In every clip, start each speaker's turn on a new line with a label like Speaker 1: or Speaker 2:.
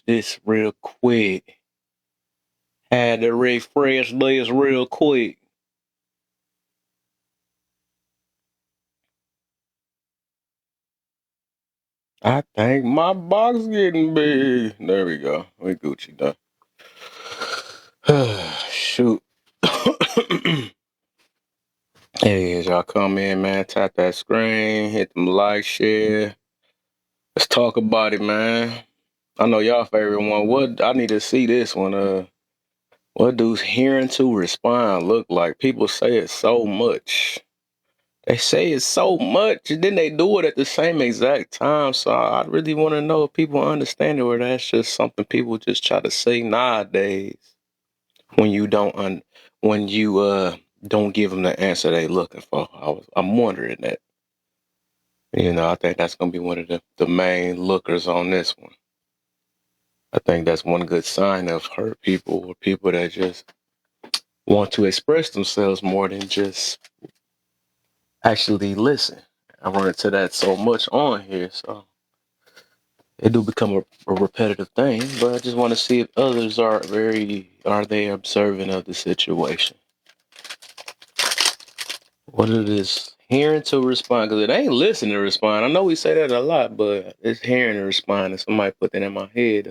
Speaker 1: this real quick. Had to refresh this real quick. I think my box getting big. There we go. We Gucci done. Shoot. Hey, as y'all come in, man, tap that screen, hit them like, share. Let's talk about it, man. I know y'all favorite one. What I need to see this one. What does hearing to respond look like? People say it so much. They say it so much, and then they do it at the same exact time. So I really want to know if people understand it, or that's just something people just try to say nowadays. When you when you don't give them the answer they looking for. I'm wondering that. I think that's gonna be one of the main lookers on this one. I think that's one good sign of hurt people or people that just want to express themselves more than just actually listen. I run into that so much on here, so it do become a repetitive thing. But I just want to see if others are they observant of the situation. What it is hearing to respond, because it ain't listening to respond. I know we say that a lot, but it's hearing to respond. And somebody put that in my head,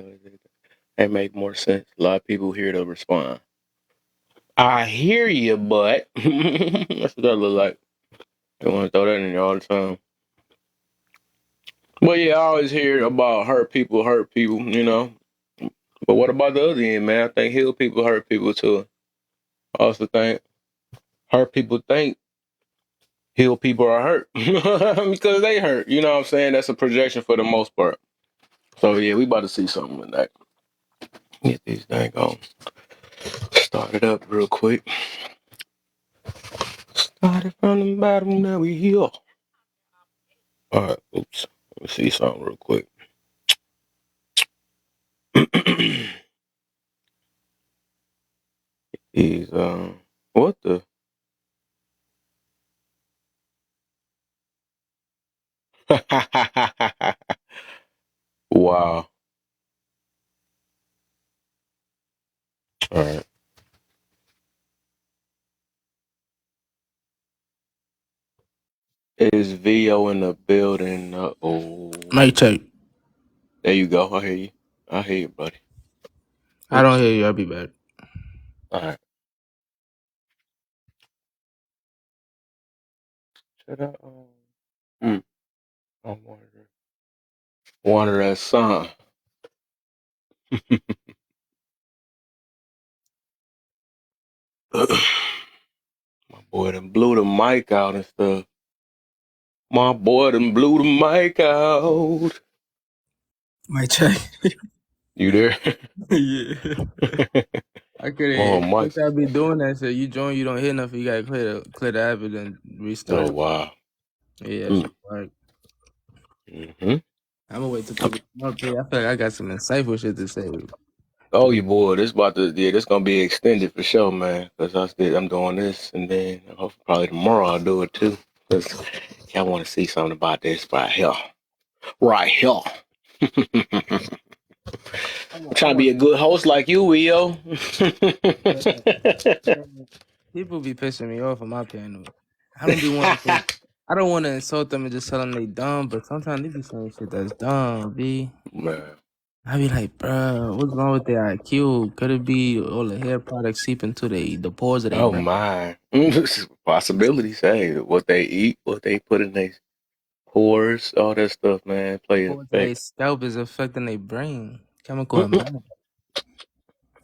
Speaker 1: it make more sense. A lot of people hear to respond. I hear you, but that's what that look like. They want to throw that in there all the time. But yeah, I always hear about hurt people, you know. But what about the other end, man? I think heal people hurt people too. I also think hurt people think heal people are hurt because they hurt. You know what I'm saying? That's a projection for the most part. So yeah, we about to see something with that. Get these dang on. Start it up real quick. Started from the bottom, now we here. Alright, oops. Let me see something real quick. These what the wow. Alright. Is VO in the building? Oh,
Speaker 2: Mic check.
Speaker 1: there you go. I hear you. I hear you, buddy.
Speaker 2: I don't
Speaker 1: Oops.
Speaker 2: hear you. I'll be back.
Speaker 1: All right. Should I? I wonder that song. My boy done blew the mic out and stuff. My boy done blew the mic out.
Speaker 2: Mic check.
Speaker 1: You there?
Speaker 2: Yeah. I
Speaker 1: Oh,
Speaker 2: couldn't.
Speaker 1: Mike.
Speaker 2: Since I be doing that, so you join, you don't hear nothing. You gotta clear the app and then restart
Speaker 1: Oh,
Speaker 2: it.
Speaker 1: wow.
Speaker 2: Yeah, that
Speaker 1: Mm.
Speaker 2: shit work.
Speaker 1: Mm-hmm.
Speaker 2: I'm gonna wait till people come up here. I feel like I got some insightful shit to say.
Speaker 1: Oh, you boy, this gonna be extended for sure, man. Cause I'm doing this, and then probably tomorrow I'll do it too. Cause I want to see something about this right here, right here. I'm
Speaker 2: I
Speaker 1: trying to be
Speaker 2: want.
Speaker 1: a good host like you, Leo.
Speaker 2: People be pissing me off on my panel. I don't be wanting to. I don't want to insult them and just tell them they dumb, but sometimes they be saying shit that's dumb. B.
Speaker 1: Man.
Speaker 2: I be like, bro, what's wrong with their IQ? Could it be all the hair products seep into the pores of their
Speaker 1: Oh
Speaker 2: brain?
Speaker 1: my. Possibilities. Hey, what they eat, what they put in their pores, all that stuff, man, play an
Speaker 2: Pores of their
Speaker 1: effect.
Speaker 2: scalp is affecting their brain. Chemical imbalance.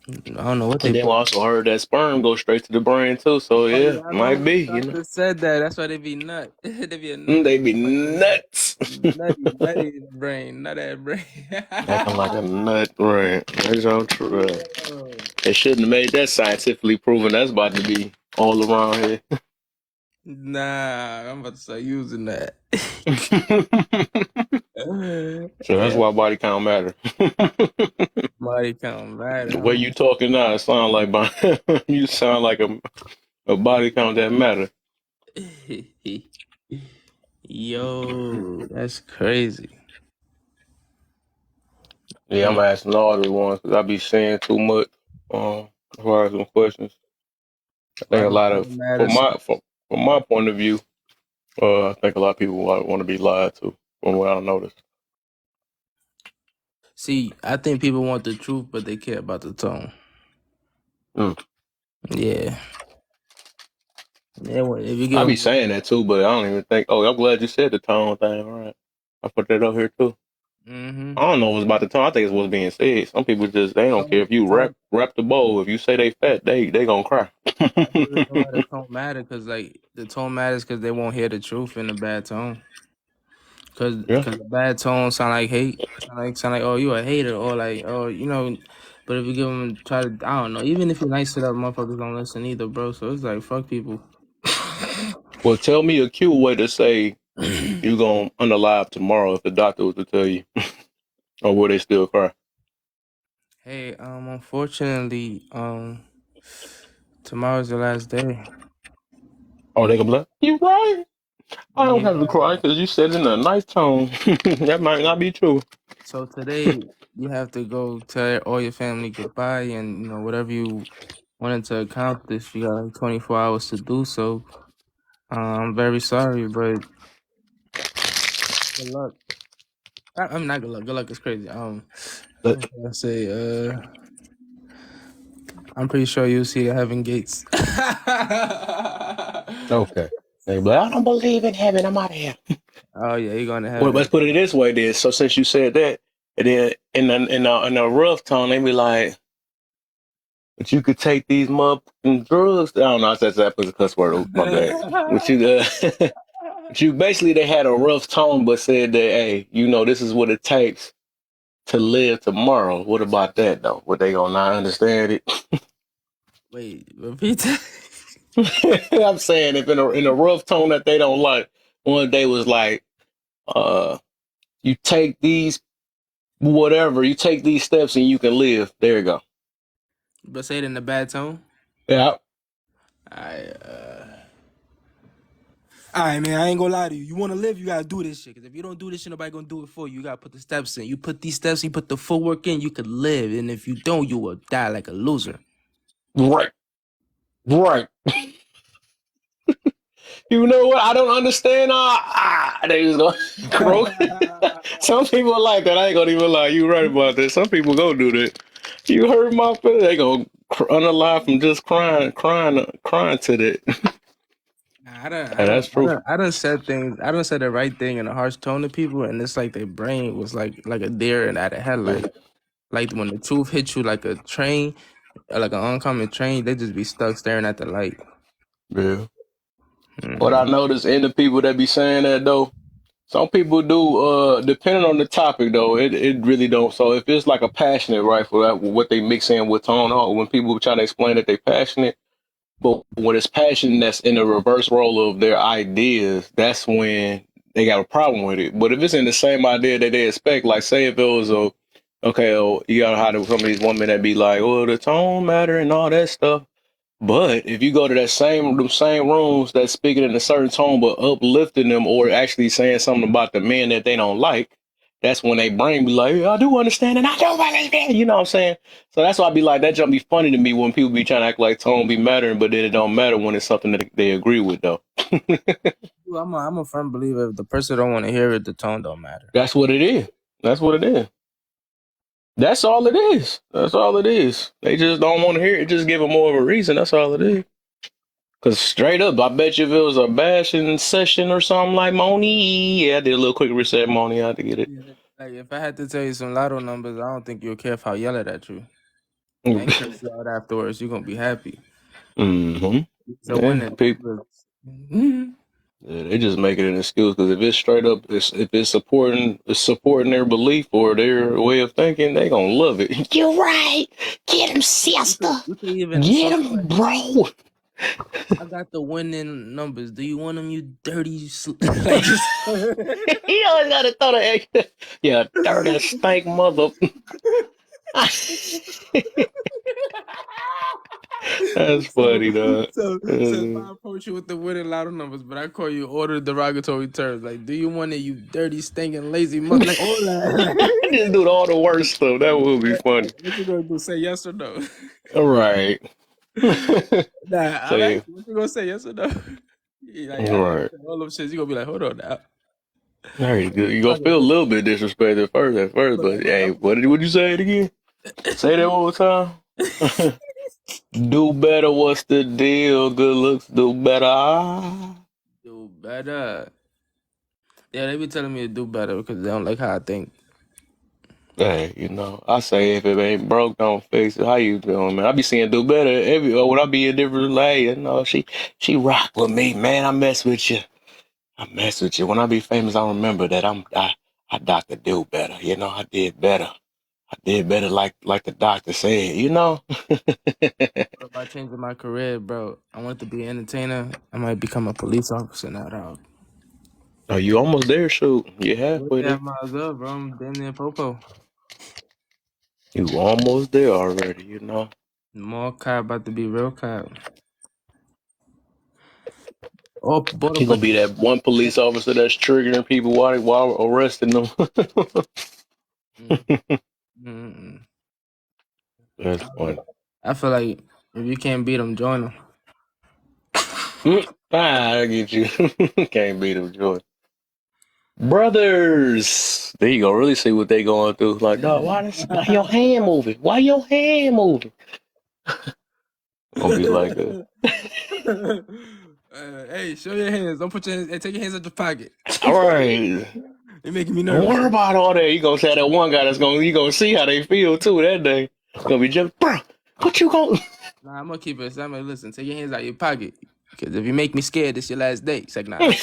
Speaker 2: I don't know what
Speaker 1: And
Speaker 2: they
Speaker 1: then we
Speaker 2: put.
Speaker 1: also heard that sperm go straight to the brain too. So
Speaker 2: Oh
Speaker 1: yeah,
Speaker 2: yeah, I
Speaker 1: might
Speaker 2: remember
Speaker 1: be,
Speaker 2: the doctor said that. That's why they be nut. They be a nut.
Speaker 1: They be nuts.
Speaker 2: Nutty in the brain, nut that brain.
Speaker 1: Acting like a nut, right? That's all true. Right.
Speaker 2: Yo.
Speaker 1: They shouldn't have made that scientifically proven. That's about to be all around here.
Speaker 2: Nah, I'm about to start using that.
Speaker 1: So that's
Speaker 2: Yeah,
Speaker 1: why body count matter.
Speaker 2: body count
Speaker 1: The
Speaker 2: matter.
Speaker 1: way you talking now, it sound like you sound like a body count that matter.
Speaker 2: Yo, that's crazy.
Speaker 1: Yeah, I'm asking all the ones because I be saying too much. As far as some questions, I
Speaker 2: Why
Speaker 1: think a
Speaker 2: the
Speaker 1: lot of
Speaker 2: tone matters?
Speaker 1: from my point of view, I think a lot of people want to be lied to from what I noticed.
Speaker 2: See, I think people want the truth, but they care about the tone.
Speaker 1: Mm.
Speaker 2: Yeah. Yeah, well, if you
Speaker 1: I
Speaker 2: give
Speaker 1: be
Speaker 2: them,
Speaker 1: saying that too, but I don't even think. Oh, I'm glad you said the tone thing. All right, I put that up here too.
Speaker 2: mm-hmm.
Speaker 1: I don't know what's about the tone. I think it's what's being said. Some people just they don't care if you
Speaker 2: Tone,
Speaker 1: rap the bowl. If you say they fat, they gonna cry.
Speaker 2: that's the reason why the tone matter, because like the tone matters because they won't hear the truth in a bad tone. Cause,
Speaker 1: Yeah.
Speaker 2: cause the bad tone sound like hate, sound like oh you a hater or like oh you know, but if you give them try to I don't know even if you nice to that motherfuckers don't listen either, bro. So it's like fuck people.
Speaker 1: Well, tell me a cute way to say you gonna unalive tomorrow if the doctor was to tell you, or will they still cry?
Speaker 2: Hey, unfortunately, tomorrow's the last day.
Speaker 1: Oh, they gonna be like, you right. I don't
Speaker 2: Yeah.
Speaker 1: have to cry because you said it in a nice tone. That might not be true.
Speaker 2: So today you have to go tell all your family goodbye, and you know whatever you wanted to accomplish, you got like 24 hours to do so. I'm very sorry, but good luck. I'm not good luck. Good luck is crazy.
Speaker 1: But,
Speaker 2: What can I say? I'm pretty sure you'll see the heaven gates.
Speaker 1: okay. They be like, I don't believe in heaven. I'm out of here.
Speaker 2: Oh yeah, you're going to
Speaker 1: Well, let's
Speaker 2: heaven.
Speaker 1: put it this way then. So since you said that, and then in a rough tone, they be like, but you could take these motherfucking drugs. I don't know. That was a cuss word. My bad. But you, but you basically they had a rough tone, but said that, hey, this is what it takes to live tomorrow. What about that though? Would they gonna not understand it?
Speaker 2: Wait, repeat that.
Speaker 1: I'm saying if in a rough tone that they don't like, one day was like, uh, you take these whatever, you take these steps and you can live. There you go.
Speaker 2: But say it in a bad tone.
Speaker 1: Yeah.
Speaker 2: I All right, man. I ain't gonna lie to you. You want to live, you gotta do this shit. Cause if you don't do this shit, nobody gonna do it for you. You gotta put the steps in. You put these steps, you put the footwork in, you could live. And if you don't, you will die like a loser.
Speaker 1: Right. Right. You know what? I don't understand. They just go croak. Some people are like that. I ain't gonna even lie. You right about that. Some people go do that. You hurt my feelings. They go unalive from just crying to that.
Speaker 2: Nah, I don't, I
Speaker 1: And that's
Speaker 2: don't, I
Speaker 1: true.
Speaker 2: don't, I don't said things. I don't said the right thing in a harsh tone to people, and it's like their brain was like a deer and at a
Speaker 1: Yeah.
Speaker 2: headlight. Like when the truth hits you like a train, or like an oncoming train, they just be stuck staring at the light.
Speaker 1: Yeah. What I
Speaker 2: Hmm.
Speaker 1: notice in the people that be saying that though, some people do, depending on the topic though, it really don't. So if it's like a passionate rifle, that what they mix in with tone, or when people try to explain that they passionate, but when it's passion that's in the reverse role of their ideas, that's when they got a problem with it. But if it's in the same idea that they expect, like say if it was you gotta have some of these women that be like, well, the tone matter and all that stuff. But if you go to them same rooms that's speaking in a certain tone but uplifting them or actually saying something about the men that they don't like, that's when they brain be like, I do understand and I do believe it. You know what I'm saying? So that's why I be like, that jump be funny to me when people be trying to act like tone be mattering, but then it don't matter when it's something that they agree with though.
Speaker 2: I'm a firm believer if the person don't want to hear it, the tone don't matter.
Speaker 1: That's what it is. That's what it is. That's all it is. That's all it is. They just don't want to hear it. Just give them more of a reason. That's all it is. Cause straight up, I bet you if it was a bashing session or something like Moni, yeah, I did a little quick reset Moni, I had to get it.
Speaker 2: Yeah. Like if I had to tell you some lotto numbers, I don't think you'll care if I yell it at you and curse you out afterwards. You're gonna be happy.
Speaker 1: Mm-hmm.
Speaker 2: So
Speaker 1: Yeah,
Speaker 2: winning
Speaker 1: people,
Speaker 2: numbers. Mhm.
Speaker 1: yeah, they just make it an excuse because if it's straight up, if it's supporting their belief or their way of thinking, they gonna love it. You're right. Get him, sister.
Speaker 2: You can even
Speaker 1: Get
Speaker 2: so
Speaker 1: him, bro.
Speaker 2: I got the winning numbers. Do you want them, you dirty like just
Speaker 1: He always gotta throw the extra. Yeah, dirty stank mother. That's funny, dog.
Speaker 2: so if
Speaker 1: Uh,
Speaker 2: I with you with the winning lotto numbers, but I call you order derogatory terms. Like, do you want it, you dirty, stinking, lazy mother? Like, all that.
Speaker 1: Just do all the worst stuff. That would be funny.
Speaker 2: What you gonna do? Say yes or no?
Speaker 1: All right.
Speaker 2: Nah, I'm
Speaker 1: Say,
Speaker 2: asking. What you gonna say? Yes or no? Like,
Speaker 1: all right.
Speaker 2: all them shits, you gonna be like, hold on now.
Speaker 1: Very good. You gonna
Speaker 2: Fuck
Speaker 1: feel a
Speaker 2: it.
Speaker 1: little bit disrespected at first, but hey, would you say it again? Say that one more time. Do better. What's the deal? Good looks. Do better.
Speaker 2: Do better. Yeah, they be telling me to do better because they don't like how I think.
Speaker 1: Hey, I say if it ain't broke, don't fix it. How you doing, man? I be seeing do better when I be in different lane. She rock with me, man. I mess with you. I mess with you. When I be famous, I remember that I doctor do better. I did better. I did better like the doctor said.
Speaker 2: By changing my career, bro, I wanted to be an entertainer. I might become a police officer now, dog.
Speaker 1: Oh, you almost there, shoot. You halfway
Speaker 2: Yeah, I
Speaker 1: there.
Speaker 2: might as well, bro. I'm damn near popo.
Speaker 1: You almost there already.
Speaker 2: More cop about to be real cop. Oh, bought a
Speaker 1: You gonna
Speaker 2: bunch.
Speaker 1: be that one police officer that's triggering people while arresting them.
Speaker 2: Mm-mm.
Speaker 1: That's funny.
Speaker 2: I feel like if you can't beat them, join them.
Speaker 1: I get you. Can't beat them, Jordan. Brothers. There you go. Really see what they going through. Like, dog, why your hand moving? Why your hand moving? Gonna be like that.
Speaker 2: Hey, show your hands. Don't put your hands. Hey, take your hands out your pocket.
Speaker 1: All right.
Speaker 2: You're making me
Speaker 1: Don't
Speaker 2: nervous.
Speaker 1: worry about all that. You gonna say that one guy you gonna see how they feel too that day. Gonna be just, bro, what you gonna
Speaker 2: Nah, I'm gonna keep it. I'm gonna listen. Take your hands out your pocket. Because if you make me scared, this your last day. It's like, nah.
Speaker 1: and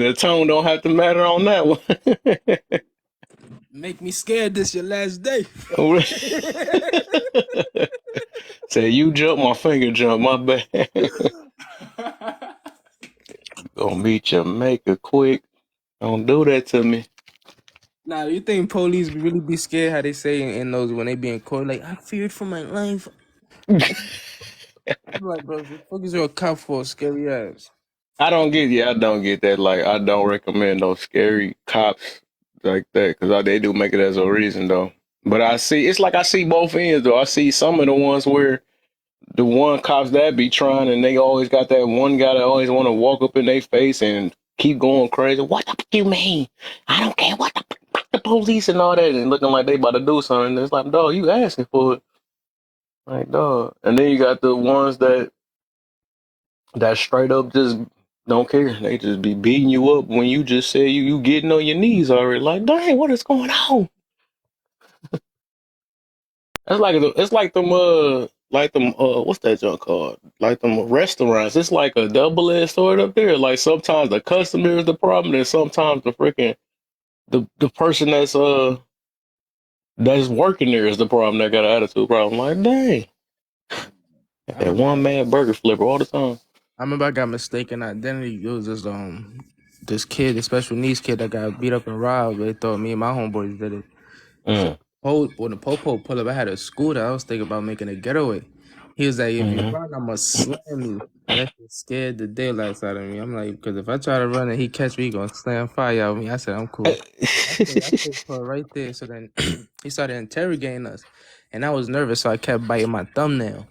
Speaker 1: the tone don't have to matter on that one.
Speaker 2: Make me scared, this your last day.
Speaker 1: Say you jump, my finger jump, my bad. Gonna meet your maker quick. Don't do that to me.
Speaker 2: Nah, you think police really be scared how they say in those when they be in court? Like, I feared for my life. I'm like, bro, the fuck is your cop for, scary ass?
Speaker 1: I don't get that. Like, I don't recommend those scary cops like that because they do make it as a reason though. But it's like I see both ends though. I see some of the ones where the one cops that be trying and they always got that one guy that always want to walk up in their face and keep going crazy. What the fuck you mean? I don't care. What the fuck the police and all that and looking like they about to do something. It's like, dog, you asking for it. Like, dog. And then you got the ones that straight up just don't care. They just be beating you up when you just say you getting on your knees already. Like, dang, what is going on? It's like them what's that junk called? Like them restaurants. It's like a double-edged sword up there. Like sometimes the customer is the problem, and sometimes the person that's working there is the problem that got an attitude problem. Like, dang. That one man burger flipper all the time.
Speaker 2: I remember I got mistaken identity. It was this kid, this special needs kid that got beat up and robbed. They thought me and my homeboys did it. So when the popo pulled up, I had a scooter. I was thinking about making a getaway. He was like, if you run, I'm gonna slam you. And that shit scared the daylights out of me. I'm like, because if I try to run and he catch me, he gonna slam fire out of me. I said, I'm cool. I said, right there. So then he started interrogating us. And I was nervous, so I kept biting my thumbnail.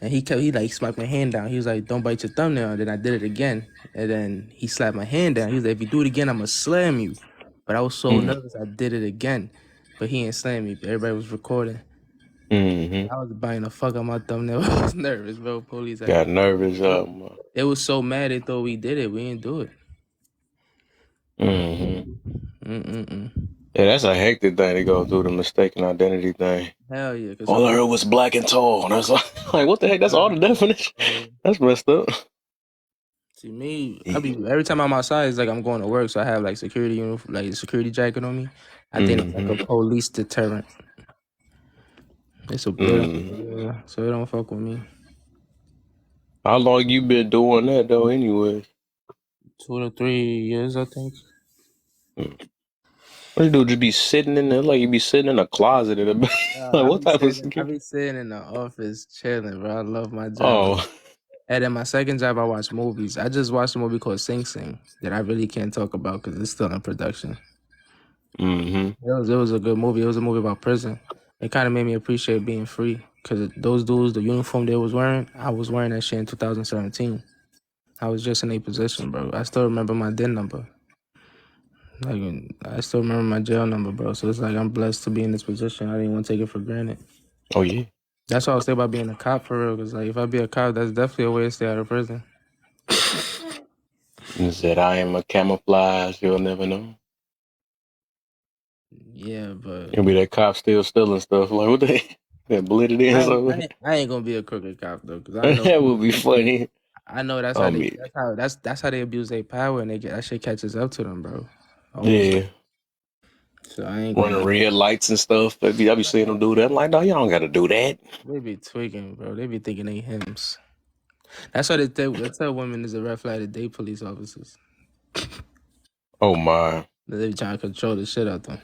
Speaker 2: And he like slapped my hand down. He was like, don't bite your thumbnail. And then I did it again. And then he slapped my hand down. He was like, if you do it again, I'm gonna slam you. But I was so nervous, I did it again. But he ain't slam me. But everybody was recording. I was biting the fuck out my thumbnail. I was nervous, bro. Police
Speaker 1: Got nervous.
Speaker 2: They was so mad they thought we did it. We didn't do it.
Speaker 1: Yeah, that's a hectic thing to go through, the mistaken identity thing.
Speaker 2: Hell yeah.
Speaker 1: All I heard was black and tall. And I was like, what the heck? That's all the definition. That's messed up.
Speaker 2: See me, every time I'm outside, it's like I'm going to work, so I have like security uniform, like a security jacket on me. I think it's like a police deterrent. It's a bit, so they don't fuck with me.
Speaker 1: How long you been doing that though? Anyways,
Speaker 2: 2 to 3 years, I think.
Speaker 1: What you do? Just be sitting in there, like you be sitting in a closet in a like what type of security?
Speaker 2: I be sitting in the office chilling, bro. I love my job. And then my second job, I watch movies. I just watched a movie called Sing Sing that I really can't talk about because it's still in production.
Speaker 1: Mm-hmm.
Speaker 2: It was a good movie. It was a movie about prison. It kind of made me appreciate being free because those dudes, the uniform they was wearing, I was wearing that shit in 2017. I was just in a position, bro. I still remember my DIN number. Like, I still remember my jail number, bro. So it's like I'm blessed to be in this position. I didn't want to take it for granted.
Speaker 1: Oh yeah.
Speaker 2: That's what I was saying about being a cop for real. Because like, if I be a cop, that's definitely a way to stay out of prison.
Speaker 1: And said I am a camouflage. You'll never know.
Speaker 2: Yeah, but
Speaker 1: You'll be that cop still stealing stuff. Like what they that blitted in
Speaker 2: I,
Speaker 1: something.
Speaker 2: I ain't gonna be a crooked cop though, because I know
Speaker 1: That would be funny.
Speaker 2: that's how
Speaker 1: I
Speaker 2: they
Speaker 1: mean,
Speaker 2: that's how they abuse their power and they get that shit catches up to them, bro. Always.
Speaker 1: yeah.
Speaker 2: So I ain't
Speaker 1: Running
Speaker 2: gonna.
Speaker 1: red lights and stuff. I be seeing them do that. I'm like, no, y'all don't got to do that.
Speaker 2: They be tweaking, bro. They be thinking they hymns. That's why they tell women is a red flag to date police officers.
Speaker 1: Oh my.
Speaker 2: They be trying to control the shit out them.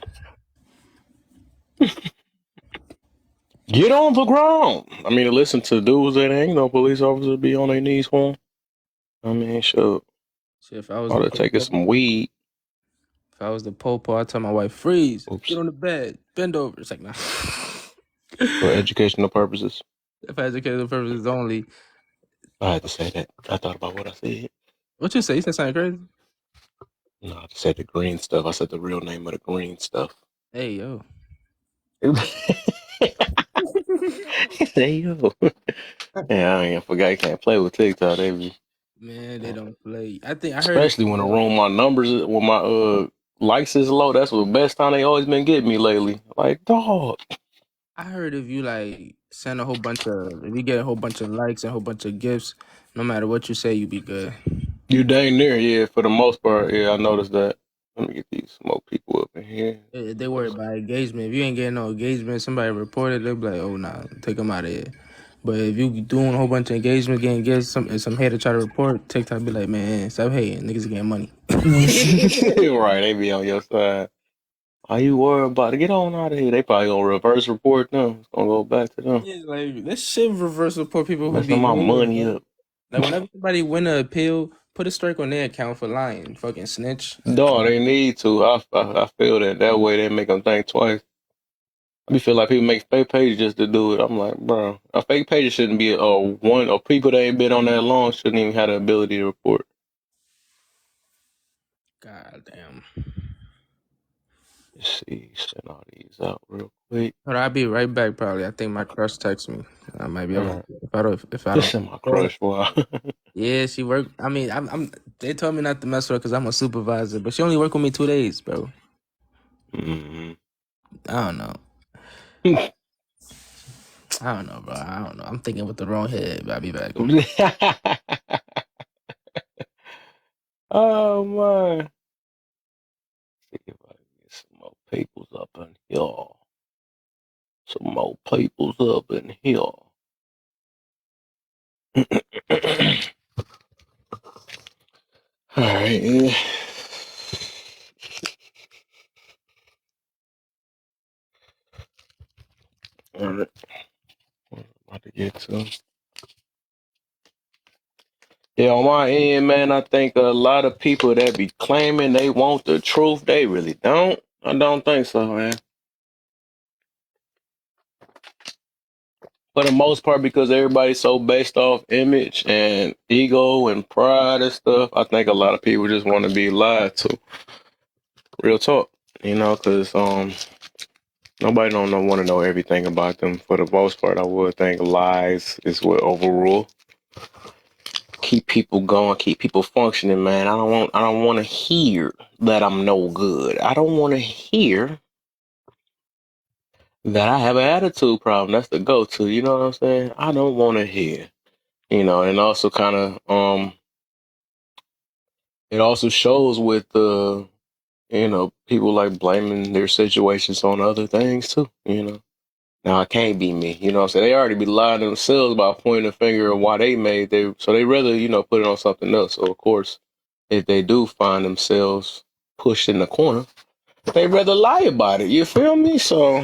Speaker 1: Get on the ground. I mean, to listen to dudes that ain't no police officers be on their knees for 'em. I mean, sure.
Speaker 2: Shit, if I was
Speaker 1: Ought
Speaker 2: the
Speaker 1: to take
Speaker 2: popo,
Speaker 1: some weed.
Speaker 2: I tell my wife, freeze,
Speaker 1: Oops.
Speaker 2: get on the bed, bend over. It's like, nah.
Speaker 1: For educational purposes.
Speaker 2: For educational purposes only.
Speaker 1: I had to say that. I thought about what I said.
Speaker 2: What you say? You said something crazy?
Speaker 1: No, I just said the green stuff. I said the real name of the green stuff.
Speaker 2: Hey, yo.
Speaker 1: There you go. Yeah, I ain't forgot you can't play with TikTok. They be,
Speaker 2: Man, they don't play. I think I heard
Speaker 1: especially when I roam my numbers when my likes is low. That's the best time they always been getting me lately. Like, dog.
Speaker 2: I heard if you like send if you get a whole bunch of likes and a whole bunch of gifts, no matter what you say, you be good.
Speaker 1: You dang near, yeah, for the most part. Yeah, I noticed that. Let me get these smoke people up in here.
Speaker 2: They worry about engagement. If you ain't getting no engagement, somebody reported, they'll be like, oh, nah, take them out of here. But if you doing a whole bunch of engagement, getting gifts, some hater try to report, TikTok be like, man, stop hating. Niggas getting money.
Speaker 1: Right, they be on your side. Are you worried about it? Get on out of here. They probably gonna reverse report them. It's gonna go back to them.
Speaker 2: Yeah, like, this shit reverse report people who
Speaker 1: Messing
Speaker 2: be
Speaker 1: my
Speaker 2: hating,
Speaker 1: money
Speaker 2: bro.
Speaker 1: up.
Speaker 2: Like, whenever somebody win an appeal, put a strike on their account for lying. Fucking snitch.
Speaker 1: Dog, they need to. I feel that way they make them think twice. I be feel like people make fake pages just to do it. I'm like, bro, a fake page shouldn't be one or people that ain't been on that long shouldn't even have the ability to report.
Speaker 2: God damn.
Speaker 1: Let's see, send all these out real quick.
Speaker 2: But I'll be right back. Probably. I think my crush texts me. I might be able.
Speaker 1: Alright.
Speaker 2: If I
Speaker 1: Just
Speaker 2: don't.
Speaker 1: send my crush. Wow.
Speaker 2: Yeah, she work. I mean, I'm. They told me not to mess with her because I'm a supervisor, but she only worked with me 2 days, bro.
Speaker 1: Mm-hmm.
Speaker 2: I don't know. I don't know, bro. I don't know. I'm thinking with the wrong head. But I'll be back.
Speaker 1: Oh man. See if I can get some more peoples up in here. Some more peoples up in here. Alright, yeah. Alright. What I'm about to get to. Yeah, on my end, man, I think a lot of people that be claiming they want the truth, they really don't. I don't think so, man. For the most part, because everybody's so based off image and ego and pride and stuff, I think a lot of people just want to be lied to. Real talk, because nobody don't want to know everything about them. For the most part, I would think lies is what overrule. Keep people going, keep people functioning, man. I don't want to hear that I'm no good. I don't want to hear that I have an attitude problem. That's the go-to. You know what I'm saying? I don't want to hear. And also kind of it also shows with people like blaming their situations on other things too. Now it can't be me. You know what I'm saying? They already be lying to themselves by pointing a finger at why they made they so they rather, put it on something else. So of course, if they do find themselves pushed in the corner, they rather lie about it. You feel me? So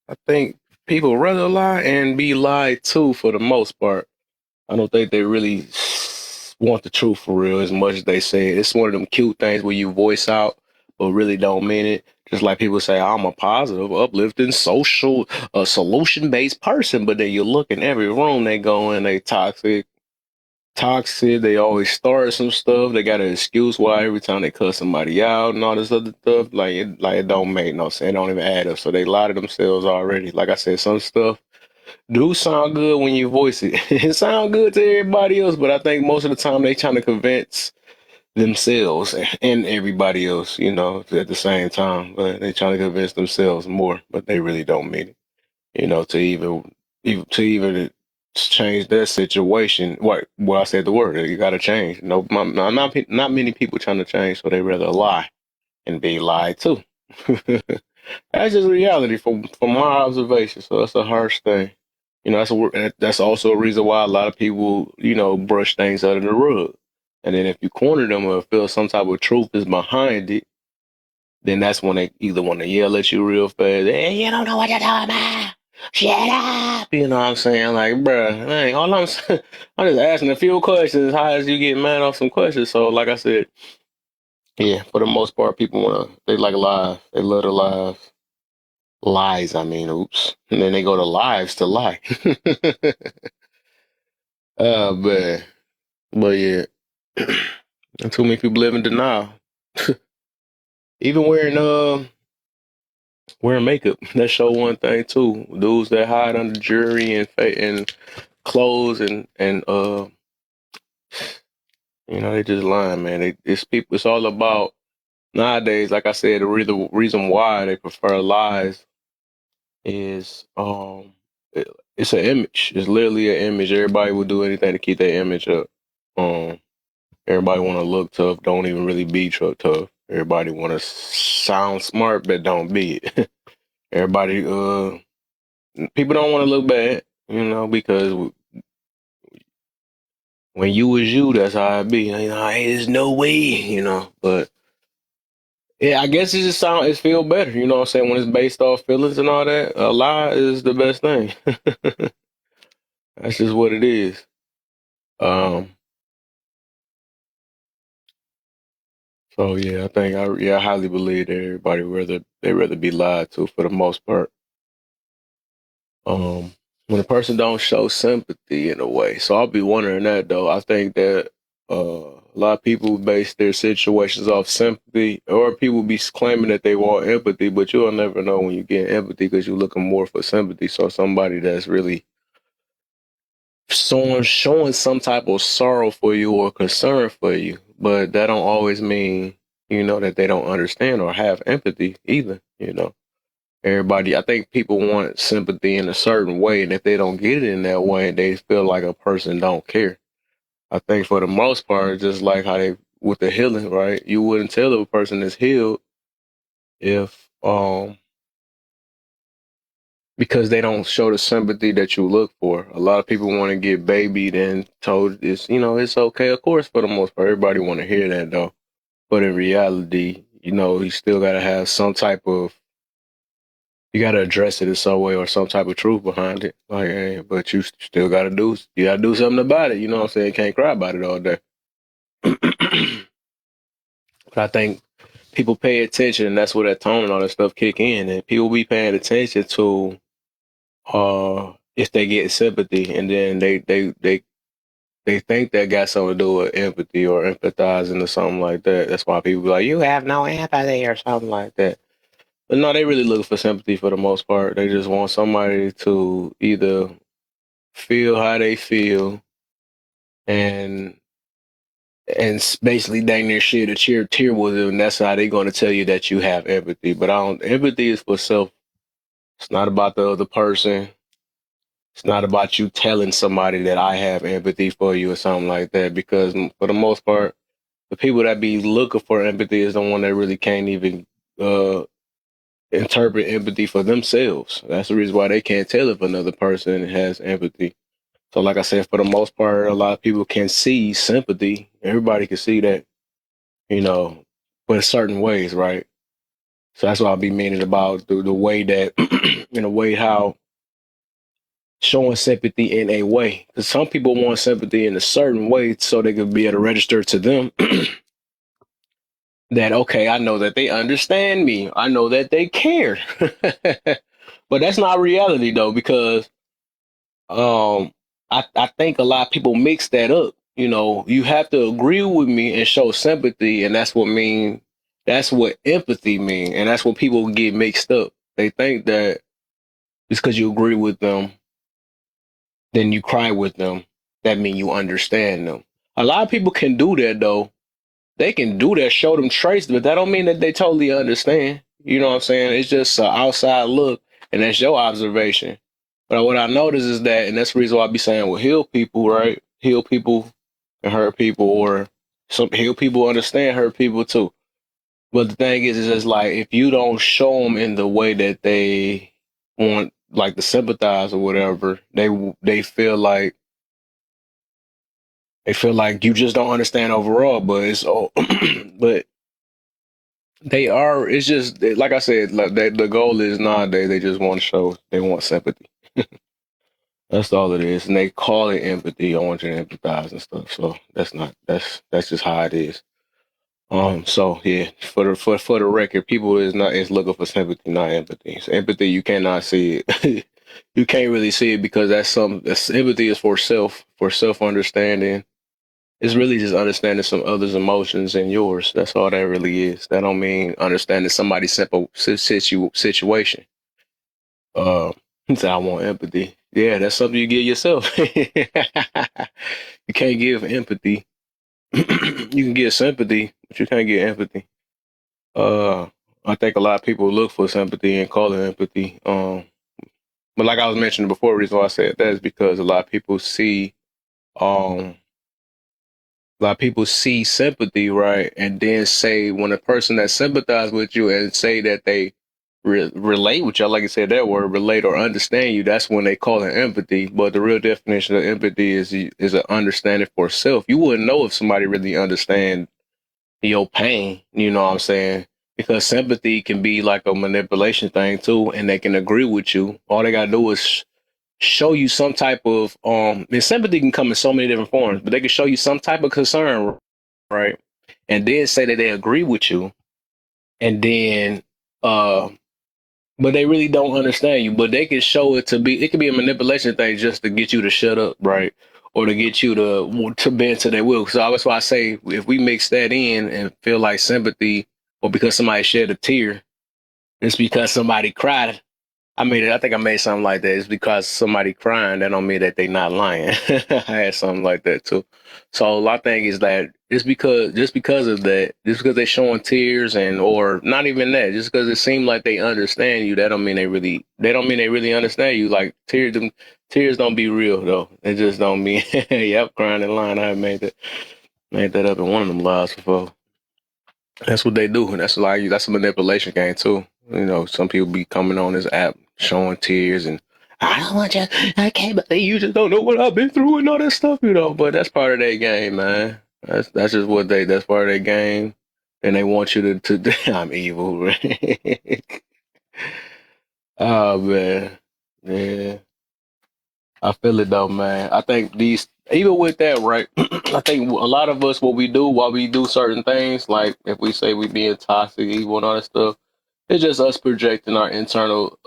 Speaker 1: I think people rather lie and be lied to for the most part. I don't think they really want the truth for real as much as they say it. It's one of them cute things where you voice out but really don't mean it. Just like people say, I'm a positive, uplifting, social, solution-based person, but then you look in every room they go in, they toxic. They always start some stuff. They got an excuse why every time they cut somebody out and all this other stuff. Like it don't make no sense. It don't even add up. So they lie to themselves already. Like I said, some stuff do sound good when you voice it. It sound good to everybody else, but I think most of the time they trying to convince themselves and everybody else, at the same time. But they trying to convince themselves more, but they really don't mean it. To even change that situation. Well, I said the word. You got to change. No, not many people trying to change, so they rather lie and be lied to. That's just reality from my observation. So that's a harsh thing. That's also a reason why a lot of people, brush things under the rug. And then if you corner them or feel some type of truth is behind it, then that's when they either want to yell at you real fast. Hey, you don't know what you're talking about. Shut up. You know what I'm saying? Like, bruh, man, all I'm saying, I'm just asking a few questions. How as you get mad off some questions? So, like I said, yeah, for the most part, they like lies. They love the lies. Lies, I mean, oops. And then they go to lives to lie. But yeah, and too many people live in denial. Even wearing makeup, that show one thing too. Dudes that hide under jewelry and clothes and they just lying, man. It's people. It's all about nowadays. Like I said, the reason why they prefer lies is it's an image. It's literally an image. Everybody will do anything to keep their image up. Um, Everybody want to look tough, don't even really be tough. Everybody want to sound smart, but don't be it. Everybody, people don't want to look bad, because when you was you, that's how it be. Hey, there's no way, But yeah, I guess it feel better, you know what I'm saying? When it's based off feelings and all that, a lie is the best thing. That's just what it is. Um, so yeah, I highly believe that everybody rather be lied to for the most part. Um, when a person don't show sympathy in a way. So I'll be wondering that though. I think that a lot of people base their situations off sympathy, or people be claiming that they want empathy, but you'll never know when you get empathy because you're looking more for sympathy. So somebody that's really showing some type of sorrow for you or concern for you, but that don't always mean that they don't understand or have empathy either. Everybody, I think people want sympathy in a certain way, and if they don't get it in that way, they feel like a person don't care. I think for the most part, just like how they with the healing, right? You wouldn't tell if a person is healed if because they don't show the sympathy that you look for. A lot of people want to get babied and told it's okay, of course, for the most part. Everybody want to hear that though. But in reality, you still gotta have some type of you got to address it in some way or some type of truth behind it. Like, hey, but you got to do something about it. You know what I'm saying? Can't cry about it all day. But I think people pay attention, and that's where that tone and all that stuff kick in. And people be paying attention to if they get sympathy, and then they think that got something to do with empathy or empathizing or something like that. That's why people be like, you have no empathy or something like that. But no, they really looking for sympathy for the most part. They just want somebody to either feel how they feel and basically dang near shit a tear with them, and that's how they gonna tell you that you have empathy. But I don't empathy is for self. It's not about the other person. It's not about you telling somebody that I have empathy for you or something like that. Because for the most part, the people that be looking for empathy is the one that really can't even uh interpret empathy for themselves. That's the reason why they can't tell if another person has empathy. So, like I said, for the most part, a lot of people can see sympathy. Everybody can see that, you know, but in certain ways, right? So that's what I'll be meaning about the way that, in a way, how showing sympathy in a way. Because some people want sympathy in a certain way so they could be able to register to them that, okay, I know that they understand me. I know that they care. But that's not reality though, because um I think a lot of people mix that up. You know, you have to agree with me and show sympathy, and that's what empathy mean, and that's what people get mixed up. They think that just because you agree with them, then you cry with them. That mean you understand them. A lot of people can do that though. They can do that, show them traits, but that don't mean that they totally understand. You know what I'm saying? It's just an outside look, and that's your observation. But what I notice is that, and that's the reason why I be saying, well, heal people, right? Heal people and hurt people, or some heal people understand hurt people too. But the thing is just like if you don't show them in the way that they want, like to sympathize or whatever, they feel like you just don't understand overall. But it's all, but they are. It's just like I said. Like the goal is nowadays they just want to show. They want sympathy. That's all it is, and they call it empathy. I want you to empathize and stuff. So that's not. That's just how it is. So yeah, for the record, people is looking for sympathy, not empathy. So empathy, you cannot see it. You can't really see it because empathy is for self understanding. It's really just understanding some others' emotions and yours. That's all that really is. That don't mean understanding somebody's simple situation. Uh, so I want empathy. Yeah, that's something you give yourself. You can't give empathy. You can give sympathy, but you can't get empathy. Uh, I think a lot of people look for sympathy and call it empathy. But like I was mentioning before, the reason why I said that is because um a lot of people see sympathy, right, and then say when a person that sympathize with you and say that they relate with you, like I said that word, relate or understand you, that's when they call it empathy. But the real definition of empathy is an understanding for self. You wouldn't know if somebody really understand your pain. You know what I'm saying? Because sympathy can be like a manipulation thing too, and they can agree with you. All they gotta do is show you some type of and sympathy can come in so many different forms, but they can show you some type of concern, right? And then say that they agree with you, and then uh but they really don't understand you. But they can show it could be a manipulation thing just to get you to shut up, right? Or to get you to bend to their will. So that's why I say if we mix that in and feel like sympathy, or because somebody shed a tear, it's because somebody cried. I think I made something like that. It's because somebody crying, that don't mean that they not lying. I had something like that too. So my thing is that just because of that, just because they showing tears or not even that, just because it seems like they understand you, that don't mean they don't mean they really understand you. Like tears don't be real though. It just don't mean yep, crying in line. I made that up in one of them lies before. That's what they do. And that's a manipulation game too. You know, some people be coming on this app showing tears and I don't want you. I can't believe you just don't know what I've been through and all that stuff, you know. But that's part of their game, man. That's just that's part of their game. And they want you to I'm evil, right? Oh man. Yeah. I feel it though, man. I think even with that, right? I think a lot of us, what we do while we do certain things, like if we say we being toxic, evil, and all that stuff, it's just us projecting our internal,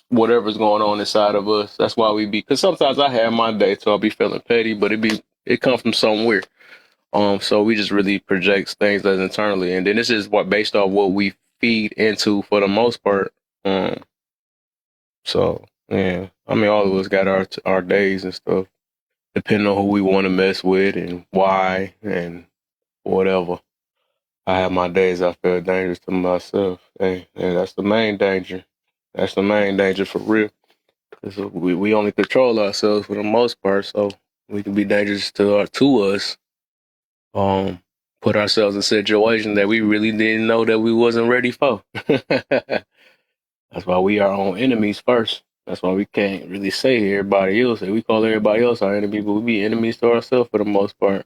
Speaker 1: whatever's going on inside of us. That's why because sometimes I have my day, so I'll be feeling petty, but it comes from somewhere. So we just really project things that's internally, and then this is based off what we feed into for the most part. Um, so yeah, I mean, all of us got our days and stuff, depending on who we want to mess with and why and whatever. I have my days I feel dangerous to myself. Hey, and that's the main danger. That's the main danger for real. 'Cause we only control ourselves for the most part, so we can be dangerous to us. Um, put ourselves in situations that we really didn't know that we wasn't ready for. That's why we are our own enemies first. That's why we can't really say everybody else. We call everybody else our enemy, but we be enemies to ourselves for the most part.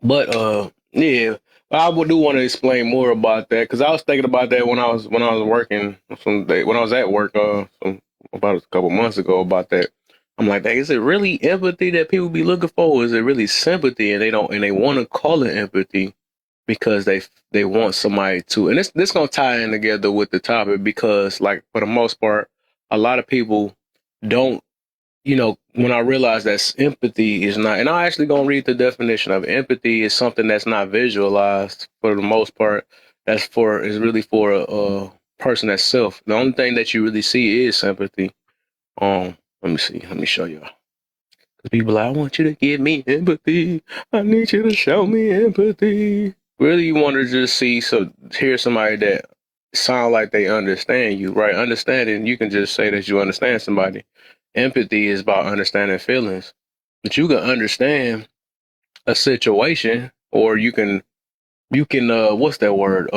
Speaker 1: But yeah. do want to explain more about that because I was thinking about that when I was working when I was at work about a couple months ago about that. I'm like, "Dang, is it really empathy that people be looking for? Or is it really sympathy and they want to call it empathy because they want somebody to?" And this gonna tie in together with the topic because like for the most part, a lot of people don't when I realized that empathy is not, and I'm actually going to read the definition of empathy is something that's not visualized for the most part. Is really for a person that's self. The only thing that you really see is sympathy. Let me see. Let me show you. Because people are like, I want you to give me empathy. I need you to show me empathy. Really, you want to just hear somebody that sound like they understand you, right? Understanding, you can just say that you understand somebody. Empathy is about understanding feelings, but you can understand a situation, or what's that word?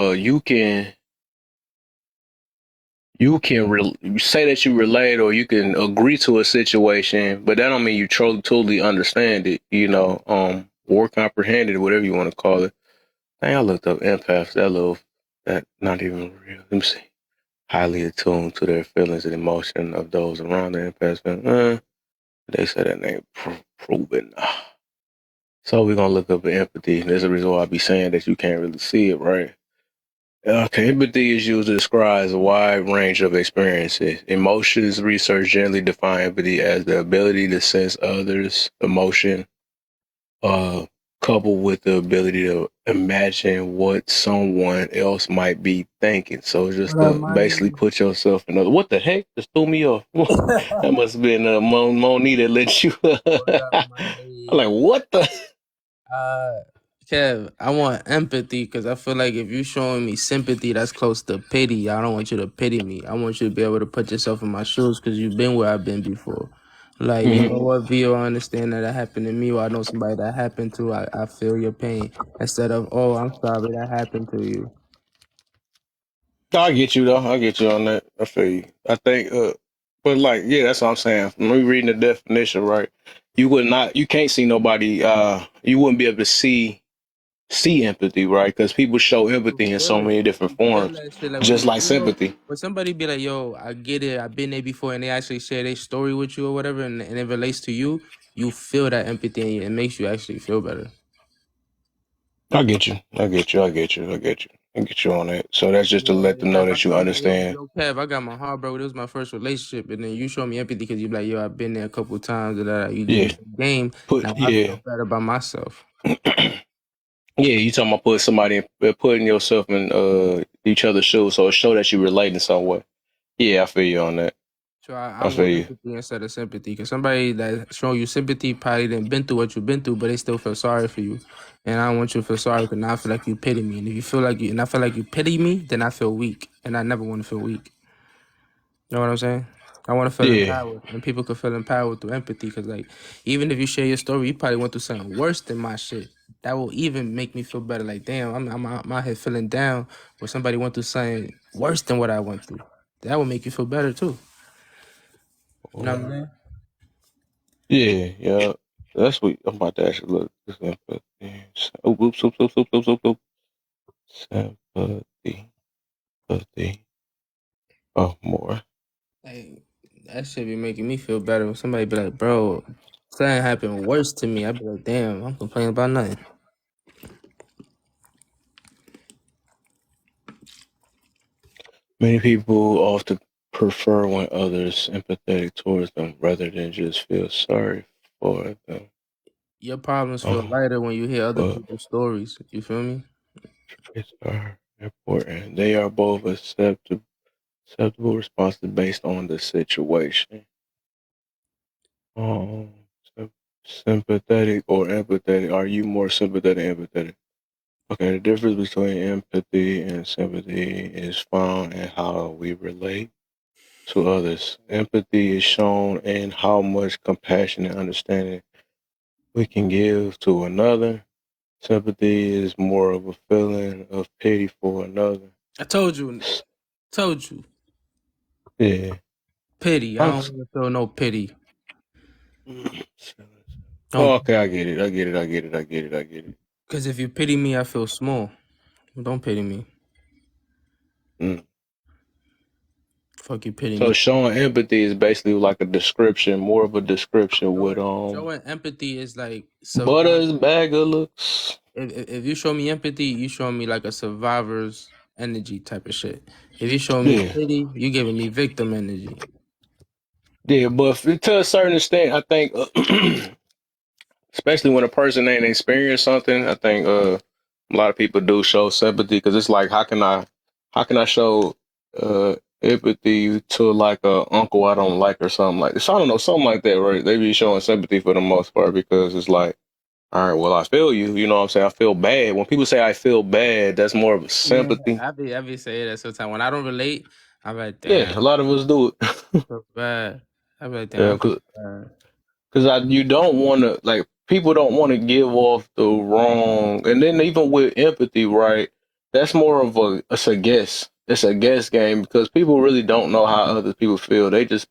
Speaker 1: You say that you relate, or you can agree to a situation, but that don't mean you totally understand it. Or comprehend it, whatever you want to call it. Dang, I looked up empaths. That not even real. Let me see. Highly attuned to their feelings and emotion of those around the empaths. They said that ain't proven. So we're gonna look up empathy. There's a reason why I be saying that you can't really see it, right? Okay, empathy is used to describe a wide range of experiences. Emotions research generally define empathy as the ability to sense others' emotion, uh, coupled with the ability to imagine what someone else might be thinking. So it's just
Speaker 2: What up,
Speaker 1: to basically
Speaker 2: money?
Speaker 1: put yourself in other. What the heck? Just threw me off. That must have been Moni that let you.
Speaker 2: What up,
Speaker 1: I'm
Speaker 2: money?
Speaker 1: like, what the?
Speaker 2: Uh, Kev, I want empathy because I feel like if you're showing me sympathy, that's close to pity. I don't want you to pity me. I want you to be able to put yourself in my shoes because you've been where I've been before. Like, you know
Speaker 1: Mhm.
Speaker 2: what, Vio, I understand that happened to me, or I know somebody that happened to. I feel your pain instead of, oh, I'm sorry that happened to you.
Speaker 1: I get you though. I get you on that. I feel you. I think, but like, yeah, that's what I'm saying. From me reading the definition, right? You can't see nobody. You wouldn't be able to see empathy, right? Because people show
Speaker 2: You
Speaker 1: empathy in
Speaker 2: feel
Speaker 1: so
Speaker 2: it.
Speaker 1: many different
Speaker 2: You feel
Speaker 1: forms,
Speaker 2: that shit. Like
Speaker 1: just like
Speaker 2: you know,
Speaker 1: sympathy.
Speaker 2: when somebody be like, "Yo, I get it. I've been there before," and they actually share their story with you or whatever, and it relates to you, you feel that empathy, and it makes you actually feel better.
Speaker 1: I get you. I get you. I get you. I get you. I get you on that. So that's just to let
Speaker 2: Yeah,
Speaker 1: them know
Speaker 2: Kev, I
Speaker 1: that you
Speaker 2: told you, yo,
Speaker 1: understand.
Speaker 2: yo, Kev, I got my heart, bro. This was my first relationship, and then you show me empathy because you be like, "Yo, I've been there a couple of times," and you give me
Speaker 1: Yeah.
Speaker 2: some game. Now I
Speaker 1: Yeah.
Speaker 2: feel better about myself.
Speaker 1: Yeah, you talking about putting yourself in each other's shoes, so it show that you relate in some way. Yeah, I feel you on that.
Speaker 2: So I
Speaker 1: I feel
Speaker 2: want
Speaker 1: you.
Speaker 2: empathy instead of sympathy. Because somebody that showing you sympathy probably didn't been through what you've been through, but they still feel sorry for you. And I don't want you to feel sorry because now I feel like you pity me. And if you feel like and I feel like you pity me, then I feel weak. And I never want to feel weak. You know what I'm saying? I want to feel
Speaker 1: Yeah.
Speaker 2: empowered. And people can feel empowered through empathy. Because like, even if you share your story, you probably went through something worse than my shit. That will even make me feel better. Like, damn, I'm out here feeling down where somebody went through something worse than what I went through. That will make you feel better too. You know what I'm saying?
Speaker 1: Yeah, yeah. That's what I'm about to actually look. Sympathy. Oh, oops, oops, oops, oops, oops, oops, oops. Sympathy. Sympathy. Oh, more.
Speaker 2: Like that should be making me feel better when somebody be like, bro, something happened worse to me. I'd be like, damn, I'm complaining about nothing.
Speaker 1: Many people often prefer when others empathetic towards them rather than just feel sorry for them.
Speaker 2: Your problems feel
Speaker 1: Oh,
Speaker 2: lighter when you hear other
Speaker 1: but
Speaker 2: people's stories. You feel me?
Speaker 1: traits are important. They are both acceptable responses based on the situation. Um, sym- Sympathetic or empathetic. Are you more sympathetic or empathetic? Okay, the difference between empathy and sympathy is found in how we relate to others. Empathy is shown in how much compassion and understanding we can give to another. Sympathy is more of a feeling of pity for another.
Speaker 2: I told you,
Speaker 1: Yeah.
Speaker 2: pity. I
Speaker 1: I'm,
Speaker 2: don't want to feel no pity.
Speaker 1: oh,
Speaker 2: Don't,
Speaker 1: okay, I get it. I get it. I get it. I get it. I get it.
Speaker 2: because if you pity me, I feel small. Don't pity me.
Speaker 1: Mm.
Speaker 2: Fuck you, pity
Speaker 1: So
Speaker 2: me.
Speaker 1: showing empathy is basically like a description, more of a description with
Speaker 2: Showing empathy is like survive.
Speaker 1: Butter's bag of looks.
Speaker 2: If you show me empathy, you show me like a survivor's energy type of shit. If you show me
Speaker 1: Yeah,
Speaker 2: pity, you giving me victim energy.
Speaker 1: yeah, but to a certain extent, I think, especially when a person ain't experienced something, I think a lot of people do show sympathy because it's like, how can I show empathy to like a uncle I don't like or something like this? I don't know, something like that, right? They be showing sympathy for the most part because it's like, all right, well, I feel you. You know what I'm saying? I feel bad. When people say I feel bad, that's more of a
Speaker 2: Yeah,
Speaker 1: sympathy.
Speaker 2: I be saying that sometimes when I don't relate, I'm like,
Speaker 1: Yeah,
Speaker 2: damn,
Speaker 1: a lot of us do it.
Speaker 2: so bad. I be like, damn,
Speaker 1: Yeah,
Speaker 2: I feel
Speaker 1: because
Speaker 2: bad.
Speaker 1: you don't want to like people don't want to give off the wrong, and then even with empathy, right? That's more of a it's a guess. It's a guess game because people really don't know how other people feel. They just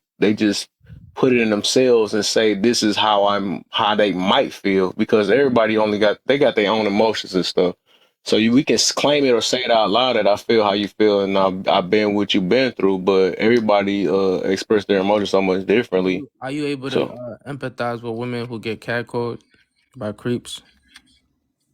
Speaker 1: put it in themselves and say this is how they might feel because everybody only got their own emotions and stuff. So we can claim it or say it out loud that I feel how you feel and I've been what you've been through, but everybody express their emotions so much differently.
Speaker 2: Are you able to
Speaker 1: So
Speaker 2: empathize with women who get catcalled by creeps?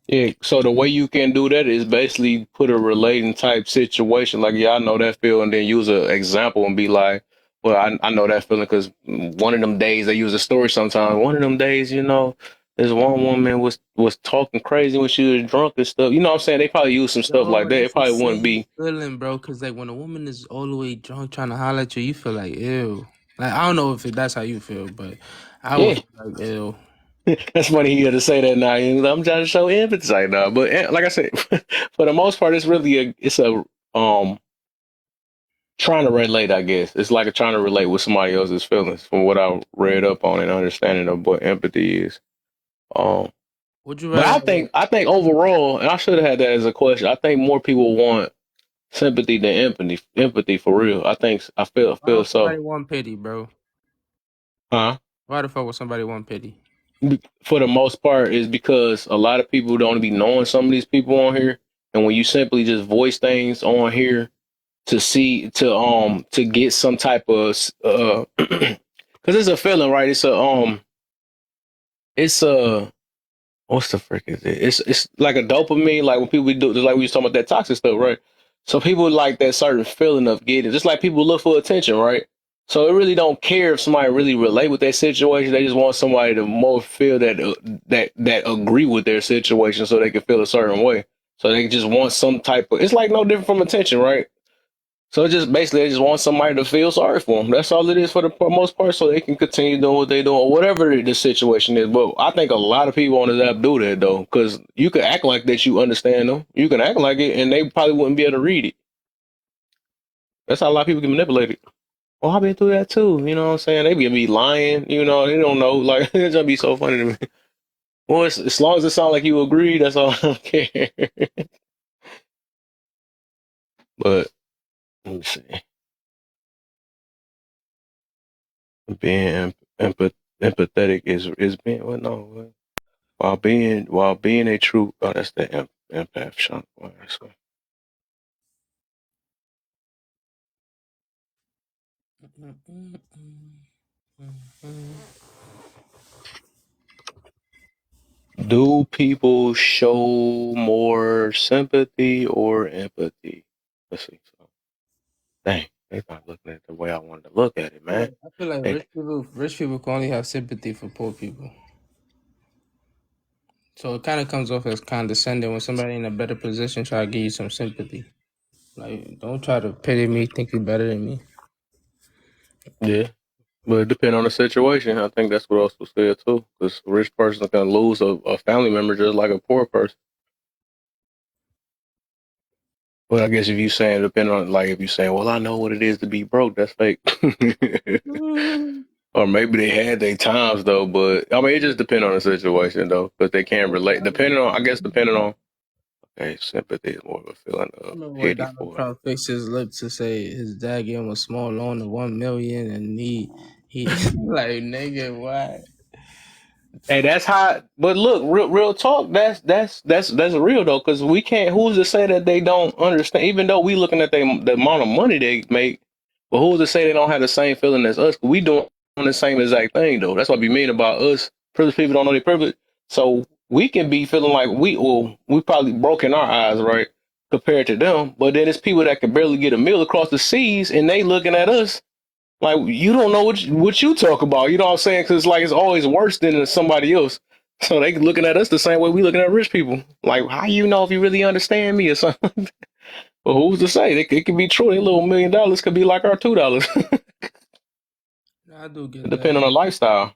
Speaker 1: yeah, so the way you can do that is basically put a relating type situation, like, yeah, I know that feeling, and then use an example and be like, well, I know that feeling because one of them days they use a story sometimes. One of them days, this one woman was talking crazy when she was drunk and stuff. You know what I'm saying? They probably use some stuff like
Speaker 2: Yo,
Speaker 1: that. It
Speaker 2: that's the
Speaker 1: probably wouldn't
Speaker 2: same
Speaker 1: be,
Speaker 2: feeling, bro. Cause like when a woman is all the way drunk trying to holler at you, you feel like ew. Like I don't know if that's how you feel, but I would
Speaker 1: yeah.
Speaker 2: feel like ew.
Speaker 1: That's funny he had to say that now. I'm trying to show empathy right now. But like I said, for the most part, it's a um trying to relate, I guess. It's like trying to relate with somebody else's feelings from what I read up on and understanding of what empathy is. Um,
Speaker 2: Would you
Speaker 1: but
Speaker 2: rather?
Speaker 1: I think overall, and I should have had that as a question. I think more people want sympathy than empathy. Empathy for real. I
Speaker 2: Why
Speaker 1: feel
Speaker 2: would somebody
Speaker 1: so.
Speaker 2: want pity, bro?
Speaker 1: Huh?
Speaker 2: Why the fuck would somebody want pity?
Speaker 1: For the most part, is because a lot of people don't be knowing some of these people on here, and when you simply just voice things on here to get some type of because it's a feeling, right? It's a what's the frick is it? It's like a dopamine, like when people do, just like we was talking about that toxic stuff, right? So people like that certain feeling of getting, just like people look for attention, right? So it really don't care if somebody really relate with that situation. They just want somebody to more feel that agree with their situation, so they can feel a certain way. So they just want some type of. It's like no different from attention, right? So it just basically they just want somebody to feel sorry for them. That's all it is for the most part, so they can continue doing what they doing, or whatever the situation is. But I think a lot of people on this app do that though, because you can act like that you understand them, you can act like it, and they probably wouldn't be able to read it. That's how a lot of people get manipulated. Oh, I've been through that too. You know what I'm saying? They can be lying. They don't know. Like it's gonna be so funny to me. Well, as long as it sounds like you agree, that's all I don't care. But let me see. Being empathetic is being well, no. While being a true that's the empath Sean. So do people show more sympathy or empathy? Let's see. So, dang, they're not looking at it the way I wanted to look at it, man.
Speaker 2: I feel like
Speaker 1: They,
Speaker 2: rich people can only have sympathy for poor people. So it kind of comes off as condescending when somebody in a better position try to give you some sympathy. Like, don't try to pity me, think you're better than me.
Speaker 1: yeah, but it depends on the situation. I think that's what else was said too. Because a rich person can lose a family member just like a poor person. But I guess if you saying depending on like if you saying, well, I know what it is to be broke, that's fake. Or maybe they had their times though, but I mean it just depends on the situation though, because they can't relate. Depending on sympathy is more of a feeling
Speaker 2: I
Speaker 1: of
Speaker 2: remember when
Speaker 1: pity
Speaker 2: Donald
Speaker 1: for it.
Speaker 2: Trump fixed his lip to say his dad gave him a small loan of 1 million, and he like nigga what?
Speaker 1: Hey, that's how. But look, real talk. That's real though, because we can't. Who's to say that they don't understand? Even though we looking at the amount of money they make, but who's to say they don't have the same feeling as us? We doing the same exact thing though. That's what we mean about us. Privileged people don't know their privilege, so we can be feeling like we probably broken our eyes, right, compared to them. But then it's people that can barely get a meal across the seas, and they looking at us like you don't know what you talk about. You know what I'm saying? Because like it's always worse than somebody else. So they looking at us the same way we looking at rich people. Like how you know if you really understand me or something? Well, who's to say? It could be true. Their little $1 million could be like our $2,
Speaker 2: I do get that.
Speaker 1: depending on the lifestyle.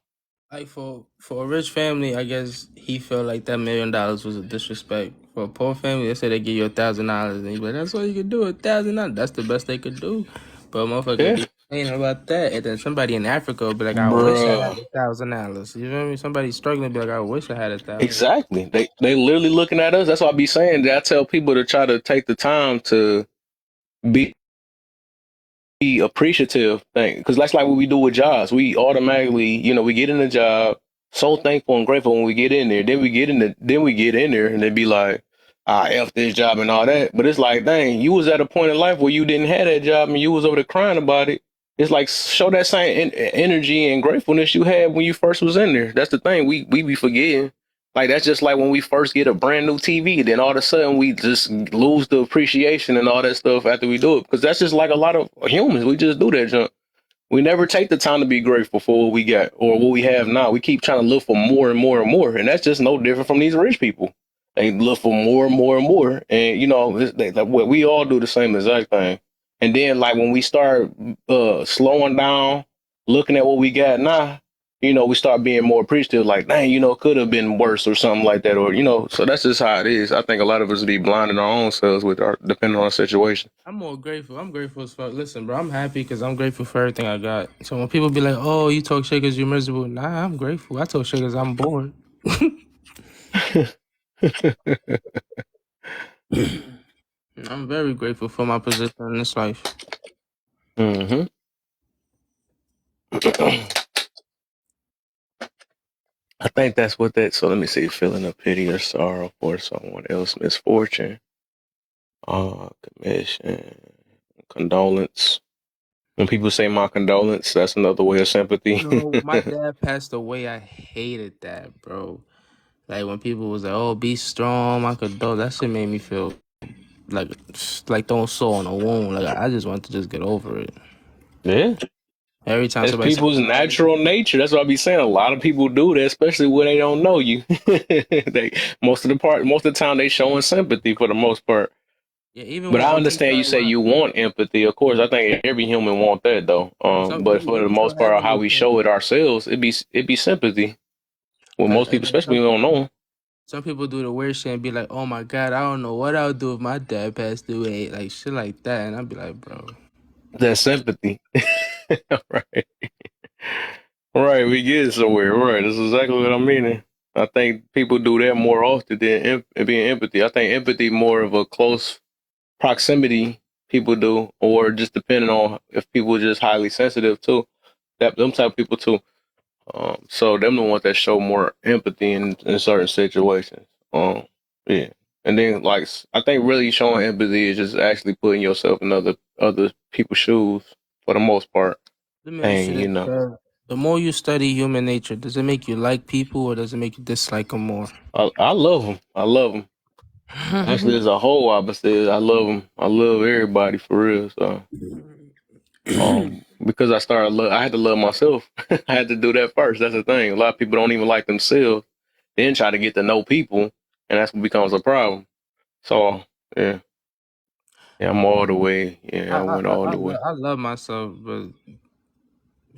Speaker 2: Like for a rich family, I guess he felt like that $1 million was a disrespect. For a poor family, they say they give you $1,000, and he's like, "That's all you could do, $1,000. That's the best they could do." But a motherfucker
Speaker 1: Yeah,
Speaker 2: be complaining about that, and then somebody in Africa will be like, "I wish I had
Speaker 1: bruh.
Speaker 2: $1,000." You know what I mean? Somebody struggling be like, "I wish I had 1,000."
Speaker 1: Exactly. They literally looking at us. That's why I be saying that. I tell people to try to take the time to be appreciative thing because that's like what we do with jobs. We automatically, we get in the job, so thankful and grateful when we get in there. Then we get in there and then be like, f this job and all that. But it's like, dang, you was at a point in life where you didn't have that job and you was over there crying about it. It's like show that same energy and gratefulness you had when you first was in there. That's the thing we be forgetting. Like that's just like when we first get a brand new TV, then all of a sudden we just lose the appreciation and all that stuff after we do it. Because that's just like a lot of humans. We just do that junk. We never take the time to be grateful for what we got or what we have now. We keep trying to look for more and more and more, and that's just no different from these rich people. They look for more and more and more, and like what we all do the same exact thing. And then like when we start slowing down, looking at what we got now, we start being more appreciative. Like, dang, it could have been worse or something like that, or So that's just how it is. I think a lot of us be blinding our own selves with our depending on the situation.
Speaker 2: I'm more grateful. I'm grateful as fuck. Listen, bro, I'm happy because I'm grateful for everything I got. So when people be like, "Oh, you talk shit because you're miserable," nah, I'm grateful. I talk shit because I'm bored. I'm very grateful for my position in this life.
Speaker 1: hmm I think that's what that. So let me see. Feeling a pity or sorrow for someone else's misfortune. Commission, condolence. When people say my condolence, that's another way of sympathy.
Speaker 2: No, my dad passed away. I hated that, bro. Like when people was like, "Oh, be strong," my condol. That shit made me feel like throwing salt on a wound. Like I just wanted to just get over it.
Speaker 1: Yeah,
Speaker 2: Every time
Speaker 1: it's
Speaker 2: somebody said,
Speaker 1: people's natural nature. That's what I be saying. A lot of people do that, especially when they don't know you. Most of the time, they showing sympathy for the most part.
Speaker 2: "Yeah," even
Speaker 1: But
Speaker 2: when
Speaker 1: I
Speaker 2: OT
Speaker 1: understand you
Speaker 2: started,
Speaker 1: say you want empathy. Of course, I think every human want that though.
Speaker 2: some
Speaker 1: But for
Speaker 2: we
Speaker 1: the
Speaker 2: can still
Speaker 1: most
Speaker 2: have
Speaker 1: part,
Speaker 2: it
Speaker 1: how
Speaker 2: with
Speaker 1: we
Speaker 2: some,
Speaker 1: show it ourselves, it be sympathy. With most
Speaker 2: and
Speaker 1: people,
Speaker 2: then
Speaker 1: especially we don't know 'em.
Speaker 2: some people do the weird shit and be like, "Oh my god, I don't know what I would do if my dad passed away," like shit like that, and I'd be like, "Bro."
Speaker 1: That sympathy. Right. Right. We get somewhere. Right. That's exactly what I'm meaning. I think people do that more often than being empathy. I think empathy more of a close proximity people do, or just depending on if people are just highly sensitive too. That them type of people too. So them the ones that show more empathy in certain situations. Yeah. And then I think really showing empathy is just actually putting yourself in other people's shoes for the most part.
Speaker 2: Let me ask you
Speaker 1: And
Speaker 2: this, bro. The more you study human nature, does it make you like people or does it make you dislike them more?
Speaker 1: I love them. I love them. Actually, as a whole opposite, I love them. I love everybody for real. So, because I had to love myself. I had to do that first. That's the thing. A lot of people don't even like themselves, then try to get to know people, and that's what becomes a problem. So, yeah, yeah, I'm all the way. Yeah, I went all the way.
Speaker 2: I love myself, but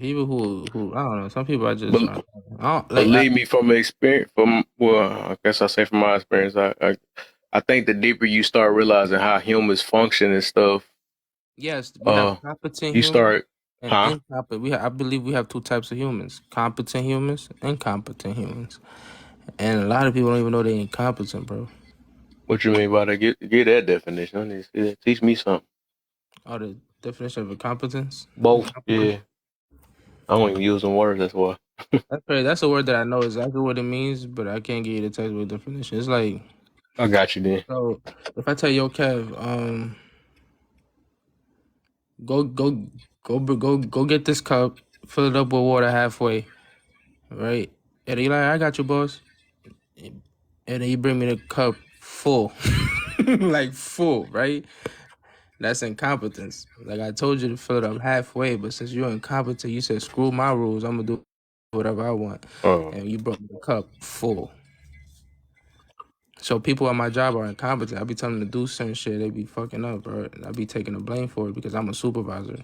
Speaker 2: people who I don't know, some people I just
Speaker 1: But
Speaker 2: I don't like.
Speaker 1: believe me, from experience, I guess I say from my experience, I think the deeper you start realizing how humans function and stuff,
Speaker 2: Yes, we have
Speaker 1: uh,
Speaker 2: competent
Speaker 1: you
Speaker 2: humans
Speaker 1: start,
Speaker 2: and
Speaker 1: huh?
Speaker 2: incompetent. I believe we have two types of humans: competent humans, incompetent humans. And a lot of people don't even know they're incompetent, bro.
Speaker 1: What you mean by that? Get that definition. I need to see that. Teach me something.
Speaker 2: Oh, the definition of incompetence.
Speaker 1: Both. Yeah, I don't even use them words. That's why.
Speaker 2: That's crazy. That's a word that I know exactly what it means, but I can't give you the textbook definition. It's like,
Speaker 1: I got you then.
Speaker 2: so if I tell you, yo, Kev, go get this cup, fill it up with water halfway, right? And you like, I got you, boss. And then you bring me the cup full, like full, right? That's incompetence. Like I told you to fill it up halfway, but since you're incompetent, you said screw my rules. I'm gonna do whatever I want,
Speaker 1: Oh.
Speaker 2: and you brought me the cup full. So people at my job are incompetent. I be telling them to do certain shit, they be fucking up, bro. And I be taking the blame for it because I'm a supervisor.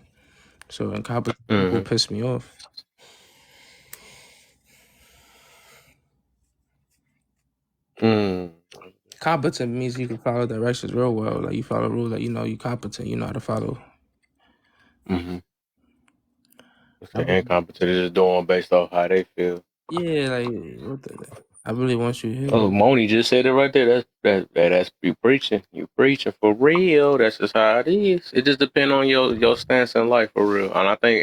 Speaker 2: So incompetent people
Speaker 1: Mm-hmm.
Speaker 2: piss me off.
Speaker 1: Mm.
Speaker 2: Competent means you can follow directions real well. Like you follow rules, like you know you competent, you know how to follow.
Speaker 1: Mm-hmm. The incompetent is just doing based off how they feel.
Speaker 2: Yeah, like what the I really want you here.
Speaker 1: Oh, Moni just said it right there. That's you preaching. You preaching for real. That's just how it is. It just depends on your stance in life for real. And I think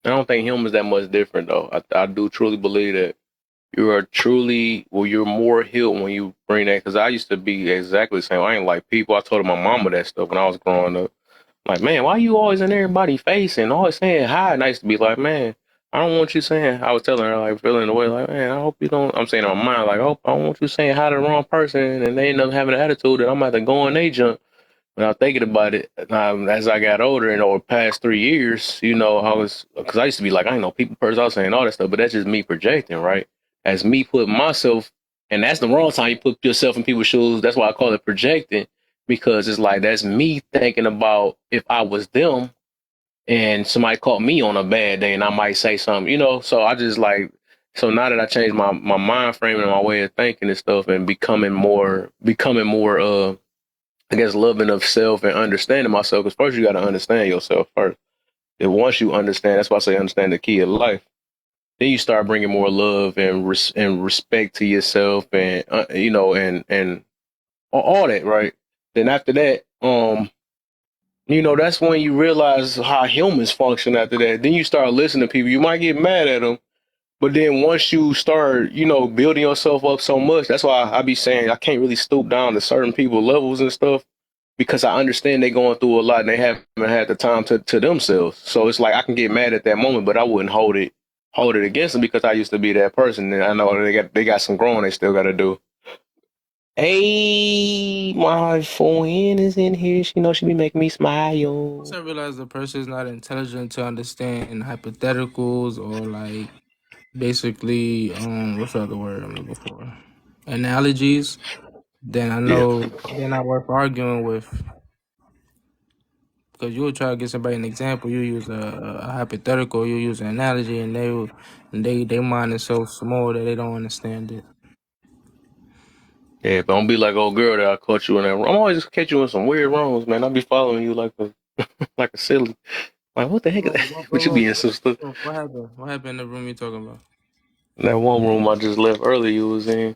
Speaker 1: I don't think humans that much different though. I do truly believe that you are truly, well, you're more healed when you bring that. Because I used to be exactly the same. I ain't like people. I told my mama that stuff when I was growing up. Like, man, why you always in everybody's face and always saying hi? And I used to be like, man, I don't want you saying. I was telling her like feeling the way like, man, I hope you don't. I'm saying in my mind like, oh, I don't want you saying hi to the wrong person and they end up having an attitude that I'm about to go in they junk. Without thinking about it, as I got older and over the past 3 years, I was, because I used to be like, I ain't no people person, I was saying all that stuff, but that's just me projecting, right? As me putting myself, and that's the wrong time you put yourself in people's shoes. That's why I call it projecting, because it's like that's me thinking about if I was them and somebody caught me on a bad day and I might say something. So I just like, so now that I changed my mind frame and my way of thinking and stuff and becoming more, I guess, loving of self and understanding myself. Because first you got to understand yourself first. And once you understand, that's why I say understand the key of life. Then you start bringing more love and respect to yourself, and and all that, right? Then after that, that's when you realize how humans function. After that, then you start listening to people. You might get mad at them, but then once you start, building yourself up so much, that's why I be saying I can't really stoop down to certain people levels and stuff because I understand they're going through a lot and they haven't had the time to themselves. So it's like I can get mad at that moment, but I wouldn't hold it against them because I used to be that person, and I know they got some growing they still got to do. Hey, my friend is in here. She be making me
Speaker 2: Once
Speaker 1: smile.
Speaker 2: I realize the person is not intelligent to understand hypotheticals or like basically what's the other word I'm looking for? Analogies, then I
Speaker 1: Yeah,
Speaker 2: know they're not worth arguing with. Because you would try to get somebody an example, you use a hypothetical, you use an analogy, and they mind is so small that they don't understand it.
Speaker 1: yeah, but don't be like old girl that I caught you in that room. I'm always just catch you in some weird rooms, man. I be following you like a silly. Like, what the heck is that? What you be in some stuff?
Speaker 2: What happened? What happened in the room you talking about?
Speaker 1: That one room I just left earlier, you was in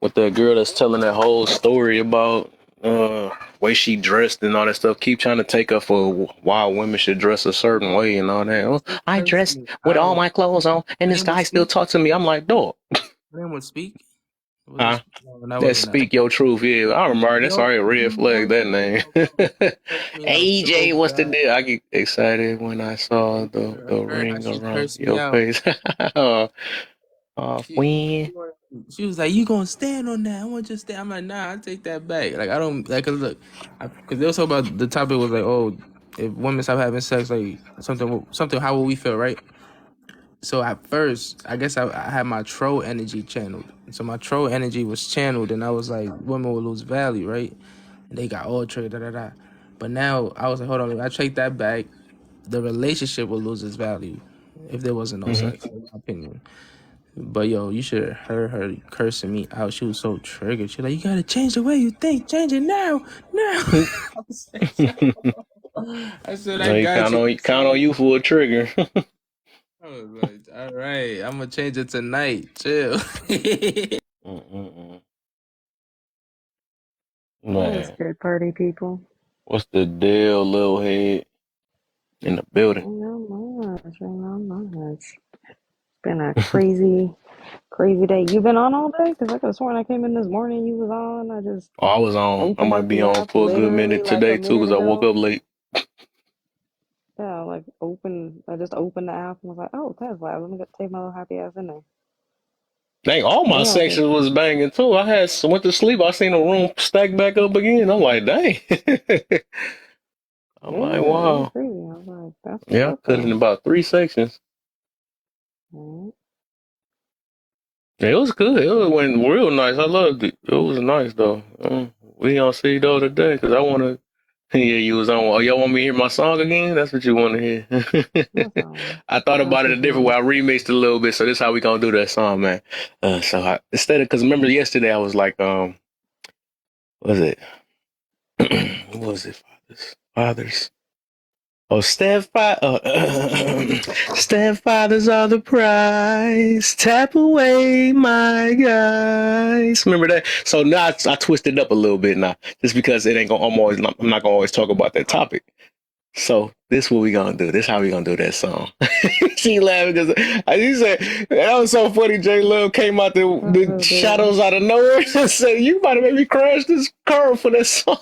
Speaker 1: with the girl that's telling that whole story about way she dressed and all that stuff. Keep trying to take her for why women should dress a certain way and all that. Oh, I dressed with all my clothes on, and
Speaker 2: Her
Speaker 1: this
Speaker 2: name would
Speaker 1: guy still
Speaker 2: speak.
Speaker 1: talk to me. I'm like, dog,
Speaker 2: Her name would speak. Was
Speaker 1: huh?
Speaker 2: it? No, that
Speaker 1: That
Speaker 2: wasn't that.
Speaker 1: speak your truth. Yeah, I remember. That's
Speaker 2: Yo,
Speaker 1: already a red flag. That name.
Speaker 2: cursed me out so
Speaker 1: AJ, what's the
Speaker 2: bad.
Speaker 1: deal? I get excited when I saw the
Speaker 2: Her,
Speaker 1: ring
Speaker 2: she
Speaker 1: around
Speaker 2: cursed me
Speaker 1: your
Speaker 2: out.
Speaker 1: face. Oh,
Speaker 2: She,
Speaker 1: when?
Speaker 2: she was like, "You gonna stand on that? I want you to stand." I'm like, "Nah, I take that back." Like I don't like, cause look, cause they was talking about the topic was like, "Oh, if women stop having sex, like something, how will we feel, right?" So at first, I guess I had my troll energy channeled. So my troll energy was channeled, and I was like, women will lose value, right? And they got all trade, da da da. But now I was like, hold on, I take that back. The relationship will lose its value if there wasn't no
Speaker 1: Hmm.
Speaker 2: sex, in my opinion. But yo, you should have heard her cursing me out. She was so triggered. She like, you gotta change the way you think. Change it now, now. I said, I
Speaker 1: No, you
Speaker 2: got
Speaker 1: count
Speaker 2: you.
Speaker 1: on you for a trigger.
Speaker 2: I was like, all right, I'm gonna change it tonight. Chill.
Speaker 1: Mm-mm-mm.
Speaker 3: What's
Speaker 1: Man,
Speaker 3: good, party people?
Speaker 1: what's the deal, little head? in the building.
Speaker 3: Ain't not much. It's been a crazy, crazy day. You been on all day? Because I could have sworn I came in this morning, you was on. I just
Speaker 1: Oh, I was on. I
Speaker 3: opened
Speaker 1: might
Speaker 3: up
Speaker 1: be
Speaker 3: the
Speaker 1: on
Speaker 3: app
Speaker 1: for a good
Speaker 3: literally
Speaker 1: minute
Speaker 3: like a
Speaker 1: today too,
Speaker 3: minute
Speaker 1: because I woke
Speaker 3: ago.
Speaker 1: up late.
Speaker 3: Yeah, like I just opened the app and was like, oh, Tesla, let me take my little happy ass in there.
Speaker 1: Dang, all my
Speaker 3: Yeah,
Speaker 1: sections was banging too. Went to sleep. I seen the room stack back up again. I'm like, dang. I'm like,
Speaker 3: yeah, it was
Speaker 1: wow.
Speaker 3: crazy. I was like, that's what's
Speaker 1: Yeah, I
Speaker 3: up
Speaker 1: cut it in
Speaker 3: though.
Speaker 1: about 3 sections.
Speaker 3: Right.
Speaker 1: Yeah, it was good. It went real nice. I loved it. It was nice though. We don't see though today because I want to. Yeah, you was on. Oh, y'all want me to hear my song again? That's what you want to hear.
Speaker 3: What song?
Speaker 1: I thought
Speaker 3: That's
Speaker 1: about it
Speaker 3: what
Speaker 1: a
Speaker 3: you
Speaker 1: different way.
Speaker 3: want.
Speaker 1: I remixed it a little bit, so this is how we gonna do that song, man. Instead of, because remember yesterday I was like, what was it? What was it? Fathers. Oh, stepfathers are the prize. Tap away, my guys. Remember that? So now I twisted it up a little bit now, just because it ain't gonna. I'm not gonna always talk about that topic. So this what we gonna do. This how we gonna do that song. She laughing because she said that was so funny. J Love came out
Speaker 3: That's
Speaker 1: the
Speaker 3: so good.
Speaker 1: shadows out of nowhere and said, "You about to make me crash this car for that song."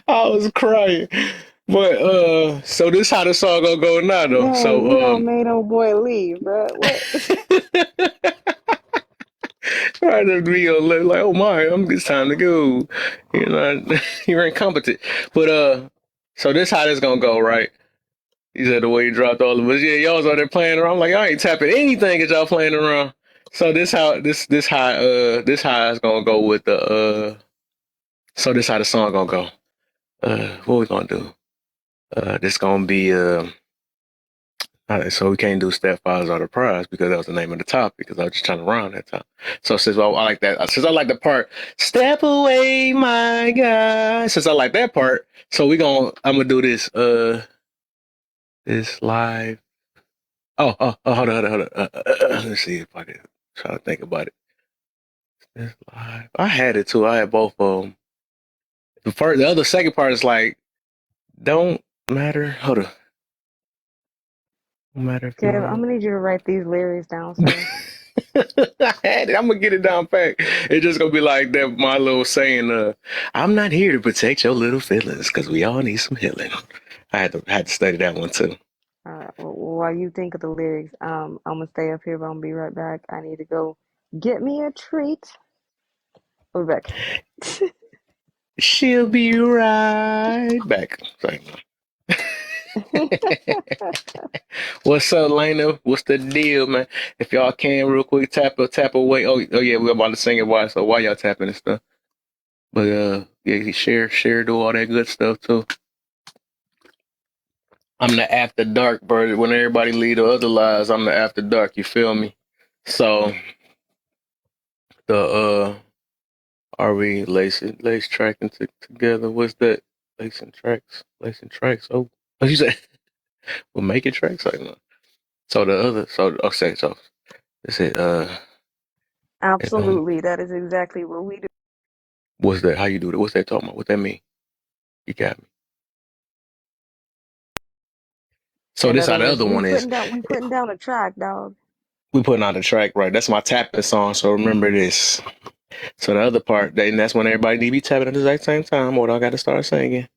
Speaker 1: I was crying. But so this how the song gonna go now though.
Speaker 3: Dang, you
Speaker 1: So
Speaker 3: don't made old boy leave, bro. What?
Speaker 1: right to be like, oh my, it's time to go. You know, you're incompetent. But so this how this gonna go, right? He said the way he dropped all of us. Yeah, y'all was out there playing around. I'm like, I ain't tapping anything that y'all playing around. So this how it's gonna go with the so this how the song gonna go. What we gonna do? This gonna be so we can't do Stepfathers Are the Prize because that was the name of the topic because I was just trying to rhyme that time. So since I like that, since I like the part, step away, my guy. Since I like that part, so I'm gonna do this live. Hold on. Let's see if I can try to think about it. This live. I had it too. I had both of them. The other second part is like, don't matter. Hold on. No matter if you're
Speaker 3: Kev, I'm
Speaker 1: wrong.
Speaker 3: gonna need you to write these lyrics down, sir.
Speaker 1: I had it. I'm gonna get it down pat. It's just gonna be like that. My little saying, "I'm not here to protect your little feelings because we all need some healing." I had to study that one too.
Speaker 3: All right. Well, while you think of the lyrics, I'm gonna stay up here, but I'm gonna be right back. I need to go get me a treat. I'll be back.
Speaker 1: She'll be right back. Sorry. What's up, Lena? What's the deal, man? If y'all can, real quick, tap away. Oh yeah, we're about to sing it. So why y'all tapping and stuff? But yeah, share, do all that good stuff too. I'm the after dark bird. When everybody leave the other lives, I'm the after dark. You feel me? So the are we lace tracking together? What's that? Lacing tracks. Oh, you said we're making tracks. Like no. So the other, so okay, so is it it don't.
Speaker 3: Absolutely, that is exactly what we do.
Speaker 1: What's that? How you do that? What's that talking about? What that mean? You got me. So
Speaker 3: In
Speaker 1: this how
Speaker 3: other
Speaker 1: the
Speaker 3: words,
Speaker 1: other one is.
Speaker 3: we putting down a track, dog.
Speaker 1: We putting on the track, right? That's my tapping song. So remember this. So the other part, and that's when everybody need to be tapping at the exact same time, or I got to start singing.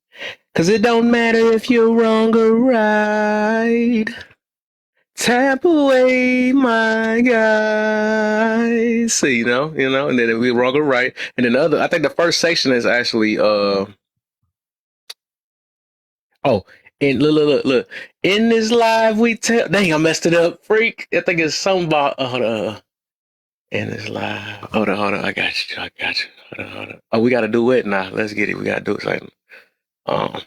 Speaker 1: Cause it don't matter if you're wrong or right. Tap away, my guys. So, and then we wrong or right. And then I think the first section is actually, oh, and look. In this live, we tell, dang, I messed it up, freak. I think it's something about, in this live. Hold on. I got you. Hold on. Oh, we got to do it now. Let's get it. We got to do it. Like, um,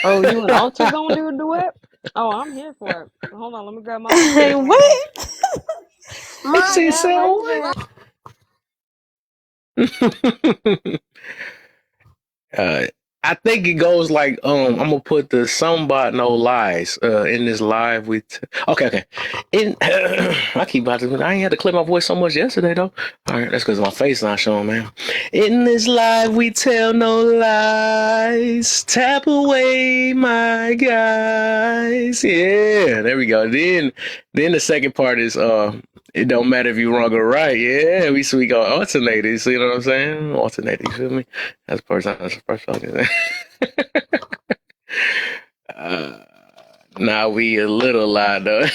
Speaker 3: Oh, you and Archer gonna do a duet? Oh, I'm here for it. Hold on, let me grab my mic
Speaker 4: Hey,
Speaker 3: stand real quick.
Speaker 4: what?
Speaker 1: she
Speaker 4: My
Speaker 1: said
Speaker 4: God,
Speaker 1: what? I think it goes like I'm gonna put the somebody no lies in this live okay. In I keep about to I ain't had to clip my voice so much yesterday though. All right, that's because my face not showing, man. In this live we tell no lies. Tap away, my guys. Yeah, there we go. Then the second part is it don't matter if you're wrong or right. Yeah, we go alternate. You see what I'm saying? Alternate. You feel me? That's the first time. That's the first time. uh, now we a little lie though.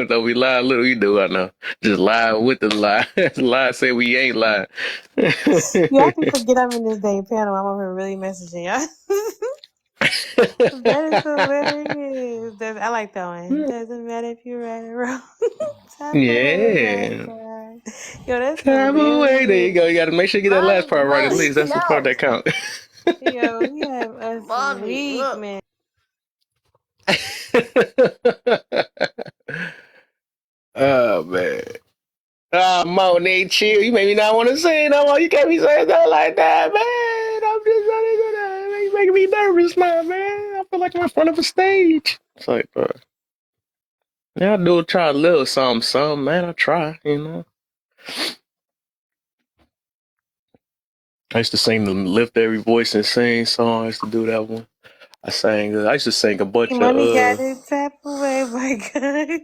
Speaker 1: Though we lie a little, we do. I know. Just lie with the lie. Lie say we ain't lying.
Speaker 4: Y'all can forget I'm in this dang panel. I'm over here really messaging y'all. That is hilarious. I like that one. Doesn't matter if you're right or wrong. Tap away, my
Speaker 1: Yeah.
Speaker 4: God. Yo, that's
Speaker 1: Tap away. There you
Speaker 4: hilarious.
Speaker 1: go. You got to make sure you get that last part right. At least that's the part that counts.
Speaker 4: Yo, we have us weak, man.
Speaker 1: Oh man. Monet, chill. You made me not want to sing no more. You can't be saying stuff like that, man. I'm just trying to you making me nervous now, man. I feel like I'm in front of a stage. It's like, bro. Yeah, I do try a little something, man. I try, you know. I used to sing the Lift Every Voice and Sing song. I used to do that one. I used to sing a bunch
Speaker 4: Money got
Speaker 1: of
Speaker 4: it. Tap away, my God.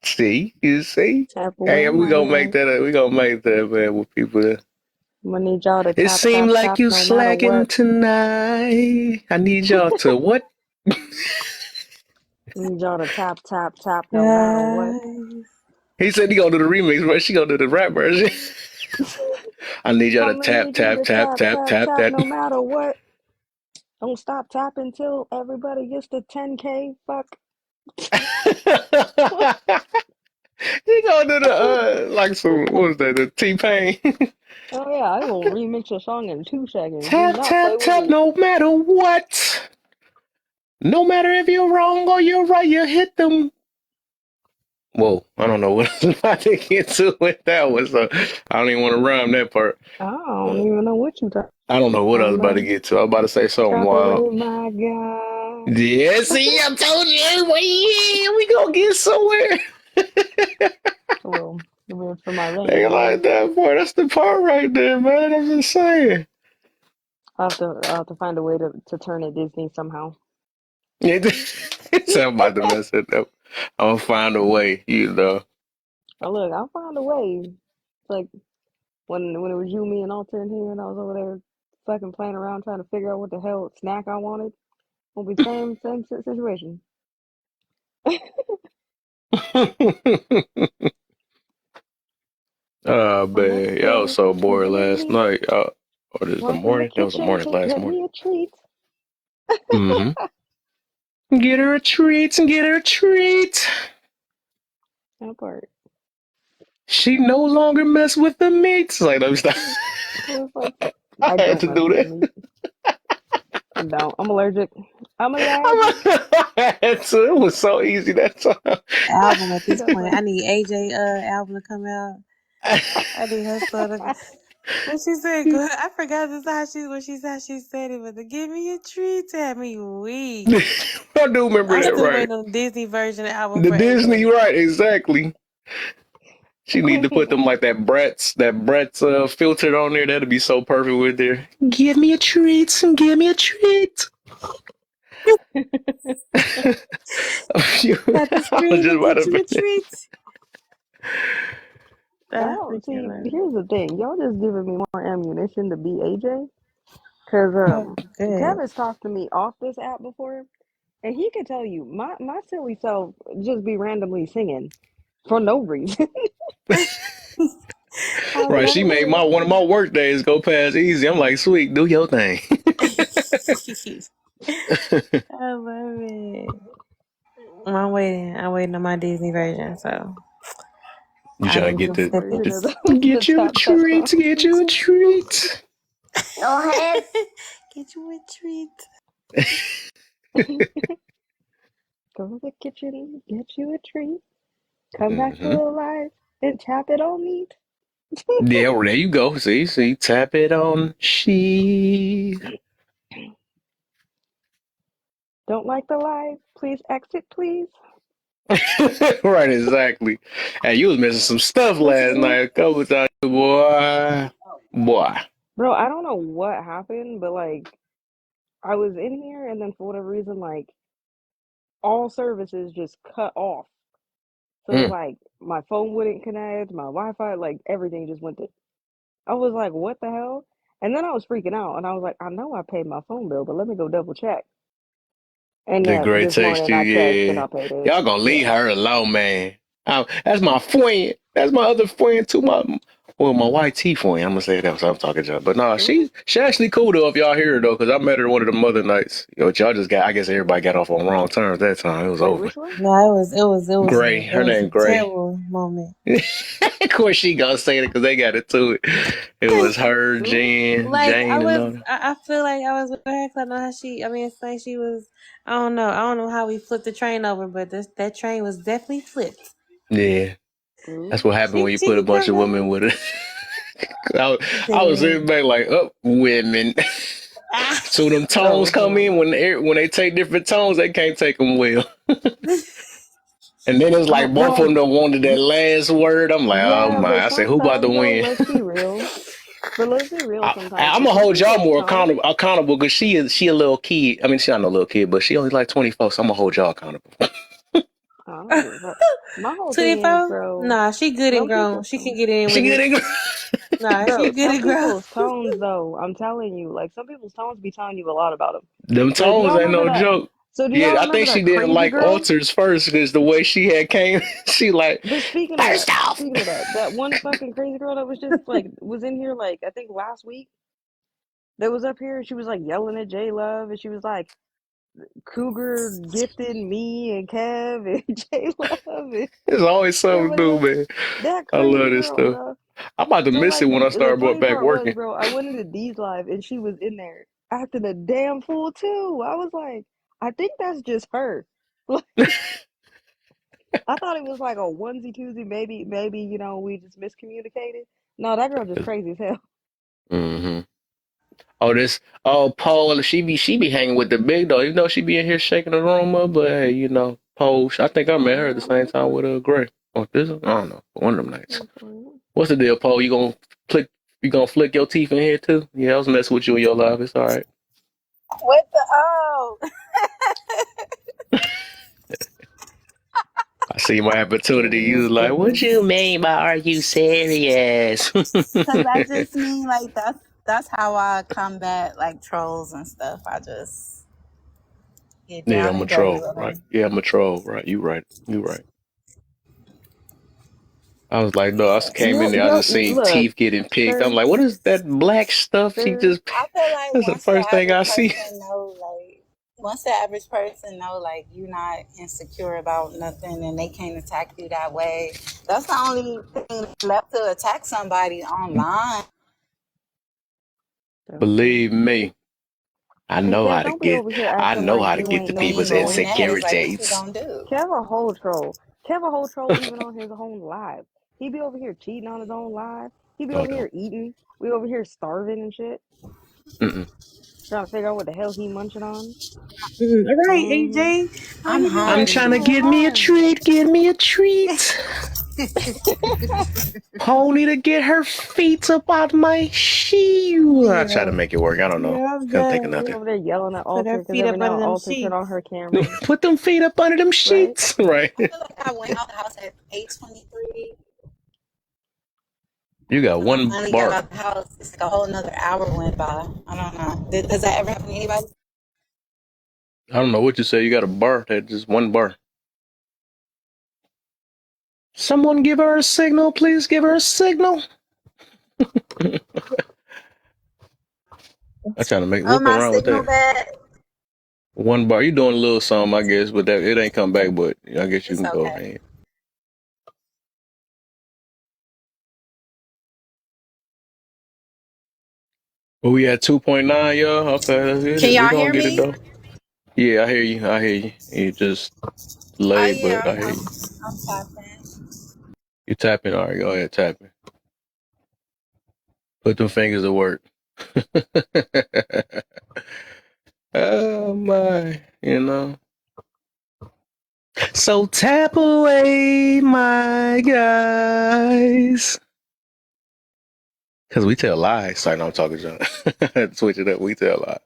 Speaker 1: see, you see?
Speaker 3: Tap away,
Speaker 1: Hey, we
Speaker 3: my
Speaker 1: gonna make
Speaker 3: guy.
Speaker 1: that we gonna make that, man, with people that
Speaker 3: I'm gonna need y'all to
Speaker 1: it
Speaker 3: tap,
Speaker 1: seemed
Speaker 3: tap,
Speaker 1: like
Speaker 3: tap
Speaker 1: you
Speaker 3: no matter
Speaker 1: slacking
Speaker 3: what.
Speaker 1: tonight. I need y'all to what?
Speaker 3: I need y'all to tap, tap, tap no matter what.
Speaker 4: Guys.
Speaker 1: He said he gonna do the remix, but she gonna do the rap version. I need y'all to
Speaker 3: I'm gonna
Speaker 1: tap,
Speaker 3: need you
Speaker 1: tap,
Speaker 3: to
Speaker 1: tap,
Speaker 3: tap,
Speaker 1: tap,
Speaker 3: tap,
Speaker 1: tap
Speaker 3: tap
Speaker 1: that.
Speaker 3: no matter what. Don't stop tapping till everybody gets to 10K. Fuck.
Speaker 1: He gonna do the like some what was that? The T-Pain.
Speaker 3: Oh yeah, I will remix your song in 2 seconds. Do
Speaker 1: Tap,
Speaker 3: not play
Speaker 1: tap,
Speaker 3: with
Speaker 1: tap.
Speaker 3: me.
Speaker 1: No matter what. No matter if you're wrong or you're right, you hit them. Whoa, I don't know what I was about to get to with that one, so I don't even want to rhyme that part.
Speaker 3: I don't
Speaker 1: But
Speaker 3: even know what you talking
Speaker 1: I don't know what I was about to
Speaker 3: about.
Speaker 1: get to. I was about to say something
Speaker 3: Tap away,
Speaker 1: wild.
Speaker 3: my guy.
Speaker 1: Yeah, see, I told you, yeah, we gonna get somewhere.
Speaker 3: It's a little weird for my
Speaker 1: They
Speaker 3: range, man.
Speaker 1: like that part. That's the part right there, man. I'm just saying.
Speaker 3: I'll have to find a way to turn it Disney somehow.
Speaker 1: So I'm about to mess it up. I'm gonna find a way, you know.
Speaker 3: Oh look, I'll find a way. It's like when it was you, me, and Alter in here, and I was over there fucking playing around trying to figure out what the hell snack I wanted. Will be same situation.
Speaker 1: Oh
Speaker 3: I'm
Speaker 1: man, y'all was
Speaker 3: upstairs
Speaker 1: so bored
Speaker 3: cooking
Speaker 1: last
Speaker 3: meat,
Speaker 1: night. Or this the
Speaker 3: run in the
Speaker 1: morning? That was the
Speaker 3: kitchen
Speaker 1: morning,
Speaker 3: to
Speaker 1: last
Speaker 3: get
Speaker 1: morning.
Speaker 3: me a treat.
Speaker 1: Mm-hmm. Get her a treat and get her a treat.
Speaker 3: That part.
Speaker 1: She no longer mess with the meats. Like, let me stop.
Speaker 3: It's like
Speaker 1: I
Speaker 3: I
Speaker 1: had
Speaker 3: don't
Speaker 1: to
Speaker 3: mess
Speaker 1: do
Speaker 3: with the
Speaker 1: that.
Speaker 3: meat. I don't. I'm allergic. I'm allergic.
Speaker 1: I had to. It was so easy that time.
Speaker 4: Album at this
Speaker 3: That's
Speaker 4: point. I need AJ album to come out. I need her song to when she said good, I forgot this how when she said it, but to give me a treat to have me weak.
Speaker 1: I do remember
Speaker 4: I'm
Speaker 1: that,
Speaker 4: still
Speaker 1: right?
Speaker 4: waiting on the Disney version of the album
Speaker 1: The
Speaker 4: for
Speaker 1: Disney,
Speaker 4: AJ.
Speaker 1: right? Exactly. She need to put them like that Brett's filtered on there. That'd be so perfect with there. Give me a treat and give me a treat.
Speaker 4: Got to
Speaker 1: I was
Speaker 4: scream
Speaker 1: just
Speaker 4: and
Speaker 1: about
Speaker 4: get
Speaker 1: to
Speaker 4: you a
Speaker 1: finish.
Speaker 4: treat. That's
Speaker 3: Y'all see,
Speaker 4: freaking
Speaker 3: here's the thing. Y'all just giving me more ammunition to be AJ. Cause
Speaker 4: oh, good.
Speaker 3: Travis talked to me off this app before, and he could tell you my silly self just be randomly singing for no reason.
Speaker 4: I
Speaker 1: Right,
Speaker 4: love
Speaker 1: she made
Speaker 4: it.
Speaker 1: one of my work days go past easy. I'm like, sweet, do your thing.
Speaker 4: I love it. I'm waiting. I'm waiting on my Disney version, so
Speaker 1: You
Speaker 4: I
Speaker 1: trying to
Speaker 4: need
Speaker 1: get
Speaker 4: some
Speaker 3: Version of
Speaker 4: snippets.
Speaker 3: the
Speaker 1: get you a
Speaker 3: tap tap
Speaker 1: treat,
Speaker 3: song.
Speaker 1: get you a treat.
Speaker 4: Go ahead. Get you a treat.
Speaker 3: Go to the kitchen, get you a treat. Come back to
Speaker 1: Mm-hmm.
Speaker 3: life and tap it on me.
Speaker 1: Yeah, well, there you go. See, tap it on she.
Speaker 3: Don't like the life? Please exit, please.
Speaker 1: Right, exactly. And you was missing some stuff last night a couple times, boy. Boy.
Speaker 3: Bro, I don't know what happened, but like I was in here and then for whatever reason, like all services just cut off. So
Speaker 1: Mm.
Speaker 3: like my phone wouldn't connect, my Wi-Fi, like everything just went to. I was like, what the hell? And then I was freaking out and I was like, I know I paid my phone bill, but let me go double check. And
Speaker 1: The
Speaker 3: yeah,
Speaker 1: great
Speaker 3: this
Speaker 1: text
Speaker 3: morning
Speaker 1: you,
Speaker 3: I checked and
Speaker 1: yeah.
Speaker 3: I paid it.
Speaker 1: Y'all gonna leave
Speaker 3: Yeah.
Speaker 1: her alone, man. That's my friend. That's my other friend too. My white tea friend. I'm gonna say that. So I'm talking to her. But no,
Speaker 3: Mhm.
Speaker 1: she actually cool though. If y'all hear her though, because I met her one of the other nights. But y'all just got. I guess everybody got off on wrong terms that time. It was
Speaker 3: Wait,
Speaker 1: over.
Speaker 3: which one?
Speaker 4: No,
Speaker 1: Gray. Her
Speaker 4: it was
Speaker 1: name
Speaker 4: a
Speaker 1: Gray.
Speaker 4: terrible moment.
Speaker 1: Of course she gonna say it because they got it to it. It was her,
Speaker 3: Who?
Speaker 1: Jen,
Speaker 4: Like
Speaker 1: Jane, and all.
Speaker 4: I feel like I was with her 'cause I know how she. I mean, it's like she was. I don't know how we flipped the train over, but that train was definitely flipped.
Speaker 1: Yeah, that's
Speaker 3: Ooh.
Speaker 1: what happened when you
Speaker 4: She
Speaker 1: put a
Speaker 4: can
Speaker 1: bunch
Speaker 4: come
Speaker 1: of
Speaker 4: back.
Speaker 1: women with it. I was
Speaker 4: Dead.
Speaker 1: sitting back like, up women.
Speaker 4: Ah.
Speaker 1: So them tones
Speaker 3: Oh
Speaker 1: come in
Speaker 3: hell
Speaker 1: when they take different tones, they can't take them well. And then it's
Speaker 3: no.
Speaker 1: like both of
Speaker 3: Well,
Speaker 1: them don't wanted that last word. I'm like, oh
Speaker 3: yeah,
Speaker 1: my!
Speaker 3: but
Speaker 1: I said, who about to
Speaker 3: sometimes though,
Speaker 1: win?
Speaker 3: let's be real. But let's be real sometimes,
Speaker 1: I'm
Speaker 3: because
Speaker 1: gonna
Speaker 3: some
Speaker 1: hold y'all
Speaker 3: people's
Speaker 1: more
Speaker 3: tones,
Speaker 1: accountable because she a little kid. I mean, she not no little kid, but she only like 24, so I'm gonna hold y'all accountable.
Speaker 3: I don't give a fuck. My whole thing is,
Speaker 4: 24?
Speaker 3: bro,
Speaker 4: Nah, she good and
Speaker 3: some
Speaker 4: grown.
Speaker 3: people's
Speaker 4: She can
Speaker 3: tones.
Speaker 4: get in
Speaker 1: She
Speaker 4: with
Speaker 1: get
Speaker 4: it.
Speaker 1: it.
Speaker 4: Nah, she
Speaker 3: Bro,
Speaker 4: good
Speaker 3: some
Speaker 4: and grown.
Speaker 3: people's tones though, I'm telling you, like some people's tones be telling you a lot about them.
Speaker 1: Them
Speaker 3: Like, do
Speaker 1: tones
Speaker 3: y'all
Speaker 1: ain't
Speaker 3: remember
Speaker 1: no
Speaker 3: that?
Speaker 1: joke.
Speaker 3: So, do y'all
Speaker 1: Yeah, I
Speaker 3: remember
Speaker 1: think she
Speaker 3: that
Speaker 1: didn't
Speaker 3: crazy
Speaker 1: like
Speaker 3: girl?
Speaker 1: alters first because the way she had came, she like
Speaker 3: But
Speaker 1: first off.
Speaker 3: speaking of that, that one fucking crazy girl that was just like was in here like I think last week that was up here. She was like yelling at J Love, and she was like, "Cougar gifted me and Kev and J Love and
Speaker 1: There's always something
Speaker 3: everybody
Speaker 1: new,
Speaker 3: else."
Speaker 1: man.
Speaker 3: That
Speaker 1: I love
Speaker 3: crazy
Speaker 1: this
Speaker 3: girl,
Speaker 1: stuff.
Speaker 3: bro.
Speaker 1: I'm about to
Speaker 3: So
Speaker 1: miss it
Speaker 3: like
Speaker 1: when I
Speaker 3: the
Speaker 1: start
Speaker 3: funny
Speaker 1: back
Speaker 3: part was,
Speaker 1: working.
Speaker 3: bro, I went into D's live and she was in there acting a damn fool too. I was like, I think that's just her. Like, I thought it was like a onesie twosie, maybe we just miscommunicated. No, that girl just crazy as hell.
Speaker 1: Mm-hmm. Paul, she be hanging with the big dog. You know she be in here shaking the room up, but hey, Paul. I think I met her at the same time with Gray. Or this one? I don't know. One of them nights. What's the deal, Paul? Flick? You gonna flick your teeth in here too? Yeah, I was messing with you in your life. It's all right.
Speaker 5: What the oh?
Speaker 1: I see my opportunity. You was like, what
Speaker 5: Cause
Speaker 1: you mean by are you serious?
Speaker 5: I just mean like that's how I combat like trolls and stuff. I just get
Speaker 1: Yeah,
Speaker 5: down
Speaker 1: I'm a
Speaker 5: and dirty
Speaker 1: troll,
Speaker 5: with
Speaker 1: right?
Speaker 5: them.
Speaker 1: Yeah, I'm a troll, right? You right. You right. I was like, no, I just came in there. I just seen
Speaker 3: Look,
Speaker 1: teeth getting picked. I'm
Speaker 3: sir,
Speaker 1: like, what is that black stuff? She
Speaker 3: sir.
Speaker 1: just.
Speaker 5: I feel like
Speaker 1: That's the first thing I see.
Speaker 5: once the average person know like you're not insecure about nothing and they can't attack you that way. That's the only thing left to attack somebody online.
Speaker 1: Believe me, I
Speaker 3: And
Speaker 1: know
Speaker 3: Kev,
Speaker 1: how to
Speaker 3: don't be
Speaker 1: get.
Speaker 3: over here
Speaker 1: I
Speaker 3: acting
Speaker 1: know
Speaker 3: like
Speaker 1: how to
Speaker 3: you
Speaker 1: get to
Speaker 3: ain't no
Speaker 1: people's
Speaker 5: Doing
Speaker 3: troll.
Speaker 5: that, it's like what you
Speaker 1: insecurities.
Speaker 5: gonna do?
Speaker 3: Kev a whole troll. Kev a whole troll even on his own live. He be over here cheating on his own live. He be
Speaker 1: Oh
Speaker 3: over
Speaker 1: no.
Speaker 3: here eating. We over here starving and shit.
Speaker 1: Mm-mm.
Speaker 3: Trying to figure out what the hell he munching on.
Speaker 4: All right,
Speaker 3: Mm-hmm.
Speaker 4: AJ. Why
Speaker 5: I'm
Speaker 4: you do
Speaker 1: I'm
Speaker 4: that
Speaker 5: hungry.
Speaker 1: trying to
Speaker 4: so
Speaker 1: get me a
Speaker 4: hard?
Speaker 1: treat. Get me a treat. Pony to get her feet up out my shoe. I try
Speaker 4: Yeah,
Speaker 1: to make it work. I don't know.
Speaker 4: yeah, I'm
Speaker 1: Couldn't think
Speaker 4: done.
Speaker 1: of
Speaker 3: She
Speaker 1: nothing.
Speaker 3: over there yelling at
Speaker 4: Put her
Speaker 3: Alter because
Speaker 4: feet
Speaker 3: every
Speaker 4: up under
Speaker 3: now
Speaker 4: them
Speaker 3: Alter turn on
Speaker 4: sheets.
Speaker 3: her camera,
Speaker 1: Put them feet up under them
Speaker 3: right?
Speaker 1: sheets. Right.
Speaker 5: I feel like I went out the house at 8:23.
Speaker 1: You got
Speaker 5: When I
Speaker 1: one
Speaker 5: finally got
Speaker 1: bar.
Speaker 5: out the house, it's like a whole another hour went by. I don't know. Does that ever happen to anybody?
Speaker 1: I don't know what you say. You got a bar. That just one bar. Someone give her a signal, please. Give her a signal. I trying to
Speaker 5: Oh,
Speaker 1: work
Speaker 5: my
Speaker 1: around with
Speaker 5: signal
Speaker 1: that.
Speaker 5: bad.
Speaker 1: One bar. You doing a little something, I guess, but that it ain't come back. But I guess you
Speaker 5: It's
Speaker 1: can go
Speaker 5: okay.
Speaker 1: ahead. But we at 2.9, y'all. Okay, that's
Speaker 5: Can
Speaker 1: it. We
Speaker 5: y'all
Speaker 1: gonna
Speaker 5: hear
Speaker 1: get it
Speaker 5: me?
Speaker 1: though. Yeah, I hear you. I hear you. You just
Speaker 5: Oh
Speaker 1: late,
Speaker 5: yeah,
Speaker 1: but I hear you.
Speaker 5: I'm tapping.
Speaker 1: You tapping. All right, go ahead, tapping. Put them fingers to work. Oh my, So tap away, my guys. Because we tell lies. Sorry, no, I'm talking John. Switch it up. We tell lies.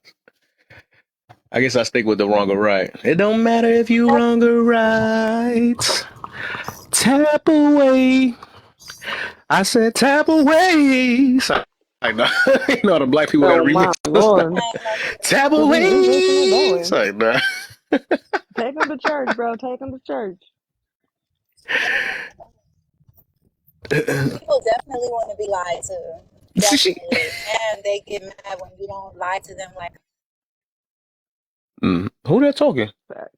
Speaker 1: I guess I stick with the wrong or right. It don't matter if you wrong or right. Tap away. I said tap away. Sorry, no. You know the black people got to
Speaker 3: Oh my
Speaker 1: remix.
Speaker 3: lord.
Speaker 1: Tap
Speaker 3: Who's listening to that
Speaker 1: away.
Speaker 3: one?
Speaker 1: Sorry, nah.
Speaker 3: Take them to church, bro. Take them to church.
Speaker 5: People definitely want to be lied to. Definitely. And they get mad when you don't lie to them like
Speaker 1: Who that talking?
Speaker 3: Facts.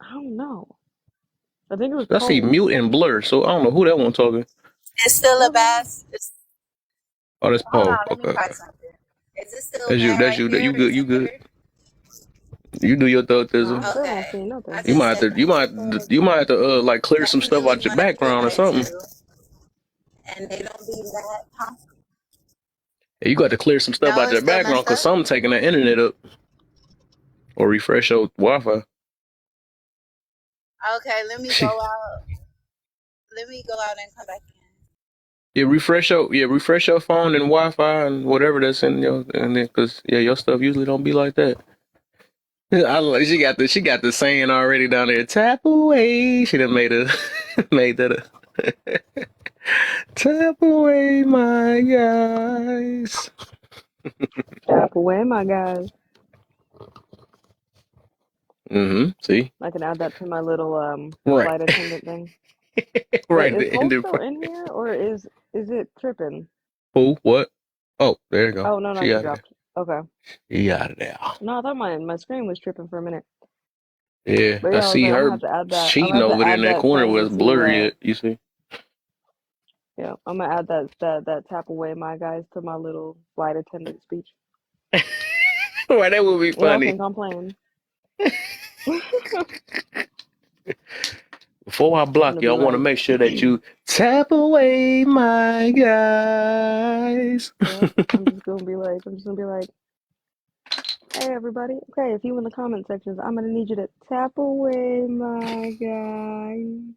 Speaker 3: I don't know. I think it was
Speaker 1: I see
Speaker 3: Cole.
Speaker 1: mute and blur, so I don't know who that one talking.
Speaker 5: it's still a bad.
Speaker 1: Oh, that's
Speaker 5: Hold
Speaker 1: Paul.
Speaker 5: on, let me
Speaker 1: Okay.
Speaker 5: try something. Is it still
Speaker 1: That's you.
Speaker 5: bad
Speaker 1: That's
Speaker 5: right
Speaker 1: you.
Speaker 5: here?
Speaker 1: You good.
Speaker 5: Is
Speaker 1: You
Speaker 5: it
Speaker 1: good.
Speaker 5: better?
Speaker 1: You do your thug
Speaker 3: No,
Speaker 1: thizzle.
Speaker 3: I still don't
Speaker 5: Okay.
Speaker 3: see nothing.
Speaker 1: You might have to. like clear some stuff out your background or something.
Speaker 5: And they don't be that. Huh?
Speaker 1: Yeah, you got to clear some stuff
Speaker 5: No,
Speaker 1: out
Speaker 5: it's
Speaker 1: your
Speaker 5: still
Speaker 1: background
Speaker 5: messed
Speaker 1: because
Speaker 5: up.
Speaker 1: something taking the internet up or refresh your Wi-Fi.
Speaker 5: Okay, let me go out. Let me go out and come back in.
Speaker 1: Yeah, refresh your phone and Wi-Fi and whatever that's in your and then because your stuff usually don't be like that. She got the saying already down there. Tap away. She done made that tap away, my guys.
Speaker 3: Tap away, my guys.
Speaker 1: See,
Speaker 3: I can add that to my little
Speaker 1: right,
Speaker 3: flight attendant thing.
Speaker 1: right.
Speaker 3: Wait, is
Speaker 1: The end
Speaker 3: Cole
Speaker 1: of
Speaker 3: still in here or is it tripping?
Speaker 1: who? What? Oh, there you go.
Speaker 3: Oh no,
Speaker 1: She
Speaker 3: she
Speaker 1: out of there.
Speaker 3: dropped. Okay.
Speaker 1: She out of there.
Speaker 3: No, I thought my screen was tripping for a minute.
Speaker 1: Yeah,
Speaker 3: But
Speaker 1: I
Speaker 3: yeah, I was
Speaker 1: see
Speaker 3: like, I'm gonna
Speaker 1: her
Speaker 3: have to add that. I'm
Speaker 1: cheating
Speaker 3: gonna have
Speaker 1: over
Speaker 3: to
Speaker 1: there in
Speaker 3: add
Speaker 1: that
Speaker 3: that
Speaker 1: corner where
Speaker 3: thing
Speaker 1: it's
Speaker 3: to
Speaker 1: blurry. You see?
Speaker 3: yeah, I'm gonna add that tap away, my guys, to my little flight attendant speech.
Speaker 1: Right, that would be
Speaker 3: Y'all
Speaker 1: funny.
Speaker 3: can complain.
Speaker 1: Before I block
Speaker 3: Gonna
Speaker 1: you,
Speaker 3: be
Speaker 1: I want to
Speaker 3: like,
Speaker 1: make sure that you tap away, my guys.
Speaker 3: yeah, I'm just gonna be like, hey everybody. Okay, if you in the comment sections, I'm gonna need you to tap away, my guys.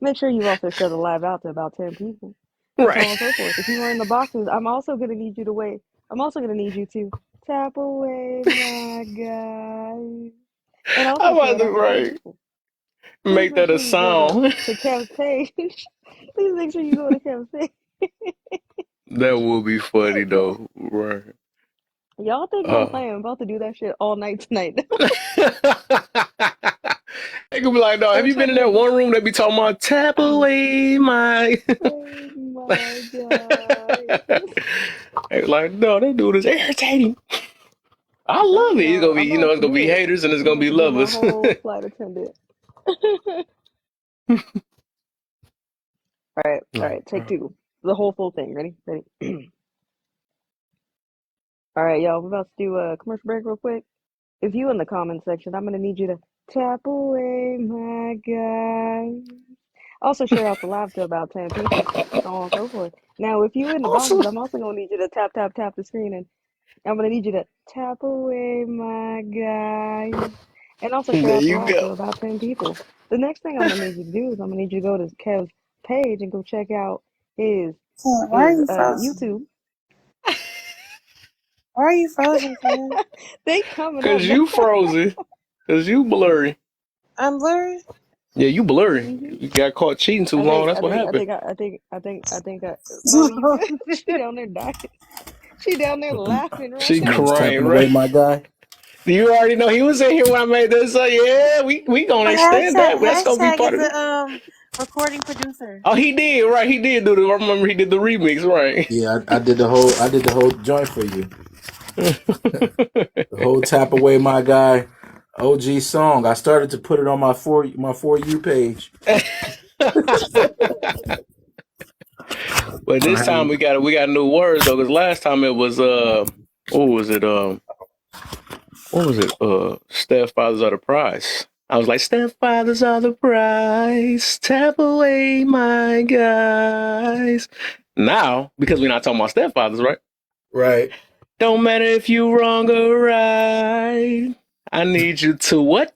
Speaker 3: Make sure you also share the live out to about 10 people, and so
Speaker 1: Right.
Speaker 3: on and so forth. If you are in the boxes, I'm also gonna need you to wait. I'm also gonna need you to tap away, my guys, and
Speaker 1: I
Speaker 3: also share
Speaker 1: was
Speaker 3: it out to 10
Speaker 1: right.
Speaker 3: people. Please
Speaker 1: Make
Speaker 3: make
Speaker 1: that a
Speaker 3: sure you go to
Speaker 1: sound.
Speaker 3: Kev's page. Please make sure you go to Kev's page.
Speaker 1: That would be funny though. Right.
Speaker 3: Y'all think I'm playing? I'm about to do that shit all night tonight.
Speaker 1: They could be like, no, have
Speaker 3: So
Speaker 1: you been
Speaker 3: check
Speaker 1: in
Speaker 3: it
Speaker 1: that
Speaker 3: out.
Speaker 1: one room that be talking about tap away my
Speaker 3: Oh my god.
Speaker 1: They like, no, that dude is irritating. I
Speaker 3: I'm
Speaker 1: love
Speaker 3: telling
Speaker 1: it. It's
Speaker 3: y'all,
Speaker 1: gonna be,
Speaker 3: I'm about
Speaker 1: it's
Speaker 3: to
Speaker 1: gonna
Speaker 3: do
Speaker 1: be
Speaker 3: it.
Speaker 1: haters and it's
Speaker 3: I'm
Speaker 1: gonna
Speaker 3: about
Speaker 1: be
Speaker 3: to get my
Speaker 1: lovers.
Speaker 3: whole flight attendant. All right, take two. The whole full thing. Ready? All right, y'all. We're about to do a commercial break real quick. If you in the comment section, I'm gonna need you to tap away, my guy. Also share out the live to about 10 people, so on and so forth. Now, if you in the boxes, I'm also gonna need you to tap the screen, and I'm gonna need you to tap away, my guy, and also share
Speaker 1: There
Speaker 3: out the
Speaker 1: you
Speaker 3: live to
Speaker 1: go.
Speaker 3: about 10 people. The next thing I'm gonna need you to do is I'm gonna need you to go to Kev's page and go check out his
Speaker 4: Why are you frozen?
Speaker 3: YouTube.
Speaker 4: Why are you frozen, Ken?
Speaker 3: They coming up
Speaker 1: Cause
Speaker 3: now.
Speaker 1: you frozen. Cause you blurry.
Speaker 4: I'm blurry.
Speaker 1: Yeah, you blurry.
Speaker 3: hmm
Speaker 1: You got caught cheating too long. That's what happened.
Speaker 3: No, you good? She down there dying. She down there laughing right
Speaker 1: She
Speaker 3: now.
Speaker 6: Somebody was
Speaker 1: crying,
Speaker 6: tapping away
Speaker 1: right?
Speaker 6: my guy.
Speaker 1: You already know he was in here when I made this. So yeah, we gonna
Speaker 4: But
Speaker 1: extend that. That's gonna be
Speaker 4: hashtag
Speaker 1: part
Speaker 4: is
Speaker 1: of it.
Speaker 4: a recording producer.
Speaker 1: Oh, he did, right? He did do the. I remember he did the remix, right?
Speaker 6: Yeah, I did the whole joint for you. The whole tap away my guy OG song. I started to put it on my for you page.
Speaker 1: But this time we got new words though, because last time it was what was it Stepfathers are the prize. I was like, Stepfathers are the prize. Tap away my guys. Now, because we're not talking about stepfathers, right?
Speaker 6: Right.
Speaker 1: Don't matter if you wrong or right. I need you to what?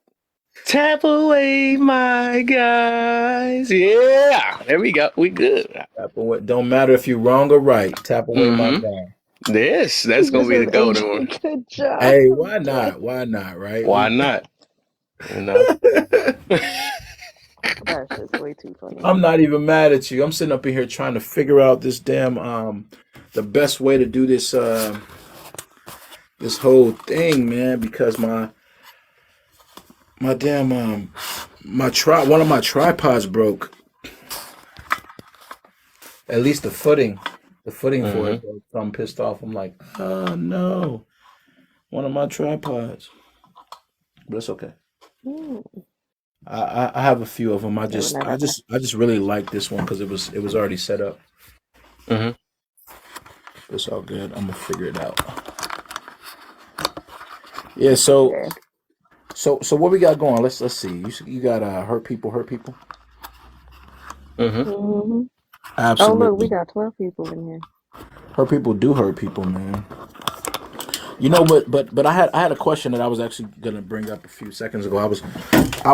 Speaker 1: Tap away, my guys. Yeah, there we go. We good.
Speaker 6: Tap away. Don't matter if you're wrong or right. Tap away, my
Speaker 1: Mm-hmm.
Speaker 6: guy.
Speaker 1: That's gonna
Speaker 3: This
Speaker 1: be the
Speaker 3: is a
Speaker 1: golden one.
Speaker 3: good job.
Speaker 6: Hey,
Speaker 3: I'm
Speaker 6: why
Speaker 3: dead.
Speaker 6: not? Why not? Right?
Speaker 1: Why not? You know.
Speaker 3: That shit's way too funny.
Speaker 6: I'm not even mad at you. I'm sitting up in here trying to figure out this damn the best way to do this this whole thing, man, because my damn one of my tripods broke. At least the footing for it
Speaker 1: Mm-hmm.
Speaker 6: broke. So I'm pissed off. I'm like, oh no, one of my tripods. But it's okay.
Speaker 3: Mm,
Speaker 6: I have a few of them.
Speaker 3: they were never that.
Speaker 6: I just really like this one because it was already set up.
Speaker 1: Mm-hmm.
Speaker 6: It's all good. I'm gonna figure it out. Yeah. So
Speaker 3: Yeah.
Speaker 6: so what we got going? Let's see. You got hurt people.
Speaker 1: Mm-hmm.
Speaker 3: Hmm. Oh, look, we
Speaker 6: Absolutely.
Speaker 3: got 12 people in here.
Speaker 6: Hurt people do hurt people, man. You know, but I had a question that I was actually gonna bring up a few seconds ago. I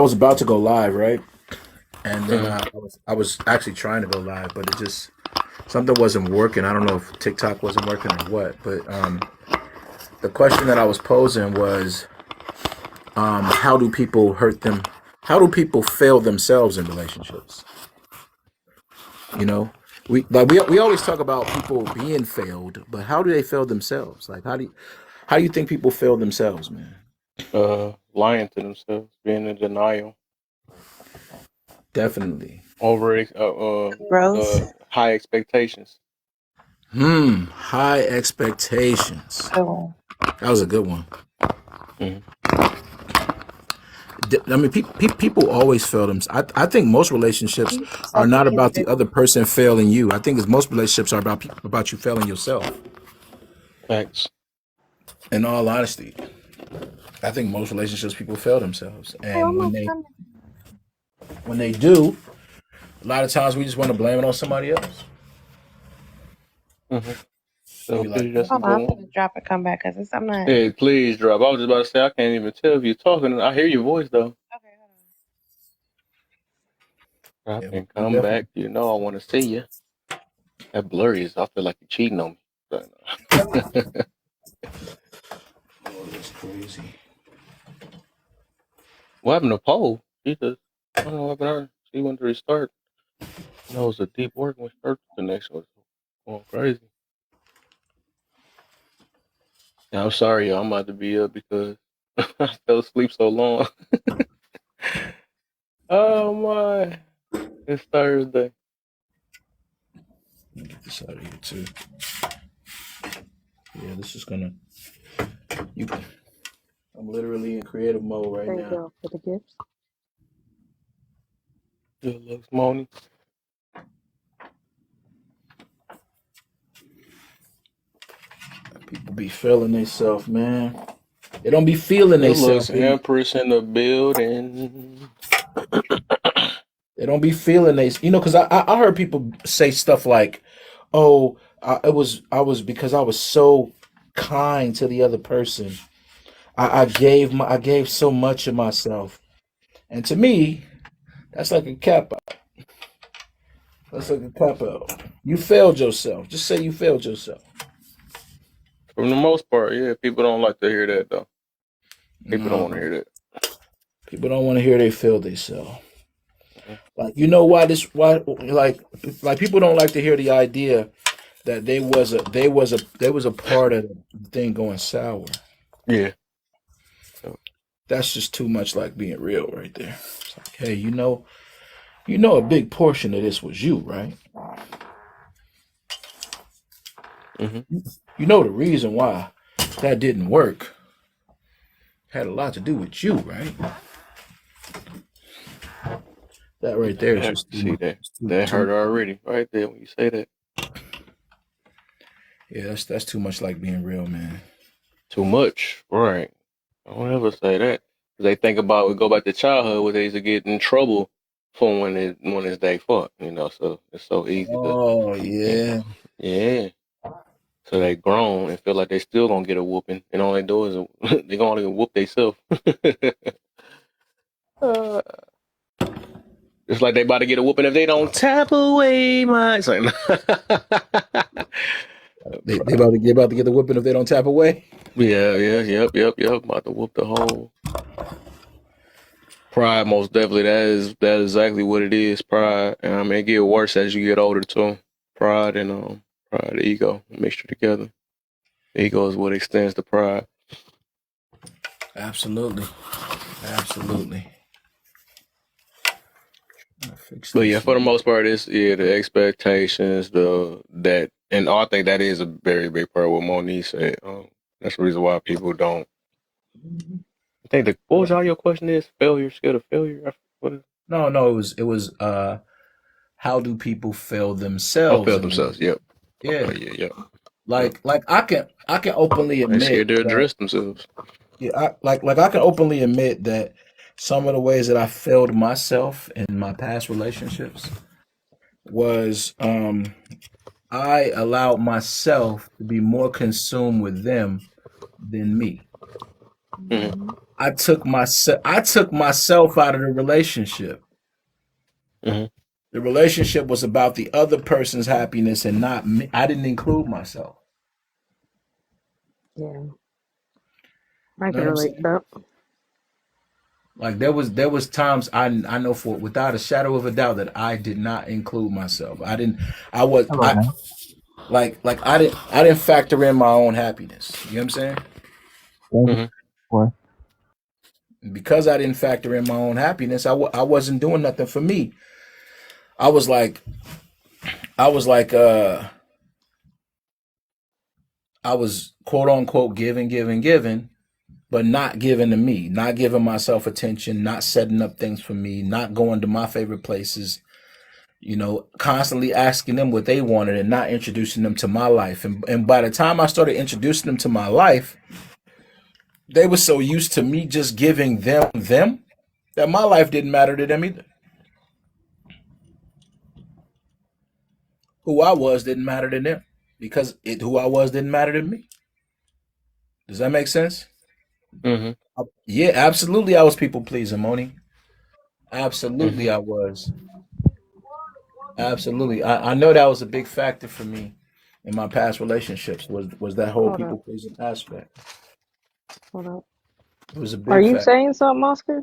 Speaker 6: was about to go live, right? And then
Speaker 1: Mm-hmm.
Speaker 6: I was actually trying to go live, but it just something wasn't working. I don't know if TikTok wasn't working or what, but the question that I was posing was, how do people hurt them? How do people fail themselves in relationships? You know, we always talk about people being failed, but how do they fail themselves? Like how do you think people fail themselves, man?
Speaker 1: Lying to themselves, being in denial,
Speaker 6: Definitely.
Speaker 1: over
Speaker 4: Growth.
Speaker 1: high expectations.
Speaker 6: High expectations.
Speaker 4: Good one.
Speaker 6: That was a good one.
Speaker 1: Mm-hmm.
Speaker 6: I mean, people always fail them. I think most relationships are not about the other person failing you. I think most relationships are about you failing yourself.
Speaker 1: Facts.
Speaker 6: In all honesty, I think most relationships people fail themselves,
Speaker 3: Oh,
Speaker 6: and
Speaker 3: almost done.
Speaker 6: when they do, a lot of times we just want to blame it on somebody else.
Speaker 1: Mm-hmm.
Speaker 6: You like
Speaker 1: That's a
Speaker 6: that?
Speaker 4: Hold on, I'm
Speaker 1: good one.
Speaker 4: gonna drop and come back because I'm not.
Speaker 1: Hey, please drop. I was just about to say I can't even tell if you're talking. I hear your voice though.
Speaker 4: Okay, hold
Speaker 1: Drop
Speaker 6: Yeah,
Speaker 1: and
Speaker 6: we
Speaker 1: come back.
Speaker 6: definitely.
Speaker 1: You know I want to see you. That blurry is. I feel like you're cheating on me. But,
Speaker 6: Oh, that's crazy.
Speaker 1: what happened to Poe? Jesus. I don't know what happened to her. She went to restart. That was a deep work when her connection was going crazy. Yeah, I'm sorry, y'all. I'm about to be up because I fell asleep so long. Oh my. It's Thursday.
Speaker 6: Get this out of here too. Yeah, this is gonna. You, I'm literally in creative mode right
Speaker 3: Thank
Speaker 6: now.
Speaker 3: y'all for the gifts.
Speaker 1: Good looks, Moni.
Speaker 6: People be feeling themselves, man. They don't be feeling
Speaker 1: Good looks,
Speaker 6: themselves.
Speaker 1: Empress in the building.
Speaker 6: They don't be feeling they. You know, because I heard people say stuff like, "Oh, I was because I was so kind to the other person. I gave so much of myself." And to me, that's like a cap out. That's like a cop out. You failed yourself. Just say you failed yourself.
Speaker 1: For the most part, yeah, people don't like to hear that though. People don't want to
Speaker 6: No,
Speaker 1: hear that.
Speaker 6: people don't want to hear they failed themselves.
Speaker 1: Mhm.
Speaker 6: Like you know why like people don't like to hear the idea that they was a part of the thing going sour.
Speaker 1: Yeah.
Speaker 6: That's just too much like being real right there. It's like, hey, you know a big portion of this was you, right?
Speaker 1: Mm-hmm.
Speaker 6: You know the reason why that didn't work had a lot to do with you, right? That right there is just too
Speaker 1: See
Speaker 6: much.
Speaker 1: that? That hurt already, right there when you say that.
Speaker 6: Yeah, that's too much like being real, man.
Speaker 1: Too much, right? Don't ever say that. 'Cause they think about we go back to childhood where they used to get in trouble for when it's their fault, So it's so easy to,
Speaker 6: Oh
Speaker 1: you
Speaker 6: yeah.
Speaker 1: yeah. So they grown and feel like they still gonna get a whooping, and all they do is they gonna only whoop themselves. Uh, it's like they about to get a whooping if they don't tap away my. It's like,
Speaker 6: They about to get the whipping if they don't tap away.
Speaker 1: yep. About to whoop the whole pride. Most definitely, that is exactly what it is. Pride, and I mean, it get worse as you get older too. Pride and ego mixture together. Ego is what extends to pride.
Speaker 6: Absolutely.
Speaker 1: But yeah, for the most part, it's the expectations, and I think that is a very big part of what Monique said. That's the reason why people don't. I think what was all your question is failure, scared of failure. What is?
Speaker 6: No, it was how do people fail themselves?
Speaker 1: Fail themselves. Yep.
Speaker 6: Yeah.
Speaker 1: Yep.
Speaker 6: Like I can openly
Speaker 1: They
Speaker 6: admit
Speaker 1: scared to
Speaker 6: that,
Speaker 1: address themselves.
Speaker 6: yeah, I can openly admit that some of the ways that I failed myself in my past relationships was I allowed myself to be more consumed with them than me.
Speaker 1: Mm-hmm.
Speaker 6: I took myself out of the relationship.
Speaker 1: Mm-hmm.
Speaker 6: The relationship was about the other person's happiness and not me. I didn't include myself.
Speaker 3: Yeah, I
Speaker 6: You know
Speaker 3: can
Speaker 6: what I'm
Speaker 3: relate to
Speaker 6: saying?
Speaker 3: that.
Speaker 6: Like there was times I know for without a shadow of a doubt that I did not include myself. I didn't. I was
Speaker 7: Hello,
Speaker 6: I
Speaker 7: man.
Speaker 6: like I didn't factor in my own happiness. You know what I'm saying?
Speaker 7: Thank you
Speaker 1: Mm-hmm.
Speaker 7: for.
Speaker 6: Because I didn't factor in my own happiness, I wasn't doing nothing for me. I was like I was like I was quote unquote giving, but not giving to me, not giving myself attention, not setting up things for me, not going to my favorite places, constantly asking them what they wanted and not introducing them to my life. And by the time I started introducing them to my life, they were so used to me just giving them that my life didn't matter to them either. Who I was didn't matter to them because who I was didn't matter to me. Does that make sense?
Speaker 1: Mm-hmm.
Speaker 6: Yeah, absolutely. I was people pleasing, Moni.
Speaker 1: Mm-hmm.
Speaker 6: Absolutely, I was. Absolutely. I know that was a big factor for me in my past relationships was that whole
Speaker 3: Hold up,
Speaker 6: people pleasing aspect.
Speaker 3: hold up.
Speaker 6: It was a
Speaker 3: Are
Speaker 6: big
Speaker 3: you
Speaker 6: factor.
Speaker 3: saying something, Oscar?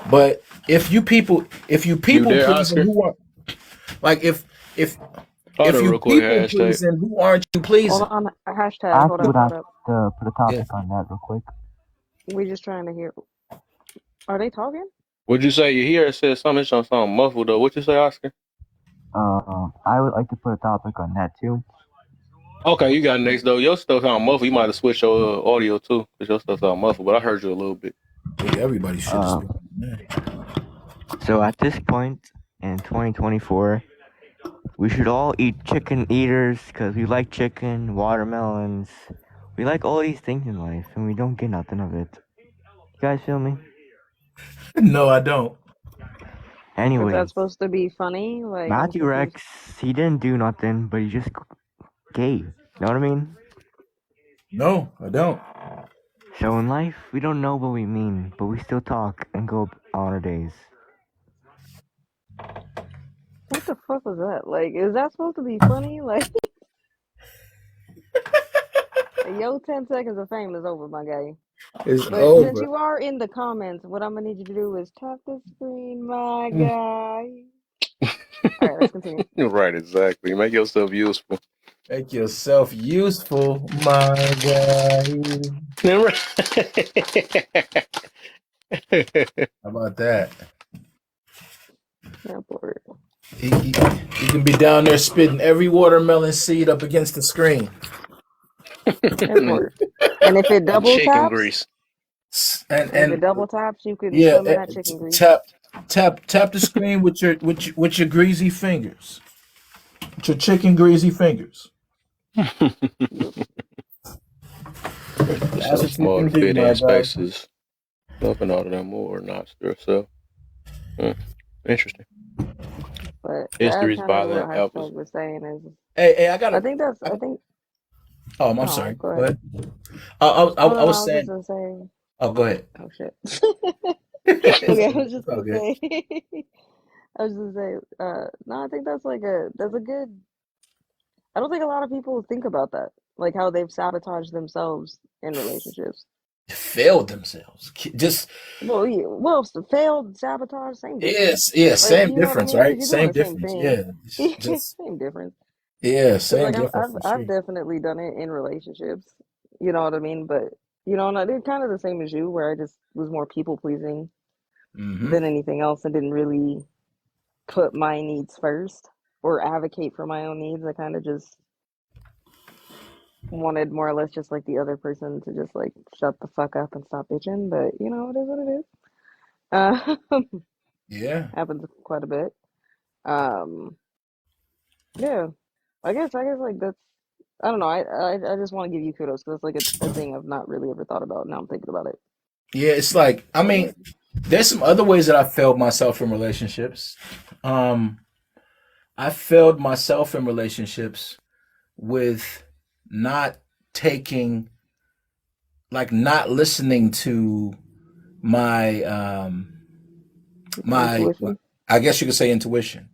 Speaker 6: But if you
Speaker 1: You
Speaker 6: people
Speaker 1: there,
Speaker 6: pleasing
Speaker 1: Oscar?
Speaker 6: who are like if
Speaker 1: Hold
Speaker 6: if
Speaker 1: on,
Speaker 6: you
Speaker 1: real quick.
Speaker 6: people
Speaker 1: Hashtag.
Speaker 6: pleasing, who aren't you
Speaker 3: Hold
Speaker 6: pleasing?
Speaker 3: on,
Speaker 7: I
Speaker 3: hashtag. Hold
Speaker 7: actually
Speaker 3: up,
Speaker 7: would
Speaker 3: hold
Speaker 7: like
Speaker 3: up.
Speaker 7: to put a
Speaker 6: Yeah.
Speaker 7: topic on that real quick.
Speaker 3: We just trying to hear. Are they talking?
Speaker 1: What'd you say? You hear it said something? It sound muffled though. What you say, Oscar?
Speaker 7: I would like to put a topic on that too.
Speaker 1: Okay, you got next though. Your stuff sound muffled. You might have switched your audio too, because your stuff sound muffled. But I heard you a little bit.
Speaker 6: Everybody should have
Speaker 7: Uh,
Speaker 6: speaking. Yeah.
Speaker 7: so at this point in 2024, we should all eat chicken eaters because we like chicken, watermelons. We like all these things in life, and we don't get nothing of it. You guys feel me?
Speaker 6: No, I don't.
Speaker 3: Is that
Speaker 7: Anyways,
Speaker 3: supposed to be funny? Like, I'm
Speaker 7: Matthew
Speaker 3: confused.
Speaker 7: Rex, he didn't do nothing, but he's just gay. You know what I mean?
Speaker 6: No, I don't.
Speaker 7: So in life, we don't know what we mean, but we still talk and go on our days.
Speaker 3: What the fuck was that? Like, is that supposed to be funny? Like, yo, 10 seconds of fame is over, my guy.
Speaker 6: It's
Speaker 3: But since
Speaker 6: over.
Speaker 3: you are in the comments, what I'm gonna need you to do is tap the screen, my guy. All right, let's continue.
Speaker 1: Right, exactly. Make yourself useful.
Speaker 6: Make yourself useful, my guy.
Speaker 1: How
Speaker 6: How about that?
Speaker 3: Yeah, for it.
Speaker 6: He can be down there spitting every watermelon seed up against the screen.
Speaker 3: Yeah, for it. And if it double
Speaker 1: Chicken
Speaker 3: taps,
Speaker 1: grease.
Speaker 3: and if it
Speaker 6: And
Speaker 3: double taps, you can
Speaker 6: yeah,
Speaker 3: swim in that chicken grease.
Speaker 6: tap the screen with your greasy fingers. With your chicken greasy fingers.
Speaker 3: Yep.
Speaker 1: It's
Speaker 6: That's
Speaker 1: so
Speaker 6: what you
Speaker 1: small
Speaker 6: can
Speaker 1: to
Speaker 6: do,
Speaker 1: fit
Speaker 6: my
Speaker 1: in
Speaker 6: guy.
Speaker 1: spaces. Stuff and all of them more or not so. Interesting.
Speaker 3: But that's
Speaker 1: History's
Speaker 3: kind of what
Speaker 1: violent
Speaker 3: hashtag
Speaker 1: apples.
Speaker 3: was saying is,
Speaker 6: Hey,
Speaker 3: I think
Speaker 6: Oh, I'm
Speaker 3: Oh,
Speaker 6: sorry.
Speaker 3: go
Speaker 6: Go
Speaker 3: ahead.
Speaker 6: ahead. I
Speaker 3: Oh no, no,
Speaker 6: was
Speaker 3: I was just
Speaker 6: saying.
Speaker 3: gonna say.
Speaker 6: Oh, go ahead.
Speaker 3: Oh shit.
Speaker 6: It's
Speaker 3: Okay,
Speaker 6: all
Speaker 3: I
Speaker 6: good.
Speaker 3: was just
Speaker 6: It's all
Speaker 3: gonna
Speaker 6: good.
Speaker 3: say. I was just gonna say. No, I think that's a good. I don't think a lot of people think about that, like how they've sabotaged themselves in relationships.
Speaker 6: Failed themselves. Just
Speaker 3: Well, failed, sabotage, same difference.
Speaker 6: yes, yeah,
Speaker 3: Like,
Speaker 6: same
Speaker 3: you know what I
Speaker 6: difference,
Speaker 3: mean? Because
Speaker 6: right?
Speaker 3: you're doing
Speaker 6: Same
Speaker 3: the same
Speaker 6: difference.
Speaker 3: thing.
Speaker 6: Yeah, it's just
Speaker 3: Same difference.
Speaker 6: yeah,
Speaker 3: Because
Speaker 6: same
Speaker 3: like
Speaker 6: difference for
Speaker 3: I've
Speaker 6: sure.
Speaker 3: definitely done it in relationships. You know what I mean? But and I did kind of the same as you, where I just was more people pleasing
Speaker 6: Hmm.
Speaker 3: than anything else, and didn't really put my needs first or advocate for my own needs. I kind of just wanted more or less just like the other person to just like shut the fuck up and stop bitching. But it is what it is.
Speaker 6: Yeah,
Speaker 3: Happens quite a bit. Um, yeah, I guess like that's. I don't know. I just want to give you kudos because it's like a thing I've not really ever thought about. Now I'm thinking about it.
Speaker 6: yeah. It's like I
Speaker 3: So
Speaker 6: mean, there's some other ways that I failed myself in relationships. Um, I failed myself in relationships with not taking, like, not listening to my
Speaker 3: your
Speaker 6: my
Speaker 3: intuition
Speaker 6: I guess you could say intuition.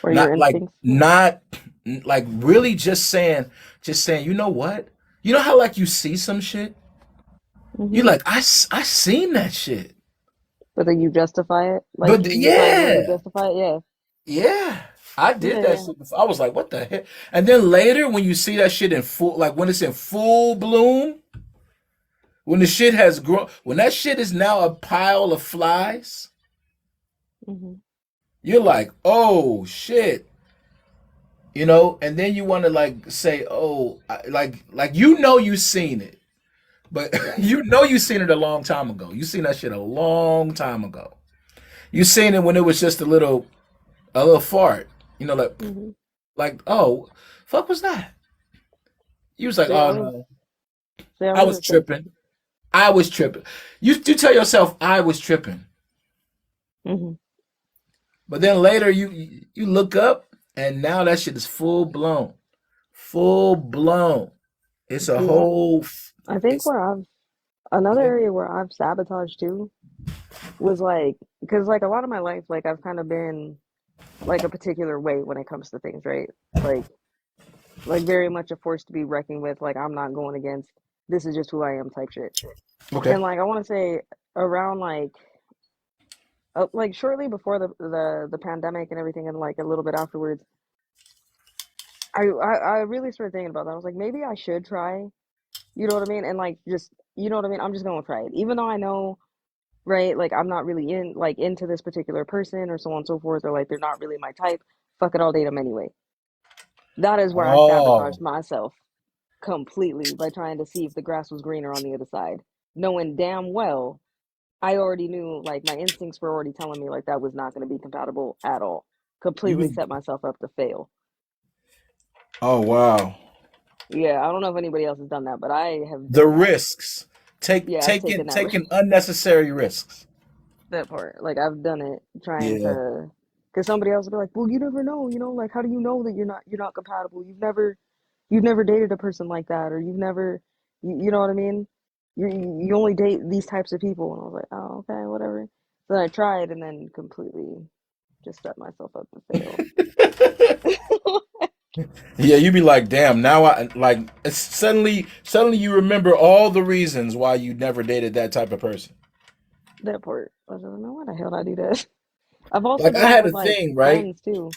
Speaker 3: or your
Speaker 6: Not like
Speaker 3: instincts.
Speaker 6: not like really just saying, you know what? You know how like you see some shit? You
Speaker 3: Hmm.
Speaker 6: like I seen that shit.
Speaker 3: But then you justify it, like
Speaker 6: But
Speaker 3: you find a way to
Speaker 6: yeah,
Speaker 3: justify it. Yeah,
Speaker 6: yeah. I did
Speaker 3: yeah,
Speaker 6: that
Speaker 3: yeah.
Speaker 6: shit before. I was like, what the heck? And then later when you see that shit in full, like when it's in full bloom, when the shit has grown, when that shit is now a pile of flies,
Speaker 3: Hmm.
Speaker 6: you're like, oh shit. And then you want to like say, oh, like you seen it, but
Speaker 3: Yeah.
Speaker 6: you seen it a long time ago. You seen that shit a long time ago. You seen it when it was just a little fart. Like
Speaker 3: Hmm.
Speaker 6: oh, fuck was that? You was like,
Speaker 3: See, I
Speaker 6: oh
Speaker 3: was
Speaker 6: no,
Speaker 3: see, I
Speaker 6: I
Speaker 3: was
Speaker 6: was
Speaker 3: the same.
Speaker 6: tripping. I was tripping. You tell yourself I was tripping,
Speaker 3: Hmm.
Speaker 6: but then later you look up and now that shit is full blown, full blown. It's a
Speaker 3: See,
Speaker 6: whole.
Speaker 3: I think
Speaker 6: It's
Speaker 3: where I've another
Speaker 6: yeah.
Speaker 3: area where I've sabotaged too was like because like a lot of my life, like I've kind of been like a particular way when it comes to things, right? Like like very much a force to be reckoned with. Like I'm not going against. This is just who I am, type shit.
Speaker 6: Okay.
Speaker 3: And like I want to say around like shortly before the pandemic and everything, and like a little bit afterwards, I really started thinking about that. I was like, maybe I should try. You know what I mean? And like just you know what I mean? I'm just gonna try it, even though I know, right? Like I'm not really into this particular person or so on and so forth, or like they're not really my type. Fuck it, I'll date them anyway. That is where I
Speaker 6: Oh,
Speaker 3: sabotaged myself completely by trying to see if the grass was greener on the other side, knowing damn well I already knew, like my instincts were already telling me like that was not going to be compatible at all.
Speaker 6: you
Speaker 3: Completely
Speaker 6: was.
Speaker 3: set myself up to fail.
Speaker 6: Oh wow.
Speaker 3: Yeah, I don't know if anybody else has done that, but I have
Speaker 6: The
Speaker 3: done that.
Speaker 6: risks. Take
Speaker 3: Yeah, I've
Speaker 6: taking
Speaker 3: taken that
Speaker 6: taking unnecessary risks.
Speaker 3: that part. Like I've done it trying
Speaker 6: Yeah.
Speaker 3: to, because somebody else will be like, "Well, you never know, like how do you know that you're not compatible? You've never dated a person like that, or you've never, you know what I mean? You only date these types of people." And I was like, "Oh, okay, whatever." Then I tried, and then completely just set myself up to fail.
Speaker 6: Yeah, you be like, damn. Now I like suddenly you remember all the reasons why you never dated that type of person.
Speaker 3: That part. I was like, "No, why the hell did I do that?" I've also
Speaker 6: Like
Speaker 3: done
Speaker 6: I
Speaker 3: that
Speaker 6: had
Speaker 3: with
Speaker 6: a
Speaker 3: like
Speaker 6: thing, right?
Speaker 3: friends too.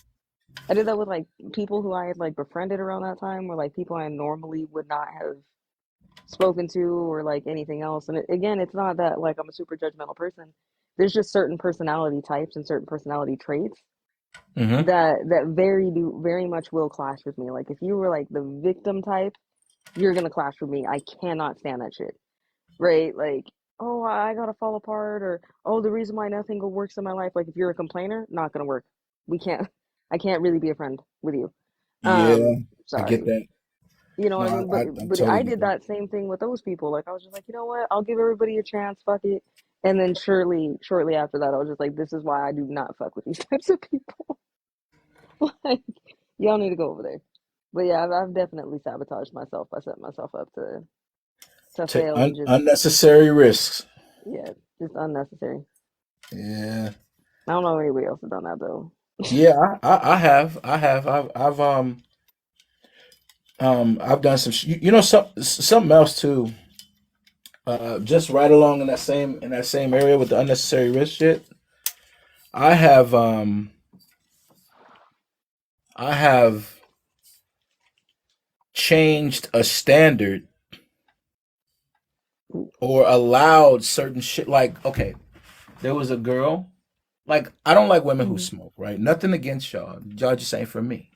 Speaker 3: I did that with like people who I had like befriended around that time, or like people I normally would not have spoken to, or like anything else. And again, it's not that like I'm a super judgmental person. There's just certain personality types and certain personality traits
Speaker 6: Mm-hmm.
Speaker 3: that very much will clash with me. Like if you were like the victim type, you're gonna clash with me. I cannot stand that shit. Right? Like, oh, I gotta fall apart, or oh, the reason why nothing works in my life. Like if you're a complainer, not gonna work. We can't. I can't really be a friend with you.
Speaker 6: Yeah, I get
Speaker 3: Sorry.
Speaker 6: that.
Speaker 3: You know
Speaker 6: No,
Speaker 3: what I
Speaker 6: I,
Speaker 3: mean?
Speaker 6: I,
Speaker 3: But
Speaker 6: I
Speaker 3: but
Speaker 6: totally
Speaker 3: I
Speaker 6: get
Speaker 3: did
Speaker 6: that.
Speaker 3: that same thing with those people. Like I was just like, you know what? I'll give everybody a chance. Fuck it. And then shortly after that, I was just like, this is why I do not fuck with these types of people. Like, y'all need to go over there. But yeah, I've definitely sabotaged myself by setting myself up to
Speaker 6: Take
Speaker 3: fail and just
Speaker 6: unnecessary risks.
Speaker 3: yeah, just unnecessary.
Speaker 6: Yeah.
Speaker 3: I don't know if anybody else has done that though.
Speaker 6: Yeah, I have. I've done some you know something else too. Just right along in that same area with the unnecessary risk shit. I have I have changed a standard or allowed certain shit. Like, okay, there was a girl. Like, I don't like women who
Speaker 3: Mhm.
Speaker 6: smoke, right? Nothing against y'all. Y'all just ain't for me,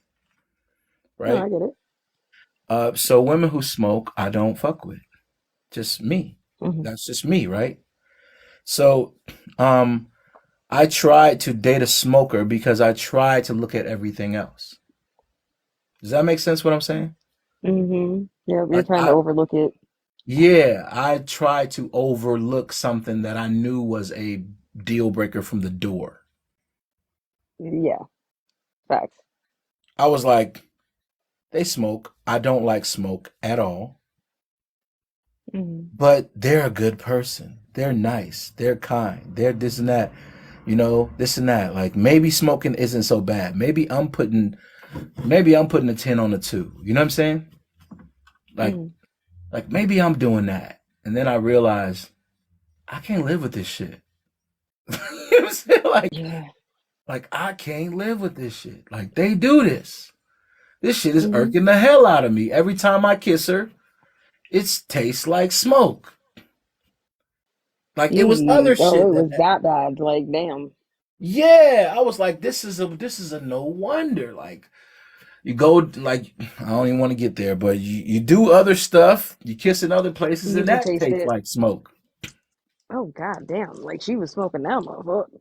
Speaker 3: No, I
Speaker 6: right?
Speaker 3: get it.
Speaker 6: So women who smoke, I don't fuck with. Just me.
Speaker 3: Hmm.
Speaker 6: That's just me, right? So, um, I tried to date a smoker because I tried to look at everything else. Does that make sense what I'm saying?
Speaker 3: Yeah, you're
Speaker 6: Like
Speaker 3: trying to overlook it.
Speaker 6: yeah, I tried to overlook something that I knew was a deal breaker from the door.
Speaker 3: Yeah, facts.
Speaker 6: I was like, they smoke. I don't like smoke at all,
Speaker 3: Hmm.
Speaker 6: but they're a good person. They're nice. They're kind. They're this and that, this and that. Like maybe smoking isn't so bad. Maybe I'm putting a 10 on a 2. You know what I'm saying? Like
Speaker 3: Hmm.
Speaker 6: like maybe I'm doing that. And then I realized I can't live with this shit. You know what I'm saying?
Speaker 3: Yeah.
Speaker 6: Like I can't live with this shit. Like they do this. This shit is
Speaker 3: Hmm.
Speaker 6: irking the hell out of me. Every time I kiss her, it tastes like smoke. Like it was other
Speaker 3: Oh,
Speaker 6: shit
Speaker 3: it
Speaker 6: that
Speaker 3: was that bad. Like, damn.
Speaker 6: yeah, I was like, this is a no wonder. Like you go like I don't even want to get there, but you do other stuff, you kiss in other places,
Speaker 3: You
Speaker 6: and
Speaker 3: can
Speaker 6: that
Speaker 3: taste
Speaker 6: tastes
Speaker 3: it.
Speaker 6: like smoke.
Speaker 3: Oh, god damn. Like, she was smoking that motherfucker.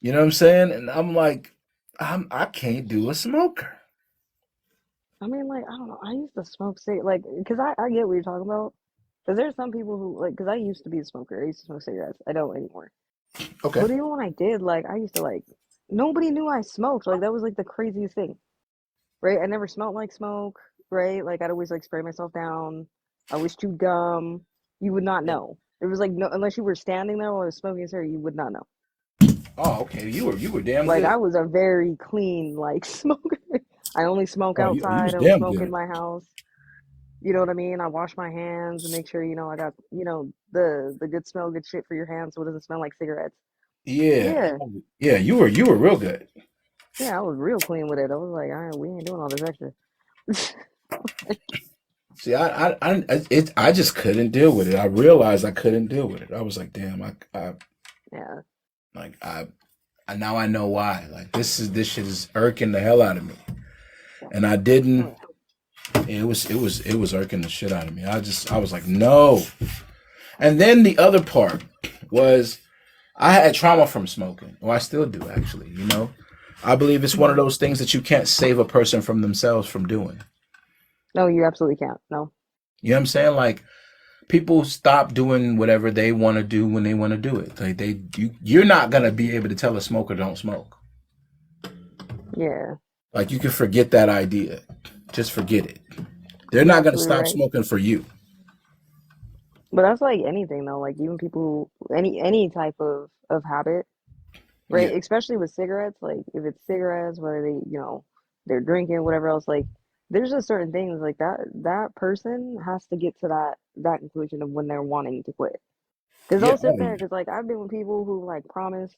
Speaker 6: You know what I'm saying? And I'm like, I can't do a smoker.
Speaker 3: I mean, like, I don't know. I used to smoke like, because I get what you're talking about. Because there's some people who, like, because I used to be a smoker. I used to smoke cigarettes. I don't anymore.
Speaker 6: Okay.
Speaker 3: But even when I did, like, I used to, like, nobody knew I smoked. Like, that was, like, the craziest thing, right? I never smelled like smoke, right? Like, I'd always, like, spray myself down. I always chewed gum. You would not know. It was like, no, unless you were standing there while I was smoking a cigarette, you would not know.
Speaker 6: Oh, okay. You were damn
Speaker 3: Like, I
Speaker 6: good.
Speaker 3: was a very clean, like, smoker. I only smoke
Speaker 6: Oh, you
Speaker 3: outside.
Speaker 6: was
Speaker 3: I don't
Speaker 6: damn
Speaker 3: smoke in
Speaker 6: good.
Speaker 3: my house. You know what I mean? I wash my hands and make sure, I got, the good smell, good shit for your hands so it doesn't smell like cigarettes.
Speaker 6: Yeah.
Speaker 3: Yeah.
Speaker 6: Yeah, you were real good.
Speaker 3: Yeah, I was real clean with it. I was like, all right, we ain't doing all this extra.
Speaker 6: See, I just couldn't deal with it. I realized I couldn't deal with it. I was like, damn,
Speaker 3: Yeah.
Speaker 6: like now I know why. Like this shit is irking the hell out of me. And I
Speaker 3: Oh,
Speaker 6: didn't.
Speaker 3: yeah.
Speaker 6: It was irking the shit out of me. I was like, no. And then the other part was I had trauma from smoking. Well, I still do actually. I believe it's one of
Speaker 3: Mhm.
Speaker 6: those things that you can't save a person from themselves from doing.
Speaker 3: No, you absolutely can't. No.
Speaker 6: You know what I'm saying? Like people stop doing whatever they want to do when they want to do it. Like you're not gonna be able to tell a smoker don't smoke.
Speaker 3: Yeah.
Speaker 6: Like you can forget that idea. Just forget it. They're
Speaker 3: You're
Speaker 6: not gonna
Speaker 3: absolutely
Speaker 6: stop
Speaker 3: right.
Speaker 6: smoking for you.
Speaker 3: But that's like anything though. Like even people who, any type of habit, right?
Speaker 6: Yeah,
Speaker 3: Especially with cigarettes, like if it's cigarettes, whether they, they're drinking, whatever else, like there's just certain things like that person has to get to that conclusion of when they're wanting to quit. Because
Speaker 6: yeah,
Speaker 3: they'll sit
Speaker 6: oh,
Speaker 3: there,
Speaker 6: yeah.
Speaker 3: because like I've been with people who like promised,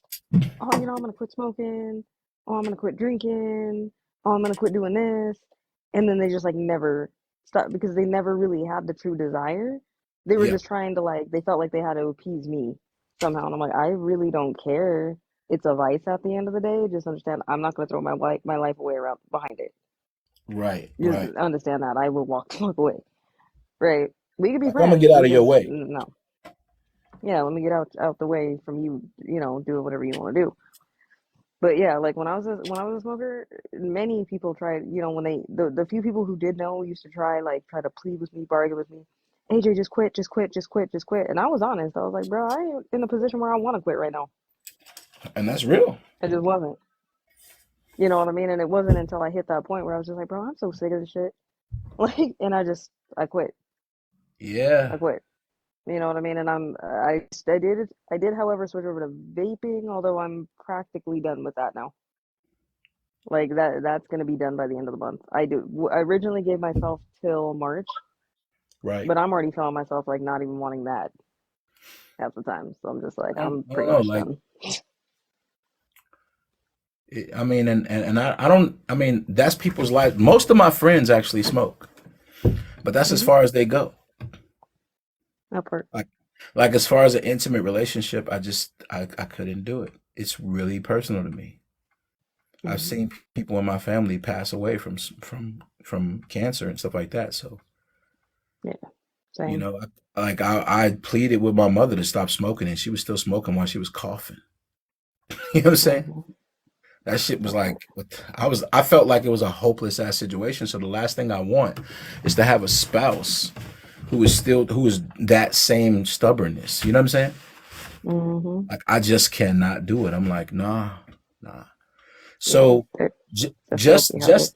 Speaker 3: oh, I'm gonna quit smoking, oh, I'm gonna quit drinking, oh, I'm gonna quit doing this, and then they just like never stop because they never really had the true desire. They were
Speaker 6: Yeah.
Speaker 3: just trying to like they felt like they had to appease me somehow, and I'm like, I really don't care. It's a vice at the end of the day. Just understand, I'm not gonna throw my life away around behind it.
Speaker 6: Right,
Speaker 3: Just
Speaker 6: right.
Speaker 3: understand that I will walk the fuck away. Right? We could be
Speaker 6: Like I'm gonna get
Speaker 3: friends,
Speaker 6: out
Speaker 3: but
Speaker 6: of your
Speaker 3: just
Speaker 6: way.
Speaker 3: no. Yeah, let me get out the way from you, do whatever you want to do. But yeah, like when I was a smoker, many people tried, when the few people who did know used to try to plead with me, bargain with me. AJ, just quit, just quit, just quit, just quit. And I was honest. I was like, bro, I ain't in a position where I want to quit right now.
Speaker 6: And that's real.
Speaker 3: I just wasn't. You know what I mean? And it wasn't until I hit that point where I was just like, bro, I'm so sick of this shit. Like, and I quit.
Speaker 6: Yeah.
Speaker 3: I quit. You know what I mean? And I did, however, switch over to vaping, although I'm practically done with that now. Like that's gonna be done by the end of the month. I originally gave myself till March,
Speaker 6: Right.
Speaker 3: but I'm already feeling myself like not even wanting that half the time. So I'm just like, I'm
Speaker 6: I don't
Speaker 3: pretty
Speaker 6: know.
Speaker 3: much
Speaker 6: Like,
Speaker 3: done.
Speaker 6: I mean, and I don't. I mean, that's people's life. Most of my friends actually smoke, but that's as
Speaker 3: Hmm.
Speaker 6: far as they go.
Speaker 3: That part.
Speaker 6: Like, like as far as an intimate relationship, I couldn't do it. It's really personal to me. I've
Speaker 3: Hmm.
Speaker 6: seen people in my family pass away from cancer and stuff like that. So,
Speaker 3: Yeah,
Speaker 6: you
Speaker 3: same.
Speaker 6: know, I pleaded with my mother to stop smoking, and she was still smoking while she was coughing. You know what I'm saying?
Speaker 3: Hmm.
Speaker 6: That shit was
Speaker 3: That part.
Speaker 6: like, I felt like it was a hopeless ass situation. So the last thing I want is to have a spouse who is that same stubbornness. You know what I'm saying?
Speaker 3: Hmm.
Speaker 6: Like I just cannot do it. I'm like, nah, nah.
Speaker 3: Yeah,
Speaker 6: So
Speaker 3: it's a
Speaker 6: just
Speaker 3: filthy habit.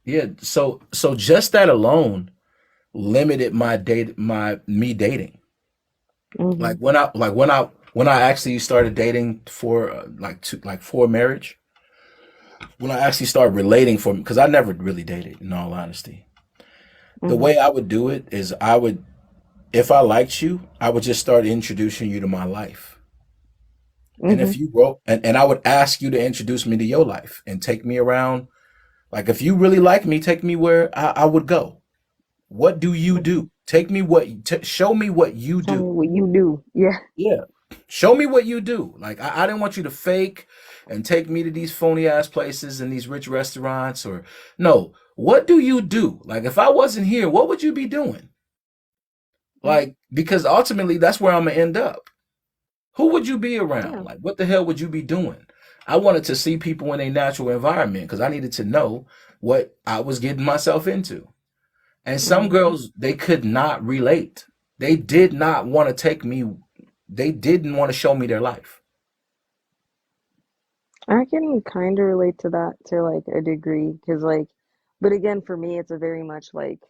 Speaker 6: yeah. So just that alone limited my date my me dating.
Speaker 3: Hmm.
Speaker 6: Like when I actually started dating for for marriage, when I actually started relating for because I never really dated in all honesty. The
Speaker 3: Hmm.
Speaker 6: way I would do it is I would if I liked you, I would just start introducing you to my life. And
Speaker 3: Hmm.
Speaker 6: if you wrote and I would ask you to introduce me to your life and take me around. Like if you really like me, take me where I would go. What do you
Speaker 3: Hmm.
Speaker 6: do? Show me what you
Speaker 3: Tell me
Speaker 6: do.
Speaker 3: what you do. Yeah.
Speaker 6: Yeah. Show me what you do. Like I didn't want you to fake and take me to these phony ass places and these rich restaurants or no. What do you do? Like if I wasn't here, what would you be doing?
Speaker 3: Hmm.
Speaker 6: Like because ultimately that's where I'm gonna end up. Who would you be around?
Speaker 3: Yeah.
Speaker 6: Like what the hell would you be doing? I wanted to see people in a natural environment because I needed to know what I was getting myself into. And some
Speaker 3: Hmm.
Speaker 6: girls, they could not relate. They did not want to take me, they didn't want to show me their life.
Speaker 3: I can kind of relate to that to like a degree, because like, but again, for me, it's a very much like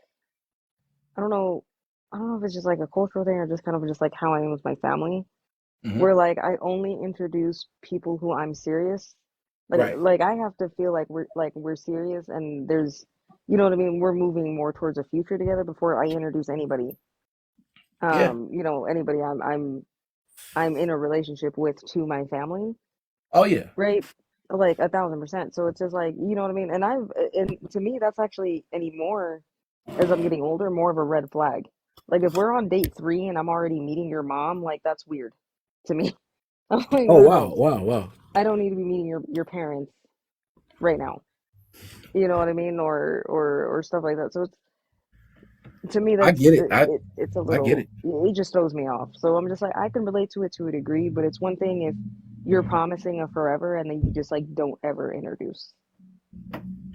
Speaker 3: I don't know, I don't know if it's just like a cultural thing or just kind of just like how I am with my family,
Speaker 6: Hmm.
Speaker 3: where like I only introduce people who I'm serious,
Speaker 6: Right.
Speaker 3: like I have to feel like we're serious and there's, you know what I mean, we're moving more towards a future together before I introduce anybody,
Speaker 6: Yeah.
Speaker 3: you know, anybody I'm in a relationship with to my family.
Speaker 6: Oh, yeah.
Speaker 3: Right? Like 1,000%. So it's just like, you know what I mean? And to me, that's actually anymore as I'm getting older, more of a red flag. Like if we're on date three and I'm already meeting your mom, like that's weird to me. I'm like,
Speaker 6: Oh, wow.
Speaker 3: no,
Speaker 6: Wow. Wow.
Speaker 3: I don't need to be meeting your parents right now. You know what I mean? Or stuff like that. So it's to me
Speaker 6: I
Speaker 3: that's
Speaker 6: get it.
Speaker 3: it's a
Speaker 6: I get
Speaker 3: little,
Speaker 6: it.
Speaker 3: it just throws me off. So I'm just like I can relate to it to a degree, but it's one thing if you're promising a forever and then you just like don't ever introduce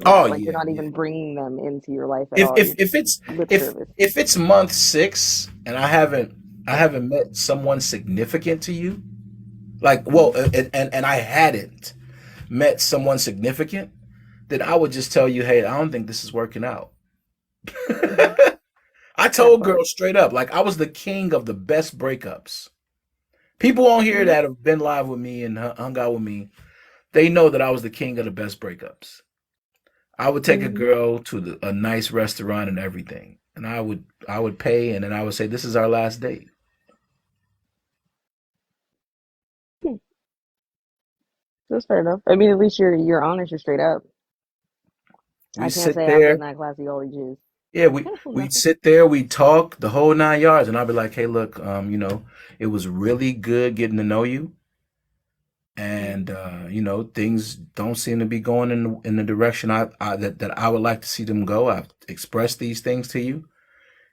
Speaker 6: Oh,
Speaker 3: that. Like you're
Speaker 6: yeah.
Speaker 3: not
Speaker 6: Yeah.
Speaker 3: even bringing them into your life at
Speaker 6: If,
Speaker 3: all.
Speaker 6: if,
Speaker 3: You're
Speaker 6: if
Speaker 3: just
Speaker 6: it's,
Speaker 3: lip
Speaker 6: if,
Speaker 3: service.
Speaker 6: if it's month 6 and I haven't met someone significant to you, like,
Speaker 3: Hmm.
Speaker 6: well, and I hadn't met someone significant, then I would just tell you, hey, I don't think this is working out.
Speaker 3: Hmm.
Speaker 6: I
Speaker 3: That
Speaker 6: told
Speaker 3: part.
Speaker 6: girls straight up, like I was the king of the best breakups. People on here
Speaker 3: Hmm.
Speaker 6: that have been live with me and hung out with me, they know that I was the king of the best breakups. I would take a
Speaker 3: Hmm.
Speaker 6: girl to a nice restaurant and everything, and I would pay, and then I would say, "This is our last date."
Speaker 3: That's fair enough. I mean, at least you're honest, you're straight up. I
Speaker 6: We
Speaker 3: can't
Speaker 6: sit
Speaker 3: say I've been
Speaker 6: there,
Speaker 3: that classy all these years.
Speaker 6: yeah, we'd
Speaker 3: Nothing.
Speaker 6: sit there, we'd talk the whole 9 yards, and I'd be like, "Hey, look, it was really good getting to know you, and
Speaker 3: Hmm.
Speaker 6: things don't seem to be going in the direction that I would like to see them go. I've expressed these things to you,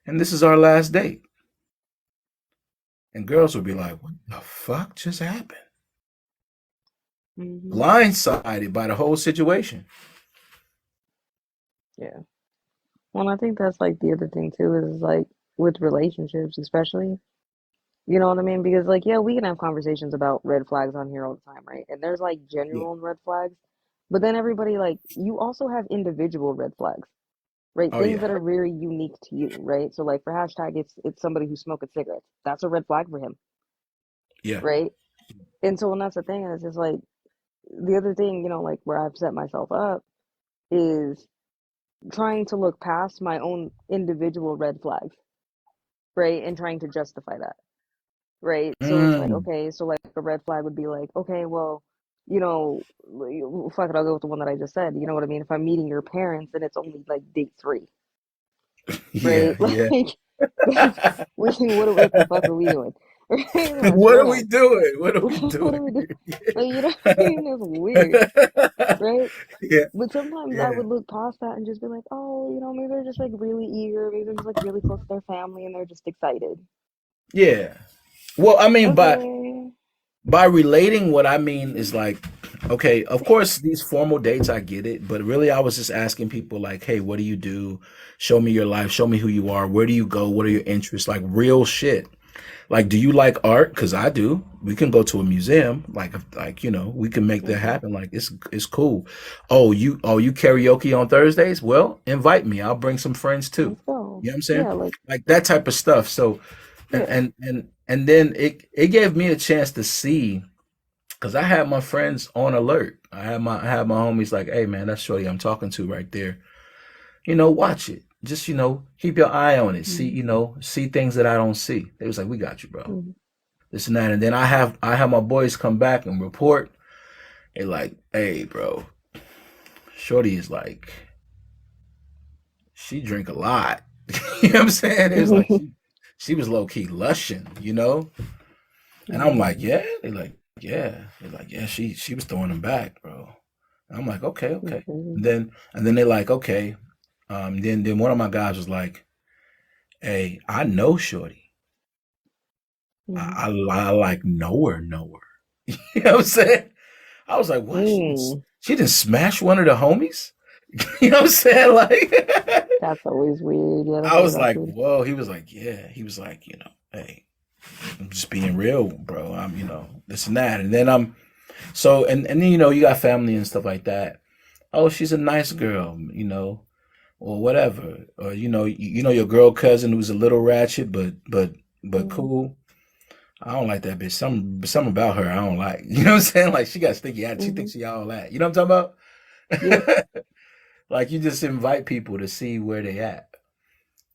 Speaker 6: and this is our last date." And girls would be like, "What the fuck just happened?"
Speaker 3: Hmm.
Speaker 6: Blindsided by the whole situation.
Speaker 3: Yeah. Well, I think that's like the other thing too is like with relationships, especially. You know what I mean? Because like, yeah, we can have conversations about red flags on here all the time, right? And there's like
Speaker 6: Yeah.
Speaker 3: genuine red flags, But then everybody, like, you also have individual red flags, right?
Speaker 6: Oh
Speaker 3: Things
Speaker 6: yeah,
Speaker 3: that are very unique to you, right? So like for hashtag, it's somebody who's smoking cigarettes. That's a red flag for him,
Speaker 6: yeah.
Speaker 3: right? And so, and that's the thing, and it's just like the other thing, you know, like where I've set myself up is trying to look past my own individual red flags, right? And trying to justify that, right? So it's like,
Speaker 6: Mm.
Speaker 3: okay, so like a red flag would be like, okay, well, you know, fuck it, I'll go with the one that I just said. You know what I mean? If I'm meeting your parents and it's only like date 3,
Speaker 6: Yeah,
Speaker 3: right?
Speaker 6: yeah.
Speaker 3: Like, that's what the fuck are we doing? Right? Like,
Speaker 6: What
Speaker 3: slow
Speaker 6: are we
Speaker 3: down.
Speaker 6: doing? What are we
Speaker 3: What
Speaker 6: doing?
Speaker 3: are we doing? Like, you know what I mean? It's weird, right?
Speaker 6: Yeah,
Speaker 3: But sometimes I
Speaker 6: yeah,
Speaker 3: would look past that and just be like, oh, you know, maybe they're just like really eager, maybe they're just like really close to their family and they're just excited.
Speaker 6: yeah. Well, I mean,
Speaker 3: Okay.
Speaker 6: by relating, what I mean is like, okay, of course, these formal dates, I get it, but really, I was just asking people like, hey, what do you do? Show me your life. Show me who you are. Where do you go? What are your interests? Like real shit. Like, do you like art? Because I do. We can go to a museum. Like you know, we can make that
Speaker 3: Hmm.
Speaker 6: happen. Like, it's cool. Oh, you karaoke on Thursdays? Well, invite me. I'll bring some friends too.
Speaker 3: Let's go.
Speaker 6: You know what I'm saying?
Speaker 3: Yeah, like,
Speaker 6: Like that type of stuff. So, and
Speaker 3: yeah.
Speaker 6: and and and then it gave me a chance to see because I had my friends on alert. I had my homies like, hey man, that's Shorty I'm talking to right there. Watch it. Just keep your eye on it. See,
Speaker 3: Hmm.
Speaker 6: see things that I don't see. They was like, we got you, bro.
Speaker 3: Hmm.
Speaker 6: This and that. And then I have my boys come back and report. They like, hey, bro, Shorty is like, she drink a lot. You know what I'm saying? It was like she was low key lushing. And I'm like,
Speaker 3: Hmm.
Speaker 6: yeah. They like, yeah. They're like, yeah. She was throwing them back, bro. And I'm like, okay, okay.
Speaker 3: Hmm.
Speaker 6: And then they're like, okay. Then one of my guys was like, hey, I know Shorty.
Speaker 3: Hmm.
Speaker 6: I like know her. You know what I'm saying? I was like, what?
Speaker 3: Mm.
Speaker 6: She didn't smash one of the homies? You know what I'm saying? Like,
Speaker 3: That's always weird. Yeah, that's
Speaker 6: I
Speaker 3: always
Speaker 6: was like,
Speaker 3: awkward.
Speaker 6: whoa. He was like, yeah. He was like, hey, I'm just being real, bro. I'm, this and that. And then so, and then, you got family and stuff like that. Oh, she's a nice girl, or whatever. Or, your girl cousin who's a little ratchet, but
Speaker 3: Hmm.
Speaker 6: cool. I don't like that bitch. Something about her I don't like. You know what I'm saying? Like she got sticky eyes. She
Speaker 3: Hmm.
Speaker 6: thinks she all that. You know what I'm talking
Speaker 3: Yep.
Speaker 6: about? Like you just invite people to see where they at.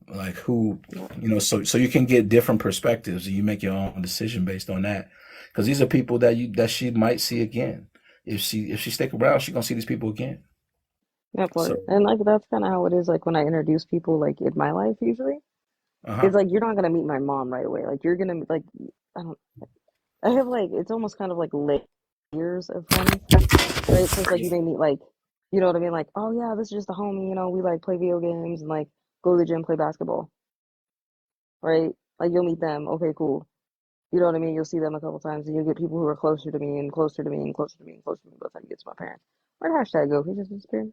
Speaker 6: Like who,
Speaker 3: Yep.
Speaker 6: so you can get different perspectives and you make your own decision based on that. Because these are people that she might see again. If she stick around, she gonna see these people again.
Speaker 3: That
Speaker 6: So
Speaker 3: part. And like that's kind of how it is like when I introduce people like in my life usually.
Speaker 6: uh-huh.
Speaker 3: It's like you're not gonna meet my mom right away. Like you're gonna like I don't I have like it's almost kind of like layers of friends, right? So it's like you may meet like you know what I mean? Like, oh yeah, this is just a homie, you know, we like play video games and like go to the gym, play basketball, right? Like you'll meet them, okay, cool. You know what I mean? You'll see them a couple times and you'll get people who are closer to me and closer to me and closer to me and closer to me by the time you get to my parents. Where'd hashtag go? He just disappeared.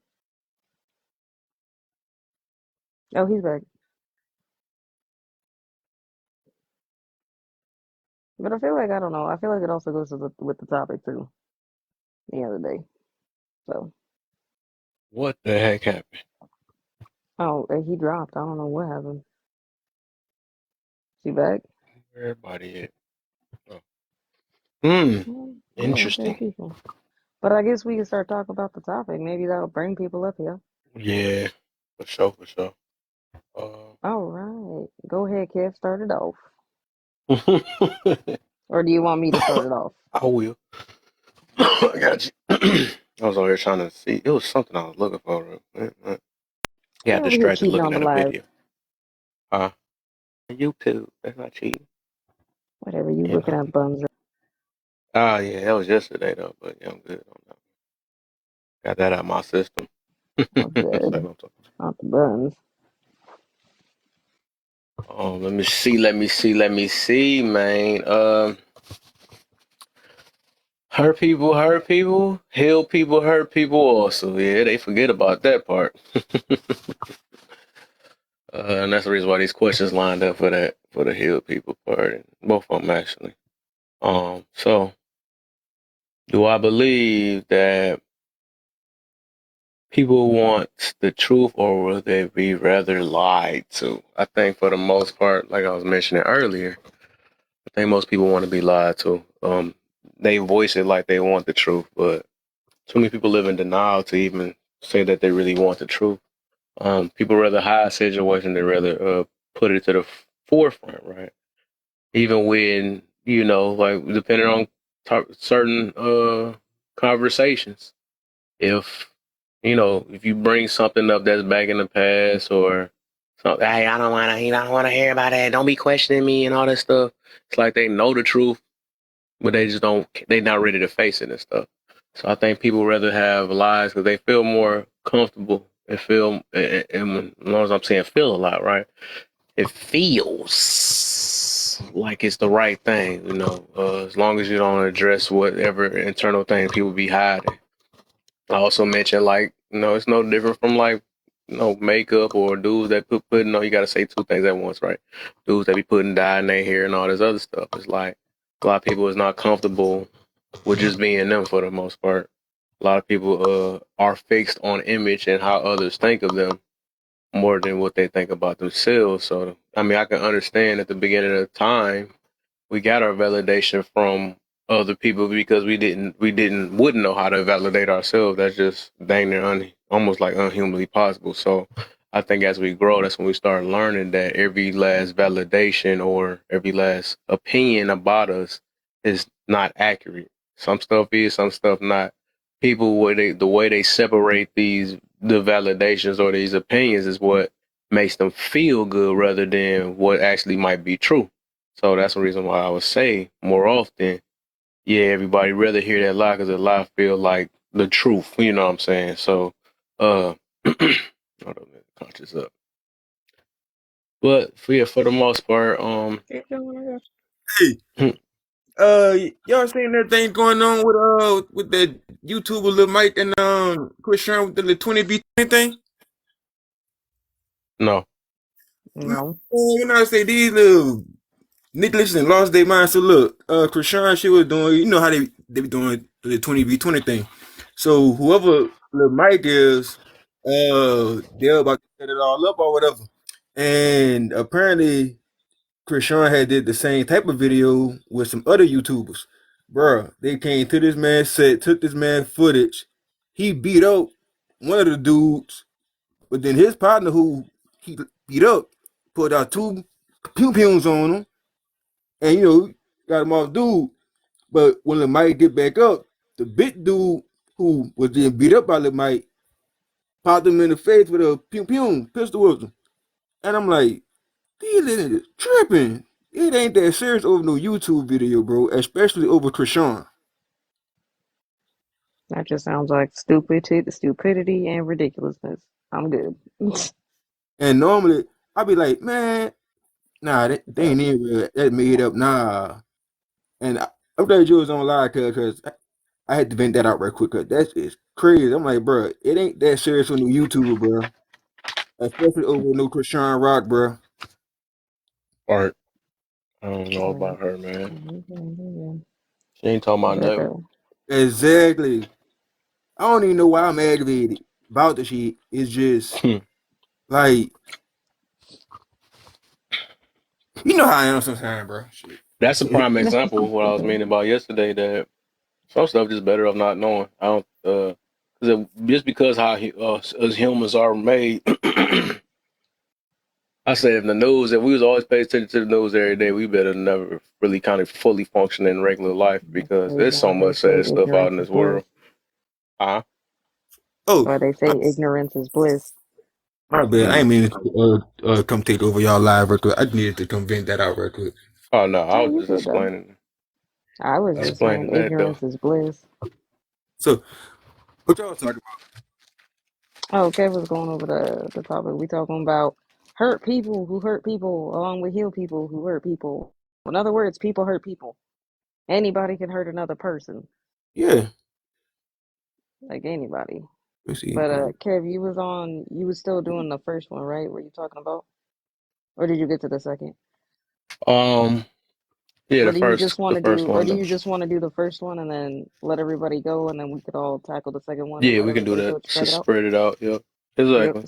Speaker 3: Oh, he's back. But I feel like I don't know. I feel like it also goes with the topic too. The other day. So
Speaker 1: What the heck happened?
Speaker 3: oh, and he dropped. I don't know what happened. Is he back?
Speaker 1: Where everybody at? Oh. Hmm.
Speaker 3: We got okay
Speaker 1: Interesting.
Speaker 3: people. But I guess we can start talking about the topic. Maybe that'll bring people up here.
Speaker 1: Yeah. For sure. For sure. Uh,
Speaker 3: All right. Go ahead, Kev. Start it off.
Speaker 1: I
Speaker 3: Or do you want me to start it off?
Speaker 1: will. I got you. I was over here trying to see. It was something I was looking for.
Speaker 3: He
Speaker 1: Yeah,
Speaker 3: over here
Speaker 1: distracted
Speaker 3: cheating
Speaker 1: looking
Speaker 3: on the
Speaker 1: at a
Speaker 3: live.
Speaker 1: video. Uh, YouTube. That's not cheating.
Speaker 3: Whatever, you
Speaker 1: You
Speaker 3: looking
Speaker 1: know.
Speaker 3: at buns.
Speaker 1: Ah, yeah, that was yesterday though. But yeah, I'm good on that. Got that out of my system.
Speaker 3: Oh,
Speaker 1: That's
Speaker 3: good.
Speaker 1: what I'm talking
Speaker 3: Not the buns.
Speaker 1: about. Let me see. Man. Hurt people, hurt people. Heal people, hurt people. Also, yeah, they forget about that part. And that's the reason why these questions lined up for that, for the heal people part, and both of them actually. So do I believe that people want the truth or will they be rather lied to? I think for the most part, like I was mentioning earlier, I think most people want to be lied to. They voice it like they want the truth, but too many people live in denial to even say that they really want the truth. People rather hide situation than rather put it to the forefront, right? Even when like depending on certain conversations, if if you bring something up that's back in the past or something, hey, I don't want to hear about that. Don't be questioning me and all that stuff. It's like they know the truth, but they just don't. They're not ready to face it and stuff. So I think people rather have lies because they feel more comfortable and feel. And as long as I'm saying feel a lot, right? It feels like it's the right thing, as long as you don't address whatever internal thing people be hiding. I also mentioned like, it's no different from like, makeup or dudes that putting on, you got to say two things at once, right? Dudes that be putting dye in their hair and all this other stuff. It's like a lot of people is not comfortable with just being them for the most part. A lot of people are fixed on image and how others think of them more than what they think about themselves. So, I mean, I can understand at the beginning of the time, we got our validation from other people because wouldn't know how to validate ourselves. That's just dang near almost like unhumanly possible. So, I think as we grow, that's when we start learning that every last validation or every last opinion about us is not accurate. Some stuff is, some stuff not. People, the way they separate the validations or these opinions is what makes them feel good rather than what actually might be true. So that's the reason why I would say more often, yeah, everybody rather hear that lie because the lie feel like the truth. You know what I'm saying? So, hold on, man, conscious up. But for the most part,
Speaker 3: Keep going,
Speaker 8: Hey, y'all seen that thing going on with that YouTuber Lil Mike and Chris Sharon with the little 20B20 thing?
Speaker 1: no,
Speaker 8: Man,
Speaker 3: no.
Speaker 8: you know I say these little Nicholas and lost their mind. So look, Krishan, she was doing, you know how they be doing the 20v20 thing. So whoever the mic is, they're about to set it all up or whatever. And apparently Krishan had did the same type of video with some other YouTubers. Bruh, they came to this man's set, took this man's footage. He beat up one of the dudes, but then his partner who he beat up put out two pew pews on him and got him off dude. But when the Mike get back up, the big dude who was being beat up by the Mike popped him in the face with a pew pew pistol with him. And I'm like, these niggas tripping. It ain't that serious over no YouTube video, bro, especially over Krishan.
Speaker 3: That just sounds like stupidity and ridiculousness. I'm good.
Speaker 8: And normally I'd be like, man, nah, they ain't even real. That made up, nah. And I'm glad you was on live because I had to vent that out real quick because that's just crazy. I'm like, bro, it ain't that serious on the YouTuber, bro. Especially over no Krishan Rock, bro.
Speaker 1: art. I don't know
Speaker 3: Right.
Speaker 1: about her, man.
Speaker 3: Mhm.
Speaker 1: She ain't talking about
Speaker 3: But
Speaker 1: nothing.
Speaker 8: Exactly. I don't even know why I'm aggravated about the shit. It's just like you know how I am sometimes, bro.
Speaker 1: That's a
Speaker 8: Shit.
Speaker 1: prime example of what I was
Speaker 3: okay.
Speaker 1: meaning about yesterday. That some stuff just better of not knowing. I don't, just because how us humans are made. I said in the news, if we was always paying attention to the news every day, we better never really kind of fully function in regular life because
Speaker 3: That's
Speaker 1: there's so
Speaker 3: why they
Speaker 1: much
Speaker 3: say
Speaker 1: sad stuff out in
Speaker 3: ignorance is
Speaker 1: this
Speaker 3: bliss.
Speaker 1: world. Huh?
Speaker 3: That's
Speaker 8: Oh,
Speaker 3: why they say ignorance is bliss.
Speaker 8: my bad. I ain't mean to come take over y'all live real quick. I just needed to come vent that out real quick.
Speaker 1: Oh no, I
Speaker 3: No,
Speaker 1: was
Speaker 3: you
Speaker 1: just
Speaker 3: good though. I was just saying
Speaker 1: explaining that though.
Speaker 3: ignorance is bliss.
Speaker 8: So, what y'all talking
Speaker 3: Oh, Kevin's going over the topic. We talking about hurt people who hurt people, along with heal people who hurt people. In other words, people hurt people. Anybody can hurt another person,
Speaker 8: Yeah.
Speaker 3: like anybody.
Speaker 8: Let's see.
Speaker 3: But Kev, you was still doing the first one, right? Were you talking about, or did you get to the second?
Speaker 1: Um, Yeah,
Speaker 3: Or
Speaker 1: the
Speaker 3: do you just
Speaker 1: first
Speaker 3: want
Speaker 1: the
Speaker 3: to
Speaker 1: first
Speaker 3: do, or
Speaker 1: one
Speaker 3: do
Speaker 1: though.
Speaker 3: you just want to do the first one and then let everybody go, and then we could all tackle the second one and
Speaker 1: Yeah,
Speaker 3: let
Speaker 1: we can do
Speaker 3: everybody
Speaker 1: that.
Speaker 3: go check it out?
Speaker 1: Spread it out. Yep.
Speaker 3: Yep.
Speaker 1: Exactly.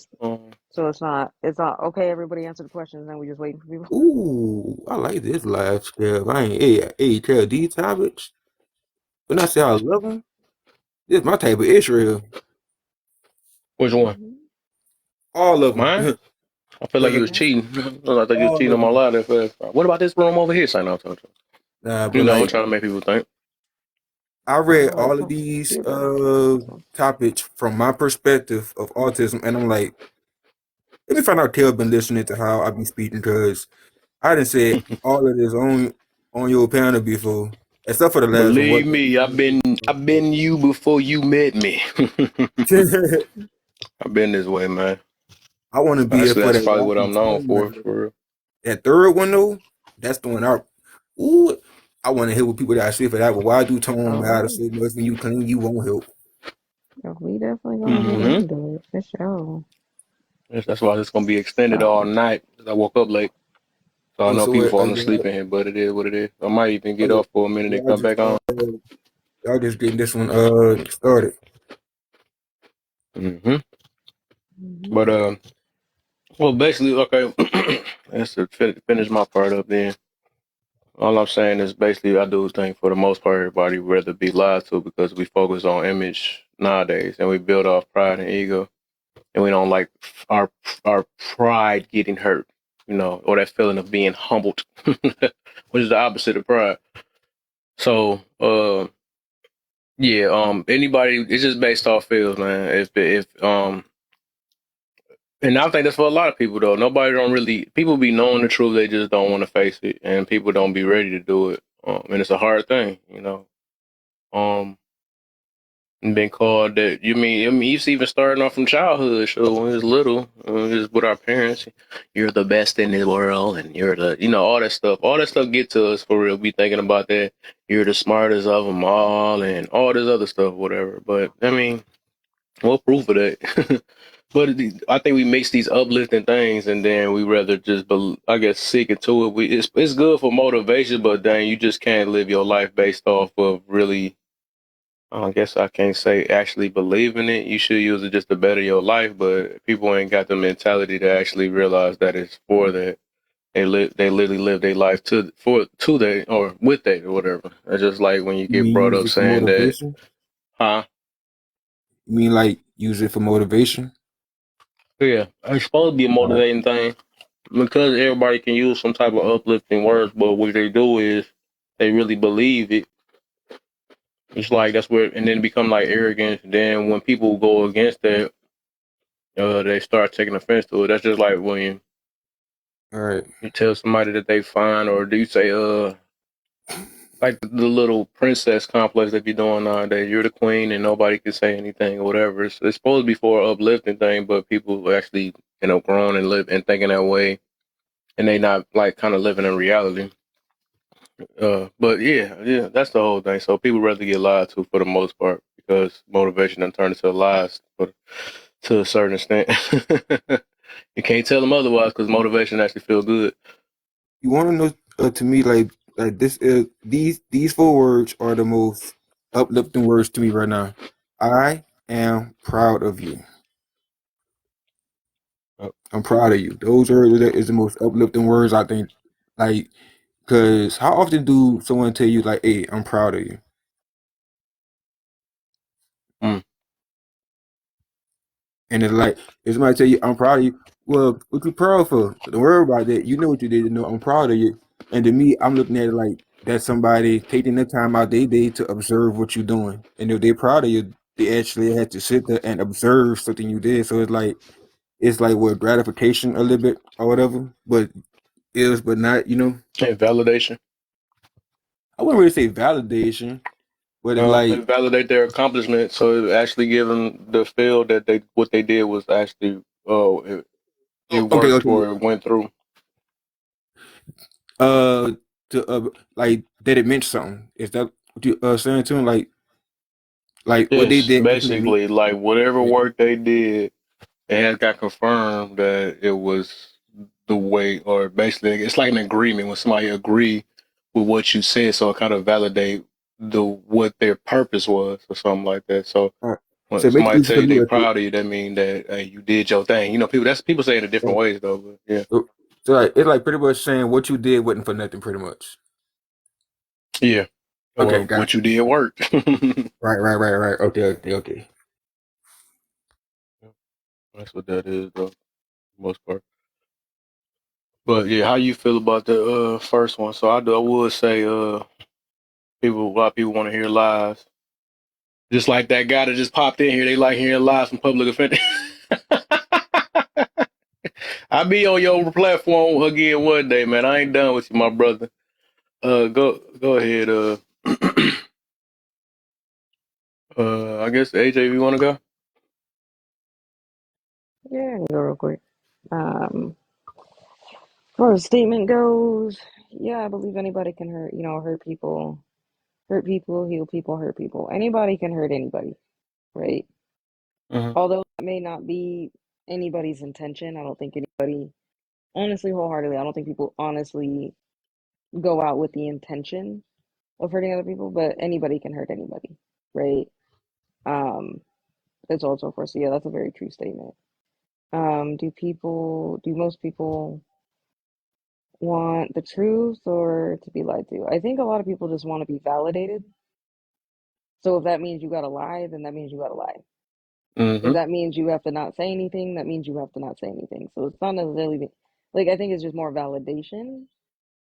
Speaker 3: So it's not okay. Everybody answer the questions, and we just waiting for people.
Speaker 8: Ooh, I like this live scale. I ain't, hey, tell these topics. When I say I love them, this my type of Israel.
Speaker 1: Which one?
Speaker 3: Hmm.
Speaker 8: All of
Speaker 1: Mine?
Speaker 8: them.
Speaker 1: I feel like you was
Speaker 3: Okay.
Speaker 1: cheating. I think you was
Speaker 8: All
Speaker 1: cheating
Speaker 8: of
Speaker 1: on my
Speaker 8: them.
Speaker 1: lie there first. What about this room over here, Saint Antonio?
Speaker 8: Nah,
Speaker 1: You
Speaker 8: but
Speaker 1: know, I'm
Speaker 8: like
Speaker 1: trying to make people think.
Speaker 8: I
Speaker 3: Oh,
Speaker 8: read
Speaker 3: I like
Speaker 8: all of these
Speaker 3: computer. That's one.
Speaker 8: topics from my perspective of autism, and I'm like, let me find out Kel been listening to how I be speaking, because I didn't say all of this on your panel before, except for the last one.
Speaker 1: Believe me, I've been you before you met me. I've been this way, man.
Speaker 8: I want to be here
Speaker 1: That's
Speaker 8: for
Speaker 1: that's
Speaker 8: that
Speaker 1: probably what
Speaker 8: Rocky
Speaker 1: I'm known
Speaker 8: Tom
Speaker 1: for.
Speaker 8: round.
Speaker 1: For real.
Speaker 8: That third one though, that's the one I. Ooh, I want to hear what people that I say for that. But why do Tone matter
Speaker 3: Oh,
Speaker 8: so much when you claim you won't help?
Speaker 3: yeah, we definitely gonna get
Speaker 1: Mm-hmm.
Speaker 3: into it for sure.
Speaker 1: That's why it's gonna be extended all
Speaker 3: So,
Speaker 1: night. 'Cause I woke up late, so I
Speaker 8: Oh,
Speaker 1: know
Speaker 8: so
Speaker 1: people
Speaker 8: what?
Speaker 1: falling asleep in here. But it is what it is. I might even get
Speaker 8: Okay,
Speaker 1: off for a minute and
Speaker 8: y'all
Speaker 1: come
Speaker 8: just
Speaker 1: back on.
Speaker 8: y'all just getting this one started.
Speaker 1: Mm-hmm.
Speaker 3: hmm.
Speaker 1: But well, basically, okay. Let's finish my part up then. All I'm saying is basically I do think for the most part everybody would rather be lied to because we focus on image nowadays and we build off pride and ego and we don't like our our pride getting hurt, you know, or that feeling of being humbled, which is the opposite of pride. So yeah, anybody it's just based off feels, man. If and I think that's for a lot of people though. Nobody don't really people be knowing the truth, they just don't want to face it, and people don't be ready to do it. And it's a hard thing, you know. Um, and been called that. I mean, it's even starting off from childhood. So when he was little, just with our parents, you're the best in the world, and you're the, you know, all that stuff. All that stuff get to us for real. Be thinking about that. You're the smartest of them all, and all this other stuff, whatever. But I mean, what proof of that? But I think we mix these uplifting things, and then we rather just, I guess, stick it to it. It's good for motivation, but then you just can't live your life based off of really. I guess I can't say actually believe in it. You should use it just to better your life, but people ain't got the mentality to actually realize that it's for that. They literally live their life to that or with that or whatever. It's just like when you
Speaker 8: You
Speaker 1: get
Speaker 8: mean
Speaker 1: brought
Speaker 8: use
Speaker 1: up
Speaker 8: it for
Speaker 1: saying that,
Speaker 8: motivation?
Speaker 1: huh?
Speaker 8: You mean like use it for motivation?
Speaker 1: Yeah, it's supposed to be a
Speaker 8: All right.
Speaker 1: motivating thing because everybody can use some type of uplifting words, but what they do is they really believe it. It's like that's where, and then it become like arrogance. Then when people go against that, they start taking offense to it. That's just like when
Speaker 8: All right.
Speaker 1: you tell somebody that they fine, or do you say, like the little princess complex that you're doing nowadays. You're the queen, and nobody can say anything or whatever. It's supposed to be for an uplifting thing, but people actually end up growing and live and thinking that way, and they not like kind of living in reality. But yeah, that's the whole thing. So people rather get lied to for the most part because motivation and turn into lies, but to a certain extent. You can't tell them otherwise because motivation actually feel good.
Speaker 8: You want to know to me like this is these four words are the most uplifting words to me right now. I am proud of you.
Speaker 1: Uh,
Speaker 8: I'm proud of you. Those are is the most uplifting words I think. Like, cause how often do someone tell you like, "Hey, I'm proud of you,"
Speaker 1: mm.
Speaker 8: and it's like if somebody tell you, "I'm proud of you," well, what you proud for? Don't worry about that. You know what you did to know I'm proud of you. And to me, I'm looking at it like that's somebody taking the time out their day to observe what you're doing, and if they're proud of you, they actually had to sit there and observe something you did. So it's like what gratification a little bit or whatever, but but not
Speaker 1: And validation.
Speaker 8: I wouldn't really say validation, but it's like
Speaker 1: It validate their accomplishment, so it actually give them the feel that they what they did was actually it
Speaker 8: okay,
Speaker 1: worked
Speaker 8: okay,
Speaker 1: or it went through.
Speaker 8: uh, to like that it meant something. Is that what you saying to him? Like what they
Speaker 1: Yes,
Speaker 8: did actually mean?
Speaker 1: basically, like whatever work they did, it has got confirmed that it was the way, or basically, it's like an agreement when somebody agree with what you said, so it kind of validate what their purpose was or something like that. So
Speaker 8: All right.
Speaker 1: when
Speaker 8: So it makes it
Speaker 1: somebody
Speaker 8: easy
Speaker 1: tell
Speaker 8: for
Speaker 1: you
Speaker 8: me
Speaker 1: they
Speaker 8: with it.
Speaker 1: proud of you, that mean that you did your thing. People say it in different ways though, but yeah,
Speaker 8: So like, it's like pretty much saying what you did wasn't for nothing, pretty much.
Speaker 1: yeah.
Speaker 8: Okay,
Speaker 1: Or
Speaker 8: got
Speaker 1: what
Speaker 8: you.
Speaker 1: you did worked.
Speaker 8: Right. Okay.
Speaker 1: That's what that is though, for the most part. But yeah, how you feel about the first one? So I would say a lot of people want to hear lies. Just like that guy that just popped in here, they like hearing lies from public offenders. I'll be on your platform again one day, man. I ain't done with you, my brother. Go ahead. I guess AJ, you want to go?
Speaker 3: Yeah, I can go real quick. As far as statement goes, yeah, I believe anybody can hurt, hurt people, heal people, hurt people. Anybody can hurt anybody, right?
Speaker 1: Mm-hmm.
Speaker 3: Although it may not be anybody's intention, I don't think anybody, honestly, wholeheartedly, I don't think people honestly go out with the intention of hurting other people, but anybody can hurt anybody, right? Um, it's also for so yeah, that's a very true statement. Do most people want the truth or to be lied to? I think a lot of people just want to be validated. So if that means you gotta lie, then that means you gotta lie.
Speaker 1: Mm-hmm.
Speaker 3: If that means you have to not say anything, that means you have to not say anything. So it's not necessarily like I think it's just more validation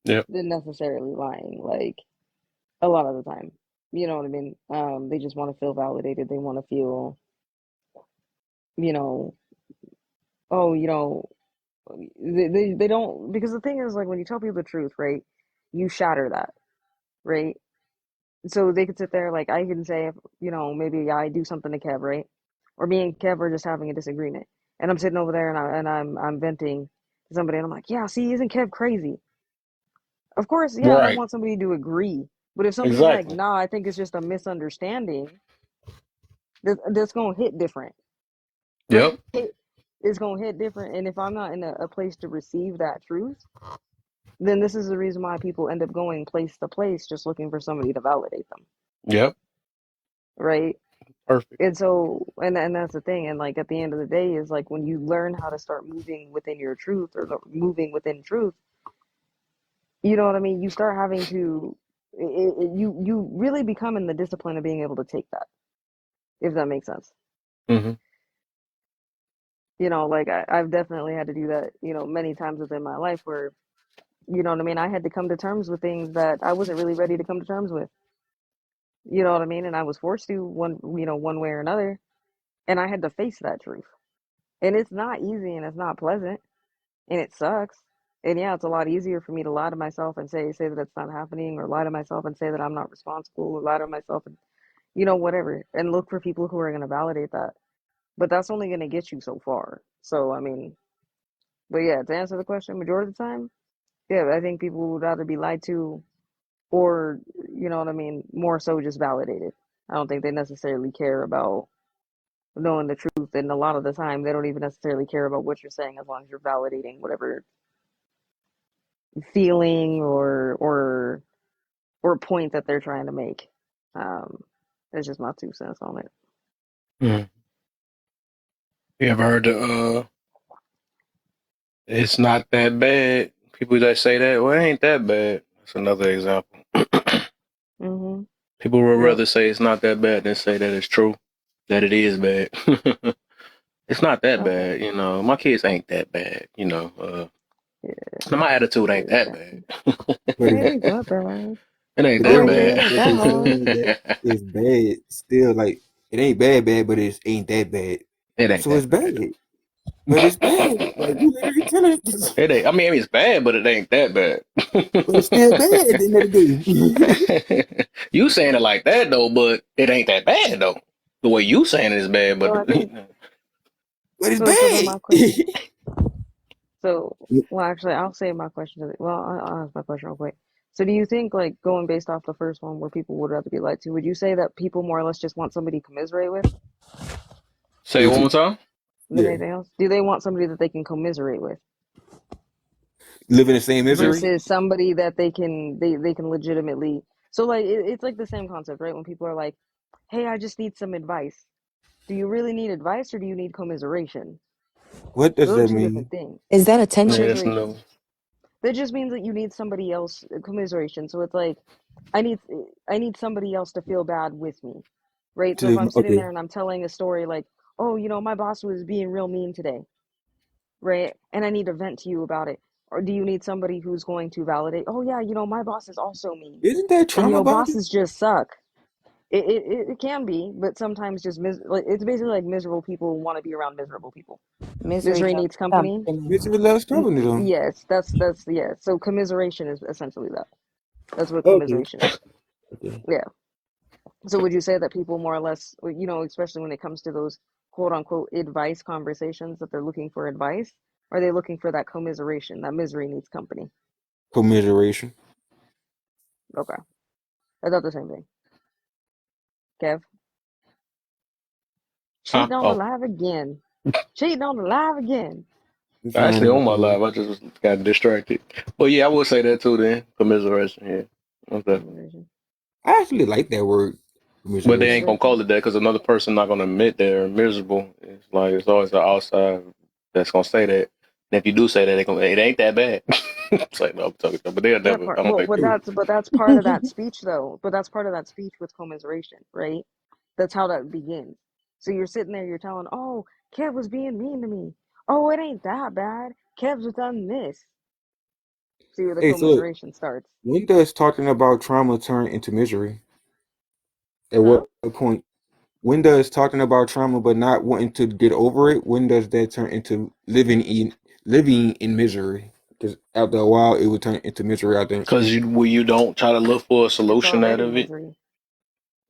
Speaker 1: Yep.
Speaker 3: than necessarily lying. Like a lot of the time, you know what I mean? They just want to feel validated. They want to feel, you know, oh, they don't because the thing is like when you tell people the truth, right? You shatter that, right? So they could sit there like I can say, maybe I do something to Kev, right? Or me and Kev are just having a disagreement, and I'm sitting over there and I'm venting to somebody, and I'm like, yeah, see, isn't Kev crazy? Of course, yeah, I'm gonna
Speaker 1: Right.
Speaker 3: want somebody to agree, but if somebody's like,
Speaker 1: Exactly.
Speaker 3: nah, I think it's just a misunderstanding, that's gonna hit different, right?
Speaker 1: Yep.
Speaker 3: It's gonna hit different, and if I'm not in a place to receive that truth, then this is the reason why people end up going place to place just looking for somebody to validate them,
Speaker 1: Yep.
Speaker 3: right?
Speaker 1: Perfect.
Speaker 3: And so, and that's the thing. And like at the end of the day, is like when you learn how to start moving within your truth or moving within truth, you know what I mean? You start having to, you really become in the discipline of being able to take that, if that makes sense.
Speaker 1: Mm-hmm.
Speaker 3: Like I've definitely had to do that, many times within my life where, you know what I mean? I had to come to terms with things that I wasn't really ready to come to terms with. You know what I mean? And I was forced to one way or another, and I had to face that truth. And it's not easy and it's not pleasant and it sucks. And yeah, it's a lot easier for me to lie to myself and say that it's not happening, or lie to myself and say that I'm not responsible, or lie to myself and whatever, and look for people who are going to validate that. But that's only going to get you so far. So I mean, but yeah, to answer the question, majority of the time, yeah, I think people would rather be lied to, or you know what I mean, more so just validated. I don't think they necessarily care about knowing the truth, and a lot of the time they don't even necessarily care about what you're saying as long as you're validating whatever feeling or point that they're trying to make. Um, that's just my 2 cents on it.
Speaker 1: Mm. You ever heard the it's not that bad? People that say that, well, it ain't that bad. That's another example.
Speaker 3: Mhm.
Speaker 1: People would
Speaker 3: Yep.
Speaker 1: rather say it's not that bad than say that it's true, that it is bad. It's not that
Speaker 3: Okay.
Speaker 1: bad, My kids ain't that bad,
Speaker 3: Yeah.
Speaker 1: My attitude ain't that
Speaker 3: Exactly.
Speaker 1: bad.
Speaker 8: But
Speaker 3: It
Speaker 8: it's
Speaker 3: ain't that bad.
Speaker 1: It ain't
Speaker 8: but
Speaker 3: Or
Speaker 1: that
Speaker 8: that
Speaker 3: it
Speaker 8: what
Speaker 3: ain't
Speaker 8: what
Speaker 3: that
Speaker 8: they
Speaker 3: hard.
Speaker 8: saying that
Speaker 1: bad.
Speaker 8: it's bad still, like it ain't bad, but it ain't that bad.
Speaker 1: It ain't
Speaker 8: So it's
Speaker 1: that
Speaker 8: bad.
Speaker 1: bad.
Speaker 8: But it's bad. Like you literally telling us,
Speaker 1: It ain't. I mean, it's bad, but it ain't that bad.
Speaker 8: but it's still bad at the end of the day.
Speaker 1: You saying it like that though, but it ain't that bad though. The way you saying it is bad,
Speaker 3: So
Speaker 1: but
Speaker 3: I think
Speaker 8: But it's
Speaker 3: so. Then my
Speaker 8: bad.
Speaker 3: question. So well, actually, I'll say my question to the. Well, I'll ask my question real quick. So do you think like going based off the first one where people would rather be lied to? Would you say that people more or less just want somebody to commiserate with
Speaker 1: say it one more time.
Speaker 3: than
Speaker 8: Yeah.
Speaker 3: anything else? Do they want somebody that they can commiserate with?
Speaker 8: live in the same misery.
Speaker 3: versus somebody that they can legitimately. So like it's like the same concept, right? When people are like, "Hey, I just need some advice." Do you really need advice or do you need commiseration?
Speaker 8: What does
Speaker 3: Those are
Speaker 8: that
Speaker 3: two
Speaker 8: mean?
Speaker 3: different things.
Speaker 9: Is that
Speaker 1: Yeah,
Speaker 9: attention?
Speaker 1: that's
Speaker 3: Commiseration.
Speaker 1: no.
Speaker 3: That just means that you need somebody else commiseration. So it's like I need I need somebody else to feel bad with me. Right? So if I'm sitting
Speaker 8: Okay.
Speaker 3: there and I'm telling a story like, "Oh, my boss was being real mean today." Right? And I need to vent to you about it. Or do you need somebody who's going to validate, "Oh yeah, my boss is also mean."
Speaker 8: Isn't that
Speaker 3: And
Speaker 8: trauma bonding?
Speaker 3: bosses just suck. It can be, but sometimes just like it's basically like miserable people want to be around miserable people.
Speaker 9: Misery
Speaker 3: Misery
Speaker 9: loves
Speaker 3: needs company.
Speaker 9: company.
Speaker 8: Misery loves company, though.
Speaker 3: Yes, that's yeah. So commiseration is essentially that. That's what
Speaker 8: Okay.
Speaker 3: commiseration is.
Speaker 8: Okay.
Speaker 3: Yeah. So would you say that people more or less, especially when it comes to those quote unquote advice conversations, that they're looking for advice? Or are they looking for that commiseration, that misery needs company?
Speaker 8: Commiseration.
Speaker 3: Okay. I thought the same thing. Kev,
Speaker 1: Huh?
Speaker 3: cheating on the
Speaker 1: Oh,
Speaker 3: live again. Cheating on the live again.
Speaker 8: I'm
Speaker 1: actually,
Speaker 8: trying
Speaker 1: on my
Speaker 8: to.
Speaker 1: live, I just got distracted. But yeah, I would say that too. Then commiseration. Yeah, most definitely.
Speaker 3: Commiseration.
Speaker 8: I actually like that word,
Speaker 1: But they ain't
Speaker 8: commiseration.
Speaker 1: gonna
Speaker 3: Commiseration.
Speaker 1: call it that because another person not gonna admit they're miserable. It's like it's always the outside that's gonna say that. And if you do say that, it ain't that bad. It's like no, I'm talking, but they'll
Speaker 3: That
Speaker 1: never.
Speaker 3: part.
Speaker 1: I don't
Speaker 3: Well,
Speaker 1: think
Speaker 3: but
Speaker 1: they.
Speaker 3: that's part of that speech though. But that's part of that speech with commiseration, right? That's how that begins. So you're sitting there, you're telling, "Oh, Kev was being mean to me. Oh, it ain't that bad. Kev's done this." See where the
Speaker 8: Hey, so
Speaker 3: commiseration starts.
Speaker 8: when does talking about trauma turn into misery? At
Speaker 3: Huh?
Speaker 8: what point? When does talking about trauma but not wanting to get over it? When does that turn into living in misery? Because after a while, it would turn into misery. I think.
Speaker 1: Because you don't try to look for a
Speaker 3: It's
Speaker 1: solution out
Speaker 3: already
Speaker 1: of it.
Speaker 3: misery.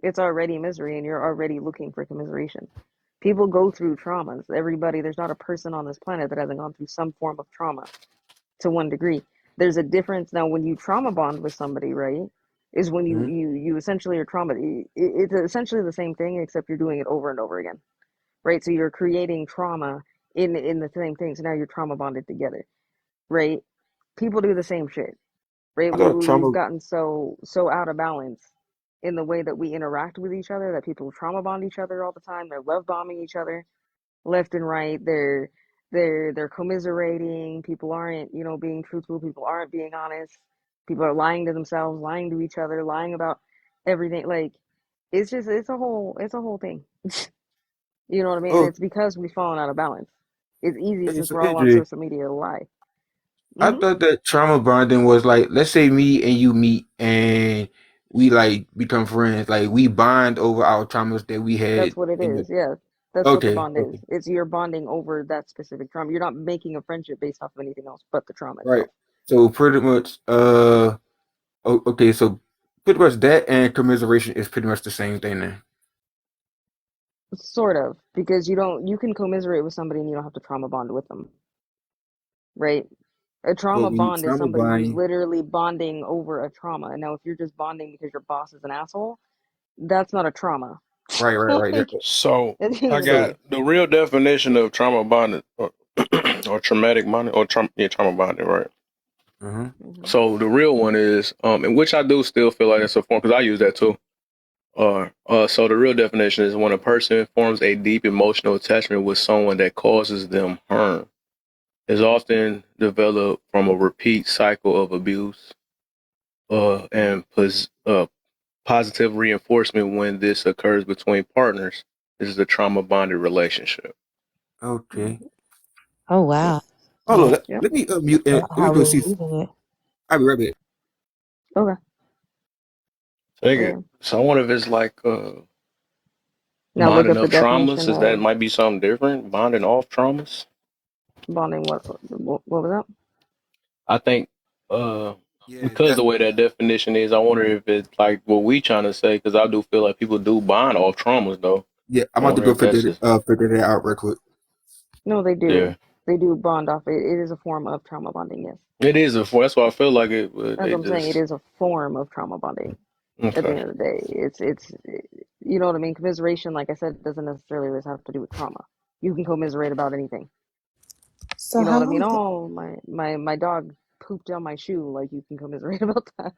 Speaker 3: It's already misery, and you're already looking for commiseration. People go through traumas. Everybody, there's not a person on this planet that hasn't gone through some form of trauma to one degree. There's a difference now when you trauma bond with somebody, right? Is when you
Speaker 8: Mhm.
Speaker 3: you you essentially are trauma. It's essentially the same thing, except you're doing it over and over again, right? So you're creating trauma in the same thing. So now you're trauma bonded together, right? People do the same shit, right?
Speaker 8: I
Speaker 3: We,
Speaker 8: thought
Speaker 3: we we've
Speaker 8: trauma.
Speaker 3: gotten so out of balance in the way that we interact with each other that people trauma bond each other all the time. They're love bombing each other left and right. They're commiserating. People aren't, being truthful. People aren't being honest. People are lying to themselves, lying to each other, lying about everything. Like it's a whole thing. You know what I mean? And
Speaker 8: Oh,
Speaker 3: it's because we've fallen out of balance. It's easy
Speaker 8: hey,
Speaker 3: since
Speaker 8: so
Speaker 3: we're all on
Speaker 8: AJ,
Speaker 3: social media to lie.
Speaker 8: I
Speaker 3: Hmm.
Speaker 8: thought that trauma bonding was like, let's say me and you meet and we like become friends. Like we bond over our traumas that we
Speaker 3: That's
Speaker 8: had
Speaker 3: what it
Speaker 8: in the.
Speaker 3: is. Yeah. That's what the
Speaker 8: Okay,
Speaker 3: bond is.
Speaker 8: okay,
Speaker 3: It's you're bonding over that specific trauma. You're not making a friendship based off of anything else but the trauma
Speaker 8: right.
Speaker 3: itself.
Speaker 8: So pretty much, okay, so pretty much that and commiseration is pretty much the same thing then.
Speaker 3: Sort of, because you can commiserate with somebody and you don't have to trauma bond with them, right? A
Speaker 8: But
Speaker 3: trauma
Speaker 8: when you
Speaker 3: bond is
Speaker 8: trauma
Speaker 3: somebody who's
Speaker 8: bonding,
Speaker 3: literally bonding over a trauma. And now if you're just bonding because your boss is an asshole, that's not a trauma.
Speaker 8: right.
Speaker 3: Like
Speaker 1: So
Speaker 3: at the end
Speaker 1: I
Speaker 3: of the
Speaker 8: So
Speaker 1: got
Speaker 3: day.
Speaker 1: the real definition of trauma bonding or traumatic bonding or trauma bonding, right?
Speaker 8: uh-huh.
Speaker 3: Hmm.
Speaker 1: So the real one is, in which I do still feel like it's a form because I use that too. So the real definition is when a person forms a deep emotional attachment with someone that causes them harm. Is often developed from a repeat cycle of abuse and positive reinforcement when this occurs between partners. This is a trauma bonded relationship.
Speaker 8: Okay.
Speaker 9: Oh
Speaker 3: Yep.
Speaker 9: wow.
Speaker 8: Hold on.
Speaker 9: Yeah.
Speaker 8: Let,
Speaker 3: Yep.
Speaker 8: let me mute.
Speaker 9: Not
Speaker 8: Let me
Speaker 9: how
Speaker 8: go
Speaker 9: we're
Speaker 8: see.
Speaker 9: reading it.
Speaker 8: I'll be right back.
Speaker 3: Okay.
Speaker 1: Take
Speaker 3: So
Speaker 1: it.
Speaker 3: yeah.
Speaker 1: So I wonder if it's like
Speaker 3: Now look
Speaker 1: bonding
Speaker 3: up the
Speaker 1: of traumas.
Speaker 3: definition
Speaker 1: Is that
Speaker 3: of
Speaker 1: might be something different? Bonding off traumas.
Speaker 3: bonding. What was that?
Speaker 1: I think uh
Speaker 8: Yeah,
Speaker 1: because
Speaker 8: that.
Speaker 1: the way that definition is, I wonder if it's like what we trying to say. Because I do feel like people do bond off traumas, though.
Speaker 8: Yeah, I'm
Speaker 1: I
Speaker 8: about to
Speaker 1: wonder
Speaker 8: go
Speaker 1: if that's
Speaker 8: figure
Speaker 1: just
Speaker 8: figure that out real quick.
Speaker 3: No, they
Speaker 1: yeah.
Speaker 3: do. They do bond off. It is a form of trauma bonding, yes.
Speaker 1: It is a form. That's why I feel like it.
Speaker 3: As
Speaker 1: They
Speaker 3: I'm saying, it
Speaker 1: just
Speaker 3: is a form of trauma bonding. At the
Speaker 1: okay.
Speaker 3: end of the day, it's you know what I mean. Commiseration, like I said, doesn't necessarily always have to do with trauma. You can commiserate about anything.
Speaker 9: So
Speaker 3: You know
Speaker 9: how
Speaker 3: what I mean?
Speaker 9: long?
Speaker 3: Oh, my dog pooped down my shoe, like you can commiserate about that.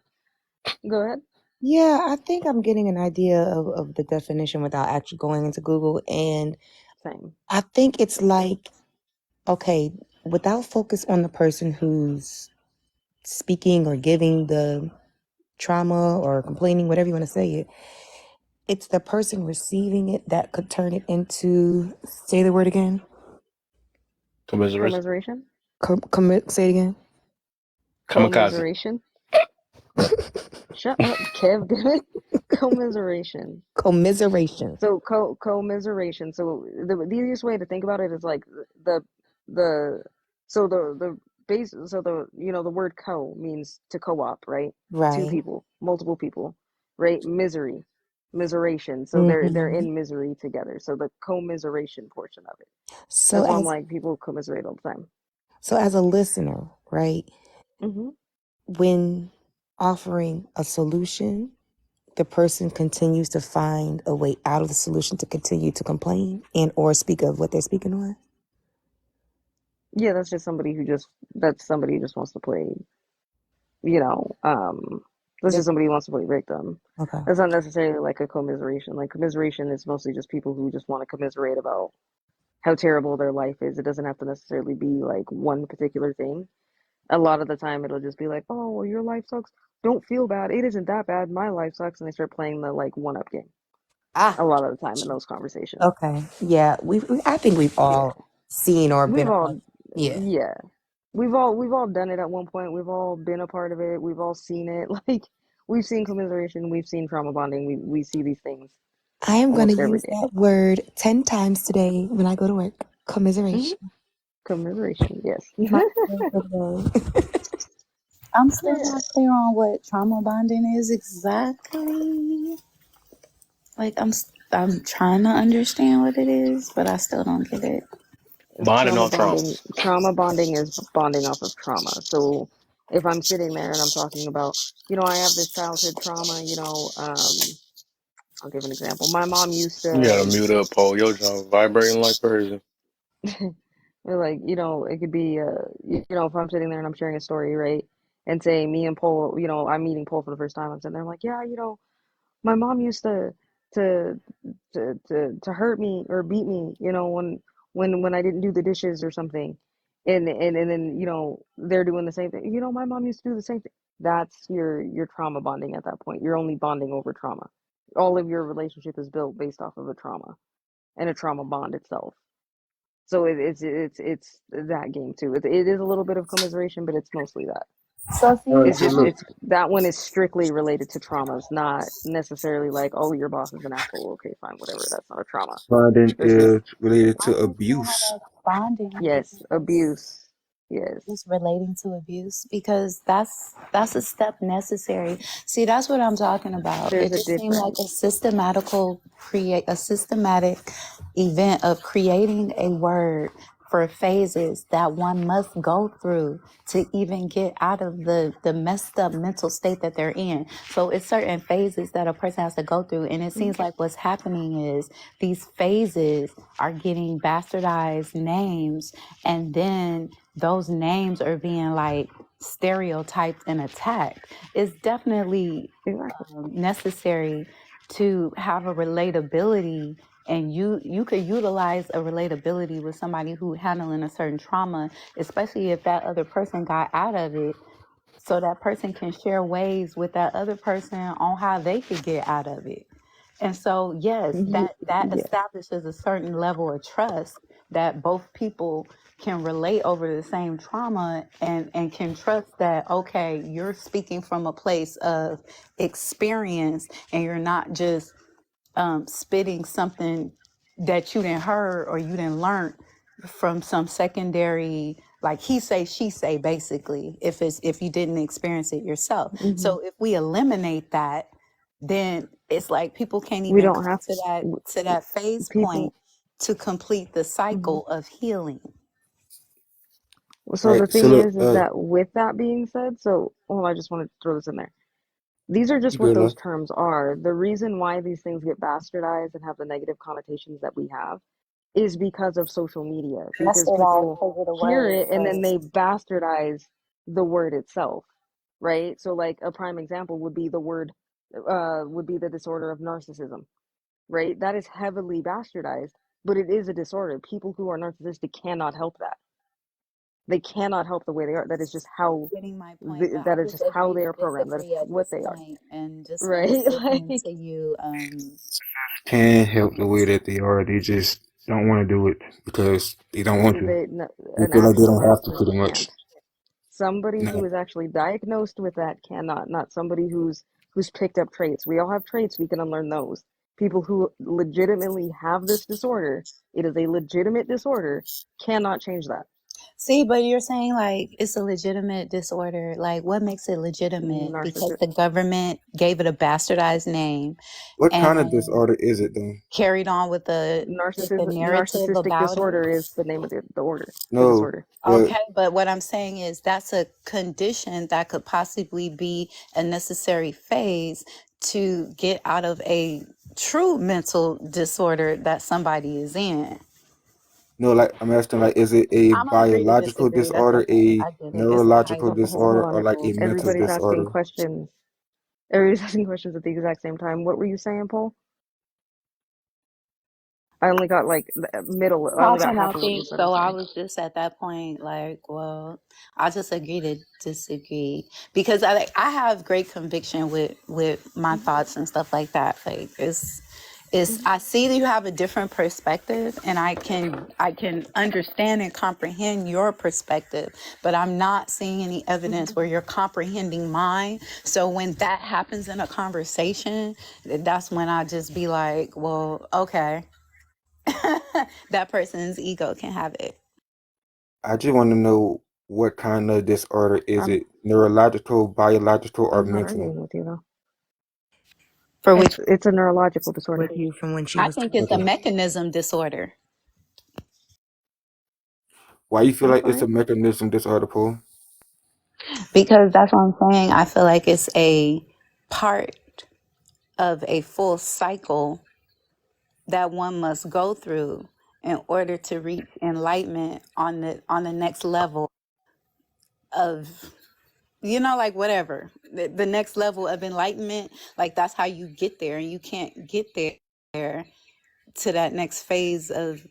Speaker 3: Go ahead.
Speaker 9: Yeah, I think I'm getting an idea of the definition without actually going into Google. And
Speaker 3: Same.
Speaker 9: I think it's like, okay, without focus on the person who's speaking or giving the trauma or complaining, whatever you want to say it, it's the person receiving it that could turn it into, say the word again.
Speaker 1: Commiseration.
Speaker 3: Commiseration.
Speaker 9: Say it again.
Speaker 1: Kamikaze.
Speaker 3: Commiseration. Shut up, Kev. Damn it. Commiseration.
Speaker 9: Commiseration.
Speaker 3: So commiseration. So the easiest way to think about it is like the base. So the word co means to co-op, right? Two
Speaker 9: Right.
Speaker 3: people, multiple people, right? Misery, miseration. So they're in misery together. So the commiseration portion of it.
Speaker 9: So
Speaker 3: That's why I'm
Speaker 9: as
Speaker 3: like, people commiserate all the time.
Speaker 9: so as a listener, right?
Speaker 3: Mm-hmm.
Speaker 9: When offering a solution, the person continues to find a way out of the solution to continue to complain and or speak of what they're speaking on.
Speaker 3: Yeah, that's somebody who just wants to play, you know, that's just somebody who wants to play victim.
Speaker 9: Okay.
Speaker 3: That's not necessarily like a commiseration. Like commiseration is mostly just people who just want to commiserate about how terrible their life is. It doesn't have to necessarily be like one particular thing. A lot of the time it'll just be like, oh, well, your life sucks. Don't feel bad. It isn't that bad. My life sucks. And they start playing the like one-up game. A lot of the time in those conversations.
Speaker 9: Okay. Yeah. I think we've all seen or been
Speaker 3: We've
Speaker 9: a
Speaker 3: all,
Speaker 9: part. Yeah.
Speaker 3: yeah. We've all done it at one point. We've all been a part of it. We've all seen it. Like we've seen commiseration. We've seen trauma bonding. We see these things
Speaker 9: I am going to
Speaker 3: almost every
Speaker 9: use
Speaker 3: day.
Speaker 9: that word 10 times today when I go to work. Commiseration.
Speaker 3: Commiseration, yes.
Speaker 9: My word for the day.
Speaker 5: I'm still not clear on what trauma bonding is exactly. Like I'm trying to understand what it is, but I still don't get it.
Speaker 1: Bonding on trauma.
Speaker 3: Trauma bonding is bonding off of trauma. So if I'm sitting there and I'm talking about, I have this childhood trauma, I'll give an example. My mom used
Speaker 1: You gotta
Speaker 3: to,
Speaker 1: mute up, Paul. Your job vibrating like crazy.
Speaker 3: like, it could be, if I'm sitting there and I'm sharing a story, right? And say me and Paul, I'm meeting Paul for the first time. I'm sitting there, I'm like, yeah, my mom used to hurt me or beat me, when I didn't do the dishes or something. And then, they're doing the same thing. My mom used to do the same thing. That's your trauma bonding at that point. You're only bonding over trauma. All of your relationship is built based off of a trauma and a trauma bond itself. So it's that game too. It is a little bit of commiseration, but it's mostly that.
Speaker 5: So
Speaker 3: It's that one is strictly related to traumas, not necessarily like, oh, your boss is an asshole. Okay, fine, whatever. That's not a trauma.
Speaker 8: Bonding
Speaker 3: It's just,
Speaker 8: is related to
Speaker 5: I don't know how
Speaker 8: abuse.
Speaker 5: that's bonding.
Speaker 3: yes, abuse. Yes.
Speaker 5: It's relating to abuse because that's a step necessary. See, that's what I'm talking about.
Speaker 3: There's
Speaker 5: It
Speaker 3: a
Speaker 5: just seemed like
Speaker 3: difference.
Speaker 5: a systematic event of creating a word for phases that one must go through to even get out of the messed up mental state that they're in. So it's certain phases that a person has to go through. And it seems like what's happening is these phases are getting bastardized names, and then those names are being like stereotyped and attacked. It's definitely necessary to have a relatability, and you could utilize a relatability with somebody who handling a certain trauma, especially if that other person got out of it, so that person can share ways with that other person on how they could get out of it. And so yes, that
Speaker 3: Yeah.
Speaker 5: establishes a certain level of trust that both people can relate over the same trauma, and can trust that, okay, you're speaking from a place of experience and you're not just spitting something that you didn't heard or you didn't learn from some secondary, like he say she say, basically, if you didn't experience it yourself. So if we eliminate that, then it's like people can't
Speaker 3: We
Speaker 5: even
Speaker 3: don't
Speaker 5: come
Speaker 3: have
Speaker 5: to that phase point
Speaker 3: people.
Speaker 5: to complete the cycle of healing.
Speaker 3: So the
Speaker 8: Right. So
Speaker 3: thing
Speaker 8: look,
Speaker 3: is that with that being said, I just wanted to throw this in there. These are
Speaker 8: you
Speaker 3: just what
Speaker 8: good,
Speaker 3: those
Speaker 8: love?
Speaker 3: terms are. The reason why these things get bastardized and have the negative connotations that we have is because of social media. Because
Speaker 5: Bastardized
Speaker 3: people
Speaker 5: because of the
Speaker 3: hear
Speaker 5: word.
Speaker 3: it and then they bastardize the word itself, right? So like a prime example would be the disorder of narcissism, right? That is heavily bastardized, but it is a disorder. People who are narcissistic cannot help that. They cannot help the way they are. That is just how
Speaker 5: Getting my point, but I
Speaker 3: that is just how
Speaker 5: disagree.
Speaker 3: they are programmed. That is
Speaker 5: Disagree at
Speaker 3: what
Speaker 5: this
Speaker 3: they are,
Speaker 5: point, and just from
Speaker 3: right?
Speaker 5: listening
Speaker 3: Like
Speaker 5: to you,
Speaker 8: Can't help the way that they are. They just don't want to do it because they don't want to. They
Speaker 3: an
Speaker 8: feel like they
Speaker 3: actual
Speaker 8: don't have to,
Speaker 3: narcissist
Speaker 8: pretty much.
Speaker 3: can't. Somebody who
Speaker 8: No,
Speaker 3: is actually diagnosed with that cannot, not somebody who's picked up traits. We all have traits, we can unlearn those. People who legitimately have this disorder, it is a legitimate disorder, cannot change that.
Speaker 5: see, but you're saying like it's a legitimate disorder. Like, what makes it legitimate? Because
Speaker 3: Narcissist
Speaker 5: the government gave it a bastardized name
Speaker 8: what kind of
Speaker 5: and
Speaker 8: disorder is it though?
Speaker 5: carried on with the narrative
Speaker 3: narcissistic
Speaker 5: about it.
Speaker 3: disorder is the name of the order, the
Speaker 8: No,
Speaker 3: disorder.
Speaker 8: but
Speaker 5: Okay, but what I'm saying is that's a condition that could possibly be a necessary phase to get out of a true mental disorder that somebody is in.
Speaker 8: no, like I'm asking, like, is it a
Speaker 5: I'm gonna agree to
Speaker 8: biological
Speaker 5: disagree. That's
Speaker 8: disorder,
Speaker 5: okay.
Speaker 8: a
Speaker 5: I get it. It's a
Speaker 8: neurological
Speaker 3: Hold
Speaker 8: disorder,
Speaker 3: on.
Speaker 8: or like a mental
Speaker 3: Everybody's asking
Speaker 8: disorder?
Speaker 3: questions. Everybody's asking questions at the exact same time. What were you saying, Paul? I only got like I only got
Speaker 5: Crossing
Speaker 3: half
Speaker 5: out
Speaker 3: of what you
Speaker 5: things,
Speaker 3: said. I'm
Speaker 5: so I
Speaker 3: sorry.
Speaker 5: was just at that point like, well, I just agree to disagree because I have great conviction with my thoughts and stuff like that. Like it's I see that you have a different perspective, and I can understand and comprehend your perspective, but I'm not seeing any evidence where you're comprehending mine. So when that happens in a conversation, that's when I just be like, well, okay. That person's ego can have it.
Speaker 8: I just want to know what kind of disorder is
Speaker 3: I'm
Speaker 8: it? Neurological, biological, or
Speaker 3: I'm not
Speaker 8: mental?
Speaker 3: arguing with you though.
Speaker 5: For which
Speaker 3: It's a neurological disorder.
Speaker 9: with you from when she
Speaker 5: I
Speaker 9: was
Speaker 5: think it's a
Speaker 8: Okay.
Speaker 5: mechanism disorder
Speaker 8: Why you feel
Speaker 3: That's
Speaker 8: like it's
Speaker 3: fine.
Speaker 8: a mechanism disorder, Paul?
Speaker 5: because that's what I'm saying. I feel like it's a part of a full cycle that one must go through in order to reach enlightenment on the next level of like whatever the next level of enlightenment, like that's how you get there, and you can't get there to that next phase of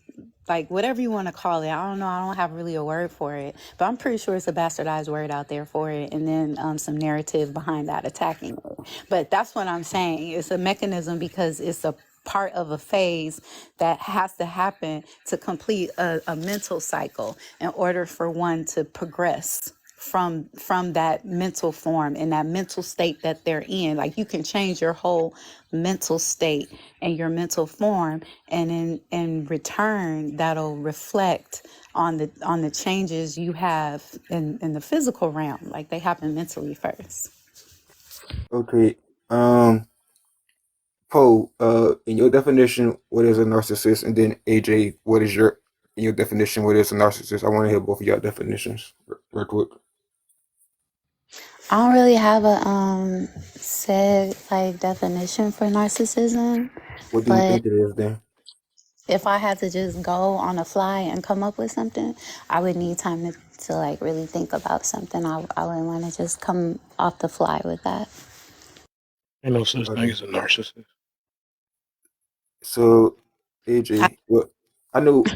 Speaker 5: like whatever you want to call it. I don't know. I don't have really a word for it, but I'm pretty sure it's a bastardized word out there for it. And then some narrative behind that attacking it. But that's what I'm saying. It's a mechanism because it's a part of a phase that has to happen to complete a mental cycle in order for one to progress from that mental form and that mental state that they're in. Like you can change your whole mental state and your mental form, and in return that'll reflect on the changes you have in the physical realm. Like they happen mentally first.
Speaker 8: Okay. Poe, in your definition, what is a narcissist? And then AJ, what is in your definition, what is a narcissist? I want to hear both of your definitions real quick.
Speaker 5: I don't really have a said like definition for narcissism,
Speaker 8: What do you
Speaker 5: but
Speaker 8: think it is then?
Speaker 5: if I had to just go on the fly and come up with something, I would need time to like really think about something. I wouldn't want to just come off the fly with that.
Speaker 1: Ain't no such thing
Speaker 8: Okay.
Speaker 1: as a narcissist.
Speaker 8: So,
Speaker 5: I,
Speaker 8: AJ, what I know.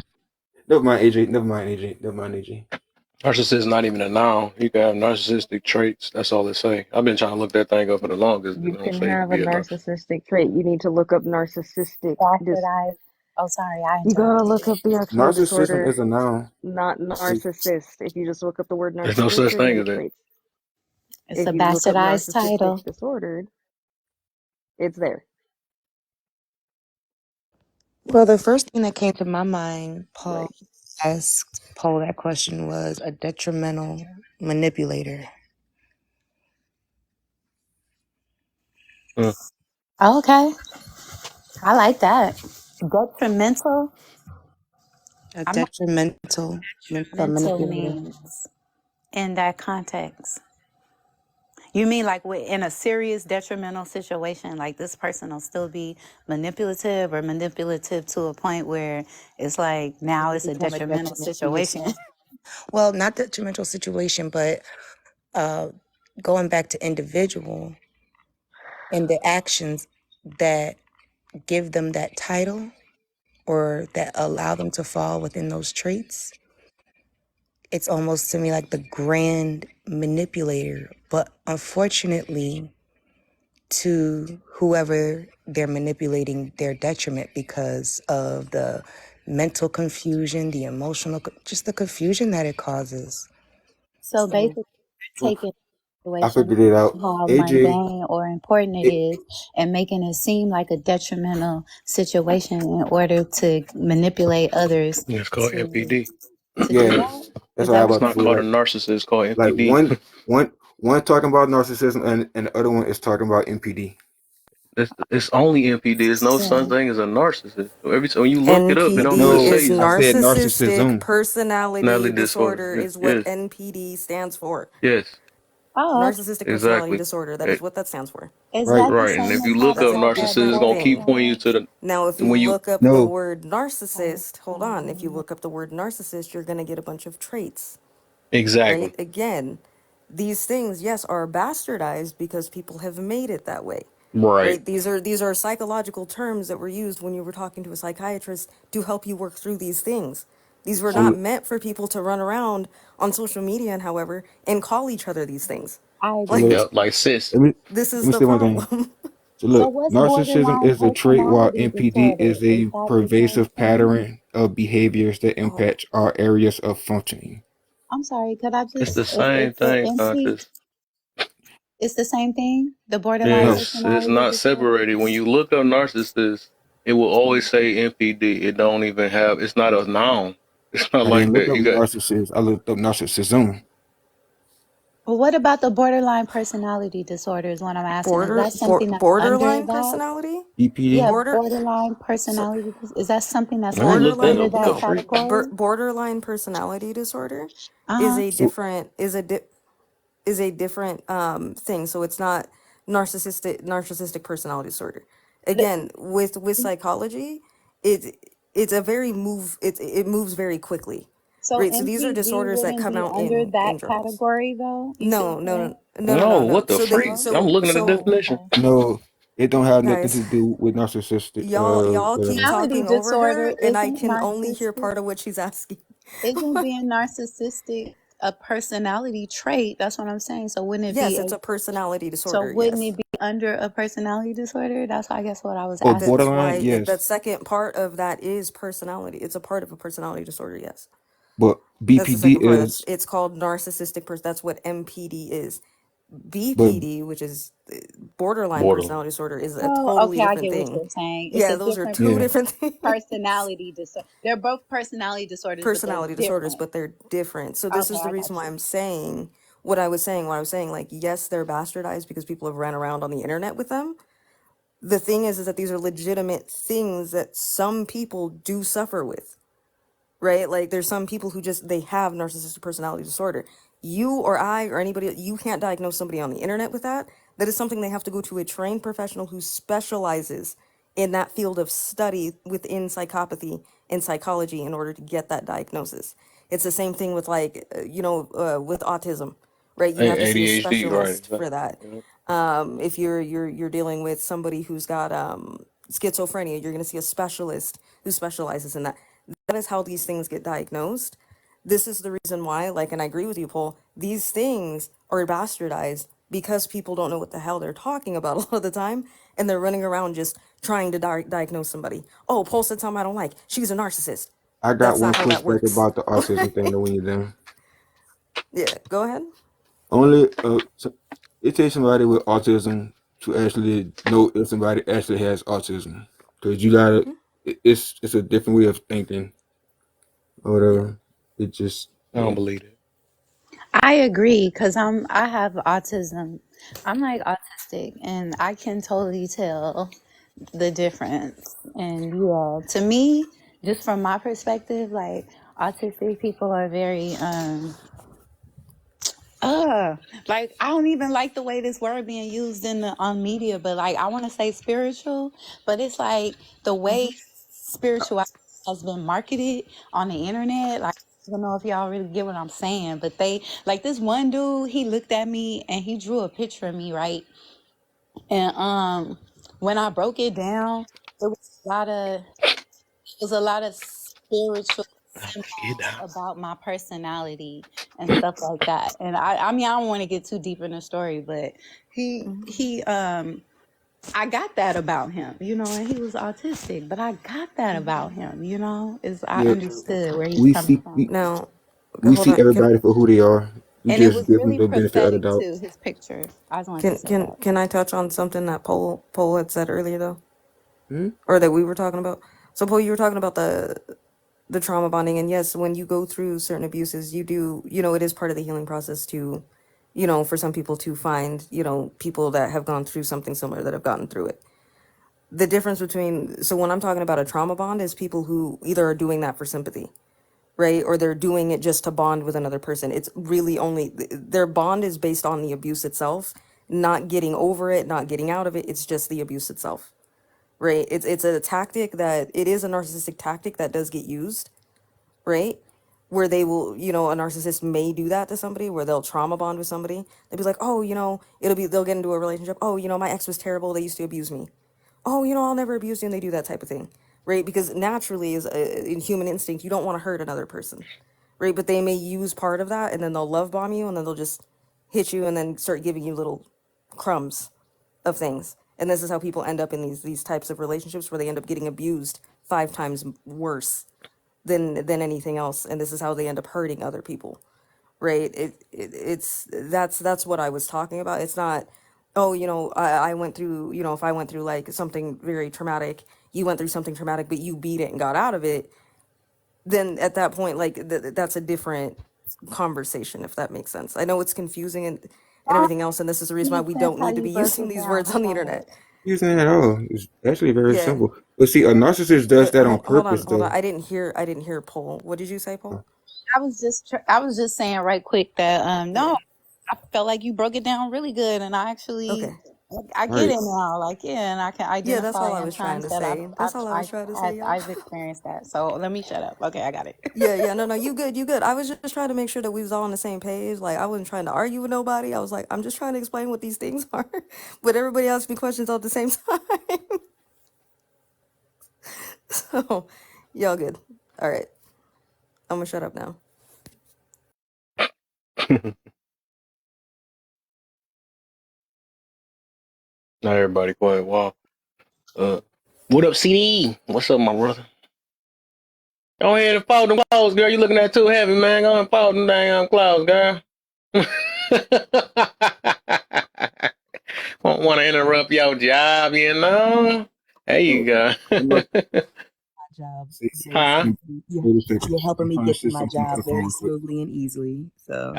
Speaker 8: Never mind, AJ. Never mind, AJ. Never mind, AJ.
Speaker 1: Narcissist is not even a noun. You can have narcissistic traits. That's all they say. I've been trying to look that thing up for the longest. They
Speaker 3: You
Speaker 1: don't
Speaker 3: can
Speaker 1: say you can
Speaker 3: have a
Speaker 1: be a narcissist.
Speaker 3: narcissistic trait. You need to look up narcissistic
Speaker 5: bastardized. Oh, sorry, I
Speaker 3: you gotta
Speaker 5: interrupted
Speaker 3: look
Speaker 5: you.
Speaker 3: up the actual
Speaker 8: Narcissism
Speaker 3: disorder,
Speaker 8: is a noun.
Speaker 3: not narcissist. If you just look up the word
Speaker 1: There's no
Speaker 3: narcissist,
Speaker 1: such
Speaker 3: you're gonna
Speaker 1: thing as
Speaker 3: get
Speaker 1: that.
Speaker 3: traits.
Speaker 5: It's
Speaker 3: If
Speaker 5: a
Speaker 3: you look up
Speaker 5: bastardized
Speaker 3: narcissistic
Speaker 5: title.
Speaker 3: disordered, it's there.
Speaker 9: Well, the first thing that came to my mind, Paul
Speaker 3: Right.
Speaker 9: asked Paul that question, was a detrimental manipulator.
Speaker 1: Hmm.
Speaker 5: Okay, I like that. Detrimental.
Speaker 9: A
Speaker 5: I'm not
Speaker 9: detrimental mental
Speaker 5: mental
Speaker 9: manipulator.
Speaker 5: means in that context. You mean like in a serious detrimental situation, like this person will still be manipulative or manipulative to a point where it's like now
Speaker 9: It'll
Speaker 5: it's a
Speaker 9: become a
Speaker 5: detrimental
Speaker 9: detriment to
Speaker 5: situation.
Speaker 9: yourself. Well, not detrimental situation, but going back to individual and the actions that give them that title or that allow them to fall within those traits, it's almost to me like the grand manipulator. But unfortunately, to whoever they're manipulating their detriment because of the mental confusion, the emotional, just the confusion that it causes.
Speaker 5: So
Speaker 9: So
Speaker 5: basically, taking
Speaker 8: I
Speaker 5: situation
Speaker 8: figured it out.
Speaker 5: how
Speaker 8: AJ,
Speaker 5: mundane or important it is and making it seem like a detrimental situation in order to manipulate others
Speaker 1: Yeah, it's called
Speaker 5: to
Speaker 1: MPD.
Speaker 5: do
Speaker 8: yeah,
Speaker 5: that.
Speaker 8: that's
Speaker 5: Is
Speaker 8: what I
Speaker 5: that
Speaker 8: was
Speaker 5: what
Speaker 1: It's
Speaker 8: about
Speaker 5: you're
Speaker 8: to
Speaker 1: not
Speaker 8: say.
Speaker 1: called a
Speaker 5: saying?
Speaker 1: narcissist. It's called
Speaker 8: Like
Speaker 1: MPD.
Speaker 8: one talking about narcissism and the other one is talking about MPD.
Speaker 1: It's only MPD. There's no such
Speaker 5: Yeah.
Speaker 1: thing as a narcissist. Every time when you look it up, it don't even
Speaker 3: NPD
Speaker 8: No,
Speaker 1: say
Speaker 3: is
Speaker 1: it's
Speaker 8: I
Speaker 1: a
Speaker 8: said
Speaker 3: narcissistic
Speaker 8: narcissism.
Speaker 3: personality
Speaker 1: personality disorder.
Speaker 3: disorder, is what
Speaker 1: Yes,
Speaker 3: NPD stands for.
Speaker 1: yes,
Speaker 5: Oh, okay.
Speaker 3: Narcissistic personality
Speaker 1: exactly.
Speaker 3: disorder. That
Speaker 1: Eh,
Speaker 3: is what that stands for.
Speaker 5: Is
Speaker 8: Right.
Speaker 5: that the
Speaker 1: Right, and if
Speaker 5: same
Speaker 1: you
Speaker 5: as
Speaker 1: look
Speaker 5: how
Speaker 3: That's
Speaker 1: up
Speaker 5: they
Speaker 3: a
Speaker 5: got that
Speaker 1: narcissist, it's
Speaker 3: different
Speaker 1: gonna
Speaker 5: borderline?
Speaker 1: keep
Speaker 3: thing.
Speaker 1: pointing you to the
Speaker 3: Now, if you
Speaker 1: when you
Speaker 3: look up the
Speaker 8: No,
Speaker 3: word narcissist, hold on. If you look up the word narcissist, you're going to get a bunch of traits,
Speaker 1: exactly
Speaker 3: right? Again, these things, yes, are bastardized because people have made it that way,
Speaker 1: right,
Speaker 3: right? These are psychological terms that were used when you were talking to a psychiatrist to help you work through these things. These were not
Speaker 8: so
Speaker 3: meant for people to run around on social media and however and call each other these things.
Speaker 5: I
Speaker 8: so
Speaker 5: agree.
Speaker 8: look,
Speaker 1: yeah, like cis.
Speaker 8: let me
Speaker 3: This
Speaker 8: let
Speaker 3: is
Speaker 8: me
Speaker 3: the
Speaker 8: say one thing.
Speaker 3: problem.
Speaker 8: So
Speaker 5: So
Speaker 8: look,
Speaker 5: what's
Speaker 8: narcissism
Speaker 5: borderline
Speaker 8: is a trait while
Speaker 5: personality
Speaker 8: MPD
Speaker 5: disorder?
Speaker 8: is
Speaker 5: Is
Speaker 8: a
Speaker 5: that the same
Speaker 8: pervasive
Speaker 5: thing?
Speaker 8: pattern of behaviors that
Speaker 3: Oh,
Speaker 8: impact all areas of functioning.
Speaker 5: I'm sorry, could I
Speaker 1: It's
Speaker 5: just,
Speaker 1: the same
Speaker 5: it's the
Speaker 1: thing,
Speaker 5: MP,
Speaker 1: conscious.
Speaker 5: it's the same thing? The borderline
Speaker 8: No,
Speaker 1: It's
Speaker 5: personality
Speaker 1: not
Speaker 5: disorder?
Speaker 1: separated. When you look up narcissist, it will always say NPD. It don't even have. It's not a noun. It's not
Speaker 8: I didn't
Speaker 1: like
Speaker 8: look
Speaker 1: that.
Speaker 8: up
Speaker 1: You got
Speaker 8: narcissist. I looked up narcissism.
Speaker 5: But what about the borderline personality disorder is what I'm asking. Is that something that's under
Speaker 3: borderline
Speaker 5: that?
Speaker 3: personality?
Speaker 5: Yeah,
Speaker 8: BPD.
Speaker 3: Border
Speaker 5: borderline
Speaker 3: so
Speaker 5: personality. Is that something that's
Speaker 1: let me look that
Speaker 3: borderline
Speaker 5: under
Speaker 1: up. What
Speaker 5: that
Speaker 1: the
Speaker 3: no,
Speaker 1: freak?
Speaker 5: category?
Speaker 3: borderline personality disorder is
Speaker 5: Uh-huh.
Speaker 3: a
Speaker 8: So
Speaker 3: different is a different thing. So it's not narcissistic personality disorder.
Speaker 5: But
Speaker 3: Again, with psychology, it it's a very move it moves very quickly.
Speaker 5: so
Speaker 3: Right? So these are
Speaker 5: MPD
Speaker 3: disorders that
Speaker 5: wouldn't
Speaker 3: come
Speaker 5: be
Speaker 3: out
Speaker 5: under
Speaker 3: in
Speaker 5: that
Speaker 3: journals.
Speaker 5: category though? You see what
Speaker 3: No,
Speaker 5: I'm
Speaker 3: no,
Speaker 5: saying?
Speaker 3: no, no, no,
Speaker 1: No,
Speaker 3: no, no.
Speaker 1: what the
Speaker 3: So
Speaker 1: freak?
Speaker 3: they
Speaker 5: No?
Speaker 1: I'm looking at the
Speaker 3: so
Speaker 1: definition.
Speaker 5: Okay.
Speaker 8: no, it don't have nothing
Speaker 3: guys,
Speaker 8: to do with narcissistic.
Speaker 3: y'all keep
Speaker 8: Whatever.
Speaker 5: Personality
Speaker 3: talking over
Speaker 5: disorder
Speaker 3: her, and I
Speaker 5: isn't
Speaker 3: can only hear
Speaker 5: narcissistic.
Speaker 3: part of what she's asking.
Speaker 5: Isn't being narcissistic a personality trait? That's what I'm saying. So wouldn't it be
Speaker 3: Yes, it's
Speaker 5: a
Speaker 3: a personality
Speaker 5: so
Speaker 3: disorder.
Speaker 5: wouldn't
Speaker 3: Yes.
Speaker 5: it be under a personality disorder? That's I guess what I was
Speaker 8: Oh,
Speaker 5: asking.
Speaker 3: That's
Speaker 8: borderline,
Speaker 3: why
Speaker 8: yes,
Speaker 3: that second part of that is personality. It's a part of a personality disorder. Yes,
Speaker 8: but
Speaker 3: that's the
Speaker 8: BPD
Speaker 3: second part.
Speaker 8: is,
Speaker 3: It's called narcissistic person. That's what MPD is.
Speaker 8: but
Speaker 3: BPD, which is borderline
Speaker 1: Borderline.
Speaker 3: personality disorder, is a
Speaker 5: Oh,
Speaker 3: totally
Speaker 5: okay, I
Speaker 3: different
Speaker 5: get what
Speaker 3: thing.
Speaker 5: you're saying. It's
Speaker 3: Yeah,
Speaker 5: a
Speaker 3: those are
Speaker 5: different
Speaker 3: two
Speaker 8: yeah,
Speaker 3: different things.
Speaker 5: personality disorder. They're both personality disorders, but they're
Speaker 3: Personality disorders,
Speaker 5: different.
Speaker 3: but they're different. So this
Speaker 5: Okay,
Speaker 3: is the
Speaker 5: I
Speaker 3: reason
Speaker 5: got
Speaker 3: why
Speaker 5: you.
Speaker 3: I'm saying what I was saying. What I was saying, like, yes, they're bastardized because people have ran around on the internet with them. The thing is that these are legitimate things that some people do suffer with, right? Like there's some people who just they have narcissistic personality disorder. You or I or anybody, you can't diagnose somebody on the internet with that. That is something they have to go to a trained professional who specializes in that field of study within psychopathy and psychology in order to get that diagnosis. It's the same thing with like with autism, right? You have to see a
Speaker 1: ADHD, right?
Speaker 3: specialist for
Speaker 1: Exactly.
Speaker 3: that.
Speaker 1: Yeah.
Speaker 3: If you're dealing with somebody who's got schizophrenia, you're going to see a specialist who specializes in that. That is how these things get diagnosed. This is the reason why, like, and I agree with you, Paul, these things are bastardized because people don't know what the hell they're talking about a lot of the time, and they're running around just trying to diagnose somebody. Oh, Paul said something I don't like. She's a narcissist.
Speaker 8: I got
Speaker 3: That's
Speaker 8: one
Speaker 3: not how that
Speaker 8: pushback
Speaker 3: works.
Speaker 8: about the autism thing. Though when you're done,
Speaker 3: Yeah, go ahead.
Speaker 8: only it takes somebody with autism to actually know if somebody actually has autism, because you gotta. It's a different way of thinking or
Speaker 3: Yeah.
Speaker 8: whatever. It just
Speaker 1: I don't
Speaker 8: yeah.
Speaker 1: believe it.
Speaker 5: I agree because I have autism. I'm like autistic, and I can totally tell the difference. And yeah, to me, just from my perspective, like autistic people are very like I don't even like the way this word being used in the on media, but like I want to say spiritual, but it's like the way spirituality has been marketed on the internet, like I don't know if y'all really get what I'm saying, but they like this one dude, he looked at me and he drew a picture of me, right? And when I broke it down, it was a lot of spiritual
Speaker 1: Get
Speaker 5: symbols
Speaker 1: down.
Speaker 5: about my personality and stuff like that. And I mean I don't want to get too deep in the story, but he I got that about him, you know, and he was autistic, but I got that about him, you know, is I
Speaker 8: Yeah,
Speaker 5: understood where he's
Speaker 8: we
Speaker 5: coming
Speaker 8: see
Speaker 5: from.
Speaker 3: Now,
Speaker 8: we
Speaker 3: hold
Speaker 8: see
Speaker 3: on.
Speaker 8: everybody for who they are. We
Speaker 5: And it
Speaker 8: just
Speaker 5: was
Speaker 8: give them
Speaker 5: really
Speaker 8: the benefit of the
Speaker 5: prophetic
Speaker 8: doubt.
Speaker 5: too, his picture. I just wanted to
Speaker 3: Can
Speaker 5: say
Speaker 3: can
Speaker 5: that.
Speaker 3: can I touch on something that Poe had said earlier though,
Speaker 8: Hmm?
Speaker 3: or that we were talking about? So Poe, you were talking about the trauma bonding, and yes, when you go through certain abuses, you do, you know, it is part of the healing process to, you know, for some people to find, you know, people that have gone through something similar that have gotten through it. The difference between, so when I'm talking about a trauma bond is people who either are doing that for sympathy, right? Or they're doing it just to bond with another person. It's really only their bond is based on the abuse itself, not getting over it, not getting out of it. It's just the abuse itself, right? It's a tactic that it is a narcissistic tactic that does get used, right? Where they will, you know, a narcissist may do that to somebody where they'll trauma bond with somebody. They'll be like, oh, you know, they'll get into a relationship. Oh, you know, my ex was terrible. They used to abuse me. Oh, you know, I'll never abuse you. And they do that type of thing, right? Because naturally, in human instinct, you don't want to hurt another person, right? But they may use part of that and then they'll love bomb you and then they'll just hit you and then start giving you little crumbs of things. And this is how people end up in these types of relationships where they end up getting abused 5 times worse than anything else, and this is how they end up hurting other people, right? It's that's what I was talking about. It's not, oh, you know, I went through, you know, if I went through like something very traumatic, you went through something traumatic but you beat it and got out of it, then at that point, like that's a different conversation, if that makes sense. I know it's confusing and
Speaker 5: Oh,
Speaker 3: everything else, and this is the reason why
Speaker 5: makes
Speaker 3: we
Speaker 5: sense
Speaker 3: don't
Speaker 5: how
Speaker 3: need to
Speaker 5: you
Speaker 3: be
Speaker 5: broke
Speaker 3: using
Speaker 5: it
Speaker 3: these
Speaker 5: down.
Speaker 3: words
Speaker 5: I
Speaker 3: on the
Speaker 5: got it.
Speaker 3: internet.
Speaker 8: Using it at all. It's actually very
Speaker 3: Yeah,
Speaker 8: simple. But see, a narcissist does
Speaker 3: but
Speaker 8: that on
Speaker 3: hold on,
Speaker 8: purpose,
Speaker 3: hold on.
Speaker 8: though.
Speaker 3: I didn't hear Paul. What did you say, Paul?
Speaker 5: I was just saying right quick that
Speaker 3: Yeah.
Speaker 5: no, I felt like you broke it down really good, and I
Speaker 3: Okay.
Speaker 5: actually I get
Speaker 8: Right.
Speaker 5: it now. Like yeah, and I can
Speaker 3: Yeah, that's all
Speaker 5: identify
Speaker 3: I
Speaker 5: in
Speaker 3: was trying
Speaker 5: terms
Speaker 3: to
Speaker 5: that
Speaker 3: say. That's all I was trying to say, y'all.
Speaker 5: I've experienced that. So let me shut up. Okay, I got it.
Speaker 3: Yeah, no, you good, you good. I was just trying to make sure that we was all on the same page. Like, I wasn't trying to argue with nobody. I was like, I'm just trying to explain what these things are. But everybody asks me questions all at the same time. So, y'all good. All right. I'm gonna shut up now.
Speaker 1: Not everybody quiet. Wow. What up, CD? What's up, my brother? Go ahead and follow them clouds, girl. You looking at too heavy, man. Go ahead and follow them dang clouds, girl. Won't want to interrupt your job, you know? There you
Speaker 8: So,
Speaker 1: go.
Speaker 8: I'm not
Speaker 9: Job
Speaker 8: see,
Speaker 9: very
Speaker 1: Huh?
Speaker 9: smoothly. You're helping
Speaker 8: I'm
Speaker 9: me
Speaker 8: trying to
Speaker 9: get to
Speaker 8: sit
Speaker 9: my
Speaker 8: something on
Speaker 9: job
Speaker 8: the
Speaker 9: very
Speaker 8: phone real quick.
Speaker 9: smoothly and easily. So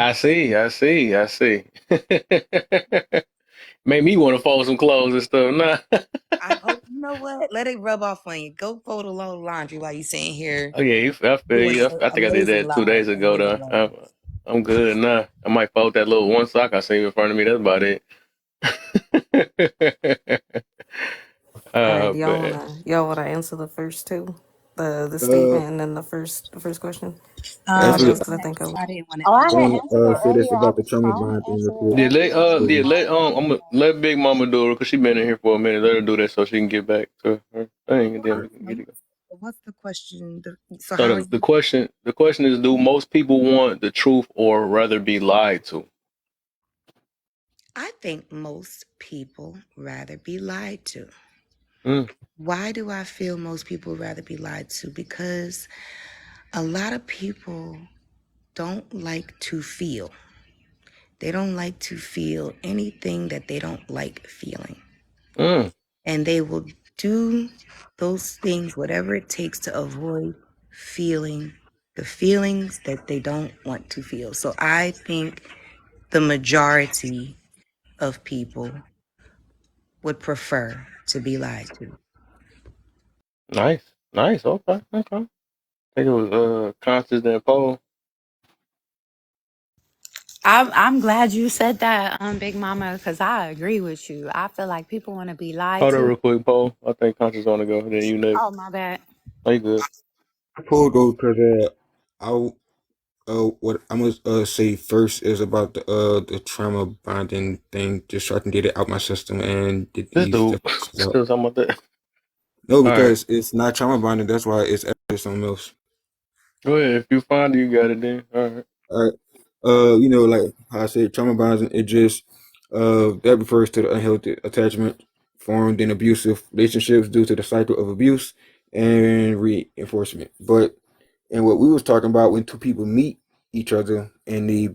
Speaker 1: I see. Made me want to fold some clothes and stuff. Nah.
Speaker 9: I hope you know what. Let it rub off on you. Go fold a load of laundry while you sitting here
Speaker 1: Oh yeah, I feel
Speaker 9: doing
Speaker 1: you. I think I did
Speaker 9: amazing
Speaker 1: that 2 days
Speaker 9: lives,
Speaker 1: ago.
Speaker 9: amazing
Speaker 1: Though
Speaker 9: lives.
Speaker 1: I'm good now. I might fold that little one sock I see in front of me. That's about it.
Speaker 3: All right,
Speaker 1: Man.
Speaker 3: y'all wanna answer the first two? The
Speaker 8: Uh,
Speaker 3: statement and then the first question? Anybody
Speaker 8: actually,
Speaker 3: else? Because I think
Speaker 9: I didn't want to
Speaker 5: Oh, I
Speaker 8: I
Speaker 5: had
Speaker 8: want
Speaker 9: interject,
Speaker 5: answered
Speaker 8: to
Speaker 5: it
Speaker 9: but
Speaker 8: say this
Speaker 5: earlier.
Speaker 8: about the trauma
Speaker 5: I was
Speaker 8: bond
Speaker 5: gonna
Speaker 8: thing real
Speaker 5: answer it
Speaker 8: quick.
Speaker 5: earlier.
Speaker 8: So,
Speaker 1: I'm gonna let Big Mama do it because she been in here for a minute. Let her do that so she can get back to her thing, and then we can get it.
Speaker 9: what's the question? So
Speaker 1: So
Speaker 9: how are you?
Speaker 1: the question is, do most people want the truth or rather be lied to?
Speaker 9: I think most people rather be lied to.
Speaker 1: Mm,
Speaker 9: Why do I feel most people rather be lied to? Because a lot of people don't like to feel. They don't like to feel anything that they don't like feeling.
Speaker 1: mm.
Speaker 9: And they will do those things, whatever it takes, to avoid feeling the feelings that they don't want to feel. So I think the majority of people would prefer to be lied to.
Speaker 1: Nice. Okay. I think it was Constance and Paul.
Speaker 5: I'm glad you said that, Big Mama, because I agree with you. I feel like people want to be lied
Speaker 1: Hold on
Speaker 5: to.
Speaker 1: real quick, Paul. I think Constance want to go. Then you next.
Speaker 5: Oh, my bad.
Speaker 1: Are you good?
Speaker 8: I pulled those because what I'm gonna say first is about the trauma bonding thing, just so I can get it out my system and get
Speaker 1: This
Speaker 8: these
Speaker 1: dude
Speaker 8: definitions out.
Speaker 1: still talking about that.
Speaker 8: No,
Speaker 1: All right,
Speaker 8: because it's not trauma bonding. That's why it's actually something else.
Speaker 1: go ahead. If you find it, you got it then. All right.
Speaker 8: All right. Like how I said, trauma bonding. It just that refers to the unhealthy attachment formed in abusive relationships due to the cycle of abuse and reinforcement. But and what we was talking about when two people meet each other and they,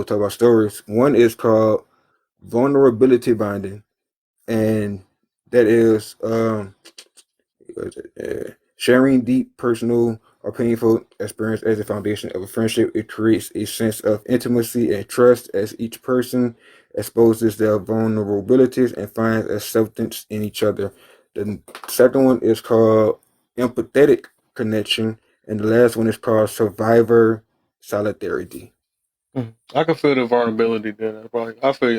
Speaker 8: talk about stories. One is called vulnerability bonding, and that is sharing deep personal or painful experience as a foundation of a friendship. It creates a sense of intimacy and trust as each person exposes their vulnerabilities and finds acceptance in each other. The second one is called empathetic connection, and the last one is called survivor solidarity.
Speaker 1: I can feel the vulnerability there.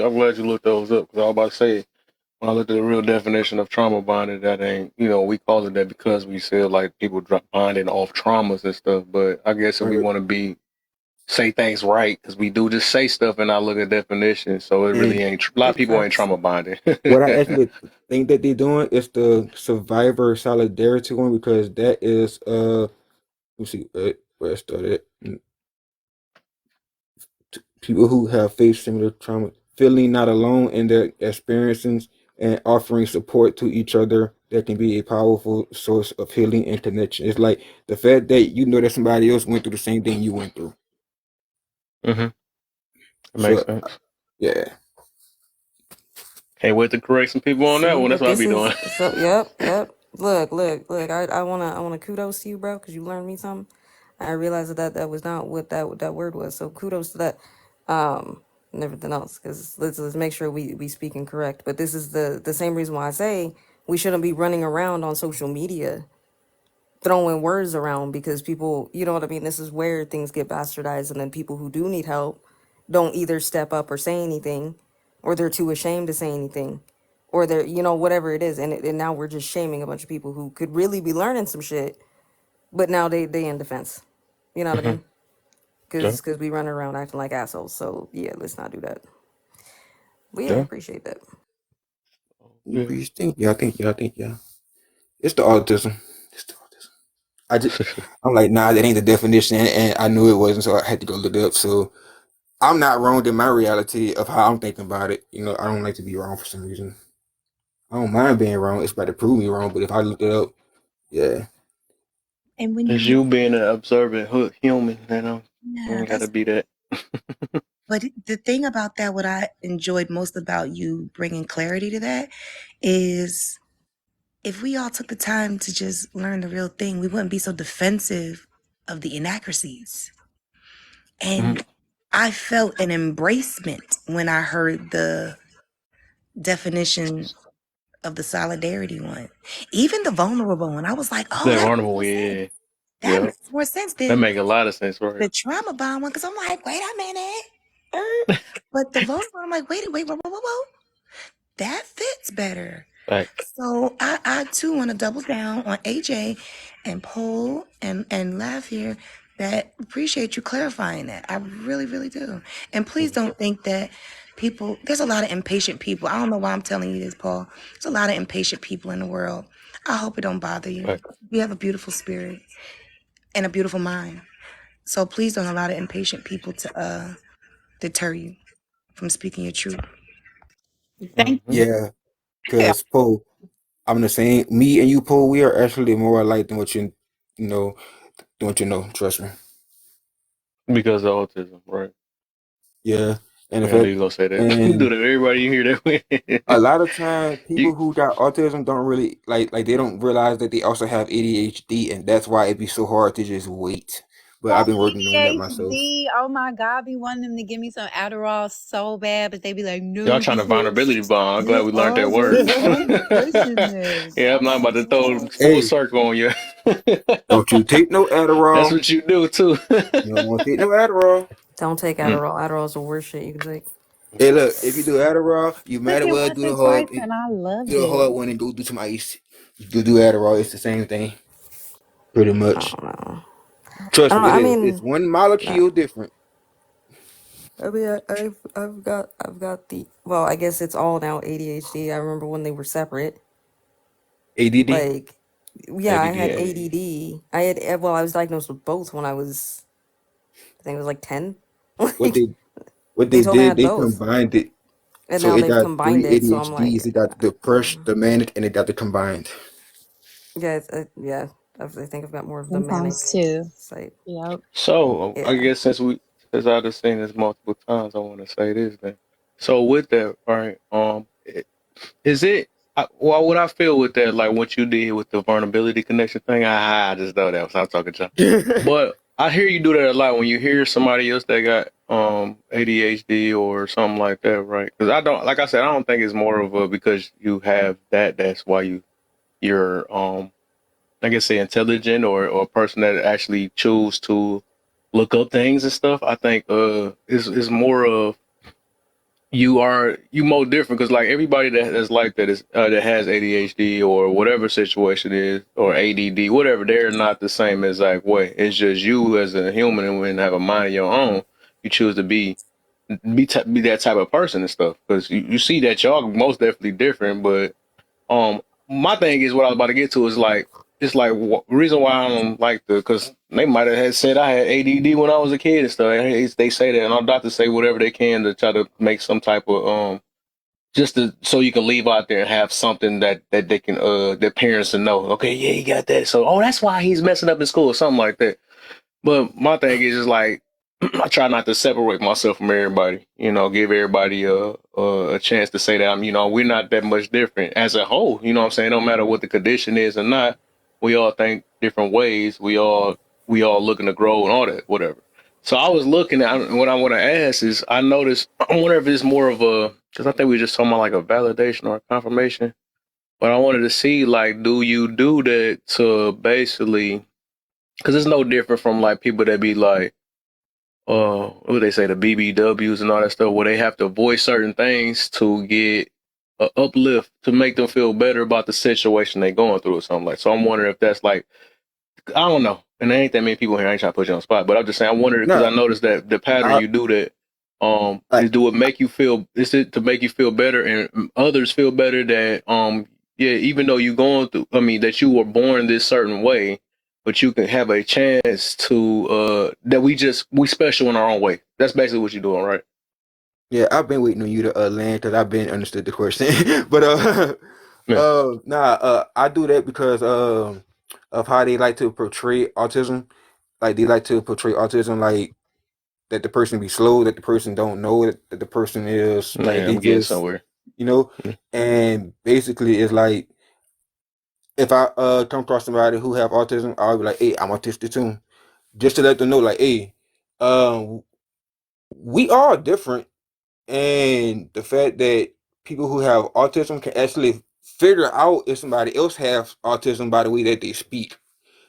Speaker 1: I'm glad you looked those up because I was about to say when I looked at the real definition of trauma bonding, that ain't we call it that because we said like people drop bonding off traumas and stuff. But I guess if we
Speaker 8: Right.
Speaker 1: want to say things right, because we do just say stuff and I look at definitions, so it really
Speaker 8: And
Speaker 1: ain't. A lot of
Speaker 2: Big
Speaker 1: people ain't
Speaker 2: facts.
Speaker 1: trauma bonding.
Speaker 8: what I actually think that they're doing is the survivor solidarity one, because that is let's see where I started. People who have faced similar trauma, feeling not alone in their experiences and offering support to each other, that can be a powerful source of healing and connection. It's like the fact that you know that somebody else went through the same thing you went through.
Speaker 1: It makes
Speaker 8: So
Speaker 1: sense.
Speaker 8: yeah.
Speaker 1: Can't wait to correct some people on that
Speaker 3: See,
Speaker 1: one. That's
Speaker 3: but
Speaker 1: what I
Speaker 3: this
Speaker 1: be doing.
Speaker 3: is so. Yep. Look. I wanna kudos to you, bro, because you learned me something. I realized that was not what that word was. So kudos to that. And everything else, because let's make sure we speaking correct. But this is the same reason why I say we shouldn't be running around on social media throwing words around, because people, you know what I mean. This is where things get bastardized, and then people who do need help don't either step up or say anything, or they're too ashamed to say anything, or they're whatever it is, and now we're just shaming a bunch of people who could really be learning some shit, but now they in defense. You know what I
Speaker 1: hmm
Speaker 3: mean?
Speaker 1: Yeah,
Speaker 3: Because we run around acting like assholes. So yeah, let's not do that. But yeah, I
Speaker 1: yeah,
Speaker 3: appreciate that.
Speaker 1: yeah.
Speaker 8: Please, thank you. It's the autism. It's the autism. I'm like, nah, that ain't the definition, and I knew it wasn't, so I had to go look it up. So I'm not wrong in my reality of how I'm thinking about it. I don't like to be wrong for some reason. I don't mind being wrong. It's about to prove me wrong. But if I look it up, yeah.
Speaker 9: And when you
Speaker 1: It's
Speaker 9: look,
Speaker 1: you being an observant human, you
Speaker 9: yeah,
Speaker 1: ain't got to
Speaker 9: that's.
Speaker 1: be that.
Speaker 9: But the thing about that, what I enjoyed most about you bringing clarity to that, is if we all took the time to just learn the real thing, we wouldn't be so defensive of the inaccuracies.
Speaker 1: Mhm.
Speaker 9: And I felt an embracement when I heard the definition of the solidarity one, even the vulnerable one. I was like, oh,
Speaker 1: That
Speaker 9: that makes
Speaker 1: vulnerable,
Speaker 9: more sense.
Speaker 1: yeah,
Speaker 9: That
Speaker 1: yeah.
Speaker 9: makes more sense
Speaker 1: That
Speaker 9: than
Speaker 1: make a lot of sense, right?
Speaker 9: the trauma bond one, because I'm like, wait a minute. But the vulnerable, I'm like, wait, whoa. That fits better.
Speaker 1: Facts.
Speaker 9: So I too want to double down on AJ and Paul and Laugh here, that appreciate you clarifying that. I really, really do. And please
Speaker 1: Mhm.
Speaker 9: don't think that there's a lot of impatient people. I don't know why I'm telling you this, Paul. There's a lot of impatient people in the world. I hope it don't bother you.
Speaker 1: Facts.
Speaker 9: You have a beautiful spirit and a beautiful mind. So please don't allow the impatient people to deter you from speaking your truth.
Speaker 5: Thank
Speaker 1: hmm
Speaker 5: you.
Speaker 8: Yeah,
Speaker 5: Yeah.
Speaker 8: because Poe, I'm the same. Me and you, Poe, we are actually more alike than what you know, than what you know. Trust me.
Speaker 1: Because of autism, right?
Speaker 8: Yeah, and in
Speaker 1: Yeah, I knew
Speaker 8: fact,
Speaker 1: you gonna say that. Do
Speaker 8: and
Speaker 1: that. Everybody you hear
Speaker 8: a
Speaker 1: that?
Speaker 8: lot of times,
Speaker 1: you
Speaker 8: people who got autism don't really like they don't realize that they also have ADHD, and that's why it'd be so hard to just wait. But
Speaker 5: Oh,
Speaker 8: I've been working on that myself.
Speaker 5: ADHD. Oh my God, I be wanting them to give me some Adderall so bad, but they be like,
Speaker 1: Y'all
Speaker 5: no,
Speaker 1: trying to
Speaker 5: because
Speaker 1: vulnerability bond. I'm glad
Speaker 5: you
Speaker 1: we learned
Speaker 5: are
Speaker 1: that word.
Speaker 5: very unimpressiveness.
Speaker 1: Yeah, I'm
Speaker 5: I'm
Speaker 1: not about
Speaker 5: like,
Speaker 1: to throw
Speaker 5: what?
Speaker 1: full
Speaker 8: Hey,
Speaker 1: circle on you.
Speaker 8: don't you take no
Speaker 1: That's
Speaker 8: Adderall.
Speaker 1: what you do too.
Speaker 8: You don't want to take no Adderall.
Speaker 3: Don't take
Speaker 1: Mm.
Speaker 3: Adderall. Adderall is the worst shit you can take.
Speaker 8: Hey, look, if you do Adderall, you
Speaker 5: Took
Speaker 8: might as
Speaker 5: it
Speaker 8: well
Speaker 5: once
Speaker 8: do
Speaker 5: or
Speaker 8: the
Speaker 5: twice
Speaker 8: hard,
Speaker 5: and I loved
Speaker 8: do the hard
Speaker 5: it.
Speaker 8: one and go do some ice. You do Adderall, it's the same thing, pretty
Speaker 3: I
Speaker 8: much.
Speaker 3: don't know.
Speaker 8: Trust me, it
Speaker 3: I
Speaker 8: is. It's
Speaker 3: mean,
Speaker 8: one
Speaker 3: uh,
Speaker 8: molecule different.
Speaker 3: I've got the, well, I guess it's all now ADHD. I remember when they were separate.
Speaker 8: ADD.
Speaker 3: Like, yeah, I had
Speaker 1: ADD.
Speaker 3: ADD. Well, I was diagnosed with both when I was, I think it was like 10.
Speaker 8: What
Speaker 3: Like,
Speaker 8: they what
Speaker 3: they
Speaker 8: they
Speaker 3: told me I
Speaker 8: did,
Speaker 3: had
Speaker 8: they
Speaker 3: both.
Speaker 8: combined it.
Speaker 3: And
Speaker 8: So
Speaker 3: now
Speaker 8: it
Speaker 3: they've
Speaker 8: got
Speaker 3: combined
Speaker 8: three
Speaker 3: it, so I'm
Speaker 8: ADHDs.
Speaker 3: like,
Speaker 8: It got the depression, the manic, and it got the combined.
Speaker 3: yeah, yeah. I think I've got more of the manic
Speaker 5: Sometimes too.
Speaker 3: side.
Speaker 5: Yep.
Speaker 1: So I
Speaker 3: Yeah.
Speaker 1: guess since I've just seen this multiple times, I want to say this then. So with that, right? Is it? Well, what I feel with that, like what you did with the vulnerability connection thing, I just know that was I'm talking to. But I hear you do that a lot when you hear somebody else that got ADHD or something like that, right? Because I don't, like I said, I don't think it's more of a because you have that. That's why you're I guess say intelligent or a person that actually choose to look up things and stuff. I think is more of you more different because like everybody that's like that is that has ADHD or whatever situation is or ADD whatever, they're not the same exact way. It's just you as a human and when have a mind of your own, you choose to be that type of person and stuff because you see that y'all most definitely different. But my thing is what I was about to get to is like it's like reason why I don't like because they might have had said I had ADD when I was a kid and stuff. They say that, and our doctors say whatever they can to try to make some type of just to, so you can leave out there and have something that they can their parents to know. Okay, yeah, he got that. So that's why he's messing up in school or something like that. But my thing is just like I try not to separate myself from everybody. You know, give everybody a chance to say that we're not that much different as a whole. You know what I'm saying? No matter what the condition is or not, we all think different ways. We all looking to grow and all that, whatever. So I was looking at what I want to ask is I noticed I wonder if it's more of a because I think we were just talking about like a validation or a confirmation. But I wanted to see like, do you do that to basically because it's no different from like people that be like what would they say, the BBWs and all that stuff, where they have to voice certain things to get a uplift to make them feel better about the situation they're going through or something like. So I'm wondering if that's like I don't know, and there ain't that many people here. I ain't trying to put you on the spot, but I'm just saying I wondered because I
Speaker 8: No,
Speaker 1: noticed that the pattern
Speaker 8: I
Speaker 1: you do that.
Speaker 8: like
Speaker 1: Is do it make you feel? Is it to make you feel better and others feel better that yeah, even though you going through, I mean, that you were born this certain way, but you can have a chance to that we special in our own way. That's basically what you're doing, right?
Speaker 8: yeah, I've been waiting on you to land because I've been understood the question. But
Speaker 1: Yeah.
Speaker 8: I do that because of how they like to portray autism. Like they like to portray autism like that the person be slow, that the person don't know that the person is like
Speaker 1: Yeah,
Speaker 8: they
Speaker 1: I'm getting
Speaker 8: just
Speaker 1: somewhere.
Speaker 8: you know.
Speaker 1: Mm.
Speaker 8: And basically, it's like if I come across somebody who have autism, I'll be like, hey, I'm autistic too, just to let them know, like, hey, um, we are different, and the fact that people who have autism can actually figure out if somebody else has autism by the way that they speak,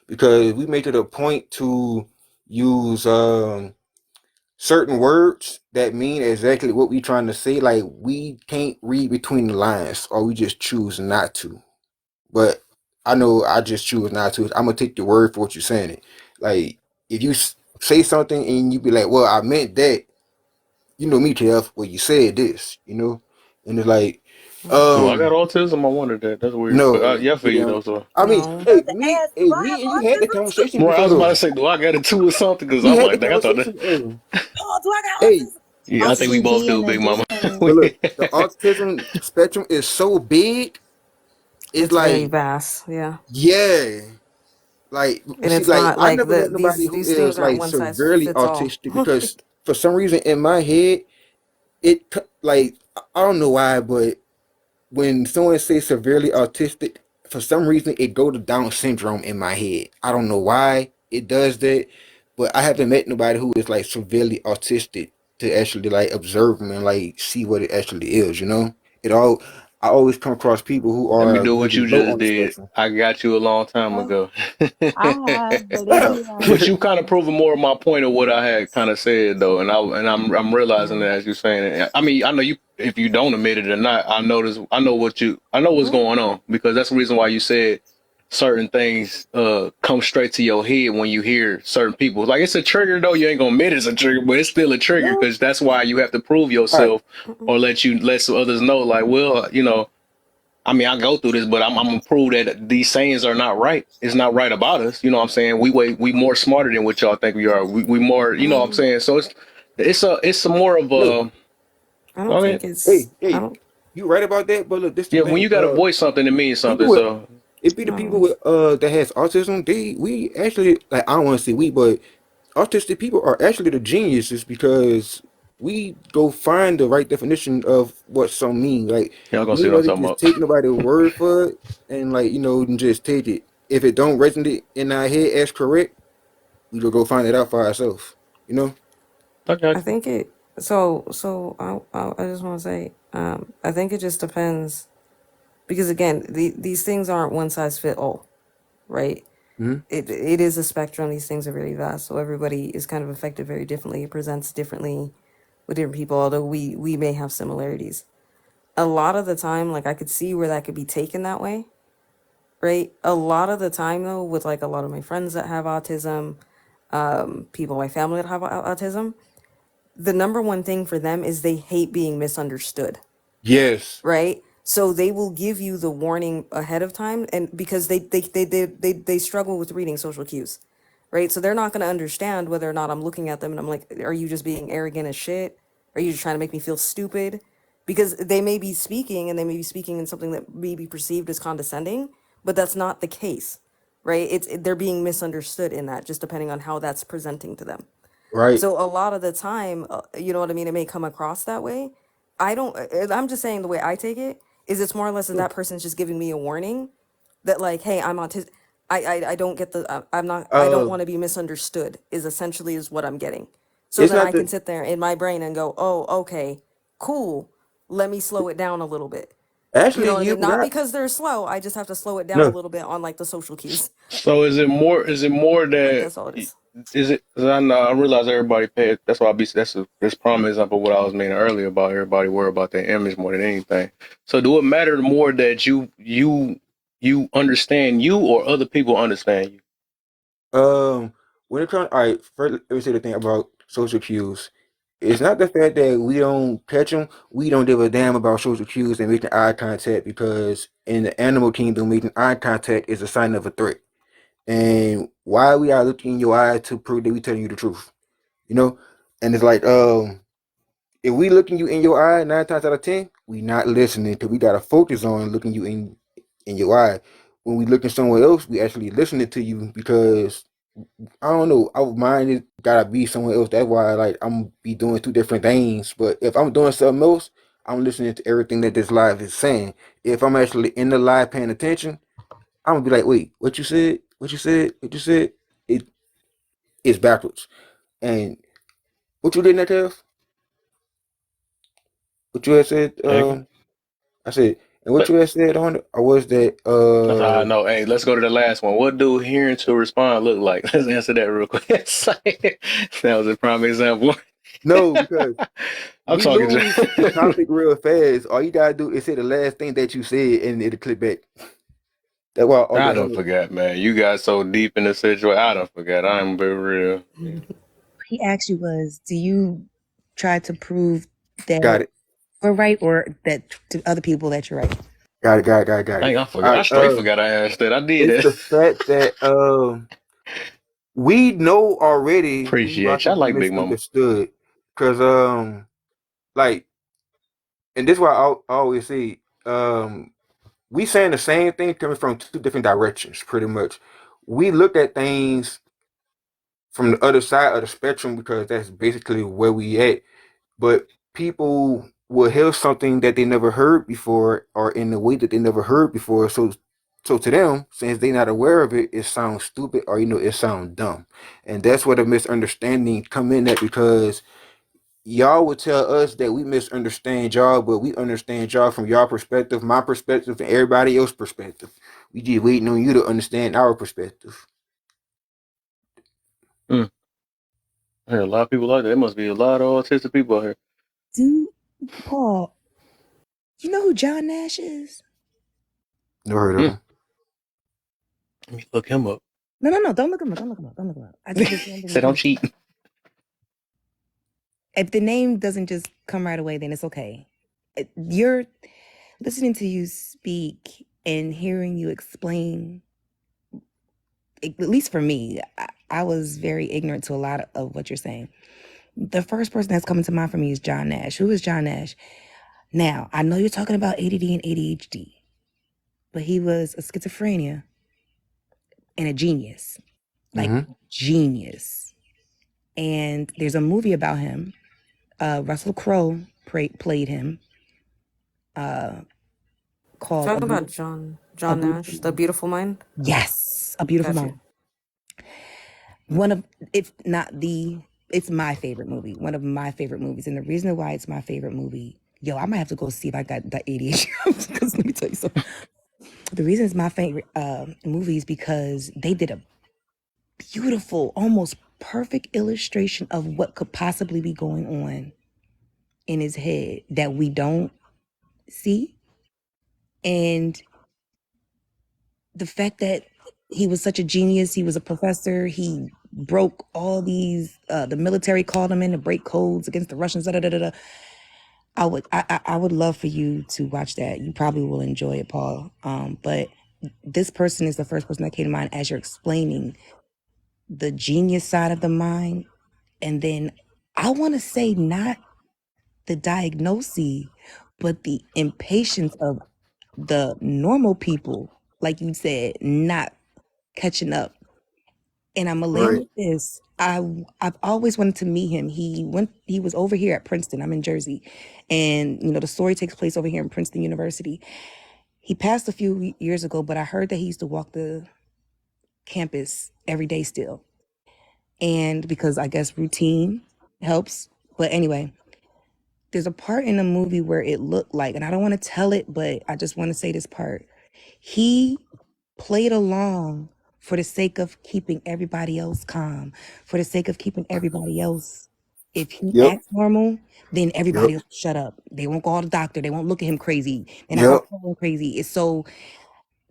Speaker 8: because we make it a point to use certain words that mean exactly what we trying to say. Like we can't read between the lines, or we just choose not to. But I know I just choose not to. I'm gonna take your word for what you're saying. It like if you say something and you be like, "Well, I meant that." You know me, Kev. Well, you said this. And it's like,
Speaker 1: Do I got
Speaker 8: um,
Speaker 1: autism? I wondered that. That's weird. But
Speaker 8: no,
Speaker 1: yeah, I feel
Speaker 8: you
Speaker 1: you
Speaker 8: know.
Speaker 1: though. So
Speaker 8: I mean,
Speaker 3: No.
Speaker 8: hey,
Speaker 4: To ask, do I
Speaker 8: me
Speaker 4: have
Speaker 8: and you had that
Speaker 4: autism?
Speaker 8: conversation
Speaker 1: right, I was about
Speaker 8: before.
Speaker 1: to say, do I got it too or something? Because
Speaker 8: We
Speaker 1: I'm
Speaker 8: had the
Speaker 1: like, dang, I thought that.
Speaker 8: conversation. Hey,
Speaker 4: Oh, do I got
Speaker 8: hey,
Speaker 4: autism?
Speaker 1: Yeah, I think we both
Speaker 5: OCD
Speaker 1: do,
Speaker 5: in
Speaker 1: Big Mama.
Speaker 5: addition.
Speaker 8: but look, the autism spectrum is so big. It's
Speaker 3: It's very
Speaker 8: like,
Speaker 3: vast. Yeah.
Speaker 8: yeah. Like,
Speaker 3: And
Speaker 8: see,
Speaker 3: it's
Speaker 8: like
Speaker 3: not
Speaker 8: I
Speaker 3: like
Speaker 8: never met nobody who
Speaker 3: these things
Speaker 8: is
Speaker 3: aren't
Speaker 8: like
Speaker 3: one size
Speaker 8: severely
Speaker 3: fits all.
Speaker 8: autistic because for some reason in my head, like I don't know why, but when someone says severely autistic, for some reason it go to Down syndrome in my head. I don't know why it does that, but I haven't met nobody who is like severely autistic to actually like observe them and like see what it actually is. It all. I always come across people who
Speaker 1: Let me
Speaker 8: are
Speaker 1: do what
Speaker 8: maybe
Speaker 1: you
Speaker 8: low
Speaker 1: just
Speaker 8: on the
Speaker 1: did.
Speaker 8: spectrum.
Speaker 1: I got you a long time
Speaker 5: Oh,
Speaker 1: ago.
Speaker 5: I have, but it
Speaker 8: Yeah.
Speaker 5: be
Speaker 1: But
Speaker 5: like,
Speaker 1: you kind of proving more of my point of what I had kind of said though, and I'm realizing
Speaker 3: Yeah.
Speaker 1: that as you're saying it. I mean, I know you if you don't admit it or not. I know what's going on because that's the reason why you said certain things come straight to your head when you hear certain people. Like, it's a trigger though. You ain't gonna admit it's a trigger, but it's still a trigger
Speaker 8: No.
Speaker 1: because that's why you have to prove
Speaker 8: All right.
Speaker 1: yourself or let some others know. Like, well, you know, I mean, I go through this, but I'm gonna prove that these sayings are not right. It's not right about us. You know what I'm saying? We more smarter than what y'all think we are. We more, you know what I'm saying? So it's a more of
Speaker 8: Look,
Speaker 1: a.
Speaker 4: I don't
Speaker 1: I mean,
Speaker 4: think it's. I
Speaker 8: hey,
Speaker 4: don't.
Speaker 8: you right about that, but look, this the
Speaker 1: yeah, when
Speaker 8: thing.
Speaker 1: you gotta voice something, it means
Speaker 8: People
Speaker 1: something.
Speaker 8: with
Speaker 1: So
Speaker 8: it be the people
Speaker 4: No.
Speaker 8: with that has autism. We actually, like, I don't want to say we, but autistic people are actually the geniuses because we go find the right definition of what some mean. Like,
Speaker 1: y'all gonna
Speaker 8: we
Speaker 1: see
Speaker 8: ain't
Speaker 1: what I'm
Speaker 8: rather
Speaker 1: talking
Speaker 8: just
Speaker 1: about.
Speaker 8: take nobody's word for it and, like, and just take it. If it don't resonate in our head as correct, we go find it out for ourselves. You know?
Speaker 1: I got
Speaker 4: I
Speaker 1: you.
Speaker 4: think it. So I just want to say. I think it just depends because again, these things aren't one size fit all, right?
Speaker 8: Hmm.
Speaker 4: It is a spectrum. These things are very vast, so everybody is kind of affected very differently. It presents differently with different people, although we may have similarities. A lot of the time, like I could see where that could be taken that way, right? A lot of the time, though, with like a lot of my friends that have autism, people in my family that have autism, the number one thing for them is they hate being misunderstood,
Speaker 8: Yes.
Speaker 4: right? So they will give you the warning ahead of time, and because they struggle with reading social cues, right? So they're not going to understand whether or not I'm looking at them and I'm like, are you just being arrogant as shit? Are you just trying to make me feel stupid? Because they may be speaking and they may be speaking in something that may be perceived as condescending, but that's not the case, right? They're being misunderstood in that, just depending on how that's presenting to them.
Speaker 8: Right.
Speaker 4: So a lot of the time, you know what I mean? It may come across that way. I don't, I'm just saying the way I take it is it's more or less that that person's just giving me a warning that like, hey, I'm autistic. I don't get the, I'm not, I don't
Speaker 8: Uh,
Speaker 4: want to be misunderstood is essentially is what I'm getting. So
Speaker 8: it's
Speaker 4: then
Speaker 8: not
Speaker 4: I can
Speaker 8: the
Speaker 4: sit there in my brain and go, oh, okay, cool. Let me slow it down a little bit. You
Speaker 8: actually
Speaker 4: know what I
Speaker 8: you
Speaker 4: mean? Not
Speaker 8: got
Speaker 4: because they're slow. I just have to slow it down a
Speaker 8: no.
Speaker 4: little bit on like the social cues.
Speaker 1: So is it more? Is it more
Speaker 4: Like
Speaker 1: that?
Speaker 4: that's all it is.
Speaker 1: Is it? 'Cause I know I realize everybody pay. That's why I be. That's prime example of what I was meaning earlier about everybody worry about their image more than anything. So do it matter more that you understand you or other people understand you?
Speaker 8: When it comes, all right, first let me say the thing about social cues. It's not the fact that we don't catch them. We don't give a damn about social cues and making eye contact because in the animal kingdom, making eye contact is a sign of a threat. And why we are looking in your eyes to prove that we telling you the truth, you know? And it's like, if we looking you in your eye 9 times out of 10, we not listening because we gotta focus on looking you in your eye. When we looking somewhere else, we actually listening to you because I don't know. Our mind is gotta be somewhere else. That's why, like, I'm be doing two different things. But if I'm doing something else, I'm listening to everything that this live is saying. If I'm actually in the live paying attention, I'm gonna be like, wait, what you said? What you said? What you said? It it's backwards. And what you did, Kev? What you had said?
Speaker 1: Exactly.
Speaker 8: I said, and what
Speaker 1: But
Speaker 8: you had said on it, or was that
Speaker 1: that's how I know. Hey, let's go to the last one. What do hearing to respond look like? Let's answer that real quick. That was a prime example.
Speaker 8: no, because
Speaker 1: I'm
Speaker 8: we
Speaker 1: talking.
Speaker 8: lose the topic real fast. All you gotta do is say the last thing that you said, and it'll click back. That's why all
Speaker 1: I
Speaker 8: the
Speaker 1: don't
Speaker 8: hell.
Speaker 1: forget, man. You got so deep in the situation. I don't forget. I'm very real.
Speaker 9: He asked you was, do you try to prove
Speaker 8: Got
Speaker 9: that
Speaker 8: it.
Speaker 9: we're right or that to other people that you're right?
Speaker 8: Got
Speaker 1: I
Speaker 8: it.
Speaker 1: ain't. I
Speaker 8: All
Speaker 1: forgot. I
Speaker 8: right.
Speaker 1: straight forgot I asked that. I did
Speaker 8: It's
Speaker 1: it.
Speaker 8: the fact that we know already we
Speaker 1: Appreciate you. I
Speaker 8: about to be
Speaker 1: like Big Mama.
Speaker 8: misunderstood, cause like, and this is why I always say we saying the same thing coming from two different directions, pretty much. We look at things from the other side of the spectrum because that's basically where we at. But people will hear something that they never heard before or in a way that they never heard before. So to them, since they're not aware of it, it sounds stupid or it sounds dumb. And that's where the misunderstanding come in at because y'all would tell us that we misunderstand y'all, but we understand y'all from y'all perspective, my perspective, and everybody else's perspective. We just waiting on you to understand our perspective.
Speaker 1: Mm. I hear a lot of people like that. There must be a lot of autistic people out here.
Speaker 9: Do Paul, you know who John Nash is?
Speaker 8: Never heard of
Speaker 1: Mm.
Speaker 8: them.
Speaker 1: Let me look him up.
Speaker 9: No. Don't look him up. Don't look him up. Don't look him up. I just remember
Speaker 1: Said don't cheat.
Speaker 9: if the name doesn't just come right away, then it's okay. You're listening to you speak and hearing you explain. At least for me, I was very ignorant to a lot of what you're saying. The first person that's coming to mind for me is John Nash. Who is John Nash? Now, I know you're talking about ADD and ADHD, but he was a schizophrenia and a genius, like genius. And there's a movie about him. Russell Crowe played him. Called
Speaker 4: Talking about John Nash, The Beautiful Mind.
Speaker 9: Yes, A Beautiful
Speaker 4: Gotcha.
Speaker 9: Mind. One of, if not the, it's my favorite movie. One of my favorite movies, and the reason why it's my favorite movie, yo, I might have to go see if I got that ADHD. Because let me tell you something. The reason it's my favorite movie is because they did a beautiful, almost perfect illustration of what could possibly be going on in his head that we don't see. And the fact that he was such a genius, he was a professor, he broke all these, the military called him in to break codes against the Russians, I would love for you to watch that. You probably will enjoy it, Paul. But this person is the first person that came to mind as you're explaining the genius side of the mind. And then I want to say not the diagnosis, but the impatience of the normal people, like you said, not catching up. And I'm gonna land with this. I've always wanted to meet him. He was over here at Princeton. I'm in Jersey. And the story takes place over here in Princeton University. He passed a few years ago, but I heard that he used to walk the campus every day still. And because I guess routine helps. But anyway, there's a part in the movie where it looked like, and I don't want to tell it, but I just want to say this part. He played along for the sake of keeping everybody else calm, for the sake of keeping everybody else. If he acts normal, then everybody will shut up. They won't call the doctor. They won't look at him crazy. They're not gonna call him crazy. It's so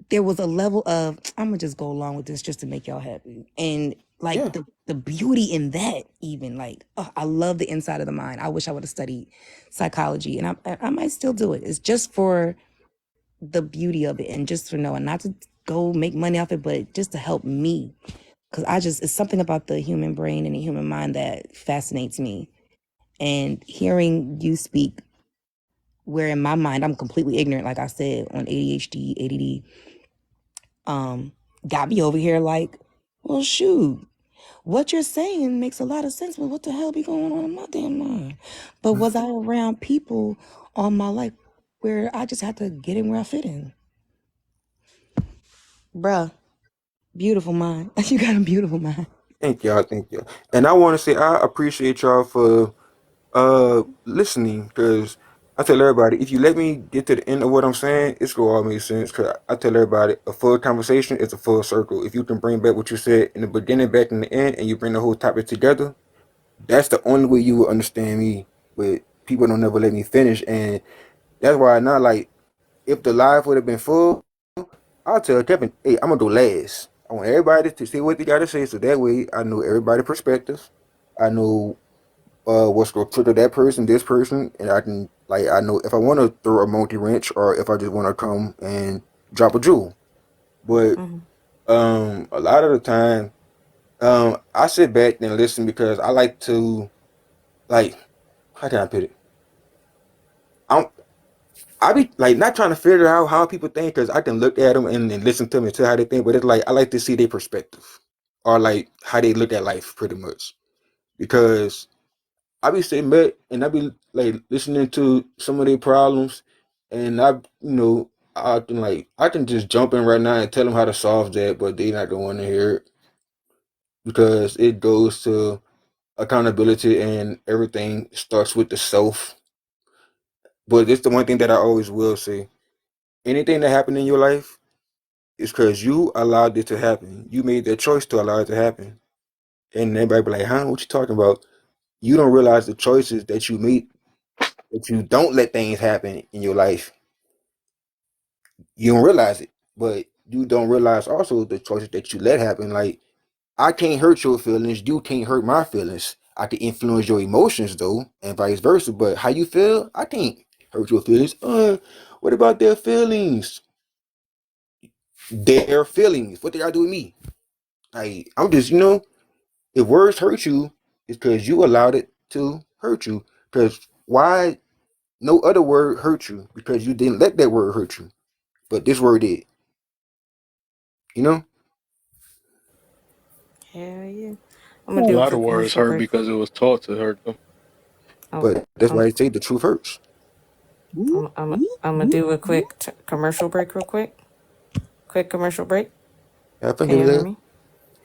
Speaker 9: there was a level of, I'm gonna just go along with this just to make y'all happy. And like the beauty in that, even like, I love the inside of the mind. I wish I would have studied psychology, and I might still do it. It's just for the beauty of it, and just for knowing, not to go make money off it, but just to help me. Because it's something about the human brain and the human mind that fascinates me. And hearing you speak, where in my mind I'm completely ignorant, like I said, on ADHD, ADD, got me over here like, well, shoot, what you're saying makes a lot of sense, but what the hell be going on in my damn mind? But was I around people all my life where I just had to get in where I fit in? Bruh, beautiful mind. You got a beautiful mind.
Speaker 8: Thank y'all. And I want to say I appreciate y'all for listening, because I tell everybody, if you let me get to the end of what I'm saying, it's gonna all make sense. Because I tell everybody, a full conversation is a full circle. If you can bring back what you said in the beginning back in the end, and you bring the whole topic together, that's the only way you will understand me. But people don't never let me finish, and that's why now, like, if the live would have been full, I'll tell Kevin, hey, I'm gonna go last. I want everybody to see what they gotta say, so that way I know everybody's perspective. I know what's going to trigger that person, this person, and I know if I want to throw a monkey wrench or if I just want to come and drop a jewel. But a lot of the time, I sit back and listen because I like to, like, how can I put it? I be like not trying to figure out how people think, because I can look at them and listen to them and tell how they think, but it's like I like to see their perspective or like how they look at life, pretty much, because I be sitting back and I be like listening to some of their problems, and I can just jump in right now and tell them how to solve that, but they not gonna want to hear it because it goes to accountability and everything starts with the self. But it's the one thing that I always will say: anything that happened in your life is because you allowed it to happen. You made that choice to allow it to happen, and everybody be like, "Huh? What you talking about?" You don't realize the choices that you made, that you don't let things happen in your life. You don't realize it, but you don't realize also the choices that you let happen. Like, I can't hurt your feelings. You can't hurt my feelings. I can influence your emotions though, and vice versa. But how you feel, I can't hurt your feelings. What about their feelings? Their feelings. What did I do with me? Like, I'm just, if words hurt you, it's because you allowed it to hurt you. Because why no other word hurt you? Because you didn't let that word hurt you. But this word did. You know?
Speaker 4: Hell yeah. I'm gonna
Speaker 1: A
Speaker 4: do a
Speaker 1: lot of
Speaker 4: quick
Speaker 1: words
Speaker 4: commercial
Speaker 1: hurt
Speaker 4: break.
Speaker 1: because it was taught to hurt them.
Speaker 4: Okay.
Speaker 8: But that's why I say the truth hurts.
Speaker 4: I'm gonna do a quick commercial break real quick. Quick commercial break.
Speaker 8: I think
Speaker 4: Can
Speaker 8: it
Speaker 4: you hear
Speaker 8: was
Speaker 4: me?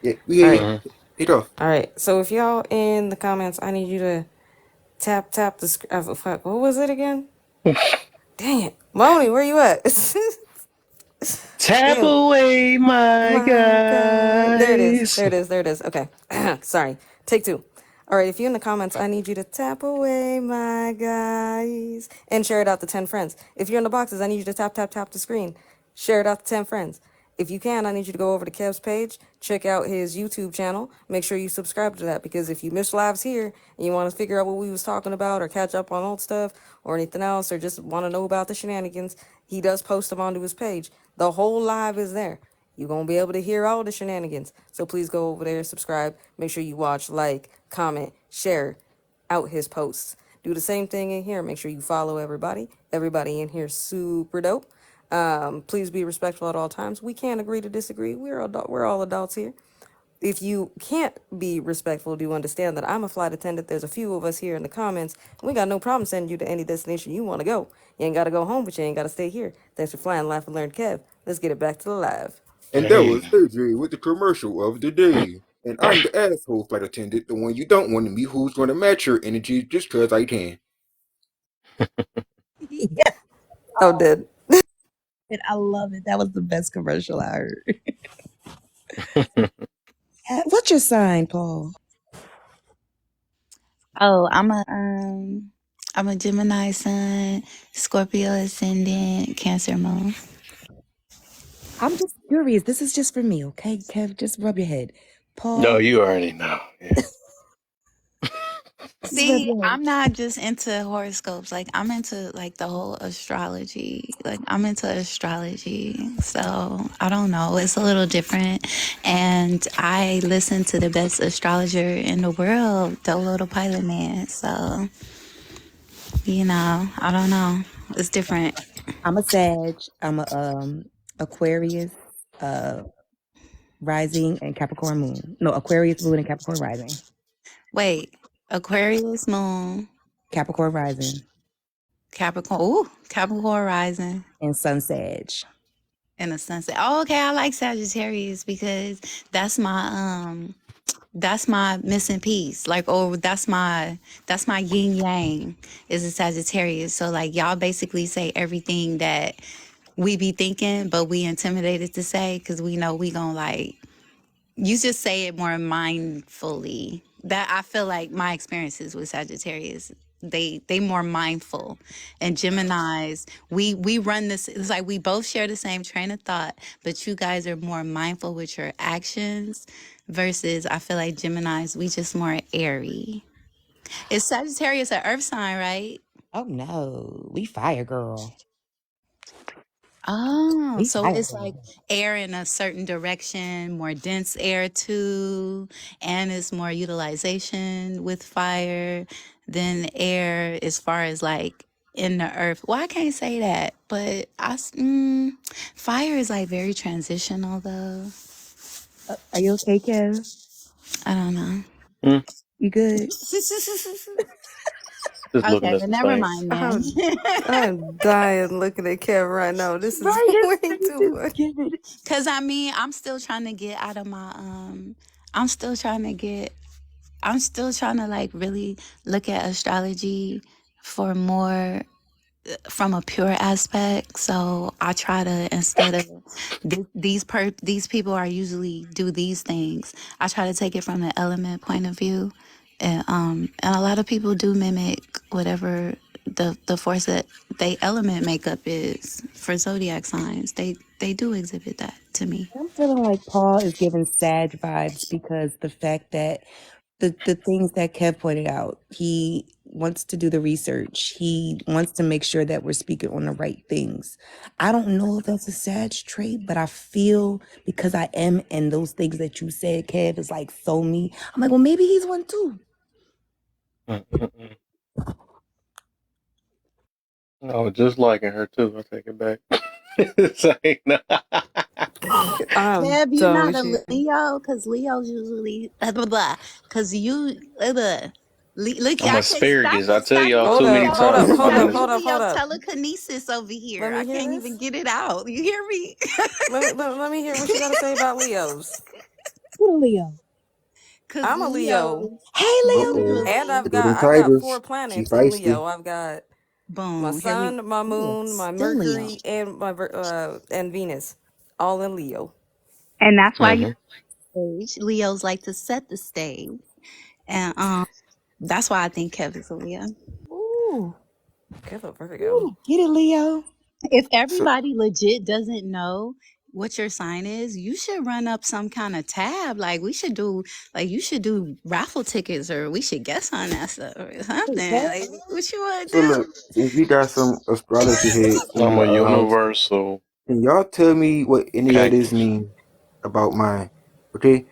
Speaker 8: yeah, we
Speaker 4: All
Speaker 8: hear
Speaker 4: right.
Speaker 8: you. It off.
Speaker 4: All right. So if y'all in the comments, I need you to tap the fuck. What was it again? Dang it, Moni, where you at?
Speaker 1: Tap
Speaker 4: Damn.
Speaker 1: away, my
Speaker 4: My God. There it is.
Speaker 1: guys.
Speaker 4: There it is. There it is. Okay. Sorry. Take two. All right. If you're in the comments, I need you to tap away, my guys, and share it out to 10 friends. If you're in the boxes, I need you to tap the screen. Share it out to 10 friends. If you can, I need you to go over to Kev's page, check out his YouTube channel. Make sure you subscribe to that because if you miss lives here and you want to figure out what we was talking about or catch up on old stuff or anything else or just want to know about the shenanigans, he does post them onto his page. The whole live is there. You're going to be able to hear all the shenanigans. So please go over there, subscribe, make sure you watch, like, comment, share out his posts. Do the same thing in here. Make sure you follow everybody. Everybody in here super dope. Please be respectful at all times. We can't agree to disagree. We're all adults here. If you can't be respectful, do understand that I'm a flight attendant. There's a few of us here in the comments. And we got no problem sending you to any destination you want to go. You ain't got to go home, but you ain't got to stay here. Thanks for flying, laugh, and learn, Kev. Let's get it back to the live.
Speaker 8: And that
Speaker 1: Hey.
Speaker 8: was AJ with the commercial of the day. And I'm the asshole flight attendant, the one you don't want to be, who's going to match your energy just because I can.
Speaker 9: Yeah.
Speaker 4: Oh, dead.
Speaker 9: And I love it. That was the best commercial I heard. What's your sign, Paul?
Speaker 5: Oh, I'm a Gemini sun, Scorpio ascendant, Cancer moon.
Speaker 9: I'm just curious. This is just for me, okay? Kev, just rub your head.
Speaker 1: No,
Speaker 9: Paul,
Speaker 1: you already know. Yeah.
Speaker 9: just rub
Speaker 5: See,
Speaker 9: your head.
Speaker 5: I'm not just into horoscopes. Like I'm into like the whole astrology. Like I'm into astrology. So I don't know. It's a little different. And I listen to the best astrologer in the world, Dolo the Pilot Man. So, I don't know. It's different.
Speaker 9: I'm a Sag. I'm a Aquarius, rising and Capricorn moon. No, Aquarius moon and Capricorn rising.
Speaker 5: Wait, Aquarius moon,
Speaker 9: Capricorn rising
Speaker 5: Capricorn. Ooh, Capricorn rising.
Speaker 9: and Sun Sag.
Speaker 5: And a sunset. Oh, okay. I like Sagittarius because that's my missing piece. Like, oh, that's my yin yang is a Sagittarius. So like y'all basically say everything that we be thinking, but we intimidated to say because we know we gonna like you just say it more mindfully. That I feel like my experiences with Sagittarius, they more mindful. And Geminis, we run this, it's like we both share the same train of thought, but you guys are more mindful with your actions versus I feel like Geminis, we just more airy. Is Sagittarius an earth sign, right?
Speaker 9: Oh no, we fire girl.
Speaker 5: Oh,
Speaker 9: We
Speaker 5: so
Speaker 9: fire
Speaker 5: it's like
Speaker 9: girl.
Speaker 5: air in a certain direction, more dense air too, and it's more utilization with fire than air as far as like in the earth. Well, I can't say that, but fire is like very transitional though.
Speaker 9: Are you okay, Kev?
Speaker 5: I don't know.
Speaker 1: Hmm?
Speaker 9: You good?
Speaker 1: Just looking
Speaker 5: Okay,
Speaker 1: at
Speaker 5: but
Speaker 1: some
Speaker 5: never
Speaker 1: things.
Speaker 5: mind then.
Speaker 4: I'm dying looking at Kev right now. This is
Speaker 9: Right,
Speaker 4: way too
Speaker 9: just
Speaker 4: much.
Speaker 9: give it.
Speaker 5: Cause I mean, I'm still trying to get out of my I'm still trying to get I'm still trying to like really look at astrology for more from a pure aspect. So I try to instead of these people are usually do these things. I try to take it from the element point of view And a lot of people do mimic whatever the force that they element makeup is for zodiac signs. They do exhibit that to me.
Speaker 9: I'm feeling like Paul is giving Sag vibes because the fact that the things that Kev pointed out, he wants to do the research. He wants to make sure that we're speaking on the right things. I don't know if that's a Sag trait, but I feel because I am, and those things that you said, Kev, is like so me. I'm like, well, maybe he's one too.
Speaker 1: I was just liking her too. I take it back. It's like, nah.
Speaker 5: Deb, you're
Speaker 4: Done
Speaker 5: not
Speaker 4: with
Speaker 5: a
Speaker 4: you.
Speaker 5: Leo, because Leo's usually blah blah. Because you look,
Speaker 1: I'm
Speaker 5: I can't
Speaker 1: asparagus. I
Speaker 5: stop
Speaker 1: tell y'all
Speaker 4: Hold
Speaker 1: too many
Speaker 4: up, hold
Speaker 1: times.
Speaker 4: up, hold
Speaker 1: I'm in
Speaker 4: up,
Speaker 1: this.
Speaker 4: hold up, hold
Speaker 5: Leo
Speaker 4: up.
Speaker 5: telekinesis over here.
Speaker 4: Let me
Speaker 5: I
Speaker 4: hear
Speaker 5: can't
Speaker 4: this.
Speaker 5: even get it out. You hear me?
Speaker 4: Let me hear what you got to say about Leos.
Speaker 9: Who the Leo?
Speaker 5: Because
Speaker 4: I'm a Leo,
Speaker 5: Leo
Speaker 9: Hey, Leo.
Speaker 8: Uh-oh.
Speaker 4: and
Speaker 5: usually
Speaker 8: There go them
Speaker 4: I got 4
Speaker 8: tigers. She
Speaker 4: planets in
Speaker 8: feisty.
Speaker 4: Leo. I've got my
Speaker 5: boom. Here we
Speaker 4: sun, my
Speaker 9: Leo.
Speaker 4: moon, my
Speaker 9: Still Leo.
Speaker 4: Mercury, and my and Venus, all in Leo.
Speaker 5: and that's why
Speaker 1: Hmm.
Speaker 5: you're on stage. Leos like to set the stage. And that's why I think Kevin's a Leo.
Speaker 9: Ooh,
Speaker 4: Careful, Virgo.
Speaker 9: ooh. Get it, Leo.
Speaker 5: If
Speaker 8: So,
Speaker 5: everybody legit doesn't know what your sign is, you should run up some kind of tab. Like you should do raffle tickets, or we should guess on that stuff or something. Like what you want to
Speaker 8: so
Speaker 5: do?
Speaker 8: look, since we got some astrology heads in
Speaker 1: I'm a
Speaker 8: the house,
Speaker 1: universal
Speaker 8: can y'all tell me what any of this
Speaker 1: cactus.
Speaker 8: mean about mine? Okay.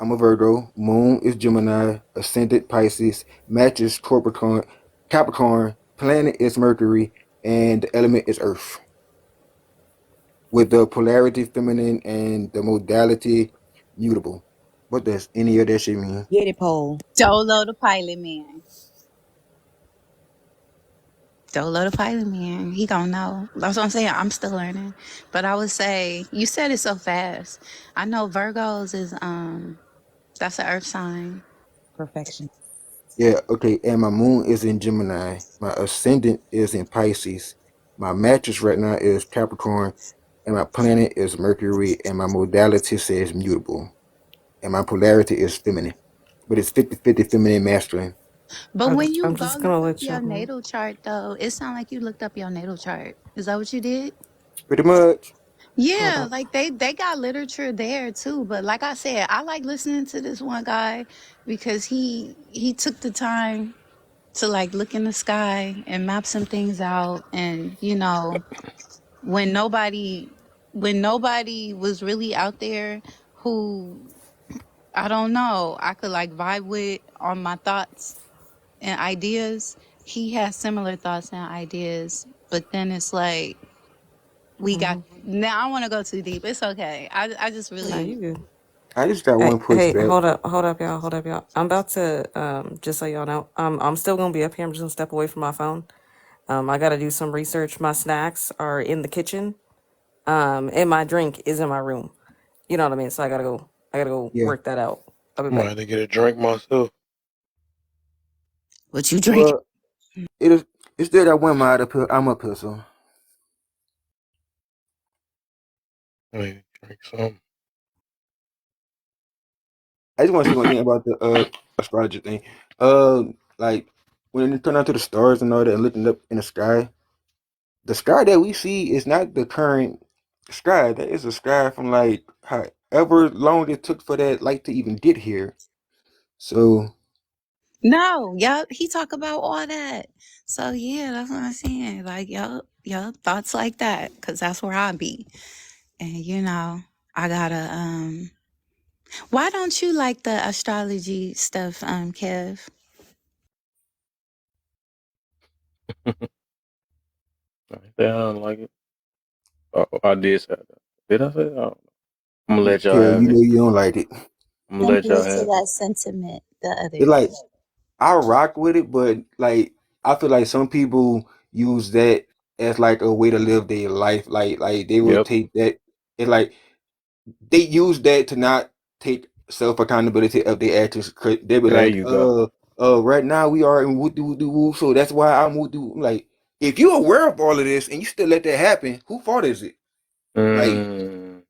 Speaker 8: I'm a Virgo. Moon is Gemini. Ascendant Pisces. Matches Capricorn. Capricorn. Planet is Mercury, and the element is Earth. With the polarity feminine and the modality mutable. What does any of that shit mean?
Speaker 9: Get it, Pole.
Speaker 5: Dolo the pilot man. Dolo the pilot man. He gonna know. That's what I'm saying. I'm still learning. But I would say you said it so fast. I know Virgos is that's an earth sign.
Speaker 9: Perfection.
Speaker 8: Yeah, okay. And my moon is in Gemini. My ascendant is in Pisces. My mattress right now is Capricorn. And my planet is Mercury. And my modality says mutable. And my polarity is feminine. But it's 50-50 feminine masculine.
Speaker 5: But when you
Speaker 4: I'm
Speaker 5: go
Speaker 4: just
Speaker 5: look
Speaker 4: gonna
Speaker 5: up
Speaker 4: let
Speaker 5: your
Speaker 4: y'all know.
Speaker 5: natal chart though, it sounds like you looked up your natal chart. Is that what you did?
Speaker 8: Pretty much.
Speaker 4: Hold
Speaker 5: Yeah,
Speaker 4: up.
Speaker 5: like they got literature there too. But like I said, I like listening to this one guy because he took the time to like look in the sky and map some things out. And when nobody when nobody was really out there who I don't know, I could like vibe with on my thoughts and ideas, he has similar thoughts and ideas. But then it's like we got now I want to go too deep. It's okay. I just
Speaker 4: Nah,
Speaker 5: really
Speaker 4: you good.
Speaker 8: I just got
Speaker 4: Hey,
Speaker 8: one
Speaker 4: hey,
Speaker 8: pushback.
Speaker 4: hold up, y'all, hold up, y'all. I'm about to just so y'all know, I'm still gonna be up here. I'm just gonna step away from my phone. I gotta do some research. My snacks are in the kitchen. And my drink is in my room. You know what I mean? So I gotta go
Speaker 8: Yeah.
Speaker 4: work that out. I'll be
Speaker 1: I'm gonna
Speaker 4: back.
Speaker 1: have to get a drink myself.
Speaker 5: what you drinking?
Speaker 8: Well, it is. It's still that one mile up here. I'm up here, so
Speaker 1: I need to drink some.
Speaker 8: I just want to say one thing about the astrology thing. Uh, like when it turned out to the stars and all that, and looking up in the sky that we see is not the current sky. That is a sky from like however long it took for that light to even get here. So
Speaker 5: No, yup. He talk about all that. So yeah, that's what I'm saying. Like, yup, thoughts like that. Cause that's where I be. And I gotta why don't you like the astrology stuff, Kev?
Speaker 1: I don't like it. Oh, I did say that. Did I say that? I don't know. I'm gonna let y'all
Speaker 8: Kel,
Speaker 1: have
Speaker 8: you
Speaker 1: it.
Speaker 8: know you don't like it.
Speaker 1: I'm gonna let
Speaker 5: Similar
Speaker 1: y'all
Speaker 5: to
Speaker 1: have it.
Speaker 5: that sentiment the other
Speaker 8: It's
Speaker 5: day.
Speaker 8: like I rock with it, but like I feel like some people use that as like a way to live their life. Like they will
Speaker 1: Yep.
Speaker 8: take that. It's like they use that to not take self accountability of their actions. They be
Speaker 1: There
Speaker 8: like,
Speaker 1: you go.
Speaker 8: right now we are in woo doo doo woo, so that's why I'm woo doo. Like, if you're aware of all of this and you still let that happen, who fault is it? Like,
Speaker 1: Mm.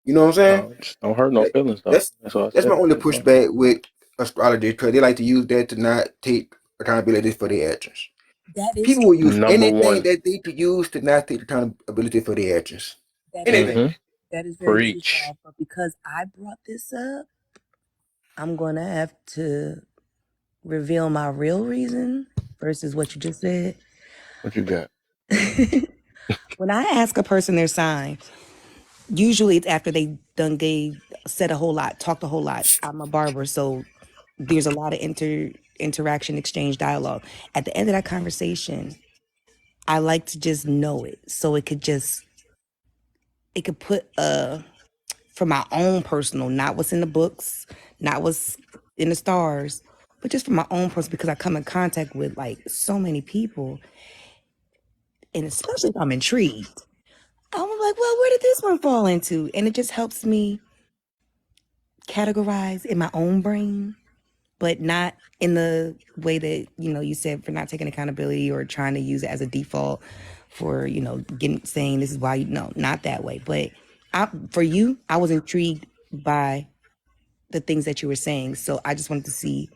Speaker 8: you know what I'm saying?
Speaker 1: No, just don't hurt no
Speaker 8: That,
Speaker 1: feelings though.
Speaker 8: that's
Speaker 1: That's what I
Speaker 8: that's my
Speaker 1: said.
Speaker 8: only
Speaker 1: That's all.
Speaker 8: pushback with astrology because they like to use that to not take accountability for their actions.
Speaker 9: That is
Speaker 8: People will use
Speaker 1: Number
Speaker 8: anything
Speaker 1: one.
Speaker 8: that they could use to not take accountability for their actions.
Speaker 9: that is
Speaker 8: Anything.
Speaker 1: Mm-hmm.
Speaker 9: that is very true,
Speaker 1: Preach.
Speaker 9: Saul. But because I brought this up, I'm gonna have to reveal my real reason versus what you just said.
Speaker 1: What you got?
Speaker 9: When I ask a person their sign, usually it's after they done said a whole lot, talked a whole lot. I'm a barber, so there's a lot of interaction, exchange, dialogue. At the end of that conversation, I like to just know it, so it could put for my own personal, not what's in the books, not what's in the stars, but just for my own personal, because I come in contact with like so many people, and especially if I'm intrigued, I'm like, well, where did this one fall into? And it just helps me categorize in my own brain, but not in the way that, you said, for not taking accountability or trying to use it as a default for, saying this is why no, not that way. But for you, I was intrigued by the things that you were saying. So I just wanted to see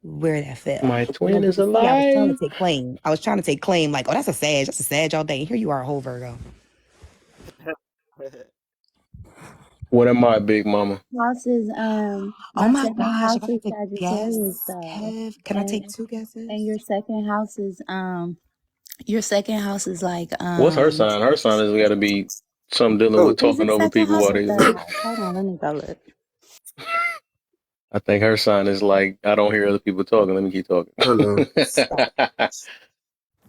Speaker 9: where that fell.
Speaker 1: My twin is
Speaker 9: I was trying to
Speaker 1: alive.
Speaker 9: take claim. I was trying to take claim like, oh, that's a Sag all day. And here you are, a whole Virgo.
Speaker 1: What am I, big mama?
Speaker 5: House is
Speaker 9: Oh
Speaker 5: my
Speaker 9: my
Speaker 5: second
Speaker 9: gosh,
Speaker 5: house
Speaker 9: I gotta
Speaker 5: is
Speaker 9: take a
Speaker 5: Sagittarius
Speaker 9: guess.
Speaker 5: though.
Speaker 9: Kev, can I take
Speaker 5: And
Speaker 9: 2 guesses?
Speaker 5: and your second house is like
Speaker 1: What's her sign? Her sign has got to be something dealing with
Speaker 5: is
Speaker 1: talking
Speaker 5: it
Speaker 1: over
Speaker 5: second
Speaker 1: people
Speaker 5: house
Speaker 1: while
Speaker 5: or
Speaker 1: they.
Speaker 5: third house? Hold on, let me go look.
Speaker 1: I think her sign is like, I don't hear other people talking. Let me keep talking.
Speaker 8: Hello.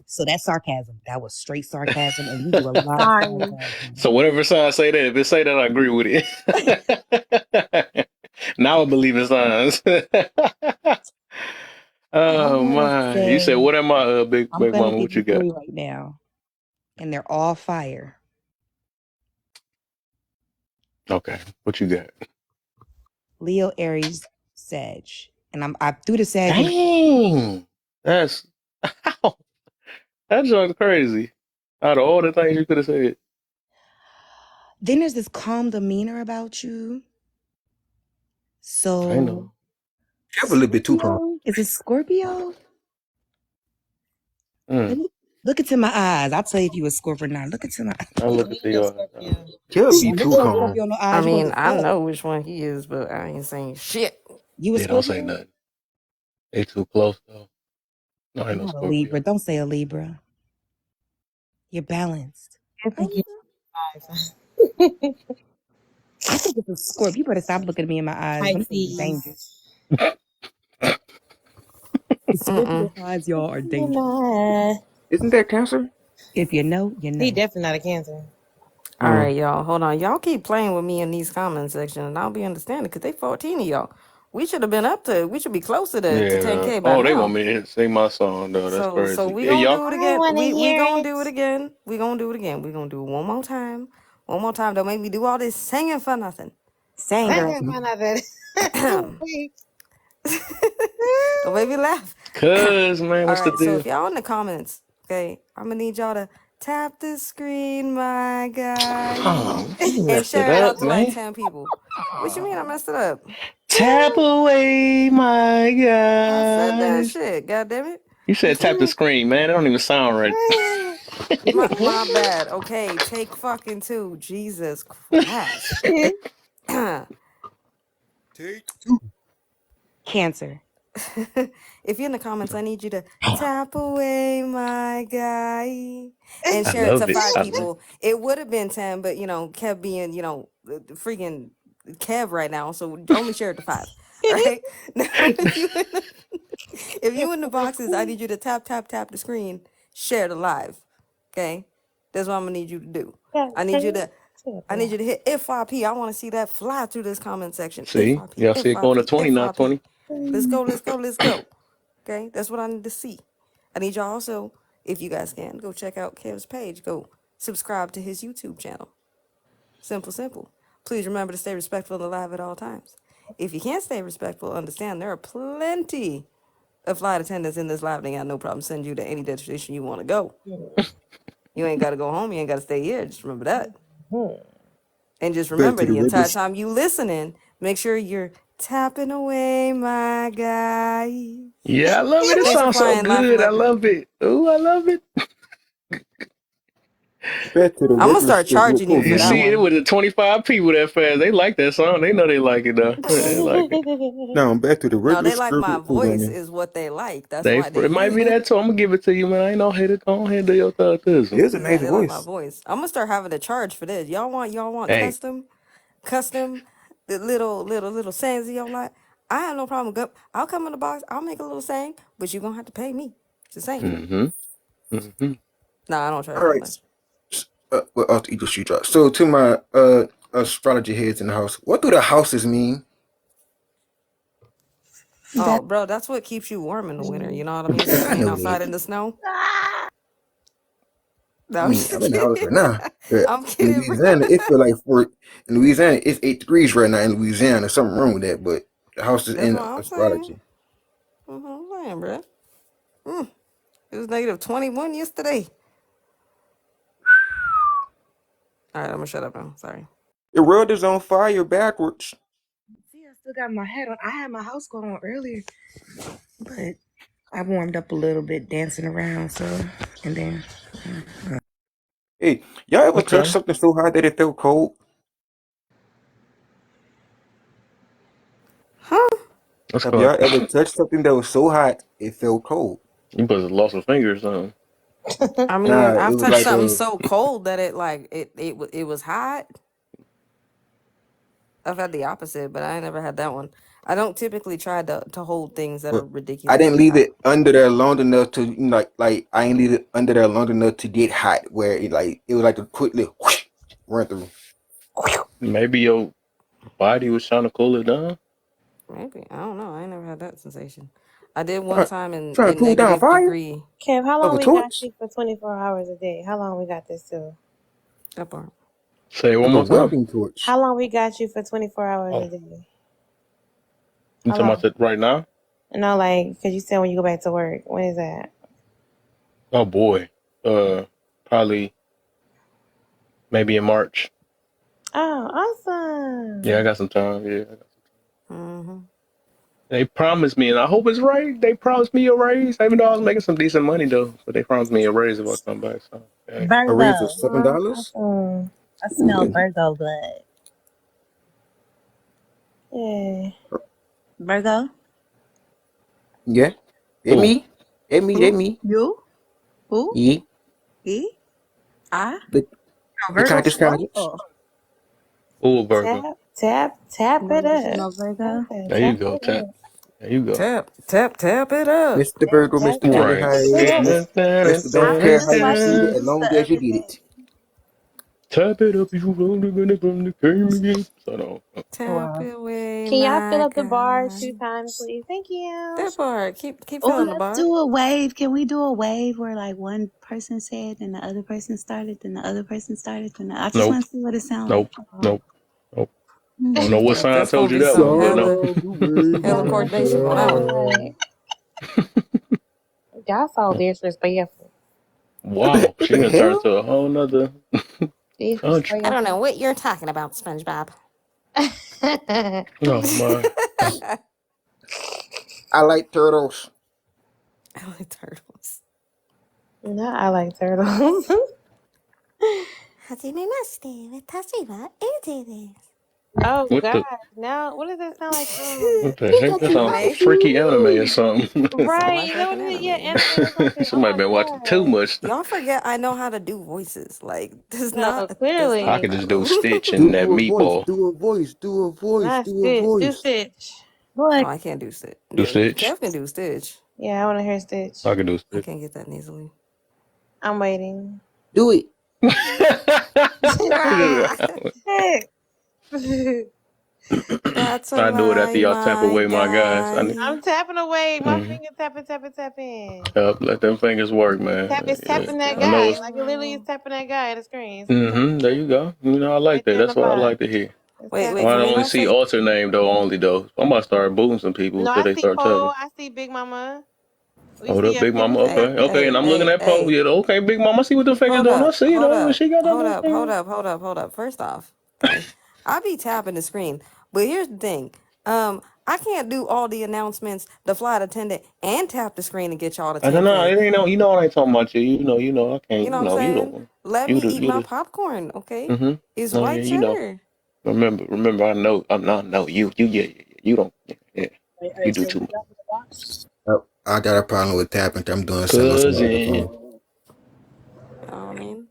Speaker 9: So that's sarcasm. That was straight sarcasm, and you do a lot of
Speaker 5: Sorry.
Speaker 9: sarcasm.
Speaker 1: So whatever sign say that, if it say that, I agree with it. Now I believe in signs. Oh my! You said, "What am I, big
Speaker 9: I'm gonna
Speaker 1: mama?
Speaker 9: give
Speaker 1: What you
Speaker 9: you
Speaker 1: got?"
Speaker 9: 3 right now, and they're all fire.
Speaker 1: Okay, what you got?
Speaker 9: Leo, Aries, Sag, and I threw the Sag.
Speaker 1: Dang, that's that's crazy. Out of all the things you could have said,
Speaker 9: Then there's this calm demeanor about you. So
Speaker 1: I know.
Speaker 8: You have a little bit too calm.
Speaker 9: Is it Scorpio?
Speaker 1: Mm.
Speaker 9: Look into my eyes. I'll tell you if you a Scorpio or not. Look into my eyes.
Speaker 1: I look at you.
Speaker 8: Can't be too calm.
Speaker 9: Scorpio no
Speaker 3: I
Speaker 9: eyes. You
Speaker 3: mean,
Speaker 9: gonna
Speaker 3: I
Speaker 9: get
Speaker 3: know which one he is, but I ain't saying shit.
Speaker 9: You a
Speaker 1: They don't
Speaker 9: Scorpio?
Speaker 1: say nothing. They too close though. No, I ain't
Speaker 9: I'm
Speaker 1: no
Speaker 9: not a Libra.
Speaker 1: Scorpio.
Speaker 9: Don't say a Libra. You're balanced. I think it's a Scorpio. You better stop looking at me in my eyes. Them things are dangerous. The Scorpio eyes, y'all, are dangerous.
Speaker 8: Isn't that Cancer?
Speaker 9: If you know, you know.
Speaker 10: He definitely not a Cancer.
Speaker 3: All right, y'all. Hold on. Y'all keep playing with me in these comment section, and I'll be understanding because they 14 of y'all. We should have been we should be closer to
Speaker 1: Yeah.
Speaker 3: 10K by
Speaker 1: Oh, they
Speaker 3: now.
Speaker 1: want me to sing my song though. That's crazy.
Speaker 3: So we
Speaker 1: Yeah,
Speaker 3: gonna
Speaker 1: y'all.
Speaker 3: do it
Speaker 10: I
Speaker 3: again.
Speaker 10: wanna
Speaker 3: We
Speaker 10: hear
Speaker 3: gonna
Speaker 10: it.
Speaker 3: do it again. We gonna do it again. We gonna do it one more time. One more time. Don't make me do all this singing for nothing.
Speaker 9: Sing,
Speaker 10: I
Speaker 9: girl.
Speaker 10: can't find out that.
Speaker 3: Don't make me laugh.
Speaker 1: Cuz man,
Speaker 3: All
Speaker 1: what's the
Speaker 3: right. So
Speaker 1: deal?
Speaker 3: if y'all in the comments, okay, I'm gonna need y'all to tap the screen, my guy,
Speaker 1: Oh, you
Speaker 3: and
Speaker 1: messed it
Speaker 3: share it out
Speaker 1: up,
Speaker 3: to like
Speaker 1: man.
Speaker 3: 10 people. What you mean I messed it up?
Speaker 1: Tap away, my
Speaker 3: I said that
Speaker 1: guys.
Speaker 3: shit. God damn it.
Speaker 1: You said tap the screen, man. That don't even sound right.
Speaker 3: My bad. Okay, take fucking 2. Jesus Christ.
Speaker 8: Take 2.
Speaker 9: Cancer.
Speaker 3: If you're in the comments, I need you to tap away, my guy, and
Speaker 1: I
Speaker 3: share it
Speaker 1: love
Speaker 3: to
Speaker 1: it.
Speaker 3: 5 people. It would have been 10, but Kev being freaking Kev right now, so only share it to 5. All right. Now, if you in the boxes, I need you to tap the screen, share the live. Okay, that's what I'm gonna need you to do. I need you to hit FYP. I want to see that fly through this comment section.
Speaker 1: See,
Speaker 3: FYP,
Speaker 1: y'all see it going to 20, not 20.
Speaker 3: Let's go. Okay, that's what I need to see. I need y'all also, if you guys can, go check out Kev's page. Go subscribe to his YouTube channel. Simple. Please remember to stay respectful in the live at all times. If you can't stay respectful, understand there are plenty of flight attendants in this live. They got no problem sending you to any destination you want to go. You ain't got to go home. You ain't got to stay here. Just remember that. And just
Speaker 8: Better
Speaker 3: remember,
Speaker 8: to the
Speaker 3: the entire
Speaker 8: Rivers.
Speaker 3: time you listening, make sure you're
Speaker 4: Tapping away, my guy.
Speaker 1: Yeah, I love it. It
Speaker 4: Thanks for
Speaker 1: sounds so
Speaker 4: playing, Laugh
Speaker 1: good. I
Speaker 4: Emoji.
Speaker 1: love it. Ooh, I love it.
Speaker 8: Back to the
Speaker 4: I'm gonna
Speaker 8: regular
Speaker 4: start
Speaker 8: schedule
Speaker 4: charging you for
Speaker 1: You
Speaker 4: that
Speaker 1: see, it
Speaker 8: programming.
Speaker 1: was
Speaker 4: one.
Speaker 1: the 25 people that fast. They like that song. They know they like it though. They like it.
Speaker 8: Now I'm back to the
Speaker 4: No,
Speaker 8: regular
Speaker 4: they like my
Speaker 8: schedule
Speaker 4: voice
Speaker 8: programming.
Speaker 4: is what they like. That's why they
Speaker 1: It might be that too. I'm gonna give it to you, man. I ain't no hater. Go ahead, do your thug
Speaker 8: It
Speaker 1: this.
Speaker 8: is a
Speaker 4: yeah,
Speaker 8: nice
Speaker 4: they like my
Speaker 8: voice.
Speaker 4: voice. I'm gonna start having to charge for this. Y'all want
Speaker 1: Hey,
Speaker 4: custom, the little sayings y'all like. I have no problem. I'll come in the box. I'll make a little saying, but you're gonna have to pay me to sing.
Speaker 1: mm-hmm.
Speaker 4: Nah, I don't charge
Speaker 8: All
Speaker 4: that
Speaker 8: right.
Speaker 4: much.
Speaker 8: Well, off the Eagle Street drop. So to my astrology heads in the house, what do the houses mean?
Speaker 4: Oh,
Speaker 5: That
Speaker 4: bro, that's what keeps you warm in the winter. You know what I mean? So you
Speaker 8: I
Speaker 4: ain't
Speaker 8: know
Speaker 4: outside
Speaker 8: that.
Speaker 4: in the snow.
Speaker 8: I
Speaker 4: No, I'm
Speaker 8: mean,
Speaker 4: just
Speaker 8: I'm in the house right now.
Speaker 4: kidding.
Speaker 8: But
Speaker 4: I'm
Speaker 8: in
Speaker 4: kidding, bro.
Speaker 8: Louisiana, it feel like in Louisiana, it's 8 degrees right now in Louisiana. There's something wrong with that, but the house is
Speaker 4: That's
Speaker 8: in
Speaker 4: what I'm saying.
Speaker 8: astrology.
Speaker 4: That's what I'm saying, bro. It was negative 21 yesterday. All right, I'm gonna shut up now. Sorry.
Speaker 8: The world is on fire backwards.
Speaker 9: See, I still got my hat on. I had my house coat on earlier, but I warmed up a little bit dancing around. So, and then
Speaker 8: Hey, y'all ever touch
Speaker 1: Okay.
Speaker 8: something so hot that it felt cold?
Speaker 4: Huh?
Speaker 1: That's
Speaker 8: Have
Speaker 1: cool.
Speaker 8: y'all ever touched something that was so hot it felt cold?
Speaker 1: You must have lost a finger or something.
Speaker 4: I mean,
Speaker 8: Nah, it
Speaker 4: I've
Speaker 8: was
Speaker 4: touched
Speaker 8: like
Speaker 4: something so cold that it was hot. I've had the opposite, but I ain't never had that one. I don't typically try to hold things that are
Speaker 8: but I didn't
Speaker 4: ridiculously
Speaker 8: leave
Speaker 4: hot.
Speaker 8: it under there long enough to like I ain't leave it under there long enough to get hot where it was like a quick little whoosh, run through.
Speaker 1: Maybe your body was trying to cool it down.
Speaker 4: Maybe. I don't know. I ain't never had that sensation. I did one
Speaker 8: Trying,
Speaker 4: time
Speaker 8: trying to
Speaker 4: in
Speaker 8: cool down
Speaker 4: negative
Speaker 8: fire
Speaker 4: degree.
Speaker 10: Kev, how
Speaker 8: of
Speaker 10: long
Speaker 8: a
Speaker 10: we got
Speaker 8: torch
Speaker 10: you for 24 hours a day? How long we got this till?
Speaker 4: That part.
Speaker 1: Say it one
Speaker 8: of a
Speaker 1: more time.
Speaker 8: welding torch.
Speaker 10: How long we got you for 24 hours a
Speaker 1: Oh,
Speaker 10: day?
Speaker 1: you
Speaker 10: How
Speaker 1: talking
Speaker 10: long?
Speaker 1: about that right now?
Speaker 10: No, like, because you said when you go back to work. When is that?
Speaker 1: Oh boy. Probably maybe in March.
Speaker 10: Oh,
Speaker 1: Yeah, I
Speaker 10: awesome.
Speaker 1: got some time. Yeah.
Speaker 4: Mm-hmm.
Speaker 1: They promised me, and I hope it's right. They promised me a raise, even though I was making some decent money though. But they promised me a raise if I come back. So, hey.
Speaker 8: A raise of
Speaker 10: Virgo. Oh,
Speaker 8: $7.
Speaker 10: awesome. I
Speaker 8: Ooh,
Speaker 10: smell Virgo blood. Yeah.
Speaker 5: Virgo.
Speaker 8: yeah. It
Speaker 1: Who?
Speaker 8: me. It me. They
Speaker 5: Who?
Speaker 8: me.
Speaker 5: You? Who?
Speaker 8: Yeah.
Speaker 5: E? I?
Speaker 8: The,
Speaker 5: No,
Speaker 8: the
Speaker 5: Virgo
Speaker 8: kind of
Speaker 5: for
Speaker 8: scotch.
Speaker 5: real.
Speaker 1: Who, Virgo?
Speaker 10: Tap
Speaker 5: No,
Speaker 10: it
Speaker 5: you should
Speaker 10: up.
Speaker 5: know
Speaker 10: I
Speaker 5: Virgo.
Speaker 10: said
Speaker 1: There you
Speaker 10: tap
Speaker 1: go,
Speaker 10: it
Speaker 1: tap.
Speaker 10: up.
Speaker 1: There you go.
Speaker 4: Tap it up.
Speaker 8: Mr. Virgo,
Speaker 10: Tap,
Speaker 8: Mr.
Speaker 10: tap,
Speaker 8: Fully
Speaker 1: Right.
Speaker 10: tap it
Speaker 8: Hired,
Speaker 10: up.
Speaker 8: Mr. Don't
Speaker 10: I was
Speaker 8: care
Speaker 10: just
Speaker 8: how you
Speaker 10: watching
Speaker 8: did
Speaker 10: the
Speaker 8: it as
Speaker 10: news
Speaker 8: long
Speaker 10: the
Speaker 8: as you
Speaker 10: other
Speaker 8: did
Speaker 10: day.
Speaker 8: it.
Speaker 1: Tap it up if you want to gonna from the game again. So no.
Speaker 4: Tap
Speaker 10: Wow.
Speaker 4: away,
Speaker 10: Can y'all fill
Speaker 4: my
Speaker 10: up the bar
Speaker 4: guy.
Speaker 10: 2 times, please? Thank you.
Speaker 4: That part. Keep
Speaker 5: Oh,
Speaker 4: filling the
Speaker 5: let's
Speaker 4: bar.
Speaker 5: do a wave. Can we do a wave where like one person said, then the other person started, then the other person started, I just
Speaker 1: Nope.
Speaker 5: want to see what it sounds like.
Speaker 1: Nope. Nope. Nope. I don't know what
Speaker 4: That's
Speaker 1: sign
Speaker 4: that's gonna
Speaker 1: told you
Speaker 4: be
Speaker 1: that
Speaker 4: some
Speaker 1: one, but no.
Speaker 4: hella
Speaker 10: Oh
Speaker 4: coordination on that one.
Speaker 10: my God. Y'all so disrespectful.
Speaker 1: Wow,
Speaker 8: What
Speaker 1: she
Speaker 8: the
Speaker 1: done turned
Speaker 8: hell?
Speaker 1: to a whole nother country.
Speaker 4: I don't know
Speaker 10: Disrespectful.
Speaker 4: what you're talking about, SpongeBob.
Speaker 1: Oh my.
Speaker 8: I like turtles.
Speaker 4: I like turtles.
Speaker 10: No, I like turtles. Oh
Speaker 1: What
Speaker 10: God.
Speaker 1: the
Speaker 10: Now what does that sound like?
Speaker 1: what the heck? That sounds like a
Speaker 4: Anime.
Speaker 1: freaky anime or something.
Speaker 4: Sound
Speaker 10: Right,
Speaker 4: like
Speaker 10: is that what
Speaker 4: freaking
Speaker 10: it is? Yeah,
Speaker 4: anime.
Speaker 10: anime or something. Oh
Speaker 1: Somebody
Speaker 10: my
Speaker 1: been watching too
Speaker 10: God.
Speaker 1: much.
Speaker 4: Y'all forget I know how to do voices. Like
Speaker 10: No,
Speaker 4: that's not
Speaker 1: I
Speaker 4: a
Speaker 10: clearly.
Speaker 1: could just do
Speaker 4: problem.
Speaker 1: Stitch
Speaker 8: Do
Speaker 1: and that
Speaker 8: a voice,
Speaker 1: meatball.
Speaker 8: do a voice, do a voice,
Speaker 10: Not
Speaker 8: do a
Speaker 10: Stitch. Do
Speaker 8: voice.
Speaker 10: Stitch.
Speaker 4: Oh,
Speaker 5: Look,
Speaker 4: I can't do Stitch.
Speaker 1: Do
Speaker 4: Yeah,
Speaker 1: Stitch.
Speaker 4: Kev can do Stitch.
Speaker 10: Yeah, I want to hear Stitch.
Speaker 1: I could do
Speaker 4: I
Speaker 1: Stitch.
Speaker 4: can't get that easily.
Speaker 10: I'm waiting.
Speaker 8: Do it.
Speaker 10: Heck.
Speaker 4: That's a
Speaker 1: I do it after
Speaker 4: lie,
Speaker 1: y'all tap
Speaker 4: my
Speaker 1: away my guys.
Speaker 10: I'm
Speaker 4: guy.
Speaker 10: tapping away. My
Speaker 1: Mm-hmm.
Speaker 10: finger tapping.
Speaker 1: Yep, let them fingers work, man.
Speaker 10: It's
Speaker 1: Yeah.
Speaker 10: tapping that
Speaker 1: I know
Speaker 10: guy.
Speaker 1: it's
Speaker 10: Like it literally is tapping that guy at the screen. It's
Speaker 1: mm-hmm. There you go. You know I like
Speaker 10: right
Speaker 1: that.
Speaker 10: there in
Speaker 1: That's
Speaker 10: the
Speaker 1: what I
Speaker 10: box.
Speaker 1: like to hear.
Speaker 10: It's
Speaker 4: Wait,
Speaker 1: I
Speaker 10: tapping.
Speaker 4: can
Speaker 1: only
Speaker 4: anybody
Speaker 1: see
Speaker 4: say?
Speaker 1: alter name though only though. I'm about to start booting some people
Speaker 10: No,
Speaker 1: until
Speaker 10: I
Speaker 1: they
Speaker 10: see
Speaker 1: start
Speaker 10: Poe.
Speaker 1: tapping.
Speaker 10: I see Big Mama. We
Speaker 1: Hold
Speaker 10: see
Speaker 1: up, Big
Speaker 10: everything
Speaker 1: Mama.
Speaker 10: you
Speaker 1: Okay,
Speaker 10: say.
Speaker 1: okay. And I'm looking at Poe.
Speaker 4: Hey.
Speaker 1: Yeah, okay, Big Mama. I see what the fingers doing. I see it. She got that little finger.
Speaker 4: Hold up. First off, okay, I be tapping the screen, but here's the thing. I can't do all the announcements, the flight attendant, and tap the screen and get y'all to
Speaker 1: I don't know.
Speaker 4: 10K.
Speaker 1: It ain't no. You know, I ain't talking about you. You know. I can't.
Speaker 4: You know
Speaker 1: You
Speaker 4: what I'm
Speaker 1: know. You
Speaker 4: saying?
Speaker 1: don't.
Speaker 4: Let
Speaker 1: You
Speaker 4: me
Speaker 1: the.
Speaker 4: eat
Speaker 1: You
Speaker 4: my
Speaker 1: the.
Speaker 4: popcorn, okay?
Speaker 1: Mm-hmm.
Speaker 4: It's
Speaker 1: No, yeah.
Speaker 4: white
Speaker 1: You know.
Speaker 4: cheddar.
Speaker 1: Remember. I know. I'm not. No. You. Yeah. You don't. Yeah.
Speaker 11: Hey,
Speaker 1: You do
Speaker 11: so
Speaker 1: too
Speaker 11: we
Speaker 1: much.
Speaker 11: got the box?
Speaker 8: Yep. I got a problem with tapping. I'm doing something else on my other
Speaker 1: Cousin.
Speaker 8: phone.
Speaker 4: You know what I mean?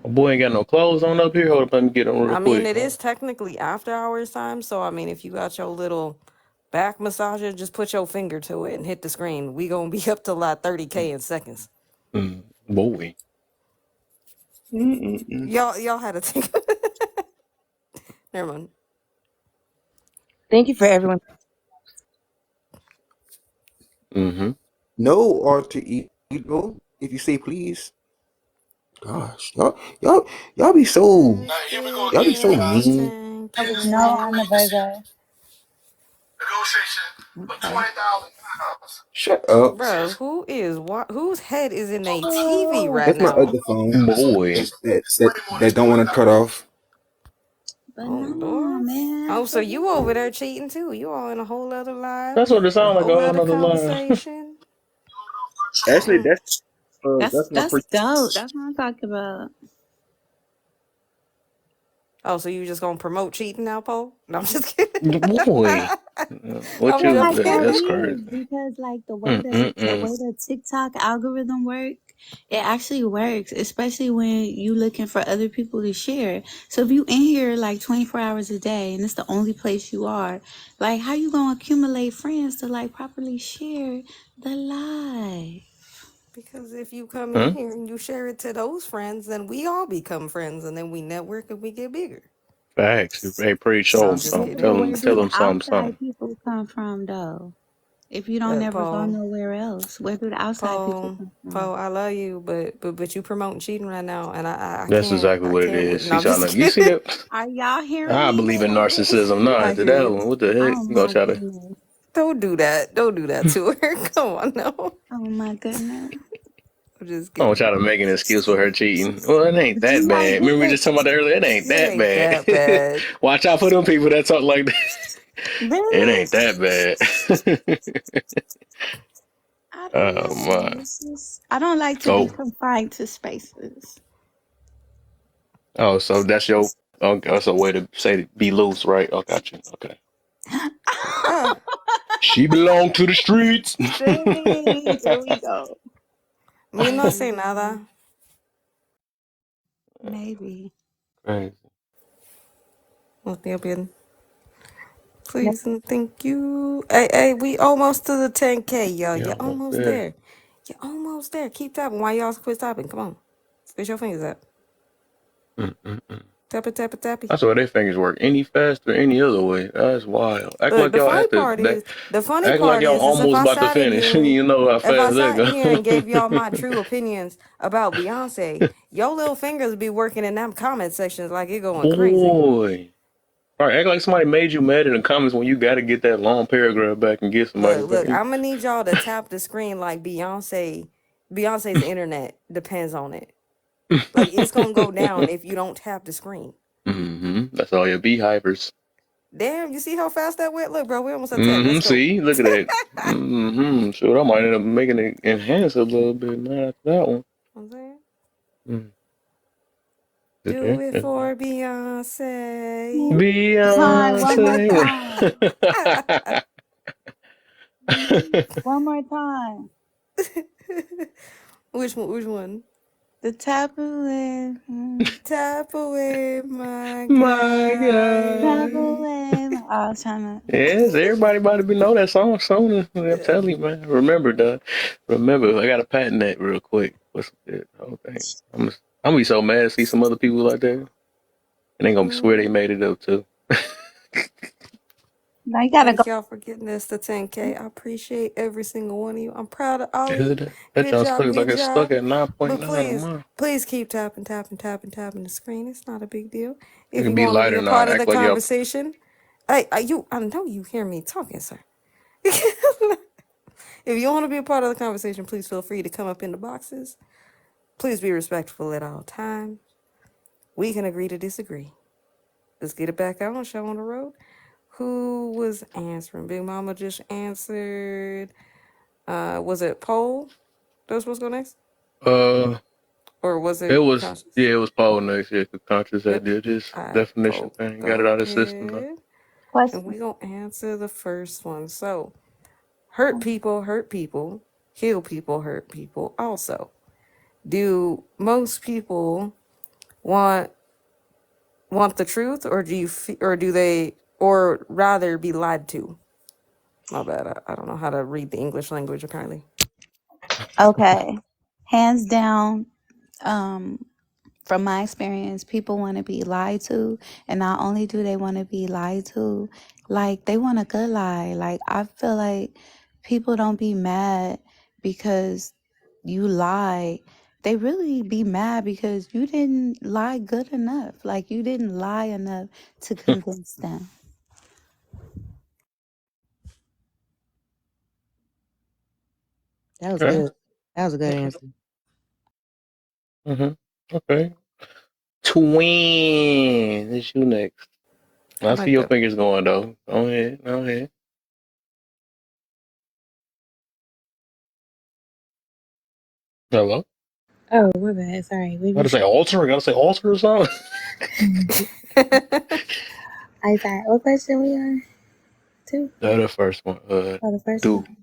Speaker 1: My boy ain't got no clothes on up here. Hold up, let me get him real
Speaker 4: I mean,
Speaker 1: quick.
Speaker 4: it is technically after hours time, so I mean, if you got your little back massager, just put your finger to it and hit the screen. We gonna be up to like 30K in seconds.
Speaker 1: Boy.
Speaker 8: Mm-mm-mm.
Speaker 4: Y'all had to think. Never mind.
Speaker 9: Thank you for everyone.
Speaker 1: Mm-hmm.
Speaker 8: No alter ego. If you say please. Gosh, y'all be so y'all be so mean.
Speaker 5: No, I'm a Virgo.
Speaker 10: Okay.
Speaker 8: Shut up.
Speaker 4: Bro, whose head is in a TV right
Speaker 8: That's my
Speaker 4: now?
Speaker 8: other phone.
Speaker 1: Boy.
Speaker 8: That don't want to cut off.
Speaker 5: But
Speaker 4: Oh
Speaker 5: no,
Speaker 4: Lord.
Speaker 5: man.
Speaker 4: Oh, so you over there cheating too? You all in a whole other live,
Speaker 1: That's what it
Speaker 4: a
Speaker 1: sounds like.
Speaker 4: whole
Speaker 1: Oh,
Speaker 4: other
Speaker 1: another line.
Speaker 4: conversation.
Speaker 8: Actually,
Speaker 4: Mm.
Speaker 8: that's my
Speaker 5: That's
Speaker 8: first.
Speaker 5: dope. That's what I'm talking about.
Speaker 4: Oh, so you just gonna promote cheating now, Paul? No, I'm just kidding.
Speaker 1: Boy. What
Speaker 4: I'm
Speaker 5: Feel
Speaker 1: you?
Speaker 4: just
Speaker 5: like that
Speaker 1: That's
Speaker 4: kidding.
Speaker 1: crazy.
Speaker 5: is because like the
Speaker 1: Mm-mm-mm.
Speaker 5: way the TikTok algorithm work, it actually works, especially when you looking for other people to share. So if you in here like 24 hours a day and it's the only place you are, like how you gonna accumulate friends to like properly share the live?
Speaker 4: Because if you come in
Speaker 1: Huh?
Speaker 4: here and you share it to those friends, then we all become friends, and then we network and we get bigger.
Speaker 1: Facts. Hey, pretty show
Speaker 4: I'm
Speaker 1: him
Speaker 4: just
Speaker 1: something.
Speaker 5: But
Speaker 1: Tell
Speaker 4: kidding.
Speaker 1: him.
Speaker 5: where
Speaker 1: Tell
Speaker 5: do
Speaker 1: him something.
Speaker 5: outside people come from though? If you don't
Speaker 4: Look,
Speaker 5: ever go
Speaker 4: Paul,
Speaker 5: nowhere else, where do the outside people come from?
Speaker 4: I love you, but you promoting cheating right now, and
Speaker 1: That's exactly
Speaker 4: I
Speaker 1: what it
Speaker 4: can't.
Speaker 1: is.
Speaker 4: No,
Speaker 1: He
Speaker 4: I'm
Speaker 1: trying
Speaker 4: just
Speaker 1: to. You see
Speaker 4: kidding.
Speaker 1: that?
Speaker 5: Are y'all hearing
Speaker 1: I
Speaker 5: me?
Speaker 1: believe in narcissism. Nah,
Speaker 4: I
Speaker 1: after
Speaker 4: hear
Speaker 1: that
Speaker 4: you.
Speaker 1: one, what the heck?
Speaker 5: Oh
Speaker 1: You gonna
Speaker 5: my
Speaker 1: try to?
Speaker 5: goodness.
Speaker 4: Don't do that. Don't do that to her. Come on, no.
Speaker 5: Oh my goodness.
Speaker 4: I'm just
Speaker 1: I'm gonna
Speaker 4: kidding.
Speaker 1: try to make an excuse for her cheating. Well, it ain't
Speaker 5: But you
Speaker 1: that
Speaker 5: like
Speaker 1: bad. Remember we
Speaker 5: really,
Speaker 1: just talking about that earlier? It ain't
Speaker 4: It
Speaker 1: that
Speaker 4: ain't
Speaker 1: bad.
Speaker 4: that bad.
Speaker 1: Watch out for them people that talk like that. It
Speaker 5: really?
Speaker 1: ain't that bad.
Speaker 5: I don't
Speaker 1: Oh
Speaker 5: know.
Speaker 1: my.
Speaker 5: It's just I don't like to be
Speaker 1: So
Speaker 5: confined to spaces.
Speaker 1: so that's your that's a way to say to be loose, right? I got you. Okay.
Speaker 4: Uh,
Speaker 1: She belong to the streets.
Speaker 5: See, here we go.
Speaker 4: me no say nada.
Speaker 5: Maybe.
Speaker 1: Crazy.
Speaker 4: Nothing bien. Please and thank you. Hey, we almost to the 10K, y'all.
Speaker 1: Yeah,
Speaker 4: You're
Speaker 1: almost
Speaker 4: almost
Speaker 1: there.
Speaker 4: there. You're almost there. Keep tapping. Why y'all quit tapping? Come on. Where's your fingers at?
Speaker 1: Mm-mm-mm.
Speaker 4: Tap it, tap it, tap it.
Speaker 1: That's why their fingers work any faster any other way. That's wild. Act
Speaker 4: Look,
Speaker 1: like y'all at
Speaker 4: the funny
Speaker 1: act like
Speaker 4: part
Speaker 1: y'all
Speaker 4: is if
Speaker 1: almost
Speaker 4: I
Speaker 1: about to
Speaker 4: sat in
Speaker 1: finish.
Speaker 4: here,
Speaker 1: You know how
Speaker 4: if I
Speaker 1: fast that
Speaker 4: sat in here and gave y'all my
Speaker 1: go.
Speaker 4: true opinions about Beyonce, your little fingers be working in them comment sections like it going crazy.
Speaker 1: Boy. All right, act like somebody made you mad in the comments when you got to get that long paragraph back and get somebody
Speaker 4: Look,
Speaker 1: back.
Speaker 4: I'm gonna need y'all to tap the screen like Beyonce's internet depends on it. Like it's gonna go down if you don't tap the screen.
Speaker 1: That's all your beehivers.
Speaker 4: Damn, you see how fast that went? Look, bro, we almost at 10. Let's go.
Speaker 1: See, look at that. Sure, I might end up making it enhance a little bit, man, after that one.
Speaker 4: I'm saying,
Speaker 1: Mm.
Speaker 4: do it for Beyonce.
Speaker 5: Time, one more
Speaker 1: Beyonce.
Speaker 5: time. One more time.
Speaker 4: Which one? Which one?
Speaker 5: The tap away.
Speaker 4: Tap away, my
Speaker 1: My
Speaker 4: guy.
Speaker 5: Tap
Speaker 1: God.
Speaker 5: away. I was trying to.
Speaker 1: Yes, everybody about to be know that song soon. I'm telling you, man. Remember, I got to patent that real quick. What's the whole thing? I'm gonna be so mad to see some other people like that, and they gonna swear they made it up too.
Speaker 5: Now you gotta go.
Speaker 4: Thank y'all for getting us to 10K. I appreciate every single one of you. I'm proud of all of
Speaker 1: Is
Speaker 4: you.
Speaker 1: it? That
Speaker 4: Good
Speaker 1: jump
Speaker 4: job,
Speaker 1: stuck like
Speaker 4: good
Speaker 1: it's stuck
Speaker 4: job.
Speaker 1: at
Speaker 4: But
Speaker 1: 9.9 a
Speaker 4: please,
Speaker 1: month.
Speaker 4: please keep tapping, tapping, tapping, tapping the screen. It's not a big deal.
Speaker 1: It
Speaker 4: If
Speaker 1: can
Speaker 4: you
Speaker 1: be
Speaker 4: want to be
Speaker 1: lighter
Speaker 4: a
Speaker 1: now.
Speaker 4: part of the
Speaker 1: Act like y'all.
Speaker 4: conversation, I know you hear me talking, sir. If you want to be a part of the conversation, please feel free to come up in the boxes. Please be respectful at all times. We can agree to disagree. Let's get it back on, show on the road. Who was answering? Big Mama just answered. Was it Poll that was supposed to go next?
Speaker 1: Uh,
Speaker 4: Or was
Speaker 1: it
Speaker 4: it
Speaker 1: was
Speaker 4: Conscious?
Speaker 1: it was Paul next year. Cause Conscious had
Speaker 4: Yep.
Speaker 1: did his
Speaker 4: All right,
Speaker 1: definition
Speaker 4: Poll.
Speaker 1: thing. Got it
Speaker 4: Go
Speaker 1: out of the system now.
Speaker 4: ahead. And we
Speaker 5: Question.
Speaker 4: gonna answer the first one. So, hurt people, heal people, hurt people also. Do most people want the truth, or or do they, or rather be lied to? My bad. I don't know how to read the English language apparently.
Speaker 5: Okay. Hands down, from my experience, people want to be lied to. And not only do they want to be lied to, like they want a good lie. Like I feel like people don't be mad because you lie. They really be mad because you didn't lie good enough. Like you didn't lie enough to convince them.
Speaker 9: That was
Speaker 1: Okay.
Speaker 9: good. That was a good answer.
Speaker 1: Okay. Twin, it's you next.
Speaker 4: I
Speaker 1: I see
Speaker 4: like
Speaker 1: your
Speaker 4: that.
Speaker 1: fingers going though. Go ahead. Go ahead. Hello.
Speaker 10: Oh, my bad. Sorry.
Speaker 1: I gotta say alter. I gotta say alter or something.
Speaker 10: I sorry. What question we on? Two?
Speaker 1: The first one.
Speaker 10: Oh, the first
Speaker 1: Do
Speaker 10: one.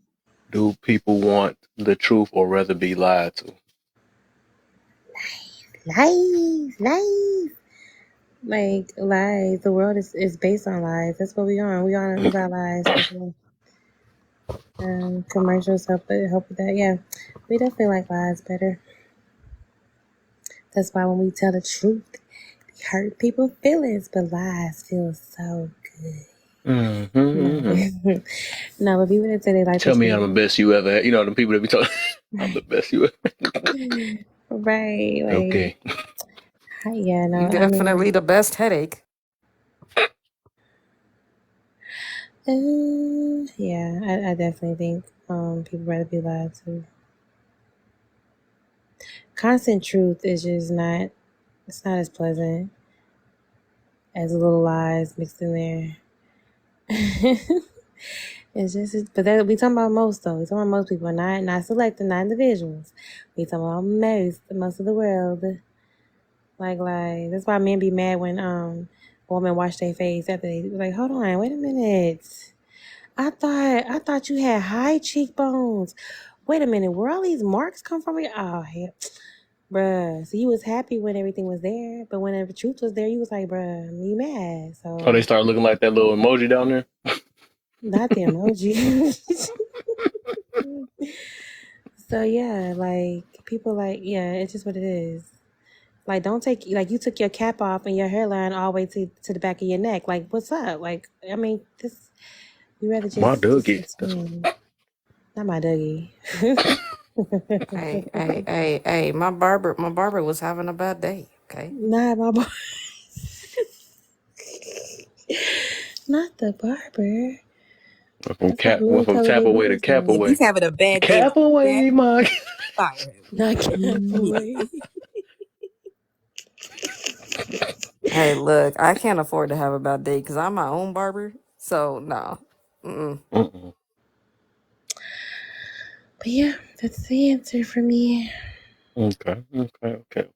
Speaker 1: do people want the truth or rather be lied to?
Speaker 10: Lies. Like lies. The world is based on lies. That's what we on. We got lies for sure. Commercials help with that. Yeah, we definitely like lies better. That's why when we tell the truth, we hurt people's feelings, but lies feel so good.
Speaker 1: Mm-hmm.
Speaker 10: No, but people that say they like the
Speaker 1: Tell me I'm
Speaker 10: truth,
Speaker 1: the best you ever had. You know the people that be talking. I'm the best you ever.
Speaker 10: right? Like,
Speaker 1: Okay.
Speaker 10: yeah, no,
Speaker 4: You
Speaker 10: I mean,
Speaker 4: definitely the best headache.
Speaker 10: yeah, I definitely think people rather be lied to. Constant truth is just not. It's not as pleasant as little lies mixed in there. It's just, but that we talking about most though. We talking about most people, not selecting, not individuals. We talking about most of the world. Like that's why men be mad when women wash their face after they like. Hold on, wait a minute. I thought you had high cheekbones. Wait a minute, where all these marks come from? Oh hell, bruh. So you was happy when everything was there, but when the truth was there, you was like, bruh, you mad.
Speaker 1: Oh, they
Speaker 10: So
Speaker 1: start looking like that little emoji down there.
Speaker 10: not the emoji. So yeah, like people like yeah, it's just what it is. Like don't take like you took your cap off and your hairline all the way to the back of your neck. Like what's up? Like I mean this we rather
Speaker 1: My
Speaker 10: just
Speaker 1: Dougie. That's
Speaker 10: explain. Not my Dougie.
Speaker 4: Hey, my barber was having a bad day, okay?
Speaker 10: Not my bar- not the barber.
Speaker 1: from
Speaker 10: That's how
Speaker 1: cap
Speaker 10: men
Speaker 1: went from
Speaker 10: cover
Speaker 1: tap
Speaker 10: their
Speaker 1: away to
Speaker 10: beards
Speaker 1: cap
Speaker 10: now.
Speaker 9: If he's
Speaker 1: away.
Speaker 9: having a bad day
Speaker 1: Cap
Speaker 9: like that,
Speaker 1: away, my.
Speaker 9: fire him.
Speaker 10: Not cap
Speaker 9: Mm.
Speaker 10: away.
Speaker 4: Hey, look, I can't afford to have a bad day because I'm my own barber. So no. Mm-mm.
Speaker 1: Mm-mm.
Speaker 10: But yeah, that's the answer for me.
Speaker 1: Okay.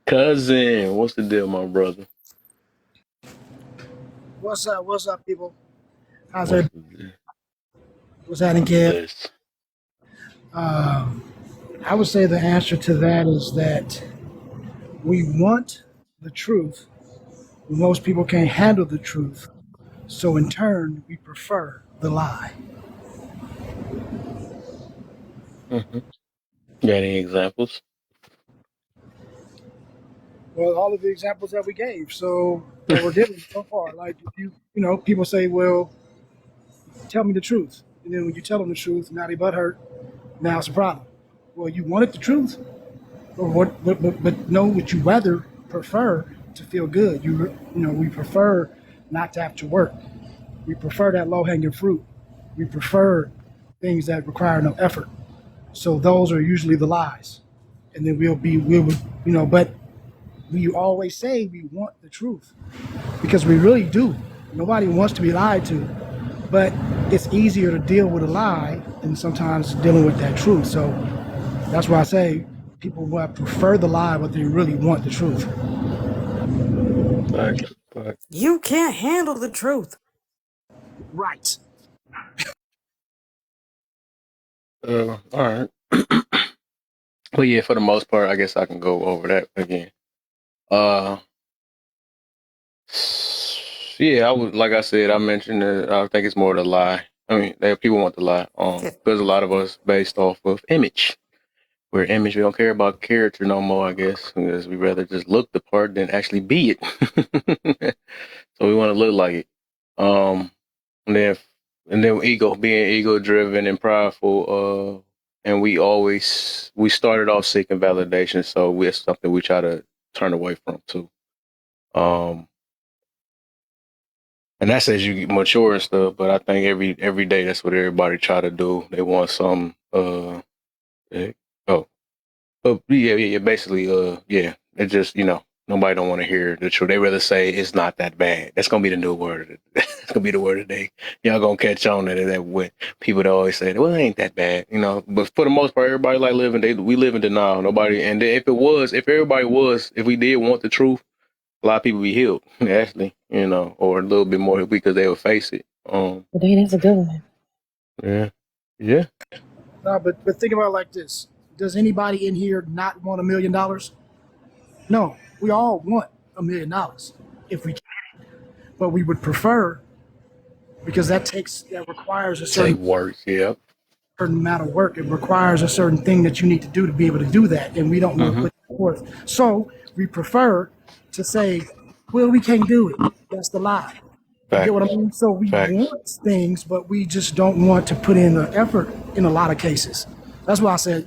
Speaker 1: Cousin, what's the deal, my brother?
Speaker 11: What's up? What's up, people? How's
Speaker 1: What's
Speaker 11: everybody? What's happening,
Speaker 1: the
Speaker 11: kid?
Speaker 1: best?
Speaker 11: I would say the answer to that is that we want the truth. Most people can't handle the truth. So in turn, we prefer the lie.
Speaker 1: Mm-hmm. Got any examples?
Speaker 11: Well, all of the examples that we gave, so that we're given so far, like if people say, "Well, tell me the truth," and then when you tell them the truth, now they butt hurt. Now it's a problem. Well, you wanted the truth, or what? But no, would you rather prefer to feel good? We prefer not to have to work. We prefer that low hanging fruit. We prefer things that require no effort. So those are usually the lies, and then but we always say we want the truth because we really do. Nobody wants to be lied to, but it's easier to deal with a lie than sometimes dealing with that truth. So that's why I say people will prefer the lie, but they really want the truth.
Speaker 1: But
Speaker 4: You can't handle the truth.
Speaker 11: Right.
Speaker 1: all right. But yeah, for the most part, I guess I can go over that again. Yeah, I would, like I said, I mentioned that I think it's more the lie. I mean, people want the lie.
Speaker 4: Yeah.
Speaker 1: Because a lot of us based off of image. We're image. We don't care about character no more, I guess, because we rather just look the part than actually be it. So we want to look like it. And then being ego driven and prideful. And we started off seeking validation, so it's something we try to turn away from too. And that's as you get mature and stuff. But I think every day that's what everybody try to do. They want some. Yeah. Basically, yeah. It just nobody don't want to hear the truth. They rather say it's not that bad. That's gonna be the new word. It's gonna be the word of the day. Y'all gonna catch on that with people that always say, well, it ain't that bad, But for the most part, everybody like we live in denial. Nobody, and if we did want the truth, a lot of people be healed, actually, or a little bit more because they would face it.
Speaker 10: Well, dang, that's a good one.
Speaker 1: Yeah.
Speaker 11: No, but think about it like this. Does anybody in here not want $1 million? No, we all want $1 million if we can. But we would prefer, because that requires a
Speaker 1: Take
Speaker 11: certain
Speaker 1: work. Yeah.
Speaker 11: amount of work. It requires a certain thing that you need to do to be able to do that, and we don't want to put that forth. So we prefer to say, well, we can't do it. That's the lie. You get what I mean? So we want things, but we just don't want to put in the effort in a lot of cases. That's why I said,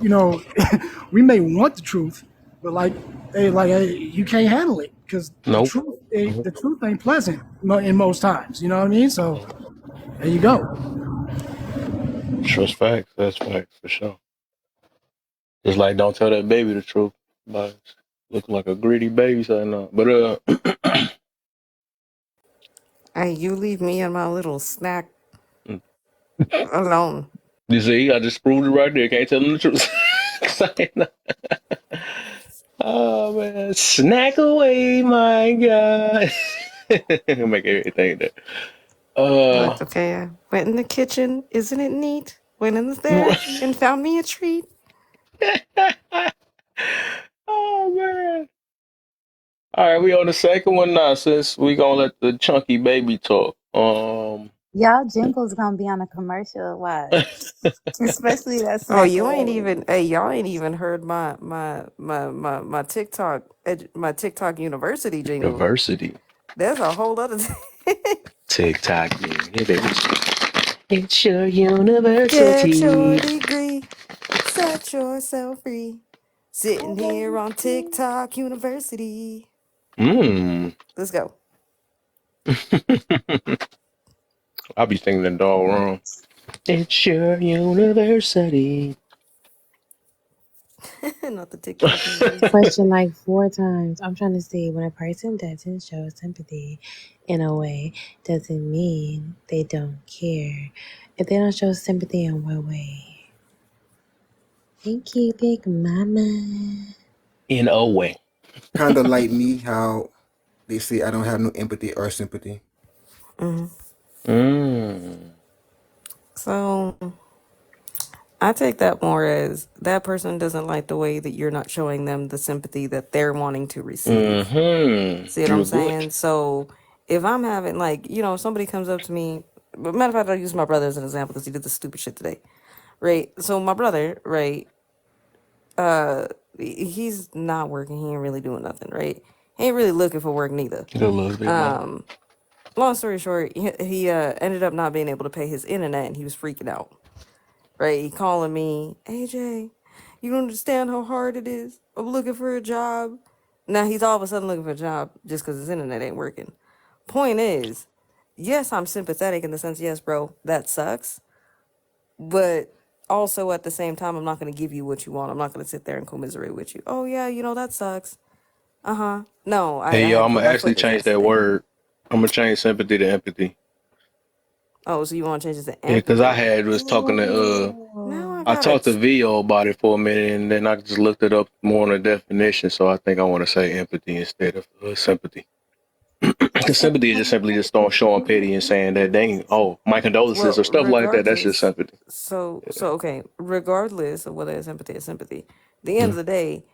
Speaker 11: we may want the truth, but hey, you can't handle it because
Speaker 1: Nope.
Speaker 11: the truth ain't pleasant in most times. You know what I mean? So there you go.
Speaker 1: Trust facts. That's facts for sure. Just like don't tell that baby the truth. But looking like a greedy baby, so no. But
Speaker 4: Hey, you leave me and my little snack alone.
Speaker 1: you see, I just proved it right there. Can't tell them the truth. Oh man, snack away, my God. Make everything that.
Speaker 4: Look, okay, I went in the kitchen. Isn't it neat? Went in there and found me a treat.
Speaker 1: Oh man. All right, we on the second one now. Since we gonna let the chunky baby talk.
Speaker 5: Y'all jingle's gonna be on a commercial. Watch, especially that
Speaker 4: Oh,
Speaker 5: snack
Speaker 4: you ain't
Speaker 5: away.
Speaker 4: even. Hey, y'all ain't even heard my TikTok my TikTok University jingle.
Speaker 1: Diversity.
Speaker 4: There's a whole other.
Speaker 1: TikTok, yeah, baby. It's your
Speaker 4: Get your
Speaker 1: university.
Speaker 4: degree, set yourself free. Sitting here on TikTok University. Let's go.
Speaker 1: I'll be singing the dog wrong. It's your university.
Speaker 4: Not the TikTok University.
Speaker 10: Question like 4 times. I'm trying to see, when a person doesn't show sympathy in a way, doesn't mean they don't care. If they don't show sympathy in what way? Thank you, Big Mama.
Speaker 1: In a way.
Speaker 8: Kind of like me, how they say I don't have no empathy or sympathy.
Speaker 4: So I take that more as that person doesn't like the way that you're not showing them the sympathy that they're wanting to receive. See what I'm saying? So if I'm having somebody comes up to me, but matter of fact, I'll use my brother as an example because he did the stupid shit today. Right? So my brother, right, he's not working, he ain't really doing nothing, right? He ain't really looking for work neither. Long story short, he ended up not being able to pay his internet and he was freaking out. Right? He calling me, AJ, you don't understand how hard it is. I'm looking for a job. Now he's all of a sudden looking for a job just because his internet ain't working. Point is, yes, I'm sympathetic in the sense, yes, bro, that sucks. But also at the same time, I'm not going to give you what you want. I'm not going to sit there and commiserate with you. Oh, yeah, that sucks. No,
Speaker 1: Hey,
Speaker 4: I
Speaker 1: y'all,
Speaker 4: had
Speaker 1: I'm
Speaker 4: put
Speaker 1: gonna
Speaker 4: my
Speaker 1: actually
Speaker 4: foot
Speaker 1: change that
Speaker 4: yesterday.
Speaker 1: word. I'm gonna change sympathy to empathy.
Speaker 4: Oh, so you want to change it to
Speaker 1: Yeah, because I
Speaker 4: empathy?
Speaker 1: had was talking to
Speaker 4: Now I
Speaker 1: I
Speaker 4: gotta.
Speaker 1: talked to Vio about it for a minute, and then I just looked it up more on the definition. So I think I want to say empathy instead of sympathy. Because sympathy is just simply just showing pity and saying that dang, oh, my condolences
Speaker 4: Well,
Speaker 1: or stuff like that. That's just
Speaker 4: regardless.
Speaker 1: sympathy.
Speaker 4: So okay. Regardless of whether it's empathy or sympathy, the end
Speaker 1: Mm.
Speaker 4: of the day,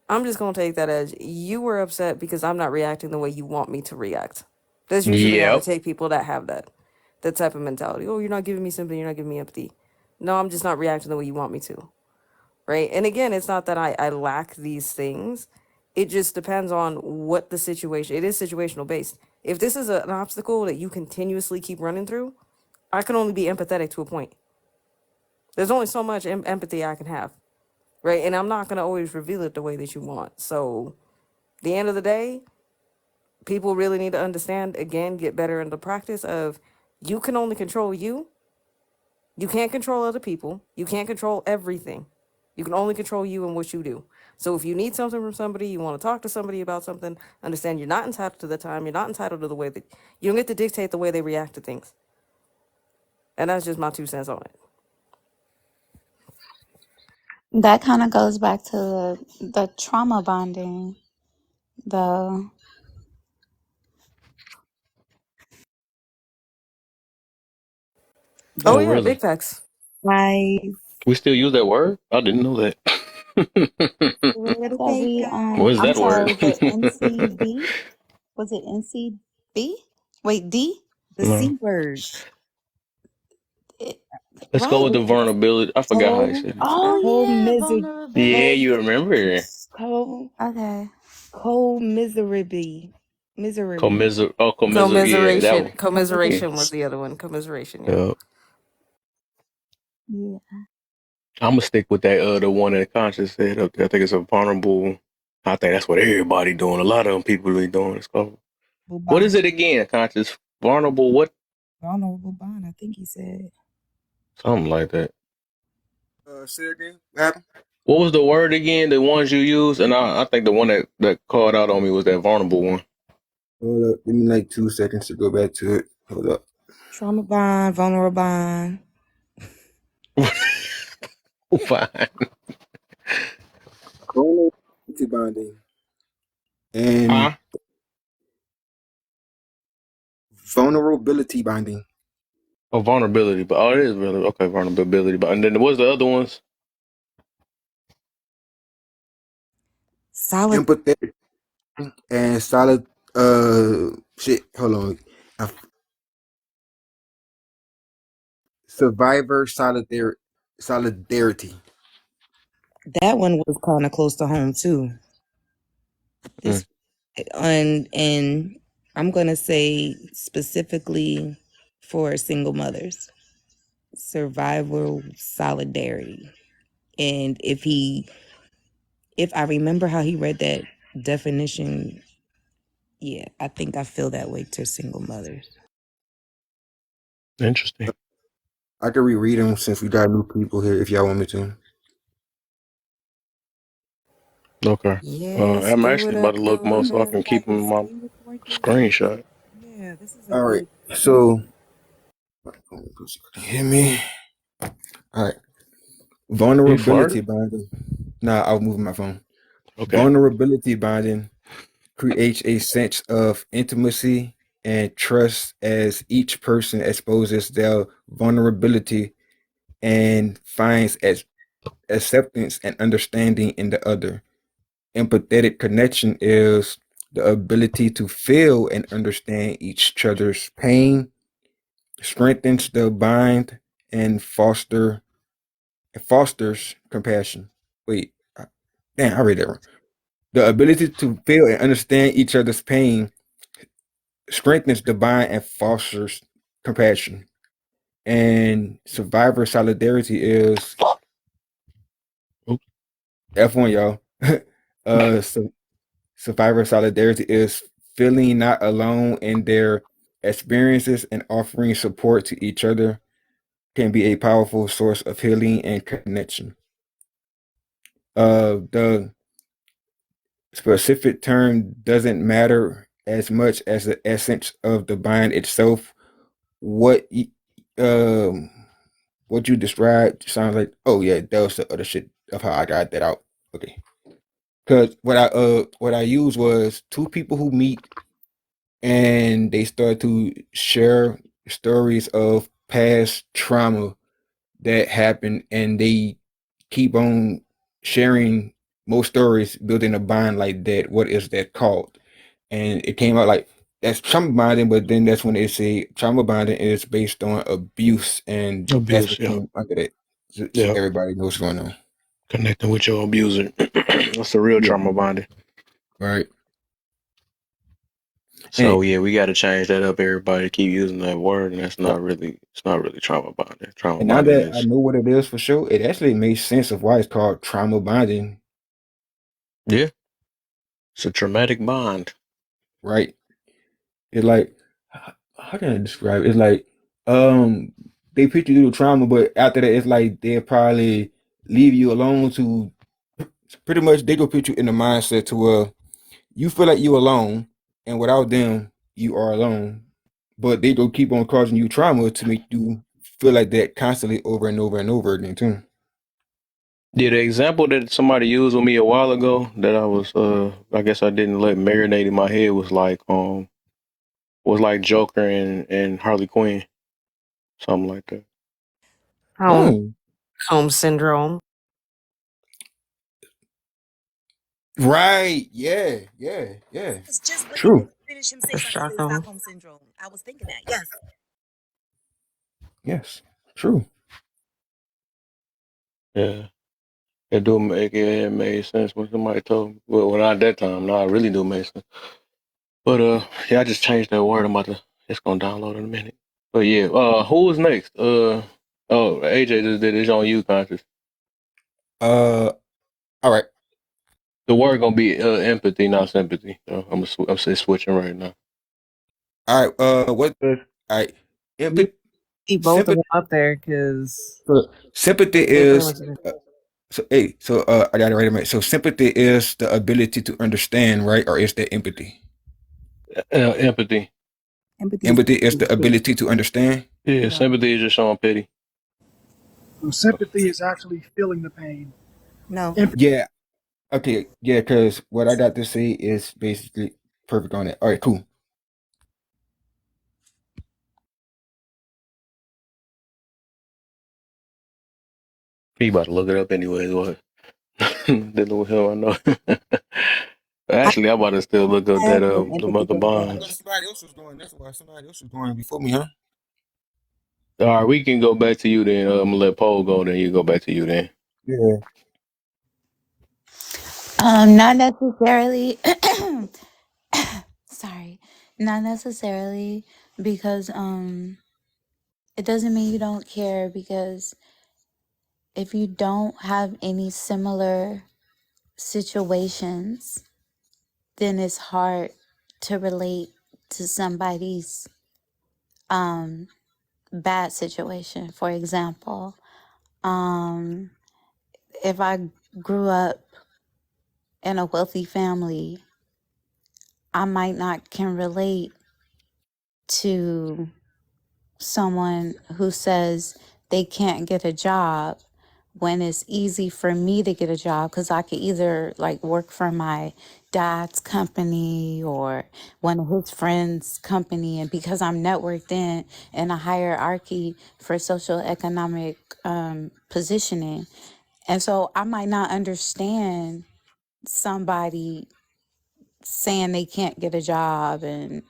Speaker 4: I'm just gonna take that as you were upset because I'm not reacting the way you want me to react. That's usually how I
Speaker 1: Yep.
Speaker 4: take people that have that type of mentality. Oh, you're not giving me sympathy, you're not giving me empathy. No, I'm just not reacting the way you want me to. Right? And again, it's not that I lack these things. It just depends on what the situation. It is situational based. If this is an obstacle that you continuously keep running through, I can only be empathetic to a point. There's only so much empathy I can have, right? And I'm not gonna always reveal it the way that you want. So, the end of the day, people really need to understand. Again, get better in the practice of you can only control you. You can't control other people. You can't control everything. You can only control you and what you do. So if you need something from somebody, you want to talk to somebody about something, understand you're not entitled to the time. You're not entitled to the way that you don't get to dictate the way they react to things. And that's just my 2 cents on it.
Speaker 5: That kind of goes back to the trauma bonding, though.
Speaker 4: Oh
Speaker 1: Oh,
Speaker 4: yeah,
Speaker 1: really?
Speaker 4: big facts.
Speaker 9: Guys,
Speaker 1: We still use that word? I didn't know that.
Speaker 5: That
Speaker 9: okay,
Speaker 5: we,
Speaker 1: What is
Speaker 5: I'm
Speaker 1: that
Speaker 9: guys.
Speaker 1: word?
Speaker 5: sorry, the NCB? Was it NCB? Wait, D?
Speaker 9: The
Speaker 1: No.
Speaker 9: C word.
Speaker 5: It,
Speaker 1: Let's go with
Speaker 5: right.
Speaker 1: the vulnerability. I forgot how you
Speaker 9: Co
Speaker 1: said it.
Speaker 5: Oh, yeah,
Speaker 1: Yeah,
Speaker 5: vulnerability.
Speaker 1: you remember.
Speaker 9: co
Speaker 5: Okay.
Speaker 9: commiserably. Miserably.
Speaker 1: Commiser. Oh, commiser. Yeah, that
Speaker 4: Commiseration.
Speaker 1: one. Yeah.
Speaker 4: Commiseration was the other one. Commiseration, yeah.
Speaker 1: Yeah.
Speaker 5: Yeah.
Speaker 1: I'm gonna stick with that. The one that Conscious said up there. I think it's a vulnerable. I think that's what everybody doing. A lot of them people really doing. It's called. What is
Speaker 9: Bond.
Speaker 1: it again? Conscious. Vulnerable. What?
Speaker 9: Vulnerable bond, I think he said.
Speaker 1: Something like that.
Speaker 8: Say it again. What happened?
Speaker 1: What was the word again? The ones you used, and I think the one that called out on me was that vulnerable one.
Speaker 8: Hold up. Give me like 2 seconds to go back to it. Hold up.
Speaker 9: Trauma bond, vulnerable bond.
Speaker 1: Fine.
Speaker 8: Vulnerability bonding and
Speaker 1: Huh?
Speaker 8: vulnerability bonding.
Speaker 1: Oh, vulnerability. But oh, it is really okay. Vulnerability. But and then what's the other ones?
Speaker 9: Solid.
Speaker 8: Empathetic and solid. Shit. Hold on. Uh, Survivor solidarity.
Speaker 9: That one was kind of close to home too.
Speaker 1: Mm.
Speaker 9: This and I'm gonna say specifically for single mothers, survival solidarity. And if I remember how he read that definition, yeah, I think I feel that way to single mothers.
Speaker 1: Interesting.
Speaker 8: I can reread them since we got new people here. If y'all want me to.
Speaker 1: Okay.
Speaker 9: Yes,
Speaker 1: I'm
Speaker 9: do it
Speaker 1: actually about
Speaker 9: up,
Speaker 1: to look
Speaker 9: do
Speaker 1: more
Speaker 9: it
Speaker 1: so I
Speaker 9: up.
Speaker 1: can
Speaker 9: So I
Speaker 1: keep them
Speaker 9: can
Speaker 1: in my
Speaker 9: screen record this.
Speaker 1: screenshot.
Speaker 9: Yeah, this is a
Speaker 8: All right.
Speaker 9: good.
Speaker 8: So, hear me. All right.
Speaker 1: You
Speaker 8: Vulnerability
Speaker 1: farted?
Speaker 8: bonding. Nah, I was moving my phone.
Speaker 1: Okay.
Speaker 8: Vulnerability bonding creates a sense of intimacy and trust as each person exposes their vulnerability and finds acceptance and understanding in the other. Empathetic connection is the ability to feel and understand each other's pain, strengthens the bond, and fosters compassion. Wait, damn, I read that wrong. The ability to feel and understand each other's pain strengthens the bond and fosters compassion. And survivor solidarity is
Speaker 1: Oops.
Speaker 8: F1, y'all. So survivor solidarity is feeling not alone in their experiences and offering support to each other can be a powerful source of healing and connection. The specific term doesn't matter as much as the essence of the bind itself. What what you described sounds like, oh yeah, that was the other shit of how I got that out. Okay. Cause what I used was two people who meet and they start to share stories of past trauma that happened, and they keep on sharing more stories, building a bond like that. What is that called? And it came out like that's trauma bonding, but then that's when they say trauma bonding is based on abuse, and that's
Speaker 1: Abuse,
Speaker 8: what
Speaker 1: yeah.
Speaker 8: came under that. So
Speaker 1: Yeah.
Speaker 8: everybody knows what's going on.
Speaker 1: Connecting with your abuser. That's the real
Speaker 8: Yeah.
Speaker 1: trauma bonding.
Speaker 8: Right.
Speaker 1: So
Speaker 8: And
Speaker 1: yeah, we got to change that up. Everybody keep using that word, and it's not really trauma bonding. Trauma
Speaker 8: and now
Speaker 1: bonding
Speaker 8: that I
Speaker 1: is
Speaker 8: know what it is for sure, it actually makes sense of why it's called trauma bonding.
Speaker 1: yeah, it's a traumatic bond.
Speaker 8: Right. It's like how can I describe it? It's like um they put you through trauma, but after that it's like they'll probably leave you alone to pretty much they go put you in the mindset to where you feel like you alone, and without them you are alone. But they go keep on causing you trauma to make you feel like that constantly over and over and over again too.
Speaker 1: Yeah, the example that somebody used with me a while ago that I was I guess I didn't let marinate in my head was like Joker and Harley Quinn, something like that.
Speaker 4: Home
Speaker 8: Oh,
Speaker 4: home syndrome.
Speaker 8: right. Yeah, yeah, yeah.
Speaker 9: I was just waiting
Speaker 8: True.
Speaker 9: to finish him say
Speaker 4: For
Speaker 9: something to
Speaker 4: Stockholm.
Speaker 9: Stockholm syndrome. I was thinking that. Yes.
Speaker 8: Yes. True.
Speaker 1: Yeah, it made sense when somebody told me. Well, not at that time. No, it really do make sense. But yeah, I just changed that word. It's gonna download in a minute. But yeah, who was next? Oh, AJ just did it. It's on you, Conscious.
Speaker 8: All right.
Speaker 1: The word gonna be empathy, not sympathy. So I'm switching right now.
Speaker 8: All right. What does all right?
Speaker 12: We
Speaker 8: Empathy,
Speaker 12: keep both of
Speaker 8: sympathy.
Speaker 12: them up there because
Speaker 8: Sympathy
Speaker 4: They pretty
Speaker 8: is
Speaker 4: much did.
Speaker 8: I got it right a minute. So sympathy is the ability to understand, right? Or is that empathy?
Speaker 1: Empathy.
Speaker 12: empathy is
Speaker 8: Empathy is the ability to understand.
Speaker 1: Yeah,
Speaker 12: yeah.
Speaker 1: sympathy is just showing pity.
Speaker 11: Sympathy is actually feeling the pain.
Speaker 9: No.
Speaker 11: Empathy.
Speaker 8: Yeah. Okay. Yeah. Because what I got to say is basically perfect on it. All right. Cool.
Speaker 1: He about to look it up anyways. What? Dealing with him, I know.
Speaker 9: I
Speaker 1: Actually, I'm about to still look up
Speaker 9: have
Speaker 1: that
Speaker 9: no
Speaker 1: the
Speaker 9: empathy
Speaker 1: mother
Speaker 9: for
Speaker 8: I
Speaker 9: that.
Speaker 8: thought
Speaker 1: bonds.
Speaker 8: somebody else was going. That's why somebody else was going before me, huh?
Speaker 1: All right, we can go back to you then. I'm gonna let Paul go. Then you go back to you then.
Speaker 8: Yeah.
Speaker 5: Not necessarily. Sorry, not necessarily because it doesn't mean you don't care, because if you don't have any similar situations, then it's hard to relate to somebody's bad situation. For example, if I grew up in a wealthy family, I might not can relate to someone who says they can't get a job when it's easy for me to get a job, because I could either like work for my dad's company or one of his friends' company, and because I'm networked in a hierarchy for social economic positioning, and so I might not understand somebody saying they can't get a job and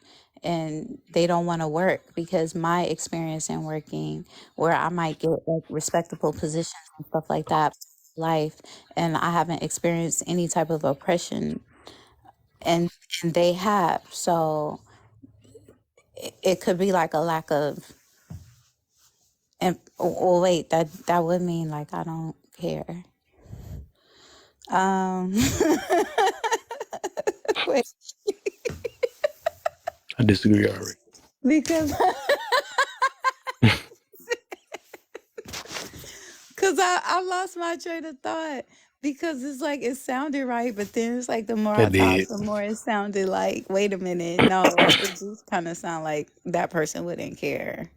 Speaker 5: they don't want to work, because my experience in working, where I might get like respectable positions and stuff like that, life, and I haven't experienced any type of oppression, and and they have. So it could be like a lack of, and oh wait, that would mean like I don't care. um Wait,
Speaker 1: I disagree already.
Speaker 5: because because I lost my train of thought. Because it's like it sounded right, but then it's like the more I
Speaker 1: It
Speaker 5: talked,
Speaker 1: did.
Speaker 5: the more it sounded like, wait a minute, no, it just kind of sound like that person wouldn't care.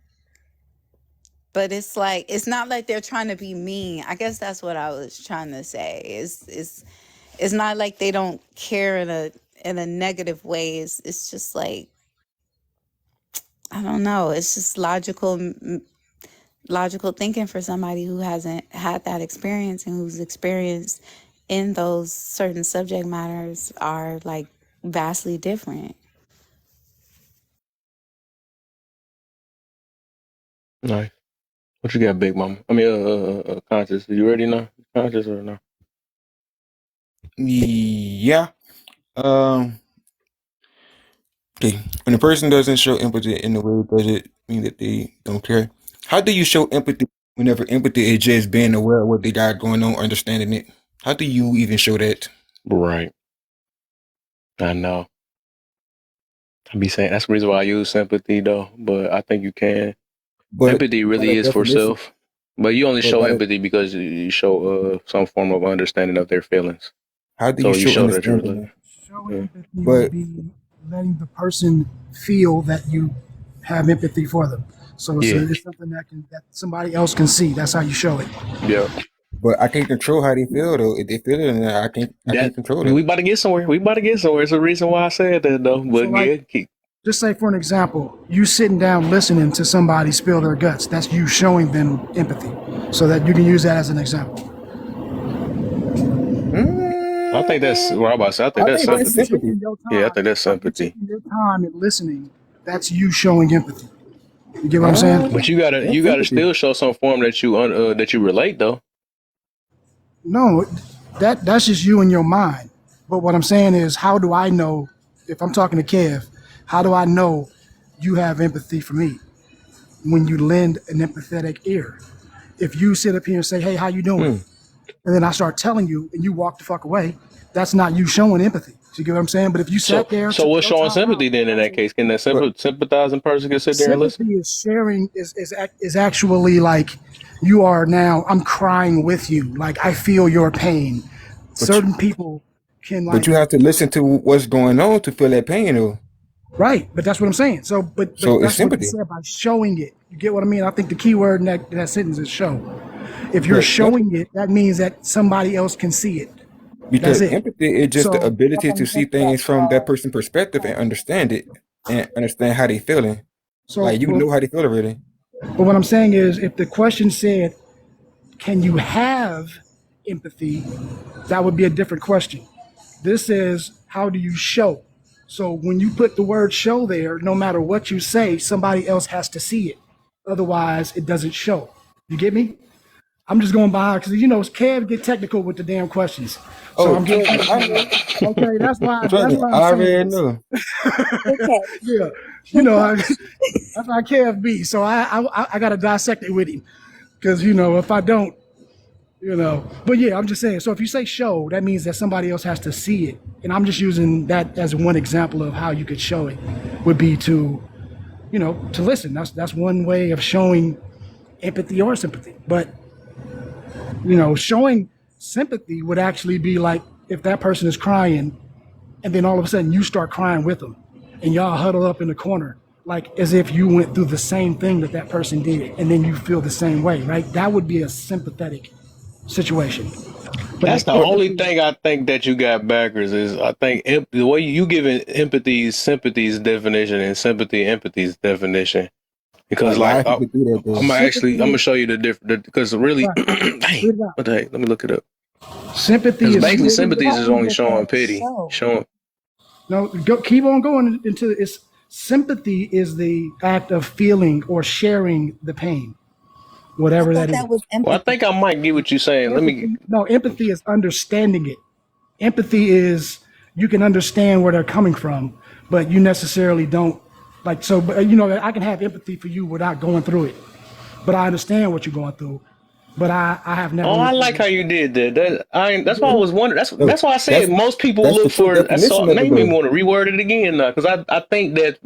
Speaker 5: But it's like it's not like they're trying to be mean. I guess that's what I was trying to say. It's not like they don't care in a negative way. It's just like I don't know. It's just logical thinking for somebody who hasn't had that experience and whose experience in those certain subject matters are like vastly different.
Speaker 1: Nice. What you got, Big Mama? I mean, Conscious. You ready now? Conscious or no?
Speaker 8: Yeah. Okay. When a person doesn't show empathy in the way, does it mean that they don't care? How do you show empathy whenever empathy is just being aware of what they got going on, understanding it? How do you even show that?
Speaker 1: Right. I know. I be saying that's the reason why I use sympathy though, but I think you can.
Speaker 8: But
Speaker 1: Empathy
Speaker 8: by
Speaker 1: really
Speaker 8: that
Speaker 1: is for
Speaker 8: definition,
Speaker 1: self, but you only
Speaker 8: but
Speaker 1: show
Speaker 8: by that,
Speaker 1: empathy because you show some form of understanding of their feelings.
Speaker 8: how do you
Speaker 1: So you
Speaker 8: show
Speaker 1: show that you're really,
Speaker 8: understanding?
Speaker 11: Showing
Speaker 1: yeah.
Speaker 11: empathy would
Speaker 8: But
Speaker 11: be letting the person feel that you have empathy for them. So
Speaker 1: Yeah.
Speaker 11: it's something that somebody else can see. That's how you show it.
Speaker 1: Yeah.
Speaker 8: I can't control how they feel though. If they feel it, then I can't
Speaker 1: That
Speaker 8: control
Speaker 1: we
Speaker 8: it.
Speaker 1: about to get somewhere. We about to get somewhere. It's a reason why I said that though.
Speaker 11: So
Speaker 1: But
Speaker 11: like,
Speaker 1: yeah,
Speaker 11: just say for an example, you sitting down listening to somebody spill their guts. That's you showing them empathy. So that you can use that as an example.
Speaker 1: I think that's what I'm about to say. I think
Speaker 8: I
Speaker 1: that's
Speaker 8: think
Speaker 11: By
Speaker 8: that's
Speaker 11: you
Speaker 1: sympathy.
Speaker 8: sympathy.
Speaker 11: taking your
Speaker 1: Yeah, I
Speaker 11: time,
Speaker 1: think that's
Speaker 11: by you
Speaker 1: sympathy.
Speaker 11: taking your time and listening, that's you showing empathy. You get what I'm saying?
Speaker 1: But
Speaker 8: That's
Speaker 1: you gotta
Speaker 8: sympathy.
Speaker 1: still show some form that you relate though.
Speaker 11: No, that's just you in your mind. But what I'm saying is, how do I know if I'm talking to Kev? How do I know you have empathy for me when you lend an empathetic ear? If you sit up here and say, "Hey, how you doing?" and then I start telling you, and you walk the fuck away, that's not you showing empathy. You get what I'm saying? But if you
Speaker 1: So
Speaker 11: sat there,
Speaker 1: so
Speaker 11: took
Speaker 1: what's
Speaker 11: your
Speaker 1: showing
Speaker 11: time out,
Speaker 1: sympathy then in that case? Can that
Speaker 8: But
Speaker 1: sympathizing person can sit there and
Speaker 11: sympathy
Speaker 1: listen?
Speaker 11: is sharing is actually like you are now. I'm crying with you. Like I feel your pain.
Speaker 8: but
Speaker 11: Certain people can
Speaker 8: but
Speaker 11: like
Speaker 8: you have to listen to what's going on to feel that pain though.
Speaker 11: right, but that's what I'm saying. So, but
Speaker 8: So it's
Speaker 11: that's what he
Speaker 8: sympathy.
Speaker 11: said by showing it. You get what I mean? I think the key word in that sentence is show. If you're
Speaker 8: But
Speaker 11: showing it, that means that somebody else can see it. That's
Speaker 8: because
Speaker 11: it.
Speaker 8: empathy is just the
Speaker 11: So that's
Speaker 8: ability
Speaker 11: why
Speaker 8: to
Speaker 11: we
Speaker 8: see
Speaker 11: think about.
Speaker 8: things from that person's perspective and understand it and understand how they feeling.
Speaker 11: So,
Speaker 8: Like you know how they feel already.
Speaker 11: but what I'm saying is, if the question said, "Can you have empathy?" that would be a different question. This is how do you show? So when you put the word show there, no matter what you say, somebody else has to see it. Otherwise, it doesn't show. You get me? I'm just going by because Kev get technical with the damn questions. So
Speaker 8: Oh,
Speaker 11: I'm getting
Speaker 8: trust me, I
Speaker 11: technical.
Speaker 8: know.
Speaker 11: Okay,
Speaker 8: Trust
Speaker 11: that's
Speaker 8: me,
Speaker 11: why
Speaker 8: I
Speaker 11: I'm saying
Speaker 8: already
Speaker 11: this.
Speaker 8: know.
Speaker 12: Okay.
Speaker 11: Yeah, that's how Kev be. So I got to dissect it with him because if I don't, But yeah, I'm just saying. So if you say show, that means that somebody else has to see it, and I'm just using that as one example of how you could show it. Would be to listen. That's one way of showing empathy or sympathy. But showing sympathy would actually be like if that person is crying, and then all of a sudden you start crying with them, and y'all huddle up in the corner, like as if you went through the same thing that person did, and then you feel the same way, right? That would be a sympathetic situation. But
Speaker 1: That's
Speaker 11: like
Speaker 1: the
Speaker 8: But
Speaker 1: only
Speaker 11: empathy,
Speaker 1: thing I think that you got backwards is I think the way you giving sympathy's definition and empathy's definition.
Speaker 8: a
Speaker 1: Because
Speaker 8: lot
Speaker 1: like
Speaker 8: of people do that though.
Speaker 1: I'm gonna show you the different because really,
Speaker 11: right?
Speaker 1: dang,
Speaker 11: Read it out.
Speaker 1: what the heck? Let me look it up.
Speaker 11: Sympathy
Speaker 1: Because
Speaker 11: is
Speaker 1: basically,
Speaker 11: you.
Speaker 1: sympathies is
Speaker 12: How is
Speaker 1: only
Speaker 12: it
Speaker 1: showing
Speaker 12: that
Speaker 1: pity,
Speaker 12: show?
Speaker 1: showing.
Speaker 11: No, keep on going into it's sympathy is the act of feeling or sharing the pain,
Speaker 12: I
Speaker 11: whatever that
Speaker 12: thought
Speaker 11: is.
Speaker 12: that was
Speaker 1: Well, I
Speaker 12: empathy.
Speaker 1: think I might get what you're saying. Let me.
Speaker 11: Empathy is understanding it. Empathy is you can understand where they're coming from, but you necessarily don't like. So, but, I can have empathy for you without going through it, but I understand what you're going through. But I have never
Speaker 1: Oh,
Speaker 11: went
Speaker 1: I
Speaker 11: through
Speaker 1: like how
Speaker 11: that.
Speaker 1: you did that. That's why I was wondering.
Speaker 8: No,
Speaker 1: That's why I said
Speaker 8: that's
Speaker 1: most people
Speaker 8: that's the
Speaker 1: look
Speaker 8: true
Speaker 1: for. That's
Speaker 8: definition
Speaker 1: all.
Speaker 8: of
Speaker 1: Now
Speaker 8: it
Speaker 1: you made me
Speaker 8: though.
Speaker 1: want to reword it again now because I think that's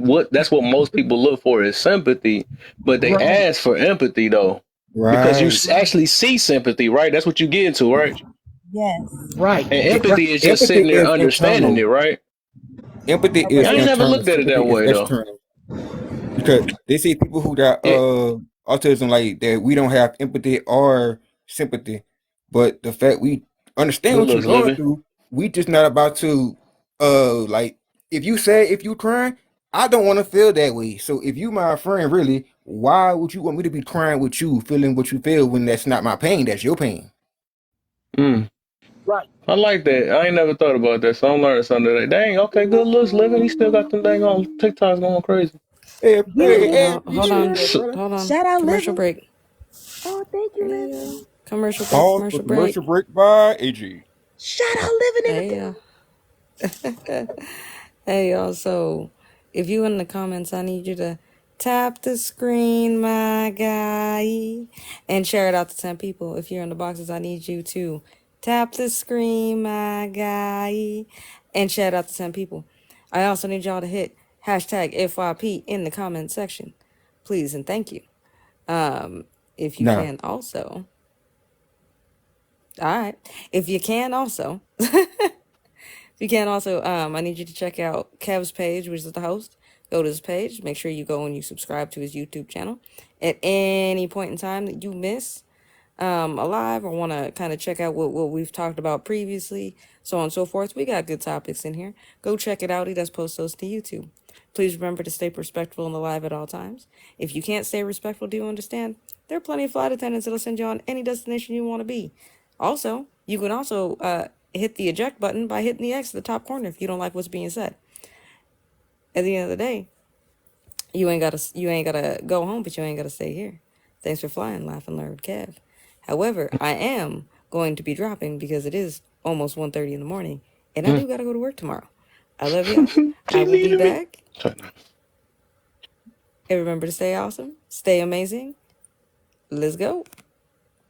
Speaker 1: what most people look for is sympathy, but they
Speaker 11: Right,
Speaker 1: ask for empathy though because you
Speaker 8: Right.
Speaker 11: right.
Speaker 1: actually see sympathy, right? That's what you get into, right?
Speaker 12: Yes.
Speaker 11: Right.
Speaker 1: And
Speaker 8: See,
Speaker 1: empathy is just
Speaker 8: empathy
Speaker 1: sitting there
Speaker 8: is
Speaker 1: understanding it,
Speaker 8: internal.
Speaker 1: right?
Speaker 8: Empathy
Speaker 12: Okay.
Speaker 8: is
Speaker 1: I ain't never
Speaker 8: internal.
Speaker 1: looked at it
Speaker 8: Sympathy
Speaker 1: that
Speaker 8: is
Speaker 1: way though.
Speaker 8: external. Because they say people who got
Speaker 1: It
Speaker 8: autism like that, we don't have empathy or sympathy. But the fact we understand
Speaker 1: good
Speaker 8: what you're
Speaker 1: looks
Speaker 8: going
Speaker 1: living.
Speaker 8: through, we just not about to like if you crying, I don't want to feel that way. So if you my friend really, why would you want me to be crying with you, feeling what you feel when that's not my pain, that's your pain.
Speaker 1: Mm,
Speaker 11: Right.
Speaker 1: I like that. I ain't never thought about that. So I'm learning something today. Dang, okay, good looks living. He still got them dang on TikToks going crazy.
Speaker 8: Hey,
Speaker 12: Yeah.
Speaker 4: Hold
Speaker 8: appreciate
Speaker 4: on,
Speaker 8: that,
Speaker 1: So,
Speaker 8: brother.
Speaker 4: hold on.
Speaker 12: Shout out
Speaker 4: Commercial
Speaker 12: Living.
Speaker 4: break.
Speaker 12: Oh, thank you,
Speaker 4: Hey,
Speaker 12: Living.
Speaker 4: commercial break.
Speaker 8: Pause for
Speaker 4: Commercial break.
Speaker 8: commercial break by AG.
Speaker 12: Shout out Living in the
Speaker 4: Hey, hey, y'all. So, if you in the comments, I need you to tap the screen, my guy, and share it out to 10 people. If you're in the boxes, I need you to tap the screen, my guy, and share it out to 10 people. I also need y'all to hit hashtag FYP in the comment section, please and thank you. If you
Speaker 8: Nah.
Speaker 4: can also, all right. If you can also. You can also, I need you to check out Kev's page, which is the host. Go to his page. Make sure you go and you subscribe to his YouTube channel. At any point in time that you miss a live or want to kind of check out what we've talked about previously, so on and so forth, we got good topics in here. Go check it out. He does post those to YouTube. Please remember to stay respectful in the live at all times. If you can't stay respectful, do you understand? There are plenty of flight attendants that'll send you on any destination you want to be. Also, you can also hit the eject button by hitting the X at the top corner if you don't like what's being said. At the end of the day, you ain't gotta go home, but you ain't gotta stay here. Thanks for flying, laugh and learn with Kev. However, I am going to be dropping because it is almost 1:30 in the morning, and I
Speaker 1: mm.
Speaker 4: do gotta go to work tomorrow. I love y'all. I
Speaker 1: She
Speaker 4: will be
Speaker 1: needed me.
Speaker 4: back. And remember to stay awesome, stay amazing. Let's go.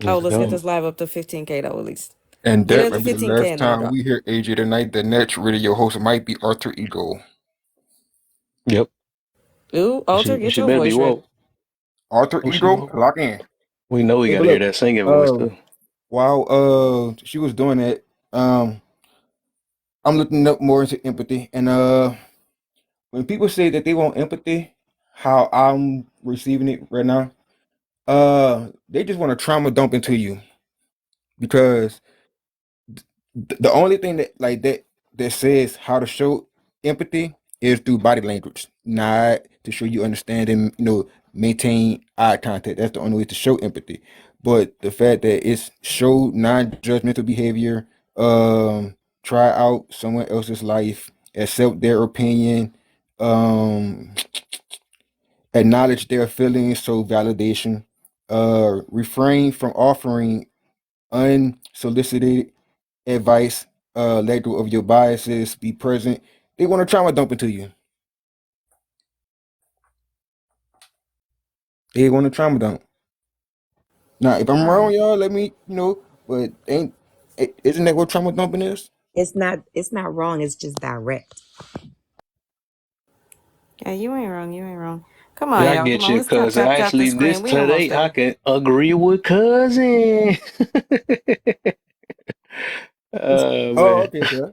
Speaker 4: Oh,
Speaker 1: Let's
Speaker 4: let's get
Speaker 1: go.
Speaker 4: this live up to 15K though, at least.
Speaker 8: And
Speaker 4: Get it
Speaker 8: that
Speaker 4: up to
Speaker 8: might be the
Speaker 4: 15K
Speaker 8: last
Speaker 4: and then I'll
Speaker 8: time
Speaker 4: drop.
Speaker 8: we hear AJ tonight. The next radio host might be Arthur Ego.
Speaker 1: Yep.
Speaker 4: Ooh, Alter,
Speaker 1: She
Speaker 4: get your
Speaker 1: better be
Speaker 4: voice right.
Speaker 1: woke.
Speaker 8: Arthur
Speaker 1: Oh, she
Speaker 8: Ego,
Speaker 1: woke.
Speaker 8: lock in.
Speaker 1: We know we
Speaker 8: Hey,
Speaker 1: got
Speaker 8: but
Speaker 1: to hear
Speaker 8: look,
Speaker 1: that singing voice
Speaker 8: uh,
Speaker 1: too.
Speaker 8: while she was doing that, I'm looking up more into empathy. And when people say that they want empathy, how I'm receiving it right now, they just want to trauma dump into you because the only thing that says how to show empathy is through body language, not to show you understand and maintain eye contact. That's the only way to show empathy. But the fact that it's show non-judgmental behavior, try out someone else's life, accept their opinion, um, acknowledge their feelings, so validation, refrain from offering unsolicited advice, let go of your biases, be present. They want to trauma dump into you. They want to trauma dump. Now, if I'm wrong,
Speaker 12: Right.
Speaker 8: y'all, let me know. But isn't that what trauma dumping is?
Speaker 12: It's not wrong, it's just direct.
Speaker 4: Yeah, you ain't wrong. You ain't wrong. Come on,
Speaker 1: Yeah, I
Speaker 4: y'all. Come
Speaker 1: get
Speaker 4: on.
Speaker 1: you,
Speaker 4: Let's tap,
Speaker 1: cousin.
Speaker 4: tap, tap the
Speaker 1: Actually,
Speaker 4: screen.
Speaker 1: this
Speaker 4: We almost
Speaker 1: today I
Speaker 4: there.
Speaker 1: can agree with cousin. Oh
Speaker 8: Oh,
Speaker 1: man,
Speaker 8: okay, cuz.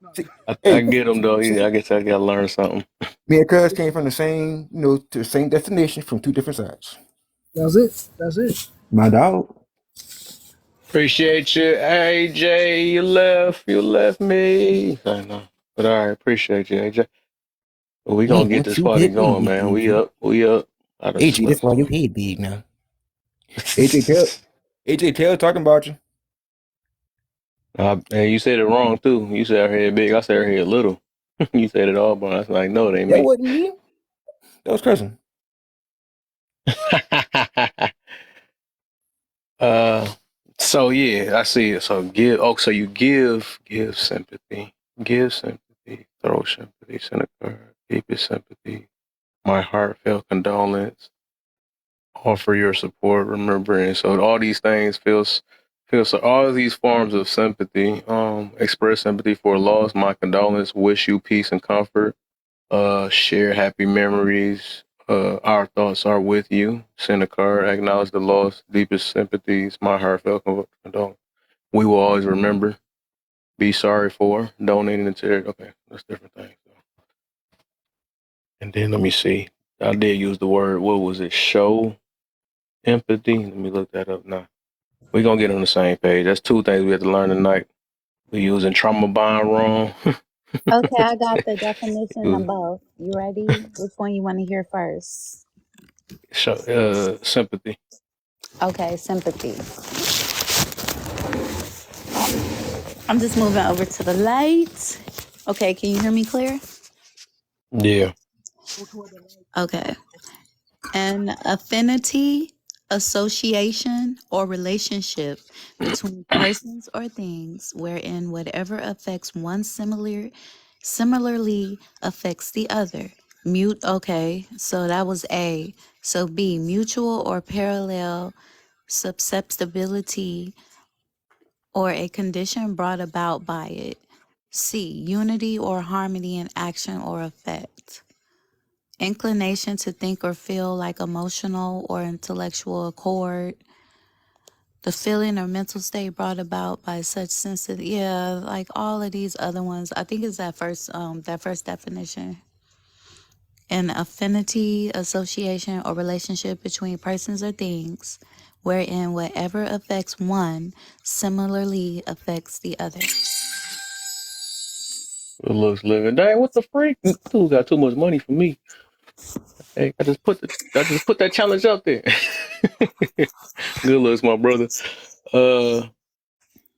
Speaker 11: No,
Speaker 8: See,
Speaker 1: I
Speaker 8: hey,
Speaker 1: get them though.
Speaker 8: see,
Speaker 1: I guess I gotta learn something.
Speaker 8: me and cuz came from the same, to the same destination from two different sides.
Speaker 11: that's it. That's it.
Speaker 8: My dog.
Speaker 1: Appreciate you, AJ. You left me. I know, but all right, appreciate you, AJ. Well, we gonna
Speaker 8: Ain't
Speaker 1: get
Speaker 8: what
Speaker 1: this
Speaker 8: you
Speaker 1: party
Speaker 8: hit
Speaker 1: going,
Speaker 8: me,
Speaker 1: man. We
Speaker 8: AJ.
Speaker 1: up. We up. I done
Speaker 8: AJ, that's
Speaker 1: slept
Speaker 8: why
Speaker 1: on
Speaker 8: you hate big now. AJ Taylor talking about you.
Speaker 1: and you said it wrong too. You said her head big. I said her head little. You said it all, but I was like, no, it ain't
Speaker 8: That
Speaker 1: me.
Speaker 8: wasn't me. That was cousin.
Speaker 1: uh, so yeah, I see it. So give. Oh, so you give sympathy, throw sympathy, send a card, keep your sympathy. My heartfelt condolence. Offer your support, remembering. So all these things feels so all of these forms of sympathy, express sympathy for loss, my condolence, wish you peace and comfort, share happy memories, our thoughts are with you, send a card, acknowledge the loss, deepest sympathies, my heartfelt condolence. we will always remember, be sorry for, donating to charity. Okay, that's different things. And then let me see. I did use the word, what was it? Show empathy. Let me look that up now. We're going to get on the same page. That's two things we have to learn tonight. We're using trauma bond wrong.
Speaker 5: Okay, I got the definition of both. You ready? Which one you want to hear first?
Speaker 1: Sympathy.
Speaker 5: Okay, sympathy. I'm just moving over to the light. Okay, can you hear me clear?
Speaker 1: Yeah.
Speaker 5: Okay. An affinity, association, or relationship between persons or things wherein whatever affects one similarly affects the other. Okay, so that was A. So B, mutual or parallel susceptibility or a condition brought about by it. C, unity or harmony in action or effect. Inclination to think or feel like emotional or intellectual accord. The feeling or mental state brought about by such sensitive, like all of these other ones. I think it's that first definition. An affinity, association, or relationship between persons or things, wherein whatever affects one similarly affects the other.
Speaker 1: It looks living. Dang, what the freak? Dude got too much money for me. Hey, I just put that challenge up there. Good looks, my brother.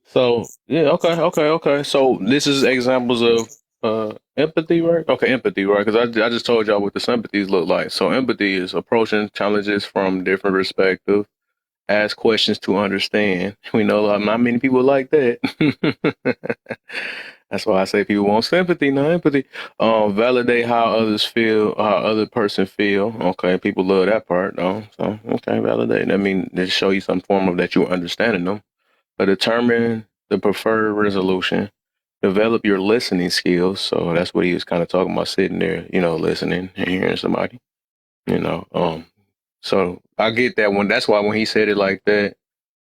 Speaker 1: So yeah, okay. So this is examples of empathy, right? Okay, empathy, right? Because I just told y'all what the sympathies look like. So empathy is approaching challenges from different perspectives, ask questions to understand. We know not many people like that. That's why I say people want sympathy, not empathy. Validate how others feel, how other person feel. Okay, people love that part, though. So okay, validate. I mean, they show you some form of that you're understanding them. But determine the preferred resolution. Develop your listening skills. So that's what he was kind of talking about, sitting there, listening and hearing somebody. So I get that one. That's why when he said it like that,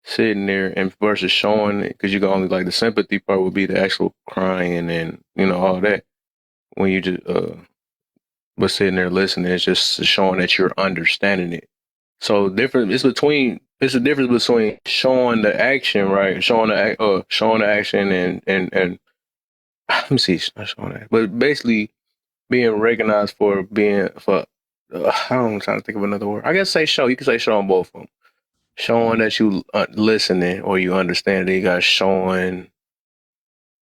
Speaker 1: sitting there and versus showing it, because you can only like the sympathy part would be the actual crying and all that. When you just but sitting there listening, it's just showing that you're understanding it. So it's a difference between showing the action, right? Showing the action and let me see, not showing that, but basically being recognized for I'm trying to think of another word. I guess say show. You can say show on both of them. Showing that you listening or you understand that you got showing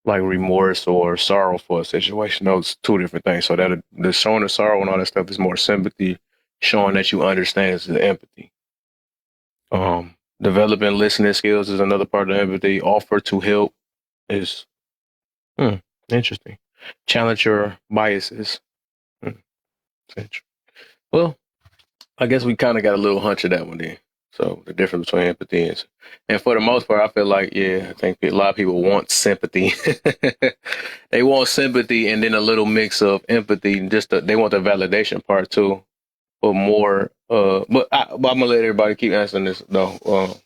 Speaker 1: like remorse or sorrow for a situation. Those two different things. So that the showing the sorrow and all that stuff is more sympathy. Showing that you understand is the empathy. Developing listening skills is another part of empathy. Offer to help is interesting. Challenge your biases. Well, I guess we kind of got a little hunch of that one then. So the difference between empathy and for the most part, I feel like, I think a lot of people want sympathy. They want sympathy and then a little mix of empathy. They want the validation part too, but more. But I'm gonna let everybody keep answering this though.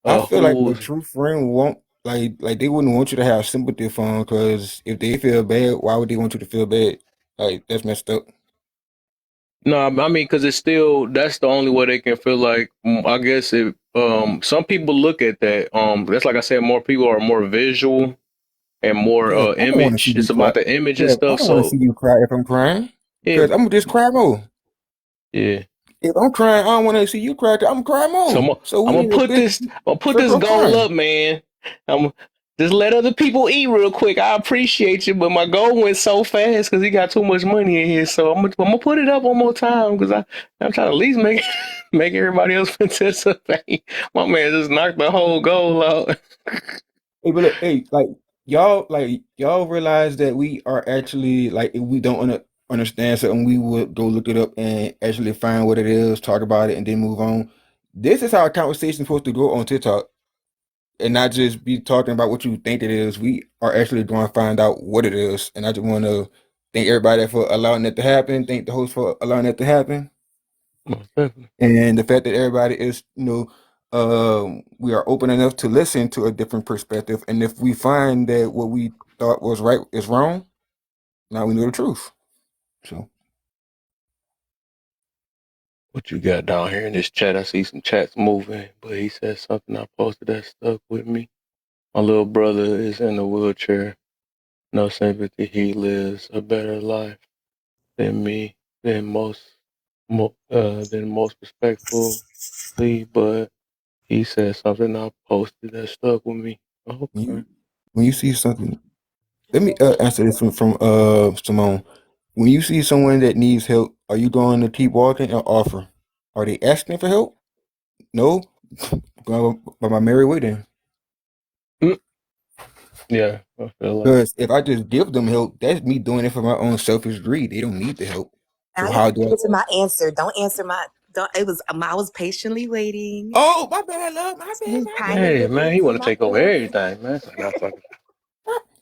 Speaker 8: I feel like a
Speaker 1: Who?
Speaker 8: true friend won't like they wouldn't want you to have sympathy for them because if they feel bad, why would they want you to feel bad? Like that's messed up.
Speaker 1: No, I mean, because that's the only way they can feel like. I guess some people look at that. That's like I said, more people are more visual and more
Speaker 8: Cause I don't want to see
Speaker 1: image.
Speaker 8: you
Speaker 1: It's
Speaker 8: cry.
Speaker 1: about the image and
Speaker 8: Yeah, I
Speaker 1: stuff.
Speaker 8: don't want to
Speaker 1: So
Speaker 8: see you cry if I'm crying.
Speaker 1: yeah,
Speaker 8: Cause I'm gonna just cry more.
Speaker 1: yeah.
Speaker 8: If I'm crying, I don't want to see you cry. I'm gonna cry
Speaker 1: So
Speaker 8: more. So
Speaker 1: I'm
Speaker 8: we
Speaker 1: gonna
Speaker 8: in a
Speaker 1: put
Speaker 8: big
Speaker 1: this. I'm gonna put this
Speaker 8: circle of
Speaker 1: goal
Speaker 8: crying.
Speaker 1: up, man. I'm just let other people eat real quick. I appreciate you, but my goal went so fast because he got too much money in here. So I'm gonna put it up one more time because I'm trying to at least make make everybody else participate. My man just knocked the whole goal out.
Speaker 8: Hey, but look, hey, y'all realize that we are actually like if we don't understand something, we would go look it up and actually find what it is, talk about it, and then move on. This is how a conversation is supposed to go on TikTok, and not just be talking about what you think it is. We are actually going to find out what it is, and I just want to thank everybody for allowing that to happen. Thank the host for allowing that to happen,
Speaker 1: Most definitely.
Speaker 8: and the fact that everybody is we are open enough to listen to a different perspective, and if we find that what we thought was right is wrong, now we know the truth. So
Speaker 1: What you got down here in this chat? I see some chats moving, but he said something I posted that stuck with me. My little brother is in a wheelchair. No sympathy. He lives a better life than me, than most respectfully, but he said something I posted that stuck with me. Okay.
Speaker 8: when you see something, let me answer this one from Simone. When you see someone that needs help, are you going to keep walking or offer? Are they asking for help? No. Go by my merry way then.
Speaker 1: Yeah, I feel like.
Speaker 8: Because if I just give them help, that's me doing it for my own selfish greed. They don't need the help. So how do I?
Speaker 12: Get to my answer. Don't answer my. Don't. It was. I was patiently waiting.
Speaker 8: Oh, my bad, love. My bad.
Speaker 1: Hey, man, he want to take over everything, man.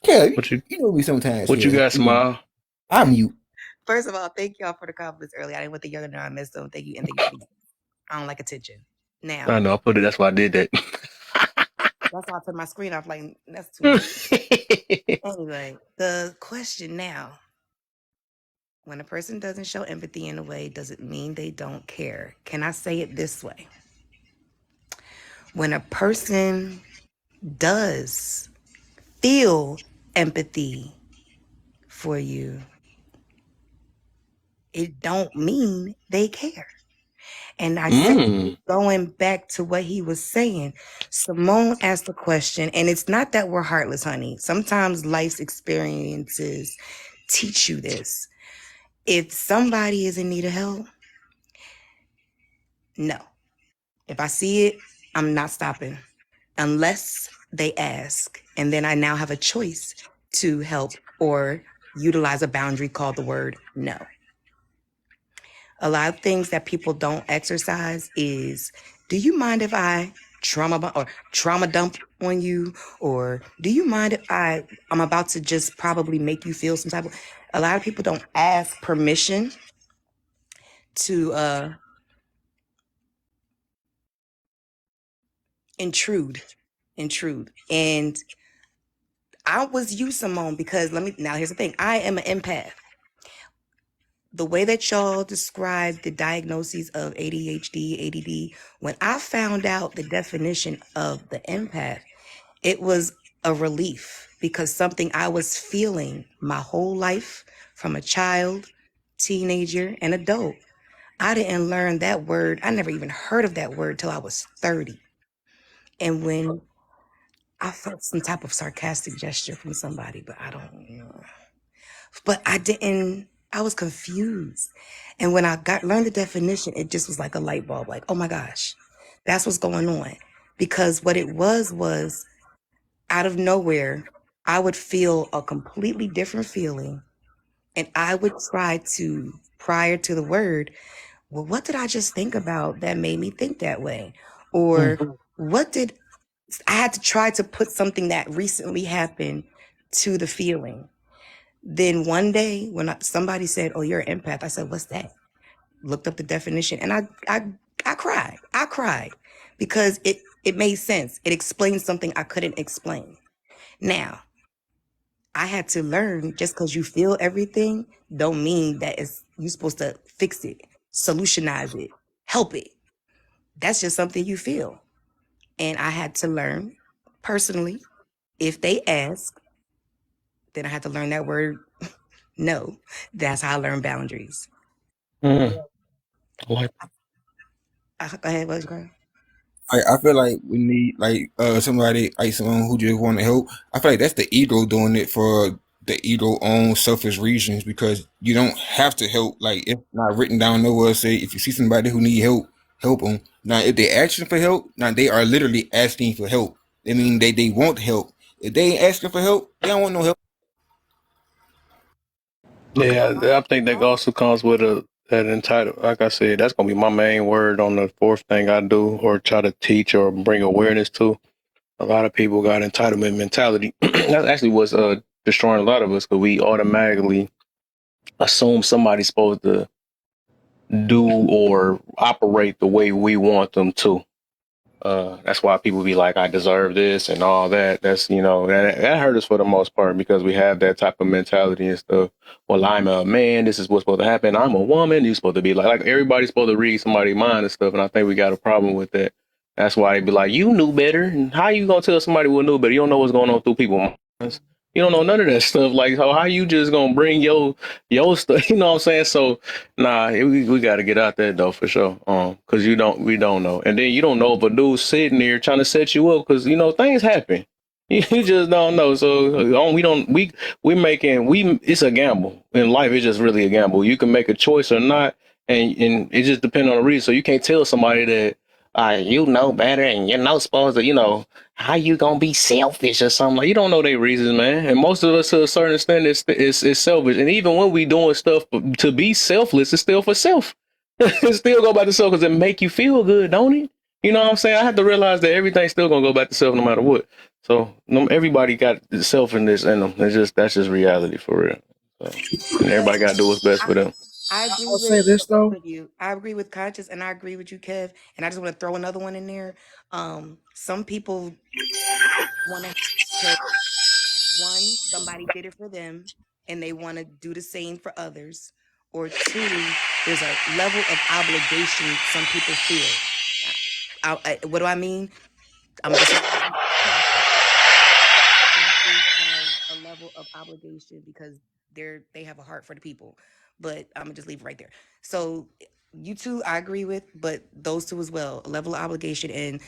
Speaker 8: Yeah,
Speaker 1: What you
Speaker 8: know me sometimes.
Speaker 1: What you got, Smile?
Speaker 8: I'm mute.
Speaker 12: First of all, thank y'all for the compliments earlier. I didn't want the younger I missed them. Thank you, and thank you for the. I don't like attention. Now
Speaker 1: I know I put it. That's why I did that.
Speaker 12: that's why I turned my screen off. Like that's too much. Anyway, the question now: when a person doesn't show empathy in a way, does it mean they don't care? Can I say it this way? When a person does feel empathy for you, it don't mean they care. And I said, going back to what he was saying, Simone asked the question, and it's not that we're heartless, honey. Sometimes life's experiences teach you this. If somebody is in need of help, no. If I see it, I'm not stopping unless they ask. And then I now have a choice to help or utilize a boundary called the word no. A lot of things that people don't exercise is, do you mind if I trauma dump on you? Or do you mind if I'm about to just probably make you feel some type of, a lot of people don't ask permission to intrude. And I was you, Simone, because now here's the thing. I am an empath. The way that y'all describe the diagnoses of ADHD, ADD, when I found out the definition of the empath, it was a relief because something I was feeling my whole life from a child, teenager, and adult. I didn't learn that word. I never even heard of that word till I was 30. And when I felt some type of sarcastic gesture from somebody, but I don't know. But I was confused. And when I learned the definition, it just was like a light bulb, like, oh my gosh, that's what's going on. Because what it was out of nowhere, I would feel a completely different feeling. And I would try to, prior to the word, well, what did I just think about that made me think that way? Or I had to try to put something that recently happened to the feeling. Then one day when somebody said, oh, you're an empath, I said, what's that? Looked up the definition and I cried. I cried because it made sense. It explained something I couldn't explain. Now, I had to learn just because you feel everything don't mean that you're supposed to fix it, solutionize it, help it. That's just something you feel. And I had to learn personally, if they ask, then I had to learn that word no. That's how I learned boundaries.
Speaker 1: Like,
Speaker 12: Go ahead, what's going?
Speaker 8: I feel like we need somebody like someone who just want to help. I feel like that's the ego doing it for the ego own selfish reasons, because you don't have to help. Like, it's not written down nowhere. Say if you see somebody who need help, help them. Now, if they're asking for help, now they are literally asking for help. I mean, they want help. If they ain't asking for help, they don't want no help.
Speaker 1: Yeah, I think that also comes with that entitled. Like I said, that's gonna be my main word on the fourth thing I do or try to teach or bring awareness to. A lot of people got entitlement mentality. That's actually what's destroying a lot of us, because we automatically assume somebody's supposed to do or operate the way we want them to. That's why people be like, I deserve this and all that. That's, that hurt us for the most part because we have that type of mentality and stuff. Well, I'm a man. This is what's supposed to happen. I'm a woman. You're supposed to be like everybody's supposed to read somebody's mind and stuff. And I think we got a problem with that. That's why they be like, you knew better. And how you going to tell somebody who knew better? You don't know what's going on through people's minds. You don't know none of that stuff. Like, how you just going to bring your stuff? You know what I'm saying? So, nah, we got to get out there though for sure. Because we don't know, and then you don't know if a dude's sitting there trying to set you up because things happen. You just don't know. So it's a gamble in life. It's just really a gamble. You can make a choice or not, and it just depends on the reason. So you can't tell somebody that you know better and you're not supposed to. How you gonna be selfish or something? Like, you don't know their reasons, man. And most of us, to a certain extent, is selfish. And even when we doing stuff to be selfless, it's still for self. It still go back to self because it make you feel good, don't it? You know what I'm saying? I have to realize that everything's still gonna go back to self no matter what. So everybody got selfishness in them. That's just reality for real. So, and everybody got to do what's best for them.
Speaker 12: I agree
Speaker 11: I'll say this though.
Speaker 12: with you. I agree with Conscious, and I agree with you, Kev. And I just want to throw another one in there. Some people want to, one, somebody did it for them, and they want to do the same for others. Or two, there's a level of obligation some people feel. What do I mean? I'm just a level of obligation because they have a heart for the people. But I'm gonna just leave it right there. So you two, I agree with, but those two as well, a level of obligation. And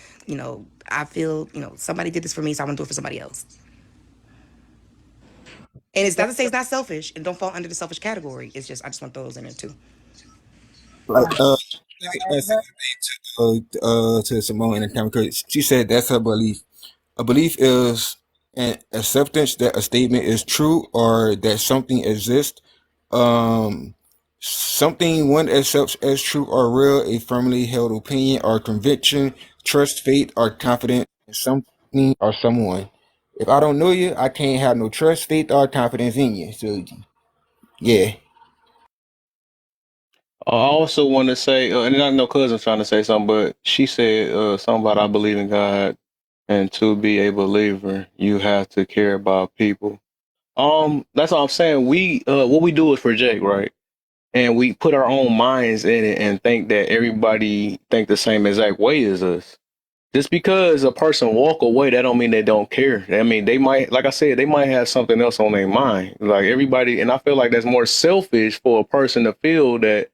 Speaker 12: I feel somebody did this for me, so I want to do it for somebody else. And it's not to say it's not selfish and don't fall under the selfish category. It's just I just want those in there too.
Speaker 8: Like to Simone and Tam, because she said that's her belief. A belief is an acceptance that a statement is true or that something exists. Something one accepts as true or real, a firmly held opinion or conviction, trust, faith, or confidence in something or someone. If I don't know you, I can't have no trust, faith, or confidence in you. So, yeah.
Speaker 1: I also want to say, and I know cousin's trying to say something, but she said something about I believe in God, and to be a believer, you have to care about people. That's all I'm saying. We what we do is for Jake, right? And we put our own minds in it and think that everybody think the same exact way as us. Just because a person walk away, that don't mean they don't care. I mean, they might, like I said, they might have something else on their mind. Like everybody, and I feel like that's more selfish for a person to feel that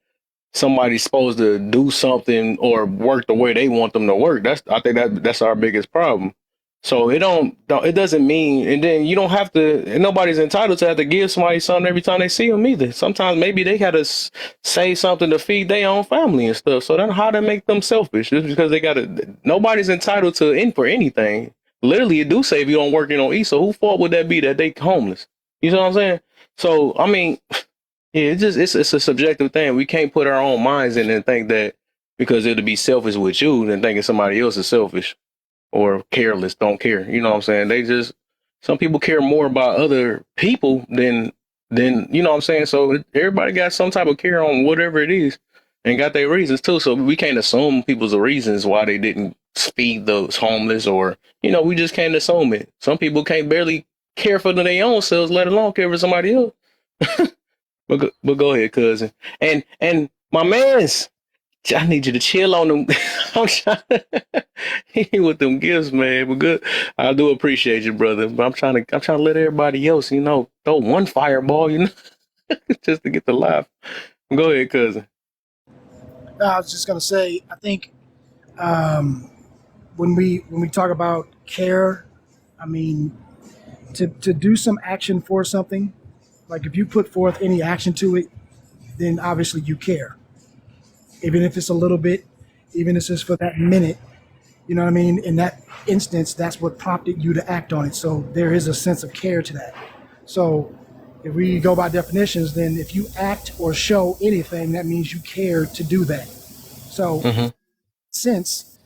Speaker 1: somebody's supposed to do something or work the way they want them to work. I think that's our biggest problem. So it doesn't mean, and then you don't have to, and nobody's entitled to have to give somebody something every time they see them either. Sometimes maybe they gotta say something to feed their own family and stuff. So then how to make them selfish? Just because nobody's entitled to in for anything. Literally, it do say if you don't work, you don't eat. So who fault would that be that they homeless? You know what I'm saying? So, I mean, yeah, it's a subjective thing. We can't put our own minds in and think that because it'll be selfish with you than thinking somebody else is selfish or careless, don't care. You know what I'm saying? Some people care more about other people than you know what I'm saying? So everybody got some type of care on whatever it is and got their reasons too. So we can't assume people's reasons why they didn't feed those homeless or, we just can't assume it. Some people can't barely care for their own selves, let alone care for somebody else. But go ahead, cousin. And my mans, I need you to chill on them. I'm trying with them gifts, man. But good, I do appreciate you, brother. But I'm trying to let everybody else, throw one fireball, just to get the life. Go ahead, cousin.
Speaker 11: I was just gonna say, I think when we talk about care, I mean, to do some action for something, like if you put forth any action to it, then obviously you care. Even if it's a little bit, even if it's just for that minute, you know what I mean? In that instance, that's what prompted you to act on it. So there is a sense of care to that. So if we go by definitions, then if you act or show anything, that means you care to do that. So since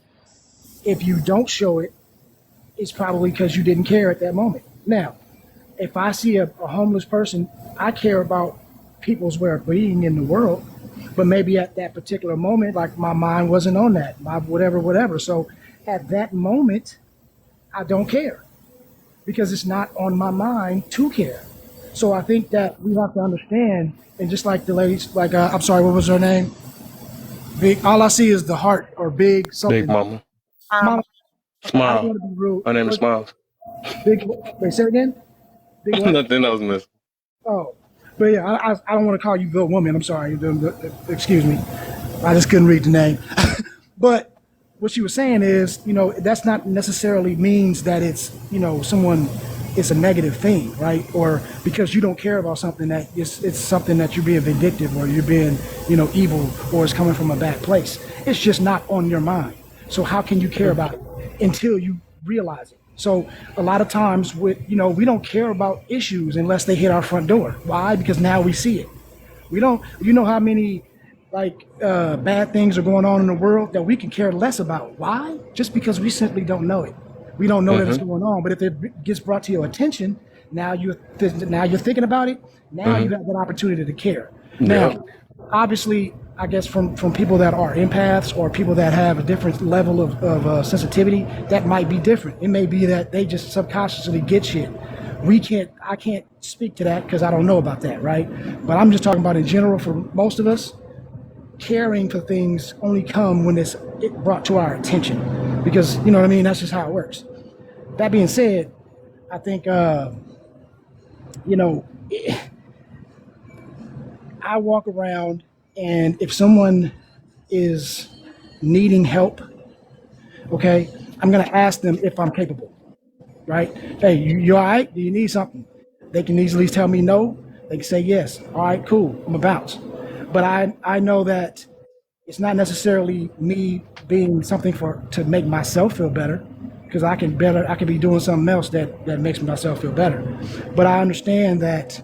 Speaker 11: if you don't show it, it's probably because you didn't care at that moment. Now, if I see a homeless person, I care about people's well-being in the world, but maybe at that particular moment, like my mind wasn't on that, my whatever. So at that moment, I don't care because it's not on my mind to care. So I think that we have to understand, and just like the ladies, like I'm sorry, what was her name? Big. All I see is the heart or big
Speaker 1: Big
Speaker 11: something.
Speaker 1: Mama.
Speaker 11: Mama. Okay, I don't
Speaker 1: Smile.
Speaker 11: want to be rude.
Speaker 1: Her name is
Speaker 11: What,
Speaker 1: Smiles.
Speaker 11: big. Wait, say it again. Big what?
Speaker 1: Nothing else, miss.
Speaker 11: Oh, but yeah, I don't want to call you the woman. I'm sorry. Excuse me. I just couldn't read the name. But what she was saying is, that's not necessarily means that it's, someone, it's a negative thing, right? Or because you don't care about something that it's something that you're being vindictive or you're being, evil or it's coming from a bad place. It's just not on your mind. So how can you care about it until you realize it? So a lot of times we don't care about issues unless they hit our front door. Why? Because now we see it. We don't, how many bad things are going on in the world that we can care less about. Why? Just because we simply don't know it. We don't know that it's
Speaker 1: Mm-hmm.
Speaker 11: going on. But if it gets brought to your attention, now you're thinking about it. Now you
Speaker 1: Mm-hmm.
Speaker 11: have that opportunity to care.
Speaker 1: Yep.
Speaker 11: Now, obviously, I guess from people that are empaths or people that have a different level of sensitivity, that might be different. It may be that they just subconsciously get shit. I can't speak to that because I don't know about that, right? But I'm just talking about in general for most of us, caring for things only come when it's brought to our attention because you know what I mean. That's just how it works. That being said, I think you know I walk around and if someone is needing help, okay, I'm gonna ask them if I'm capable. Right? Hey, you all right? Do you need something? They can easily tell me no. They can say yes. All right, cool. I'm a bounce. But I know that it's not necessarily me being something to make myself feel better because I can be doing something else that makes myself feel better. But I understand that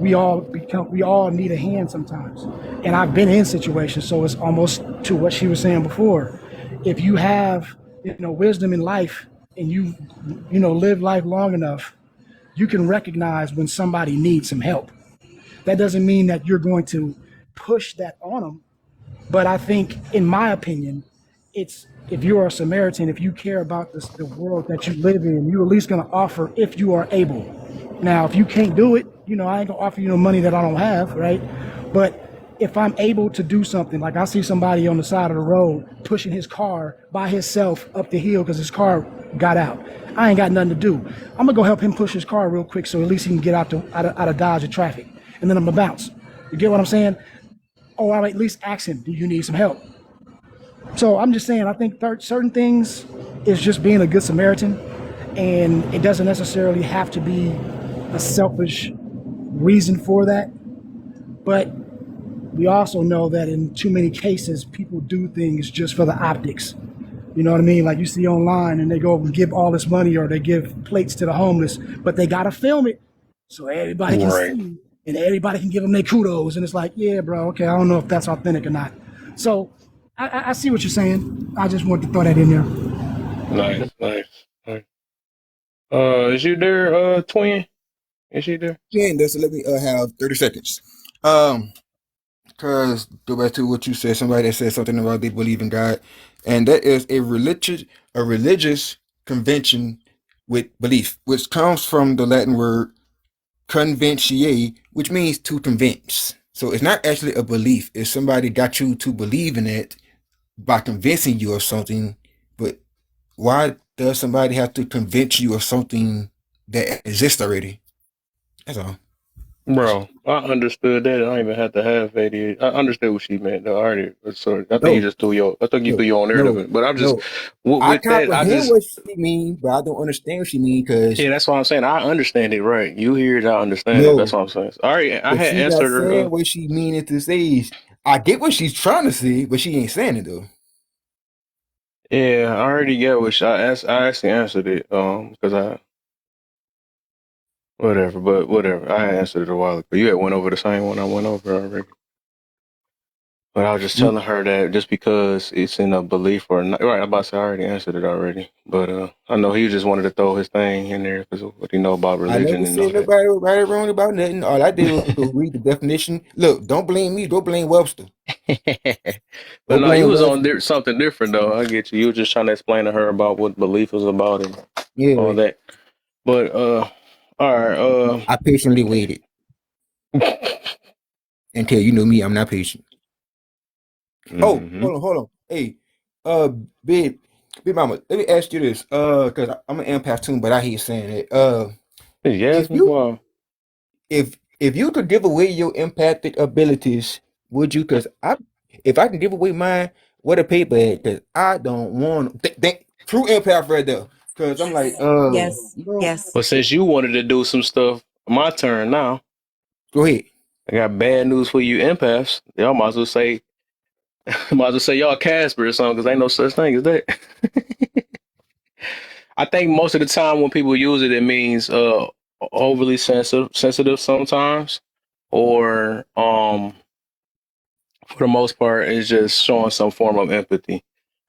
Speaker 11: we all need a hand sometimes. And I've been in situations, so it's almost to what she was saying before. If you have, wisdom in life and live life long enough, you can recognize when somebody needs some help. That doesn't mean that you're going to push that on them, but I think, in my opinion, it's if you are a Samaritan, if you care about the world that you live in, you're at least going to offer if you are able. Now, if you can't do it, I ain't going to offer you no money that I don't have, right? But if I'm able to do something, like I see somebody on the side of the road pushing his car by himself up the hill because his car got out. I ain't got nothing to do. I'm going to go help him push his car real quick so at least he can get out of dodge of traffic. And then I'm going to bounce. You get what I'm saying? Or I'll at least ask him, do you need some help? So I'm just saying, I think certain things is just being a good Samaritan, and it doesn't necessarily have to be a selfish reason for that. But we also know that in too many cases, people do things just for the optics. You know what I mean? Like you see online and they go and give all this money or they give plates to the homeless, but they got to film it so everybody can
Speaker 1: Right.
Speaker 11: see and everybody can give them their kudos. And it's like, yeah, bro, okay, I don't know if that's authentic or not. So I see what you're saying. I just wanted to throw that in there.
Speaker 1: Nice. Is you there, twin? Is she there?
Speaker 8: Yeah, and so let me have 30 seconds. Because go back to what you said, somebody that said something about they believe in God, and that is a religious convention with belief, which comes from the Latin word conventiate, which means to convince. So it's not actually a belief. It's somebody got you to believe in it by convincing you of something. But why does somebody have to convince you of something that exists already? That's all.
Speaker 1: Bro, I understood that. I don't even have to have ADHD. I understood what she meant, though. I already, sorry. I think you just threw your own air to it. But I'm just,
Speaker 8: I
Speaker 1: with that,
Speaker 8: comprehend what she mean, but I don't understand what she mean because
Speaker 1: yeah, that's what I'm saying. I understand it, right? You hear it, I understand it. That's what I'm saying. All right, I
Speaker 8: but
Speaker 1: had
Speaker 8: she not
Speaker 1: answered her.
Speaker 8: saying what she mean at this age. I get what she's trying to say, but she ain't saying it though.
Speaker 1: Yeah, I already get what I actually answered it. Because whatever. I answered it a while ago. You had went over the same one I went over already. But I was just telling her that just because it's in a belief or not, right? I'm about to say I already answered it already, but I know he just wanted to throw his thing in there because of what he know about
Speaker 8: I
Speaker 1: religion
Speaker 8: never
Speaker 1: and all
Speaker 8: said
Speaker 1: that.
Speaker 8: nobody was right or wrong about nothing. All I did was read the definition. Look, don't blame me. Don't blame Webster.
Speaker 1: But
Speaker 8: Don't
Speaker 1: no, you
Speaker 8: blame
Speaker 1: was on
Speaker 8: Webster.
Speaker 1: something different though. I get you. You were just trying to explain to her about what belief was about and all
Speaker 8: Yeah,
Speaker 1: that. But all right.
Speaker 8: I patiently waited until you know me. I'm not patient. Oh,
Speaker 1: Mm-hmm.
Speaker 8: hold on. Hey, uh, big mama, let me ask you this. Because I'm an empath too, but I hate saying it. If
Speaker 1: Yasmin,
Speaker 8: you
Speaker 1: wow.
Speaker 8: if you could give away your empathic abilities, would you? Because if I can give away mine, what a paper at? Because I don't want true empath right there. Because I'm like,
Speaker 12: Yes,
Speaker 8: you know,
Speaker 12: yes.
Speaker 1: But since you wanted to do some stuff, my turn now.
Speaker 8: go ahead.
Speaker 1: I got bad news for you empaths. Y'all might as well say, y'all Casper or something, because ain't no such thing as that. I think most of the time when people use it, it means overly sensitive sometimes, or for the most part, it's just showing some form of empathy.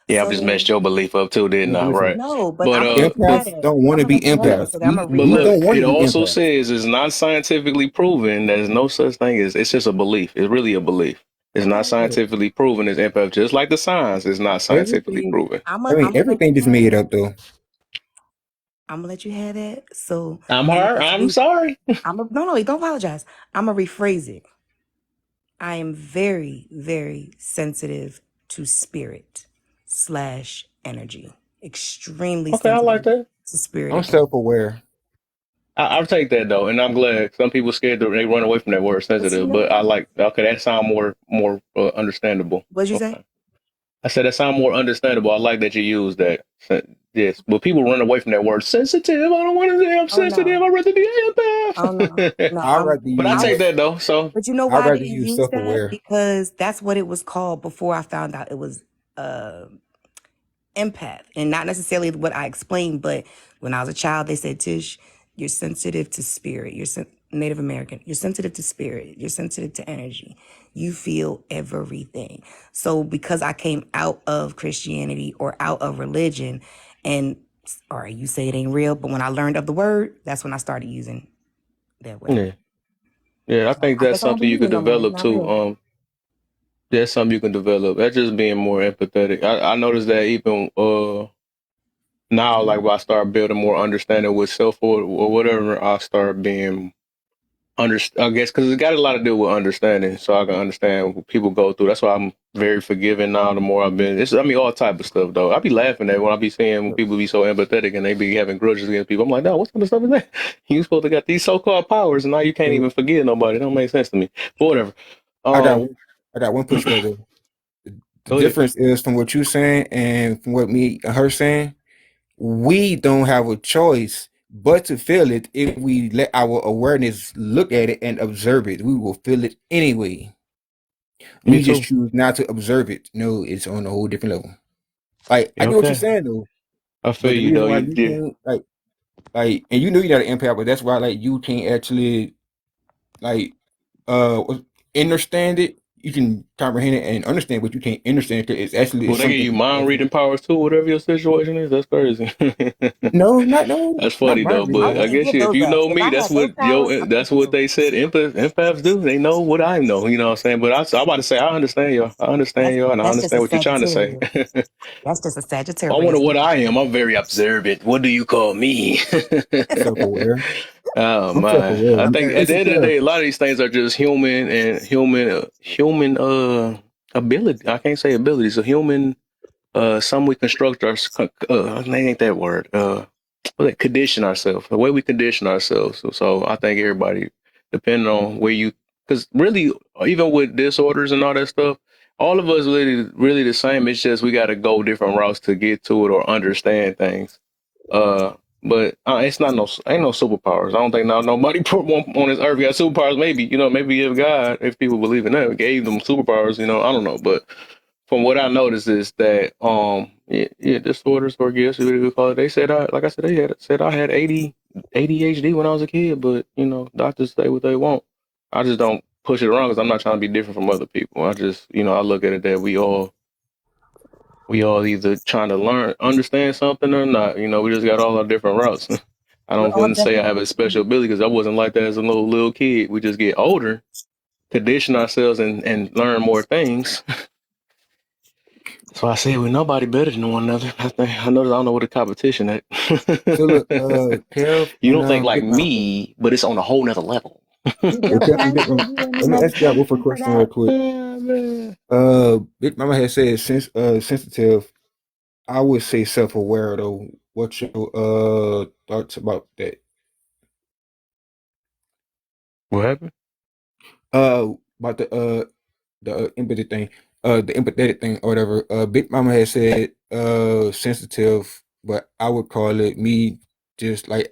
Speaker 1: Yeah, I've just
Speaker 12: So
Speaker 1: messed your belief up too, didn't I?
Speaker 8: Listen,
Speaker 1: Right.
Speaker 12: no, but
Speaker 1: But
Speaker 12: I'm gonna let you have
Speaker 8: empaths
Speaker 12: it.
Speaker 8: don't want
Speaker 12: I'm
Speaker 8: to
Speaker 12: gonna
Speaker 8: be
Speaker 12: let you have it.
Speaker 8: empaths.
Speaker 12: So I'm gonna
Speaker 1: but
Speaker 8: We
Speaker 12: rephrase
Speaker 1: look,
Speaker 8: don't
Speaker 12: it.
Speaker 8: want
Speaker 1: it
Speaker 8: to be
Speaker 1: also
Speaker 8: empaths.
Speaker 1: says it's not scientifically proven. There's no such thing as it's just a belief. It's really a belief. It's not
Speaker 12: Okay.
Speaker 1: scientifically proven as empath, just like the science is not scientifically
Speaker 8: Everything,
Speaker 1: proven.
Speaker 12: I'm gonna let
Speaker 8: everything
Speaker 12: you
Speaker 8: just
Speaker 12: have
Speaker 8: made
Speaker 12: it.
Speaker 8: up though.
Speaker 12: I'm gonna let you have that. So
Speaker 1: I'm
Speaker 12: let me
Speaker 1: hard.
Speaker 12: just
Speaker 1: I'm sorry.
Speaker 12: no, don't apologize. I'm gonna rephrase it. I am very, very sensitive to spirit / energy. Extremely
Speaker 1: Okay, I like
Speaker 12: sensitive
Speaker 1: that.
Speaker 12: to spirit
Speaker 8: I'm
Speaker 12: and energy.
Speaker 8: self-aware.
Speaker 1: I'll take that though, and I'm glad some people scared to they run away from that word
Speaker 12: But you
Speaker 1: sensitive.
Speaker 12: know
Speaker 1: But I
Speaker 12: what?
Speaker 1: like okay, that sound more understandable.
Speaker 12: What'd you say?
Speaker 1: Okay, I said that sound more understandable. I like that you use that. Yes, but people run away from that word sensitive. I don't want to say I'm
Speaker 12: Oh
Speaker 1: sensitive.
Speaker 12: no.
Speaker 1: I'd rather be
Speaker 12: Oh no.
Speaker 1: empath.
Speaker 12: No,
Speaker 8: I'd rather
Speaker 1: But I
Speaker 12: I'm
Speaker 1: take
Speaker 8: use
Speaker 1: that though. So
Speaker 12: but you know
Speaker 8: I'd
Speaker 12: why I
Speaker 8: rather
Speaker 12: didn't
Speaker 8: use
Speaker 12: use that?
Speaker 8: self-aware.
Speaker 12: Because that's what it was called before I found out it was uh empath, and not necessarily what I explained, but when I was a child they said, Tish, you're sensitive to spirit, Native American, you're sensitive to spirit, you're sensitive to energy, you feel everything. So because I came out of Christianity or out of religion, and or you say it ain't real, but when I learned of the word, that's when I started using that word.
Speaker 1: yeah, yeah, I
Speaker 12: So
Speaker 1: think
Speaker 12: I
Speaker 1: that's
Speaker 12: guess I won't be
Speaker 1: something you
Speaker 12: using
Speaker 1: could
Speaker 12: it no more. It's
Speaker 1: develop
Speaker 12: not
Speaker 1: too.
Speaker 12: real.
Speaker 1: That's something you can develop. That's just being more empathetic. I noticed that even now, like when I start building more understanding with self or whatever, I start being I guess because it's got a lot to do with understanding, so I can understand what people go through. That's why I'm very forgiving now. The more I've been, I mean, all type of stuff though. I be laughing at when I be seeing when people be so empathetic and they be having grudges against people. I'm like, no, what kind of stuff is that? You supposed to got these so-called powers, and now you can't
Speaker 8: So
Speaker 1: even forgive nobody. It don't make sense to me. But whatever.
Speaker 8: I got
Speaker 1: Um,
Speaker 8: I got one pushback though. The
Speaker 1: Go ahead.
Speaker 8: difference is from what you're saying and from what me and her saying, we don't have a choice but to feel it if we let our awareness look at it and observe it. We will feel it anyway.
Speaker 1: Me
Speaker 8: We just
Speaker 1: too.
Speaker 8: choose not to observe it. No, it's on a whole different level. Like I
Speaker 1: Yeah,
Speaker 8: get what you're
Speaker 1: okay.
Speaker 8: saying though,
Speaker 1: I feel
Speaker 8: but the
Speaker 1: you
Speaker 8: reason
Speaker 1: though.
Speaker 8: why
Speaker 1: You
Speaker 8: you
Speaker 1: yeah.
Speaker 8: can't and you know you're not an empath, but that's why like you can't actually like uh understand it. You can comprehend it and understand, but you can't understand it 'cause it's actually
Speaker 1: Well,
Speaker 8: it's
Speaker 1: they give
Speaker 8: something
Speaker 1: you
Speaker 8: you
Speaker 1: mind
Speaker 8: actually
Speaker 1: reading powers too, whatever your situation is. That's crazy.
Speaker 8: no,
Speaker 1: That's
Speaker 8: not
Speaker 1: funny
Speaker 8: mind
Speaker 1: though,
Speaker 12: I
Speaker 1: but
Speaker 8: reading.
Speaker 1: I
Speaker 12: can't
Speaker 1: guess
Speaker 12: give
Speaker 1: if
Speaker 12: those
Speaker 1: you
Speaker 12: up.
Speaker 1: know
Speaker 12: If
Speaker 1: me,
Speaker 12: I had those powers, I
Speaker 1: that's
Speaker 12: take
Speaker 1: what
Speaker 12: those.
Speaker 1: they said. Empaths do. They know what I know. You know what I'm saying? But I'm about to say, I understand y'all. I understand y'all, and I
Speaker 12: That's just a
Speaker 1: understand what you're trying to say.
Speaker 12: Sagittarius. That's just a
Speaker 1: I wonder
Speaker 12: Sagittarius.
Speaker 1: what I am. I'm very observant. What do you call me?
Speaker 8: Self-aware.
Speaker 1: Oh
Speaker 8: I'm
Speaker 1: man,
Speaker 8: self-aware.
Speaker 1: I
Speaker 8: You
Speaker 1: think
Speaker 8: gotta
Speaker 1: at the
Speaker 8: listen
Speaker 1: end of the
Speaker 8: to
Speaker 1: day, a lot of these things are just human and human ability. I can't say abilities. A human some we construct our ain't that word condition ourselves the way we condition ourselves. So I think everybody, depending on where you, because really even with disorders and all that stuff, all of us really the same. It's just we got to go different routes to get to it or understand things. But it's not ain't no superpowers. I don't think nobody put one on this earth got superpowers. Maybe maybe if God, if people believe in that, gave them superpowers. I don't know, but from what I noticed is that disorders or gifts, whatever you call it. They said like I said, said I had ADHD when I was a kid, but doctors say what they want. I just don't push it around because I'm not trying to be different from other people. I just, I look at it that we all either trying to understand something or not. We just got all our different routes. I
Speaker 5: We're all
Speaker 1: wouldn't say I have a
Speaker 5: definitely.
Speaker 1: special ability because I wasn't like that as a little kid. We just get older, condition ourselves, and learn more things. So I say we're nobody better than one another. I don't know what the competition at.
Speaker 8: So look, Kev
Speaker 1: You
Speaker 8: and
Speaker 1: don't think like
Speaker 8: Big Mama.
Speaker 1: me, but it's on a whole nother level.
Speaker 5: Did
Speaker 8: Hey,
Speaker 5: your
Speaker 8: Kev and
Speaker 5: parents
Speaker 8: Big
Speaker 5: give
Speaker 8: Mama.
Speaker 5: you any
Speaker 8: Let me ask y'all both a
Speaker 5: medication for
Speaker 8: question real
Speaker 5: that?
Speaker 8: quick.
Speaker 1: Man.
Speaker 8: Big Mama had said sensitive. I would say self-aware though. What's your thoughts about that?
Speaker 1: What happened?
Speaker 8: About the empathy thing, the empathetic thing or whatever. Big Mama had said sensitive, but I would call it me just like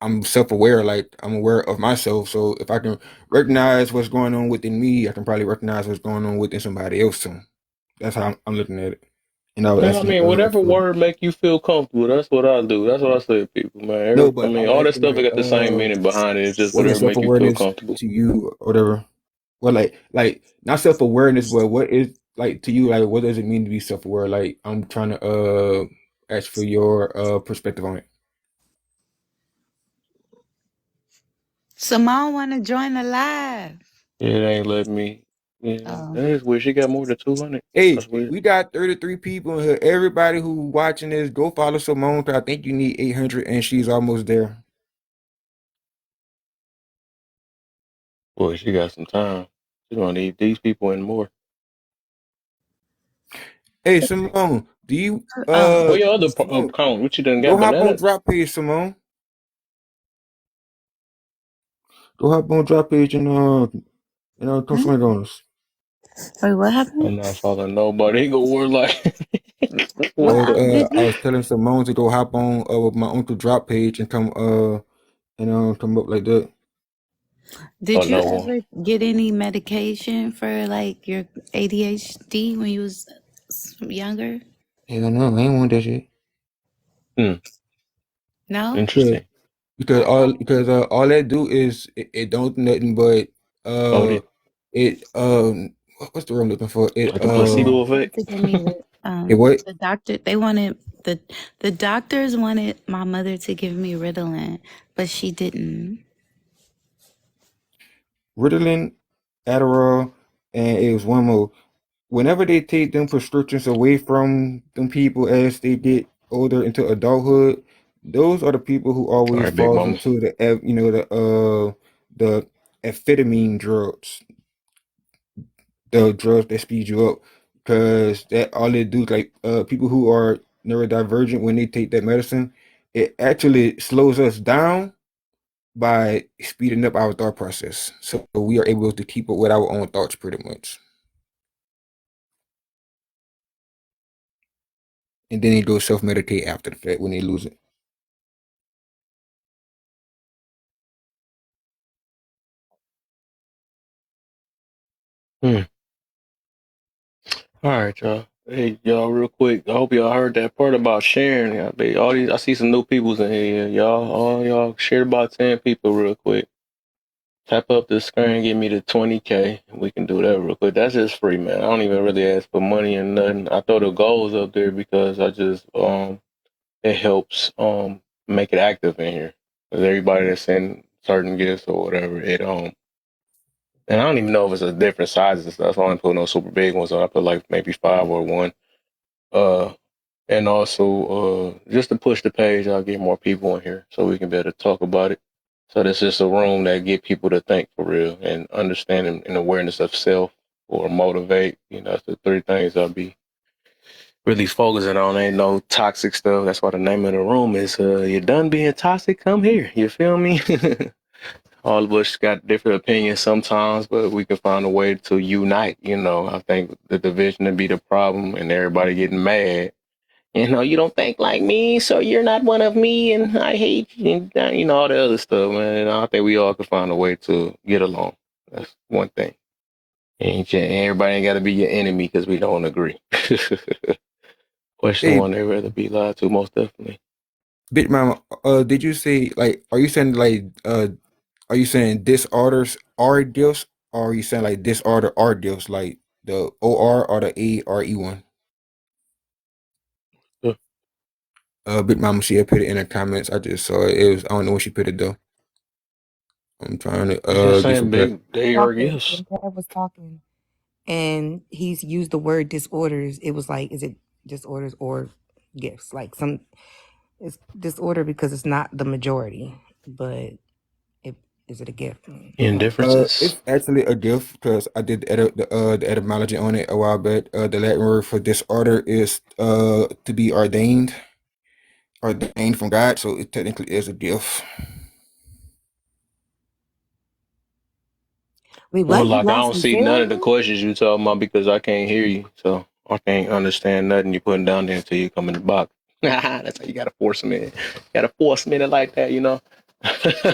Speaker 8: I'm self-aware, like I'm aware of myself. So if I can recognize what's going on within me, I can probably recognize what's going on within somebody else too. That's how I'm looking at it. And I would
Speaker 1: Man, I
Speaker 8: ask
Speaker 1: mean, whatever word make you feel comfortable, that's what I do. That's what I say to people, man.
Speaker 8: no, but I was
Speaker 1: All that
Speaker 8: asking
Speaker 1: stuff
Speaker 8: like
Speaker 1: got the same meaning behind it. It's just
Speaker 8: what is
Speaker 1: whatever make you feel
Speaker 8: self-awareness
Speaker 1: comfortable.
Speaker 8: to you or whatever. Well, like not self-awareness, but what is like to you, like what does it mean to be self-aware? Like I'm trying to ask for your perspective on it.
Speaker 5: Simone want to join the live.
Speaker 1: Yeah, it ain't let me. Yeah,
Speaker 5: Oh,
Speaker 1: that is weird. She got more than 200.
Speaker 8: Hey,
Speaker 1: That's weird.
Speaker 8: we got 33 people in here. Everybody who watching this, go follow Simone. 'Cause I think you need 800, and she's almost there.
Speaker 1: Boy, she got some time. She gonna need these people and more.
Speaker 8: Hey, Simone, do you
Speaker 5: oh,
Speaker 1: What your other
Speaker 8: Simone,
Speaker 1: account? What you done
Speaker 8: go
Speaker 1: got
Speaker 8: hop on
Speaker 1: bananas?
Speaker 8: drop page, Simone. Go hop on drop page and come swing on us.
Speaker 5: wait, what happened?
Speaker 1: I'm not following nobody. He go work like what
Speaker 5: What
Speaker 8: Oh,
Speaker 1: the
Speaker 5: did
Speaker 8: I
Speaker 5: you?
Speaker 8: was telling Simone to go hop on with my uncle drop page and come come up like that.
Speaker 1: oh
Speaker 5: Did you
Speaker 1: no one.
Speaker 5: ever get any medication for like your ADHD when you was younger?
Speaker 8: Hell no, I ain't want that shit.
Speaker 5: No.
Speaker 8: Because
Speaker 1: Interesting.
Speaker 8: all that do is it don't do nothing but
Speaker 1: Oh,
Speaker 8: uh it what's the word I'm looking for?
Speaker 1: like the
Speaker 5: They
Speaker 1: placebo
Speaker 5: wanted
Speaker 1: effect.
Speaker 5: to give me
Speaker 8: It what?
Speaker 5: the doctor. They wanted the doctors wanted my mother to give me Ritalin, but she didn't.
Speaker 8: Ritalin, Adderall, and it was one more. Whenever they take them prescriptions away from them people as they get older into adulthood, those are the people who
Speaker 1: All
Speaker 8: always
Speaker 1: right, big
Speaker 8: falls
Speaker 1: mama.
Speaker 8: into the amphetamine drugs, the drugs that speed you up, because that all they do, like people who are neurodivergent, when they take that medicine, it actually slows us down by speeding up our thought process, so we are able to keep up with our own thoughts pretty much. And then they go self-medicate after the fact when they lose it.
Speaker 1: Hmm. All right, y'all. Hey, y'all, real quick. I hope y'all heard that part about sharing. I see some new peoples in here. All y'all share about 10 people real quick. Tap up the screen, give me the 20K. We can do that real quick. That's just free, man. I don't even really ask for money or nothing. I throw the goals up there because I just it helps make it active in here. Because everybody that's in certain gifts or whatever, and I don't even know if it's a different sizes and stuff. So I don't put no super big ones on. I put like maybe 5 or 1. Uh, and also, just to push the page, I'll get more people in here so we can be able to talk about it. So this is a room that get people to think for real and understanding and awareness of self or motivate. That's the 3 things I'll be really focusing on. Ain't no toxic stuff. That's why the name of the room is you're done being toxic, come here. You feel me? All of us got different opinions sometimes, but we can find a way to unite. I think the division would be the problem and everybody getting mad. You don't think like me, so you're not one of me, and I hate you, and all the other stuff, man. And I think we all can find a way to get along. That's one thing. Everybody ain't got to be your enemy because we don't agree. Question
Speaker 8: Hey,
Speaker 1: one, they rather be lied to, most definitely.
Speaker 8: Big Mama, did you say like are you saying disorders are gifts or are you saying like disorder or diffs, like the OR or the ARE one? Big Mama, she had put it in the comments. I just saw it. It was, I don't know when she put it though. I'm trying to
Speaker 1: It's just
Speaker 8: get
Speaker 1: saying
Speaker 8: some
Speaker 1: they are
Speaker 9: Talking,
Speaker 1: gifts.
Speaker 9: when Dad was talking.
Speaker 12: And he's used the word disorders. It was like, is it disorders or gifts? Like some, it's disorder because it's not the majority, but is it a gift?
Speaker 1: Indifferences.
Speaker 8: It's actually a gift because I did the etymology on it a while back. The Latin word for disorder is to be ordained from God, so it technically is a gift.
Speaker 12: Wait,
Speaker 1: Well,
Speaker 12: what? You
Speaker 1: like I
Speaker 12: lost
Speaker 1: don't
Speaker 12: some
Speaker 1: see none of the
Speaker 12: family?
Speaker 1: questions you talking about because I can't hear you, so I can't understand nothing you putting down there until you come in the box. That's how you gotta force them in. You gotta force them in it like that, you know.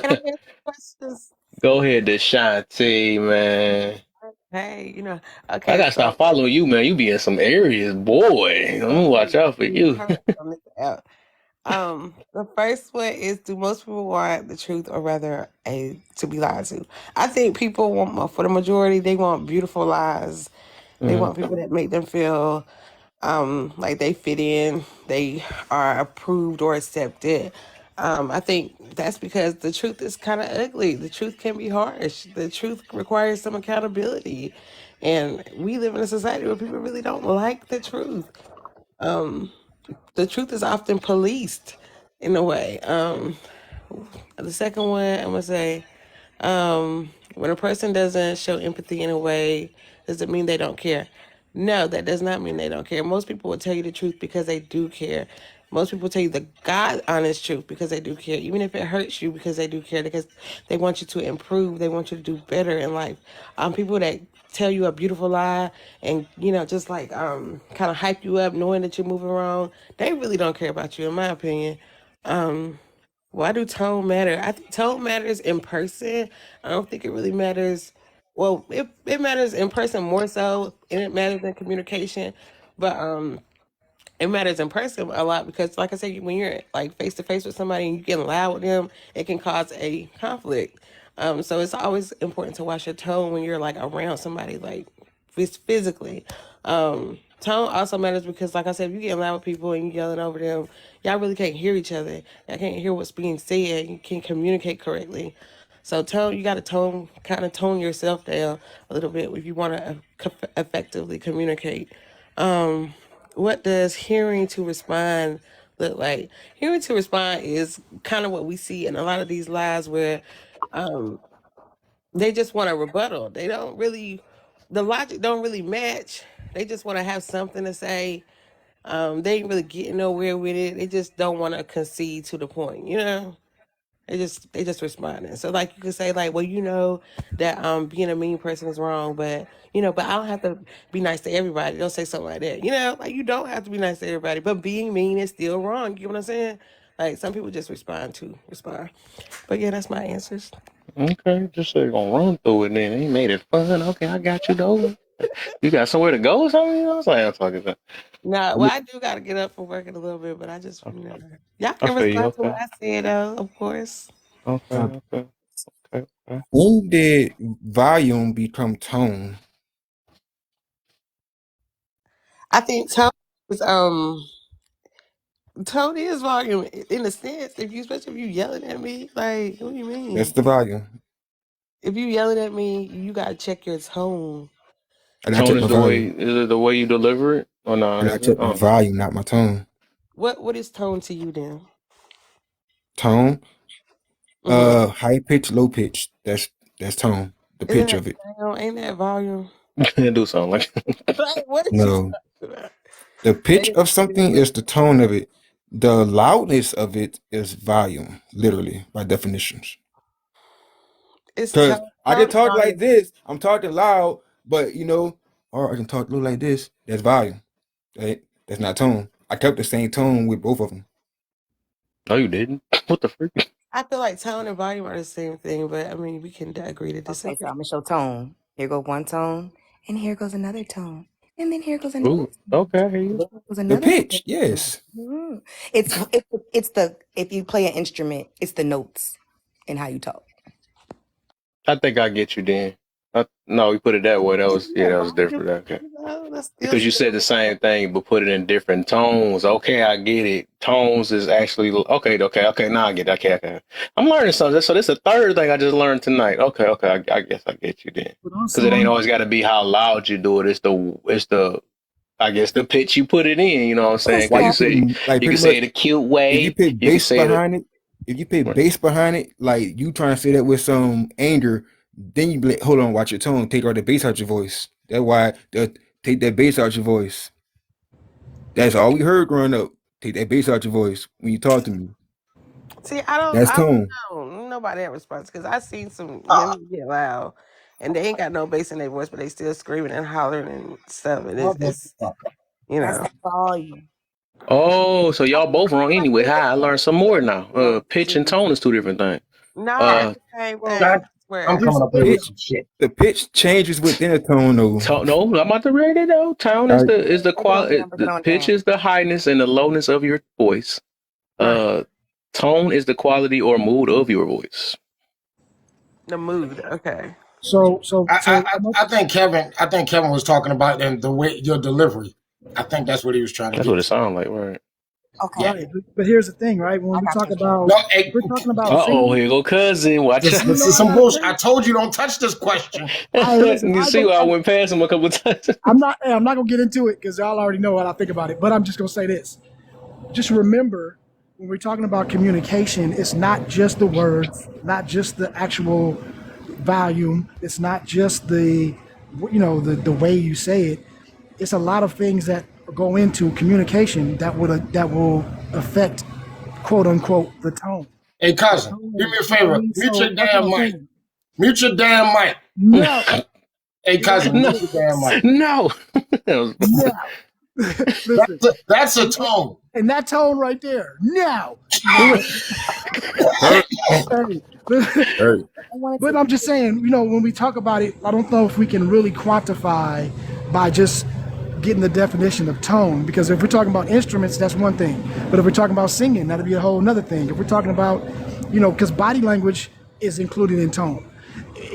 Speaker 13: Can I ask questions?
Speaker 1: Go ahead, Deshanti, man.
Speaker 13: Hey,
Speaker 1: I
Speaker 13: okay,
Speaker 1: gotta
Speaker 13: so
Speaker 1: stop following you, man. You be in some areas, boy. I'm gonna watch out for you.
Speaker 13: on this app. The first one is, do most people want the truth or rather to be lied to? I think people want, for the majority, they want beautiful lies. They want people that make them feel like they fit in, they are approved or accepted. I think that's because the truth is kind of ugly. The truth can be harsh. The truth requires some accountability, and we live in a society where people really don't like the truth. The truth is often policed in a way. The second one, I'm gonna say, when a person doesn't show empathy in a way, does it mean they don't care? No, that does not mean they don't care. Most people will tell you the truth because they do care. Most people tell you the God honest truth because they do care, even if it hurts you, because they do care, because they want you to improve. They want you to do better in life. People that tell you a beautiful lie and just like kind of hype you up, knowing that you're moving wrong, they really don't care about you, in my opinion. Why do tone matter? I think tone matters in person. I don't think it really matters. Well, it matters in person more so, and it matters in communication. But it matters in person a lot because, like I said, when you're like face to face with somebody and you get loud with them, it can cause a conflict. So it's always important to watch your tone when you're like around somebody, like physically. Tone also matters because, like I said, if you get loud with people and you yelling over them, y'all really can't hear each other. Y'all can't hear what's being said. You can't communicate correctly. So tone, you got to kind of tone yourself down a little bit if you want to effectively communicate. What does hearing to respond look like? Hearing to respond is kind of what we see in a lot of these lies where they just want a rebuttal. They don't really, the logic don't really match. They just want to have something to say. They ain't really getting nowhere with it. They just don't want to concede to the point, they just responding. So like you could say like, well, that being a mean person is wrong, but but I don't have to be nice to everybody. Don't say something like that. Like you don't have to be nice to everybody, but being mean is still wrong. You know what I'm saying? Like some people just respond. But yeah, that's my answers.
Speaker 1: Okay, just so you're gonna run through it then. He made it fun. Okay, I got you though. You got somewhere to go or something? You know what I'm talking about.
Speaker 13: No, well, I do got to get up for work in a little bit, but I just, y'all
Speaker 1: I
Speaker 13: can
Speaker 1: feel you.
Speaker 13: respond to what
Speaker 1: Okay.
Speaker 13: I said, though, of course.
Speaker 8: Uh,
Speaker 1: Okay. Okay. Okay.
Speaker 8: when did volume become tone?
Speaker 13: I think tone is volume in a sense. Especially if you yelling at me, like, what do you
Speaker 8: That's
Speaker 13: mean?
Speaker 8: the volume.
Speaker 13: If you yelling at me, you gotta check your tone.
Speaker 8: And I
Speaker 1: Tone
Speaker 8: checked
Speaker 1: is
Speaker 8: my
Speaker 1: the way.
Speaker 8: volume.
Speaker 1: Is it the way you deliver it or not?
Speaker 8: And I
Speaker 1: Is it?
Speaker 8: checked my volume, not my tone.
Speaker 13: What is tone to you then?
Speaker 8: Tone,
Speaker 13: Mm-hmm.
Speaker 8: high pitch, low pitch. That's tone. The
Speaker 13: Isn't
Speaker 8: pitch
Speaker 13: that
Speaker 8: of it.
Speaker 13: sound? Ain't that volume?
Speaker 1: Do something like.
Speaker 13: Like, what is you
Speaker 8: No,
Speaker 13: talking about?
Speaker 8: the
Speaker 13: That
Speaker 8: pitch
Speaker 13: is
Speaker 8: of something is the tone of it. The loudness of it is volume, literally by definitions.
Speaker 13: it's
Speaker 8: Cause
Speaker 13: tone.
Speaker 8: I can
Speaker 13: Tone is
Speaker 8: talk like
Speaker 13: volume.
Speaker 8: this. I'm talking loud, but or I can talk a little like this. That's volume. Right? That's not tone. I kept the same tone with both of them.
Speaker 1: No, you didn't. What the freak?
Speaker 13: I feel like tone and volume are the same thing, but I mean, we can agree to
Speaker 12: Okay, so
Speaker 13: disagree.
Speaker 12: I'm gonna show tone. Here goes one tone, and here goes another tone, and then here goes another
Speaker 1: Ooh.
Speaker 12: tone.
Speaker 1: Okay. I hear
Speaker 12: And
Speaker 1: you.
Speaker 12: then here goes
Speaker 8: The
Speaker 12: another
Speaker 8: pitch,
Speaker 12: tone.
Speaker 8: yes.
Speaker 12: Mhm. It's the if you play an instrument, it's the notes and how you talk.
Speaker 1: I think I get you then. No, you put it that way. That was
Speaker 13: Yeah,
Speaker 1: that was different. Okay.
Speaker 13: that's
Speaker 1: Because you said the
Speaker 13: still.
Speaker 1: same thing, but put it in different tones. Okay, I get it. Tones is actually okay. Now I get it. Okay. I'm learning something. So this is the third thing I just learned tonight. Okay. I guess I get you then.
Speaker 11: But
Speaker 1: Because
Speaker 11: also,
Speaker 1: it ain't always got to be how loud you do it. It's the I guess the pitch you put it in. You know what I'm saying?
Speaker 8: Why
Speaker 1: Because
Speaker 8: you
Speaker 1: you
Speaker 8: put like
Speaker 1: you can
Speaker 8: pretty
Speaker 1: say
Speaker 8: much
Speaker 1: it a cute
Speaker 8: if you
Speaker 1: way.
Speaker 8: put
Speaker 1: You can
Speaker 8: bass
Speaker 1: say it.
Speaker 8: behind it, if you put bass behind it, like you trying to say that with some anger, then you be like, hold on, watch your tone, take all the bass out your voice. That's why they'll take that bass out your voice. That's all we heard growing up. Take that bass out your voice when you talk to me.
Speaker 13: See,
Speaker 8: That's
Speaker 13: I don't
Speaker 8: tone.
Speaker 13: know. Nobody that responds because I seen some women get loud, and they ain't got no bass in their voice, but they still screaming and hollering and stuff. And it's you
Speaker 5: That's
Speaker 13: know.
Speaker 5: the volume.
Speaker 1: Oh, so y'all both wrong anyway. Hi, I learned some more now. Pitch and tone is two different things.
Speaker 13: No, it's
Speaker 1: Uh,
Speaker 13: the same
Speaker 11: well,
Speaker 13: thing. I
Speaker 14: I'm
Speaker 13: swear.
Speaker 11: here's
Speaker 14: coming
Speaker 11: the
Speaker 14: up here
Speaker 11: thing,
Speaker 14: with
Speaker 8: Pitch
Speaker 14: some shit.
Speaker 8: the pitch changes within a tone though.
Speaker 1: No, I'm about to read it out. Tone is
Speaker 8: Like,
Speaker 1: the
Speaker 4: Break it on
Speaker 1: quality.
Speaker 4: down, break it
Speaker 1: The
Speaker 4: on
Speaker 1: pitch
Speaker 4: down.
Speaker 1: is the highness and the lowness of your voice.
Speaker 11: right?
Speaker 1: Tone is the quality or mood of your voice.
Speaker 13: The mood. Okay.
Speaker 11: So
Speaker 14: I think Kevin was talking about the way your delivery. I think that's what he was trying to
Speaker 1: That's what
Speaker 14: get
Speaker 1: it
Speaker 14: to.
Speaker 1: sounds like, right?
Speaker 14: Yeah.
Speaker 5: Okay,
Speaker 11: right, but here's the thing, right? When
Speaker 5: I
Speaker 11: we
Speaker 5: got
Speaker 11: talk
Speaker 5: you, Kevin.
Speaker 14: No,
Speaker 11: about
Speaker 14: hey,
Speaker 11: if we're talking about
Speaker 1: Here
Speaker 11: singing,
Speaker 1: go cousin. Watch out.
Speaker 11: you
Speaker 14: this
Speaker 11: know,
Speaker 14: is
Speaker 11: I
Speaker 14: some
Speaker 11: gotta
Speaker 14: bullshit.
Speaker 11: say,
Speaker 14: I told you don't touch this question.
Speaker 11: I listen.
Speaker 1: You see why I went past him a couple times.
Speaker 11: I'm not gonna get into it because y'all already know what I think about it. But I'm just gonna say this: just remember when we're talking about communication, it's not just the words, not just the actual volume. It's not just the way you say it. It's a lot of things that go into communication that will affect quote unquote the tone.
Speaker 14: Hey,
Speaker 11: The
Speaker 14: cousin, do
Speaker 11: tone,
Speaker 14: me a
Speaker 11: you know what I
Speaker 14: favor.
Speaker 11: mean?
Speaker 14: Mute
Speaker 11: So
Speaker 14: your
Speaker 11: that's what
Speaker 14: damn
Speaker 11: I'm
Speaker 14: mic.
Speaker 11: saying.
Speaker 14: Mute your damn mic.
Speaker 11: No,
Speaker 14: Hey,
Speaker 11: you're not
Speaker 14: cousin,
Speaker 11: gonna
Speaker 14: mute
Speaker 1: No,
Speaker 11: do it.
Speaker 14: your damn mic.
Speaker 1: no. That was-
Speaker 11: No. Listen,
Speaker 14: That's a tone.
Speaker 11: and that tone right there. No.
Speaker 8: hurt,
Speaker 11: Hey,
Speaker 8: hurt.
Speaker 5: I wanted
Speaker 11: but
Speaker 5: to.
Speaker 11: I'm just saying, when we talk about it, I don't know if we can really quantify by just getting the definition of tone. Because if we're talking about instruments, that's one thing. But if we're talking about singing, that'll be a whole another thing. If we're talking about, because body language is included in tone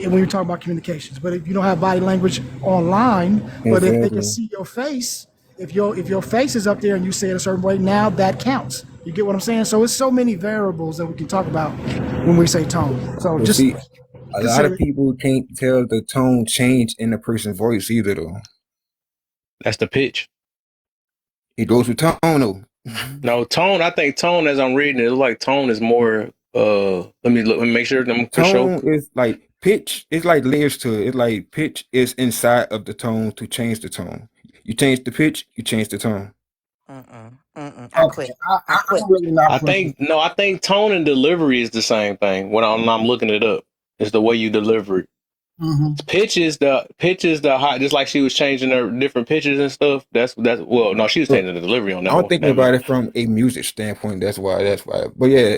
Speaker 11: when you're talking about communications. But if you don't have body language online, but if they can
Speaker 8: Exactly.
Speaker 11: see your face, if your face is up there and you say it a certain way, now that counts. You get what I'm saying? So it's so many variables that we can talk about when we say tone. So
Speaker 8: But
Speaker 11: just
Speaker 8: see, a lot
Speaker 11: consider
Speaker 8: of
Speaker 11: it.
Speaker 8: people can't tell the tone change in a person's voice either though.
Speaker 1: That's the pitch.
Speaker 8: It goes with tone though.
Speaker 1: No, tone. I think tone, as I'm reading it, like tone is more. Let me make sure I'm for sure.
Speaker 8: Tone is like pitch. It's like layers to it. It's like pitch is inside of the tone to change the tone. You change the pitch, you change the tone.
Speaker 5: I
Speaker 14: Okay,
Speaker 5: quit. I quit.
Speaker 14: I'm really not pushing.
Speaker 1: I think tone and delivery is the same thing. When I'm looking it up, it's the way you deliver it.
Speaker 14: Mm-hmm.
Speaker 1: Pitch is the high, just like she was changing her different pitches and stuff. That's well, no, she was
Speaker 8: But
Speaker 1: changing the delivery on that
Speaker 8: I'm
Speaker 1: one.
Speaker 8: thinking
Speaker 1: Never
Speaker 8: about
Speaker 1: mind.
Speaker 8: it from a music standpoint. That's why. But yeah,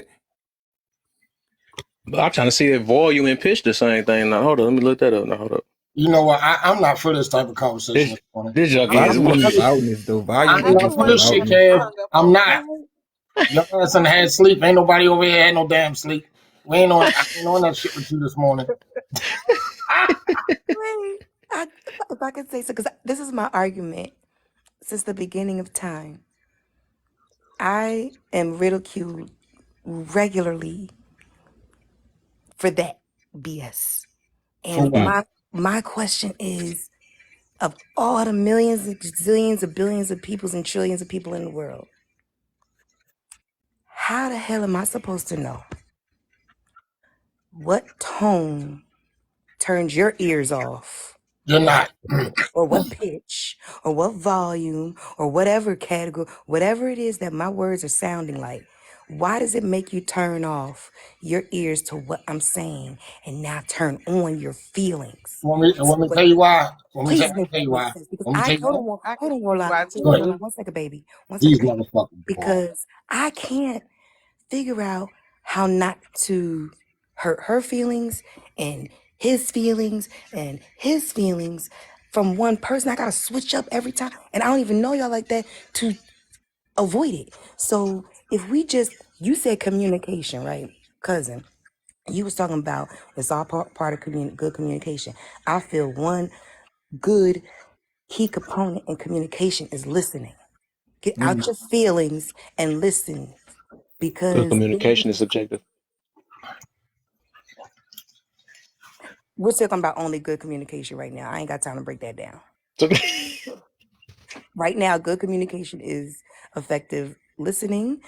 Speaker 1: But I'm trying to see if volume and pitch the same thing. Now hold on, let me look that up. Now hold up.
Speaker 14: You know what? I'm not for this type of conversation this morning.
Speaker 1: This junkie
Speaker 14: I'm
Speaker 1: is
Speaker 8: volume
Speaker 14: not,
Speaker 8: is loudness though. Volume
Speaker 14: I'm
Speaker 8: is
Speaker 14: not
Speaker 8: just
Speaker 14: for
Speaker 8: the
Speaker 14: this shit,
Speaker 8: loudness.
Speaker 14: Kev. I'm not. Your ass done had sleep. Ain't nobody over here had no damn sleep. I ain't on that shit with you this morning.
Speaker 12: Wait, if I could say so, because this is my argument since the beginning of time. I am ridiculed regularly for that BS.
Speaker 14: For
Speaker 12: And
Speaker 14: what?
Speaker 12: my question is, of all the millions and zillions of billions of peoples and trillions of people in the world, how the hell am I supposed to know what tone turns your ears off?
Speaker 14: You're not.
Speaker 12: Or what pitch, or what volume, or whatever category, whatever it is that my words are sounding like. Why does it make you turn off your ears to what I'm saying and now turn on your feelings?
Speaker 14: Want me to
Speaker 12: But
Speaker 14: tell you why?
Speaker 12: please
Speaker 14: Tell you
Speaker 12: make
Speaker 14: why?
Speaker 12: sense because
Speaker 14: Want me to
Speaker 12: I
Speaker 14: tell you why?
Speaker 12: hold
Speaker 13: I can
Speaker 12: on,
Speaker 13: see
Speaker 12: Warlock.
Speaker 13: why
Speaker 14: Go
Speaker 12: Hold
Speaker 14: ahead.
Speaker 12: on,
Speaker 13: too.
Speaker 12: one second, baby. One second,
Speaker 14: These
Speaker 12: baby.
Speaker 14: motherfuckers, boy.
Speaker 12: Because I can't figure out how not to hurt her feelings and his feelings and his feelings from one person. I gotta switch up every time, and I don't even know y'all like that to avoid it. So if we just, you said communication, right, cousin? You was talking about it's all part of good communication. I feel one good key component in communication is listening. Get out your feelings and listen,
Speaker 1: Good
Speaker 12: because
Speaker 1: communication is subjective.
Speaker 12: we're talking about only good communication right now. I ain't got time to break that down. Right now, good communication is effective listening,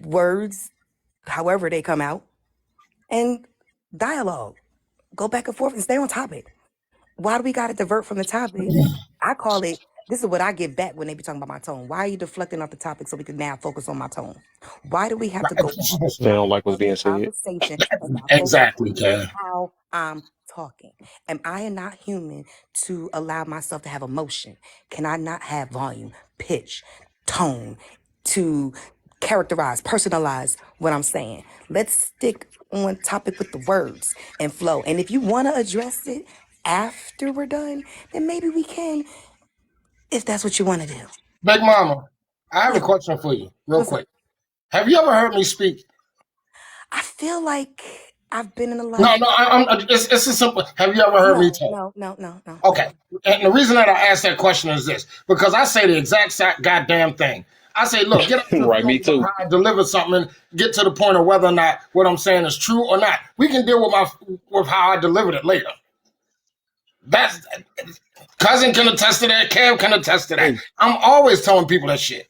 Speaker 12: words, however they come out, and dialogue. Go back and forth and stay on topic. Why do we got to divert from the topic? I call it, this is what I get back when they be talking about my tone. Why are you deflecting off the topic so we can now focus on my tone? Why do we have to go
Speaker 1: They don't like what's
Speaker 12: on the
Speaker 1: being said.
Speaker 12: conversation and not focus
Speaker 14: Exactly,
Speaker 12: on
Speaker 14: Ken.
Speaker 12: how I'm talking? Am I not human to allow myself to have emotion? Can I not have volume, pitch, tone to characterize, personalize what I'm saying? Let's stick on topic with the words and flow. And if you want to address it after we're done, then maybe we can, if that's what you want to do.
Speaker 14: Big Mama, I have
Speaker 12: Yeah.
Speaker 14: a question for you, real
Speaker 12: What's up?
Speaker 14: quick. Have you ever heard me speak?
Speaker 12: I feel like I've been in a lot
Speaker 14: No,
Speaker 12: of...
Speaker 14: it's a simple. Have you ever heard me talk?
Speaker 12: No.
Speaker 14: Okay. And the reason that I asked that question is this, because I say the exact goddamn thing. I say, look, get up to the
Speaker 1: Right, me
Speaker 14: point of
Speaker 1: too.
Speaker 14: how I deliver something and get to the point of whether or not what I'm saying is true or not. We can deal with how I delivered it later. That's cousin can attest to that. Cam can attest to that.
Speaker 8: Hey.
Speaker 14: I'm always telling people that shit.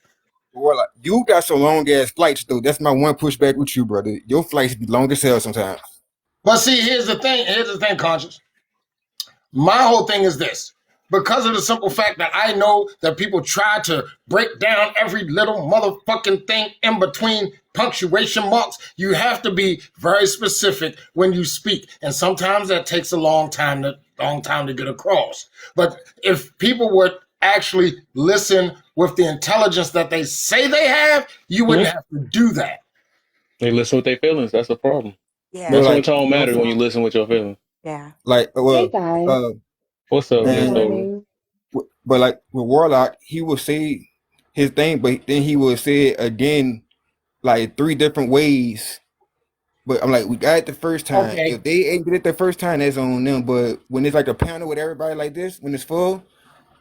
Speaker 8: Well, like, you got some long ass flights though. That's my one pushback with you, brother. Your flights be long as hell sometimes.
Speaker 14: But see, here's the thing, Conscious. My whole thing is this. Because of the simple fact that I know that people try to break down every little motherfucking thing in between punctuation marks, you have to be very specific when you speak. And sometimes that takes a long time to get across. But if people would actually listen with the intelligence that they say they have, you wouldn't have to do that.
Speaker 1: They listen with their feelings. That's the problem.
Speaker 12: Yeah.
Speaker 1: That's when
Speaker 8: like,
Speaker 1: tone matters, when you listen with your feelings.
Speaker 12: Yeah.
Speaker 8: Like,
Speaker 15: Hey guys.
Speaker 1: What's up,
Speaker 15: Good
Speaker 1: Miss Dover?
Speaker 15: morning.
Speaker 8: but like with Warlock, he will say his thing, but then he will say it again, like 3 different ways. But I'm like, we got it the first time.
Speaker 14: Okay.
Speaker 8: If they ain't get it the first time, that's on them. But when it's like a panel with everybody like this, when it's full,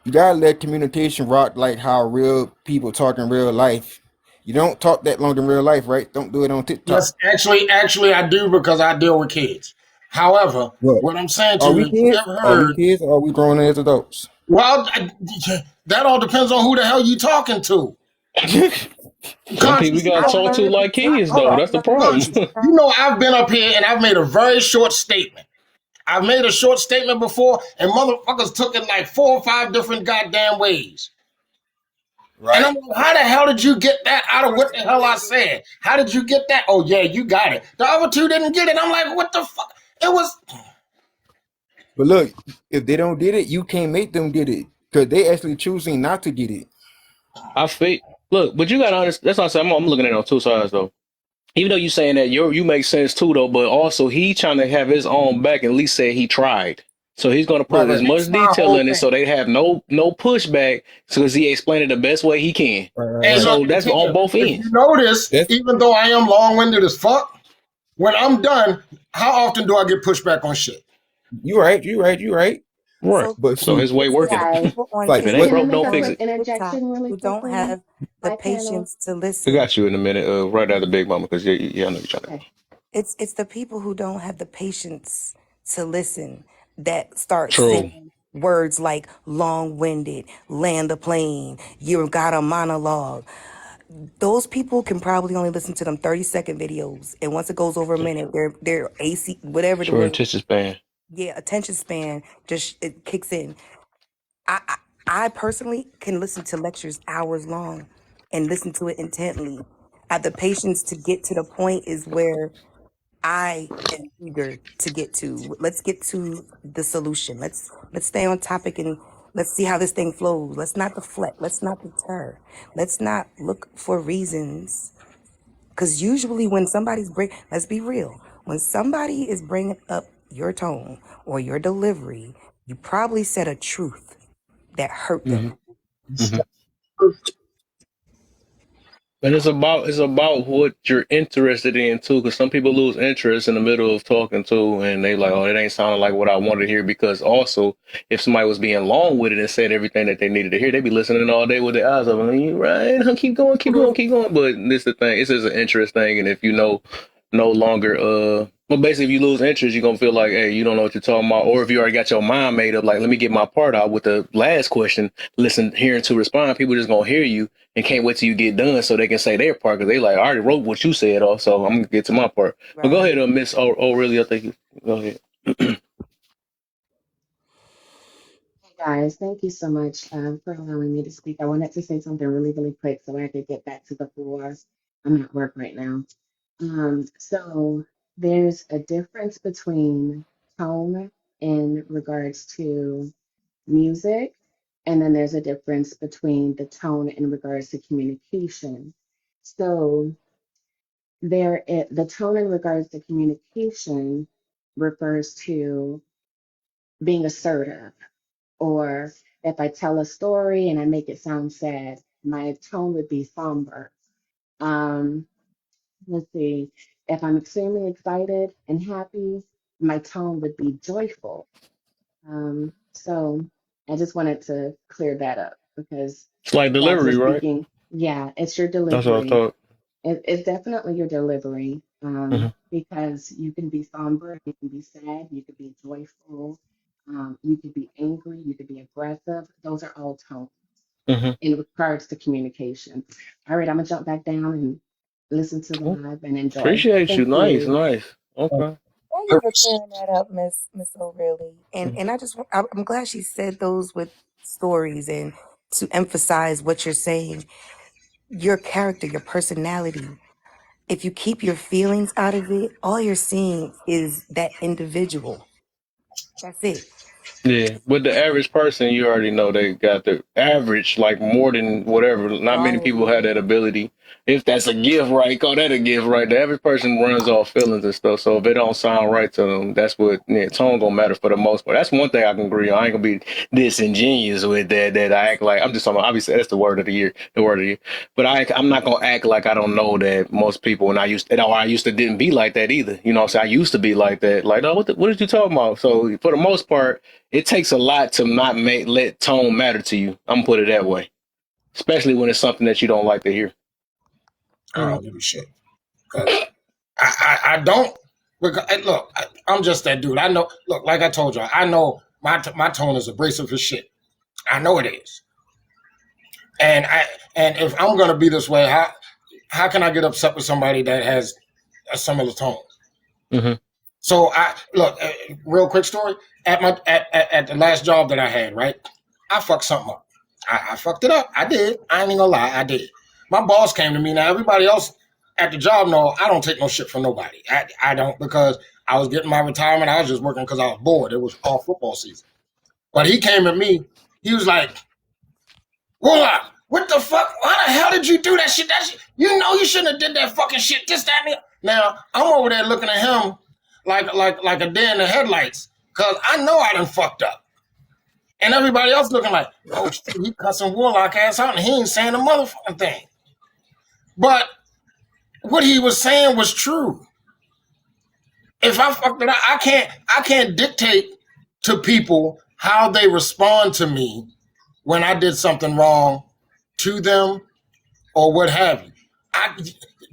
Speaker 8: you gotta let communication rock like how real people talk in real life. You don't talk that long in real life, right? Don't do it on TikTok.
Speaker 14: Yes, actually, I do, because I deal with kids. However, what I'm saying to
Speaker 8: Are
Speaker 14: you
Speaker 8: we
Speaker 14: is, you
Speaker 8: kids?
Speaker 14: ever
Speaker 8: Are we
Speaker 14: heard?
Speaker 8: kids or are we grown as adults?
Speaker 14: Well, that all depends on who the hell you talking to.
Speaker 1: Some people you gotta talk to like kids, though. That's the problem.
Speaker 14: You know, I've been up here and I've made a very short statement. I've made a short statement before, and motherfuckers took it like 4 or 5 different goddamn ways.
Speaker 8: Right.
Speaker 14: And I'm like, how the hell did you get that out of what the hell I said? How did you get that? Oh, yeah, you got it. The other 2 didn't get it. I'm like, what the fuck? It was...
Speaker 8: But look, if they don't get it, you can't make them get it because they actually choosing not to get it.
Speaker 1: I think. Look, but you gotta understand. That's what I said. I'm looking at it on 2 sides, though. Even though you saying that you make sense too, though, but also he trying to have his own back. At least say he tried, so he's gonna put as much detail in it so they have no pushback, because he explained it the best way he can.
Speaker 14: And
Speaker 1: So
Speaker 14: look,
Speaker 1: that's on both
Speaker 14: if
Speaker 1: ends.
Speaker 14: you notice, even though I am long-winded as fuck, when I'm done, how often do I get pushback on shit?
Speaker 8: You right.
Speaker 1: Right.
Speaker 8: But
Speaker 1: So his way working.
Speaker 8: Like,
Speaker 1: If it ain't broke, don't fix it.
Speaker 15: Interjection really
Speaker 12: who don't
Speaker 15: quickly.
Speaker 12: have the
Speaker 15: My panel.
Speaker 12: patience to
Speaker 1: I
Speaker 12: listen.
Speaker 1: got you in a minute. Right after Big Mama, because I know you're trying to.
Speaker 12: It's the people who don't have the patience to listen that start
Speaker 1: True.
Speaker 12: saying words like long-winded, land the plane, you got a monologue. Those people can probably only listen to them 30-second videos, and once it goes over a minute, they're AC, whatever the
Speaker 1: Sure,
Speaker 12: word.
Speaker 1: attention span.
Speaker 12: Yeah, attention span just it kicks in. I personally can listen to lectures hours long and listen to it intently. The patience to get to the point is where I am eager to get to. Let's get to the solution. Let's stay on topic and let's see how this thing flows. Let's not deflect. Let's not deter. Let's not look for reasons. Because usually when let's be real. When somebody is bringing up your tone or your delivery, you probably said a truth that hurt them.
Speaker 1: And it's about what you're interested in too, because some people lose interest in the middle of talking too, and they like, oh, it ain't sounding like what I wanted to hear. Because also, if somebody was being long with it and said everything that they needed to hear, they'd be listening all day with their eyes open. You right? Keep going, keep going, keep going. But this is the thing. This is an interest thing, and if you know no longer, well, basically, if you lose interest, you're gonna feel like, hey, you don't know what you're talking about, or if you already got your mind made up, like, let me get my part out with the last question. Listen, hearing to respond, people just gonna hear you and can't wait till you get done so they can say their part because they like, I already wrote what you said off, so I'm gonna get to my part. But go
Speaker 12: Right.
Speaker 1: ahead, Miss O'Reilly. I think you go ahead.
Speaker 15: Hey guys, thank you so much for allowing me to speak. I wanted to say something really, really quick so I could get back to the floor. I'm at work right now. So there's a difference between tone in regards to music, and then there's a difference between the tone in regards to communication. So the tone in regards to communication refers to being assertive, or if I tell a story and I make it sound sad, my tone would be somber. Um, let's see, if I'm extremely excited and happy, my tone would be joyful. So I just wanted to clear that up because
Speaker 1: It's like
Speaker 15: you guys were
Speaker 1: delivery, right?
Speaker 15: speaking. Yeah, it's your
Speaker 1: That's what I
Speaker 15: delivery.
Speaker 1: thought.
Speaker 15: It's definitely your delivery,
Speaker 1: Hmm.
Speaker 15: because you can be somber, you can be sad, you could be joyful, you could be angry, you could be aggressive. Those are all tones
Speaker 1: Hmm.
Speaker 15: in regards to communication. All right, I'm gonna jump back down and listen to the
Speaker 1: Oh,
Speaker 15: live and enjoy.
Speaker 1: appreciate you.
Speaker 15: Thank
Speaker 1: Nice,
Speaker 15: you.
Speaker 1: nice. Okay.
Speaker 12: Thank you for clearing that up, Miss O'Reilly. And I'm glad she said those with stories and to emphasize what you're saying. Your character, your personality. If you keep your feelings out of it, all you're seeing is that individual. That's it.
Speaker 1: Yeah, with the average person, you already know they got the average, like more than whatever. Not many
Speaker 12: Right.
Speaker 1: people have that ability. If that's a gift, right? Call that a gift, right? The average person runs off feelings and stuff. So if it don't sound right to them, that's what tone gonna matter for the most part. That's one thing I can agree on. I ain't gonna be disingenuous with that. That I act like I'm just talking about. Obviously, that's the word of the year. The word of the year. But I'm not gonna act like I don't know that most people. And I used to didn't be like that either. You know, so I used to be like that. Like, oh, what did you talking about? So for the most part. It takes a lot to not let tone matter to you. I'm gonna put it that way, especially when it's something that you don't like to hear.
Speaker 14: I don't give a shit. 'Cause I don't. Because, look, I'm just that dude. I know. Look, like I told you, I know my tone is abrasive as shit. I know it is. And if I'm gonna be this way, how can I get upset with somebody that has a similar tone?
Speaker 1: Mm-hmm.
Speaker 14: So real quick story. At the last job that I had, right? I fucked something up. I fucked it up. I did. I ain't even gonna lie. I did. My boss came to me. Now everybody else at the job know I don't take no shit from nobody. I don't, because I was getting my retirement. I was just working because I was bored. It was all football season. But he came at me. He was like, "Warlock, what the fuck? Why the hell did you do that shit? You know you shouldn't have did that fucking shit. This, that, and the." Now I'm over there looking at him like a deer in the headlights, because I know I done fucked up. And everybody else looking like, oh shit, he cussing Warlock ass out and he ain't saying a motherfucking thing. But what he was saying was true. If I fucked it up, I can't dictate to people how they respond to me when I did something wrong to them or what have you.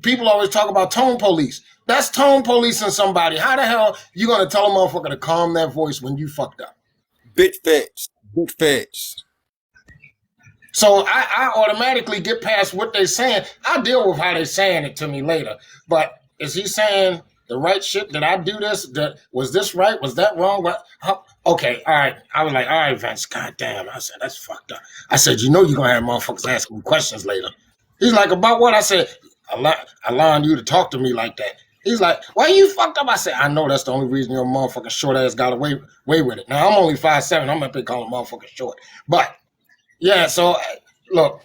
Speaker 14: People always talk about tone police. That's tone policing somebody. How the hell you gonna tell a motherfucker to calm their voice when you fucked up?
Speaker 8: Big facts. Big facts.
Speaker 14: So I automatically get past what they're saying. I deal with how they're saying it to me later. But is he saying the right shit? Did I do this? Was this right? Was that wrong? Okay, all right. I was like, all right, Vince, goddamn. I said, that's fucked up. I said, you know you're going to have motherfuckers asking me questions later. He's like, about what? I said, allowing you to talk to me like that. He's like, why you fucked up? I said, I know that's the only reason your motherfucking short ass got away with it. Now, I'm only 5'7". I'm up here calling motherfucking short. But, yeah, so, look,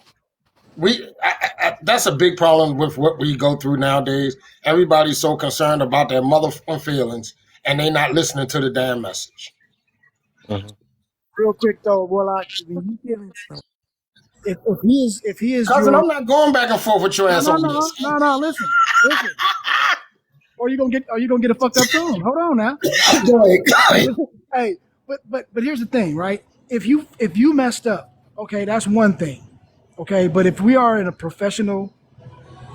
Speaker 14: that's a big problem with what we go through nowadays. Everybody's so concerned about their motherfucking feelings, and they not listening to the damn message.
Speaker 1: Mm-hmm.
Speaker 11: Real quick though, Warlock, when you if he is
Speaker 14: Cousin,
Speaker 11: your
Speaker 14: I'm not going back and forth with your ass over this.
Speaker 11: listen. Or you gonna get a fucked up tune. Hold on now.
Speaker 14: Go ahead.
Speaker 11: Hey, but here's the thing, right? If you messed up, okay, that's one thing. Okay, but if we are in a professional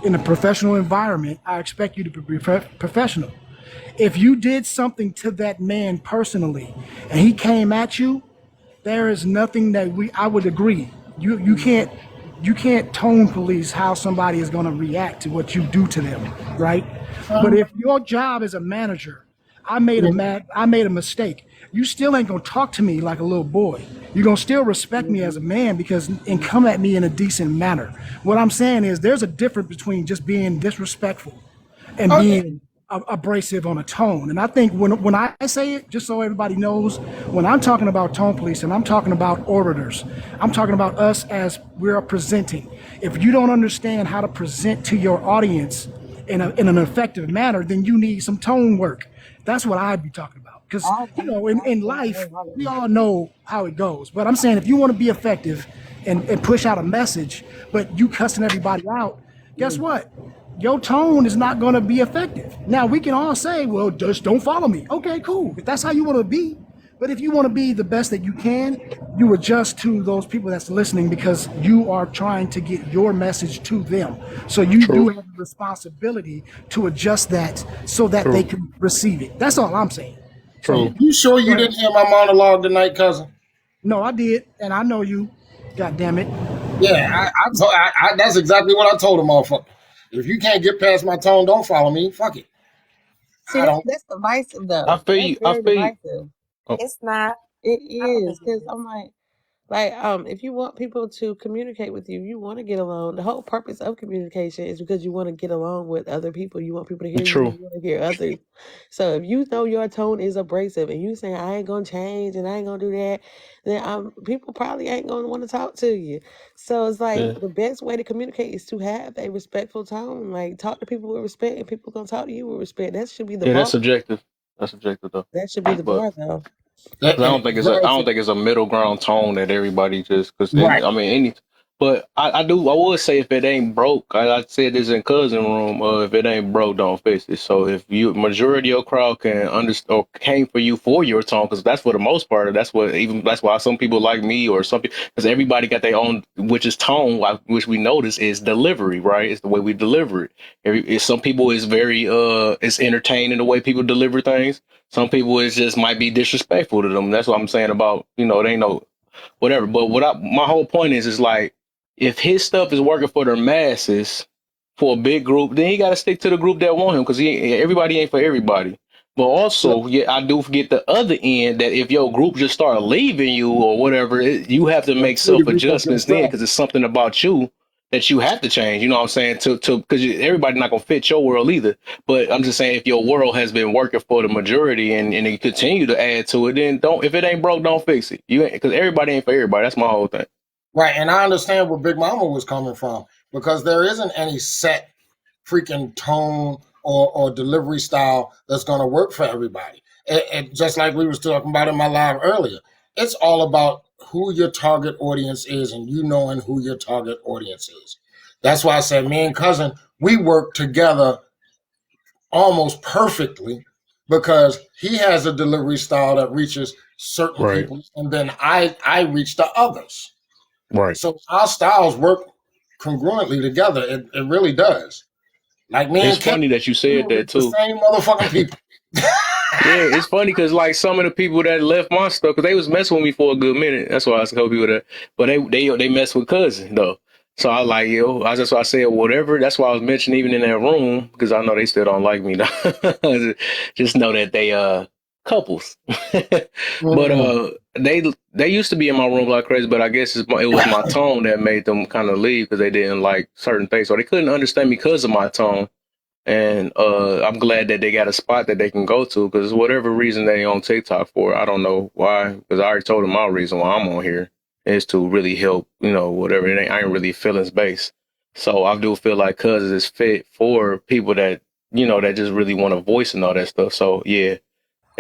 Speaker 11: environment, I expect you to be professional. If you did something to that man personally and he came at you, there is nothing that I would agree. You can't tone police how somebody is going to react to what you do to them, right? But if your job as a manager, I made a mistake, you still ain't gonna talk to me like a little boy. You're gonna still respect me as a man and come at me in a decent manner. What I'm saying is there's a difference between just being disrespectful and being abrasive on a tone. And I think when I say it, just so everybody knows, when I'm talking about tone police and I'm talking about orators, I'm talking about us as we're presenting. If you don't understand how to present to your audience in an effective manner, then you need some tone work. That's what I'd be talking about. Because, in life, we all know how it goes. But I'm saying if you want to be effective and push out a message, but you cussing everybody out, guess what? Your tone is not going to be effective. Now, we can all say, well, just don't follow me. Okay, cool. If that's how you want to be. But if you want to be the best that you can, you adjust to those people that's listening because you are trying to get your message to them. So you do have a responsibility to adjust that so that they can receive it. That's all I'm saying.
Speaker 14: True. You sure you didn't hear my monologue tonight, cousin?
Speaker 11: No, I did, and I know you. God damn it.
Speaker 14: Yeah, I that's exactly what I told him, motherfucker. If you can't get past my tone, don't follow me. Fuck it.
Speaker 13: See, that's divisive though.
Speaker 1: I feel
Speaker 13: That's
Speaker 1: you.
Speaker 13: very divisive.
Speaker 1: Oh,
Speaker 10: It's not.
Speaker 13: It
Speaker 10: I don't
Speaker 13: is
Speaker 10: think it
Speaker 13: because
Speaker 10: is.
Speaker 13: I'm like, if you want people to communicate with you, you want to get along. The whole purpose of communication is because you want to get along with other people. You want people to hear you.
Speaker 1: true.
Speaker 13: You want to hear others. So if you know your tone is abrasive and you saying I ain't gonna change and I ain't gonna do that, then people probably ain't gonna want to talk to you. So it's like
Speaker 1: Yeah,
Speaker 13: the best way to communicate is to have a respectful tone. Like talk to people with respect, and people gonna talk to you with respect. That should be the
Speaker 1: yeah,
Speaker 13: bar.
Speaker 1: that's subjective. That's subjective though.
Speaker 13: That should be the
Speaker 1: But
Speaker 13: bar, though.
Speaker 1: 'cause I don't think it's
Speaker 14: Very
Speaker 1: I don't think it's a middle ground tone that everybody just because
Speaker 14: right.
Speaker 1: I mean any. But I would say if it ain't broke, I said this in cousin room. If it ain't broke, don't fix it. So if you majority of your crowd can understand or came for you for your tone, because that's for the most part. That's why some people like me or something because everybody got their own, which is tone, which we notice is delivery, right? It's the way we deliver it. Some people is very it's entertaining the way people deliver things. Some people is just might be disrespectful to them. That's what I'm saying about they ain't no whatever. But my whole point is like if his stuff is working for the masses for a big group, then he got to stick to the group that want him because everybody ain't for everybody. But also, yeah, I do forget the other end that if your group just start leaving you or whatever, you have to make self adjustments then because it's something about you that you have to change. You know what I'm saying? To because everybody's not gonna fit your world either. But I'm just saying if your world has been working for the majority and you continue to add to it, then don't. If it ain't broke, don't fix it. You because everybody ain't for everybody. That's my whole thing.
Speaker 14: Right, and I understand where Big Mama was coming from because there isn't any set freaking tone or delivery style that's going to work for everybody. And just like we was talking about in my live earlier, it's all about who your target audience is and you knowing who your target audience is. That's why I said me and cousin, we work together almost perfectly because he has a delivery style that reaches certain
Speaker 1: Right.
Speaker 14: people and then I reach the others.
Speaker 1: Right.
Speaker 14: So our styles work congruently together. It really does. Like me
Speaker 1: It's
Speaker 14: and Kevin,
Speaker 1: funny that you
Speaker 14: we
Speaker 1: said that
Speaker 14: reach the
Speaker 1: too.
Speaker 14: same motherfucking people.
Speaker 1: Yeah, it's funny because like some of the people that left my stuff because they was messing with me for a good minute. That's why I tell people that. But they mess with cousin though. So I like that's why I said whatever. That's why I was mentioning even in that room because I know they still don't like me though. Just know that they couples. But they used to be in my room like crazy. But I guess it was my tone that made them kind of leave because they didn't like certain things. So they couldn't understand me because of my tone. And I'm glad that they got a spot that they can go to because whatever reason they on TikTok for, I don't know why. Because I already told them my reason why I'm on here is to really help, whatever. I ain't really feelings based. So I do feel like Cuz is fit for people that, that just really want to voice and all that stuff. So yeah,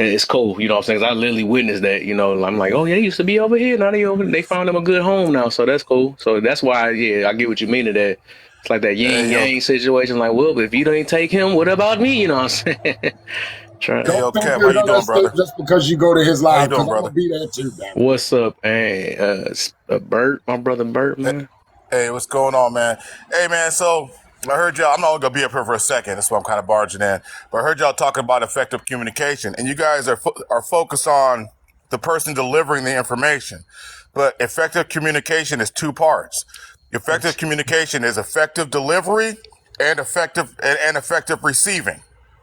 Speaker 1: And it's cool, you know what I'm saying? 'Cause I literally witnessed that, you know. I'm like, oh yeah, they used to be over here, now they found them a good home now, so that's cool. So that's why, yeah, I get what you mean to that. It's like that yin
Speaker 16: Hey yo,
Speaker 1: yang situation. Like, well, if you don't take him, what about me? You know what I'm saying? Trying.
Speaker 16: hey
Speaker 14: Don't
Speaker 16: yo,
Speaker 14: think
Speaker 16: Kev, how
Speaker 14: you're
Speaker 16: you
Speaker 14: gonna
Speaker 16: doing,
Speaker 14: escape
Speaker 16: brother?
Speaker 14: just because you go to his
Speaker 16: How you
Speaker 14: live,
Speaker 16: doing,
Speaker 14: because I'm
Speaker 16: brother?
Speaker 14: gonna be there too, damn it.
Speaker 1: What's up, hey, Bert, my brother Bert,
Speaker 16: Hey,
Speaker 1: man.
Speaker 16: hey, what's going on, man? Hey, man. So I heard y'all. I'm not gonna be up here for a second. That's why I'm kind of barging in. But I heard y'all talking about effective communication, and you guys are focused on the person delivering the information. But effective communication is two parts. Effective communication is effective delivery and effective receiving.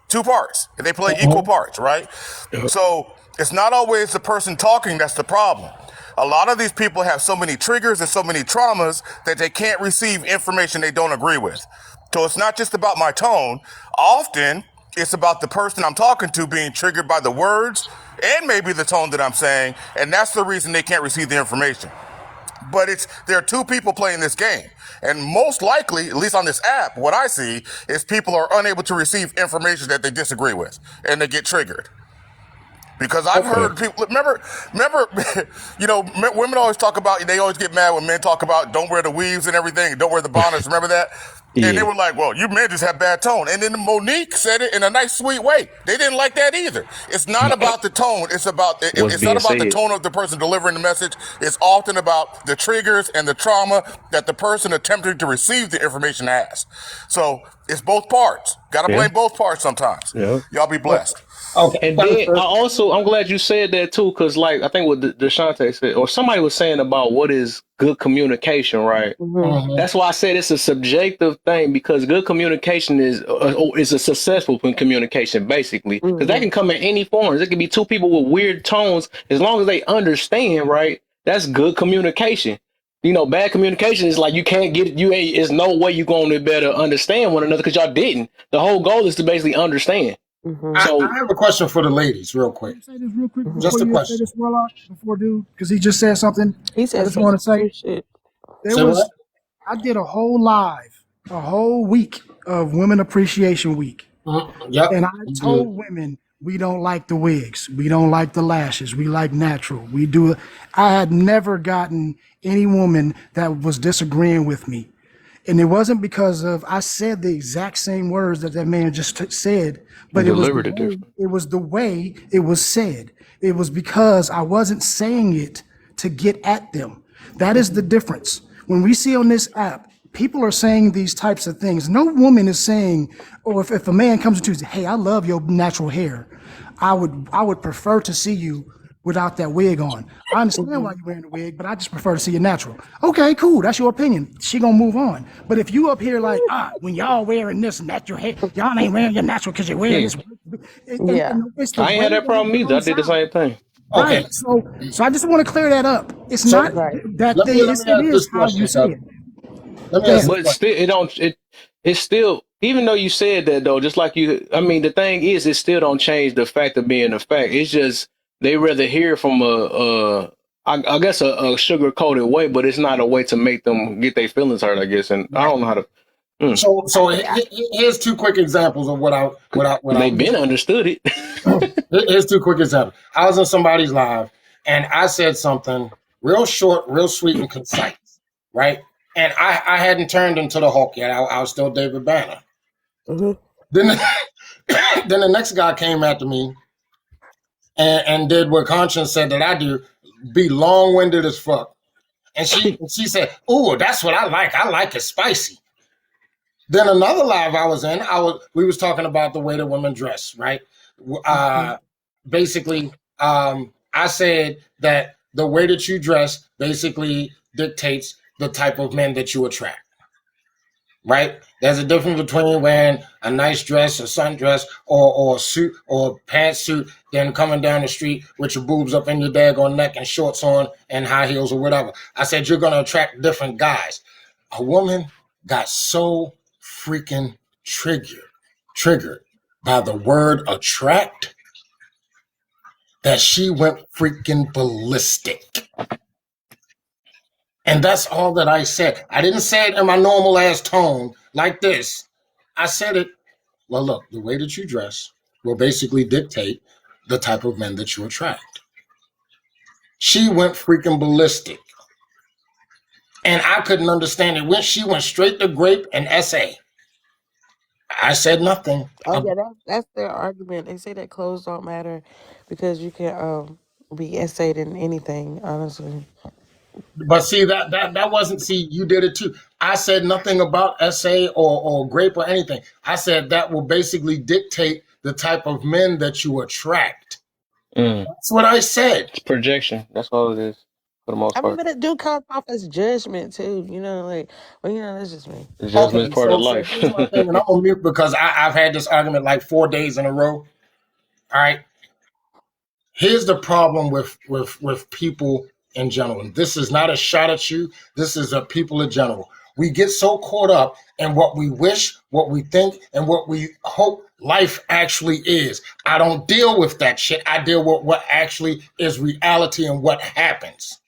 Speaker 16: Two parts. And they play equal parts, right?
Speaker 1: Yep.
Speaker 16: So it's not always the person talking that's the problem. A lot of these people have so many triggers and so many traumas that they can't receive information they don't agree with. So it's not just about my tone. Often it's about the person I'm talking to being triggered by the words and maybe the tone that I'm saying, and that's the reason they can't receive the information. But there are two people playing this game. And most likely, at least on this app, what I see is people are unable to receive information that they disagree with and they get triggered. Because I've
Speaker 1: Okay.
Speaker 16: heard people, remember, women always talk about, they always get mad when men talk about don't wear the weaves and everything, don't wear the bonnets, remember that? And they
Speaker 1: Yeah.
Speaker 16: were like, well, you men just have bad tone. And then Monique said it in a nice, sweet way. They didn't like that either. It's not about the tone. It's
Speaker 1: What's
Speaker 16: not
Speaker 1: being
Speaker 16: about the
Speaker 1: said?
Speaker 16: tone of the person delivering the message. It's often about the triggers and the trauma that the person attempting to receive the information has. So it's both parts. Got to
Speaker 1: Yeah.
Speaker 16: blame both parts sometimes.
Speaker 1: Yeah.
Speaker 16: Y'all be blessed.
Speaker 14: Okay,
Speaker 1: And
Speaker 14: thanks,
Speaker 1: then
Speaker 14: sir.
Speaker 1: I'm glad you said that too, because like I think what Deshante said, or somebody was saying about what is good communication, right?
Speaker 14: Mhm.
Speaker 1: That's why I said it's a subjective thing, because good communication is a successful communication, basically, because that can come in any forms. It can be two people with weird tones, as long as they understand, right? That's good communication. You know, bad communication is like you can't get you ain't. There's no way you're going to better understand one another because y'all didn't. The whole goal is to basically understand. So
Speaker 14: I have a question for the ladies, real quick.
Speaker 11: Say this real quick
Speaker 14: Just
Speaker 11: before
Speaker 14: a
Speaker 11: you say
Speaker 14: question.
Speaker 11: this, Warlock, before dude, because he just said something.
Speaker 2: He
Speaker 11: I
Speaker 2: said
Speaker 11: just
Speaker 2: some
Speaker 11: want to say
Speaker 2: good shit.
Speaker 11: there
Speaker 14: Say what?
Speaker 11: was. I did a whole live, a whole week of Women Appreciation Week,
Speaker 14: Yep.
Speaker 11: and I
Speaker 14: You
Speaker 11: told
Speaker 14: did.
Speaker 11: women we don't like the wigs, we don't like the lashes, we like natural. We do it. I had never gotten any woman that was disagreeing with me. And it wasn't because of I said the exact same words that man just said, but
Speaker 1: delivered it different.
Speaker 11: it was the way it was said. It was because I wasn't saying it to get at them. That is the difference. When we see on this app, people are saying these types of things. No woman is saying, or if a man comes to you and says, hey, I love your natural hair. I would prefer to see you without that wig on. I understand why you're wearing the wig, but I just prefer to see you natural. Okay, cool. That's your opinion. She gonna move on. But if you up here like, when y'all wearing this natural hair, y'all ain't wearing your natural because you're wearing
Speaker 1: Yeah,
Speaker 11: this.
Speaker 2: Yeah.
Speaker 11: And it's the
Speaker 1: I ain't
Speaker 11: way
Speaker 1: had that
Speaker 11: that
Speaker 1: problem
Speaker 11: it
Speaker 1: either. I
Speaker 11: comes
Speaker 1: did the
Speaker 11: out.
Speaker 1: same thing.
Speaker 14: Okay.
Speaker 11: Right. So I just want to clear that up. It's
Speaker 14: So
Speaker 11: not
Speaker 2: Right.
Speaker 11: that
Speaker 14: let
Speaker 11: thing.
Speaker 14: me let me
Speaker 11: It
Speaker 14: ask this
Speaker 11: is how you
Speaker 14: question,
Speaker 11: say
Speaker 14: Doug.
Speaker 11: it.
Speaker 14: Let me
Speaker 11: Go
Speaker 14: ask
Speaker 11: ahead.
Speaker 14: this
Speaker 1: But
Speaker 14: question.
Speaker 1: still, it's still, even though you said that though, just like I mean, the thing is, it still don't change the fact of being a fact. It's just they rather hear from I guess a sugar coated way, but it's not a way to make them get their feelings hurt, I guess. And I
Speaker 14: Right.
Speaker 1: don't know how to.
Speaker 14: So here's two quick examples of what I
Speaker 1: They
Speaker 14: mean.
Speaker 1: been understood it.
Speaker 14: Here's two quick examples. I was on somebody's live and I said something real short, real sweet, and concise, right? And I hadn't turned into the Hulk yet. I was still David Banner. Then then the next guy came after me and did what Conscience said that I do, be long winded as fuck. And she said, "Ooh, that's what I like. I like it spicy." Then another live I was in, we was talking about the way that women dress, right? Basically, I said that the way that you dress basically dictates the type of men that you attract, right? There's a difference between wearing a nice dress, a sundress, or a suit or a pantsuit, than coming down the street with your boobs up in your daggone neck and shorts on and high heels or whatever. I said you're gonna attract different guys. A woman got so freaking triggered by the word attract that she went freaking ballistic. And that's all that I said. I didn't say it in my normal ass tone like this. I said it, well, look, the way that you dress will basically dictate the type of men that you attract. She went freaking ballistic. And I couldn't understand it. She went straight to grape and SA. I said nothing.
Speaker 13: Oh yeah, that's their argument. They say that clothes don't matter because you can be essayed in anything. Honestly,
Speaker 14: But see, that wasn't, see, you did it too. I said nothing about SA or grape or anything. I said that will basically dictate the type of men that you attract. That's what I said.
Speaker 1: It's projection. That's all it is, for the most
Speaker 13: I mean,
Speaker 1: part.
Speaker 13: but it do come off as judgment too. You know, like, well, you know, that's just me.
Speaker 1: The judgment is
Speaker 14: Okay,
Speaker 1: part of
Speaker 14: so
Speaker 1: life.
Speaker 14: here's my thing, and I'm on mute because I've had this argument like 4 days in a row. All right. Here's the problem with people in general. And this is not a shot at you. This is a people in general. We get so caught up in what we wish, what we think, and what we hope life actually is. I don't deal with that shit. I deal with what actually is reality and what happens.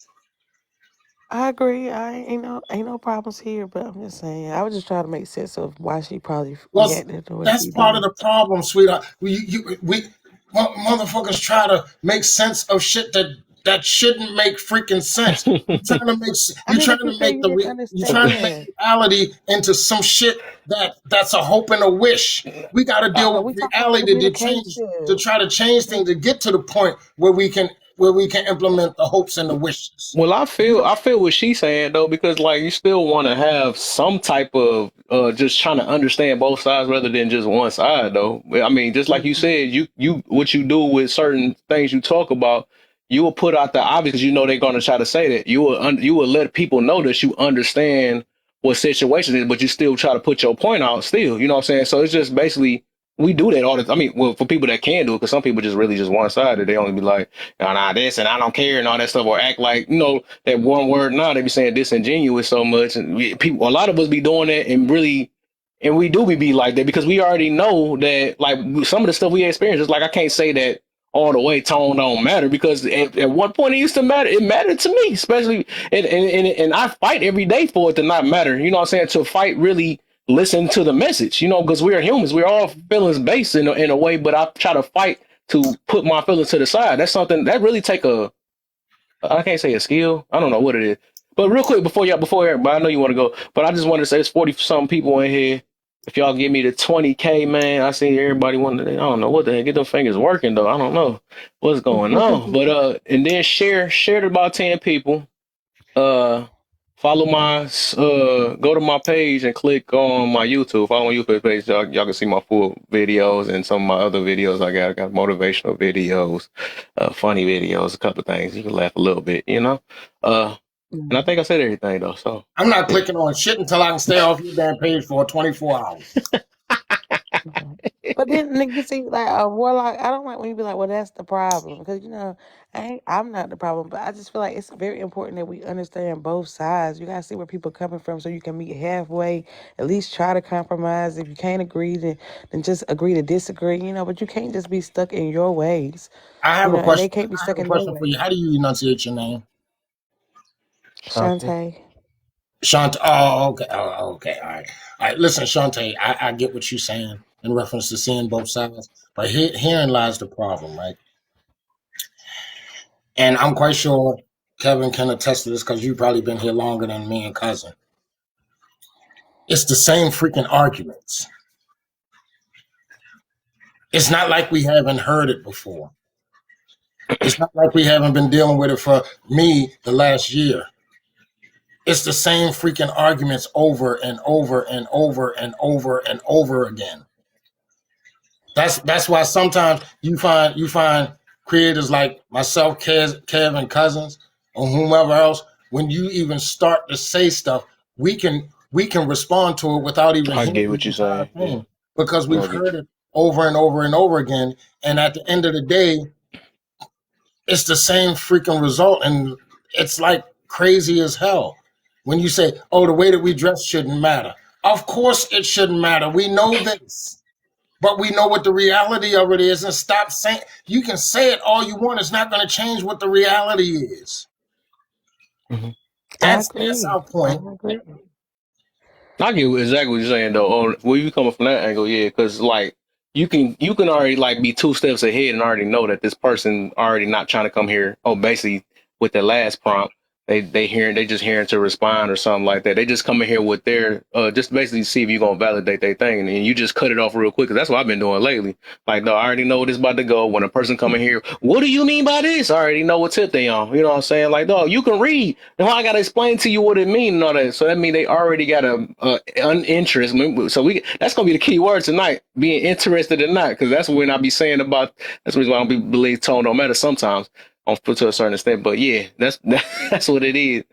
Speaker 13: I agree. I ain't no problems here, but I'm just saying. I was just trying to make sense of why she probably
Speaker 14: Well,
Speaker 13: reacted the way
Speaker 14: that's
Speaker 13: she
Speaker 14: part of
Speaker 13: did.
Speaker 14: the problem, sweetheart. We motherfuckers try to make sense of shit that shouldn't make freaking sense. You're trying to make
Speaker 13: I
Speaker 14: you're
Speaker 13: mean,
Speaker 14: trying
Speaker 13: but you
Speaker 14: to
Speaker 13: say
Speaker 14: make
Speaker 13: you didn't
Speaker 14: you're trying to make
Speaker 13: understand.
Speaker 14: reality into some shit that's a hope and a wish. We got to deal
Speaker 13: But
Speaker 14: with
Speaker 13: we talking about
Speaker 14: reality to
Speaker 13: communication.
Speaker 14: try to change things to get to the point where we can implement the hopes and the wishes.
Speaker 1: Well, I feel what she's saying though, because like you still want to have some type of just trying to understand both sides rather than just one side though. I mean, just like you said, you what you do with certain things you talk about, you will put out the obvious because you know they're going to try to say that you will let people know that you understand what situation is, but you still try to put your point out still. You know what I'm saying? So it's just basically we do that all the time. I mean, well, for people that can do it, because some people just really just one sided. They only be like, nah, this and I don't care and all that stuff, or act like, that one word. Now they be saying disingenuous so much, and people, a lot of us be doing that, and we do be like that because we already know that like some of the stuff we experience. It's like I can't say that all the way tone don't matter because at one point it used to matter. It mattered to me, especially, and I fight every day for it to not matter. You know what I'm saying? To fight really listen to the message, because we're humans. We're all feelings based in a way, but I try to fight to put my feelings to the side. That's something that really take I can't say a skill. I don't know what it is. But real quick before everybody, I know you want to go, but I just wanted to say it's 40 some people in here. If y'all give me the 20K, man, I see everybody wanted. I don't know what the heck. Get them fingers working though. I don't know what's going on. But and then share it about 10 people. Follow my go to my page and click on my YouTube. Follow my YouTube page. Y'all can see my full videos and some of my other videos I got. I got motivational videos, funny videos, a couple of things. You can laugh a little bit, and I think I said everything though. So
Speaker 14: I'm not clicking on shit until I can stay off your damn page for 24 hours.
Speaker 13: But then niggas see like a warlock. I don't like when you be like, "Well, that's the problem," because I'm not the problem. But I just feel like it's very important that we understand both sides. You gotta see where people coming from so you can meet halfway. At least try to compromise. If you can't agree, then just agree to disagree. But you can't just be stuck in your ways.
Speaker 14: I have a
Speaker 13: And they
Speaker 14: question.
Speaker 13: can't be
Speaker 14: I have
Speaker 13: stuck
Speaker 14: a
Speaker 13: in their
Speaker 14: question for
Speaker 13: ways.
Speaker 14: you. How do you enunciate your name?
Speaker 13: Shantae.
Speaker 14: Shante. Oh, okay. Oh, okay. All right. All right. Listen, Shante, I get what you're saying in reference to seeing both sides, but herein lies the problem, right? And I'm quite sure Kevin can attest to this because you've probably been here longer than me and Cousin. It's the same freaking arguments. It's not like we haven't heard it before. It's not like we haven't been dealing with it for me the last year. It's the same freaking arguments over and over and over and over and over again. That's why sometimes you find creators like myself, Kev, and Cousins, or whomever else. When you even start to say stuff, we can respond to it without even
Speaker 1: I
Speaker 14: hearing
Speaker 1: get what
Speaker 14: the
Speaker 1: you're
Speaker 14: entire
Speaker 1: saying. Yeah,
Speaker 14: thing because
Speaker 1: no,
Speaker 14: we've heard it over and over and over again. And at the end of the day, it's the same freaking result, and it's like crazy as hell. When you say, "Oh, the way that we dress shouldn't matter," of course it shouldn't matter. We know this. But we know what the reality of it is, and stop saying, you can say it all you want. It's not going to change what the reality is.
Speaker 1: Mm-hmm.
Speaker 14: That's our point.
Speaker 13: I agree.
Speaker 1: I get exactly what you're saying though. Where you coming from that angle, yeah, because like you can already like be 2 steps ahead and already know that this person already not trying to come here. Oh, basically with the last prompt, they just hearing to respond or something like that. They just come in here with their just basically see if you're gonna validate their thing, and you just cut it off real quick. Cause that's what I've been doing lately. Like, no, I already know what it's about to go. When a person come in here, what do you mean by this? I already know what tip they on. You know what I'm saying? Like, no, you can read. Now I gotta explain to you what it means and all that. So that means they already got an interest. So that's gonna be the key word tonight, being interested or not. Cause that's when I be saying about that's the reason why I don't believe tone don't matter sometimes to a certain extent. But yeah, that's what it is.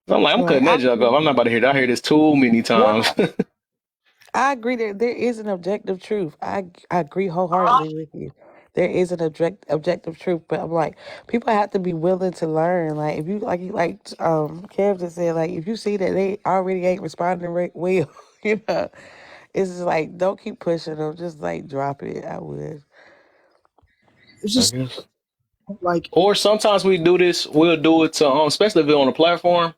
Speaker 1: So I'm like, I'm
Speaker 13: Right.
Speaker 1: cutting that junk off. I'm not about to hear that. I hear this too many times.
Speaker 13: I agree that there is an objective truth. I agree wholeheartedly with you. There is an objective truth, but I'm like, people have to be willing to learn. Like if you Kev just said, like if you see that they already ain't responding right well, you know, it's just like don't keep pushing them. Just like drop it. I would.
Speaker 11: It's
Speaker 1: I
Speaker 11: just
Speaker 1: guess.
Speaker 11: like
Speaker 1: Or sometimes we'll do it to, especially if it's on a platform,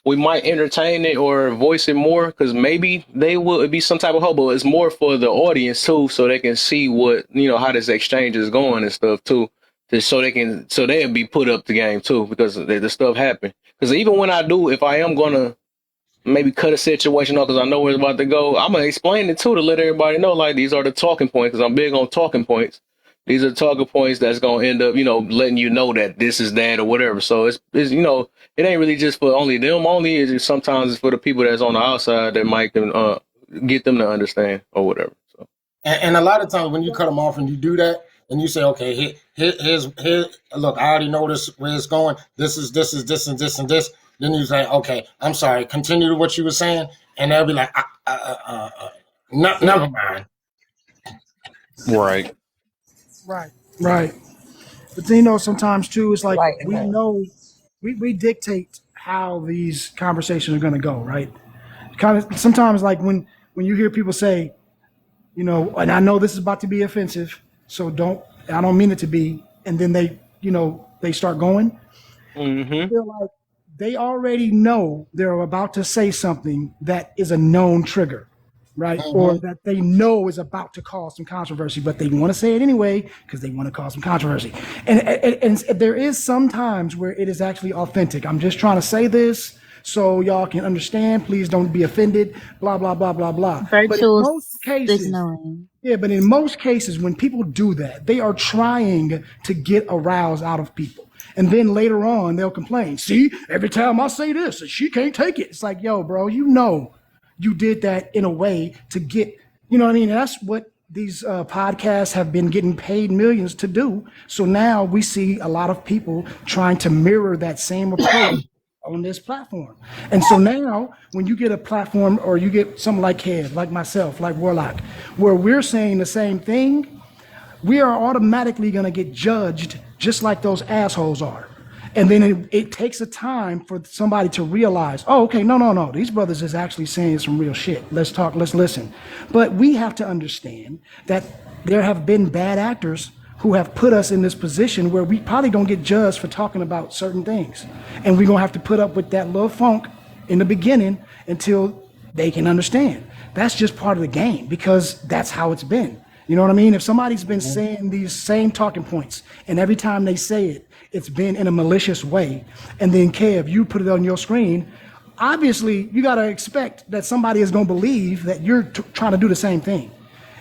Speaker 1: we might entertain it or voice it more because maybe they will be some type of hobo. It's more for the audience too, so they can see what, how this exchange is going and stuff too. So they'll be put up the game too because the stuff happen. Because even when if I am gonna maybe cut a situation off because I know where it's about to go, I'm gonna explain it too to let everybody know like these are the talking points because I'm big on talking points. These are talking points that's gonna end up, letting you know that this is that or whatever. So it's it ain't really just for only them. Only is just sometimes it's for the people that's on the outside that might can get them to understand or whatever. So
Speaker 14: And a lot of times when you cut them off and you do that, and you say, okay, here's look, I already know this where it's going. This is this and this and this. Then you say, okay, I'm sorry. Continue to what you were saying, and they'll be like, never mind.
Speaker 1: right.
Speaker 11: right. But then, sometimes too, it's like
Speaker 13: Like
Speaker 11: we
Speaker 13: that.
Speaker 11: know we dictate how these conversations are going to go, right? Kind of sometimes like when you hear people say, and I know this is about to be offensive, so I don't mean it to be, and then they start going.
Speaker 1: Mm-hmm.
Speaker 11: I feel like they already know they're about to say something that is a known trigger, right? Or that they know is about to cause some controversy, but they want to say it anyway because they want to cause some controversy. And there is some times where it is actually authentic. I'm just trying to say this so y'all can understand. Please don't be offended, blah, blah, blah, blah, blah. But in
Speaker 5: Virtual
Speaker 11: most cases,
Speaker 5: signaling.
Speaker 11: yeah, but in most cases, when people do that, they are trying to get a rouse out of people. And then later on, they'll complain. See, every time I say this, she can't take it. It's like, yo, bro, you did that in a way to get, you know what I mean? And that's what these podcasts have been getting paid millions to do. So now we see a lot of people trying to mirror that same approach on this platform. And so now when you get a platform or you get someone like Kev, like myself, like Warlock, where we're saying the same thing, we are automatically going to get judged just like those assholes are. And then it takes a time for somebody to realize, oh, okay, no, these brothers is actually saying some real shit. Let's talk, let's listen. But we have to understand that there have been bad actors who have put us in this position where we probably don't get judged for talking about certain things. And we're going to have to put up with that little funk in the beginning until they can understand. That's just part of the game because that's how it's been. You know what I mean? If somebody's been saying these same talking points and every time they say it, it's been in a malicious way, and then Kev, you put it on your screen, obviously you got to expect that somebody is going to believe that you're trying to do the same thing.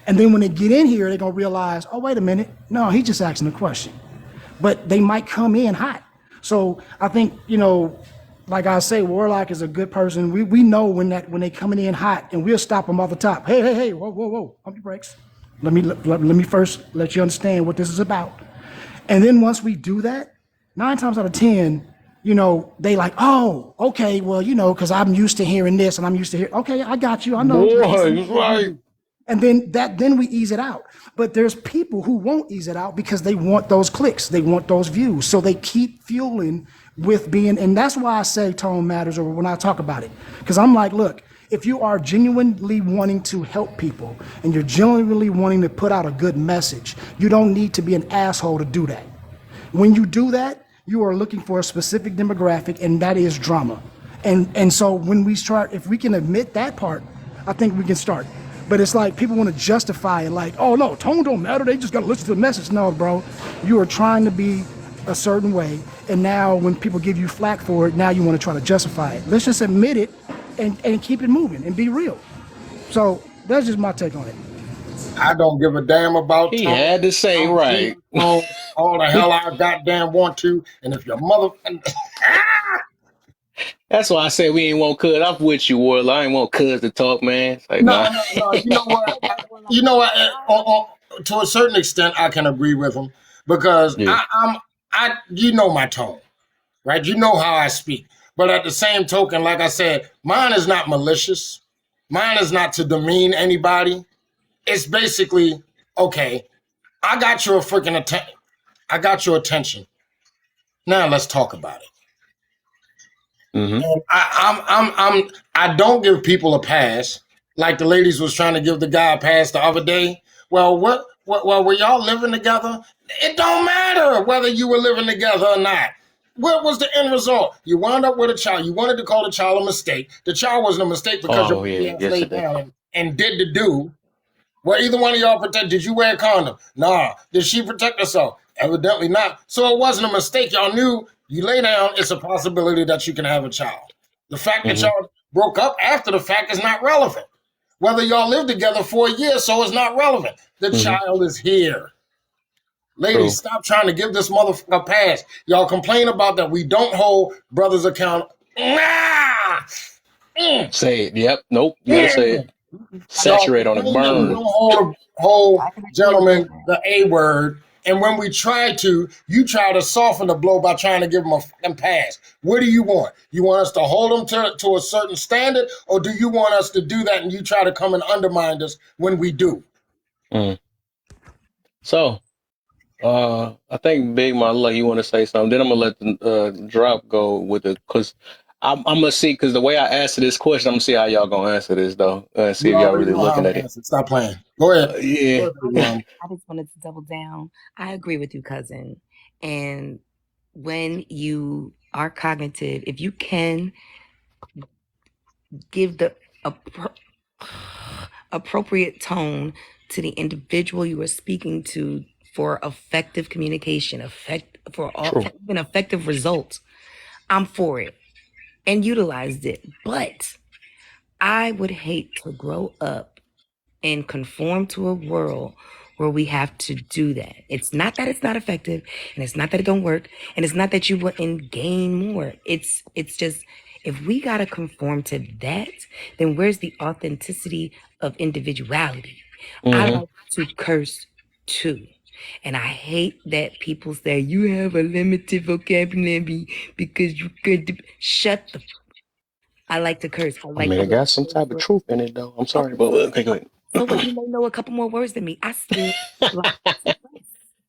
Speaker 11: And then when they get in here, they're going to realize, oh, wait a minute. No, he's just asking a question. But they might come in hot. So I think, like I say, Warlock is a good person. We know when they coming in hot, and we'll stop them off the top. Hey, whoa, pump your brakes. Let me first let you understand what this is about. And then once we do that, 9 times out of 10, they like, oh, okay, well, because I'm used to hearing this and I'm used to hearing, okay, I got you. I know.
Speaker 1: Boy, right.
Speaker 11: And then we ease it out. But there's people who won't ease it out because they want those clicks. They want those views. So they keep fueling with and that's why I say tone matters or when I talk about it. Because I'm like, look, if you are genuinely wanting to help people and you're genuinely wanting to put out a good message, you don't need to be an asshole to do that. When you do that, you are looking for a specific demographic, and that is drama. And so when we start, if we can admit that part, I think we can start. But it's like people want to justify it, like, oh no, tone don't matter. They just got to listen to the message. No, bro, you are trying to be a certain way, and now when people give you flack for it, now you want to try to justify it. Let's just admit it and keep it moving and be real. So that's just my take on it.
Speaker 14: I don't give a damn about
Speaker 1: He
Speaker 14: tone.
Speaker 1: had to say
Speaker 14: I'll
Speaker 1: right.
Speaker 14: change tone all the hell I goddamn want to. And if your mother,
Speaker 1: That's why I said we ain't want cuz. I'm with you, Warlock. I ain't want cuz to talk, man. It's like,
Speaker 14: no,
Speaker 1: nah.
Speaker 14: no, no. You know what? You know what? To a certain extent, I can agree with him because
Speaker 1: Yeah.
Speaker 14: you know my tone, right? You know how I speak. But at the same token, like I said, mine is not malicious. Mine is not to demean anybody. It's basically, okay, I got your freaking attention. I got your attention. Now let's talk about it.
Speaker 1: Mm-hmm.
Speaker 14: And I don't give people a pass like the ladies was trying to give the guy a pass the other day. Well, well, were y'all living together? It don't matter whether you were living together or not. What was the end result? You wound up with a child. You wanted to call the child a mistake. The child wasn't a mistake because
Speaker 1: Oh,
Speaker 14: your
Speaker 1: yeah.
Speaker 14: ass
Speaker 1: Yes,
Speaker 14: laid
Speaker 1: it did.
Speaker 14: down and did the do. Well, either one of y'all protect. Did you wear a condom? Nah. Did she protect herself? Evidently not. So it wasn't a mistake. Y'all knew you lay down, it's a possibility that you can have a child. The fact that y'all broke up after the fact is not relevant. Whether y'all lived together for a year, so it's not relevant. The child is here. Ladies, stop trying to give this motherfucker a pass. Y'all complain about that. We don't hold brothers accountable.
Speaker 1: Say it. Yep. Nope. You gotta say it. Saturate on it.
Speaker 14: We
Speaker 1: Burn.
Speaker 14: don't hold gentlemen the A word. And when we try to, you try to soften the blow by trying to give them a fucking pass. What do you want? You want us to hold them to a certain standard, or do you want us to do that and you try to come and undermine us when we do?
Speaker 1: So, I think Big Mama, you want to say something. Then I'm gonna let the drop go with it, because I'm gonna see, because the way I answer this question, I'm gonna see how y'all gonna answer this though. See
Speaker 14: You
Speaker 1: if y'all
Speaker 14: already
Speaker 1: really
Speaker 14: know how
Speaker 1: looking
Speaker 14: to
Speaker 1: at it.
Speaker 14: answer. Stop playing. Go ahead.
Speaker 1: Yeah.
Speaker 14: Go ahead,
Speaker 12: I just wanted to double down. I agree with you, cousin. And when you are cognitive, if you can give the appropriate tone to the individual you are speaking to for effective communication, even effective results, I'm for it and utilized it. But I would hate to grow up and conform to a world where we have to do that. It's not that it's not effective, and it's not that it don't work, and it's not that you wouldn't gain more. It's just, if we gotta conform to that, then where's the authenticity of individuality? I like to curse too. And I hate that people say you have a limited vocabulary because you could shut the. I like to curse.
Speaker 1: I mean, it got some type of truth in it though. I'm sorry, but okay, go ahead.
Speaker 12: So what? You may know a couple more words than me. I still like to curse.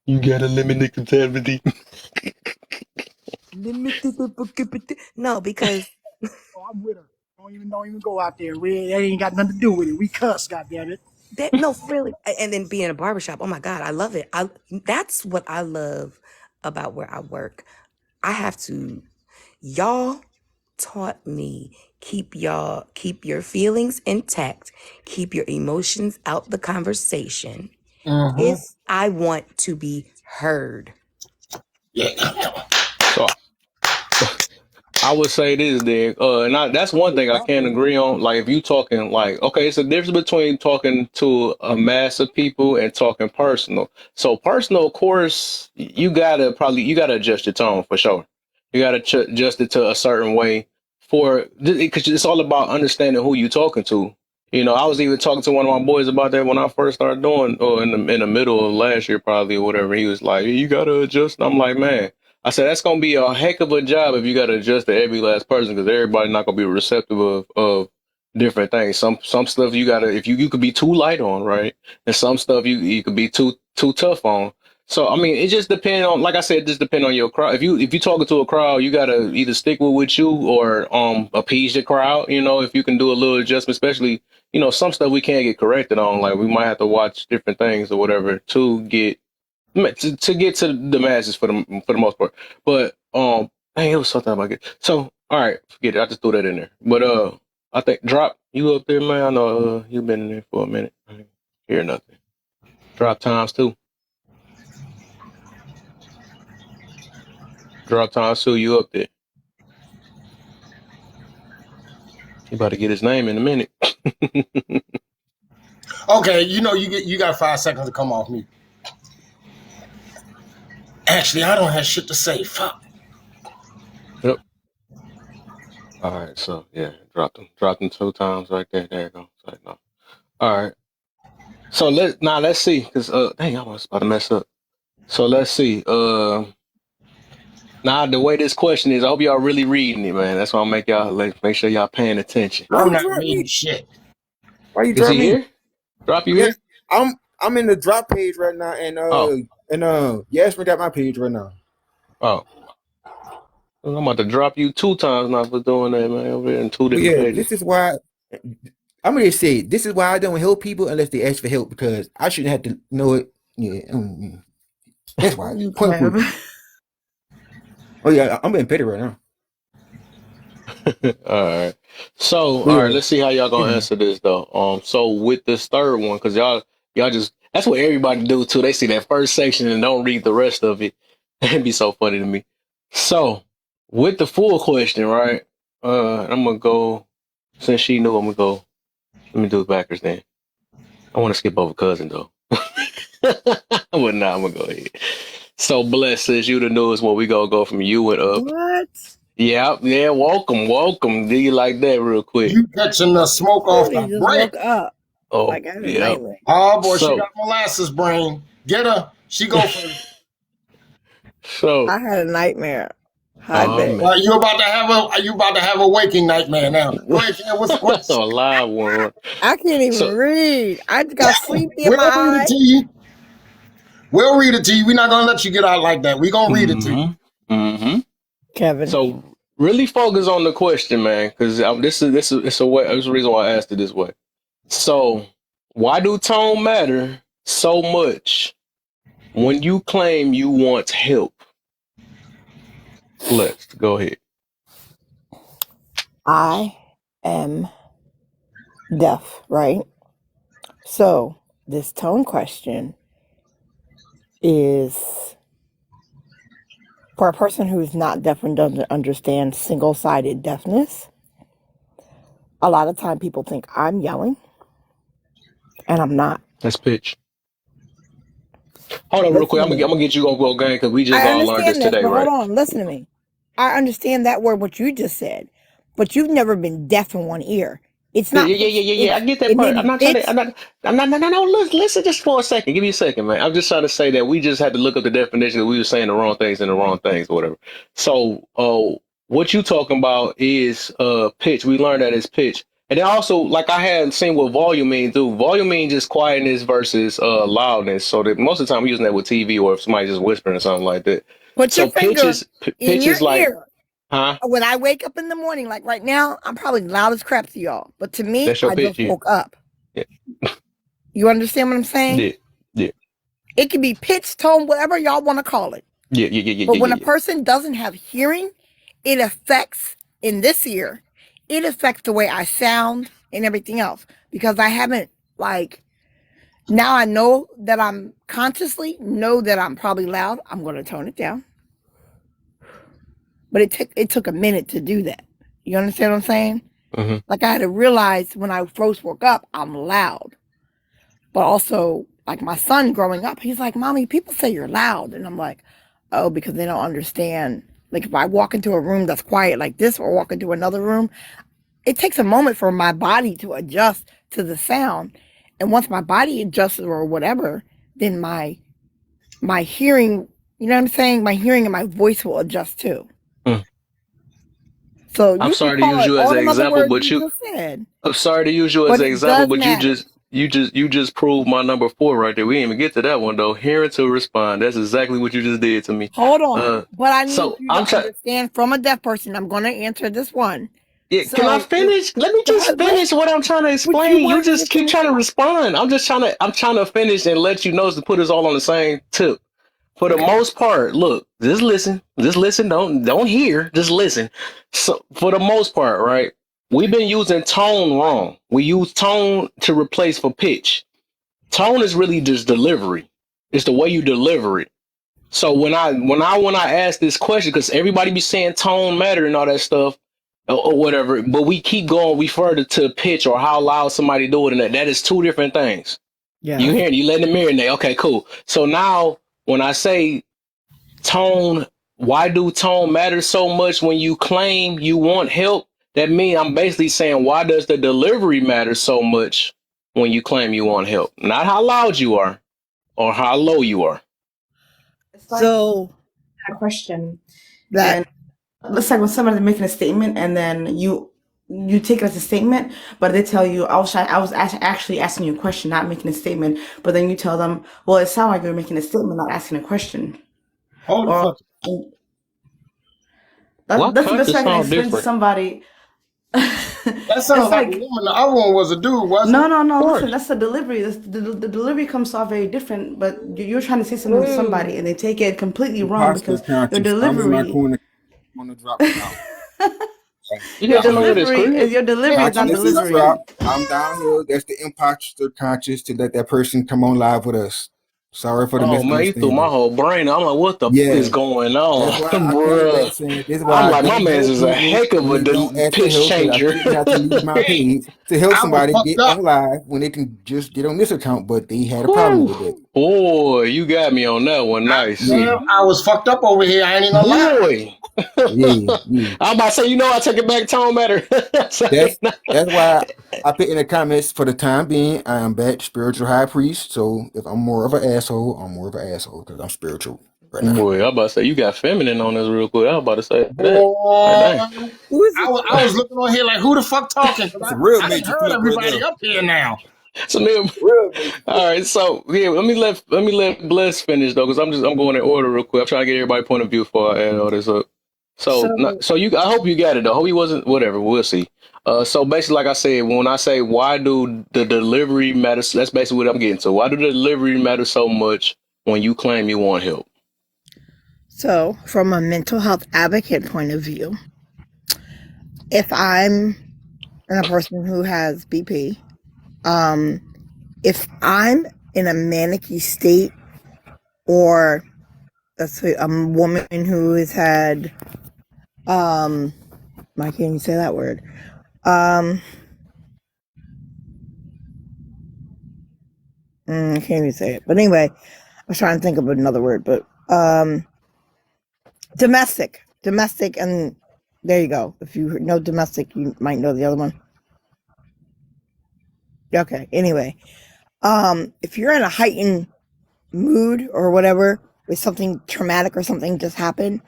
Speaker 1: You got a limited contaminity.
Speaker 12: No, because
Speaker 11: Oh, I'm with her. Don't even go out there. That ain't got nothing to do with it. We cuss, goddammit.
Speaker 12: no, really. And then being in a barbershop. Oh my God, I love it. That's what I love about where I work. I have to. Y'all taught me keep your feelings intact, keep your emotions out the conversation. If I want to be heard.
Speaker 1: So I would say this, then, and that's one thing I can't agree on. Like, if you talking like, okay, it's a difference between talking to a mass of people and talking personal. So personal, of course, you gotta adjust your tone for sure. You gotta adjust it to a certain way because it's all about understanding who you talking to. You know, I was even talking to one of my boys about that when I first started doing, or in the middle of last year probably or whatever. He was like, "You gotta adjust." And I'm like, man. I said, that's going to be a heck of a job if you got to adjust to every last person, because everybody's not going to be receptive of different things. Some stuff you got to, if you could be too light on, right? And some stuff you could be too tough on. So, I mean, it just depends on, like I said, it just depends on your crowd. If you talking to a crowd, you got to either stick with you or appease the crowd, you know, if you can do a little adjustment, especially, you know, some stuff we can't get corrected on. Like, we might have to watch different things or whatever to get to the masses for the most part. But it was something about it. So all right, forget it. I just threw that in there. But I think drop. You up there, man? I know you been in there for a minute. I ain't hear nothing. Drop times too. Drop times too. You up there? You about to get his name in a minute.
Speaker 14: Okay, you got 5 seconds to come off me. Actually, I don't have shit to say. Fuck.
Speaker 1: Yep. All right. So yeah, dropped them 2 times right there. There you go. It's like, no. All right. So let's see, cause dang, I was about to mess up. So let's see. Now the way this question is, I hope y'all really reading it, man. That's why I'll make sure y'all paying attention.
Speaker 8: Why
Speaker 14: I'm
Speaker 8: you
Speaker 14: not
Speaker 8: drop
Speaker 14: reading
Speaker 8: me?
Speaker 14: shit.
Speaker 8: Why you
Speaker 1: Is
Speaker 8: drop
Speaker 1: he
Speaker 8: me?
Speaker 1: here? Drop you
Speaker 8: Yeah,
Speaker 1: here?
Speaker 8: I'm in the drop page right now, and Yasmin got my page right now.
Speaker 1: Oh, I'm about to drop you 2 times now for doing that, man. Over here in 2
Speaker 8: But
Speaker 1: different
Speaker 8: yeah,
Speaker 1: pages.
Speaker 8: this is why I'm gonna say this is why I don't help people unless they ask for help, because I shouldn't have to know it. Yeah, that's why. Point proof. Oh yeah, I'm being petty right now.
Speaker 1: All right. So,
Speaker 8: But
Speaker 1: all right,
Speaker 8: yeah,
Speaker 1: let's see how y'all gonna answer this though. So with this third one, because y'all just that's what everybody do too. They see that first section and don't read the rest of it. It'd be so funny to me. So with the full question, right? I'm gonna go since she knew I'm gonna go. Let me do it backwards then. I want to skip over cousin though. But nah, I'm gonna go ahead. So bless says you the newest one. We gonna go from you and up.
Speaker 17: What?
Speaker 1: Yeah, welcome. Do you like that real quick?
Speaker 14: You catching the smoke off
Speaker 17: Really
Speaker 14: the
Speaker 17: just
Speaker 14: break.
Speaker 17: woke up.
Speaker 1: Oh,
Speaker 17: Like I had a
Speaker 1: yeah.
Speaker 17: nightmare.
Speaker 14: Oh boy, she
Speaker 1: So,
Speaker 14: got molasses brain. Get her. She go first.
Speaker 1: so,
Speaker 17: I had a nightmare. Hi,
Speaker 1: oh
Speaker 17: babe.
Speaker 1: man,
Speaker 14: Well, you about to have a waking nightmare now. Go ahead, Ken. What's
Speaker 1: a live one.
Speaker 17: I can't even
Speaker 1: So,
Speaker 17: read. I just got sleepy in my
Speaker 14: we'll read it
Speaker 17: eye.
Speaker 14: to you. We'll read it to you. We're not gonna let you get out like that. We're gonna read it to you.
Speaker 17: Kevin.
Speaker 1: So really focus on the question, man, because this is the reason why I asked it this way. So, why do tone matter so much when you claim you want help? Let's go ahead.
Speaker 17: I am deaf, right? So this tone question is for a person who's not deaf and doesn't understand single-sided deafness. A lot of time people think I'm yelling, and I'm not.
Speaker 1: Let's pitch. Hold on, real quick. I'm gonna get you on go game because we just
Speaker 17: I
Speaker 1: all learned this
Speaker 17: understand this,
Speaker 1: today,
Speaker 17: but
Speaker 1: right?
Speaker 17: hold on, listen to me. I understand that word, what you just said, but you've never been deaf in one ear. It's not.
Speaker 1: Yeah. I get that
Speaker 17: It may
Speaker 1: part.
Speaker 17: be pitched.
Speaker 1: No. Listen just for a second. Give me a second, man. I'm just trying to say that we just had to look up the definition. We were saying the wrong things and the wrong things, or whatever. So, what you talking about is pitch. We learned that it's pitch, and then also, like I had seen what volume means too. Volume means just quietness versus loudness. So that most of the time we're using that with TV or if somebody's just whispering or something like that.
Speaker 17: Put
Speaker 1: So
Speaker 17: your finger in
Speaker 1: pitch
Speaker 17: your
Speaker 1: is like,
Speaker 17: ear.
Speaker 1: huh?
Speaker 17: When I wake up in the morning, like right now, I'm probably loud as crap to y'all. But to me,
Speaker 1: That's your
Speaker 17: I
Speaker 1: pitch.
Speaker 17: just woke up.
Speaker 1: Yeah.
Speaker 17: You understand what I'm saying?
Speaker 1: Yeah.
Speaker 17: It can be pitch, tone, whatever y'all want to call it.
Speaker 1: Yeah.
Speaker 17: But when a person doesn't have hearing, it affects, in this ear, it affects the way I sound and everything else. Because I haven't, now I know that I'm consciously know that I'm probably loud. I'm going to tone it down. But it took a minute to do that. You understand what I'm saying?
Speaker 1: Mm-hmm.
Speaker 17: Like I had to realize when I first woke up, I'm loud. But also, like my son growing up, he's like, Mommy, people say you're loud. And I'm like, oh, because they don't understand. Like if I walk into a room that's quiet like this or walk into another room, it takes a moment for my body to adjust to the sound. And once my body adjusts or whatever, then my hearing, you know what I'm saying? My hearing and my voice will adjust too. So
Speaker 1: I'm sorry to use you as an example, but I'm sorry to use you as an example, but you just proved my number 4 right there. We didn't even get to that one though. Hearing to respond. That's exactly what you just did to me.
Speaker 17: Hold on, but I need
Speaker 1: so
Speaker 17: you to understand from a deaf person. I'm going to answer this one.
Speaker 1: Yeah, so, can I finish? Let me just finish what I'm trying to explain. You just keep trying to respond. I'm trying to finish and let you know to put us all on the same tip. For the most part, look, just listen. Don't hear, just listen. So for the most part, right? We've been using tone wrong. We use tone to replace for pitch. Tone is really just delivery. It's the way you deliver it. So when I ask this question, because everybody be saying tone matter and all that stuff or whatever, but we keep going, we further to pitch or how loud somebody do it, and that is two different things. You
Speaker 17: Yes.
Speaker 1: hearing, you letting it marinate. Okay, cool. So now when I say tone, why do tone matter so much when you claim you want help? That means I'm basically saying, why does the delivery matter so much when you claim you want help? Not how loud you are or how low you are.
Speaker 18: It's like
Speaker 17: So
Speaker 18: a question,
Speaker 17: that
Speaker 18: and let's say when somebody's making a statement, and then you take it as a statement, but they tell you actually asking you a question, not making a statement. But then you tell them, well, it sounds like you're making a statement, not asking a question.
Speaker 14: Hold the
Speaker 18: Or
Speaker 14: fuck.
Speaker 1: Why
Speaker 18: that's the
Speaker 1: can't
Speaker 18: best
Speaker 1: this
Speaker 18: way I can
Speaker 1: sound
Speaker 18: explain to
Speaker 1: different?
Speaker 18: somebody.
Speaker 14: That sounds
Speaker 18: It's
Speaker 14: like a
Speaker 18: like
Speaker 14: woman. The other one was a dude, wasn't it?
Speaker 18: no.
Speaker 1: Of
Speaker 18: Listen,
Speaker 1: course.
Speaker 18: that's the delivery. The delivery comes off very different, but you're trying to say something to somebody, and they take it completely wrong
Speaker 8: Imposter
Speaker 18: because your
Speaker 8: conscious. I'm in my
Speaker 18: delivery.
Speaker 8: corner. I'm gonna drop them out.
Speaker 1: You
Speaker 18: Your
Speaker 1: got somebody with his
Speaker 18: delivery
Speaker 1: crib?
Speaker 18: is your delivery is not
Speaker 8: Consciousness is
Speaker 18: delivering.
Speaker 8: drop. I'm down here. That's the imposter conscious to let that person come on live with us. Sorry for the
Speaker 1: Oh man, you threw my
Speaker 8: misunderstanding.
Speaker 1: whole brain. I'm like, what the
Speaker 8: Yeah,
Speaker 1: is going on,
Speaker 8: that's why I came back
Speaker 1: bruh?
Speaker 8: saying this is why
Speaker 1: I'm
Speaker 8: I
Speaker 1: like, my
Speaker 8: don't
Speaker 1: man's
Speaker 8: help
Speaker 1: is a
Speaker 8: people
Speaker 1: heck of
Speaker 8: when
Speaker 1: a
Speaker 8: they don't ask for
Speaker 1: pitch
Speaker 8: help because I
Speaker 1: changer.
Speaker 8: shouldn't have to leave my
Speaker 14: Hey,
Speaker 8: page to help
Speaker 14: I was
Speaker 8: somebody
Speaker 14: fucked
Speaker 8: get
Speaker 14: up.
Speaker 8: on live when they can just get on this account, but they had a problem
Speaker 1: Whew.
Speaker 8: with it.
Speaker 1: Boy, you got me on that one. Nice.
Speaker 8: Yeah,
Speaker 14: I was fucked up over here. I ain't even gonna lie.
Speaker 1: Boy.
Speaker 8: yeah.
Speaker 1: I'm about to say, I take it back, tone matter.
Speaker 8: That's why I put in the comments for the time being, I am back spiritual high priest. So if I'm more of an asshole, I'm more of an asshole because I'm spiritual right now.
Speaker 1: Boy, I'm about to say, you got feminine on this real quick. I was about to say that. Like,
Speaker 14: Boy,
Speaker 1: dang.
Speaker 17: who is it?
Speaker 14: I was looking on here like, who the fuck talking? Because
Speaker 8: It's a real
Speaker 14: I didn't
Speaker 8: major
Speaker 14: heard
Speaker 8: flip right
Speaker 14: everybody
Speaker 8: there.
Speaker 14: up here now.
Speaker 1: So then,
Speaker 8: Real major
Speaker 1: all
Speaker 8: flip.
Speaker 1: right. So yeah, let me let Bless finish though, because I'm going in order real quick. I'm trying to get everybody's point of view before I add all this up. So
Speaker 17: So
Speaker 1: I hope you got it though. I hope he wasn't whatever. We'll see. So basically, like I said, when I say why do the delivery matter, that's basically what I'm getting to. Why do the delivery matter so much when you claim you want help?
Speaker 17: so from a mental health advocate point of view, if I'm a person who has BP, if I'm in a manic-y state, or let's say a woman who has had why can't you say that word? I can't even say it. But anyway, I was trying to think of another word, but domestic, and there you go. If you know domestic, you might know the other one. Okay. Anyway, if you're in a heightened mood or whatever, with something traumatic or something just happened,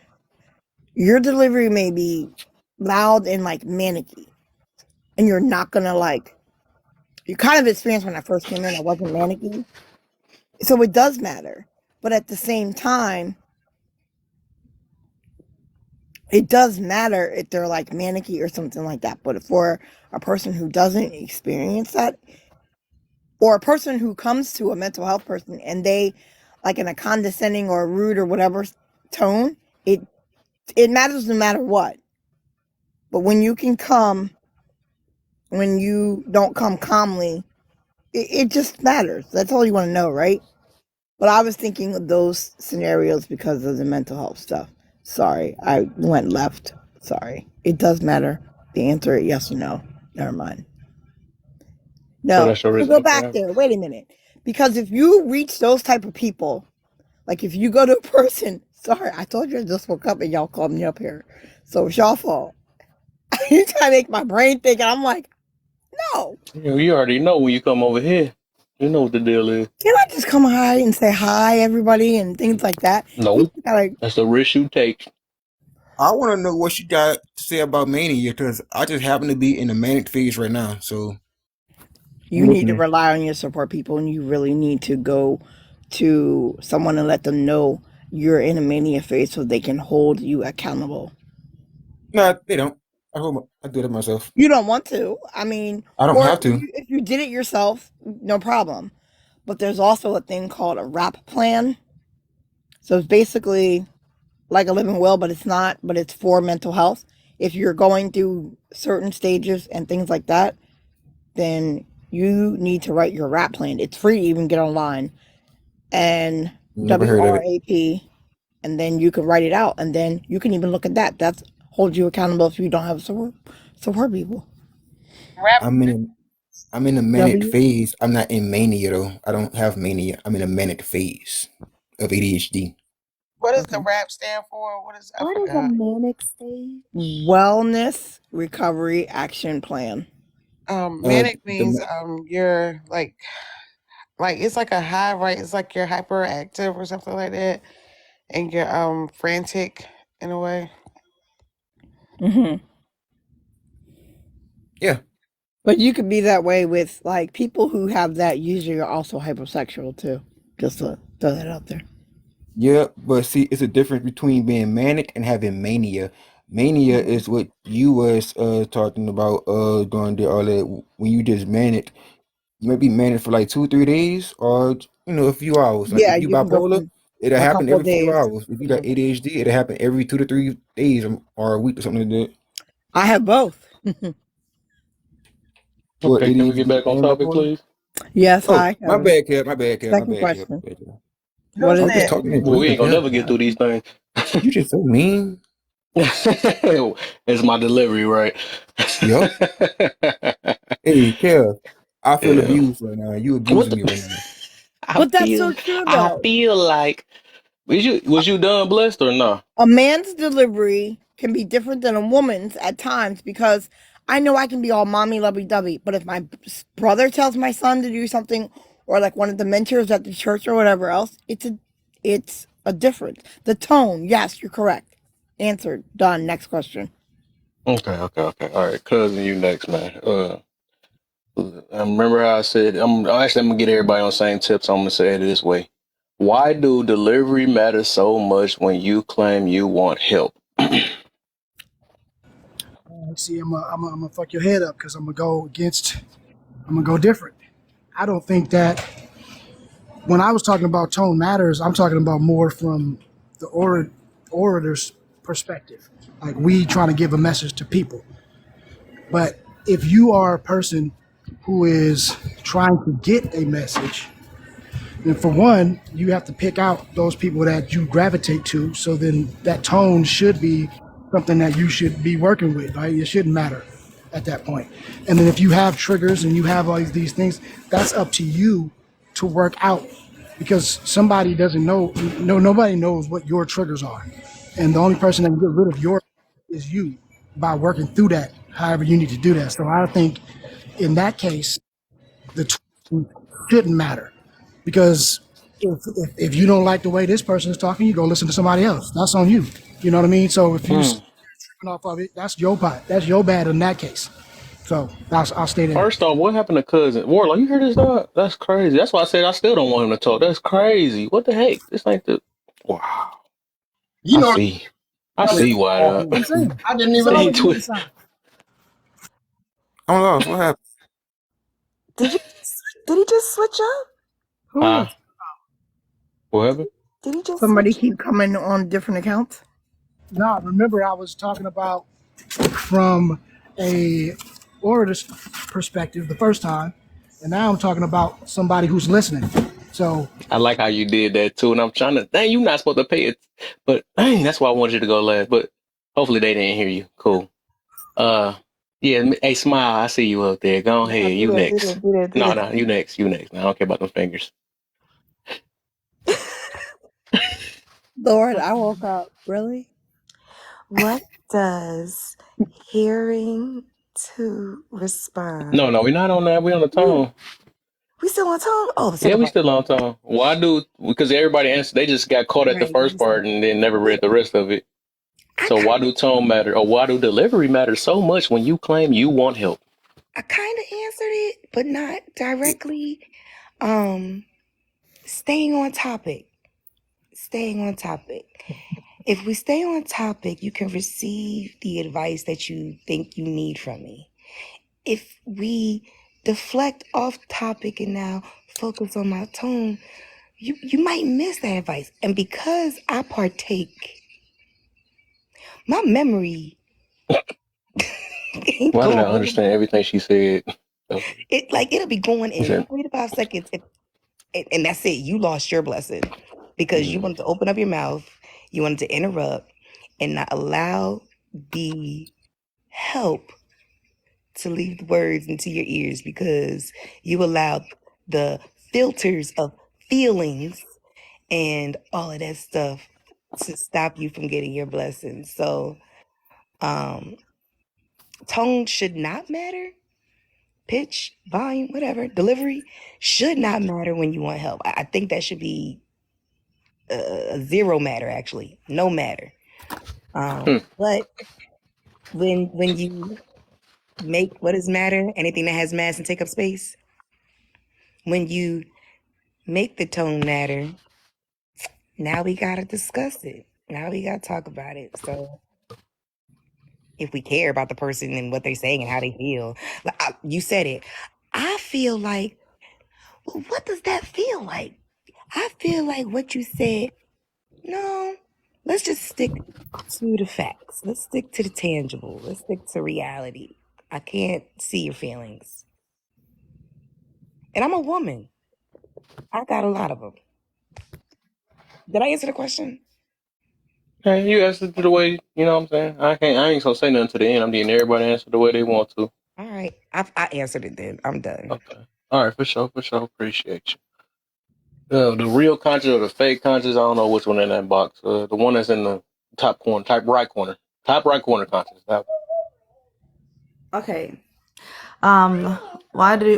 Speaker 17: your delivery may be loud and like manicky, and you're not gonna like. You kind of experienced when I first came in, I wasn't manicky, so it does matter. But at the same time, it does matter if they're like manicky or something like that. But for a person who doesn't experience that, or a person who comes to a mental health person and they like in a condescending or rude or whatever tone, it matters no matter what. But when you don't come calmly, it just matters. That's all you want to know, right? But I was thinking of those scenarios because of the mental health stuff. Sorry, I went left. Sorry. It does matter. The answer is yes or no. Never mind.
Speaker 1: So
Speaker 17: No,
Speaker 1: that's your
Speaker 17: we'll go
Speaker 1: reason.
Speaker 17: back there. Wait a minute. Because if you reach those type of people, like if you go to a person, sorry, I told you I just woke up and y'all called me up here. So it's y'all fault. You try to make my brain think, and I'm like, no.
Speaker 1: You already know when you come over here. You know what the deal is.
Speaker 17: Can I just come hi and say hi, everybody, and things like that?
Speaker 1: No,
Speaker 17: Gotta,
Speaker 1: that's the risk you take.
Speaker 8: I want to know what you got to say about mania because I just happen to be in a manic phase right now. So
Speaker 17: you need to rely on your support people, and you really need to go to someone and let them know you're in a mania phase so they can hold you accountable.
Speaker 8: No, they don't. I do it myself.
Speaker 17: You don't want to. I mean,
Speaker 8: I don't
Speaker 17: or
Speaker 8: have to.
Speaker 17: if you did it yourself, no problem. But there's also a thing called a RAP plan. So it's basically like a living will, but it's not, but it's for mental health. if you're going through certain stages and things like that, then you need to write your rap plan. It's free to even get online. And
Speaker 8: Never heard of it.
Speaker 17: WRAP, and then you can write it out, and then you can even look at that. That's holds you accountable if you don't have support people.
Speaker 8: I'm in a manic
Speaker 17: W?
Speaker 8: phase. I'm not in mania though. I don't have mania. I'm in a manic phase of ADHD.
Speaker 13: What does the
Speaker 17: Okay.
Speaker 13: RAP stand for? What is I
Speaker 5: What is a
Speaker 13: forgot.
Speaker 5: manic stage?
Speaker 17: Wellness Recovery Action Plan.
Speaker 13: Manic
Speaker 8: The
Speaker 13: means you're like it's like a high, right? It's like you're hyperactive or something like that, and you're frantic in a way.
Speaker 17: Mm-hmm.
Speaker 8: Yeah.
Speaker 17: But you could be that way with like people who have that usually are also hypersexual too. Just to throw that out there.
Speaker 8: Yeah, but see, it's a difference between being manic and having mania. Mania is what you was talking about during the all that when you just manic. You might be manic for like 2, 3 days or a few hours. Like
Speaker 17: Yeah,
Speaker 8: if you
Speaker 17: you can go
Speaker 8: bipolar,
Speaker 17: from
Speaker 8: it'll
Speaker 17: a
Speaker 8: happen
Speaker 17: couple of
Speaker 8: every few
Speaker 17: days.
Speaker 8: hours. If you got ADHD, it'll happen every 2 to 3 days or a week or something like that.
Speaker 17: I have both.
Speaker 8: What,
Speaker 1: Okay, can we get
Speaker 8: ADHD
Speaker 1: back on
Speaker 8: and
Speaker 1: topic,
Speaker 8: bipolar?
Speaker 1: please?
Speaker 17: Yes,
Speaker 8: Oh,
Speaker 17: hi,
Speaker 8: my
Speaker 17: Kevin.
Speaker 8: bad, Kev. My bad, Kev. My
Speaker 17: Second
Speaker 8: bad, Kev.
Speaker 17: question.
Speaker 8: My bad, Kev.
Speaker 17: What is
Speaker 8: I'm just
Speaker 17: it?
Speaker 8: talking and
Speaker 1: Well, we ain't
Speaker 8: drinking,
Speaker 1: gonna
Speaker 8: Kev.
Speaker 1: never get through these things.
Speaker 8: You just so mean.
Speaker 1: It's my delivery, right?
Speaker 8: Yup. Hey, Kev. I feel
Speaker 1: Yeah.
Speaker 8: abused right now. You
Speaker 1: What
Speaker 8: abusing
Speaker 1: the?
Speaker 8: me right now.
Speaker 17: But that's so true
Speaker 1: I
Speaker 17: though.
Speaker 1: feel like was you done blessed or not?
Speaker 17: A man's delivery can be different than a woman's at times because I know I can be all mommy lovey dovey, but if my brother tells my son to do something, or like one of the mentors at the church or whatever else, it's a difference. The tone, yes, you're correct. Answered. Done. Next question.
Speaker 1: Okay. All right, cousin, you next, man. Remember how I said I'm gonna get everybody on the same tip, so I'm gonna say it this way. Why do delivery matter so much when you claim you want help?
Speaker 11: See, I'm gonna fuck your head up because I'm gonna go different. I don't think that when I was talking about tone matters, I'm talking about more from the orator's perspective. Like we trying to give a message to people. But if you are a person who is trying to get a message, then for one, you have to pick out those people that you gravitate to. So then that tone should be something that you should be working with, right? It shouldn't matter at that point. And then if you have triggers and you have all these things, that's up to you to work out because somebody doesn't know, nobody knows what your triggers are. And the only person that can get rid of yours is you by working through that, however you need to do that. So I think in that case, the tone shouldn't matter because if you don't like the way this person is talking, you go listen to somebody else. That's on you. You know what I mean? So if you're tripping off of it, that's your part. That's your bad in that case. So I'll stay there.
Speaker 1: First off, what happened to cousin Warlock? You heard this dog? That's crazy. That's why I said I still don't want him to talk. That's crazy. What the heck? This ain't the. Wow.
Speaker 14: You know,
Speaker 1: I see why.
Speaker 11: I'm saying.
Speaker 14: I didn't
Speaker 11: It's
Speaker 14: even.
Speaker 11: always a good sign.
Speaker 8: I'm lost. What happened?
Speaker 12: Did he just switch up?
Speaker 17: Who
Speaker 1: Huh?
Speaker 17: is?
Speaker 1: What happened?
Speaker 12: Did he just
Speaker 17: Somebody
Speaker 12: switch?
Speaker 17: keep coming on different accounts?
Speaker 11: No, remember I was talking about from a orator's perspective the first time, and now I'm talking about somebody who's listening. So
Speaker 1: I like how you did that too, and I'm trying to. Dang, you're not supposed to pay it, but dang, that's why I wanted you to go last. But hopefully they didn't hear you. Cool. Yeah. Hey, Smile, I see you up there. Go ahead. You next. No, you next. You next. I don't care about them fingers.
Speaker 17: Lord, I woke up. Really?
Speaker 12: What does hearing to respond?
Speaker 1: No, we're not on that. We're on the tone.
Speaker 12: We still on tone? Oh,
Speaker 1: Yeah, we still on tone. Why do? Because everybody answered. They just got caught at the first part and then never read the rest of it. So why do tone matter, or why do delivery matter so much when you claim you want help?
Speaker 12: I kind of answered it, but not directly. Staying on topic. If we stay on topic, you can receive the advice that you think you need from me. If we deflect off topic and now focus on my tone, you might miss that advice. And because I partake, my memory
Speaker 1: Why did I
Speaker 12: going really,
Speaker 1: understand everything she said? Okay.
Speaker 12: it'll be going
Speaker 1: He
Speaker 12: in
Speaker 1: said,
Speaker 12: 3 to 5 seconds, and that's it. You lost your blessing because you wanted to open up your mouth, you wanted to interrupt, and not allow the help to leave the words into your ears because you allowed the filters of feelings and all of that stuff to stop you from getting your blessings. So, um, tone should not matter. Pitch, volume, whatever, delivery should not matter when you want help. I think that should be a zero matter, actually, no matter. But when you make what is matter, anything that has mass and take up space, when you make the tone matter, now we gotta discuss it. Now we gotta talk about it. So if we care about the person and what they're saying and how they feel, you said it. I feel like, well, what does that feel like? I feel like what you said. No, let's just stick to the facts. Let's stick to the tangible. Let's stick to reality. I can't see your feelings. And I'm a woman. I got a lot of them. Did I answer the question?
Speaker 1: hey, you answered the way, you know what I'm saying? I ain't gonna say nothing to the end. I'm letting everybody answer the way they want to.
Speaker 12: All right. I answered it then. I'm done.
Speaker 1: Okay. All right, for sure, for sure. Appreciate you. The real conscious or the fake conscious, I don't know which one in that box. The one that's in the top corner, top right corner conscious. That
Speaker 18: Okay.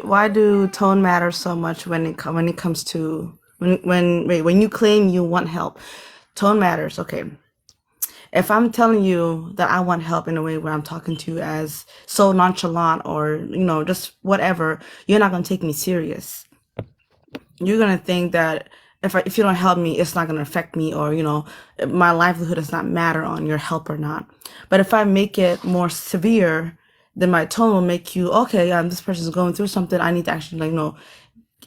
Speaker 18: Why do tone matter so much when it comes to when you claim you want help? Tone matters. Okay. If I'm telling you that I want help in a way where I'm talking to you as so nonchalant or just whatever, you're not gonna take me serious. You're gonna think that if you don't help me, it's not gonna affect me, or my livelihood does not matter on your help or not. But if I make it more severe, then my tone will make you okay. This person's going through something. I need to actually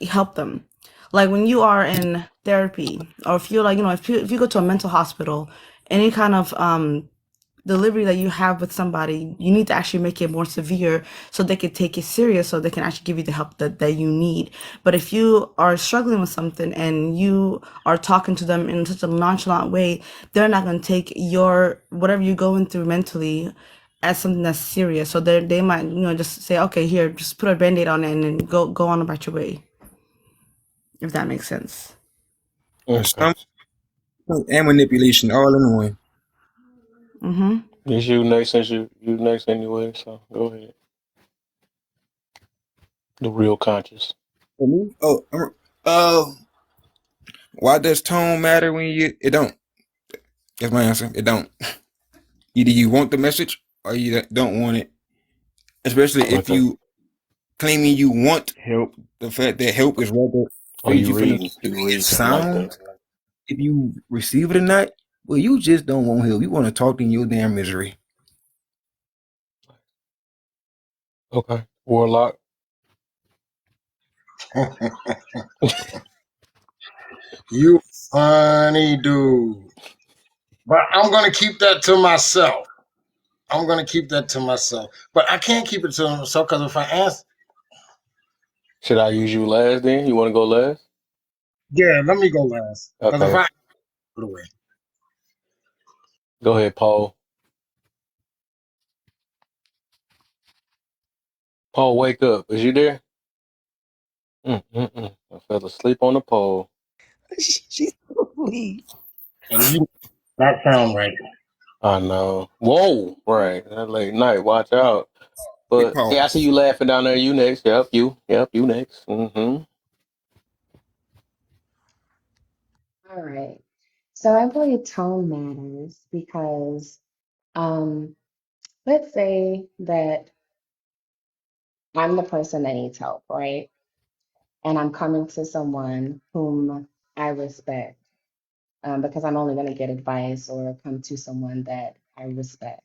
Speaker 18: help them. Like when you are in therapy, or if you're if you go to a mental hospital, any kind of delivery that you have with somebody, you need to actually make it more severe so they can take it serious, so they can actually give you the help that you need. But if you are struggling with something and you are talking to them in such a nonchalant way, they're not going to take your whatever you're going through mentally as something that's serious. So they might just say, okay, here, just put a band-aid on it and then go on about your way, if that makes sense.
Speaker 1: okay.
Speaker 8: Some and manipulation all in one.
Speaker 18: Mm-hmm.
Speaker 1: It's you next, since you next anyway. So go ahead. The real conscious.
Speaker 8: For me? Oh, why does tone matter when it don't? That's my answer. It don't. Either you want the message or you don't want it. Especially if
Speaker 1: Okay.
Speaker 8: you claiming you want help, the fact that help is right there
Speaker 1: Oh,
Speaker 8: face
Speaker 1: you
Speaker 8: you finna
Speaker 1: reading? You reading something like that?
Speaker 8: sound. If you receive it or not, well, you just don't want help. You want to talk in your damn misery.
Speaker 1: Okay. Warlock.
Speaker 14: You funny dude. But I'm gonna keep that to myself. I'm gonna keep that to myself. But I can't keep it to myself because if I ask,
Speaker 1: Should I use you last then? You want to go last?
Speaker 14: yeah, let me go last. Because if
Speaker 1: Okay.
Speaker 14: I put away.
Speaker 1: Go ahead, Paul. Paul, wake up. Is you there? I fell asleep on the pole.
Speaker 12: She's asleep.
Speaker 14: And you that sound right.
Speaker 1: I know. Whoa. Right. That late night. Watch out.
Speaker 8: Big
Speaker 1: But yeah, I see
Speaker 8: pause.
Speaker 1: you laughing down there. You next. Yep. You. Yep. You next. Mm-hmm.
Speaker 15: All right. So I believe tone matters because um, let's say that I'm the person that needs help, right? And I'm coming to someone whom I respect because I'm only going to get advice or come to someone that I respect.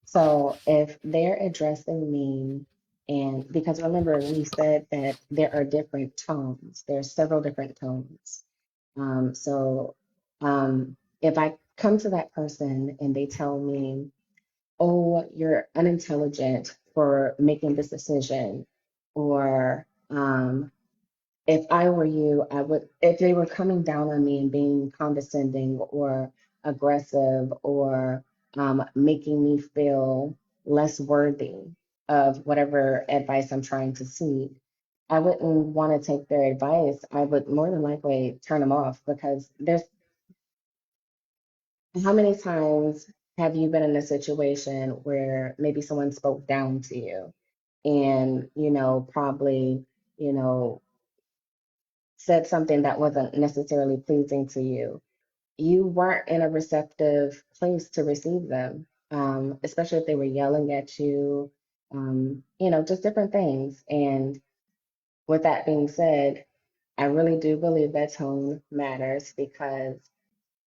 Speaker 15: So if they're addressing me, and because remember, we said that there are different tones, there's several different tones. So if I come to that person and they tell me, oh, you're unintelligent for making this decision, or if I were you, I would, if they were coming down on me and being condescending or aggressive or making me feel less worthy of whatever advice I'm trying to seek, I wouldn't want to take their advice. I would more than likely turn them off because there's how many times have you been in a situation where maybe someone spoke down to you and, probably, you know, said something that wasn't necessarily pleasing to you? You weren't in a receptive place to receive them, especially if they were yelling at you, just different things. And with that being said, I really do believe that tone matters because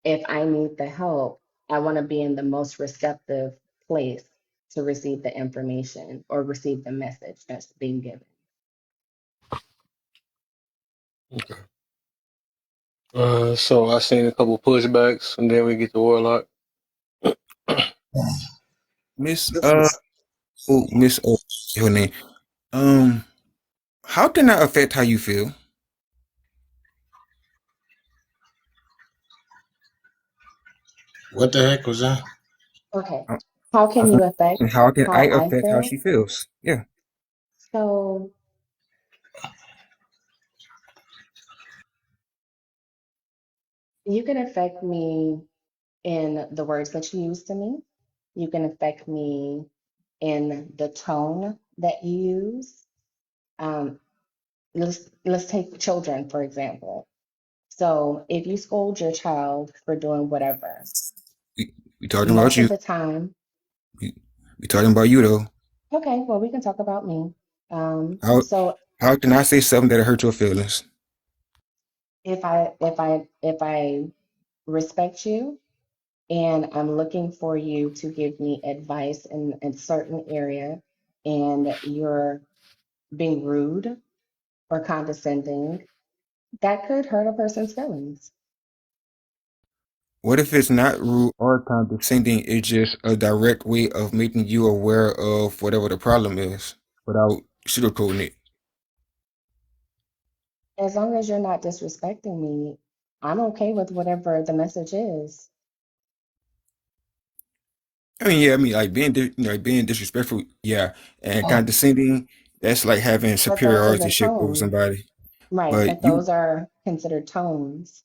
Speaker 15: if I need the help, I want to be in the most receptive place to receive the information or receive the message that's being given.
Speaker 1: Okay. So I seen a couple pushbacks, and then we get to Warlock.
Speaker 8: Miss your name. How can that affect how you feel?
Speaker 14: What the heck was that?
Speaker 15: Okay. How can you affect
Speaker 8: And how can I
Speaker 15: how I
Speaker 8: affect how
Speaker 15: feel?
Speaker 8: she feels? Yeah.
Speaker 15: So you can affect me in the words that you use to me. You can affect me in the tone that you use. Um, let's take children, for example. So if you scold your child for doing whatever,
Speaker 8: We talking about
Speaker 15: most of
Speaker 8: you.
Speaker 15: the time,
Speaker 8: We talking about you though.
Speaker 15: okay, well, we can talk about me.
Speaker 8: How
Speaker 15: So
Speaker 8: how can I say something that hurt your feelings?
Speaker 15: if I respect you and I'm looking for you to give me advice in a certain area and you're being rude or condescending, that could hurt a person's feelings.
Speaker 8: What if it's not rude or condescending? It's just a direct way of making you aware of whatever the problem is without sugarcoating it.
Speaker 15: As long as you're not disrespecting me, I'm okay with whatever the message is.
Speaker 8: I mean, yeah, I mean, like like being disrespectful, yeah, and condescending. That's like having
Speaker 15: But those are the
Speaker 8: superiority ship over
Speaker 15: tones,
Speaker 8: somebody.
Speaker 15: right?
Speaker 8: But
Speaker 15: But those are considered tones.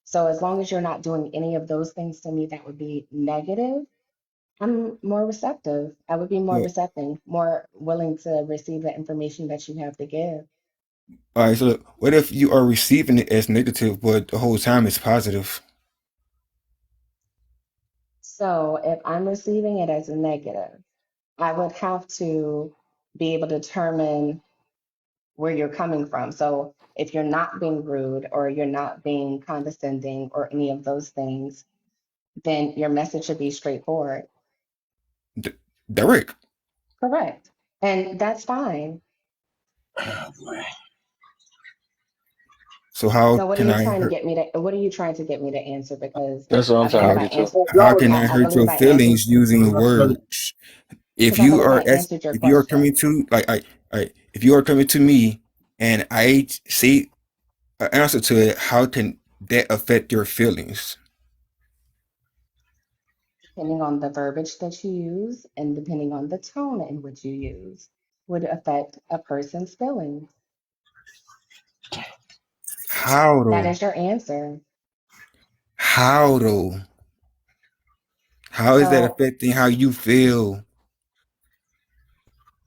Speaker 15: So as long as you're not doing any of those things to me that would be negative, I'm more receptive. I would be more
Speaker 8: but
Speaker 15: receptive, more willing to receive the information that you have to give.
Speaker 8: all right, so look, what if you are receiving it as negative, but the whole time it's positive?
Speaker 15: So if I'm receiving it as a negative, I would have to be able to determine where you're coming from. So if you're not being rude or you're not being condescending or any of those things, then your message should be straightforward.
Speaker 8: D Direct.
Speaker 15: Correct. And that's fine.
Speaker 14: Oh, boy.
Speaker 8: So how
Speaker 15: So
Speaker 8: can I
Speaker 15: what are you trying to get me to answer? Because
Speaker 1: That's what I'm
Speaker 15: I
Speaker 1: trying
Speaker 15: believe
Speaker 1: to
Speaker 8: how
Speaker 15: I
Speaker 1: get to.
Speaker 15: answered
Speaker 8: how can I
Speaker 15: I
Speaker 8: hurt
Speaker 15: believe
Speaker 8: your
Speaker 15: I answered
Speaker 8: feelings using words? If
Speaker 15: because I
Speaker 8: you
Speaker 15: believe I
Speaker 8: are as
Speaker 15: answered your
Speaker 8: if you are coming
Speaker 15: question.
Speaker 8: to if you are coming to me and I say an answer to it, how can that affect your feelings?
Speaker 15: Depending on the verbiage that you use and depending on the tone in which you use would affect a person's feelings.
Speaker 8: How
Speaker 15: That
Speaker 8: though?
Speaker 15: is your answer.
Speaker 8: How though? How is that
Speaker 15: So
Speaker 8: affecting how you feel?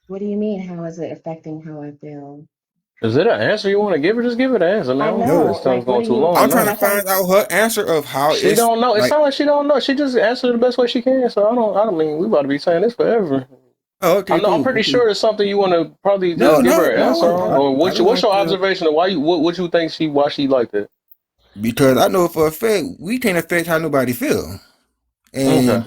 Speaker 15: what do you mean? How is it affecting how I feel?
Speaker 1: Is it an answer you want to give her? Just give her the answer, man.
Speaker 15: I
Speaker 1: I don't know.
Speaker 8: No,
Speaker 1: This
Speaker 15: know,
Speaker 1: time's
Speaker 15: like, what
Speaker 1: going
Speaker 15: do
Speaker 1: too
Speaker 15: you,
Speaker 8: I'm
Speaker 1: long
Speaker 8: trying
Speaker 1: now.
Speaker 8: to
Speaker 15: that's
Speaker 8: find
Speaker 15: what
Speaker 8: out her answer of how
Speaker 1: She
Speaker 8: it's
Speaker 1: don't know. It
Speaker 8: like.
Speaker 1: sounds like she don't know. She just answered the best way she can. So I don't mean we about to be saying this forever.
Speaker 8: Oh,
Speaker 1: I
Speaker 8: okay,
Speaker 1: know. I'm
Speaker 8: cool.
Speaker 1: pretty
Speaker 8: Okay.
Speaker 1: sure it's something you want to probably
Speaker 8: No,
Speaker 1: just give
Speaker 8: no,
Speaker 1: her an answer
Speaker 8: no.
Speaker 1: on,
Speaker 15: I'm,
Speaker 1: or
Speaker 8: I don't
Speaker 1: what's
Speaker 8: want
Speaker 1: your
Speaker 8: to
Speaker 1: observation of why you what you think why she like that?
Speaker 8: because I know for a fact we can't affect how nobody feel.
Speaker 1: Okay.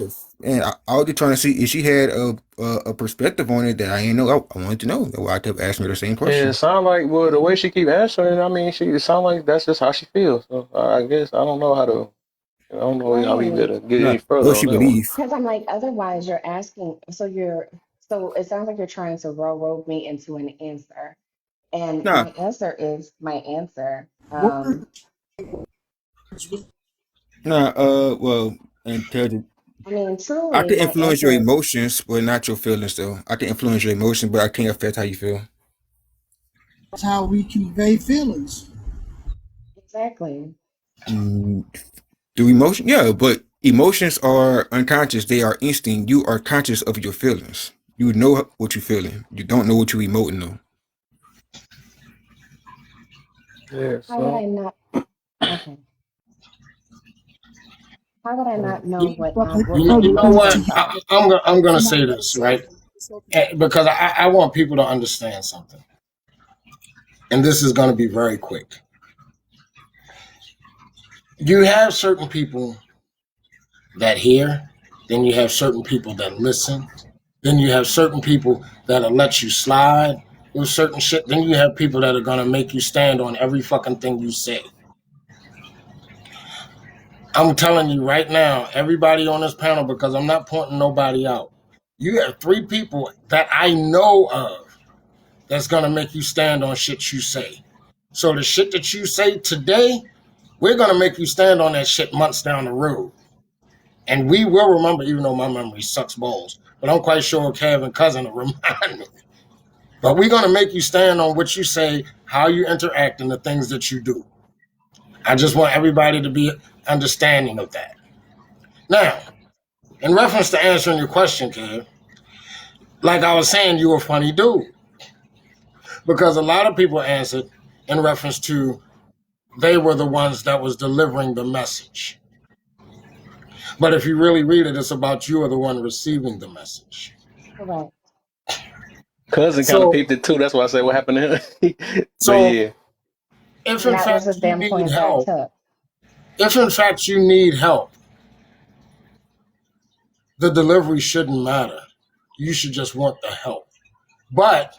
Speaker 8: And I was just trying to see if she had a perspective on it that I didn't know. I wanted to know. That's why I kept asking her the same
Speaker 1: Yeah, it
Speaker 8: question.
Speaker 1: sound like the way she keep answering. I mean, it sound like that's just how she feels. So I guess I don't know how to. I don't know how we
Speaker 15: Right.
Speaker 1: better get
Speaker 8: Nah,
Speaker 1: any further
Speaker 8: what
Speaker 1: on
Speaker 8: she
Speaker 1: that one.
Speaker 8: believe.
Speaker 15: Because I'm like, otherwise you're asking, so it sounds like you're trying to railroad me into an answer. And
Speaker 8: Nah,
Speaker 15: my answer is my answer.
Speaker 11: Word.
Speaker 8: nah. Well, and tell the
Speaker 15: I mean,
Speaker 8: I
Speaker 15: truly,
Speaker 8: can
Speaker 15: my
Speaker 8: influence your
Speaker 15: answer,
Speaker 8: emotions, but not your feelings. Though I can influence your emotions, but I can't affect how you feel.
Speaker 11: That's how we convey feelings.
Speaker 15: exactly.
Speaker 8: Mm, do emotion? Yeah, but emotions are unconscious. They are instinct. You are conscious of your feelings. You know what you're feeling. You don't know what you're emoting though.
Speaker 1: Yeah,
Speaker 15: How would
Speaker 1: so
Speaker 15: I not? Okay. How would I not know
Speaker 11: You
Speaker 15: what
Speaker 11: fucking
Speaker 14: You know
Speaker 11: ugly to
Speaker 14: what?
Speaker 11: you.
Speaker 14: I'm gonna say this, right? Because I want people to understand something, and this is gonna be very quick. You have certain people that hear, then you have certain people that listen, then you have certain people that'll let you slide with certain shit, then you have people that are gonna make you stand on every fucking thing you say. I'm telling you right now, everybody on this panel, because I'm not pointing nobody out. You have 3 people that I know of that's gonna make you stand on shit you say. So the shit that you say today, we're gonna make you stand on that shit months down the road. And we will remember, even though my memory sucks balls. But I'm quite sure Kev and Cousin will remind me. But we're gonna make you stand on what you say, how you interact, and the things that you do. I just want everybody to be understanding of that. Now, in reference to answering your question, Kev, like I was saying, you're a funny dude. Because a lot of people answered in reference to they were the ones that was delivering the message. But if you really read it, it's about you are the one receiving the message.
Speaker 15: Correct.
Speaker 1: cousin kind of
Speaker 14: So,
Speaker 1: peeped it too. That's why I say what happened to him. But
Speaker 14: so
Speaker 1: yeah,
Speaker 14: if
Speaker 15: And
Speaker 14: in
Speaker 15: that was the
Speaker 14: fact you
Speaker 15: damn
Speaker 14: need
Speaker 15: point that I
Speaker 14: help,
Speaker 15: took.
Speaker 14: the delivery shouldn't matter. You should just want the help. But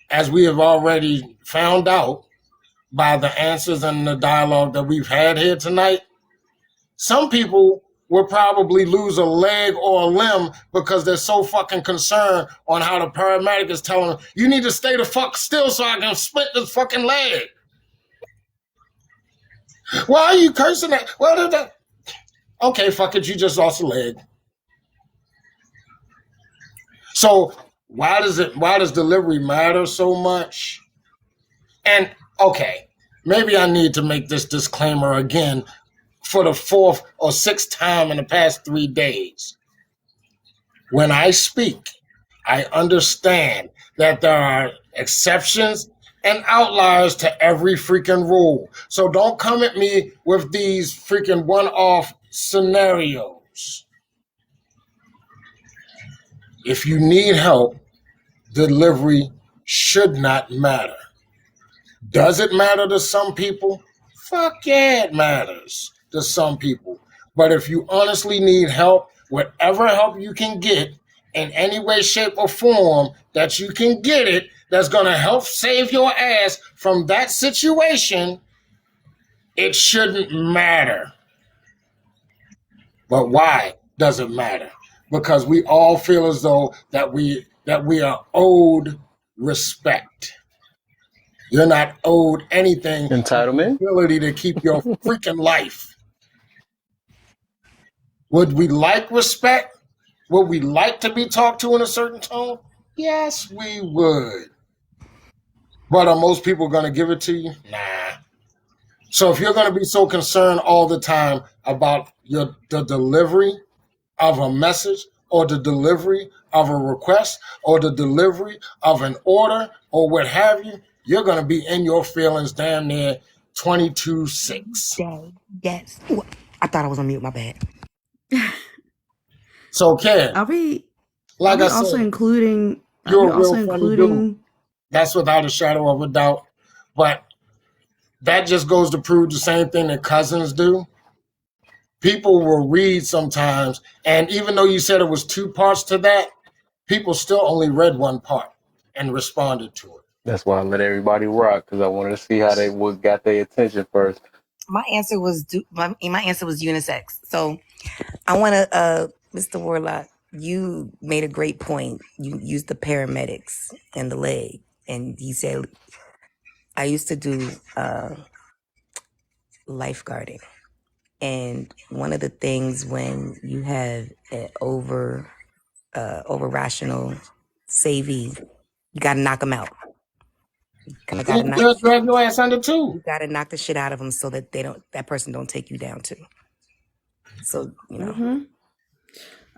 Speaker 14: as we have already found out by the answers and the dialogue that we've had here tonight, some people will probably lose a leg or a limb because they're so fucking concerned on how the paramedic is telling them, you need to stay the fuck still so I can split this fucking leg. Why are you cursing that? Well, okay, fuck it, you just lost a leg. So why does delivery matter so much? And okay, maybe I need to make this disclaimer again for the 4th or 6th time in the past 3 days. When I speak, I understand that there are exceptions and outliers to every freaking rule. So don't come at me with these freaking one-off scenarios. If you need help, delivery should not matter. Does it matter to some people? Fuck yeah, it matters to some people. But if you honestly need help, whatever help you can get in any way, shape, or form that you can get it, that's going to help save your ass from that situation, it shouldn't matter. But why does it matter? Because we all feel as though that we are owed respect. You're not owed anything but the
Speaker 1: entitlement.
Speaker 14: ability to keep your freaking life. Would we like respect? Would we like to be talked to in a certain tone? Yes, we would. But are most people going to give it to you? Nah. So if you're going to be so concerned all the time about the delivery of a message or the delivery of a request or the delivery of an order or what have you, you're going to be in your feelings damn near 22/6.
Speaker 9: Yes. Ooh, I thought I was on mute. My bad.
Speaker 14: So, Ken,
Speaker 9: Are we? Are
Speaker 14: like
Speaker 9: we
Speaker 14: I
Speaker 9: also
Speaker 14: said,
Speaker 9: including? Are we
Speaker 14: you're a
Speaker 9: also
Speaker 14: real funny dude.
Speaker 9: including?
Speaker 14: That's without a shadow of a doubt. But that just goes to prove the same thing that cousins do. People will read sometimes, and even though you said it was 2 parts to that, people still only read 1 part and responded to it.
Speaker 1: That's why I let everybody rock because I wanted to see how they got their attention first.
Speaker 12: my answer was my answer was unisex. So I want to, Mr. Warlock, you made a great point. You used the paramedics and the leg, and he said, I used to do lifeguarding, and one of the things when you have an over rational savvy, you got to knock them out. You gotta knock,
Speaker 14: Just grab your ass under too.
Speaker 12: you gotta knock the shit out of them so that that person don't take you down too. So you know.
Speaker 18: Mm-hmm.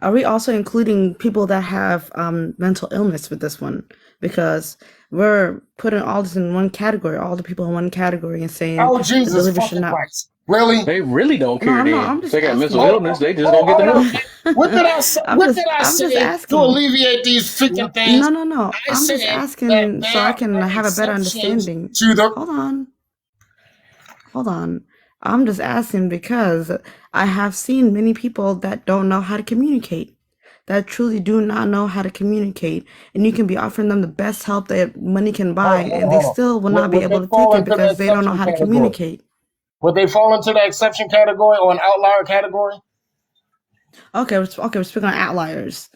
Speaker 18: Are we also including people that have mental illness with this one? Because we're putting all this in one category, all the people in one category, and saying
Speaker 14: Oh
Speaker 18: the
Speaker 14: Jesus
Speaker 18: delivery should
Speaker 14: fucking
Speaker 18: not.
Speaker 14: Christ! Really?
Speaker 1: They really don't care
Speaker 18: I'm
Speaker 1: then.
Speaker 18: just
Speaker 1: They got mental
Speaker 18: asking.
Speaker 1: illness, they just gonna get the help.
Speaker 14: What did I say?
Speaker 18: I'm
Speaker 14: What
Speaker 18: just,
Speaker 14: did I
Speaker 18: I'm just
Speaker 14: say to
Speaker 18: asking.
Speaker 14: alleviate these freaking things?
Speaker 18: No.
Speaker 14: I
Speaker 18: I'm
Speaker 14: said
Speaker 18: just
Speaker 14: that
Speaker 18: asking so I
Speaker 14: there
Speaker 18: can
Speaker 14: are
Speaker 18: have a better
Speaker 14: exceptions
Speaker 18: understanding.
Speaker 14: to the.
Speaker 18: Hold on. I'm just asking because I have seen many people that don't know how to communicate, that truly do not know how to communicate, and you can be offering them the best help that money can buy, and they still will not be
Speaker 14: Would
Speaker 18: able
Speaker 14: they
Speaker 18: to
Speaker 14: fall
Speaker 18: take it
Speaker 14: into the
Speaker 18: because they don't know
Speaker 14: exception
Speaker 18: how to
Speaker 14: category?
Speaker 18: communicate.
Speaker 14: Would they fall into the exception category or an outlier category?
Speaker 18: Okay, we're speaking on outliers.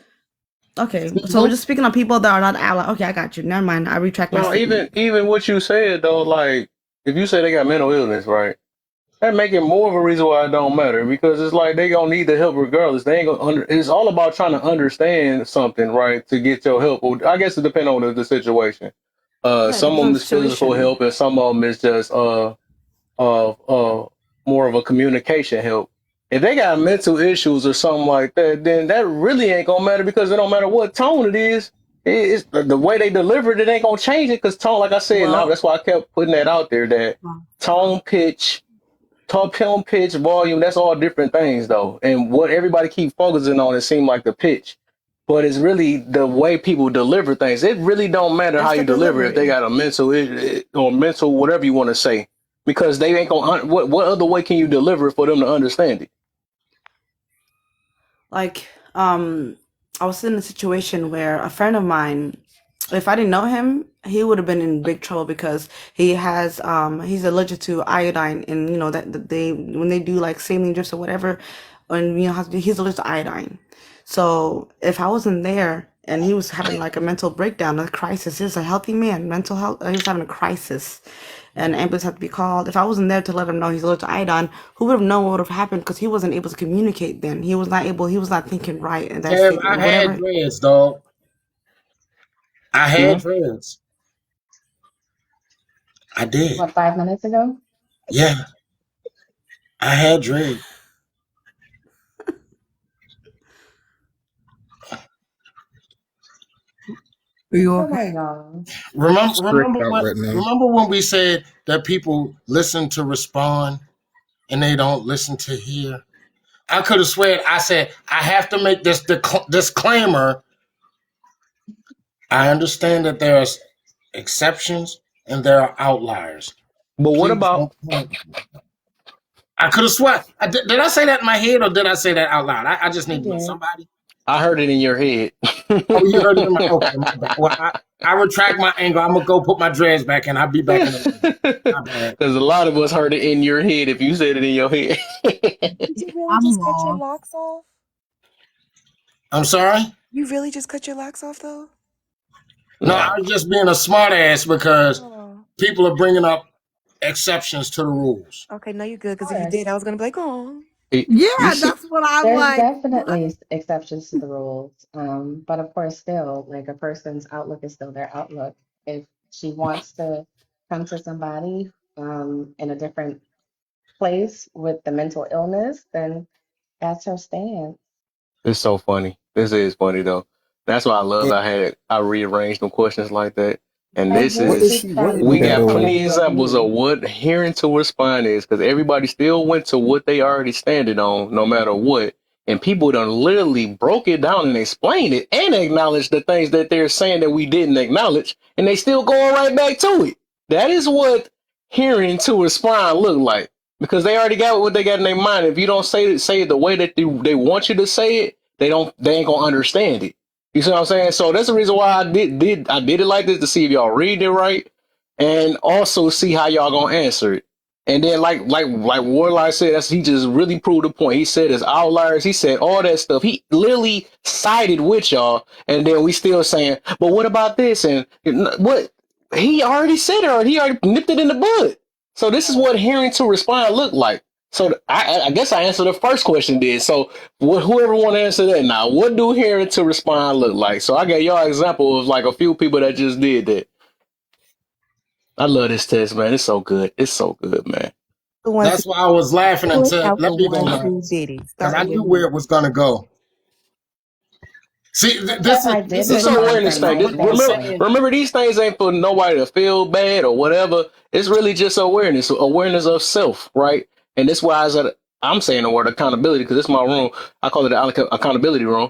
Speaker 18: Okay, so we're just speaking on people that are not outliers. Okay, I got you. Never mind. I retract my
Speaker 1: No,
Speaker 18: statement.
Speaker 1: even what you said though, like if you say they got mental illness, right? That make it more of a reason why it don't matter because it's like they gonna need the help regardless. They ain't gonna it's all about trying to understand something, right? To get your help. Well, I guess it depends on the situation.
Speaker 18: Yeah, it
Speaker 1: Some
Speaker 18: depends
Speaker 1: of
Speaker 18: on
Speaker 1: them
Speaker 18: the
Speaker 1: is physical
Speaker 18: situation.
Speaker 1: help, and some of them is just more of a communication help. If they got mental issues or something like that, then that really ain't gonna matter because it don't matter what tone it is. It's the way they deliver it, it ain't gonna change it because tone, like I said, now
Speaker 14: Well,
Speaker 1: that's why I kept putting that out there. That tone, pitch, tone, pitch, volume, that's all different things though. And what everybody keep focusing on, it seems like the pitch. But it's really the way people deliver things. It really don't matter how
Speaker 18: It's the
Speaker 1: you deliver if they
Speaker 18: delivery.
Speaker 1: got a mental or mental whatever you want to say, because they ain't gonna. What other way can you deliver it for them to understand it?
Speaker 18: Like, I was in a situation where a friend of mine, if I didn't know him, he would have been in big trouble because he has he's allergic to iodine, and you know that they when they do like saline drips or whatever, and you know he's allergic to iodine. So if I wasn't there and he was having like a mental breakdown, a crisis, he's a healthy man, mental health, he was having a crisis, and an ambulance had to be called. If I wasn't there to let him know he's allergic to iodine, who would have known what would have happened? Because he wasn't able to communicate then. He was not thinking right in that
Speaker 14: Kev,
Speaker 18: state.
Speaker 14: I had
Speaker 18: Whatever.
Speaker 14: dreads, dog. I had
Speaker 18: Hmm?
Speaker 14: dreads. I did.
Speaker 15: What, 5 minutes ago?
Speaker 14: Yeah, I had dreads.
Speaker 17: Are you
Speaker 15: Come
Speaker 17: okay?
Speaker 15: on, y'all.
Speaker 14: Remember when we said that people listen to respond and they don't listen to hear? I could have sworn I said I have to make this disclaimer. I understand that there are exceptions and there are outliers.
Speaker 1: But what
Speaker 14: Please
Speaker 1: about?
Speaker 14: don't point. I could have sworn. Did I say that in my head or did I say that out loud? I just
Speaker 15: You
Speaker 14: need to know.
Speaker 15: did.
Speaker 14: Somebody.
Speaker 1: I heard it in your head.
Speaker 14: Oh, you heard it in my. Okay, my bad. Well, I retract my anger. I'm gonna go put my dreads back in. I'll be back in a minute. My bad.
Speaker 1: Because a lot of us heard it in your head if you said it in your head.
Speaker 12: Did you really
Speaker 17: I'm
Speaker 12: just cut your
Speaker 17: lost.
Speaker 12: locks off?
Speaker 14: I'm sorry.
Speaker 12: You really just cut your locks off though?
Speaker 14: No, I was just being a smart ass because
Speaker 12: Oh.
Speaker 14: people are bringing up exceptions to the rules.
Speaker 12: Okay, no, you're good.
Speaker 15: Of
Speaker 12: Because if you
Speaker 15: course.
Speaker 12: did, I was gonna be like, oh.
Speaker 17: Yeah, that's what I'm
Speaker 15: There's
Speaker 17: like.
Speaker 15: definitely exceptions to the rules. But of course, still, like a person's outlook is still their outlook. If she wants to come to somebody in a different place with the mental illness, then that's her stance.
Speaker 1: It's so funny. This is funny though. That's why I love I rearranged them questions like that. And
Speaker 15: And
Speaker 1: this
Speaker 15: just
Speaker 1: is
Speaker 15: because
Speaker 1: we
Speaker 15: you
Speaker 1: got
Speaker 15: want to
Speaker 1: plenty
Speaker 15: be
Speaker 1: of
Speaker 15: with
Speaker 1: examples of
Speaker 15: me,
Speaker 1: what hearing to respond is because everybody still went to what they already standing on, no matter what. And people done literally broke it down and explained it and acknowledged the things that they're saying that we didn't acknowledge, and they still going right back to it. That is what hearing to respond look like. Because they already got what they got in their mind. If you don't say it the way that they want you to say it, they ain't gonna understand it. You see what I'm saying? So that's the reason why I did it like this to see if y'all read it right and also see how y'all gonna answer it. And then like Warlock said, he just really proved the point. He said as outliers, he said all that stuff. He literally sided with y'all, and then we still saying, but what about this? And what he already said it, or he already nipped it in the bud. So this is what hearing to respond look like. So I guess I answered the first question did. So whoever want to answer that now, what do hearing to respond look like? So I gave y'all an example of like a few people that just did that. I love this test, man. It's so good. It's so good, man.
Speaker 18: The ones
Speaker 14: That's why I was laughing
Speaker 18: who
Speaker 14: until
Speaker 18: out
Speaker 14: let
Speaker 18: the
Speaker 14: me go
Speaker 18: ones
Speaker 14: now,
Speaker 18: who did it.
Speaker 14: because I
Speaker 18: Starting
Speaker 14: knew
Speaker 18: with
Speaker 14: where
Speaker 18: me.
Speaker 14: it was gonna go. See,
Speaker 5: But
Speaker 14: this is
Speaker 5: I
Speaker 14: this
Speaker 5: did
Speaker 14: is
Speaker 1: It's
Speaker 5: it
Speaker 1: an
Speaker 14: what
Speaker 5: from
Speaker 1: awareness
Speaker 5: the
Speaker 1: thing.
Speaker 14: I wanted to say.
Speaker 1: Remember, these things ain't for nobody to feel bad or whatever. It's really just awareness of self, right? And that's why I'm saying the word accountability because it's my room. I call it the accountability room.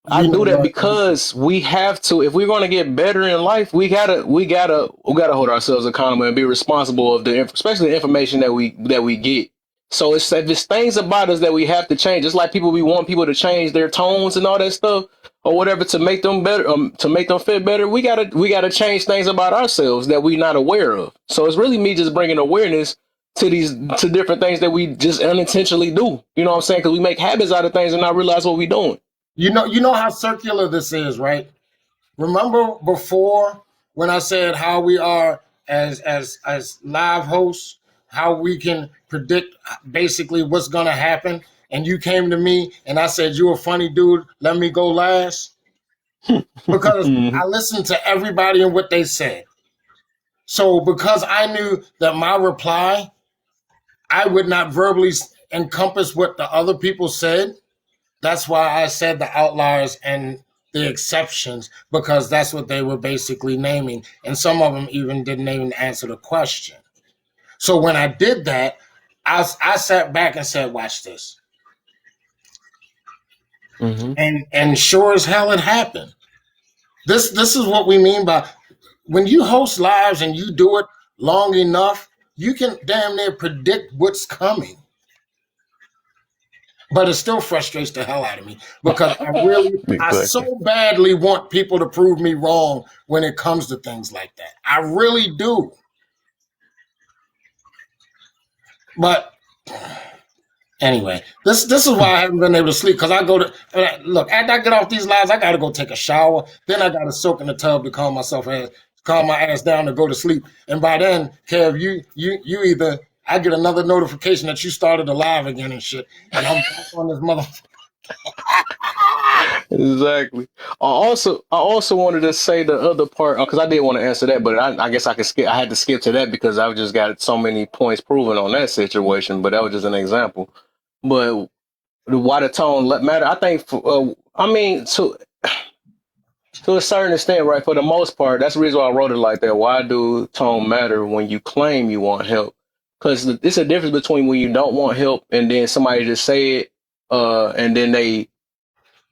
Speaker 1: I
Speaker 14: You know
Speaker 1: do that
Speaker 14: what?
Speaker 1: because we have to. If we're going to get better in life, we gotta hold ourselves accountable and be responsible of especially the information that we get. So if it's things about us that we have to change, just like we want people to change their tones and all that stuff or whatever to make them better, to make them fit better. We gotta change things about ourselves that we're not aware of. So it's really me just bringing awareness to different things that we just unintentionally do. You know what I'm saying? Because we make habits out of things and not realize what we're doing.
Speaker 14: You know how circular this is, right? Remember before when I said how we are as live hosts, how we can predict basically what's gonna happen, and you came to me and I said you're a funny dude. Let me go last because I listened to everybody and what they said. So because I knew that my reply, I would not verbally encompass what the other people said. That's why I said the outliers and the exceptions, because that's what they were basically naming. And some of them even didn't even answer the question. So when I did that, I sat back and said, watch this.
Speaker 1: Mm-hmm.
Speaker 14: And sure as hell it happened. This is what we mean by when you host lives and you do it long enough, you can damn near predict what's coming. But it still frustrates the hell out of me because
Speaker 1: Big
Speaker 14: I
Speaker 1: question.
Speaker 14: so badly want people to prove me wrong when it comes to things like that. I really do. But anyway, this is why I haven't been able to sleep because I go to look after I get off these lives, I got to go take a shower. Then I got to soak in the tub to calm my ass down to go to sleep. And by then, Kev, you either I get another notification that you started a live again and shit, and I'm back on this motherfucker.
Speaker 1: Exactly. I also wanted to say the other part because I did want to answer that, but I guess I could skip. I had to skip to that because I've just got so many points proven on that situation. But that was just an example. But why the tone matter? I think. I mean, to a certain extent, right? For the most part, that's the reason why I wrote it like that. Why do tone matter when you claim you want help? Because it's a difference between when you don't want help and then somebody just say it, and then they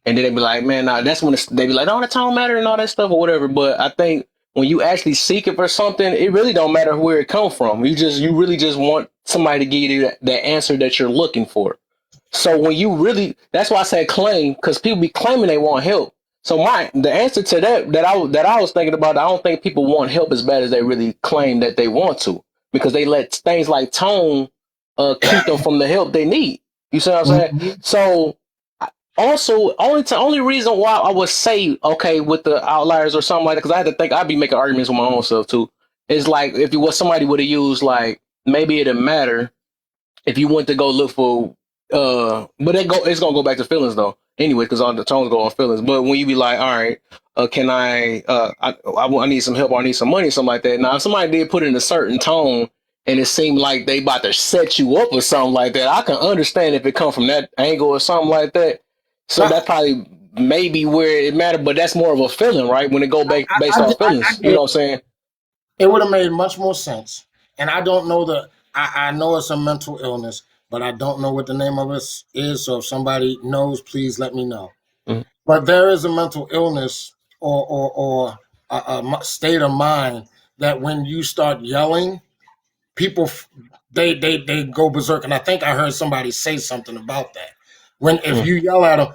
Speaker 1: be like, man, nah, that's when they be like, oh, the tone matter and all that stuff or whatever. But I think when you actually seek it for something, it really don't matter where it come from. You really just want somebody to give you that answer that you're looking for. So when that's why I said claim, because people be claiming they want help. So the answer to that I was thinking about, I don't think people want help as bad as they really claim that they want to, because they let things like tone keep them from the help they need. You see what I'm saying?
Speaker 14: Mhm.
Speaker 1: So also, only reason why I would say okay with the outliers or something like that, because I had to think I'd be making arguments with my own self too. Is like if somebody would have used like maybe it'd matter if you went to go look for but it's gonna go back to feelings though anyway, because all the tones go on feelings. But when you be like, all right, can I need some help or I need some money or something like that. Now if somebody did put it in a certain tone and it seemed like they about to set you up or something like that, I can understand if it come from that angle or something like that. So that probably maybe where it mattered, but that's more of a feeling, right? When it go back based off
Speaker 14: I
Speaker 1: feelings, you
Speaker 14: get
Speaker 1: know what I'm saying?
Speaker 14: it would have made much more sense. And I don't know I know it's a mental illness, but I don't know what the name of it is. So if somebody knows, please let me know.
Speaker 1: Mhm.
Speaker 14: But there is a mental illness or a state of mind that when you start yelling, people they go berserk. And I think I heard somebody say something about that. If you yell at them,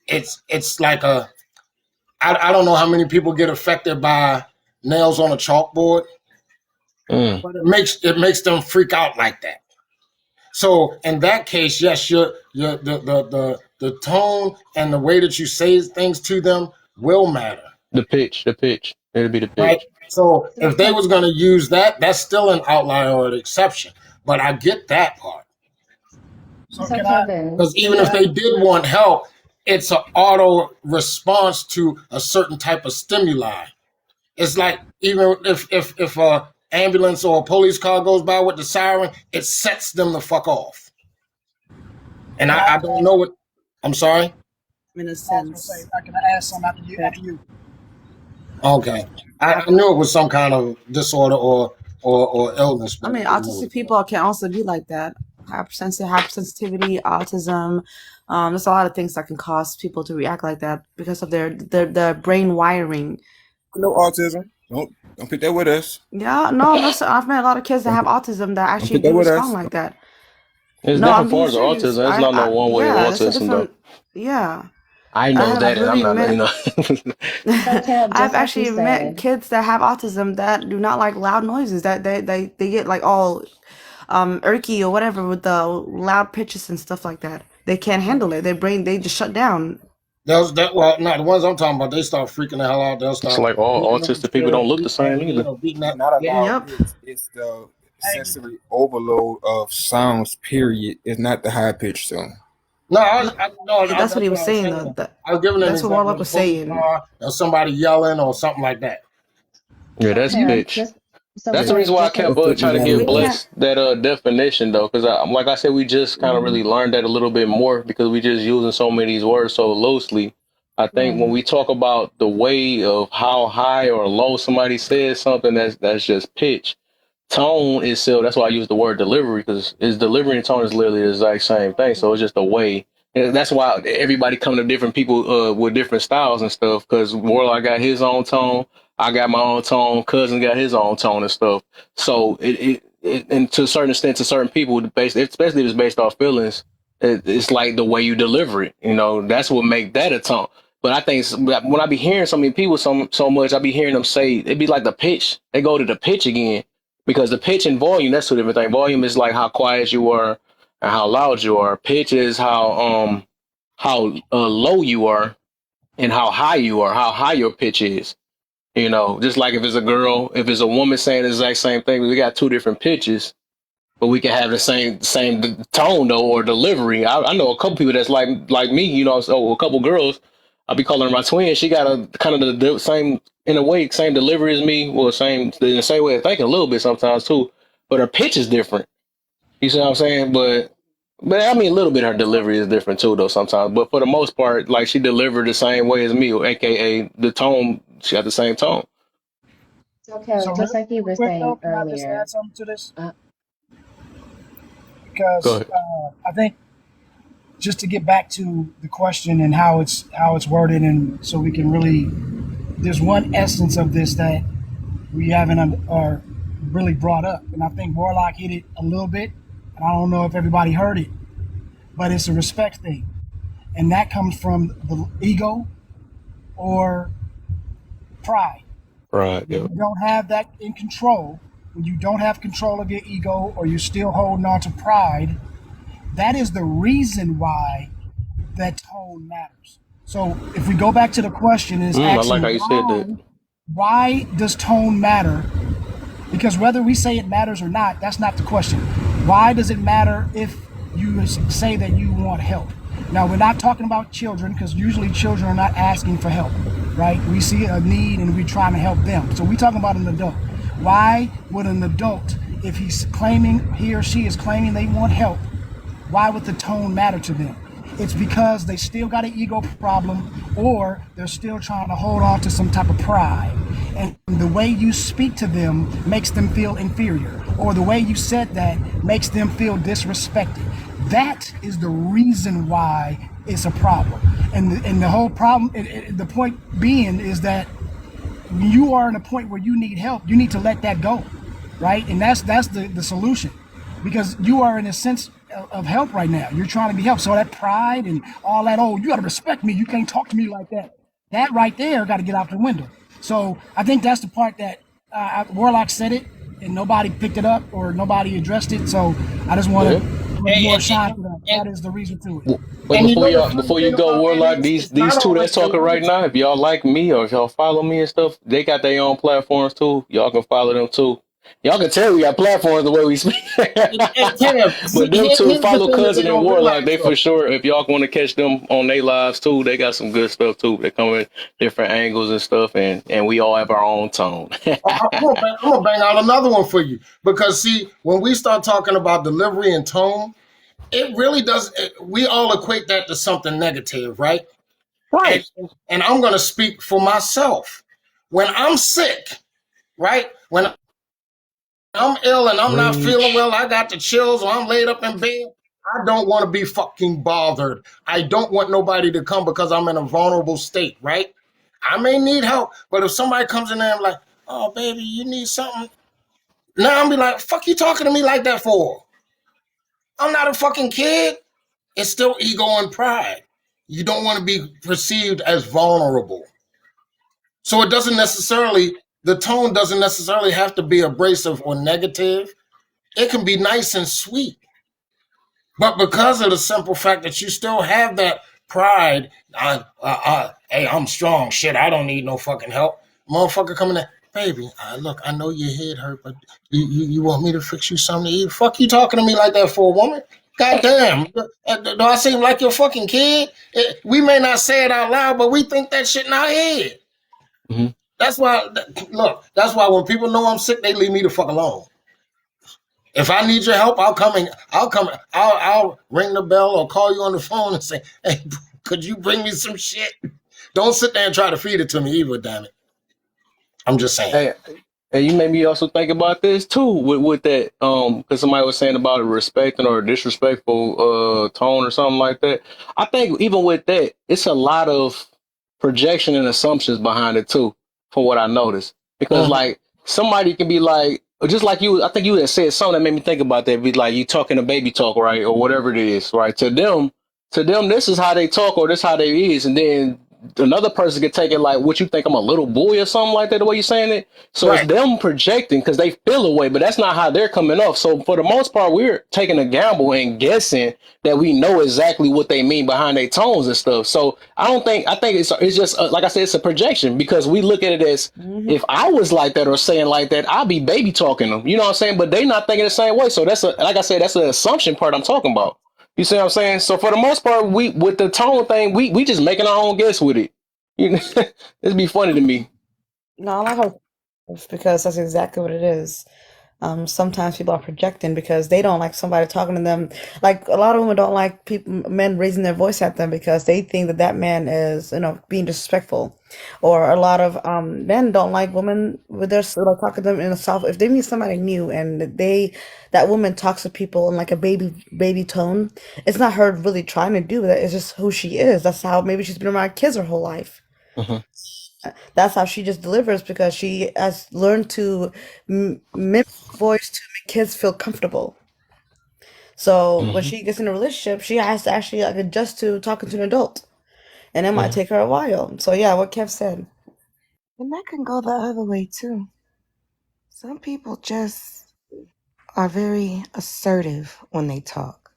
Speaker 14: it's like I don't know how many people get affected by nails on a chalkboard.
Speaker 1: Mm.
Speaker 14: but it makes them freak out like that. So in that case, yes, the tone and the way that you say things to them will matter,
Speaker 1: The pitch. It'll be the
Speaker 14: right?
Speaker 1: pitch.
Speaker 14: So
Speaker 15: So
Speaker 14: if they was going to use that, that's still an outlier or an exception. But I get that part.
Speaker 11: So
Speaker 15: so
Speaker 11: can I?
Speaker 15: Kevin,
Speaker 14: Because even
Speaker 11: Can
Speaker 14: if
Speaker 11: I?
Speaker 14: they did want help, it's an auto response to a certain type of stimuli. It's like even if a ambulance or a police car goes by with the siren, it sets them the fuck off. And
Speaker 11: Can
Speaker 14: I don't know what. I'm sorry.
Speaker 19: In a
Speaker 11: I was gonna say,
Speaker 19: sense.
Speaker 11: can I ask something after you?
Speaker 19: Okay.
Speaker 11: After you.
Speaker 14: Okay, I knew it was some kind of disorder or illness,
Speaker 19: I
Speaker 14: but
Speaker 19: mean,
Speaker 14: I didn't know what
Speaker 19: autistic
Speaker 14: it was.
Speaker 19: people can also be like that. Hypersensitivity, autism. There's a lot of things that can cause people to react like that because of their brain wiring.
Speaker 8: No autism. Don't put that with us.
Speaker 19: Yeah, no, I've met a lot of kids that have autism that
Speaker 8: Don't
Speaker 19: actually
Speaker 8: put that
Speaker 19: do
Speaker 8: with
Speaker 19: respond
Speaker 8: us.
Speaker 19: like that.
Speaker 1: There's
Speaker 19: No, I'm
Speaker 1: different
Speaker 19: being
Speaker 1: forms of
Speaker 19: serious.
Speaker 1: autism. It's not no one way of
Speaker 19: Yeah, that's a
Speaker 1: autism though.
Speaker 19: different. Yeah,
Speaker 1: I
Speaker 19: I
Speaker 1: know
Speaker 19: have
Speaker 1: that, and I'm
Speaker 19: really
Speaker 1: not.
Speaker 19: met.
Speaker 15: so Kev,
Speaker 19: I've
Speaker 15: just like you
Speaker 19: actually met
Speaker 15: said,
Speaker 19: kids that have autism that do not like loud noises. That they get like all irky or whatever with the loud pitches and stuff like that. They can't handle it. Their brain they just shut down.
Speaker 14: Well, not the ones I'm talking about. They start freaking the hell out. They'll
Speaker 1: It's
Speaker 14: start
Speaker 1: like all
Speaker 14: beating on
Speaker 1: autistic people
Speaker 14: the
Speaker 1: don't look the
Speaker 14: beating that
Speaker 1: same
Speaker 14: head
Speaker 1: either.
Speaker 14: or beating
Speaker 8: It's
Speaker 14: that.
Speaker 8: not
Speaker 14: Yeah.
Speaker 8: about
Speaker 19: Yep.
Speaker 8: it's the sensory overload of sounds. Period. It's not the high pitch tone.
Speaker 14: No,
Speaker 19: That's what he was
Speaker 14: I was
Speaker 19: saying
Speaker 14: saying.
Speaker 19: though.
Speaker 14: I was giving an
Speaker 19: That's what
Speaker 14: example
Speaker 19: Warlock
Speaker 14: of a
Speaker 19: was
Speaker 14: police
Speaker 19: saying.
Speaker 14: car or somebody yelling or something like that.
Speaker 1: Yeah,
Speaker 15: so
Speaker 1: that's
Speaker 15: Kev,
Speaker 1: pitch.
Speaker 15: so
Speaker 1: That's the
Speaker 15: Kev,
Speaker 1: reason why I
Speaker 15: just like
Speaker 1: kept
Speaker 8: That's the
Speaker 1: trying to
Speaker 8: reason
Speaker 1: give
Speaker 19: We
Speaker 8: why.
Speaker 19: can't.
Speaker 1: Bless that definition though, because like I said, we just kind of really learned that a little bit more because we just using so many of these words so loosely. I think when
Speaker 15: right.
Speaker 1: we talk about the way of how high or low somebody says something, that's just pitch. Tone is still, that's why I use the word delivery, because his delivery and tone is literally the exact same thing. So it's just a way. And that's why everybody come to different people with different styles and stuff. Because Warlock got his own tone, I got my own tone, Cousin got his own tone and stuff. So and to a certain extent, to certain people, especially if it's based off feelings, it's like the way you deliver it. You know, that's what make that a tone. But I think when I be hearing so many people so much, I be hearing them say it'd be like the pitch. They go to the pitch again because the pitch and volume, that's two different things. Volume is like how quiet you are and how loud you are. Pitch is how low you are and how high you are, how high your pitch is. You know, just like if it's a girl, if it's a woman saying the exact same thing, we got two different pitches, but we can have the same tone though or delivery. I know a couple people that's like me. You know, so a couple girls. I'll be calling her my twin. She got a kind of the same, in a way, same delivery as me. Well, in the same way of thinking a little bit sometimes too. But her pitch is different. You see what I'm saying? But I mean, a little bit her delivery is different too, though sometimes. But for the most part, like she delivered the same way as me, or AKA the tone. She got the same tone.
Speaker 15: So Kev,
Speaker 11: So
Speaker 15: just
Speaker 11: really,
Speaker 15: like you
Speaker 11: really
Speaker 15: were
Speaker 11: quick though,
Speaker 15: saying
Speaker 11: can I just
Speaker 15: earlier,
Speaker 11: add something to this?
Speaker 15: uh,
Speaker 1: Go
Speaker 11: Because
Speaker 1: ahead.
Speaker 11: I think just to get back to the question and how it's worded, and so we can really, there's one essence of this that we haven't really brought up, and I think Warlock hit it a little bit, and I don't know if everybody heard it, but it's a respect thing, and that comes from the ego or pride.
Speaker 1: Right.
Speaker 11: When
Speaker 1: Yep.
Speaker 11: you don't have that in control, when you don't have control of your ego, or you're still holding on to pride, that is the reason why that tone matters. So if we go back to the question, is
Speaker 1: I like
Speaker 11: asking
Speaker 1: how you said that.
Speaker 11: why does tone matter? Because whether we say it matters or not, that's not the question. Why does it matter if you say that you want help? Now, we're not talking about children, because usually children are not asking for help, right? We see a need and we're trying to help them. So we're talking about an adult. Why would an adult, if he or she is claiming they want help, why would the tone matter to them? It's because they still got an ego problem, or they're still trying to hold on to some type of pride. And the way you speak to them makes them feel inferior, or the way you said that makes them feel disrespected. That is the reason why it's a problem. And the whole problem, the point being is that when you are in a point where you need help, you need to let that go, right? And that's the solution, because you are in a sense of help right now. You're trying to be helped. So that pride and all that, oh, you got to respect me, you can't talk to me like that, that right there got to get out the window. So I think that's the part that Warlock said it, and nobody picked it up or nobody addressed it. So I just want
Speaker 1: Yeah.
Speaker 11: to give more shine to that. That is the reason to it.
Speaker 1: But
Speaker 14: And you know the funny
Speaker 1: before you
Speaker 14: thing
Speaker 1: go,
Speaker 14: about it
Speaker 1: Warlock,
Speaker 14: is,
Speaker 1: these
Speaker 14: it's not
Speaker 1: two
Speaker 14: always
Speaker 1: that's
Speaker 14: the
Speaker 1: talking right
Speaker 14: negative.
Speaker 1: now, if y'all like me or if y'all follow me and stuff, they got their own platforms too. Y'all can follow them too. Y'all can tell we got platforms the way we speak.
Speaker 14: And Kev,
Speaker 1: But them two,
Speaker 14: here's the
Speaker 1: follow
Speaker 14: thing that they
Speaker 1: Cousin and
Speaker 14: don't
Speaker 1: Warlock,
Speaker 14: realize
Speaker 1: they for
Speaker 14: though.
Speaker 1: sure. If y'all want to catch them on their lives too, they got some good stuff too. They come with different angles and stuff, and we all have our own tone.
Speaker 14: I'm gonna bang out another one for you because see, when we start talking about delivery and tone, it really does. We all equate that to something negative, right?
Speaker 19: Right.
Speaker 14: And I'm gonna speak for myself. When I'm sick, right? When I'm ill and I'm not feeling
Speaker 1: Preach.
Speaker 14: well, I got the chills or I'm laid up in bed. I don't want to be fucking bothered. I don't want nobody to come because I'm in a vulnerable state, right? I may need help, but if somebody comes in there and I'm like, oh baby, you need something. Now I'm be like, fuck you talking to me like that for? I'm not a fucking kid. It's still ego and pride. You don't want to be perceived as vulnerable. So it doesn't necessarily, the tone doesn't necessarily have to be abrasive or negative. It can be nice and sweet. But because of the simple fact that you still have that pride, hey, I'm strong. Shit, I don't need no fucking help. Motherfucker coming in, baby, look, I know your head hurt, but you want me to fix you something to eat? Fuck you talking to me like that for a woman? God damn. Do I seem like your fucking kid? We may not say it out loud, but we think that shit in our head.
Speaker 1: Mm-hmm.
Speaker 14: That's why, look, that's why when people know I'm sick, they leave me the fuck alone. If I need your help, I'll ring the bell or call you on the phone and say, hey, could you bring me some shit? Don't sit there and try to feed it to me either, damn it. I'm just saying.
Speaker 1: Hey, and you made me also think about this too with that because somebody was saying about a respecting or disrespectful tone or something like that. I think even with that, it's a lot of projection and assumptions behind it too, from what I noticed. Because like somebody can be like, just like you, I think you had said something that made me think about that. Be like you talking a baby talk, right, or whatever it is, right? To them, this is how they talk or this how they is, and then another person could take it like, what you think I'm a little boy or something like that, the way you're saying it. So it's
Speaker 14: Right.
Speaker 1: them projecting because they feel away, but that's not how they're coming off. So for the most part, we're taking a gamble and guessing that we know exactly what they mean behind their tones and stuff. So I think it's just like I said, it's a projection because we look at it as if I was like that or saying like that, I'd be baby talking them. You know what I'm saying? But they not thinking the same way. So like I said, that's the assumption part I'm talking about. You see what I'm saying? So for the most part, we with the tone thing, we just making our own guess with it. You know, it'd be funny to me.
Speaker 19: No, I like how because that's exactly what it is. Sometimes people are projecting because they don't like somebody talking to them. Like a lot of women don't like men raising their voice at them because they think that that man is, being disrespectful. Or a lot of men don't like women with their like talking to them in a soft. If they meet somebody new and that woman talks to people in like a baby tone, it's not her really trying to do that. It's just who she is. That's how maybe she's been around kids her whole life. That's how she just delivers because she has learned to mimic voice to make kids feel comfortable. So when she gets in a relationship, she has to actually like adjust to talking to an adult, and it might take her a while. So yeah, what Kev said.
Speaker 12: And that can go the other way too. Some people just are very assertive when they talk.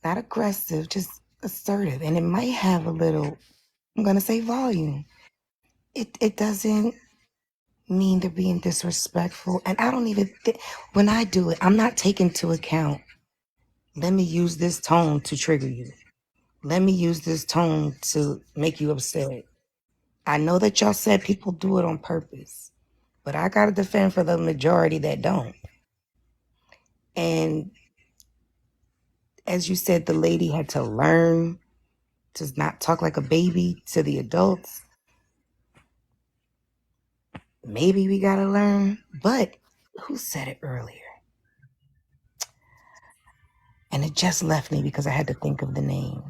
Speaker 12: Not aggressive, just assertive. And it might have a little, I'm going to say volume. It doesn't mean they're being disrespectful. And I don't even think, when I do it, I'm not taking into account, let me use this tone to trigger you. Let me use this tone to make you upset. I know that y'all said people do it on purpose, but I got to defend for the majority that don't. And as you said, the lady had to learn to not talk like a baby to the adults. Maybe we got to learn, but who said it earlier? And it just left me because I had to think of the name.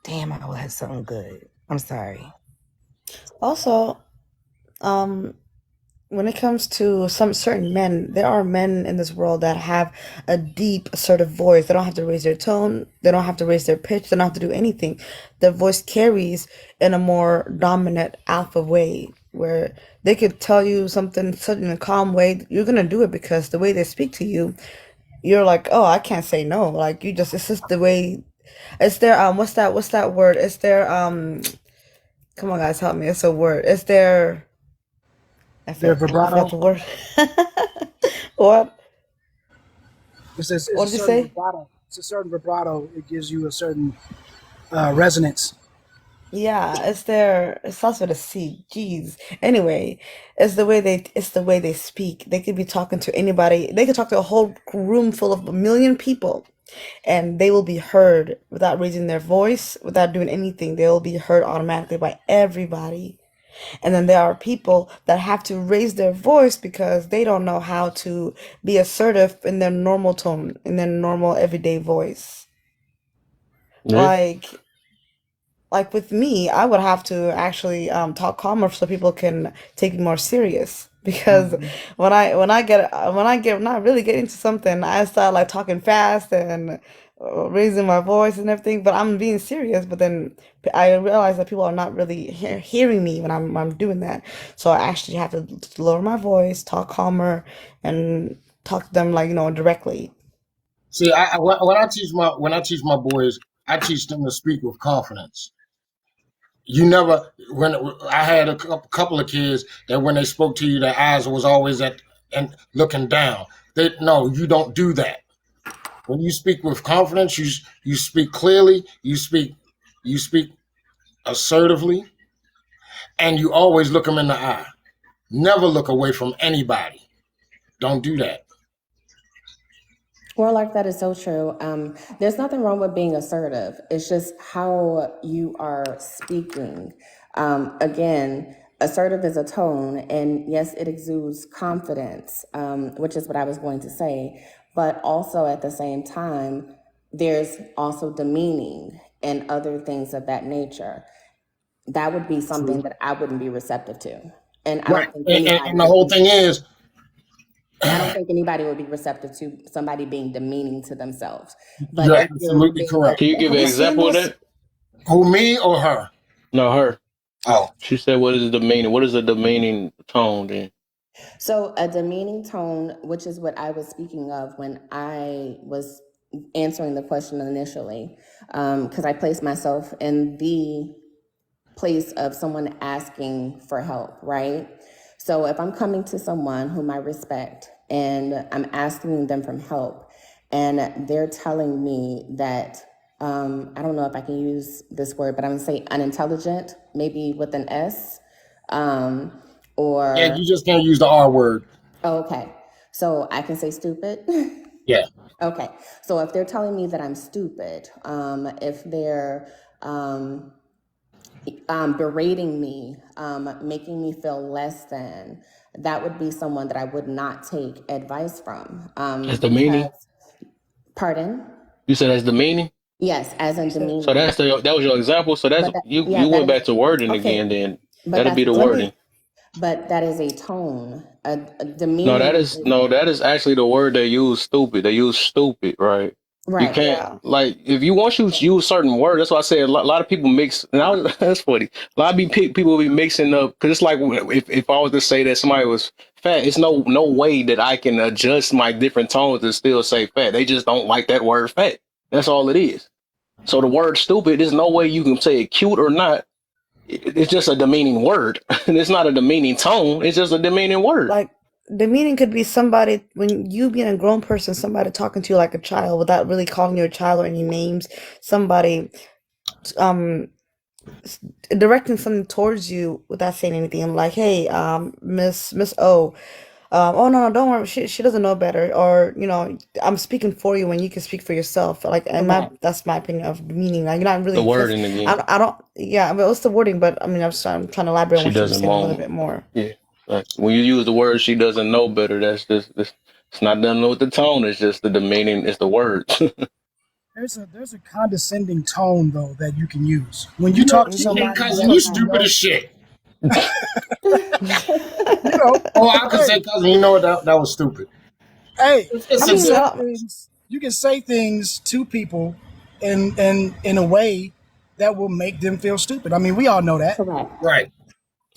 Speaker 12: Damn, I had something good. I'm sorry.
Speaker 19: Also, when it comes to some certain men, there are men in this world that have a deep, assertive voice. They don't have to raise their tone. They don't have to raise their pitch. They don't have to do anything. Their voice carries in a more dominant alpha way where they could tell you something in a calm way. You're going to do it because the way they speak to you, you're like, oh, I can't say no. Like it's just the way, it's their, what's that word? It's their, come on guys, help me. It's a word. It's their,
Speaker 11: Their
Speaker 19: I forgot the
Speaker 11: vibrato.
Speaker 19: word. What?
Speaker 11: It's a
Speaker 19: What did you
Speaker 11: certain
Speaker 19: say?
Speaker 11: vibrato. It's a certain vibrato. It gives you a certain resonance.
Speaker 19: Yeah, it starts with a C. Jeez. Anyway, it's the way they speak. They could be talking to anybody. They could talk to a whole room full of 1 million people, and they will be heard without raising their voice, without doing anything. They will be heard automatically by everybody. And then there are people that have to raise their voice because they don't know how to be assertive in their normal tone, in their normal everyday voice.
Speaker 1: Yeah.
Speaker 19: Like with me, I would have to actually talk calmer so people can take me more serious. Because when I get not really get into something, I start like talking fast and raising my voice and everything. But I'm being serious. But then I realize that people are not really hearing me when I'm doing that. So I actually have to lower my voice, talk calmer, and talk to them directly.
Speaker 14: See, when I teach my boys, I teach them to speak with confidence. You never, when I had a couple of kids that when they spoke to you, their eyes was always and looking down. No, you don't do that. When you speak with confidence, you speak clearly, you speak assertively, and you always look them in the eye. Never look away from anybody. Don't do that.
Speaker 20: Warlock, that is so true. There's nothing wrong with being assertive. It's just how you are speaking. Again, assertive is a tone, and yes, it exudes confidence, which is what I was going to say. But also at the same time, there's also demeaning and other things of that nature. That would be something that I wouldn't be receptive to. And I
Speaker 14: Right.
Speaker 20: don't think
Speaker 14: And the whole thing is,
Speaker 20: I don't think anybody would be receptive to somebody being demeaning to themselves. But
Speaker 14: you're
Speaker 20: if you're
Speaker 14: absolutely
Speaker 20: being
Speaker 14: correct.
Speaker 1: Can you give an
Speaker 19: Have you seen
Speaker 1: example of
Speaker 19: this?
Speaker 1: that?
Speaker 14: Who, me or her?
Speaker 1: No, her.
Speaker 14: Oh,
Speaker 1: She said, "What is the demeaning? What is the demeaning tone?" Then
Speaker 20: So a demeaning tone, which is what I was speaking of when I was answering the question initially, because I placed myself in the place of someone asking for help, right? So if I'm coming to someone whom I respect and I'm asking them for help and they're telling me that, I don't know if I can use this word, but I'm gonna say unintelligent, maybe with an S, or,
Speaker 14: yeah, you just can't use the R word.
Speaker 20: oh, okay. So I can say stupid.
Speaker 14: Yeah.
Speaker 20: Okay. So if they're telling me that I'm stupid, if they're, berating me, making me feel less than, that would be someone that I would not take advice from.
Speaker 1: that's demeaning.
Speaker 20: Pardon?
Speaker 1: You said that's demeaning.
Speaker 20: Yes, as in
Speaker 1: So
Speaker 20: demeaning.
Speaker 1: that was your example. So that's
Speaker 20: But that,
Speaker 1: you
Speaker 20: yeah,
Speaker 1: you
Speaker 20: that
Speaker 1: went
Speaker 20: is
Speaker 1: back to wording
Speaker 20: okay.
Speaker 1: again. Then
Speaker 20: But
Speaker 1: that'll be
Speaker 20: that's
Speaker 1: the
Speaker 20: let
Speaker 1: wording.
Speaker 20: me. But that is a tone. A
Speaker 1: No,
Speaker 20: demeaning is
Speaker 1: that is actually the word they use. Stupid. They use stupid, right? You
Speaker 20: right.
Speaker 1: can't
Speaker 19: Yeah.
Speaker 1: like if you want you to use certain words. That's why I say a lot of people mix. And that's funny. A lot of people be mixing up because it's like if I was to say that somebody was fat, it's no way that I can adjust my different tones to still say fat. They just don't like that word fat. That's all it is. So the word stupid, there's no way you can say it cute or not. It's just a demeaning word. It's not a demeaning tone. It's just a demeaning word.
Speaker 19: Like demeaning could be somebody when you being a grown person, somebody talking to you like a child without really calling you a child or any names. Somebody directing something towards you without saying anything. I'm like, hey, Miss O. Oh no, don't worry. She doesn't know better. Or I'm speaking for you when you can speak for yourself. Like, and
Speaker 20: Correct.
Speaker 19: that's my opinion of demeaning. Like, you're not
Speaker 1: The
Speaker 19: really because
Speaker 1: wording again.
Speaker 19: I don't. Yeah, but what's the wording? But I mean, I'm trying to elaborate on
Speaker 1: She
Speaker 19: what you were
Speaker 1: doesn't
Speaker 19: saying a little
Speaker 1: want.
Speaker 19: bit more.
Speaker 1: Yeah. Like when you use the word she doesn't know better, that's just it's not nothing with the tone, it's just the demeaning, it's the words.
Speaker 11: There's a condescending tone though that you can use when you talk to
Speaker 14: Hey,
Speaker 11: somebody
Speaker 14: cousin,
Speaker 11: that
Speaker 14: you
Speaker 11: you
Speaker 14: stupid
Speaker 11: know.
Speaker 14: as shit.
Speaker 11: You know,
Speaker 14: Oh, I could
Speaker 11: hey,
Speaker 14: say, cousin, you know what? That was stupid.
Speaker 11: hey,
Speaker 14: It's
Speaker 11: you
Speaker 19: I
Speaker 14: a
Speaker 11: can
Speaker 19: mean,
Speaker 11: say
Speaker 14: difference.
Speaker 11: things. You can say things to people, in a way that will make them feel stupid. I mean, we all know that.
Speaker 20: Correct.
Speaker 14: Right.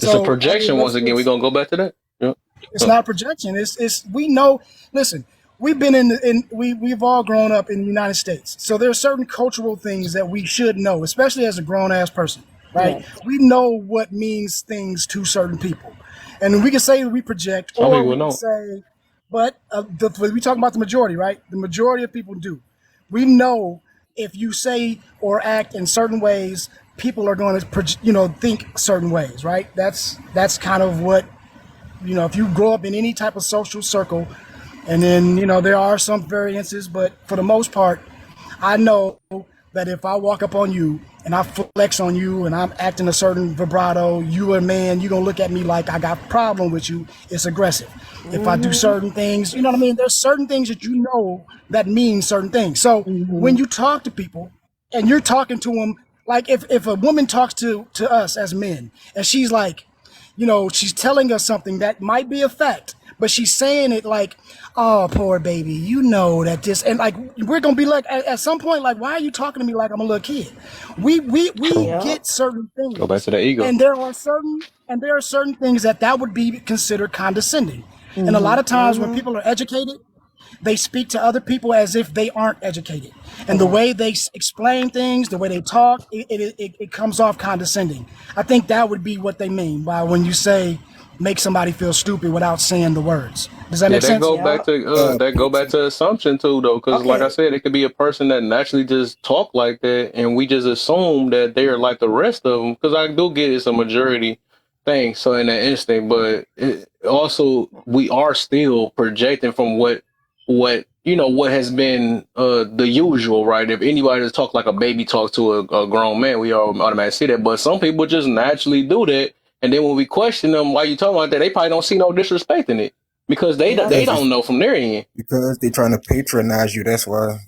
Speaker 1: It's a
Speaker 11: So I mean,
Speaker 1: projection once again. We're gonna go back to that. Yep.
Speaker 11: it's not projection. It's we know. Listen, we've been we've all grown up in the United States. So there are certain cultural things that we should know, especially as a grown ass person, right?
Speaker 20: Yes.
Speaker 11: We know what means things to certain people, and we can say we project,
Speaker 1: Some
Speaker 11: or
Speaker 1: people
Speaker 11: we can
Speaker 1: don't.
Speaker 11: say, but we talking about the majority, right? The majority of people do. We know if you say or act in certain ways, people are going to, think certain ways, right? That's kind of what, if you grow up in any type of social circle, and then, there are some variances, but for the most part, I know that if I walk up on you and I flex on you and I'm acting a certain vibrato, you a man, you're going to look at me like I got a problem with you. It's aggressive. If I do certain things, you know what I mean? There's certain things that you know that mean certain things. So when you talk to people and you're talking to them, like if a woman talks to us as men and she's like, she's telling us something that might be a fact, but she's saying it like, oh, poor baby, that this, and like, we're going to be like, at some point, like, why are you talking to me like I'm a little kid? We
Speaker 1: True.
Speaker 19: Yep.
Speaker 11: get certain
Speaker 1: Go back
Speaker 11: things,
Speaker 1: to the ego.
Speaker 11: and there are certain things that would be considered condescending. And a lot of times when people are educated, they speak to other people as if they aren't educated. And the way they explain things, the way they talk, it comes off condescending. I think that would be what they mean by when you say make somebody feel stupid without saying the words. Does that
Speaker 1: Yeah,
Speaker 11: make sense?
Speaker 19: Yep.
Speaker 1: that go back to assumption too, though, because like I
Speaker 11: Okay.
Speaker 1: said, it could be a person that naturally just talk like that, and we just assume that they're like the rest of them. Because I do get it's a majority thing, so in that instinct, but also we are still projecting from what what has been the usual, right? If anybody just talk like a baby talk to a grown man, we all automatically see that. But some people just naturally do that, and then when we question them, why you talking like that, they probably don't see no disrespect in it because they
Speaker 19: Yep.
Speaker 1: they
Speaker 8: Because
Speaker 1: don't
Speaker 8: it's
Speaker 1: know from their end.
Speaker 8: because they're trying to patronize you. That's why.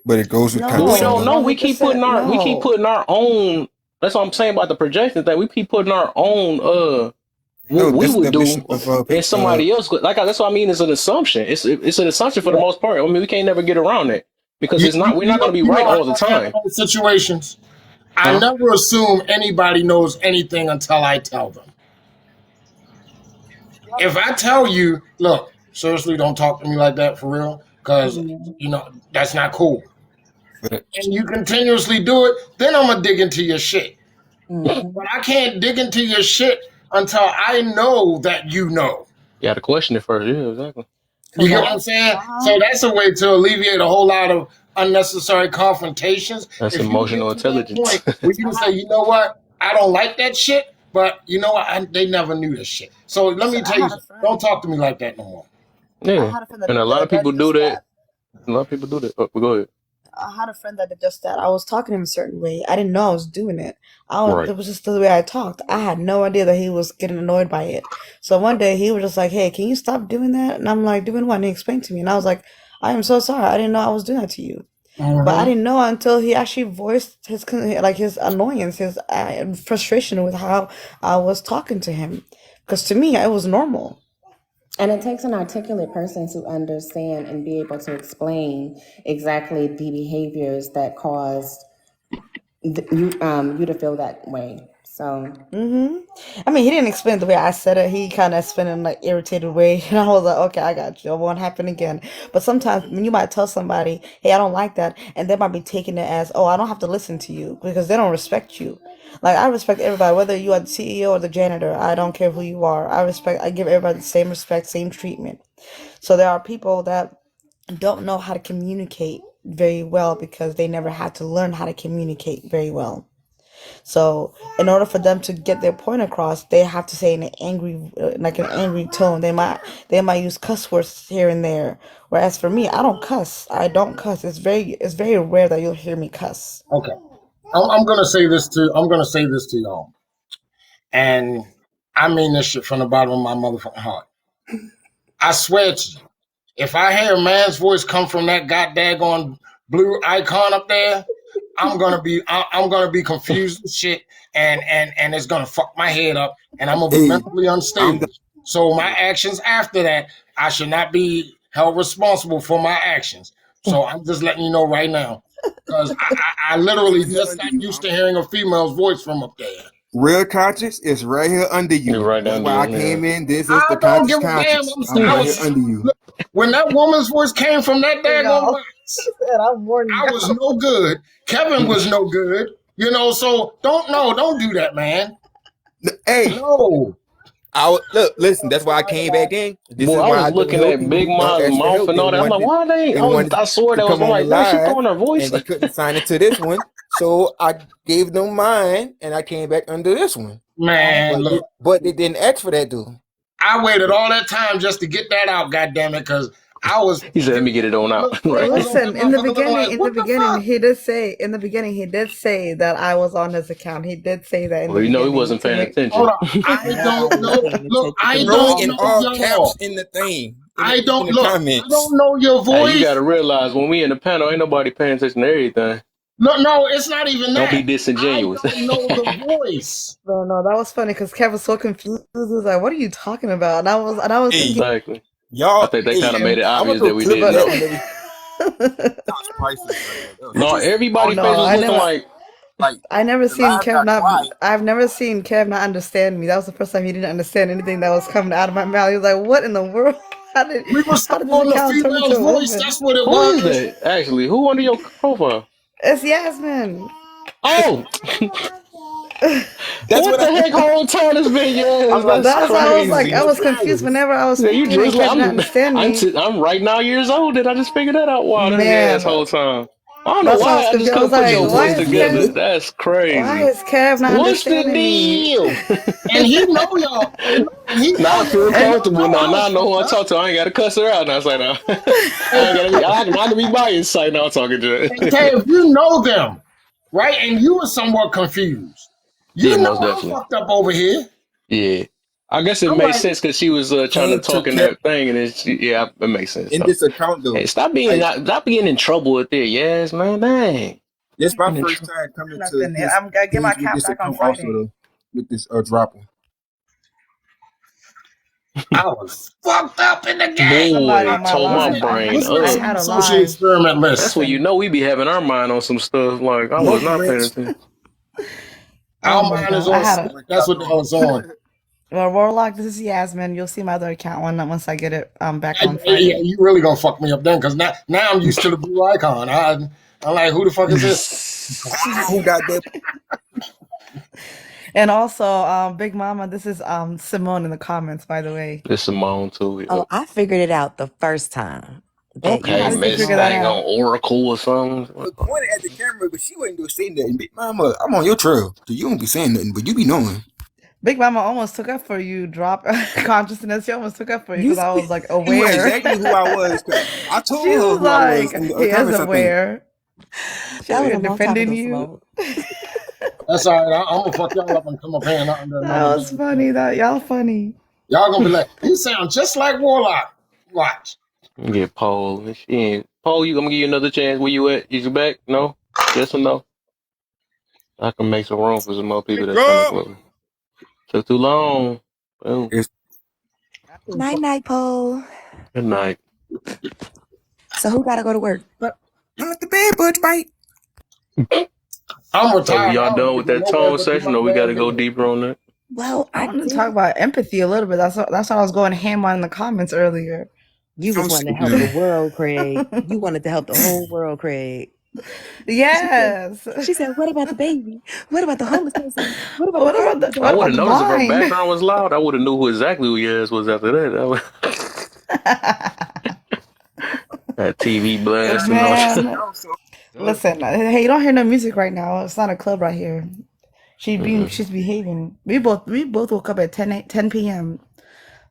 Speaker 8: But it goes with
Speaker 1: But we don't
Speaker 8: condescending.
Speaker 1: know.
Speaker 19: No,
Speaker 1: We keep putting
Speaker 19: 100%
Speaker 1: our own. That's what I'm saying about the projection thing. We keep putting our own what
Speaker 8: No,
Speaker 1: we
Speaker 8: that's the
Speaker 1: would
Speaker 8: definition
Speaker 1: do
Speaker 8: of
Speaker 1: and somebody else. That's what I mean. It's an assumption. It's an assumption for the most part. I mean, we can't never get around it because it's not. We're not going to be right
Speaker 14: How
Speaker 1: all the
Speaker 14: I handle
Speaker 1: time.
Speaker 14: those situations. I
Speaker 1: Huh?
Speaker 14: never assume anybody knows anything until I tell them. If I tell you, look, seriously, don't talk to me like that for real, because that's not cool. And you continuously do it, then I'm gonna dig into your shit. But I can't dig into your shit until I know that you know.
Speaker 1: You got to question it first. Yeah, exactly.
Speaker 14: You get
Speaker 19: Yep.
Speaker 14: what I'm saying? So that's a way to alleviate a whole lot of unnecessary confrontations.
Speaker 1: That's
Speaker 14: If you get
Speaker 1: emotional
Speaker 14: to that
Speaker 1: intelligence.
Speaker 14: point where you can say, you know what, I don't like that shit, but you know what, they never knew this shit. So let
Speaker 19: So
Speaker 14: me tell you something. Don't talk to me like that no more.
Speaker 19: I
Speaker 1: Yeah,
Speaker 19: had a friend that,
Speaker 1: and a lot of
Speaker 19: that
Speaker 1: people
Speaker 19: did
Speaker 1: do
Speaker 19: just
Speaker 1: that.
Speaker 19: that.
Speaker 1: A lot of people do that. Oh, go ahead.
Speaker 19: I had a friend that did just that. I was talking to him a certain way. I didn't know I was doing it.
Speaker 1: Right.
Speaker 19: It was just the way I talked. I had no idea that he was getting annoyed by it. So one day he was just like, "Hey, can you stop doing that?" And I'm like, "Doing what?" And he explained to me, and I was like, "I am so sorry. I didn't know I was doing that to you." But I didn't know until he actually voiced his annoyance, his frustration with how I was talking to him. Because to me, it was normal.
Speaker 20: And it takes an articulate person to understand and be able to explain exactly the behaviors that caused you to feel that way. So
Speaker 19: I mean, he didn't explain it the way I said it. He kind of explained it in like irritated way, and I was like, "Okay, I got you. It won't happen again." But sometimes when you might tell somebody, "Hey, I don't like that," and they might be taking it as, "Oh, I don't have to listen to you because they don't respect you." Like I respect everybody, whether you are the CEO or the janitor. I don't care who you are. I give everybody the same respect, same treatment. So there are people that don't know how to communicate very well because they never had to learn how to communicate very well. So in order for them to get their point across, they have to say in an angry tone. They might use cuss words here and there. Whereas for me, I don't cuss. I don't cuss. It's very rare that you'll hear me cuss.
Speaker 14: Okay. I'm gonna say this to y'all. And I mean this shit from the bottom of my motherfucking heart. I swear to you, if I hear a man's voice come from that goddamn blue icon up there, I'm gonna be confused as shit, and it's gonna fuck my head up, and I'm gonna be
Speaker 8: Hey,
Speaker 14: mentally
Speaker 8: I'm
Speaker 14: unstable. So my actions after that, I should not be held responsible for my actions. So I'm just letting you know right now, because I literally just got used to hearing a female's voice from up there.
Speaker 8: real conscious is right here under
Speaker 1: You're
Speaker 8: you.
Speaker 1: right
Speaker 8: That's
Speaker 1: under
Speaker 8: why I
Speaker 1: you.
Speaker 8: came in. This is
Speaker 14: I
Speaker 8: the
Speaker 14: don't
Speaker 8: conscious
Speaker 14: give a damn.
Speaker 8: conscious. I'm
Speaker 14: I
Speaker 8: right
Speaker 14: was
Speaker 8: here under you.
Speaker 14: look, when that woman's voice came from that daggone
Speaker 19: Y'all.
Speaker 14: box,
Speaker 19: And I'm warning
Speaker 14: I was
Speaker 19: y'all.
Speaker 14: no good. Kevin was no good. You know, so don't do that, man.
Speaker 8: Hey,
Speaker 14: No.
Speaker 8: listen. That's why I came back in. This
Speaker 1: Boy,
Speaker 8: is
Speaker 1: I
Speaker 8: why
Speaker 1: was
Speaker 8: I don't
Speaker 1: looking
Speaker 8: help
Speaker 1: at
Speaker 8: people
Speaker 1: Big
Speaker 8: who don't
Speaker 1: Mom's
Speaker 8: ask for
Speaker 1: mouth
Speaker 8: help.
Speaker 1: and all that. I'm like, why they? I swear
Speaker 8: to
Speaker 1: that was.
Speaker 8: come
Speaker 1: I'm
Speaker 8: on the
Speaker 1: like, man, she
Speaker 8: live,
Speaker 1: throwing her voice.
Speaker 8: and they couldn't sign into this one. So I gave them mine, and I came back under this one.
Speaker 14: Man, look.
Speaker 8: But they didn't ask for that, though.
Speaker 14: I waited all that time just to get that out, goddammit, because I was.
Speaker 1: He said, let me get it on out. Right.
Speaker 19: Listen, in the beginning,
Speaker 14: fuck?
Speaker 19: he did say that I was on his account. He did say that in
Speaker 1: Well,
Speaker 19: the
Speaker 1: you know he
Speaker 19: beginning.
Speaker 1: wasn't paying attention.
Speaker 14: Hold on. I don't know. Look, I
Speaker 8: Throw it
Speaker 14: don't
Speaker 8: in
Speaker 14: know
Speaker 8: all
Speaker 14: y'all.
Speaker 8: caps in the thing.
Speaker 14: I don't
Speaker 8: in the
Speaker 14: look.
Speaker 8: comments.
Speaker 14: I don't know your
Speaker 1: Hey,
Speaker 14: voice.
Speaker 1: you got to realize when we in the panel, ain't nobody paying attention to everything.
Speaker 14: No, it's not even
Speaker 1: Don't
Speaker 14: that.
Speaker 1: be disingenuous.
Speaker 14: I don't know the voice.
Speaker 19: No, that was funny because Kev was so confused. He was like, "What are you talking about?" And I was thinking,
Speaker 1: Exactly.
Speaker 8: Y'all,
Speaker 1: I think they kind of made it
Speaker 8: I'm
Speaker 1: obvious
Speaker 8: gonna
Speaker 1: that we
Speaker 8: clip
Speaker 1: didn't
Speaker 8: that
Speaker 1: know.
Speaker 8: and everything. That was priceless.
Speaker 1: No, everybody
Speaker 19: no,
Speaker 1: face was
Speaker 19: I
Speaker 1: looking
Speaker 19: never,
Speaker 1: like
Speaker 19: I never
Speaker 8: the
Speaker 19: seen
Speaker 8: live
Speaker 19: Kev
Speaker 8: got
Speaker 19: not.
Speaker 8: quiet.
Speaker 19: I've never seen Kev not understand me. That was the first time he didn't understand anything that was coming out of my mouth. He was like, "What in the world? How did
Speaker 14: We were stuck
Speaker 19: this
Speaker 14: on the
Speaker 19: account turn into
Speaker 14: female's
Speaker 19: a
Speaker 14: voice.
Speaker 19: woman?"
Speaker 14: That's what it
Speaker 1: who is
Speaker 14: was.
Speaker 1: that? Actually, who under your profile?
Speaker 19: It's Yasmin.
Speaker 1: Oh,
Speaker 8: That's
Speaker 1: what
Speaker 8: what
Speaker 1: the heck whole time it's been? Yes,
Speaker 8: I'm like.
Speaker 1: that's
Speaker 19: That's why I was like, I
Speaker 1: crazy.
Speaker 19: was confused whenever I was
Speaker 1: Yeah, you
Speaker 19: speaking and
Speaker 1: just like
Speaker 19: Kev didn't understand me.
Speaker 1: I'm right now years old. Did I just figure that out? Wow, that's
Speaker 19: Man,
Speaker 1: yes whole time. I don't know
Speaker 19: that's why I
Speaker 1: why
Speaker 19: was
Speaker 1: I just
Speaker 19: confused. I was
Speaker 1: couldn't put
Speaker 19: like,
Speaker 1: your voice together. That's
Speaker 19: Why
Speaker 1: crazy.
Speaker 19: is Kev not
Speaker 1: What's the
Speaker 19: understanding me?
Speaker 1: deal?
Speaker 14: And he know y'all. And he
Speaker 1: Now I
Speaker 14: know
Speaker 1: feel
Speaker 14: y'all. He
Speaker 19: And
Speaker 14: don't
Speaker 1: comfortable
Speaker 14: know
Speaker 1: now.
Speaker 14: I
Speaker 1: Now
Speaker 14: was
Speaker 1: I know who I
Speaker 14: fucked up.
Speaker 1: talk to. I ain't gotta cuss her out. Now it's like, no. I can be by his side now talking to her.
Speaker 14: Okay, if you know them, right, and you were somewhat confused,
Speaker 1: Yeah,
Speaker 14: you know
Speaker 1: most
Speaker 14: I'm
Speaker 1: definitely.
Speaker 14: fucked up over here.
Speaker 1: Yeah. I guess it
Speaker 14: I'm
Speaker 1: makes
Speaker 14: like,
Speaker 1: sense because she was trying to
Speaker 8: came to
Speaker 1: talk in
Speaker 8: Kev
Speaker 1: that thing, and yeah, it makes sense
Speaker 8: in
Speaker 1: though.
Speaker 8: this account though.
Speaker 1: Hey, stop being in trouble with it, yes, man. Dang.
Speaker 8: This my
Speaker 1: Getting in
Speaker 8: first
Speaker 1: trouble.
Speaker 8: time coming to
Speaker 19: nothing.
Speaker 8: his
Speaker 19: I'm gonna get my
Speaker 8: page with
Speaker 19: account
Speaker 8: this
Speaker 19: back on
Speaker 8: account also
Speaker 19: Friday.
Speaker 8: though, with this dropper.
Speaker 14: I was fucked up in the game.
Speaker 19: I'm not
Speaker 1: Boy,
Speaker 19: on my
Speaker 1: told my
Speaker 19: line.
Speaker 1: brain
Speaker 14: Listen to
Speaker 19: I
Speaker 1: up.
Speaker 14: some
Speaker 19: had a
Speaker 14: social
Speaker 19: line.
Speaker 14: experiment
Speaker 1: That's
Speaker 14: list.
Speaker 1: when you know we be having our mind on some stuff. Like I was not paying
Speaker 8: Rinse.
Speaker 1: attention.
Speaker 19: Oh
Speaker 14: Our
Speaker 19: my
Speaker 14: mind is
Speaker 19: god, I
Speaker 14: on
Speaker 19: had
Speaker 14: sleep.
Speaker 19: a
Speaker 14: That's what the hell is on.
Speaker 19: well, Warlock. This is Yasmin. You'll see my other account once I get it back on
Speaker 14: Yeah,
Speaker 19: Friday.
Speaker 14: you really gonna fuck me up then, because now I'm used to the blue icon. I'm like, who the fuck is this?
Speaker 8: Who got that?
Speaker 19: And also, Big Mama. This is Simone in the comments, by the way.
Speaker 1: It's Simone too. Yeah.
Speaker 12: Oh, I figured it out the first time that you
Speaker 1: Okay,
Speaker 19: How
Speaker 12: were
Speaker 19: did you
Speaker 1: Miss
Speaker 19: figure that
Speaker 1: Thing
Speaker 12: Simone.
Speaker 19: out?
Speaker 1: on Oracle or something.
Speaker 8: Look, pointed at the camera, but she wasn't doing say nothing. Big Mama, I'm on your trail. So you don't be saying nothing, but you be knowing.
Speaker 19: Big Mama almost took up for you. Drop consciousness. She almost took up for you
Speaker 12: You
Speaker 19: because I was like
Speaker 8: She knew
Speaker 19: aware.
Speaker 8: exactly who I was. 'Cause I told
Speaker 19: She
Speaker 8: her
Speaker 19: was
Speaker 8: who I was
Speaker 19: like,
Speaker 8: in
Speaker 19: he
Speaker 8: the
Speaker 19: is
Speaker 8: comments, I think.
Speaker 19: aware. She
Speaker 12: That
Speaker 19: was
Speaker 12: was
Speaker 19: here
Speaker 12: a long time
Speaker 19: defending
Speaker 12: ago,
Speaker 19: you.
Speaker 12: Simone.
Speaker 14: That's all right. I'm gonna fuck y'all up and come up here under
Speaker 19: That
Speaker 14: another
Speaker 19: was
Speaker 14: damn
Speaker 19: funny.
Speaker 14: thing.
Speaker 19: That y'all funny.
Speaker 14: Y'all gonna be like, he sounds just like Warlock. Watch.
Speaker 1: Yeah, Paul. She ain't. Paul, I'm gonna give you another chance. Where you at? Is you back? No? Yes or no? I can make some room for some more people that's trying to
Speaker 8: Girl.
Speaker 1: close. Took too long. Boom.
Speaker 8: It's
Speaker 12: Night night, Pole.
Speaker 1: Good night.
Speaker 12: So who gotta go to work?
Speaker 19: But
Speaker 8: not the bad butch bite.
Speaker 14: I'm
Speaker 1: So
Speaker 14: retired.
Speaker 1: y'all
Speaker 14: I don't
Speaker 1: done
Speaker 14: need to
Speaker 1: with
Speaker 14: go
Speaker 1: that
Speaker 14: nowhere
Speaker 1: tone
Speaker 14: but do
Speaker 1: session,
Speaker 14: my
Speaker 1: or we got to
Speaker 14: damn
Speaker 1: go
Speaker 14: business.
Speaker 1: deeper on that?
Speaker 12: Well,
Speaker 19: I
Speaker 12: I
Speaker 19: wanted to
Speaker 12: did.
Speaker 19: talk about empathy a little bit. That's what I was going ham on in the comments earlier.
Speaker 12: You
Speaker 8: I'm
Speaker 12: was wanting to
Speaker 8: sick
Speaker 12: help
Speaker 8: of
Speaker 12: the
Speaker 8: that.
Speaker 12: world, Craig. You wanted to help the whole world, Craig.
Speaker 19: Yes.
Speaker 12: She said, what about the baby? What about the homeless person? What about the
Speaker 19: What
Speaker 12: car
Speaker 19: about the
Speaker 12: people
Speaker 1: I
Speaker 19: what
Speaker 1: would
Speaker 19: about
Speaker 1: have
Speaker 19: the
Speaker 1: noticed if her
Speaker 19: blind?
Speaker 1: background was loud. I would have knew who exactly who your ass was after that. That TV blasting on.
Speaker 19: Man, listen. Hey, you don't hear no music right now. It's not a club right here. She's behaving. We both woke up at 10 p.m.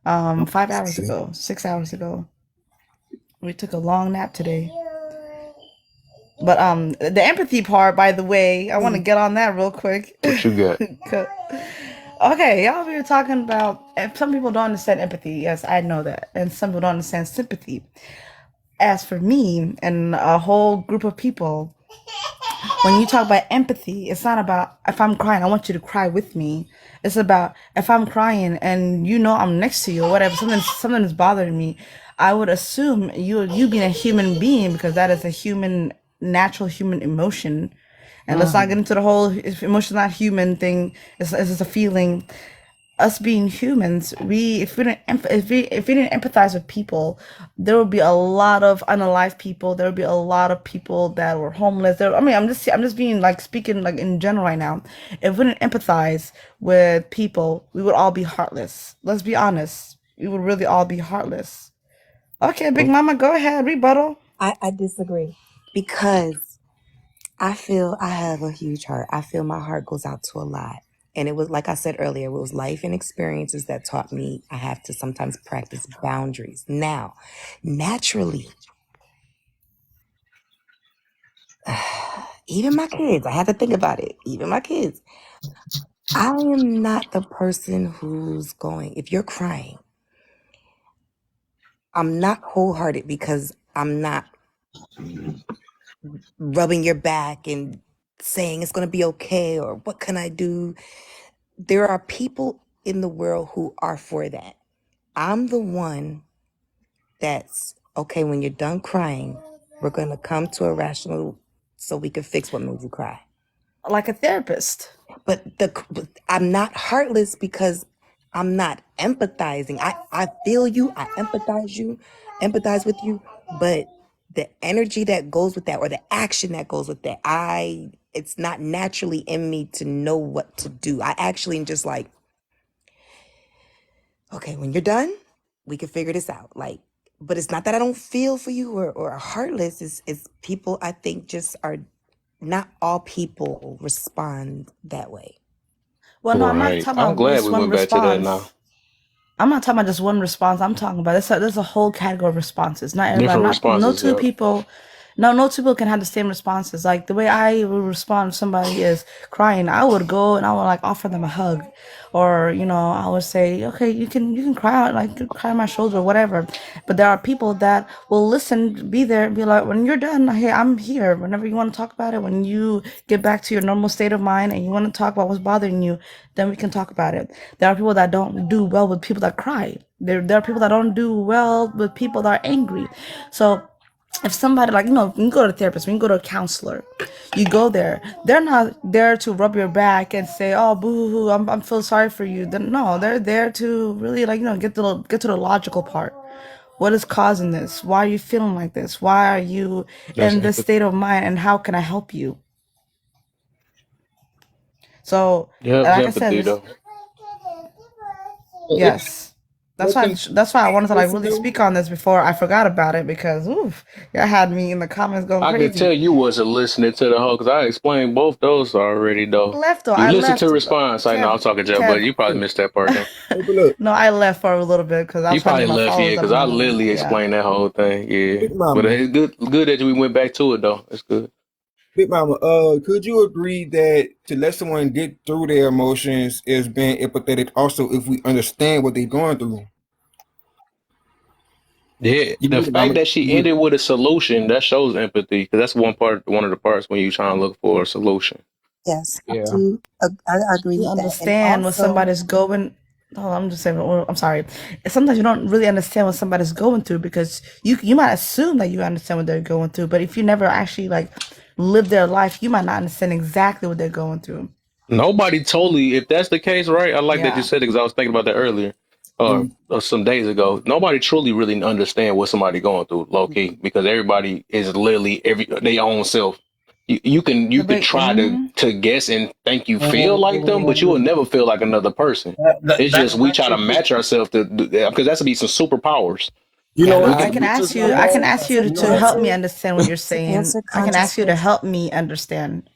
Speaker 19: 5 hours ago, 6 hours ago. We took a long nap today. But the empathy part, by the way, I want to get on that real quick.
Speaker 1: What you got?
Speaker 19: Okay, y'all we were talking about some people don't understand empathy. Yes, I know that. And some people don't understand sympathy. As for me and a whole group of people,
Speaker 18: when you talk about empathy, it's not about if I'm crying, I want you to cry with me. It's about if I'm crying and you know I'm next to you or whatever, something is bothering me. I would assume you being a human being, because that is a human, natural human emotion. And let's not get into the whole emotion not human thing. It's just a feeling. Us being humans, if we didn't empathize with people, there would be a lot of unalive people. There would be a lot of people that were homeless. I'm just being like speaking like in general right now. If we didn't empathize with people, we would all be heartless. Let's be honest. We would really all be heartless. Okay, Big Mama, go ahead, rebuttal.
Speaker 12: I disagree because I feel I have a huge heart. I feel my heart goes out to a lot. And it was, like I said earlier, it was life and experiences that taught me I have to sometimes practice boundaries. Now, naturally, even my kids, I had to think about it. Even my kids, I am not the person who's going, if you're crying, I'm not wholehearted because I'm not rubbing your back and saying it's going to be okay or what can I do. There are people in the world who are for that. I'm the one that's okay. When you're done crying, we're going to come to a rational so we can fix what made you cry.
Speaker 18: Like a therapist.
Speaker 12: But I'm not heartless because I'm not empathizing. I feel you. I empathize with you. But the energy that goes with that or the action that goes with that, it's not naturally in me to know what to do. I actually am just like, okay, when you're done, we can figure this out. Like, but it's not that I don't feel for you or heartless. It's people, I think, just are not all people respond that way.
Speaker 18: Well, no, I'm not
Speaker 1: Right.
Speaker 18: talking
Speaker 1: I'm
Speaker 18: about
Speaker 1: glad
Speaker 18: just
Speaker 1: we
Speaker 18: one
Speaker 1: went back to that now.
Speaker 18: response. I'm not talking about just one response. I'm talking about there's a whole category of responses. Not everybody,
Speaker 1: Different
Speaker 18: no
Speaker 1: responses,
Speaker 18: two
Speaker 1: yeah.
Speaker 18: people, no two people can have the same responses. Like the way I would respond if somebody is crying, I would go and I would like offer them a hug, or I would say, okay, you can cry out, like cry on my shoulder or whatever. But there are people that will listen, be there, and be like, when you're done, hey, I'm here. Whenever you want to talk about it, when you get back to your normal state of mind and you want to talk about what's bothering you, then we can talk about it. There are people that don't do well with people that cry. There are people that don't do well with people that are angry. So if somebody, like, you can go to a therapist, you can go to a counselor, you go there, they're not there to rub your back and say, oh, boo-hoo, I'm feel sorry for you. No, they're there to really, like, get to the logical part. What is causing this? Why are you feeling like this? Why are you
Speaker 1: That's
Speaker 18: in this
Speaker 1: empathy.
Speaker 18: state of mind, and how can I help you? So,
Speaker 1: Yeah, it's
Speaker 18: like I said,
Speaker 1: empathy though.
Speaker 18: yes. That's why
Speaker 8: Listen,
Speaker 18: I wanted to like really
Speaker 8: though.
Speaker 18: speak on this before I forgot about it, because oof, y'all had me in the comments going
Speaker 1: I could tell
Speaker 18: crazy.
Speaker 1: you wasn't listening to the whole because I explained both those already though.
Speaker 18: Left though.
Speaker 1: You
Speaker 18: I
Speaker 1: listen to
Speaker 18: left.
Speaker 1: response. I know I'm
Speaker 18: Kev,
Speaker 1: talking Jeff, but
Speaker 18: Kev.
Speaker 1: you probably missed that part then.
Speaker 8: Hey, but look,
Speaker 18: No, I left for a little bit because I
Speaker 1: You
Speaker 18: was trying to
Speaker 1: probably
Speaker 18: get my
Speaker 1: left, yeah,
Speaker 18: followers up
Speaker 1: because
Speaker 18: in
Speaker 1: I
Speaker 18: the room.
Speaker 1: literally
Speaker 18: Yeah.
Speaker 1: explained that whole thing, yeah.
Speaker 8: Big
Speaker 1: But
Speaker 8: Mama,
Speaker 1: it's good that we went back to it though. It's good.
Speaker 8: Big Mama, could you agree that to let someone get through their emotions is being empathetic also if we understand what they're going through?
Speaker 1: Yeah,
Speaker 8: You
Speaker 1: the
Speaker 8: would, Mama.
Speaker 1: fact that she
Speaker 8: You would.
Speaker 1: ended with a solution that shows empathy because that's one of the parts when you trying to look for a solution.
Speaker 12: Yes,
Speaker 1: Yeah.
Speaker 12: I agree
Speaker 18: You
Speaker 12: with that. And
Speaker 18: understand what
Speaker 12: also,
Speaker 18: somebody's going. Oh, I'm just saying. I'm sorry. Sometimes you don't really understand what somebody's going through, because you might assume that you understand what they're going through, but if you never actually like live their life, you might not understand exactly what they're going through.
Speaker 1: Nobody totally, if that's the case, right? I like that you
Speaker 18: Yeah.
Speaker 1: said it because I was thinking about that earlier, or some days ago. Nobody truly really understand what somebody going through, low key, because everybody is literally their own self. You can try to guess and think you feel like them, but you will never feel like another person. It's just we try to match ourselves to because that's to be some superpowers.
Speaker 14: You know
Speaker 18: Now
Speaker 14: what?
Speaker 18: I
Speaker 12: let
Speaker 18: can
Speaker 12: me
Speaker 18: ask you. I can
Speaker 12: answer
Speaker 18: ask you
Speaker 14: You know
Speaker 18: to
Speaker 14: what?
Speaker 18: help me
Speaker 12: answer
Speaker 18: understand what you're
Speaker 12: to
Speaker 18: saying.
Speaker 12: answer
Speaker 18: I can ask
Speaker 12: conscious
Speaker 18: you to
Speaker 12: question.
Speaker 18: help me understand.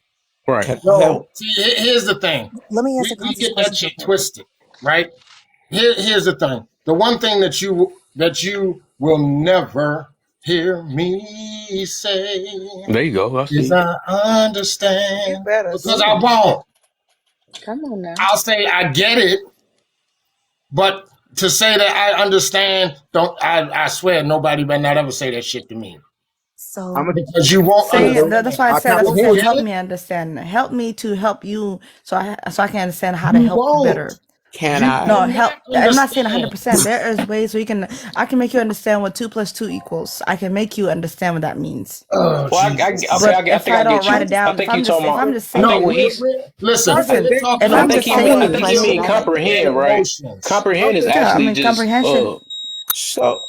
Speaker 1: Right.
Speaker 6: Can I help?
Speaker 14: No, see, here's the thing.
Speaker 12: Let me answer
Speaker 14: We
Speaker 12: conscious
Speaker 14: get that
Speaker 12: question
Speaker 14: shit
Speaker 12: real quick.
Speaker 14: twisted, right? Here's the thing. The one thing that you will never hear me say
Speaker 1: There you go. I
Speaker 14: is
Speaker 1: see.
Speaker 14: I
Speaker 13: You
Speaker 14: understand,
Speaker 13: better
Speaker 14: because I
Speaker 13: sing.
Speaker 14: won't.
Speaker 20: Come on now.
Speaker 14: I'll say I get it, but to say that I understand, don't I swear nobody better not ever say that shit to me.
Speaker 15: So
Speaker 14: because you won't
Speaker 11: Saying
Speaker 14: understand.
Speaker 11: that's why I
Speaker 14: I
Speaker 11: said
Speaker 14: can
Speaker 11: help
Speaker 14: get it.
Speaker 11: me understand. Help me to help you so I can understand how to
Speaker 14: You
Speaker 11: help you
Speaker 14: won't.
Speaker 11: better.
Speaker 3: Can
Speaker 14: You
Speaker 3: I?
Speaker 11: No,
Speaker 14: will
Speaker 11: help.
Speaker 14: not
Speaker 11: I'm not saying
Speaker 14: understand.
Speaker 11: 100%. There is ways where I can make you understand what 2 + 2 equals. I can make you understand what that means.
Speaker 14: Oh,
Speaker 1: Well,
Speaker 14: Jesus.
Speaker 1: okay,
Speaker 11: But
Speaker 1: I
Speaker 11: if
Speaker 1: think
Speaker 11: I
Speaker 1: I
Speaker 11: don't
Speaker 1: get
Speaker 11: write
Speaker 1: you.
Speaker 11: it
Speaker 1: I
Speaker 11: down,
Speaker 1: think you talking
Speaker 11: if
Speaker 1: about.
Speaker 11: I'm just
Speaker 1: I
Speaker 14: No,
Speaker 1: think
Speaker 11: saying,
Speaker 1: when he's,
Speaker 14: listen,
Speaker 11: listen,
Speaker 14: we're
Speaker 11: if
Speaker 14: talking
Speaker 1: I
Speaker 11: I'm
Speaker 1: think
Speaker 11: just
Speaker 1: you,
Speaker 14: about
Speaker 1: I
Speaker 11: saying,
Speaker 1: think you
Speaker 15: question
Speaker 1: mean
Speaker 15: I have
Speaker 14: feelings
Speaker 15: to
Speaker 14: and
Speaker 1: comprehend,
Speaker 15: answer.
Speaker 1: right?
Speaker 14: emotions.
Speaker 1: Comprehend is
Speaker 11: yeah, I
Speaker 1: actually
Speaker 11: mean
Speaker 1: just
Speaker 11: comprehension.
Speaker 3: So,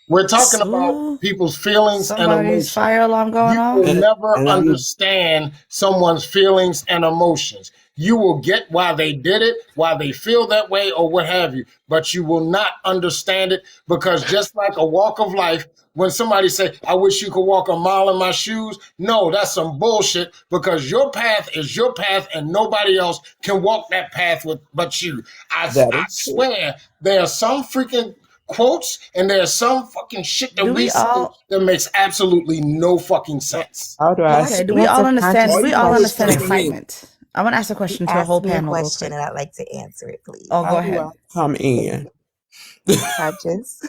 Speaker 14: We're talking about
Speaker 11: Ooh,
Speaker 14: people's feelings and
Speaker 11: somebody's
Speaker 14: emotions.
Speaker 11: fire alarm going
Speaker 14: You will
Speaker 11: off.
Speaker 14: never
Speaker 3: and I'm
Speaker 14: understand someone's feelings and emotions. You will get why they did it, why they feel that way, or what have you, but you will not understand it because just like a walk of life, when somebody say, I wish you could walk a mile in my shoes, no, that's some bullshit because your path is your path and nobody else can walk that path but you.
Speaker 3: that
Speaker 14: I
Speaker 3: is true.
Speaker 14: swear there are some freaking quotes and there's some fucking shit that
Speaker 11: Do
Speaker 14: we
Speaker 11: we
Speaker 14: say
Speaker 11: all?
Speaker 14: that makes absolutely no fucking sense.
Speaker 3: How do
Speaker 15: Can
Speaker 3: I
Speaker 15: I
Speaker 11: Okay.
Speaker 3: say?
Speaker 11: Do we all
Speaker 15: answer
Speaker 11: understand? Do
Speaker 3: All
Speaker 15: Conscious
Speaker 11: we
Speaker 3: you
Speaker 11: all
Speaker 3: do is
Speaker 11: understand
Speaker 15: question?
Speaker 3: comprehend.
Speaker 11: excitement? I want to ask a
Speaker 15: He
Speaker 11: question to a whole
Speaker 15: asked me a
Speaker 11: panel real
Speaker 15: question
Speaker 11: quick.
Speaker 15: and I'd like to answer it,
Speaker 11: Oh,
Speaker 15: please.
Speaker 11: go
Speaker 3: How do I
Speaker 11: ahead.
Speaker 3: come in?
Speaker 15: Conscious,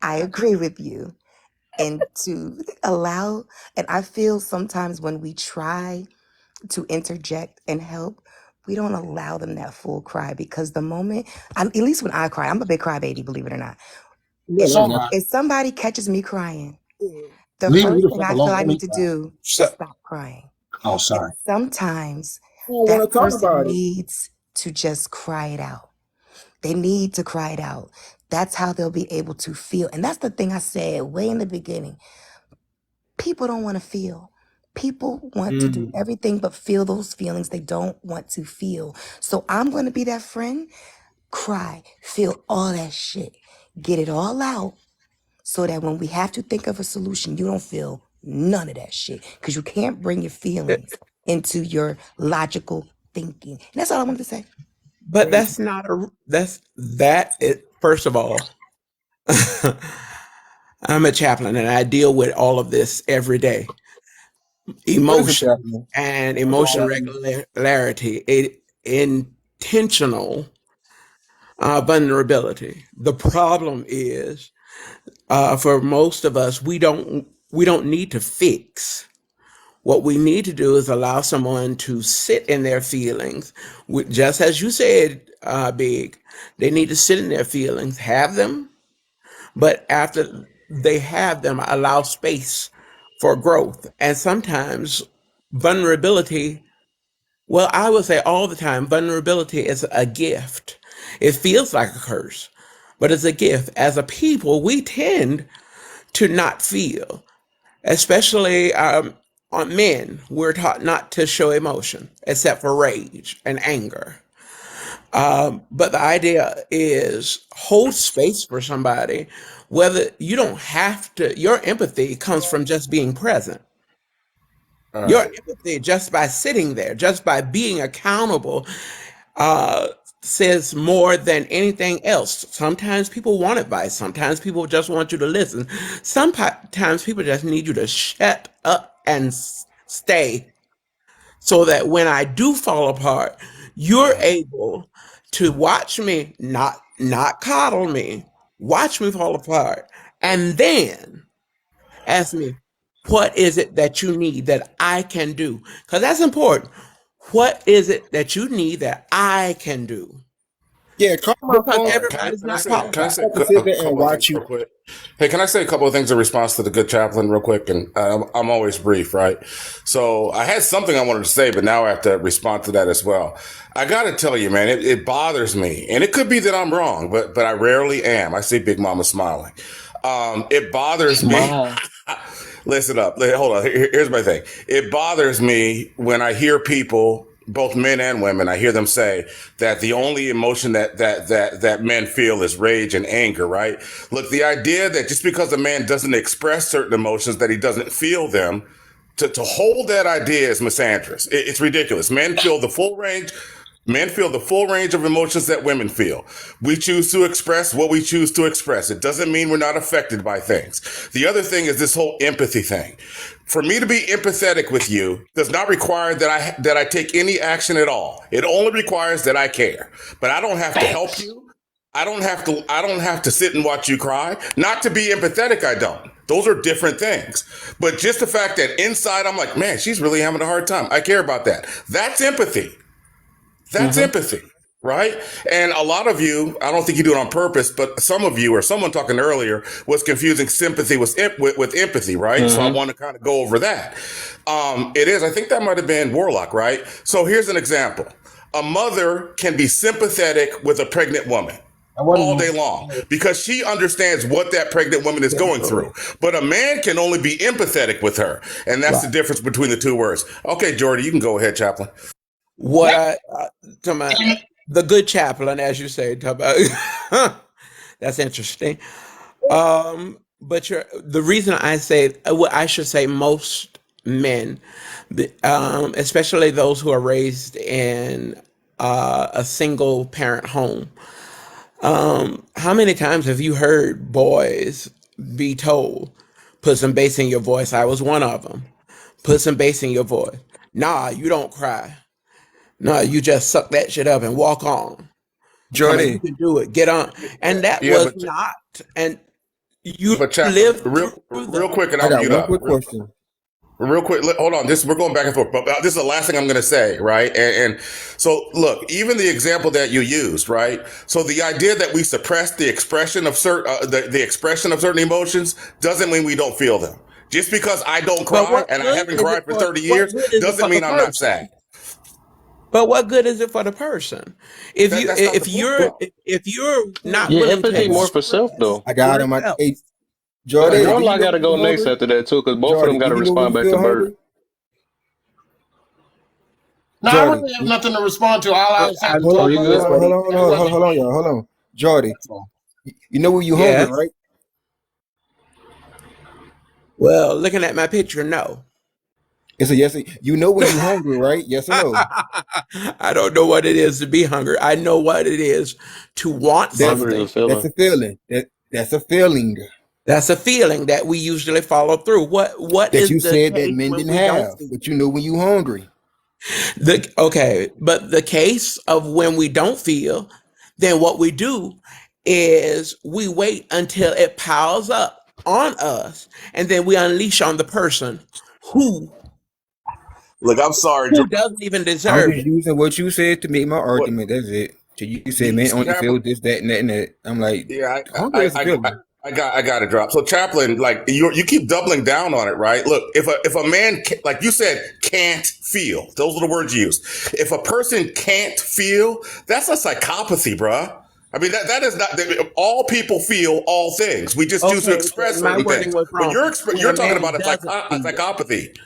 Speaker 15: I agree with you. And to allow, and I feel sometimes when we try to interject and help, we don't allow them that full cry because the moment, at least when I cry, I'm a big crybaby, believe it or not.
Speaker 14: It's all right.
Speaker 15: If somebody catches me crying, the
Speaker 14: Leave me
Speaker 15: first
Speaker 14: the
Speaker 15: thing
Speaker 14: fuck
Speaker 15: I feel
Speaker 14: alone.
Speaker 15: I
Speaker 14: Let me
Speaker 15: need to
Speaker 14: cry.
Speaker 15: do is
Speaker 3: So,
Speaker 15: stop crying.
Speaker 14: Oh,
Speaker 15: And
Speaker 14: sorry.
Speaker 15: sometimes
Speaker 8: I don't
Speaker 15: that
Speaker 8: want to talk
Speaker 15: person
Speaker 8: about it.
Speaker 15: needs to just cry it out. They need to cry it out. That's how they'll be able to feel. And that's the thing I said way in the beginning. People don't want to feel. People want to do everything but feel those feelings they don't want to feel. So I'm going to be that friend. Cry, feel all that shit, get it all out so that when we have to think of a solution, you don't feel none of that shit because you can't bring your feelings into your logical thinking. And that's all I wanted to say.
Speaker 3: but that's not a. That. First of all, I'm a chaplain and I deal with all of this every day.
Speaker 8: What is it,
Speaker 3: Emotion
Speaker 8: Chaplain?
Speaker 3: and emotion regularity, intentional vulnerability. The problem is, for most of us, we don't need to fix. What we need to do is allow someone to sit in their feelings, just as you said, Big. They need to sit in their feelings, have them, but after they have them, allow space for growth. And sometimes vulnerability, well, I would say all the time, vulnerability is a gift. It feels like a curse, but it's a gift. As a people, we tend to not feel, especially on men. We're taught not to show emotion except for rage and anger. But the idea is hold space for somebody, whether you don't have to, your empathy comes from just being present.
Speaker 14: All
Speaker 3: Your
Speaker 14: right.
Speaker 3: empathy, just by sitting there, just by being accountable, uh, says more than anything else. Sometimes people want advice. Sometimes people just want you to listen. Sometimes people just need you to shut up and stay so that when I do fall apart, you're able to watch me, not coddle me, watch me fall apart, and then ask me, what is it that you need that I can do? Because that's important. What is it that you need that I can do?
Speaker 8: Yeah, call my
Speaker 3: Because
Speaker 8: phone.
Speaker 16: Right.
Speaker 3: everybody's
Speaker 16: Can I
Speaker 3: not
Speaker 16: say can I
Speaker 3: qualified.
Speaker 16: say
Speaker 8: I can sit
Speaker 16: a
Speaker 8: there and
Speaker 16: couple of things
Speaker 8: watch you.
Speaker 16: real quick? Hey, can I say a couple of things in response to the good chaplain real quick? And I'm always brief, right? So I had something I wanted to say, but now I have to respond to that as well. I got to tell you, man, it bothers me, and it could be that I'm wrong, but I rarely am. I see Big Mama smiling. It bothers me.
Speaker 1: Smile.
Speaker 16: Listen up. Hold on. Here's my thing. It bothers me when I hear people, both men and women, I hear them say that the only emotion that men feel is rage and anger, right? Look, the idea that just because a man doesn't express certain emotions, that he doesn't feel them, to hold that idea is misandrous. It's ridiculous. Men feel the full range of emotions that women feel. We choose to express what we choose to express. It doesn't mean we're not affected by things. The other thing is this whole empathy thing. For me to be empathetic with you does not require that I take any action at all. It only requires that I care. But I don't have to help
Speaker 1: Thanks.
Speaker 16: you. I don't have to sit and watch you cry. Not to be empathetic, I don't. Those are different things. But just the fact that inside I'm like, man, she's really having a hard time. I care about that. That's empathy. That's empathy, right? And a lot of you, I don't think you do it on purpose, but some of you, or someone talking earlier, was confusing sympathy with empathy, right? So I want to kind of go over that. It is, I think that might have been Warlock, right? So here's an example. A mother can be sympathetic with a pregnant woman all day long because she understands what that pregnant woman is going through. But a man can only be empathetic with her. And that's the difference between the two words. Okay, Jordy, you can go ahead, Chaplain.
Speaker 21: What talking about the good chaplain, as you say, talk about that's interesting. But the reason I say, well, I should say most men, especially those who are raised in a single parent home. How many times have you heard boys be told, put some bass in your voice? I was one of them. Put some bass in your voice. Nah, you don't cry. No, you just suck that shit up and walk on.
Speaker 8: Jordy,
Speaker 21: you can do it. Get on. And that was not. And you
Speaker 16: live real quick, and
Speaker 8: I
Speaker 16: I'll
Speaker 8: got
Speaker 16: mute
Speaker 8: one
Speaker 16: up.
Speaker 8: quick question.
Speaker 16: Real quick, hold on. We're going back and forth, but this is the last thing I'm going to say, right? And so, look, even the example that you used, right? So the idea that we suppress the expression of the expression of certain emotions doesn't mean we don't feel them. Just because I don't cry and I haven't cried for 30 years doesn't mean I'm not sad.
Speaker 21: But what good is it for the person if you're not willing
Speaker 1: empathy
Speaker 21: to
Speaker 1: more for self though.
Speaker 8: I got him. Hey, Jordy,
Speaker 1: Warlock got to go next after that too, because both of them got to respond back to Bert.
Speaker 14: No, I really have nothing to respond to. All I was saying.
Speaker 8: Hold on, y'all. Hold on, Jordy. You know when you hungry, right?
Speaker 21: Well, looking at my picture, no.
Speaker 8: It's a yes. You know when you hungry, right? Yes or no?
Speaker 21: I don't know what it is to be hungry. I know what it is to want something.
Speaker 8: That's a feeling. That's a feeling.
Speaker 21: That's a feeling that we usually follow through. What
Speaker 8: that
Speaker 21: is
Speaker 8: you
Speaker 21: the
Speaker 8: said that
Speaker 21: case
Speaker 8: men
Speaker 21: when
Speaker 8: didn't
Speaker 21: we don't
Speaker 8: have, but you know when you hungry.
Speaker 21: But the case of when we don't feel, then what we do is we wait until it piles up on us, and then we unleash on the person who
Speaker 16: Look, I'm sorry,
Speaker 21: who doesn't even
Speaker 8: I'm
Speaker 21: deserve
Speaker 8: just
Speaker 21: it.
Speaker 8: using what you said to make my argument. That's it. So you said men only feel this, that, and that, and that. I'm like,
Speaker 16: yeah,
Speaker 8: hunger is a feeling.
Speaker 16: I got to drop. So Chaplain, like you keep doubling down on it, right? Look, if a man, like you said, can't feel, those are the words you used. If a person can't feel, that's a psychopathy, bruh. I mean, that is not, all people feel all things. We just choose to express certain things. But you're talking about a psychopathy.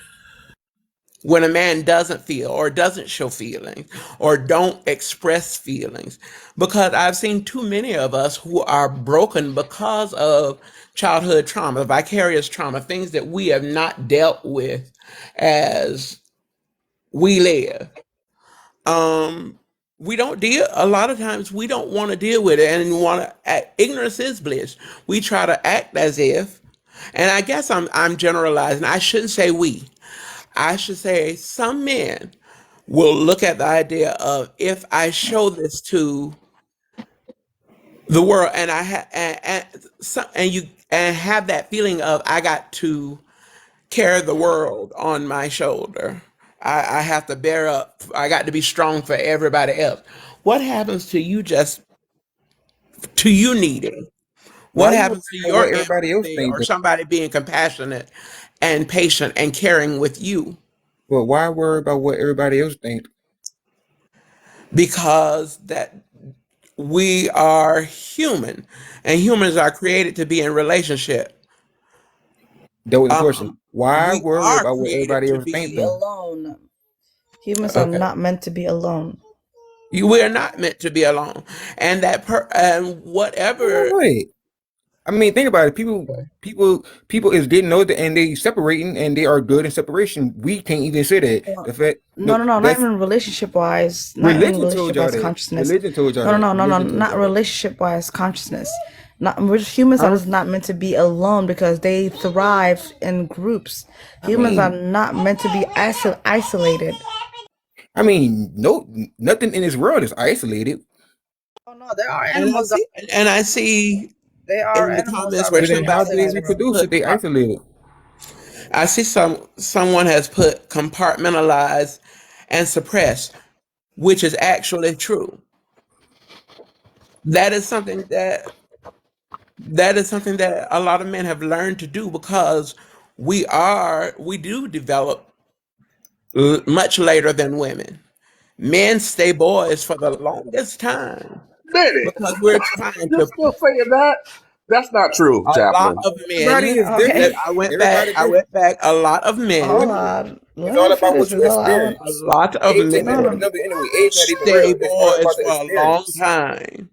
Speaker 21: When a man doesn't feel or doesn't show feelings or don't express feelings, because I've seen too many of us who are broken because of childhood trauma, vicarious trauma, things that we have not dealt with as we live. We don't deal, a lot of times we don't want to deal with it, and ignorance is bliss. We try to act as if, and I guess I'm generalizing. I shouldn't say we. I should say some men will look at the idea of, if I show this to the world and and have that feeling of I got to carry the world on my shoulder. I have to bear up. I got to be strong for everybody else. What happens to you needing? What happens to your
Speaker 8: everybody else
Speaker 21: empathy or somebody being compassionate and patient and caring with you?
Speaker 8: Well, why worry about what everybody else thinks?
Speaker 21: Because that we are human, and humans are created to be in relationship.
Speaker 8: That was the question. Why worry about what everybody else
Speaker 19: Be
Speaker 8: thinks?
Speaker 19: alone. Humans are not meant to be alone.
Speaker 21: We are not meant to be alone, and and whatever.
Speaker 8: Wait. I mean, think about it. People is didn't know that, and they separating, and they are good in separation. We can't even say that. The fact,
Speaker 19: No, not even relationship wise. Not even
Speaker 8: religion told y'all
Speaker 19: relationship wise
Speaker 8: that.
Speaker 19: consciousness.
Speaker 8: Religion told y'all that.
Speaker 19: No,
Speaker 8: Religion told
Speaker 19: not
Speaker 8: y'all that.
Speaker 19: relationship wise consciousness. Humans are just not meant to be alone because they thrive in groups. Humans are not meant to be isolated.
Speaker 8: I mean, nothing in this world is isolated.
Speaker 7: Oh no, there are
Speaker 21: And I
Speaker 7: animals.
Speaker 21: see, and I see
Speaker 7: There are
Speaker 21: in the
Speaker 7: animals
Speaker 21: comments
Speaker 7: out
Speaker 21: where
Speaker 7: there
Speaker 8: But then
Speaker 7: that
Speaker 8: how
Speaker 21: somebody
Speaker 8: do they
Speaker 21: has
Speaker 8: reproduce if
Speaker 21: put,
Speaker 8: they isolated?
Speaker 21: I see someone has put compartmentalized and suppressed, which is actually true. That is something that a lot of men have learned to do because we do develop much later than women. Men stay boys for the longest time
Speaker 1: Did
Speaker 21: because we're trying
Speaker 1: you
Speaker 21: to.
Speaker 1: still saying that? That's not true,
Speaker 21: A lot
Speaker 1: Chaplain.
Speaker 21: of
Speaker 8: Everybody
Speaker 21: men.
Speaker 8: is different.
Speaker 21: I went back.
Speaker 8: Everybody
Speaker 21: I
Speaker 8: different.
Speaker 21: went back. A lot of
Speaker 8: No,
Speaker 21: men.
Speaker 8: it's
Speaker 19: Hold
Speaker 8: not.
Speaker 19: on.
Speaker 8: It's
Speaker 19: Let
Speaker 8: all
Speaker 19: me
Speaker 8: about
Speaker 19: finish
Speaker 8: what
Speaker 19: this.
Speaker 8: you
Speaker 19: Hold on.
Speaker 21: A
Speaker 8: experience.
Speaker 21: lot of
Speaker 8: Age ain't
Speaker 19: No,
Speaker 8: even
Speaker 21: men
Speaker 8: a
Speaker 19: no.
Speaker 8: number anyway. Age not even
Speaker 21: stay
Speaker 8: real. It's all
Speaker 21: boys
Speaker 8: about the
Speaker 21: for a long
Speaker 8: experience.
Speaker 21: time.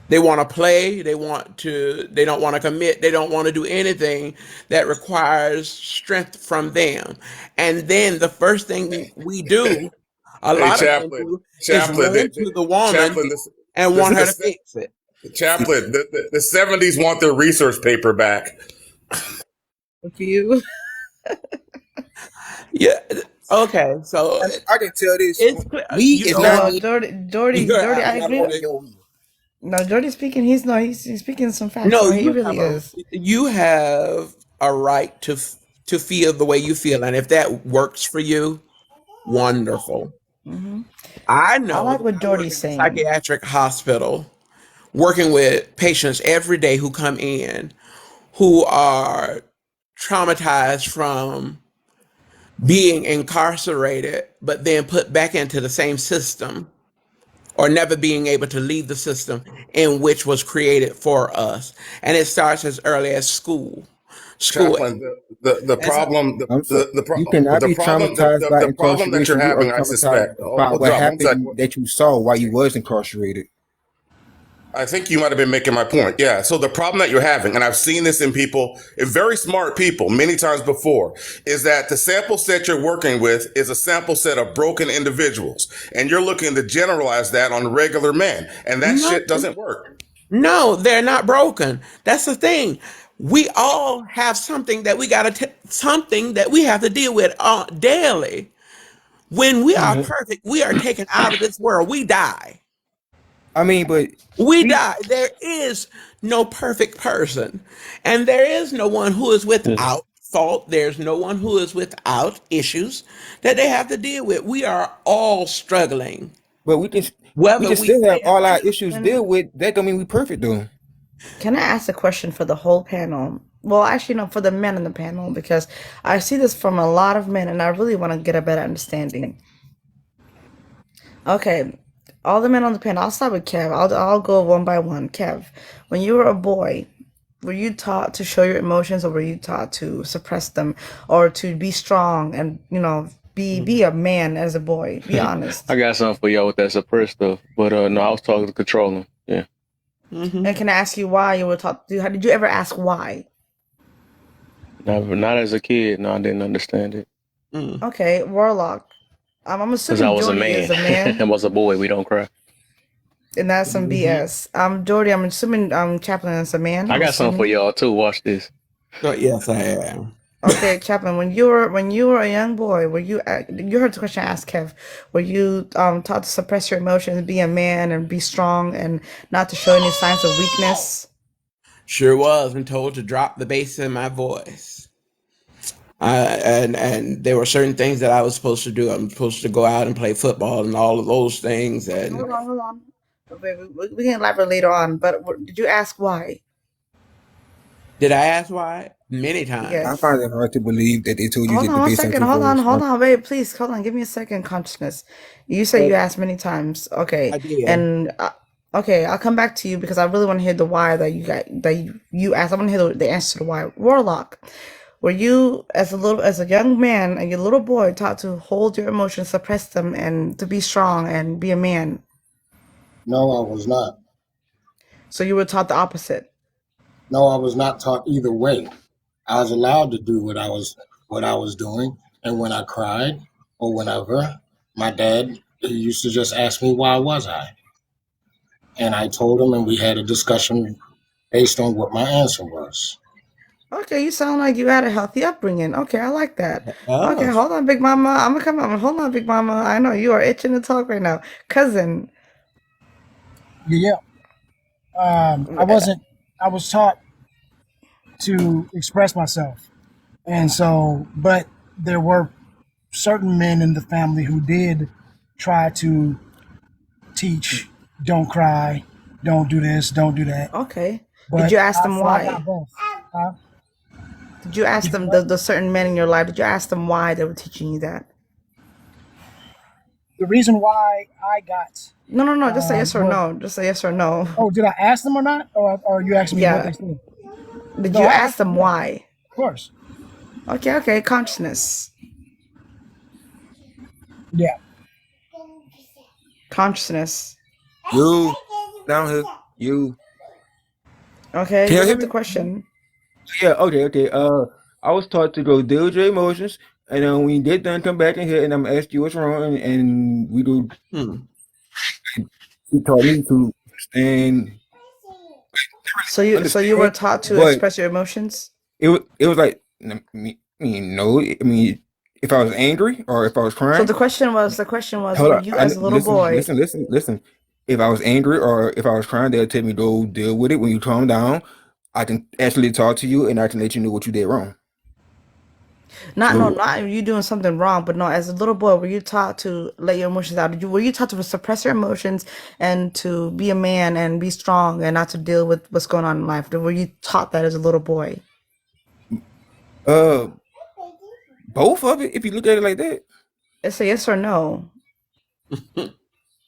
Speaker 21: They want to play. They want to. They don't want to commit. They don't want to do anything that requires strength from them. And then the first thing we do, a
Speaker 1: Hey,
Speaker 21: lot of men
Speaker 1: Chaplain,
Speaker 21: do, is
Speaker 1: Chaplain,
Speaker 21: run to the woman
Speaker 1: Chaplain.
Speaker 21: and
Speaker 1: This,
Speaker 21: want her to
Speaker 1: this,
Speaker 21: fix it.
Speaker 1: Chaplain. The 70s want their research paper back.
Speaker 7: with you.
Speaker 21: Yeah. Okay. So
Speaker 8: And I can tell this.
Speaker 21: it's clear.
Speaker 8: Me
Speaker 21: You
Speaker 8: is
Speaker 21: know
Speaker 8: not
Speaker 21: what?
Speaker 19: No,
Speaker 8: me.
Speaker 19: Jordy, I
Speaker 8: Not
Speaker 19: agree.
Speaker 8: going your way.
Speaker 19: No, Jordy's speaking. He's speaking some facts.
Speaker 21: No,
Speaker 19: No, he
Speaker 21: you
Speaker 19: really
Speaker 21: have
Speaker 19: is.
Speaker 21: a right to feel the way you feel, and if that works for you, wonderful.
Speaker 19: Hmm.
Speaker 21: I
Speaker 19: I
Speaker 21: know
Speaker 19: like
Speaker 21: that
Speaker 19: what
Speaker 21: I work
Speaker 19: Jordy's
Speaker 21: in a
Speaker 19: saying.
Speaker 21: psychiatric hospital, working with patients every day who come in who are traumatized from being incarcerated, but then put back into the same system or never being able to leave the system in which was created for us. And it starts as early as school
Speaker 1: Chaplain, the
Speaker 21: And so,
Speaker 1: problem,
Speaker 8: I'm so you cannot
Speaker 1: the
Speaker 8: be
Speaker 1: problem,
Speaker 8: traumatized by
Speaker 1: the problem that you're
Speaker 8: incarceration. You are
Speaker 1: having, I
Speaker 8: traumatized
Speaker 1: suspect.
Speaker 8: by
Speaker 1: Hold
Speaker 8: what
Speaker 1: on, one
Speaker 8: happened
Speaker 1: second.
Speaker 8: that you saw while you was incarcerated.
Speaker 1: I think you might have been making my point. Yeah. So the problem that you're having, and I've seen this in people, in very smart people many times before, is that the sample set you're working with is a sample set of broken individuals. And you're looking to generalize that on regular men. And that
Speaker 21: no,
Speaker 1: shit doesn't work.
Speaker 21: no, they're not broken. That's the thing. We all have something that something that we have to deal with daily. When we are perfect, we are taken out of this world. We die.
Speaker 8: I mean, but
Speaker 21: We
Speaker 8: we
Speaker 21: die. There is no perfect person, and there is no one who is without fault. There's no one who is without issues that they have to deal with. We are all struggling,
Speaker 8: but we
Speaker 21: whether
Speaker 8: just
Speaker 21: we
Speaker 8: still
Speaker 21: say
Speaker 8: have
Speaker 21: it
Speaker 8: all
Speaker 21: or
Speaker 8: our
Speaker 21: not.
Speaker 8: issues deal with. That don't mean we perfect though.
Speaker 19: Can I ask a question for the whole panel? Well, actually, no, for the men in the panel, because I see this from a lot of men, and I really want to get a better understanding. Okay, all the men on the panel. I'll start with Kev. I'll go one by one. Kev, when you were a boy, were you taught to show your emotions, or were you taught to suppress them, or to be strong and be a man as a boy? Be honest.
Speaker 1: I got something for y'all with that suppressed stuff. But no, I was talking to controlling. Yeah.
Speaker 19: And can I ask you why you were taught? Did you ever ask why?
Speaker 1: Never, not as a kid. No, I didn't understand it.
Speaker 19: Okay, Warlock. I'm
Speaker 1: Because I
Speaker 19: assuming
Speaker 1: was a
Speaker 19: Jordy is
Speaker 1: man.
Speaker 19: a man.
Speaker 1: I was a boy. We don't cry.
Speaker 19: And that's some BS. Jordy, I'm assuming Chaplain is a man.
Speaker 1: I
Speaker 19: I'm
Speaker 1: got something for
Speaker 19: assuming.
Speaker 1: y'all too. Watch this.
Speaker 21: Yes, I am.
Speaker 19: Okay, Chaplain, when you were a young boy, were you heard the question I asked Kev, were you taught to suppress your emotions, be a man and be strong and not to show any signs of weakness?
Speaker 21: Sure was. Been told to drop the bass in my voice. And there were certain things that I was supposed to do. I'm supposed to go out and play football and all of those things. And
Speaker 19: Hold on. We can elaborate later on, but did you ask why?
Speaker 21: did I ask why? Many times.
Speaker 8: I
Speaker 19: Yes.
Speaker 8: find it hard to believe that they told you
Speaker 19: Hold
Speaker 8: that
Speaker 19: on
Speaker 8: the
Speaker 19: one
Speaker 8: bass
Speaker 19: second.
Speaker 8: your voice.
Speaker 19: Hold on. Wait, please. Hold on. Give me a second. Consciousness. You said you asked many times. Okay.
Speaker 21: I did.
Speaker 19: And okay, I'll come back to you because I really want to hear the why that you asked. I want to hear the answer to why. Warlock, were you as a young man and your little boy taught to hold your emotions, suppress them, and to be strong and be a man?
Speaker 22: No, I was not.
Speaker 19: So you were taught the opposite.
Speaker 22: No, I was not taught either way. I was allowed to do what I was doing, and when I cried or whenever, my dad used to just ask me why was I, and I told him, and we had a discussion based on what my answer was.
Speaker 19: Okay, you sound like you had a healthy upbringing. Okay, I like that.
Speaker 21: Oh.
Speaker 19: Okay, hold on, Big Mama. I'm gonna come on. Hold on, Big Mama. I know you are itching to talk right now, cousin.
Speaker 11: Yeah. I was taught to express myself. And so, but there were certain men in the family who did try to teach, don't cry, don't do this, don't do that.
Speaker 19: Okay.
Speaker 11: But
Speaker 19: Did you ask them
Speaker 11: so I got
Speaker 19: why?
Speaker 11: both. Huh?
Speaker 19: Did you ask
Speaker 11: Did you
Speaker 19: them
Speaker 11: what?
Speaker 19: the certain men in your life? Did you ask them why they were teaching you that?
Speaker 11: The reason why I got
Speaker 19: No. Just say yes or
Speaker 11: well,
Speaker 19: no. Just say yes or no.
Speaker 11: oh, did I ask them or not? Or are you asking me what
Speaker 19: Yeah.
Speaker 11: they said?
Speaker 19: Did
Speaker 11: No,
Speaker 19: you
Speaker 11: I
Speaker 19: ask
Speaker 11: asked them,
Speaker 19: them
Speaker 11: yeah,
Speaker 19: why?
Speaker 11: of course.
Speaker 19: Okay. Consciousness.
Speaker 11: Yeah.
Speaker 19: Consciousness.
Speaker 8: You down here. You
Speaker 19: Okay,
Speaker 8: can you hear
Speaker 19: repeat the
Speaker 8: me?
Speaker 19: question.
Speaker 8: Yeah. Okay. I was taught to go deal with your emotions, and then when you get done, come back in here, and I'm gonna ask you what's wrong, and we do. You taught me to understand.
Speaker 19: So you were
Speaker 8: Understand,
Speaker 19: taught to
Speaker 8: but
Speaker 19: express your emotions?
Speaker 8: it was like no. I mean, if I was angry or if I was
Speaker 19: So
Speaker 8: crying.
Speaker 19: the question was
Speaker 8: Hold
Speaker 19: were
Speaker 8: on.
Speaker 19: you as a little boy?
Speaker 8: Listen. If I was angry or if I was crying, they'll tell me go deal with it. When you calm down, I can actually talk to you and I can let you know what you did wrong. So
Speaker 19: Not you doing something wrong, but no, as a little boy, were you taught to let your emotions out? Were you taught to suppress your emotions and to be a man and be strong and not to deal with what's going on in life? Were you taught that as a little boy?
Speaker 8: both of it, if you look at it like that.
Speaker 19: It's a yes or no.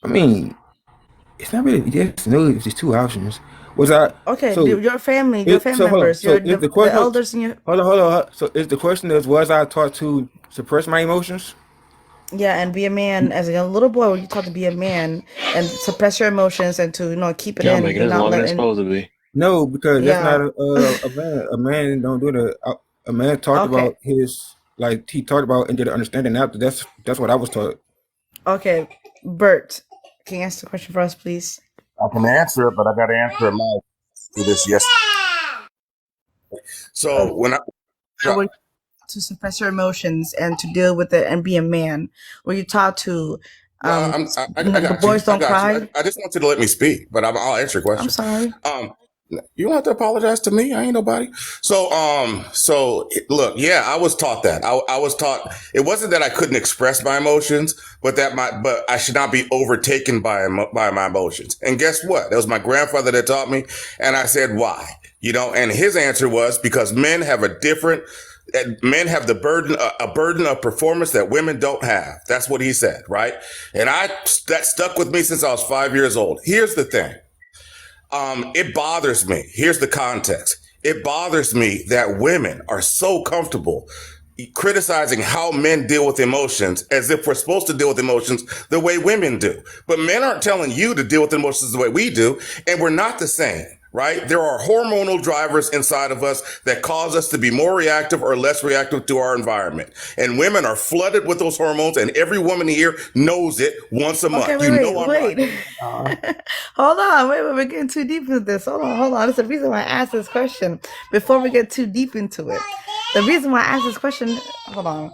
Speaker 8: I mean, it's not really yes, no, it's just two options. Was I
Speaker 19: Okay,
Speaker 8: so
Speaker 19: your family
Speaker 8: so hold on.
Speaker 19: members,
Speaker 8: So is the
Speaker 19: the
Speaker 8: question
Speaker 19: elders in your
Speaker 8: hold on. So is the question is was I taught to suppress my emotions?
Speaker 19: yeah, and be a man as a little boy. Were you taught to be a man and suppress your emotions and to keep it
Speaker 1: Y'all
Speaker 19: in,
Speaker 1: making
Speaker 19: do
Speaker 1: this
Speaker 19: not
Speaker 1: longer than
Speaker 19: let
Speaker 1: it's
Speaker 19: in?
Speaker 1: supposed to be.
Speaker 8: No, because that's not
Speaker 19: Yeah.
Speaker 8: a man. A man don't do that. A man talked
Speaker 19: Okay.
Speaker 8: about his like he talked about and did understanding after. That's what I was taught.
Speaker 19: Okay, Bert, can you answer the question for us, please?
Speaker 16: I can answer it, but I got to answer it live to this. Yes. So when I
Speaker 19: Were you taught to suppress your emotions and to deal with it and be a man? Were you taught to
Speaker 16: well, I
Speaker 19: the
Speaker 16: got you.
Speaker 19: boys don't cry?
Speaker 16: I just want you to let me speak, but I'll answer your
Speaker 19: I'm
Speaker 16: question.
Speaker 19: sorry.
Speaker 16: You don't have to apologize to me. I ain't nobody. So look, yeah, I was taught that. I was taught it wasn't that I couldn't express my emotions, but but I should not be overtaken by my emotions. And guess what? That was my grandfather that taught me. And I said, why? And his answer was because men have the burden of performance that women don't have. That's what he said, right? And that stuck with me since I was 5 years old. Here's the thing. It bothers me. Here's the context. It bothers me that women are so comfortable criticizing how men deal with emotions as if we're supposed to deal with emotions the way women do. But men aren't telling you to deal with emotions the way we do, and we're not the same. Right? There are hormonal drivers inside of us that cause us to be more reactive or less reactive to our environment. And women are flooded with those hormones, and every woman here knows it once a month.
Speaker 19: Okay,
Speaker 16: You know I'm
Speaker 19: wait.
Speaker 16: right.
Speaker 19: Hold on, wait, we're getting too deep into this. Hold on. There's a reason why I asked this question before we get too deep into it. The reason why I asked this question, hold on.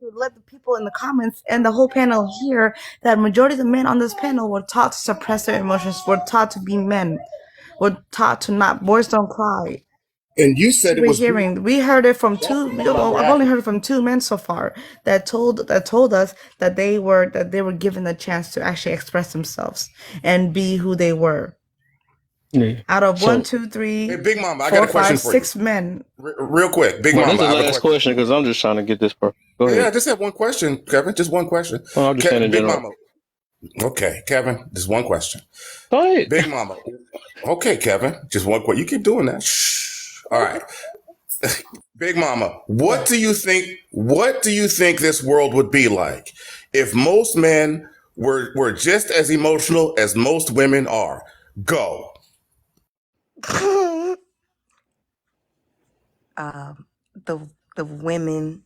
Speaker 19: To let the people in the comments and the whole panel hear that majority of the men on this panel were taught to suppress their emotions, were taught to be men, were taught to not, boys don't cry.
Speaker 16: And you said it was
Speaker 19: we heard it from two. I've only heard it from two men so far that told us that they were given the chance to actually express themselves and be who they were.
Speaker 1: Yeah.
Speaker 19: Out of
Speaker 1: So,
Speaker 19: 1, 2, 3,
Speaker 16: Hey, Big Mama, I
Speaker 19: 4,
Speaker 16: got a question
Speaker 19: 5,
Speaker 16: for
Speaker 19: 6
Speaker 16: you.
Speaker 19: men.
Speaker 16: Real quick, Big
Speaker 1: well,
Speaker 16: Mama,
Speaker 1: this is
Speaker 16: I
Speaker 1: the
Speaker 16: have a
Speaker 1: last
Speaker 16: question.
Speaker 1: question because I'm just trying to get this part. Go
Speaker 16: Yeah, I
Speaker 1: ahead.
Speaker 16: just have one question, Kevin. Just one question.
Speaker 1: Oh, I'm just saying in
Speaker 16: Big
Speaker 1: general.
Speaker 16: Mama. Okay, Kevin, just one question.
Speaker 1: Go ahead.
Speaker 16: Big Mama. Okay, Kevin, just one question. You keep doing that. Shh. All right. Big Mama, what do you think this world would be like if most men were just as emotional as most women are? Go.
Speaker 12: The women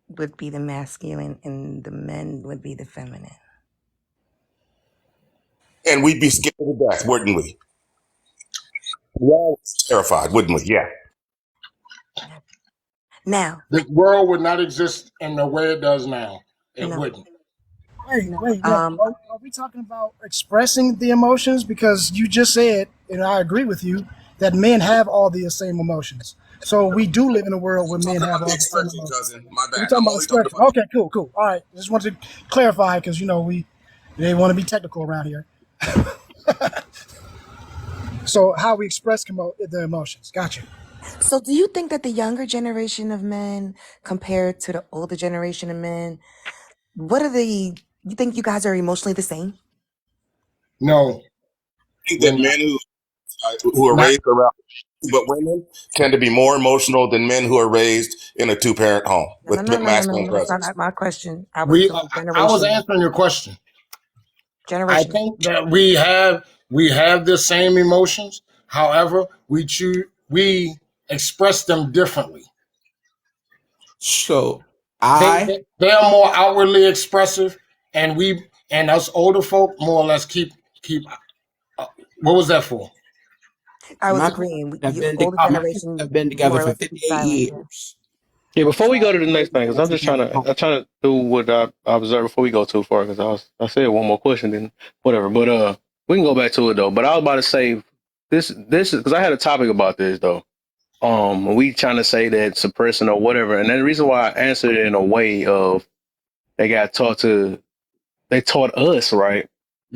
Speaker 12: would be the masculine and the men would be the feminine.
Speaker 16: And we'd be scared to death, wouldn't we? We're all terrified, wouldn't we? Yeah.
Speaker 12: Now,
Speaker 14: This world would not exist in the way it does now. It
Speaker 12: no.
Speaker 14: wouldn't.
Speaker 11: Wait,
Speaker 12: No.
Speaker 11: wait, wait. Are we talking about expressing the emotions? Because you just said, and I agree with you, that men have all the same emotions. So we do live in a world where men
Speaker 16: Talking
Speaker 11: have
Speaker 16: about the
Speaker 11: all the same
Speaker 16: expression,
Speaker 11: emotions.
Speaker 16: cousin. My
Speaker 11: We're
Speaker 16: bad.
Speaker 11: talking
Speaker 16: I'm
Speaker 11: about
Speaker 16: only talking
Speaker 11: expression.
Speaker 16: about.
Speaker 11: Okay, cool. All right. Just wanted to clarify because we they want to be technical around here. So how we express the emotions. Gotcha.
Speaker 9: So, do you think that the younger generation of men compared to the older generation of men, you think you guys are emotionally the same?
Speaker 22: No,
Speaker 16: I think
Speaker 22: we're
Speaker 16: that
Speaker 22: not.
Speaker 16: men who are
Speaker 22: Not
Speaker 16: raised around, but women tend to be more emotional than men who are raised in a two-parent home
Speaker 9: No,
Speaker 16: with
Speaker 9: no, no, no, no,
Speaker 16: masculine
Speaker 9: no. That's
Speaker 16: presence.
Speaker 9: not my question. I was
Speaker 22: we.
Speaker 9: doing
Speaker 22: I was
Speaker 9: generational.
Speaker 22: answering your question. I
Speaker 9: Generational.
Speaker 22: think that we have the same emotions. However, we express them differently.
Speaker 21: So
Speaker 22: They
Speaker 21: I
Speaker 22: they, they are more outwardly expressive, and us older folk more or less keep. What was that for?
Speaker 9: I was
Speaker 21: my parents
Speaker 9: agreeing.
Speaker 21: have
Speaker 9: You
Speaker 21: been
Speaker 9: older
Speaker 22: Uh,
Speaker 9: generation
Speaker 21: have been together
Speaker 9: more or
Speaker 21: for
Speaker 9: less keep
Speaker 21: 58
Speaker 9: silent. Yeah.
Speaker 21: years.
Speaker 1: Yeah, before we go to the next thing, because
Speaker 21: In a
Speaker 1: I'm just trying
Speaker 21: two-parent
Speaker 1: to,
Speaker 21: home.
Speaker 1: I'm trying to do what I observed before we go too far. Because I said one more question, then whatever. But we can go back to it though. But I was about to say this is because I had a topic about this though. We trying to say that suppressing or whatever, and then the reason why I answered it in a way of they got they taught us right.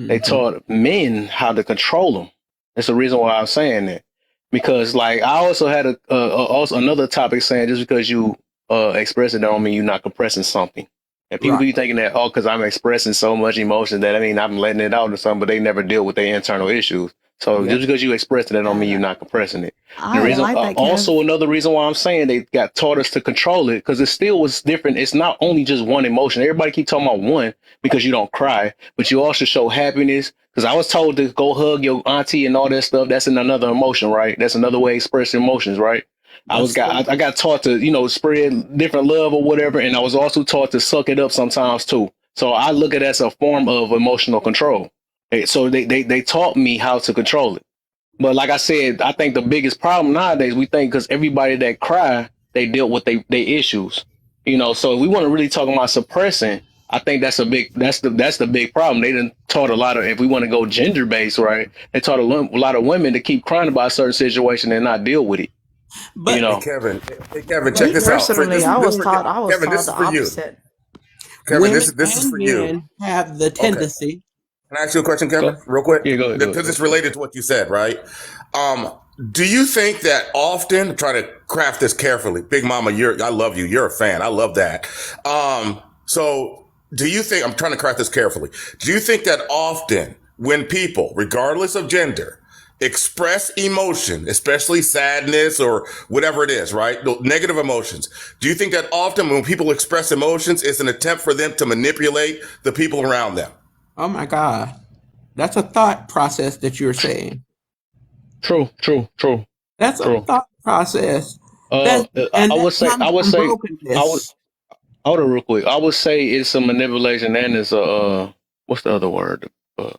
Speaker 1: They
Speaker 21: Hmm.
Speaker 1: taught men how to control them. That's the reason why I'm saying that. Because like I also had also another topic saying just because you express it don't mean you're not compressing something. And people
Speaker 21: Right.
Speaker 1: be thinking that because I'm expressing so much emotion that I mean I'm letting it out or something, but they never deal with their internal issues. So
Speaker 21: Yep.
Speaker 1: just because you express it, that don't mean you're not compressing it. And the
Speaker 19: I don't
Speaker 1: reason,
Speaker 19: like that, Kev.
Speaker 1: also another reason why I'm saying they got taught us to control it because it still was different. It's not only just one emotion. Everybody keep talking about one because you don't cry, but you also show happiness. Because I was told to go hug your auntie and all that stuff. That's another emotion, right? That's another way to express emotions, right?
Speaker 21: That's true.
Speaker 1: I got taught to spread different love or whatever, and I was also taught to suck it up sometimes too. So I look at it as a form of emotional control. So they taught me how to control it. But like I said, I think the biggest problem nowadays, we think because everybody that cry, they dealt with they issues. So if we want to really talk about suppressing, I think that's the big problem. They done taught a lot of, if we want to go gender based, right? They taught a lot of women to keep crying about a certain situation and not deal with it. You
Speaker 21: But
Speaker 16: Hey
Speaker 1: know,
Speaker 16: Kevin, hey Kevin, check
Speaker 19: Me
Speaker 16: this out.
Speaker 19: personally, I was
Speaker 16: Kevin, this
Speaker 19: taught
Speaker 16: is
Speaker 19: the
Speaker 16: for you.
Speaker 19: opposite.
Speaker 16: Kevin,
Speaker 21: women
Speaker 16: this is
Speaker 21: and
Speaker 16: for you.
Speaker 21: men have the
Speaker 16: Okay.
Speaker 21: tendency.
Speaker 16: Can I ask you a question, Kevin,
Speaker 1: go
Speaker 16: real quick?
Speaker 1: yeah, go ahead,
Speaker 16: Because it's related to what you said, right? Do you think that often, try to craft this carefully, Big Mama, I love you. You're a fan. I love that. So do you think, I'm trying to craft this carefully. Do you think that often when people, regardless of gender, express emotion, especially sadness or whatever it is, right? The negative emotions. Do you think that often when people express emotions, it's an attempt for them to manipulate the people around them?
Speaker 21: Oh my God. That's a thought process that you're saying.
Speaker 1: true.
Speaker 21: That's a thought process.
Speaker 1: I would
Speaker 21: That
Speaker 1: say,
Speaker 21: comes from brokenness.
Speaker 1: hold on real quick. I would say it's a manipulation and it's a what's the other word? Uh,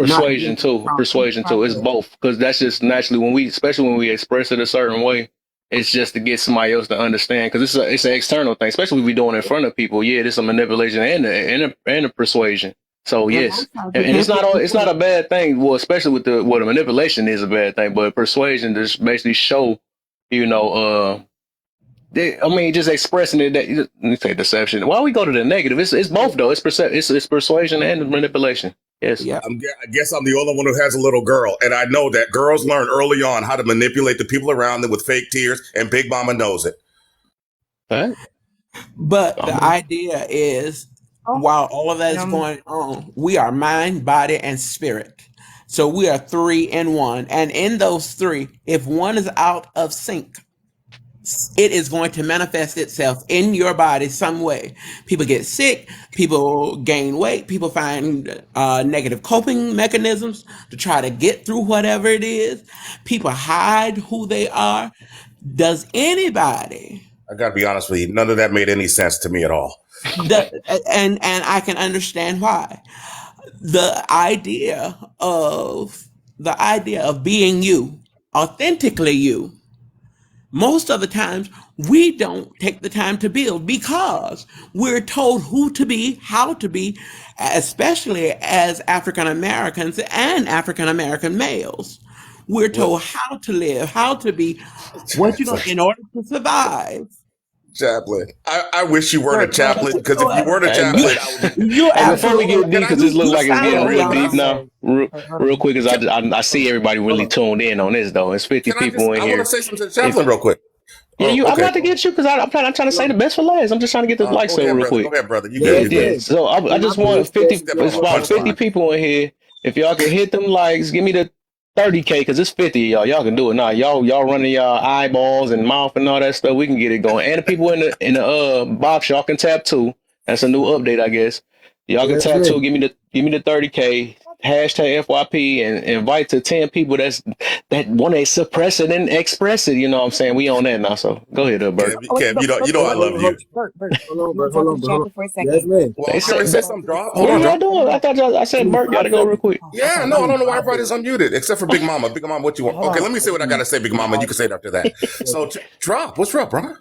Speaker 21: Not
Speaker 1: persuasion
Speaker 21: being
Speaker 1: too.
Speaker 21: strong.
Speaker 1: Persuasion too. It's both because that's just naturally especially when we express it a certain way. It's just to get somebody else to understand because it's an external thing, especially if we doing it in front of people. Yeah, it's a manipulation and a persuasion. So
Speaker 21: And
Speaker 1: yes,
Speaker 21: also, you
Speaker 1: and
Speaker 21: can't
Speaker 1: it's not a bad thing. Well, especially with the manipulation is a bad thing, but persuasion just basically show, you know, just expressing it. That let me say deception. Why we go to the negative? It's both though. It's persuasion and manipulation. Yes.
Speaker 21: Yeah.
Speaker 16: I guess I'm the only one who has a little girl, and I know that girls learn early on how to manipulate the people around them with fake tears, and Big Mama knows it.
Speaker 1: Right.
Speaker 21: But the idea is, while all of that is going on, we are mind, body, and spirit. So we are three in one. And in those three, if one is out of sync, it is going to manifest itself in your body some way. People get sick, people gain weight, people find negative coping mechanisms to try to get through whatever it is. People hide who they are. Does anybody?
Speaker 16: I got to be honest with you, none of that made any sense to me at all.
Speaker 21: And I can understand why. The idea of being you, authentically you, most of the times we don't take the time to build because we're told who to be, how to be, especially as African Americans and African American males. We're told how to live, how to be, what you're going in order to survive.
Speaker 16: Chaplain. I wish you weren't a
Speaker 21: Sir,
Speaker 16: chaplain, because if you weren't a
Speaker 1: Hey, you,
Speaker 16: chaplain, I would.
Speaker 21: you're
Speaker 1: hey, before we get
Speaker 21: absolutely,
Speaker 1: deep, because this looks
Speaker 21: you
Speaker 1: like it's
Speaker 21: sound
Speaker 1: getting
Speaker 21: like
Speaker 1: real
Speaker 21: y'all
Speaker 1: deep now, real quick, because I see everybody really tuned in on this, though. It's 50
Speaker 16: Can I
Speaker 1: people in
Speaker 16: I want to
Speaker 1: here.
Speaker 16: say something to the
Speaker 1: If
Speaker 16: chaplain real quick.
Speaker 1: Yeah,
Speaker 16: Oh,
Speaker 1: I'm
Speaker 16: okay.
Speaker 1: about to get you, because I'm trying to say the best for last. I'm just trying to get the likes
Speaker 16: Go
Speaker 1: up
Speaker 16: ahead,
Speaker 1: real
Speaker 16: brother.
Speaker 1: quick.
Speaker 16: Go ahead, brother. You good. You
Speaker 1: Yeah.
Speaker 16: good.
Speaker 1: So I just want 50.
Speaker 16: Step on
Speaker 1: It's
Speaker 16: my
Speaker 1: about 50
Speaker 16: punchline.
Speaker 1: people in here. If y'all can hit them likes, give me the 30K, because it's 50 of y'all. Y'all can do it now. Y'all running y'all eyeballs and mouth and all that stuff. We can get it going. And the people in the box, y'all can tap too. That's a new update, I guess. Y'all can
Speaker 8: Yes,
Speaker 1: tap
Speaker 8: man.
Speaker 1: too. Give me the 30K. Hashtag FYP and invite to 10 people that want to suppress it and express it. You know what I'm saying? We on that now. So go ahead, Bert.
Speaker 16: Kev, you know I love you.
Speaker 15: Bert,
Speaker 8: Hold on,
Speaker 15: you want
Speaker 8: bro.
Speaker 15: to
Speaker 8: Hold
Speaker 15: talk to
Speaker 8: on,
Speaker 15: the
Speaker 8: bro. Hold on.
Speaker 15: chaplain for a
Speaker 8: Yes,
Speaker 15: second?
Speaker 8: man.
Speaker 16: Well,
Speaker 1: They
Speaker 16: I'm getting ready
Speaker 1: said,
Speaker 16: to say something, drop. Hold
Speaker 1: what are
Speaker 16: on,
Speaker 1: y'all
Speaker 16: drop.
Speaker 1: doing? I said,
Speaker 8: Give me
Speaker 1: Bert got
Speaker 8: 5
Speaker 1: to go real
Speaker 8: seconds.
Speaker 1: quick.
Speaker 16: Yeah, no, I don't know why everybody's unmuted except for Big Mama. Big Mama, what you want?
Speaker 17: Hold
Speaker 16: Okay,
Speaker 17: on.
Speaker 16: let me say what I gotta say, Big Mama. You can say it after that. So, drop. What's up, bro? All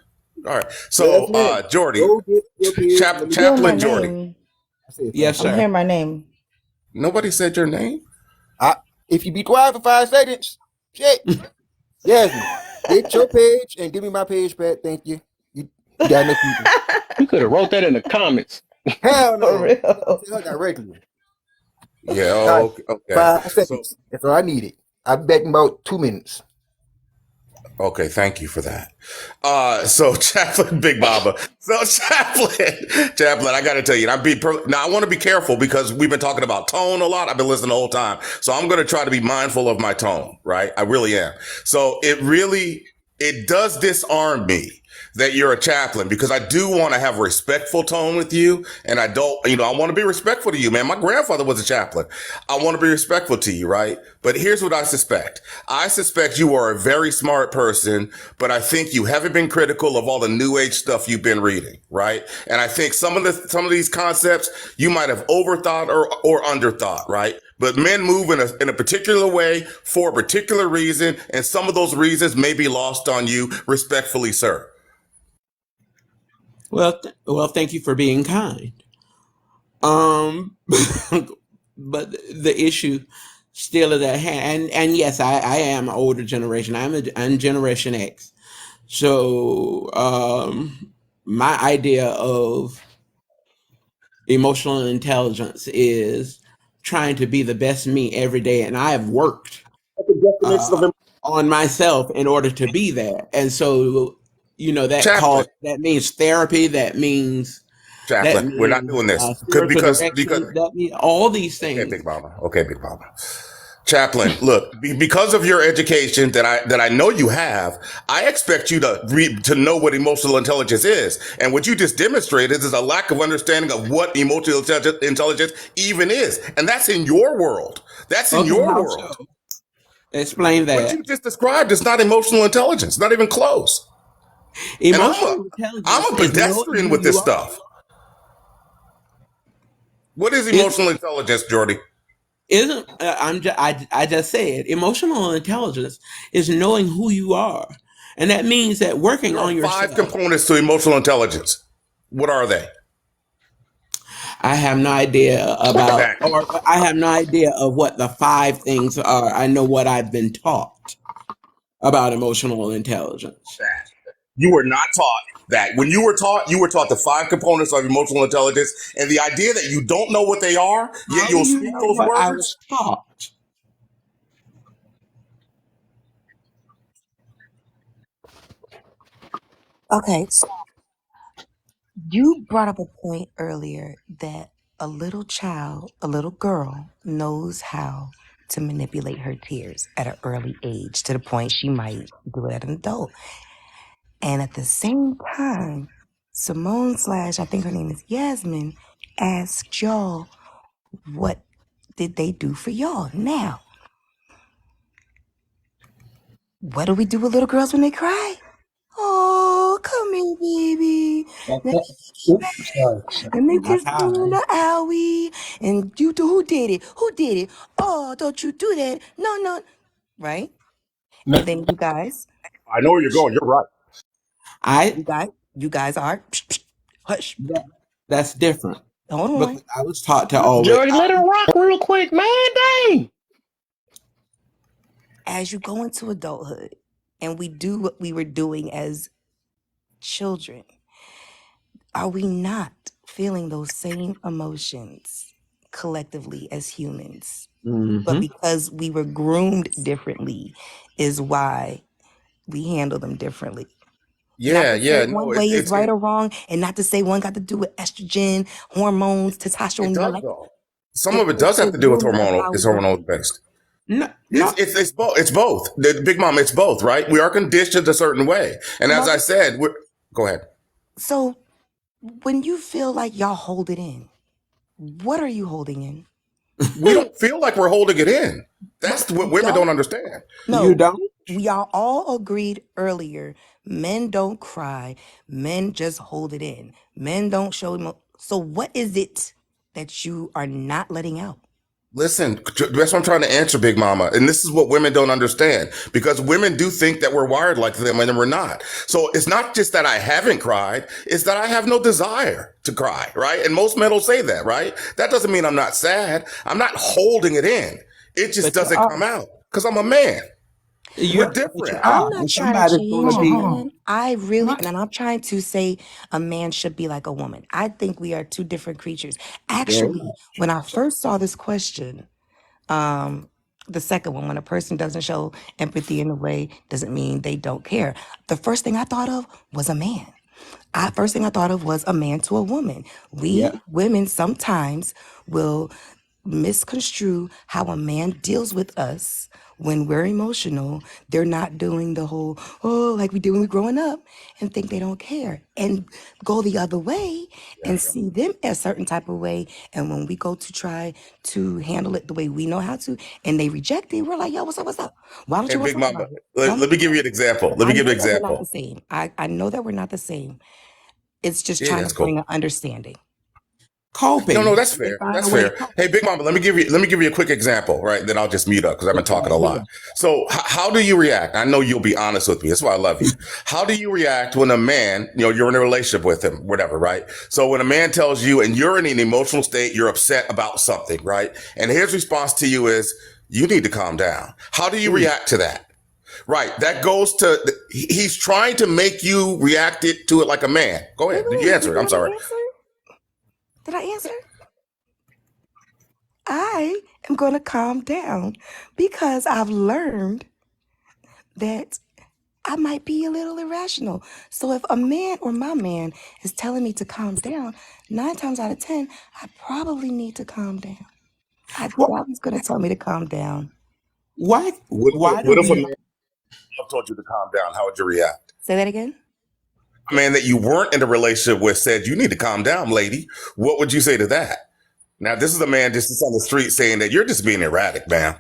Speaker 16: right.
Speaker 8: Yes,
Speaker 16: So,
Speaker 8: man.
Speaker 16: Jordy,
Speaker 8: Go get your page. Let me
Speaker 19: Hearing
Speaker 8: get
Speaker 19: my
Speaker 16: Chaplain Jordy.
Speaker 19: name.
Speaker 8: I said
Speaker 21: Yes,
Speaker 8: 5
Speaker 19: I'm
Speaker 21: sir.
Speaker 19: hearing my name.
Speaker 16: Nobody said your name.
Speaker 8: If you be quiet for 5 seconds, shit. Yasmin, get your page and give me my page back. Thank you. You got enough people.
Speaker 1: You could have wrote that in the comments.
Speaker 8: Hell
Speaker 19: For
Speaker 8: no.
Speaker 19: real.
Speaker 8: I'll tell her directly.
Speaker 16: Yeah.
Speaker 8: All right.
Speaker 16: Okay.
Speaker 8: 5 seconds. That's all I needed. I'll be back in about 2 minutes.
Speaker 16: Okay, thank you for that. So Chaplain Big Baba. So Chaplain, I got to tell you, now I want to be careful because we've been talking about tone a lot. I've been listening the whole time. So I'm going to try to be mindful of my tone, right? I really am. So it does disarm me that you're a chaplain, because I do want to have a respectful tone with you. And I don't, I want to be respectful to you, man. My grandfather was a chaplain. I want to be respectful to you, right? But here's what I suspect. I suspect you are a very smart person, but I think you haven't been critical of all the new age stuff you've been reading, right? And I think some of these concepts you might have overthought or underthought, right? But men move in a particular way for a particular reason, and some of those reasons may be lost on you. Respectfully, sir.
Speaker 21: Well, thank you for being kind. But the issue still is at hand. And yes, I am an older generation. I'm Generation X. So my idea of emotional intelligence is trying to be the best me every day. And I have worked on myself in order to be that. And so,
Speaker 16: Chaplain.
Speaker 21: that means therapy. That means
Speaker 16: Chaplain, we're not doing this
Speaker 21: spiritual
Speaker 16: because
Speaker 21: direction. That means all these things.
Speaker 16: Okay, Big Mama. Okay, Big Mama. Chaplain, look, because of your education that I know you have, I expect you to know what emotional intelligence is. And what you just demonstrated is a lack of understanding of what emotional intelligence even is. And that's in your world. That's in your world.
Speaker 21: So? Explain that.
Speaker 16: What you just described is not emotional intelligence, not even close.
Speaker 21: Emotional intelligence.
Speaker 16: I'm a pedestrian with this stuff. What is emotional intelligence, Jordy?
Speaker 21: I just said emotional intelligence is knowing who you are, and that means that working on yourself.
Speaker 16: 5 components to emotional intelligence. What are they?
Speaker 21: I have no idea about, or I have no idea of what the 5 things are. I know what I've been taught about emotional intelligence.
Speaker 16: You were not taught that. When you were taught the 5 components of emotional intelligence, and the idea that you don't know what they are, yet you'll speak those words.
Speaker 21: I was taught.
Speaker 9: Okay, so you brought up a point earlier that a little child, a little girl, knows how to manipulate her tears at an early age to the point she might do it at an adult. And at the same time, Simone / I think her name is Yasmin, asked y'all, what did they do for y'all? Now, what do we do with little girls when they cry? Oh, come here, baby. Let me kiss you in the owie. And you do, who did it? Who did it? Oh, don't you do that. No. Right?
Speaker 22: No.
Speaker 9: And then you guys,
Speaker 16: I know where you're going. You're right.
Speaker 21: I
Speaker 12: You guys are hush.
Speaker 21: that's different.
Speaker 12: Hold on.
Speaker 21: Because I was taught to always.
Speaker 1: Jody, let her rock real quick, man. Dang.
Speaker 12: As you go into adulthood and we do what we were doing as children, are we not feeling those same emotions collectively as humans? But because we were groomed differently is why we handle them differently. Not to say one way is right or wrong, and not to say one got to do with estrogen, hormones, testosterone.
Speaker 16: It
Speaker 12: You know,
Speaker 16: does
Speaker 12: like
Speaker 16: though. Some of it does have to do with hormonal. It's hormonal based.
Speaker 21: No,
Speaker 16: It's both. It's both. The Big Mama, it's both, right? We are conditioned a certain way, and as I said, go ahead.
Speaker 12: So when you feel like y'all hold it in, what are you holding in?
Speaker 16: We don't feel like we're holding it in. That's what women don't understand.
Speaker 12: No,
Speaker 21: you don't.
Speaker 12: We are all agreed earlier. Men don't cry. Men just hold it in. Men don't show. So what is it that you are not letting out?
Speaker 16: Listen, that's what I'm trying to answer, Big Mama. And this is what women don't understand, because women do think that we're wired like them and we're not. So it's not just that I haven't cried, it's that I have no desire to cry, right? And most men will say that, right? That doesn't mean I'm not sad. I'm not holding it in. It just doesn't come out because I'm a man. We're different.
Speaker 12: I'm not trying to change man. I really, and I'm trying to say a man should be like a woman. I think we are two different creatures. Actually, when I first saw this question, the second one, when a person doesn't show empathy in a way, doesn't mean they don't care. The first thing I thought of was a man. First thing I thought of was a man to a woman. We women sometimes will misconstrue how a man deals with us when we're emotional. They're not doing the whole, like we did when we were growing up, and think they don't care, and go the other way and see them a certain type of way. And when we go to try to handle it the way we know how to, and they reject it, we're like, yo, what's up, what's up? Why don't you want
Speaker 16: Big
Speaker 12: to talk
Speaker 16: Mama,
Speaker 12: about it?
Speaker 16: let me give you an example. Let me give you an
Speaker 12: We're not
Speaker 16: example.
Speaker 12: the same. I know that we're not the same. It's just
Speaker 16: Yeah,
Speaker 12: trying
Speaker 16: that's
Speaker 12: to
Speaker 16: cool.
Speaker 12: bring an understanding.
Speaker 21: Coping.
Speaker 16: No, that's fair. That's fair. Hey, Big Mama, let me give you a quick example, right? Then I'll just mute up because I've been talking a lot. So, how do you react? I know you'll be honest with me. That's why I love you. How do you react when a man, you're in a relationship with him, whatever, right? So, when a man tells you, and you're in an emotional state, you're upset about something, right? And his response to you is, "You need to calm down." How do you react to that? Right. That goes to, he's trying to make you react to it like a man. Go ahead. Did you answer it? I'm sorry.
Speaker 12: Did I answer? I am going to calm down because I've learned that I might be a little irrational. So if a man or my man is telling me to calm down, 9 times out of 10, I probably need to calm down. I doubt he's going to tell me to calm down.
Speaker 21: Why?
Speaker 16: What if a man told you to calm down? How would you react?
Speaker 12: Say that again?
Speaker 16: A man that you weren't in a relationship with said, "You need to calm down, lady." What would you say to that? Now, this is a man just on the street saying that you're just being erratic, man.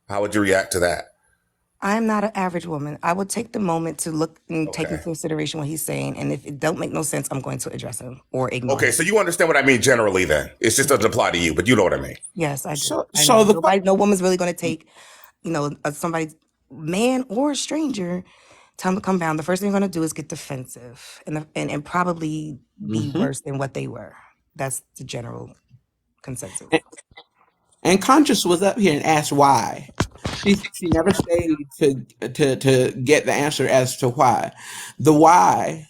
Speaker 16: How would you react to that?
Speaker 12: I'm not an average woman. I would take the moment to look and take into consideration what he's saying. And if it don't make no sense, I'm going to address him or ignore him.
Speaker 16: Okay, so you understand what I mean generally then. It just doesn't apply to you, but you know what I mean.
Speaker 12: Yes, I do. No woman's really going to take, somebody, man or a stranger, tell them to come down. The first thing they're going to do is get defensive and probably be worse than what they were. That's the general consensus.
Speaker 21: And Conscious was up here and asked why. She never stayed to get the answer as to why. The why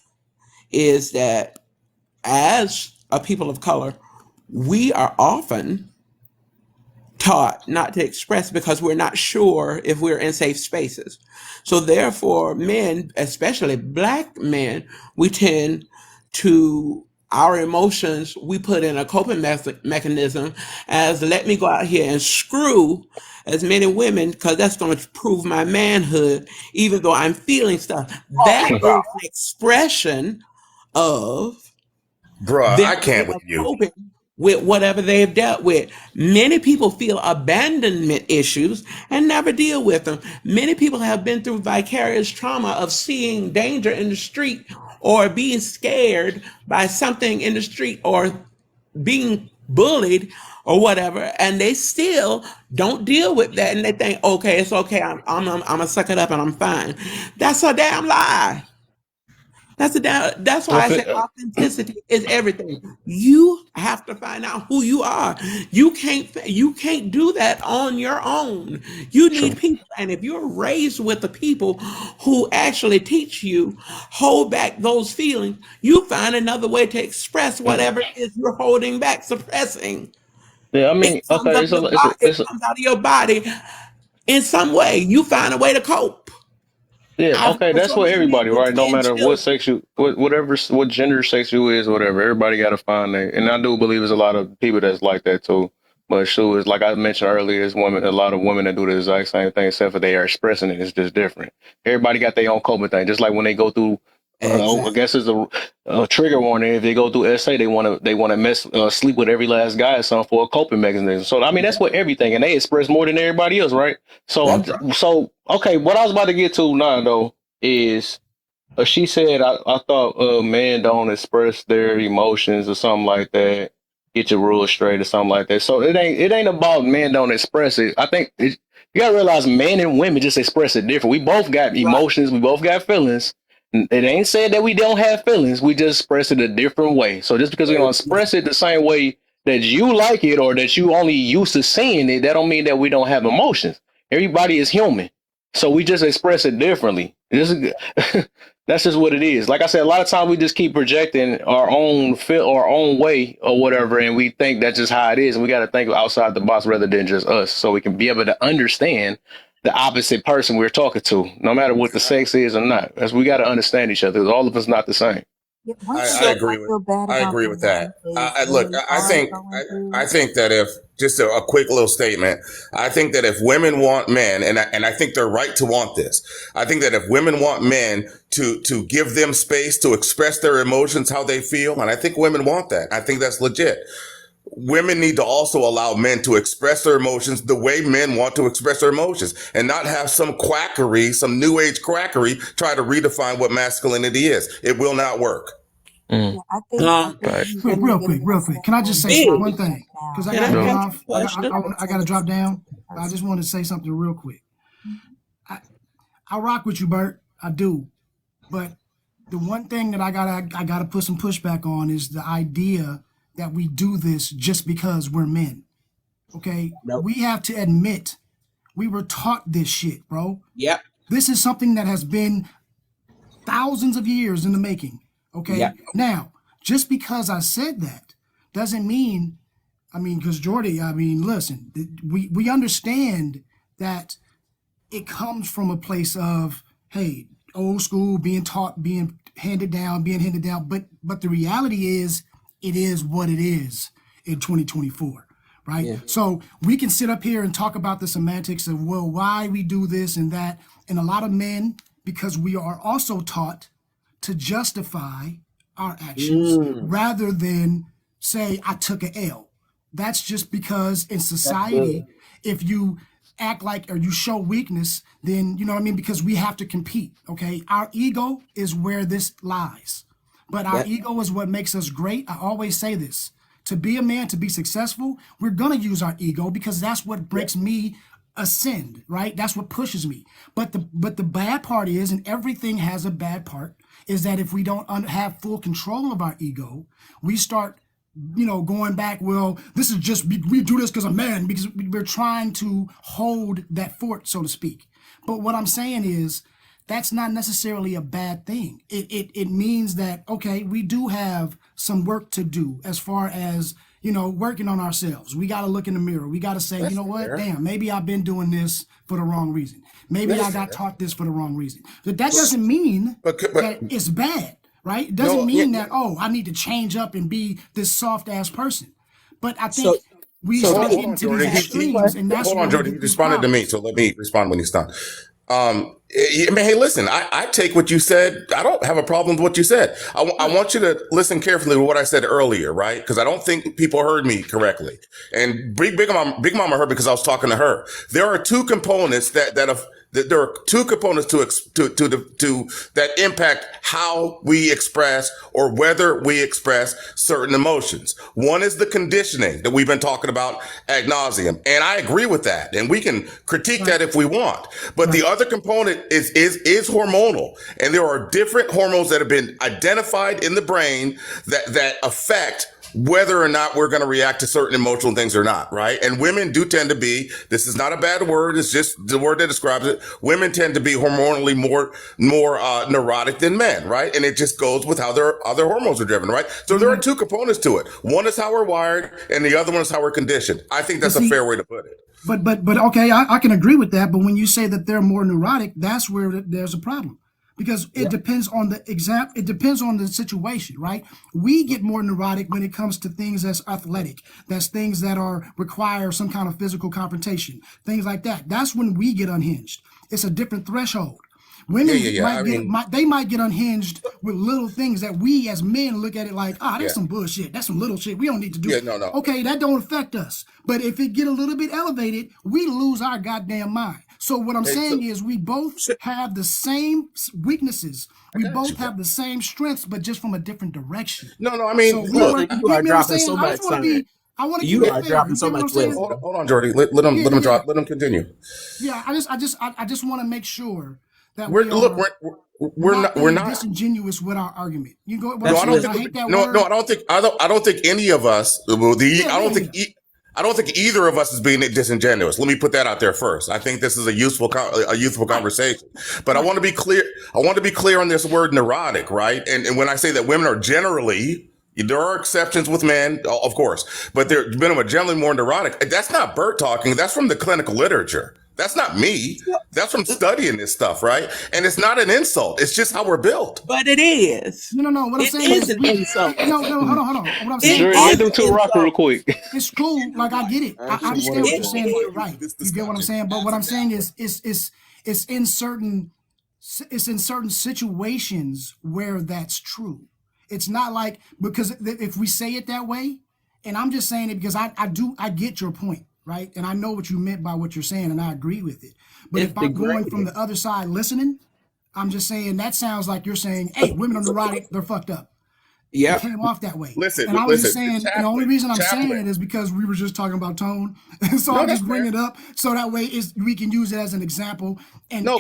Speaker 21: is that as a people of color, we are often taught not to express because we're not sure if we're in safe spaces. So therefore, men, especially Black men, we tend to, our emotions, we put in a coping mechanism as, let me go out here and screw as many women because that's going to prove my manhood, even though I'm feeling stuff. That is an expression of
Speaker 16: Bruh, I can't with you.
Speaker 21: Coping with whatever they've dealt with. Many people feel abandonment issues and never deal with them. Many people have been through vicarious trauma of seeing danger in the street or being scared by something in the street or being bullied or whatever, and they still don't deal with that, and they think, okay, it's okay, I'm gonna suck it up and I'm fine. That's a damn lie. That's why I say
Speaker 1: Okay.
Speaker 21: authenticity is everything. You have to find out who you are. You can't do that on your own. You
Speaker 1: True.
Speaker 21: need people, and if you're raised with the people who actually teach you, hold back those feelings, you find another way to express whatever it is you're holding back, suppressing.
Speaker 1: Yeah, I mean,
Speaker 21: It comes
Speaker 1: okay,
Speaker 21: up your body. It comes out of your body in some way. You find a way to cope.
Speaker 1: yeah,
Speaker 21: I've
Speaker 1: okay,
Speaker 21: known
Speaker 1: that's
Speaker 21: so
Speaker 1: for
Speaker 21: many men
Speaker 1: everybody,
Speaker 21: with
Speaker 1: right? No
Speaker 21: 10
Speaker 1: matter what
Speaker 21: children.
Speaker 1: sex you, what gender sex you is, whatever. Everybody got to find that, and I do believe there's a lot of people that's like that too. But sure, it's like I mentioned earlier, it's a lot of women that do the exact same thing, except for they are expressing it. It's just different. Everybody got their own coping thing. Just like when they go through, I
Speaker 21: Exactly.
Speaker 1: guess it's a trigger warning. If they go through SA, they want to sleep with every last guy or something for a coping mechanism. So I mean, that's what everything, and they express more than everybody else, right? So
Speaker 21: That's right.
Speaker 1: okay. What I was about to get to now though is she said I thought men don't express their emotions or something like that. Get your rules straight or something like that. So it ain't about men don't express it. I think you gotta realize men and women just express it different. We both got
Speaker 21: Right.
Speaker 1: emotions. We both got feelings. It ain't said that we don't have feelings. We just express it a different way. So just because we don't express it the same way that you like it or that you only used to seeing it, that don't mean that we don't have emotions. Everybody is human. So we just express it differently. This is that's just what it is. Like I said, a lot of times we just keep projecting our own our own way or whatever, and we think that's just how it is. And we got to think outside the box rather than just us, so we can be able to understand the opposite person we're talking to, no matter what the sex is or not. As we got to understand each other. 'Cause all of us not the same.
Speaker 5: Yeah, one
Speaker 16: I,
Speaker 5: thing
Speaker 16: I
Speaker 5: I
Speaker 16: agree with
Speaker 5: feel bad
Speaker 16: I
Speaker 5: about
Speaker 16: agree
Speaker 5: the
Speaker 16: with that.
Speaker 5: men is
Speaker 16: Look,
Speaker 5: when we are going through.
Speaker 16: I think that if just a quick little statement, I think that if women want men, and I think they're right to want this. I think that if women want men to give them space to express their emotions, how they feel, and I think women want that. I think that's legit. Women need to also allow men to express their emotions the way men want to express their emotions and not have some quackery, some new age quackery, try to redefine what masculinity is. It will not work.
Speaker 5: Yeah, I think
Speaker 1: Right.
Speaker 5: you
Speaker 11: Quick,
Speaker 5: women
Speaker 11: real
Speaker 5: get
Speaker 11: quick,
Speaker 5: it
Speaker 11: real
Speaker 5: mixed
Speaker 11: quick.
Speaker 5: up
Speaker 11: Can I just
Speaker 5: when
Speaker 11: say
Speaker 5: we
Speaker 21: Big,
Speaker 11: one
Speaker 5: talk
Speaker 11: thing? Because
Speaker 5: now.
Speaker 11: I
Speaker 21: can
Speaker 11: got
Speaker 21: I
Speaker 11: to get
Speaker 5: Men
Speaker 21: ask
Speaker 11: off.
Speaker 21: a
Speaker 5: get
Speaker 21: question?
Speaker 11: I got to drop down. But I just wanted to say something real quick. I rock with you, Bert. I do. But the one thing that I gotta put some pushback on is the idea that we do this just because we're men. Okay,
Speaker 21: Nope.
Speaker 11: we have to admit we were taught this shit, bro.
Speaker 21: Yep.
Speaker 11: This is something that has been thousands of years in the making. Okay,
Speaker 21: Yep.
Speaker 11: now just because I said that doesn't mean, because Jordy, listen, we understand that it comes from a place of, hey, old school, being taught, being handed down, but the reality is it is what it is in 2024, right?
Speaker 21: Yeah.
Speaker 11: So we can sit up here and talk about the semantics of, well, why we do this and that, and a lot of men, because we are also taught to justify our actions rather than say I took an L. That's just because in
Speaker 21: That's
Speaker 11: society,
Speaker 21: good.
Speaker 11: if you act like or you show weakness, then you know what I mean, because we have to compete. Okay, our ego is where this lies, but our
Speaker 21: That
Speaker 11: ego is what makes us great. I always say this: to be a man, to be successful, we're gonna use our ego because that's what
Speaker 21: yeah.
Speaker 11: breaks me ascend, right? That's what pushes me. But the bad part is, and everything has a bad part, is that if we don't have full control of our ego, we start going back, well, this is just, we do this because I'm man, because we're trying to hold that fort, so to speak. But what I'm saying is, that's not necessarily a bad thing. It means that, okay, we do have some work to do as far as, working on ourselves. We got to look in the mirror. We got to say, you
Speaker 21: That's
Speaker 11: know what,
Speaker 21: fair.
Speaker 11: damn, maybe I've been doing this for the wrong reason. Maybe I
Speaker 21: That's
Speaker 11: got
Speaker 21: fair.
Speaker 11: taught this for the wrong reason. But that doesn't mean
Speaker 16: But
Speaker 11: that it's bad, right? It doesn't
Speaker 16: no, yeah,
Speaker 11: mean that, oh, I need to change up and be this soft ass person. But I
Speaker 21: So
Speaker 11: think we
Speaker 21: so
Speaker 11: start
Speaker 21: can
Speaker 16: hold
Speaker 11: getting
Speaker 16: on,
Speaker 11: to these
Speaker 16: Jordan.
Speaker 21: I ask a
Speaker 11: extremes, and
Speaker 21: question?
Speaker 11: that's
Speaker 16: Hold
Speaker 11: where
Speaker 16: on,
Speaker 11: we
Speaker 16: Jordan. He
Speaker 11: get these
Speaker 16: responded to me,
Speaker 11: problems.
Speaker 16: so let me respond when he's done. Hey, listen, I take what you said. I don't have a problem with what you said. I want you to listen carefully to what I said earlier, right? Because I don't think people heard me correctly. And Big Mama heard because I was talking to her. There are two components that there are two components to that impact how we express or whether we express certain emotions. One is the conditioning that we've been talking about ad nauseum, and I agree with that, and we can critique that if we want. But the other component is hormonal, and there are different hormones that have been identified in the brain that affect whether or not we're going to react to certain emotional things or not, right? And women do tend to be, this is not a bad word, it's just the word that describes it. Women tend to be hormonally more neurotic than men, right? And it just goes with how their hormones are driven, right? So there are two components to it. One is how we're wired, and the other one is how we're conditioned. I think that's a fair way to put it.
Speaker 11: But okay, I can agree with that. But when you say that they're more neurotic, that's where there's a problem. Because it depends on it depends on the situation, right? We get more neurotic when it comes to things that's athletic, that's things that require some kind of physical confrontation, things like that. That's when we get unhinged. It's a different threshold. Women might get unhinged with little things that we as men look at it like, that's some bullshit. That's some little shit. We don't need to do it.
Speaker 16: No.
Speaker 11: Okay, that don't affect us. But if it get a little bit elevated, we lose our goddamn mind. So what I'm saying is we both have the same weaknesses. We both have the same strengths, but just from a different direction.
Speaker 16: No. I mean,
Speaker 21: so look, you are dropping so much. You are dropping so much wisdom.
Speaker 16: Hold on, Jordy. Let him drop. Let him continue.
Speaker 11: Yeah, I just want to make sure that
Speaker 16: we're not
Speaker 11: disingenuous with our argument. You go.
Speaker 16: No, I don't think any of us. I don't think either of us is being disingenuous. Let me put that out there first. I think this is a useful conversation. But I want to be clear. I want to be clear on this word neurotic, right? And when I say that women are generally, there are exceptions with men, of course, but men are generally more neurotic. That's not Bert talking. That's from the clinical literature. That's not me. That's from studying this stuff, right? And it's not an insult. It's just how we're built.
Speaker 21: But it is.
Speaker 11: No. What I'm saying is an insult. No, hold on. What I'm saying
Speaker 1: is get them to a rock real quick.
Speaker 11: It's cool. Like, I get it. I understand what you're saying. You're right. You get what I'm saying? But what I'm saying is it's in certain situations where that's true. It's not like, because if we say it that way, and I'm just saying it because I get your point. Right. And I know what you meant by what you're saying, and I agree with it. But if I'm going from the other side listening, I'm just saying that sounds like you're saying, hey, women are neurotic, they're fucked up. Yeah. It came off that way. And I was just saying, the only reason I'm saying it is because we were just talking about tone. And so I'll just bring it up so that way we can use it as an example and we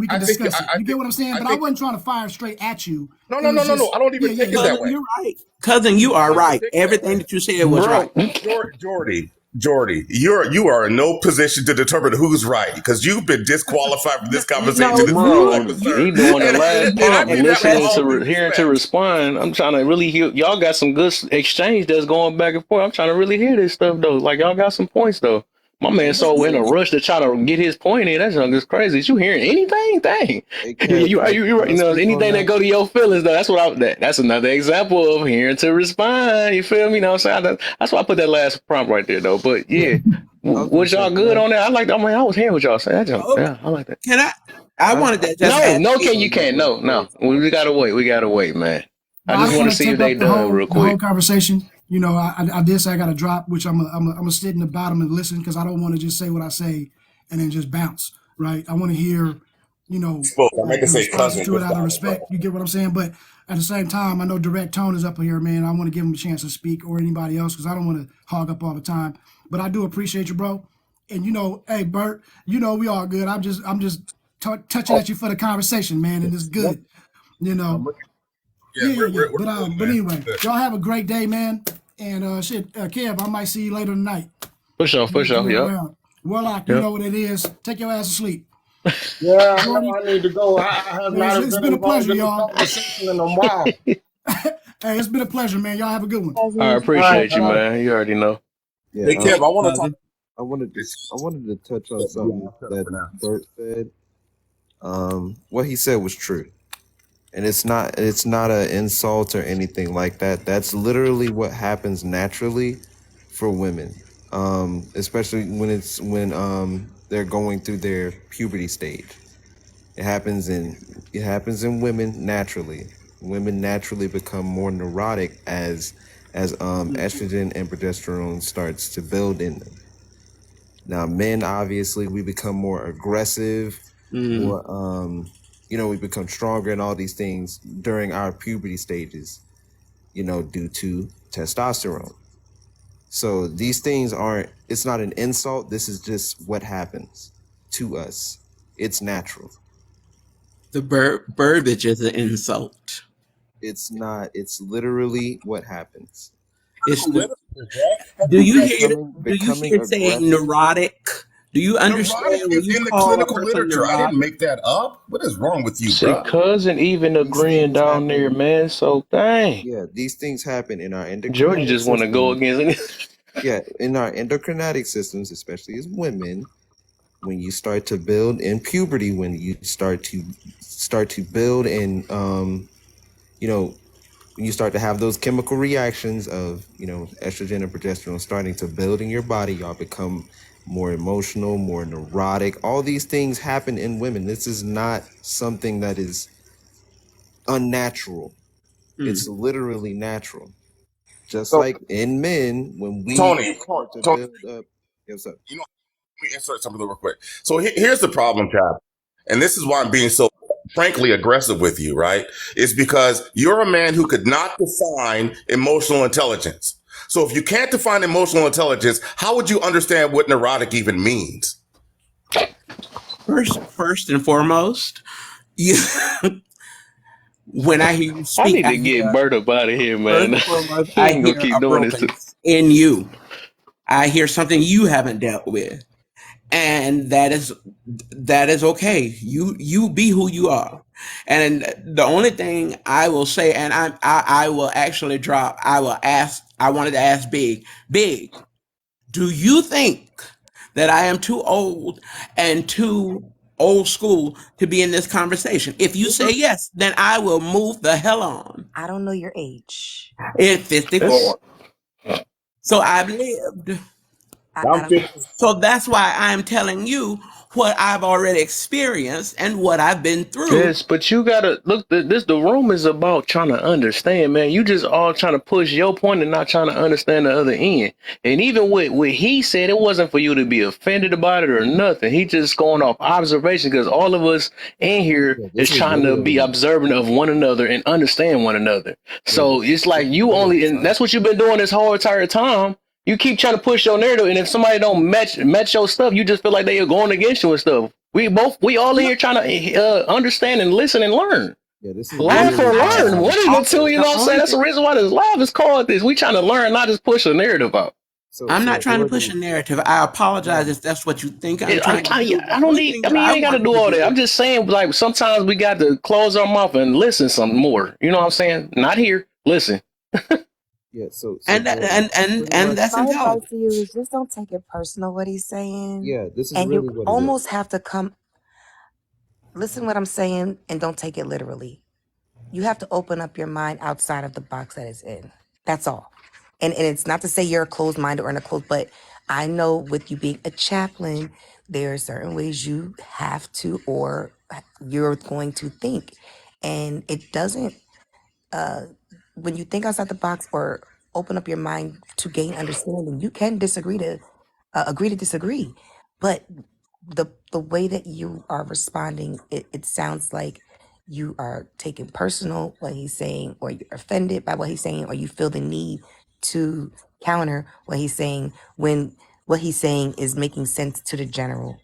Speaker 11: can discuss it. You get what I'm saying? But I wasn't trying to fire straight at you.
Speaker 16: No. I don't even think it that way.
Speaker 21: You're right. Cousin, you are right. Everything that you said was right.
Speaker 16: Jordy, you are in no position to determine who's right because you've been disqualified from this conversation.
Speaker 1: He doing the last part and listening to hearing to respond. I'm trying to really hear. Y'all got some good exchange that's going back and forth. I'm trying to really hear this stuff though. Like, y'all got some points though. My man so in a rush to try to get his point in. That's just crazy. Is you hearing anything? Dang. You right. You know, anything that go to your feelings though. That's another example of hearing to respond. You feel me? You know what I'm saying? That's why I put that last prompt right there though. But yeah, was y'all good on that? I was hearing what y'all saying. Yeah, I like that.
Speaker 21: Can I wanted that.
Speaker 1: You can't. No. We gotta wait, man. I just want to see if they done real quick.
Speaker 11: The whole conversation. You know, I did say I got to drop, which I'm gonna sit in the bottom and listen because I don't want to just say what I say and then just bounce, right? I want to hear, you know, responses to it out of respect. You get what I'm saying? But at the same time, I know Direct Tone is up here, man. I want to give him a chance to speak, or anybody else, because I don't want to hog up all the time. But I do appreciate you, bro. And you know, hey, Bert, you know we all good. I'm just touching at you for the conversation, man, and it's good, you know. But anyway, y'all have a great day, man. And Kev, I might see you later tonight.
Speaker 1: For sure, yeah.
Speaker 11: Warlock, you know what it is. Take your ass to sleep.
Speaker 22: Yeah, I need to go. I have not
Speaker 11: been a pleasure, y'all.
Speaker 22: Conversation in a while.
Speaker 11: Hey, it's been a pleasure, man. Y'all have a good one.
Speaker 1: I appreciate you, man. You already know.
Speaker 4: Yeah,
Speaker 16: hey, Kev, I
Speaker 4: wanted to touch on something that Bert said. What he said was true. And it's not an insult or anything like that. That's literally what happens naturally for women, especially when they're going through their puberty stage. It happens in women naturally. Women naturally become more neurotic as estrogen and progesterone starts to build in them. Now, men, obviously, we become more aggressive, more, we become stronger and all these things during our puberty stages, due to testosterone. So these things it's not an insult. This is just what happens to us. It's natural.
Speaker 21: The verbiage is an insult.
Speaker 4: It's not. It's literally what happens.
Speaker 21: It's do you hear saying neurotic? Do you understand
Speaker 14: Neurotic
Speaker 21: when
Speaker 14: is
Speaker 21: you
Speaker 14: in the
Speaker 21: call a
Speaker 14: clinical
Speaker 21: person
Speaker 14: literature. I didn't
Speaker 21: neurotic?
Speaker 14: make that up. What is wrong with you,
Speaker 1: See,
Speaker 14: bro?
Speaker 1: cousin even agreeing down there, man. So dang.
Speaker 4: Yeah, these things happen in our
Speaker 1: Georgie
Speaker 4: endocrinatic
Speaker 1: just want to go
Speaker 4: systems.
Speaker 1: against it.
Speaker 4: Yeah, in our endocrinatic systems, especially as women, when you start to build in puberty, when you start to build and when you start to have those chemical reactions of estrogen and progesterone starting to build in your body, y'all become more emotional, more neurotic. All these things happen in women. This is not something that is unnatural. It's literally natural. Just
Speaker 16: So,
Speaker 4: like in men, when we
Speaker 16: Tony,
Speaker 4: start to
Speaker 16: Tony,
Speaker 4: build up. What's up?
Speaker 16: let me insert something real quick. So here's the problem, Chad. And this is why I'm being so frankly aggressive with you, right? It's because you're a man who could not define emotional intelligence. So if you can't define emotional intelligence, how would you understand what neurotic even means?
Speaker 21: First and foremost, when I hear you speak,
Speaker 1: I need to get Bert up out of here, man.
Speaker 21: first and foremost,
Speaker 1: He
Speaker 21: I
Speaker 1: ain't gonna
Speaker 21: hear
Speaker 1: keep
Speaker 21: a
Speaker 1: doing this.
Speaker 21: brokenness in you. I hear something you haven't dealt with, and that is okay. You be who you are, and the only thing I will say, and I will actually drop. I wanted to ask Big. Do you think that I am too old and too old school to be in this conversation? If you say yes, then I will move the hell on.
Speaker 12: I don't know your age.
Speaker 21: It's 54. So I've lived.
Speaker 12: I don't.
Speaker 21: So that's why I'm telling you what I've already experienced and what I've been through.
Speaker 1: Yes, but you gotta look. The room is about trying to understand, man. You just all trying to push your point and not trying to understand the other end. And even what he said, it wasn't for you to be offended about it or nothing. He just going off observation because all of us in here is trying to be observant of one another and understand one another. So it's like you only, and that's what you've been doing this whole entire time. You keep trying to push your narrative, and if somebody don't match your stuff, you just feel like they are going against you and stuff. We all in here trying to understand and listen and learn.
Speaker 4: Yeah, this is
Speaker 1: Laugh or learn. What is it too? You know what I'm saying?
Speaker 21: only
Speaker 1: That's the reason why this live is called this. We trying to learn, not just push a narrative out.
Speaker 21: I'm not trying to push a narrative. I apologize if that's what you think I'm trying to do.
Speaker 1: I don't need. I mean, you ain't got to do all that. I'm just saying, like sometimes we got to close our mouth and listen some more. You know what I'm saying? Not here. Listen.
Speaker 4: Yeah, so
Speaker 21: and that's
Speaker 12: My
Speaker 21: intelligent.
Speaker 12: advice to you is just don't take it personal what he's saying.
Speaker 4: Yeah, this is
Speaker 12: and
Speaker 4: really
Speaker 12: you
Speaker 4: what it
Speaker 12: almost have to come listen what I'm saying and don't take it literally. You have to open up your mind outside of the box that it's in. That's all. And it's not to say you're a closed mind or in a closed, but I know with you being a chaplain, there are certain ways you have to or you're going to think. And it doesn't when you think outside the box or open up your mind to gain understanding, you can agree to disagree. But the way that you are responding, it sounds like you are taking personal what he's saying, or you're offended by what he's saying, or you feel the need to counter what he's saying when what he's saying is making sense to the general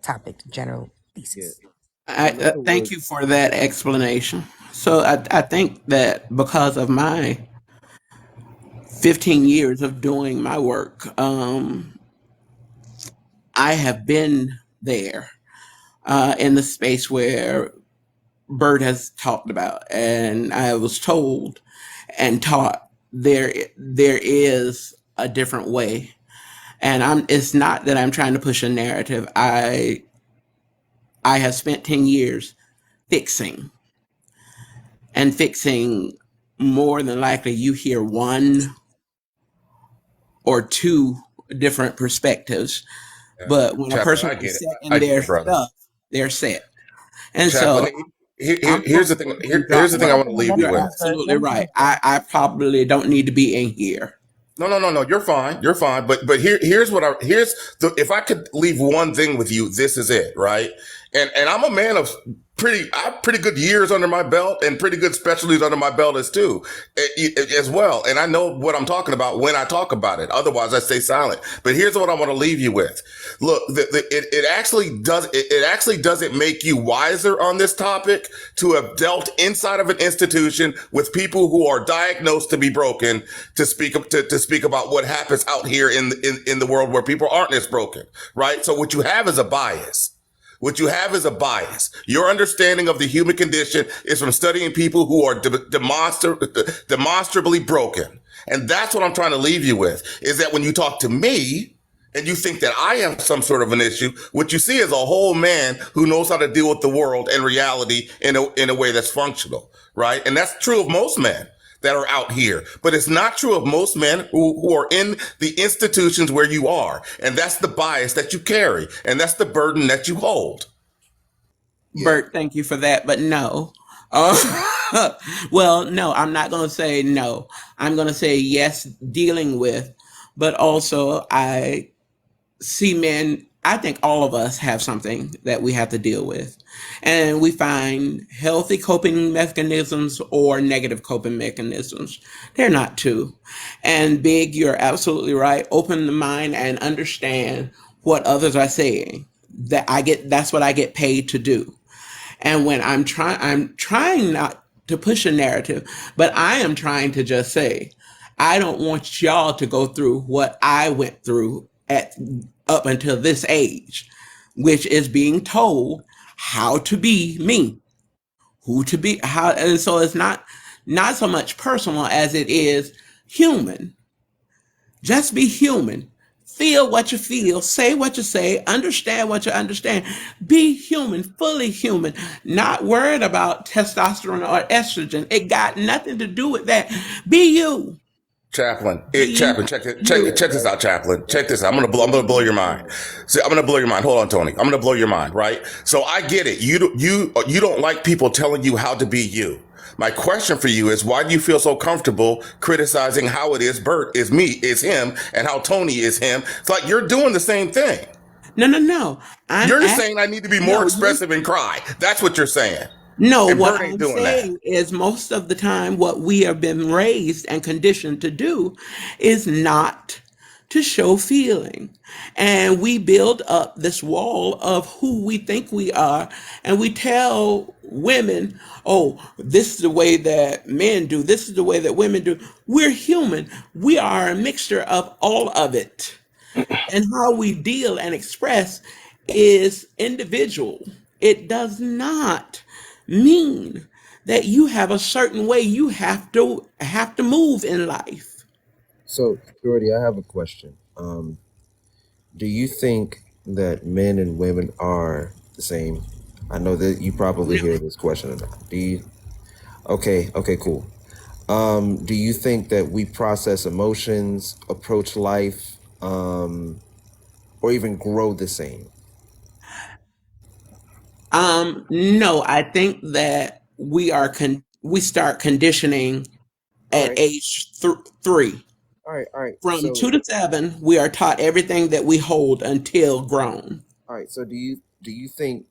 Speaker 12: topic, the general thesis.
Speaker 21: I thank you for that explanation. So I think that because of my 15 years of doing my work, I have been there in the space where Bert has talked about, and I was told and taught there is a different way. And it's not that I'm trying to push a narrative. I have spent 10 years fixing more than likely you hear one or two different perspectives. But when a person is set in their stuff, they're set. And so
Speaker 16: here's the thing. Here's the thing I want to leave you
Speaker 21: you're
Speaker 16: with.
Speaker 21: absolutely right. I probably don't need to be in here.
Speaker 16: No. You're fine. You're fine. But here's if I could leave one thing with you, this is it, right? And I'm a man of I have pretty good years under my belt and pretty good specialties under my belt as well. And I know what I'm talking about when I talk about it. Otherwise, I stay silent. But here's what I want to leave you with. Look, it actually doesn't make you wiser on this topic to have dealt inside of an institution with people who are diagnosed to be broken to speak about what happens out here in the world where people aren't as broken, right? So what you have is a bias. What you have is a bias. Your understanding of the human condition is from studying people who are demonstrably broken. And that's what I'm trying to leave you with, is that when you talk to me and you think that I have some sort of an issue, what you see is a whole man who knows how to deal with the world and reality in a way that's functional, right? And that's true of most men that are out here, but it's not true of most men who are in the institutions where you are. And that's the bias that you carry. And that's the burden that you hold.
Speaker 21: Bert, thank you for that, but no. Well, no, I'm not going to say no. I'm going to say yes, dealing with, but also I see men, I think all of us have something that we have to deal with. And we find healthy coping mechanisms or negative coping mechanisms. They're not two. And Big, you're absolutely right. Open the mind and understand what others are saying. That's what I get paid to do. And when I'm trying not to push a narrative, but I am trying to just say, I don't want y'all to go through what I went through up until this age, which is being told how to be me, who to be, how, and so it's not so much personal as it is human. Just be human. Feel what you feel, say what you say, understand what you understand. Be human, fully human, not worried about testosterone or estrogen. It got nothing to do with that. Be you.
Speaker 16: Chaplain, check this out, Chaplain. Check this out. I'm gonna blow your mind. See, I'm gonna blow your mind. Hold on, Tony. I'm gonna blow your mind, right? So I get it. You don't like people telling you how to be you. My question for you is, why do you feel so comfortable criticizing how it is Bert is me, is him, and how Tony is him? It's like you're doing the same thing.
Speaker 21: No.
Speaker 16: You're just saying I need to be more expressive and cry. That's what you're saying.
Speaker 21: No,
Speaker 16: and
Speaker 21: what I'm saying is most of the time what we have been raised and conditioned to do is not to show feeling. And we build up this wall of who we think we are, and we tell women, oh, this is the way that men do, this is the way that women do. We're human. We are a mixture of all of it. And how we deal and express is individual. It does not mean that you have a certain way you have to move in life.
Speaker 4: So, Jordy, I have a question. Do you think that men and women are the same? I know that you probably hear this question or not. Do you? Okay, cool. Do you think that we process emotions, approach life, or even grow the same?
Speaker 21: No, I think that we start conditioning at age 3.
Speaker 4: All right.
Speaker 21: From 2 to 7, we are taught everything that we hold until grown.
Speaker 4: All right. So do you think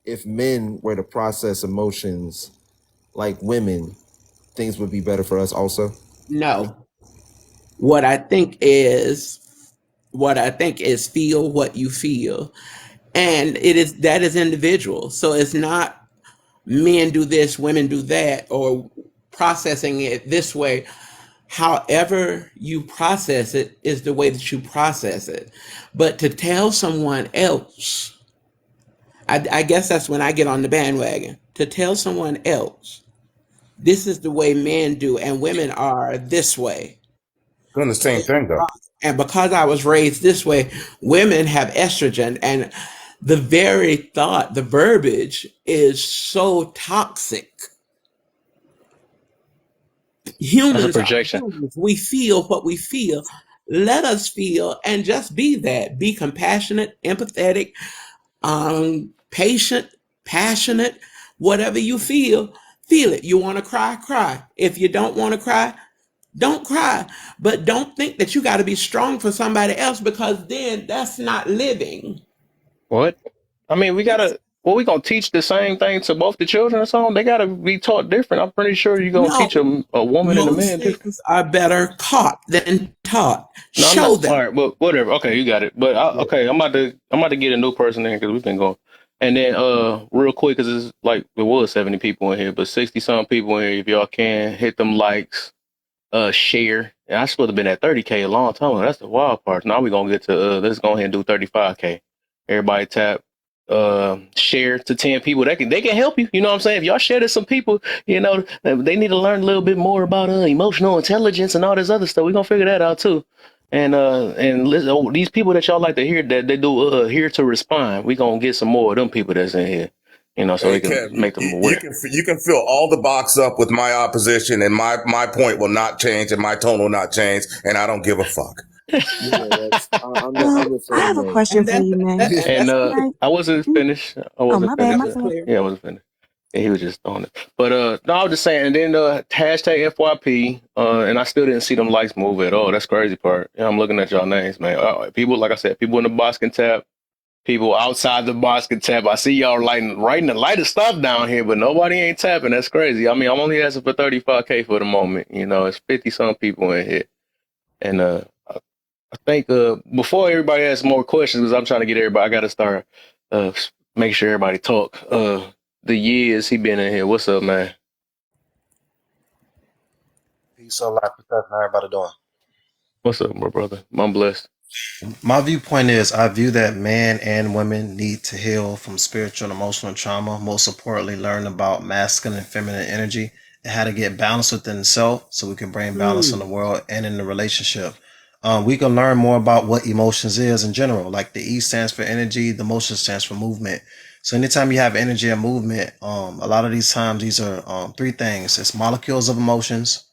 Speaker 4: if men were to process emotions like women, things would be better for us also?
Speaker 21: No. What I think is feel what you feel. And that is individual. So it's not men do this, women do that, or processing it this way. However you process it is the way that you process it. But to tell someone else, I guess that's when I get on the bandwagon. To tell someone else, this is the way men do and women are this way.
Speaker 16: Doing the same thing though.
Speaker 21: And because I was raised this way, women have estrogen, and the very thought, the verbiage is so toxic. Humans are humans. We feel what we feel. Let us feel and just be that. Be compassionate, empathetic, patient, passionate. Whatever you feel it. You want to cry, cry. If you don't want to cry, Don't cry, but don't think that you got to be strong for somebody else, because then that's not living.
Speaker 1: What? I mean, we gonna teach the same thing to both the children or something? They gotta be taught different. I'm pretty sure you're gonna teach
Speaker 21: No,
Speaker 1: a woman and a
Speaker 21: most
Speaker 1: man different.
Speaker 21: things are better caught than taught.
Speaker 1: No, I'm
Speaker 21: Show
Speaker 1: not.
Speaker 21: them.
Speaker 1: All right, but whatever. Okay, you got it. But okay, I'm about to get a new person in because we've been going. And then real quick, because it's like there was 70 people in here, but 60 some people in here. If y'all can hit them likes, share. And I supposed to been at 30K a long time ago. That's the wild part. Now we're gonna get to let's go ahead and do 35K. Everybody tap share to 10 people. They can help you. You know what I'm saying? If y'all share to some people, you know, they need to learn a little bit more about emotional intelligence and all this other stuff. We're gonna figure that out too. And listen, these people that y'all like to hear that they do here to respond, we gonna get some more of them people that's in here. You know, so
Speaker 16: Hey,
Speaker 1: we can
Speaker 16: Kev,
Speaker 1: make them
Speaker 16: you
Speaker 1: aware.
Speaker 16: can fill all the box up with my opposition, and my point will not change, and my tone will not change, and I don't give a fuck.
Speaker 4: Yeah, I'm the
Speaker 9: I have
Speaker 4: same
Speaker 9: a
Speaker 4: way.
Speaker 9: question for you, man.
Speaker 1: And
Speaker 9: Like,
Speaker 1: I wasn't finished. I
Speaker 9: oh,
Speaker 1: wasn't
Speaker 9: my bad,
Speaker 1: finished.
Speaker 9: my fault.
Speaker 1: Yeah, I wasn't finished. Yeah, he was just on it. But no, I was just saying. And then hashtag FYP. And I still didn't see them likes move at all. That's the crazy part. Yeah, I'm looking at y'all names, man. People, like I said, people in the Boston tab, people outside the Boston tab. I see y'all writing the lighter stuff down here, but nobody ain't tapping. That's crazy. I mean, I'm only asking for 35K for the moment. You know, it's 50 some people in here, and I think before everybody asks more questions, because I'm trying to get everybody, I got to start make sure everybody talk. The years he been in here, what's up, man?
Speaker 2: Peace, love, protection. How everybody doing?
Speaker 1: What's up, my brother? I'm blessed.
Speaker 2: My viewpoint is I view that men and women need to heal from spiritual and emotional trauma. Most importantly, learn about masculine and feminine energy and how to get balance within self so we can bring balance in the world and in the relationship. We can learn more about what emotions is in general. Like the E stands for energy, the motion stands for movement. So anytime you have energy and movement, a lot of these times these are three things. It's molecules of emotions,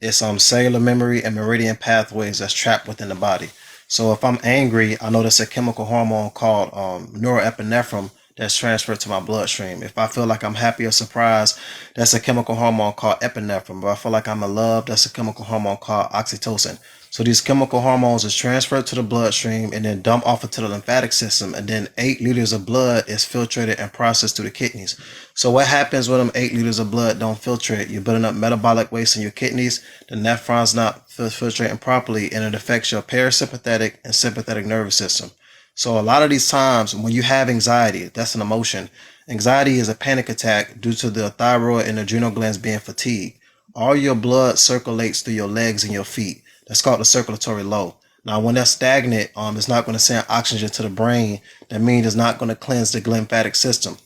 Speaker 2: it's cellular memory and meridian pathways that's trapped within the body. So if I'm angry, I know there's a chemical hormone called norepinephrine that's transferred to my bloodstream. If I feel like I'm happy or surprised, that's a chemical hormone called epinephrine. But I feel like I'm in love, that's a chemical hormone called oxytocin. So these chemical hormones is transferred to the bloodstream and then dumped off into the lymphatic system. And then 8 liters of blood is filtrated and processed through the kidneys. So what happens when them 8 liters of blood don't filtrate? You're building up metabolic waste in your kidneys. The nephron's not filtrating properly, and it affects your parasympathetic and sympathetic nervous system. So a lot of these times when you have anxiety, that's an emotion. Anxiety is a panic attack due to the thyroid and adrenal glands being fatigued. All your blood circulates through your legs and your feet. That's called the circulatory low. Now, when that's stagnant, it's not going to send oxygen to the brain. That means it's not going to cleanse the lymphatic system.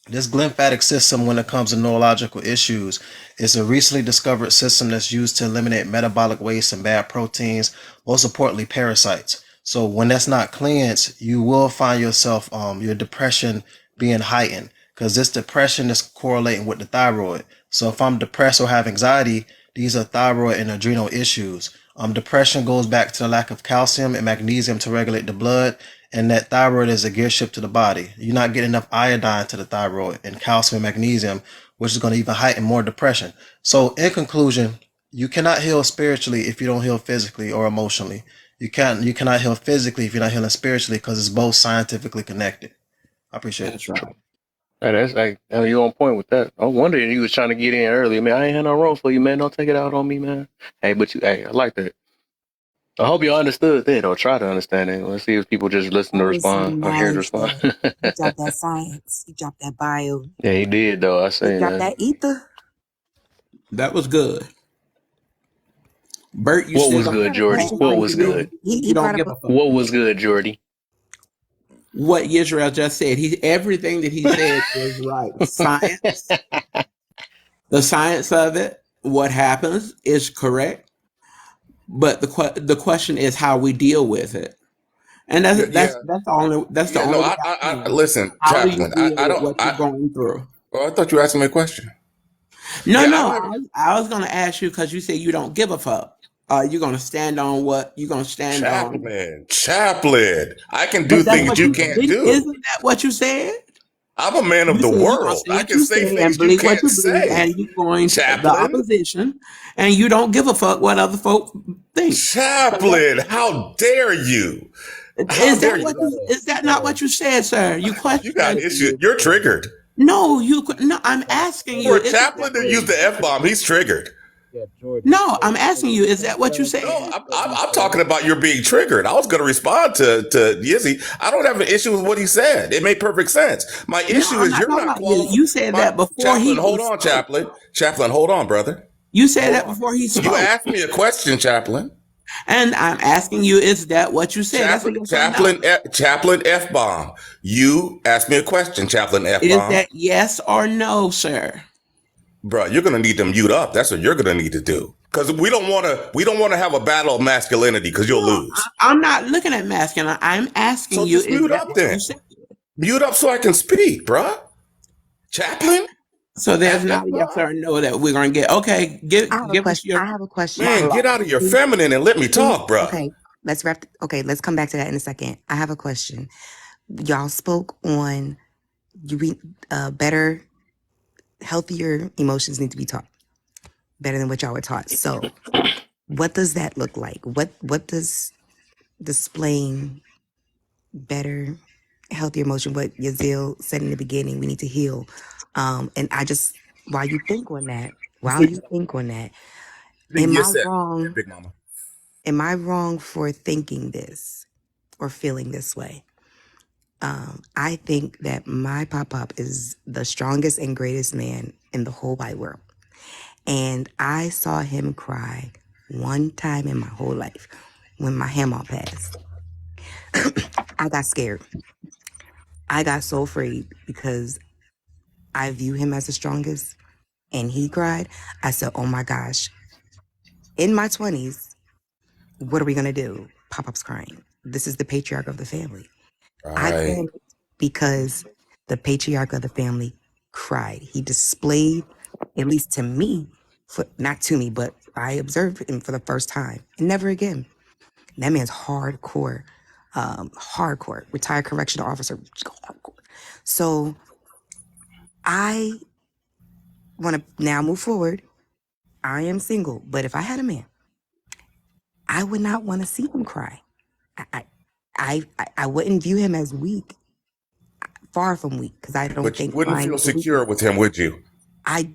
Speaker 2: This lymphatic system, when it comes to neurological issues, is a recently discovered system that's used to eliminate metabolic waste and bad proteins, most importantly, parasites. So when that's not cleansed, you will find yourself, your depression being heightened, because this depression is correlating with the thyroid. So if I'm depressed or have anxiety, these are thyroid and adrenal issues. Depression goes back to the lack of calcium and magnesium to regulate the blood, and that thyroid is a gear shift to the body. You're not getting enough iodine to the thyroid and calcium and magnesium, which is going to even heighten more depression. So in conclusion, you cannot heal spiritually if you don't heal physically or emotionally. You cannot heal physically if you're not healing spiritually, because it's both scientifically connected. I appreciate it.
Speaker 21: That's right.
Speaker 1: Hey, that's like you on point with that. I wondered you was trying to get in early. Man, I ain't had no room for you, man. Don't take it out on me, man. Hey, but I like that. I hope you understood that or try to understand it. Let's see if people just listen to
Speaker 9: That was so
Speaker 1: respond or hear to
Speaker 9: nice,
Speaker 1: respond.
Speaker 9: though. He dropped that science. He dropped that bio.
Speaker 1: Yeah, he did though. I
Speaker 9: He
Speaker 1: seen
Speaker 9: dropped
Speaker 1: that.
Speaker 9: that ether.
Speaker 21: That was good. Bert, you
Speaker 1: What
Speaker 21: still
Speaker 1: was
Speaker 21: don't
Speaker 1: good,
Speaker 21: have a
Speaker 1: Jordy?
Speaker 21: question,
Speaker 1: What
Speaker 21: or
Speaker 1: was good?
Speaker 21: you don't give a fuck?
Speaker 1: What was good, Jordy?
Speaker 21: What Israel just said. Everything that he said is right. Science, the science of it, what happens is correct, but the question is how we deal with it, and that's the only
Speaker 16: No, I listen,
Speaker 21: how do you
Speaker 16: Chaplain.
Speaker 21: deal
Speaker 16: I
Speaker 21: with
Speaker 16: don't.
Speaker 21: what you're going through?
Speaker 16: Well, I thought you were asking me a question.
Speaker 21: No,
Speaker 16: Yeah,
Speaker 21: no, I was going to ask you because you said you don't give a fuck. You're going to stand on what you're going to stand on.
Speaker 16: Chaplain. I can do
Speaker 21: But that's
Speaker 16: things
Speaker 21: what
Speaker 16: you can't do.
Speaker 21: Isn't that what you said?
Speaker 16: I'm a man of
Speaker 21: You
Speaker 16: the
Speaker 21: said you're gonna
Speaker 16: world.
Speaker 21: say
Speaker 16: I
Speaker 21: what
Speaker 16: can
Speaker 21: you
Speaker 16: say
Speaker 21: say and
Speaker 16: things you
Speaker 21: believe what
Speaker 16: can't
Speaker 21: you believe,
Speaker 16: say.
Speaker 21: and you're going to the
Speaker 16: Chaplain,
Speaker 21: opposition, and you don't give a fuck what other folk think.
Speaker 16: Chaplain, how dare you? How
Speaker 21: Is
Speaker 16: dare
Speaker 21: that
Speaker 16: you?
Speaker 21: what you? Is that not what you said, sir? You
Speaker 16: You got
Speaker 21: questioned.
Speaker 16: issues. You're triggered.
Speaker 21: No, you. No, I'm asking
Speaker 16: For
Speaker 21: you.
Speaker 16: a
Speaker 21: Is
Speaker 16: chaplain to use the F bomb, he's triggered.
Speaker 21: no, I'm asking you. Is that what you said?
Speaker 16: No, I'm talking about you're being triggered. I was going to respond to Yizzy. I don't have an issue with what he said. It made perfect sense. My
Speaker 21: No,
Speaker 16: issue
Speaker 21: I'm
Speaker 16: is
Speaker 21: not
Speaker 16: you're
Speaker 21: talking
Speaker 16: not
Speaker 21: about you.
Speaker 16: qualified.
Speaker 21: You said that before
Speaker 16: Chaplain,
Speaker 21: he
Speaker 16: hold
Speaker 21: even
Speaker 16: on,
Speaker 21: spoke.
Speaker 16: Chaplain. Chaplain, hold on, brother.
Speaker 21: You said
Speaker 16: Hold
Speaker 21: that
Speaker 16: on.
Speaker 21: before he
Speaker 16: You
Speaker 21: spoke.
Speaker 16: asked me a question, Chaplain.
Speaker 21: And I'm asking you, is that what you said? That's a yes or no.
Speaker 16: Chaplain F bomb. You asked me a question, Chaplain F
Speaker 21: Is
Speaker 16: bomb.
Speaker 21: that yes or no, sir?
Speaker 16: Bro, you're gonna need to mute up. That's what you're gonna need to do. Because we don't want to have a battle of masculinity. Because you'll lose.
Speaker 21: I'm not looking at masculine. I'm asking
Speaker 16: So
Speaker 21: you,
Speaker 16: just
Speaker 21: is
Speaker 16: mute
Speaker 21: that
Speaker 16: up
Speaker 21: what
Speaker 16: then.
Speaker 21: you said?
Speaker 16: Mute up so I can speak, bruh. Chaplain.
Speaker 21: So there's not a yes or no that we're gonna get. Okay,
Speaker 12: I have a
Speaker 21: give us
Speaker 12: question.
Speaker 21: your
Speaker 12: I have a question.
Speaker 16: Man,
Speaker 21: monologue.
Speaker 16: get out of your
Speaker 12: Please,
Speaker 16: feminine and let me
Speaker 12: please.
Speaker 16: talk, bruh.
Speaker 12: Okay, let's wrap. Okay, let's come back to that in a second. I have a question. Y'all spoke on better, healthier emotions need to be taught better than what y'all were taught. So, what does that look like? What does displaying better, healthier emotion? What Yazil said in the beginning, we need to heal. And I just while you think on that, am I wrong?
Speaker 16: Big Mama.
Speaker 12: Am I wrong for thinking this or feeling this way? I think that my pop is the strongest and greatest man in the whole wide world. And I saw him cry one time in my whole life when my Hamaw passed. I got scared. I got so afraid because I view him as the strongest and he cried. I said, oh my gosh, in my 20s, what are we going to do? Pop-Up's crying. This is the patriarch of the family. I
Speaker 16: Right.
Speaker 12: panicked because the patriarch of the family cried. He displayed, at least to me, not to me, but I observed him for the first time. And never again. That man's hardcore, retired correctional officer. Hardcore. So I want to now move forward. I am single, but if I had a man, I would not want to see him cry. I wouldn't view him as weak. Far from weak, because I don't
Speaker 16: But you
Speaker 12: think
Speaker 16: wouldn't
Speaker 12: crying
Speaker 16: feel
Speaker 12: is a weakness.
Speaker 16: secure with him, would you?
Speaker 12: I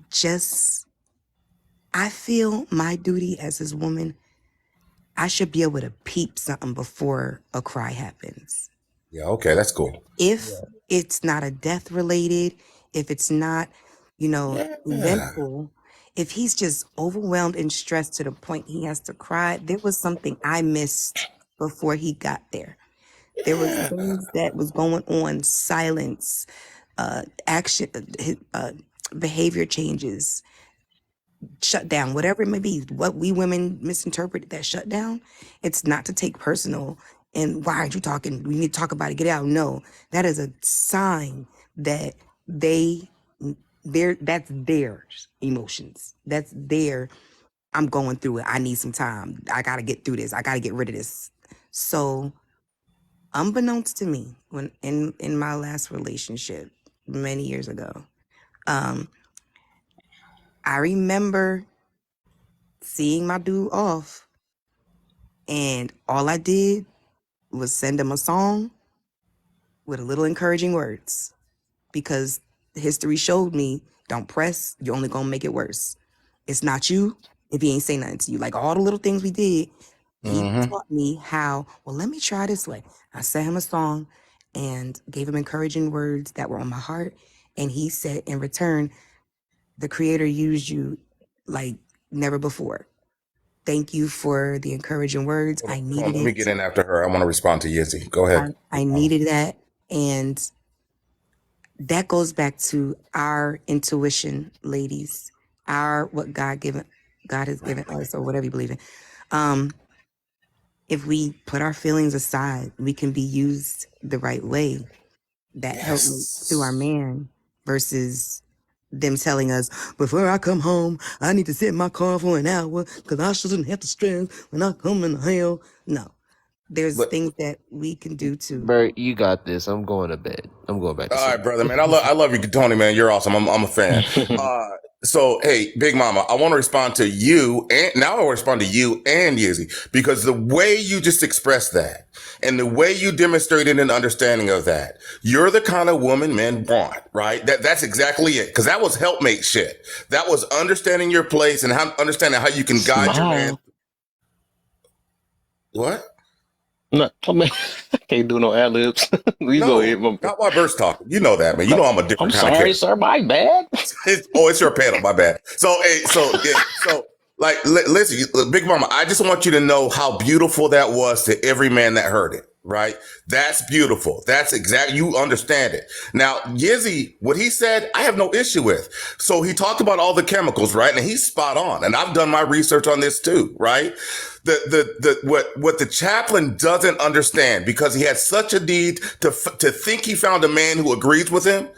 Speaker 12: feel my duty as his woman, I should be able to peep something before a cry happens.
Speaker 16: Yeah, okay, that's cool.
Speaker 12: If it's not a death related, if it's not, eventful, if he's just overwhelmed and stressed to the point he has to cry, there was something I missed before he got there. There was things that was going on, silence, action, behavior changes, shutdown, whatever it may be. What we women misinterpreted that shutdown, it's not to take personal. And why aren't you talking? We need to talk about it. Get out. No, that is a sign that that's their emotions. That's their, I'm going through it. I need some time. I got to get through this. I got to get rid of this. So unbeknownst to me, when in my last relationship many years ago, I remember seeing my dude off, and all I did was send him a song with a little encouraging words, because history showed me, don't press, you're only gonna make it worse. It's not you if he ain't say nothing to you. Like all the little things we did, he taught me how, well, let me try this way. I sent him a song and gave him encouraging words that were on my heart. And he said, in return, the creator used you like never before. Thank you for the encouraging words. I
Speaker 16: Hold on,
Speaker 12: needed
Speaker 16: let me
Speaker 12: it.
Speaker 16: get in after her. I want to respond to Yizzy. Go ahead.
Speaker 12: I needed that. And that goes back to our intuition, ladies, what God has given us, or whatever you believe in. If we put our feelings aside, we can be used the right way. That helped me through our man, versus them telling us, before I come home, I need to sit in my car for an hour because I shouldn't have to stress when I come in the hell. No. there's
Speaker 4: But
Speaker 12: things that we can do to.
Speaker 4: Bert, you got this. I'm going to bed. I'm going back to
Speaker 16: All right,
Speaker 4: sleep.
Speaker 16: brother, man. I love you, Tony, man. You're awesome. I'm a fan. So, hey, Big Mama, I want to respond to you, and now I want to respond to you and Yizzy, because the way you just expressed that and the way you demonstrated an understanding of that, you're the kind of woman men want, right? That's exactly it. Because that was helpmate shit. That was understanding your place and understanding how you can guide your man.
Speaker 1: Smile.
Speaker 16: What?
Speaker 1: No, I mean, I can't do no ad libs. You go ahead.
Speaker 16: Not while Bert's talking. You know that, man. You know I'm a
Speaker 1: I'm
Speaker 16: different kind of
Speaker 1: sorry,
Speaker 16: kid.
Speaker 1: sir. My bad.
Speaker 16: It's your panel. My bad. So, hey, like, listen, Big Mama, I just want you to know how beautiful that was to every man that heard it, right? That's beautiful. That's exactly, you understand it. Now, Yizzy, what he said, I have no issue with. So he talked about all the chemicals, right? And he's spot on. And I've done my research on this too, right? What the chaplain doesn't understand, because he had such a need to think he found a man who agrees with him.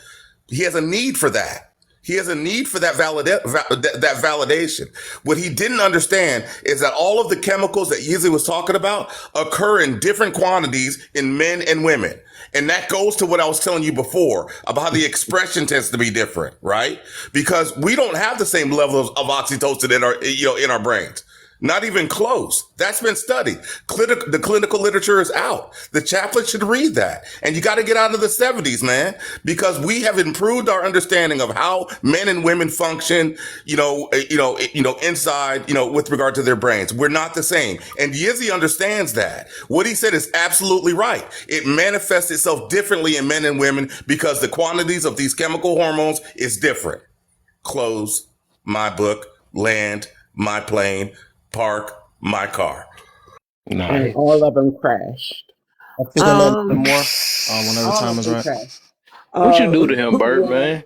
Speaker 16: He has a need for that. He has a need for that validation. What he didn't understand is that all of the chemicals that Yizzy was talking about occur in different quantities in men and women. And that goes to what I was telling you before about how the expression tends to be different, right? Because we don't have the same levels of oxytocin in our brains. Not even close. That's been studied. The clinical literature is out. The chaplain should read that. And you got to get out of the 70s, man, because we have improved our understanding of how men and women function, inside, with regard to their brains. We're not the same. And Yizzy understands that. What he said is absolutely right. It manifests itself differently in men and women because the quantities of these chemical hormones is different. Clothes, my book, land, my plane, park, my car.
Speaker 21: And
Speaker 1: Nice.
Speaker 21: all of them crashed.
Speaker 2: Say a little bit more whenever
Speaker 21: All
Speaker 2: time
Speaker 21: of
Speaker 2: is
Speaker 21: them
Speaker 2: right.
Speaker 21: crashed.
Speaker 1: What you do to him, Bert,
Speaker 21: Well,
Speaker 1: man?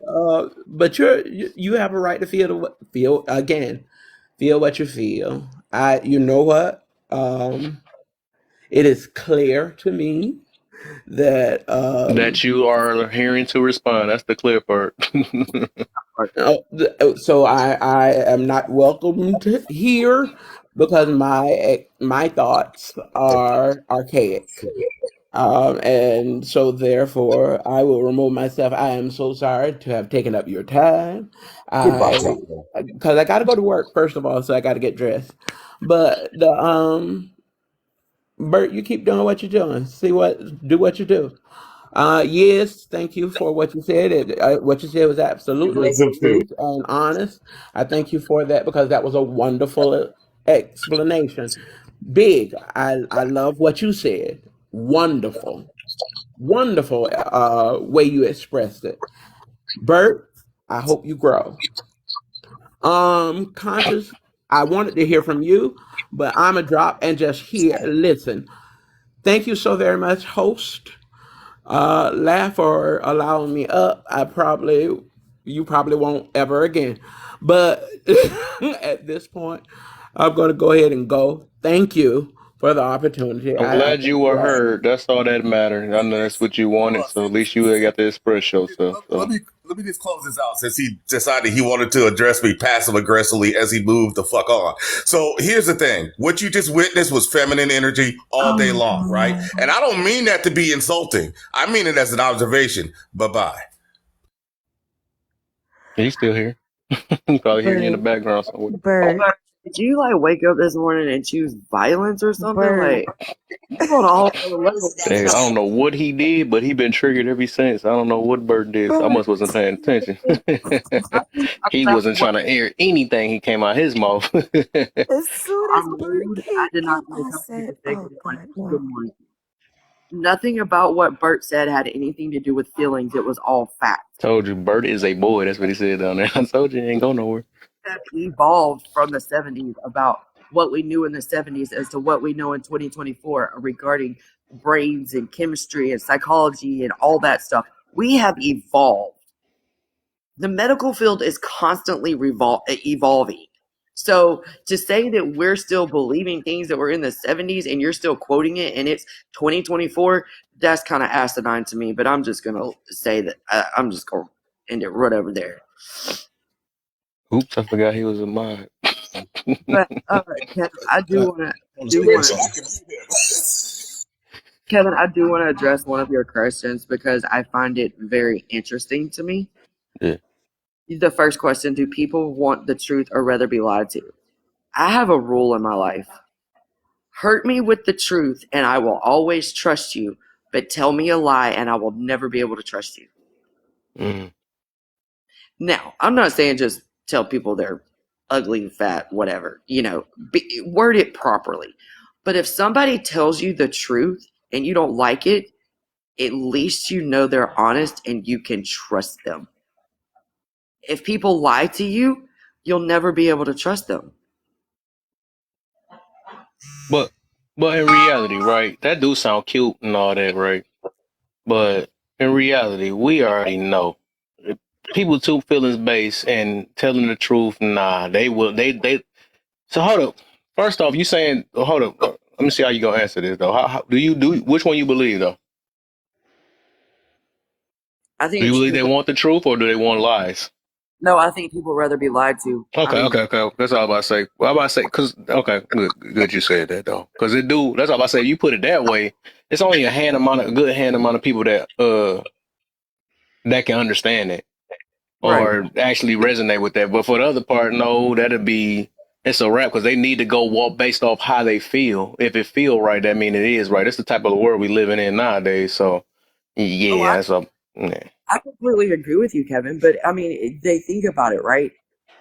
Speaker 21: but you have a right to feel what you feel. You know what? It is clear to me that
Speaker 1: That you are hearing to respond. That's the clear part.
Speaker 21: so I am not welcomed here because my thoughts are archaic. And so therefore I will remove myself. I am so sorry to have taken up your time. Because I got to go to work first of all, so I got to get dressed. But Bert, you keep doing what you're doing. Do what you do. Yes, thank you for what you said. What you said was absolutely truth and honest. I thank you for that because that was a wonderful explanation. Big, I love what you said. Wonderful way you expressed it. Bert, I hope you grow. Conscious, I wanted to hear from you, but I'm a drop and just listen. Thank you so very much, host. Laugh for allowing me up. You probably won't ever again. But at this point, I'm going to go ahead and go. Thank you for the opportunity.
Speaker 1: I'm glad you were heard. That's all that matters. I know that's what you wanted, so at least you got to express yourself. So.
Speaker 16: Let me just close this out since he decided he wanted to address me passive aggressively as he moved the fuck on. So here's the thing. What you just witnessed was feminine energy all day long, right? And I don't mean that to be insulting. I mean it as an observation. Bye-bye.
Speaker 1: He's still here. You probably hear you in the background somewhere.
Speaker 10: Bert, did you wake up this morning and choose violence or something?
Speaker 1: Bert.
Speaker 10: You're on a whole other level.
Speaker 1: Hey, I don't know what he did, but he been triggered ever since. I don't know what Bert did. I must wasn't paying attention. He wasn't trying to air anything. He came out his mouth.
Speaker 10: As soon as Bert I did not say, nothing about what Bert said had anything to do with feelings. It was all fact.
Speaker 1: Told you, Bert is a boy. That's what he said down there. I told you, he ain't go nowhere.
Speaker 10: That evolved from the 70s about what we knew in the 70s as to what we know in 2024 regarding brains and chemistry and psychology and all that stuff. We have evolved. The medical field is constantly evolving. So to say that we're still believing things that were in the 70s and you're still quoting it and it's 2024, that's kind of asinine to me. But I'm just going to say that I'm just going to end it right over there.
Speaker 1: Oops, I forgot he was a mod.
Speaker 10: But I do want to. Kevin, I do want to address one of your questions because I find it very interesting to me.
Speaker 1: Yeah.
Speaker 10: The first question, do people want the truth or rather be lied to? I have a rule in my life. Hurt me with the truth and I will always trust you, but tell me a lie and I will never be able to trust you.
Speaker 1: Mm.
Speaker 10: Now, I'm not saying just tell people they're ugly, fat, whatever, word it properly. But if somebody tells you the truth and you don't like it, at least you know they're honest and you can trust them. If people lie to you, you'll never be able to trust them.
Speaker 1: But in reality, right? That do sound cute and all that, right? But in reality, we already know. If people too feelings based and telling the truth, nah, they will. They. So hold up. First off, you saying hold up. Let me see how you gonna answer this though. How do you do? Which one you believe though?
Speaker 10: I
Speaker 1: Do you
Speaker 10: think
Speaker 1: believe they
Speaker 10: people.
Speaker 1: want the truth or do they want lies?
Speaker 10: No, I think people rather be lied to.
Speaker 1: Okay. That's all I'm about to say. Well, I'm about to say because good you said that though. Because it do. That's all I'm about to say. You put it that way. It's only a good hand amount of people that can understand it
Speaker 10: Right.
Speaker 1: or actually resonate with that. But for the other part, no, it's a wrap because they need to go walk based off how they feel. If it feel right, that mean it is right. That's the type of world we living in nowadays. So yeah, that's a yeah.
Speaker 10: I completely agree with you, Kevin. But I mean, they think about it, right?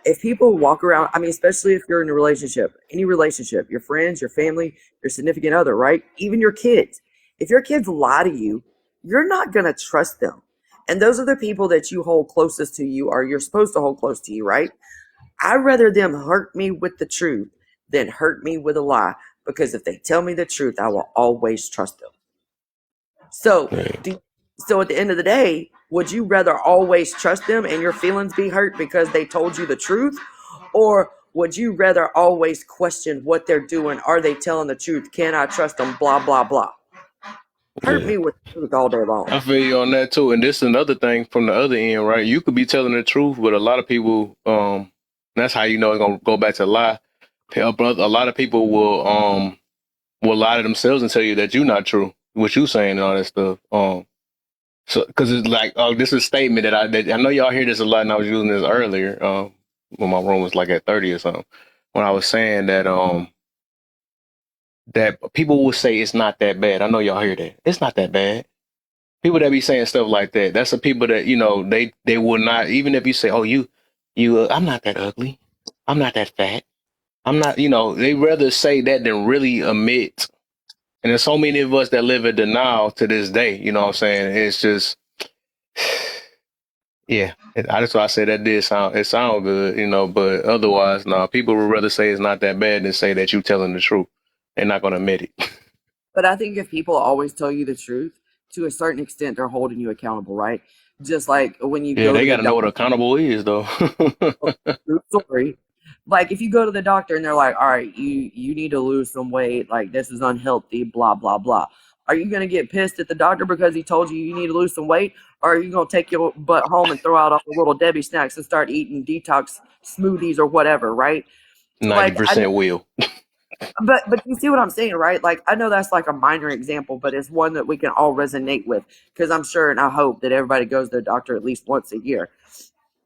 Speaker 10: If people walk around, I mean, especially if you're in a relationship, any relationship, your friends, your family, your significant other, right? Even your kids. If your kids lie to you, you're not going to trust them. And those are the people that you hold closest to you or you're supposed to hold close to you, right? I'd rather them hurt me with the truth than hurt me with a lie because if they tell me the truth, I will always trust them. So, so at the end of the day, would you rather always trust them and your feelings be hurt because they told you the truth? Or would you rather always question what they're doing? Are they telling the truth? Can I trust them? Blah, blah, blah. Hurt me with the truth all day long.
Speaker 1: I feel you on that too. And this is another thing from the other end, right? You could be telling the truth, but a lot of people, that's how you know it's gonna go back to lie. A lot of people will lie to themselves and tell you that you're not true, what you saying and all that stuff. So because it's like, this is a statement that I know y'all hear this a lot, and I was using this earlier, when my room was like at 30 or something, when I was saying that that people will say it's not that bad. I know y'all hear that. It's not that bad. People that be saying stuff like that, that's the people that, they will not, even if you say, oh, I'm not that ugly. I'm not that fat. I'm not, they rather say that than really admit. And there's so many of us that live in denial to this day. You know what I'm saying? It's just, yeah. That's why I said that it sound good, but otherwise, no, people would rather say it's not that bad than say that you telling the truth. They're not going to admit it.
Speaker 10: But I think if people always tell you the truth, to a certain extent, they're holding you accountable, right? Just like when you go
Speaker 1: they
Speaker 10: to
Speaker 1: got
Speaker 10: the
Speaker 1: to know what accountable is, though.
Speaker 10: Sorry. Like if you go to the doctor and they're like, all right, you need to lose some weight, like this is unhealthy, blah, blah, blah. Are you going to get pissed at the doctor because he told you need to lose some weight? Or are you going to take your butt home and throw out all the little Debbie snacks and start eating detox smoothies or whatever, right?
Speaker 1: 90% will.
Speaker 10: But you see what I'm saying, right? Like, I know that's like a minor example, but it's one that we can all resonate with because I'm sure and I hope that everybody goes to the doctor at least once a year.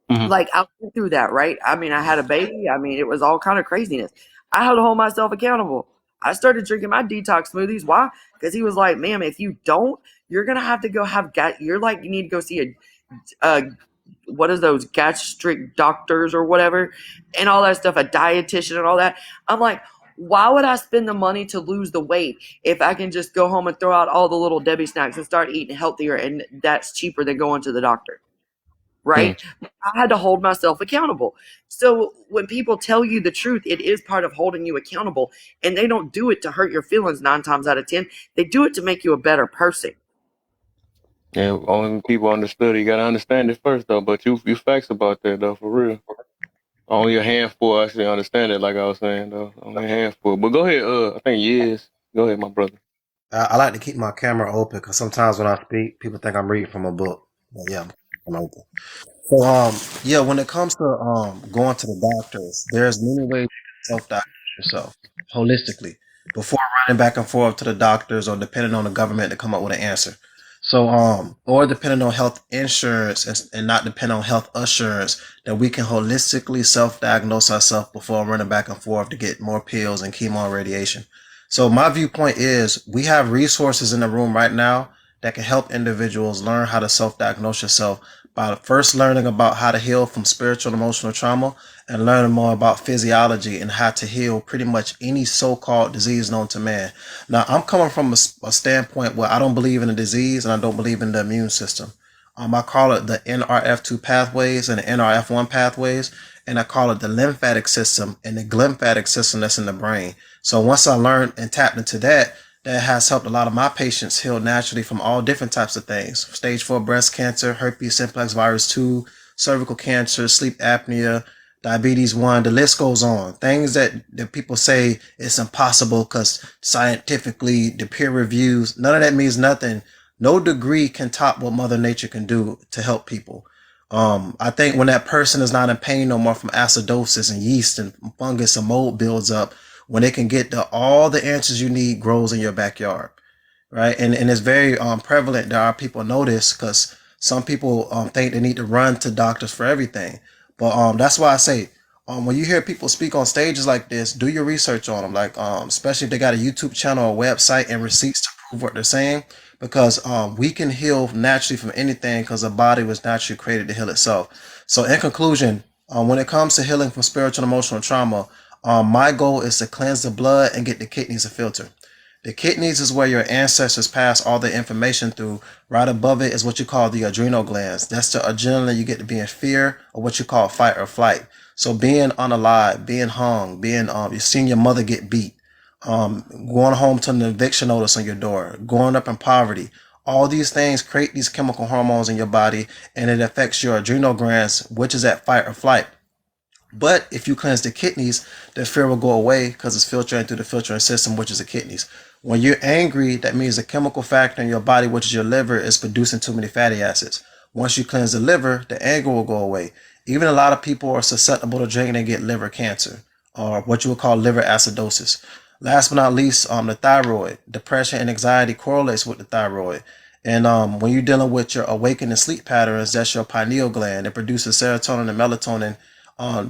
Speaker 1: Mm-hmm.
Speaker 10: Like, I went through that, right? I mean, I had a baby. I mean, it was all kind of craziness. I had to hold myself accountable. I started drinking my detox smoothies. Why? Because he was like, ma'am, if you don't, you're going to have to go you need to go see what is those gastric doctors or whatever and all that stuff, a dietitian and all that. I'm like, why would I spend the money to lose the weight if I can just go home and throw out all the little Debbie snacks and start eating healthier and that's cheaper than going to the doctor? Right? I had to hold myself accountable. So when people tell you the truth, it is part of holding you accountable, and they don't do it to hurt your feelings 9 times out of 10. They do it to make you a better person.
Speaker 1: Yeah, only people understood it. You gotta understand it first, though. But you facts about that, though, for real. Only a handful actually understand it, like I was saying, though. Only a handful. But go ahead. I think yes. Go ahead, my brother.
Speaker 2: I like to keep my camera open because sometimes when I speak, people think I'm reading from a book. But yeah, I'm open. So when it comes to going to the doctors, there's many ways to self-diagnose yourself holistically. before running back and forth to the doctors or depending on the government to come up with an answer. So, or depending on health insurance and not depend on health assurance, that we can holistically self-diagnose ourselves before running back and forth to get more pills and chemo and radiation. So my viewpoint is we have resources in the room right now that can help individuals learn how to self-diagnose yourself by first learning about how to heal from spiritual and emotional trauma and learning more about physiology and how to heal pretty much any so-called disease known to man. Now, I'm coming from a standpoint where I don't believe in a disease and I don't believe in the immune system. I call it the NRF2 pathways and the NRF1 pathways, and I call it the lymphatic system and the glymphatic system that's in the brain. So once I learned and tapped into that, that has helped a lot of my patients heal naturally from all different types of things. Stage 4 breast cancer, herpes simplex virus 2, cervical cancer, sleep apnea, diabetes 1, the list goes on. Things that people say it's impossible because scientifically, the peer reviews, none of that means nothing. No degree can top what Mother Nature can do to help people. I think when that person is not in pain no more from acidosis and yeast and fungus and mold builds up, when they can get all the answers you need grows in your backyard, right? And it's very prevalent that our people know this because some people think they need to run to doctors for everything. But that's why I say when you hear people speak on stages like this, do your research on them, like especially if they got a YouTube channel or website and receipts to prove what they're saying, because we can heal naturally from anything because the body was naturally created to heal itself. So in conclusion, when it comes to healing from spiritual and emotional trauma, my goal is to cleanse the blood and get the kidneys a filter. The kidneys is where your ancestors pass all the information through. Right above it is what you call the adrenal glands. That's the adrenaline you get to be in fear or what you call fight or flight. So being unalive, being hung, being you're seeing your mother get beat, going home to an eviction notice on your door, growing up in poverty. All these things create these chemical hormones in your body, and it affects your adrenal glands, which is at fight or flight. But if you cleanse the kidneys, the fear will go away because it's filtering through the filtering system, which is the kidneys. When you're angry, that means the chemical factor in your body, which is your liver, is producing too many fatty acids. Once you cleanse the liver, the anger will go away. Even a lot of people are susceptible to drinking and get liver cancer, or what you would call liver acidosis. Last but not least, the thyroid. Depression and anxiety correlates with the thyroid. And when you're dealing with your awakening sleep patterns, that's your pineal gland. It produces serotonin and melatonin,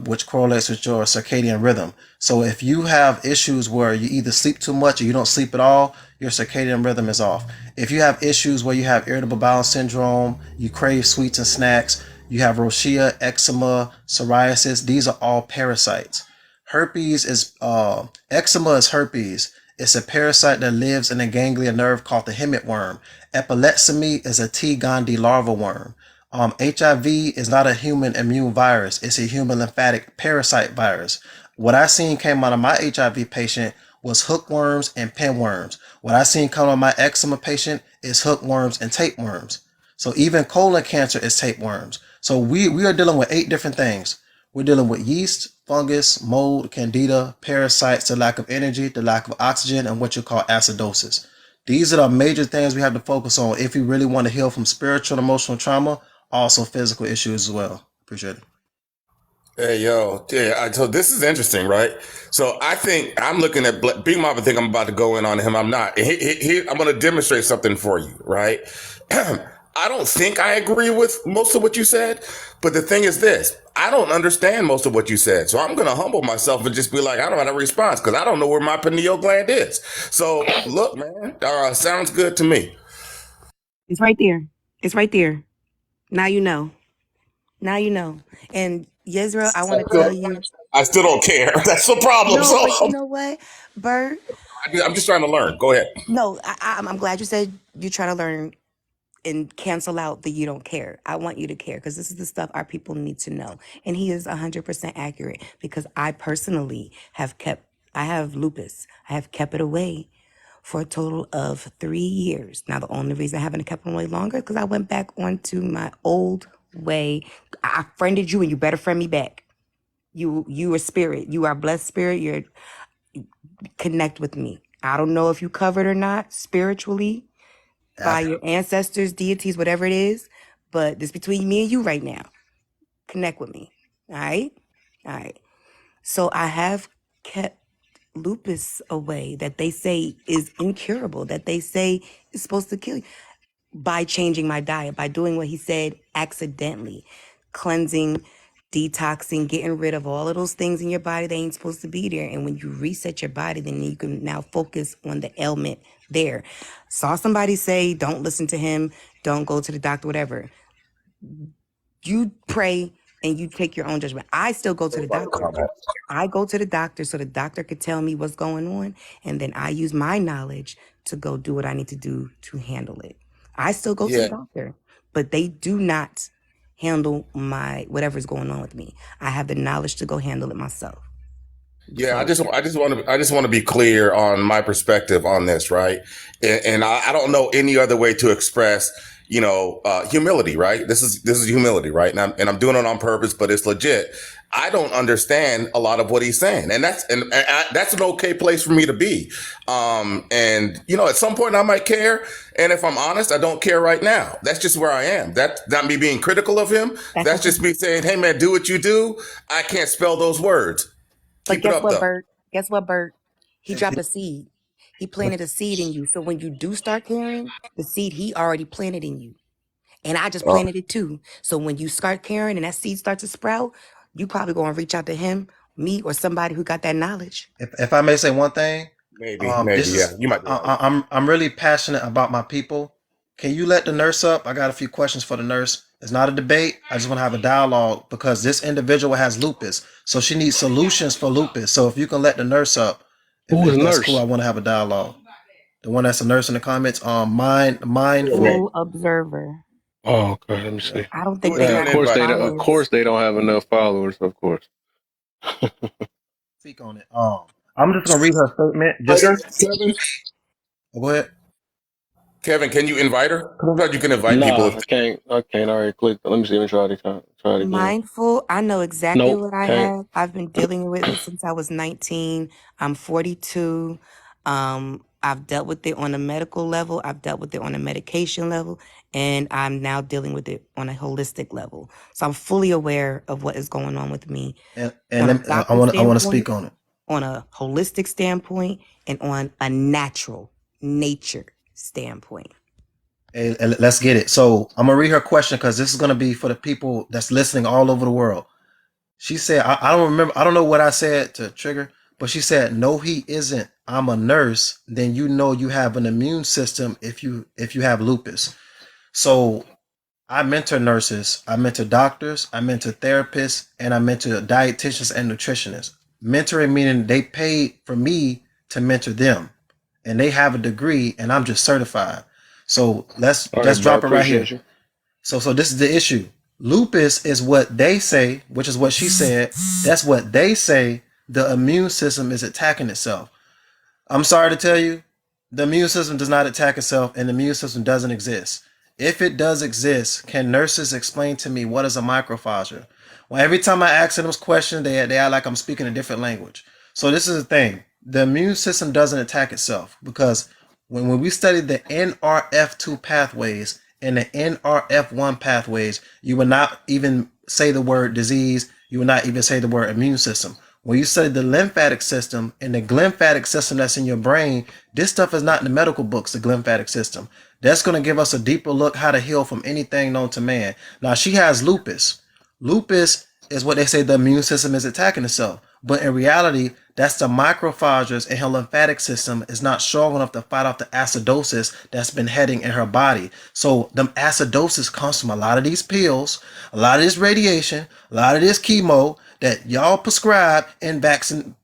Speaker 2: which correlates with your circadian rhythm. So if you have issues where you either sleep too much or you don't sleep at all, your circadian rhythm is off. If you have issues where you have irritable bowel syndrome, you crave sweets and snacks, you have rosacea, eczema, psoriasis, these are all parasites. Herpes is eczema is herpes. It's a parasite that lives in a ganglion nerve called the hemip worm. Epilepsy is a T. gondii larva worm. HIV is not a human immune virus. It's a human lymphatic parasite virus. What I seen came out of my HIV patient was hookworms and pinworms. What I seen come out of my eczema patient is hookworms and tapeworms. So even colon cancer is tapeworms. So we are dealing with 8 different things. We're dealing with yeast, fungus, mold, candida, parasites, the lack of energy, the lack of oxygen, and what you call acidosis. These are the major things we have to focus on if we really want to heal from spiritual and emotional trauma, also physical issues as well. Appreciate it.
Speaker 16: Hey, yo, yeah, so this is interesting, right? So I think I'm looking at Big Mama. Think I'm about to go in on him. I'm not. I'm going to demonstrate something for you, right? I don't think I agree with most of what you said, but the thing is this: I don't understand most of what you said, so I'm going to humble myself and just be like, I don't have a response because I don't know where my pineal gland is. So look, man, sounds good to me.
Speaker 12: It's right there. It's right there. Now you know. Now you know. And Yezreel, I want to tell you.
Speaker 16: I still don't care. That's the problem.
Speaker 12: No,
Speaker 16: So
Speaker 12: but you know what, Bert?
Speaker 16: I'm just trying to learn. Go ahead.
Speaker 12: No, I'm glad you said you try to learn and cancel out the you don't care. I want you to care because this is the stuff our people need to know. And he is 100% accurate because I personally I have lupus. I have kept it away for a total of 3 years. Now, the only reason I haven't kept it away longer is because I went back onto my old way. I friended you and you better friend me back. You are spirit. You are blessed spirit. You're connect with me. I don't know if you covered or not spiritually by your ancestors, deities, whatever it is, but this between me and you right now. Connect with me. All right. So I have kept lupus away that they say is incurable, that they say is supposed to kill you, by changing my diet, by doing what he said accidentally, cleansing, detoxing, getting rid of all of those things in your body that ain't supposed to be there. And when you reset your body, then you can now focus on the ailment there. Saw somebody say, don't listen to him, don't go to the doctor, whatever. You pray and you take your own judgment. I still go to the doctor. I go to the doctor so the doctor could tell me what's going on, and then I use my knowledge to go do what I need to do to handle it. I still go to
Speaker 16: Yeah.
Speaker 12: the doctor, but they do not handle my whatever's going on with me. I have the knowledge to go handle it myself.
Speaker 16: Yeah, I just want to be clear on my perspective on this, right? And I don't know any other way to express, humility, right? This is humility, right? And I'm doing it on purpose, but it's legit. I don't understand a lot of what he's saying, and that's an okay place for me to be. At some point I might care, and if I'm honest, I don't care right now. That's just where I am. That's not me being critical of him. That's just me saying, hey man, do what you do. I can't spell those words.
Speaker 12: But
Speaker 16: Keep it
Speaker 12: guess
Speaker 16: up,
Speaker 12: what,
Speaker 16: though.
Speaker 12: Bert? Guess what, Bert? He dropped a seed. He planted a seed in you. So when you do start caring, the seed he already planted in you. And I just planted it too. So when you start caring and that seed starts to sprout, you probably going to reach out to him, me, or somebody who got that knowledge.
Speaker 2: If I may say one thing,
Speaker 16: Maybe,
Speaker 2: this
Speaker 16: yeah,
Speaker 2: is
Speaker 16: you might be right.
Speaker 2: I'm really passionate about my people. Can you let the nurse up? I got a few questions for the nurse. It's not a debate. I just want to have a dialogue because this individual has lupus, so she needs solutions for lupus. So if you can let the nurse up,
Speaker 1: Who is
Speaker 2: if that's cool,
Speaker 1: nurse?
Speaker 2: I want to have a dialogue. The one that's a nurse in the comments, mindful.
Speaker 12: Full observer.
Speaker 1: Oh, okay. Let me see.
Speaker 12: I don't think
Speaker 16: Go
Speaker 12: they
Speaker 16: ahead
Speaker 12: have
Speaker 16: and
Speaker 1: Of course
Speaker 12: any
Speaker 16: invite.
Speaker 1: they don't. Of
Speaker 12: followers.
Speaker 1: course they don't have enough followers. Of course.
Speaker 2: Speak on it. I'm just gonna read her statement.
Speaker 16: Invite
Speaker 2: Just
Speaker 16: her, Kevin.
Speaker 2: go ahead.
Speaker 16: Kevin, can you invite her? Sometimes you can invite people.
Speaker 1: Nah, I can't. I can't. I already clicked. Let me see. Let me try it again. Try it again.
Speaker 12: Mindful, I know exactly
Speaker 1: Nope.
Speaker 12: what I
Speaker 1: Can't.
Speaker 12: have. I've been dealing with it since I was 19. I'm 42. I've dealt with it on a medical level. I've dealt with it on a medication level, and I'm now dealing with it on a holistic level. So I'm fully aware of what is going on with me
Speaker 2: And
Speaker 12: on a
Speaker 2: let me, I
Speaker 12: doctor
Speaker 2: want to
Speaker 12: standpoint,
Speaker 2: speak on it.
Speaker 12: on a holistic standpoint, and on a natural nature standpoint.
Speaker 2: Hey, let's get it. So I'm gonna read her question because this is gonna be for the people that's listening all over the world. She said, I don't remember, I don't know what I said to trigger, but she said, no, he isn't. I'm a nurse. Then you know you have an immune system if you have lupus. So I mentor nurses, I mentor doctors, I mentor therapists, and I mentor dietitians and nutritionists. Mentoring meaning they paid for me to mentor them, and they have a degree, and I'm just certified. So let's
Speaker 1: All
Speaker 2: let's
Speaker 1: right, bro.
Speaker 2: drop it right here.
Speaker 1: Appreciate you.
Speaker 2: So this is the issue. Lupus is what they say, which is what she said. That's what they say. The immune system is attacking itself. I'm sorry to tell you, the immune system does not attack itself, and the immune system doesn't exist. If it does exist, can nurses explain to me what is a macrophage? Well, every time I ask them this question, they act like I'm speaking a different language. So this is the thing. The immune system doesn't attack itself because when we study the NRF2 pathways and the NRF1 pathways, you would not even say the word disease. You would not even say the word immune system. When you study the lymphatic system and the glymphatic system that's in your brain, this stuff is not in the medical books, the glymphatic system. That's going to give us a deeper look how to heal from anything known to man. Now, she has lupus. Lupus is what they say the immune system is attacking itself. But in reality, that's the macrophages in her lymphatic system is not strong enough to fight off the acidosis that's been heading in her body. So the acidosis comes from a lot of these pills, a lot of this radiation, a lot of this chemo that y'all prescribe and vaccine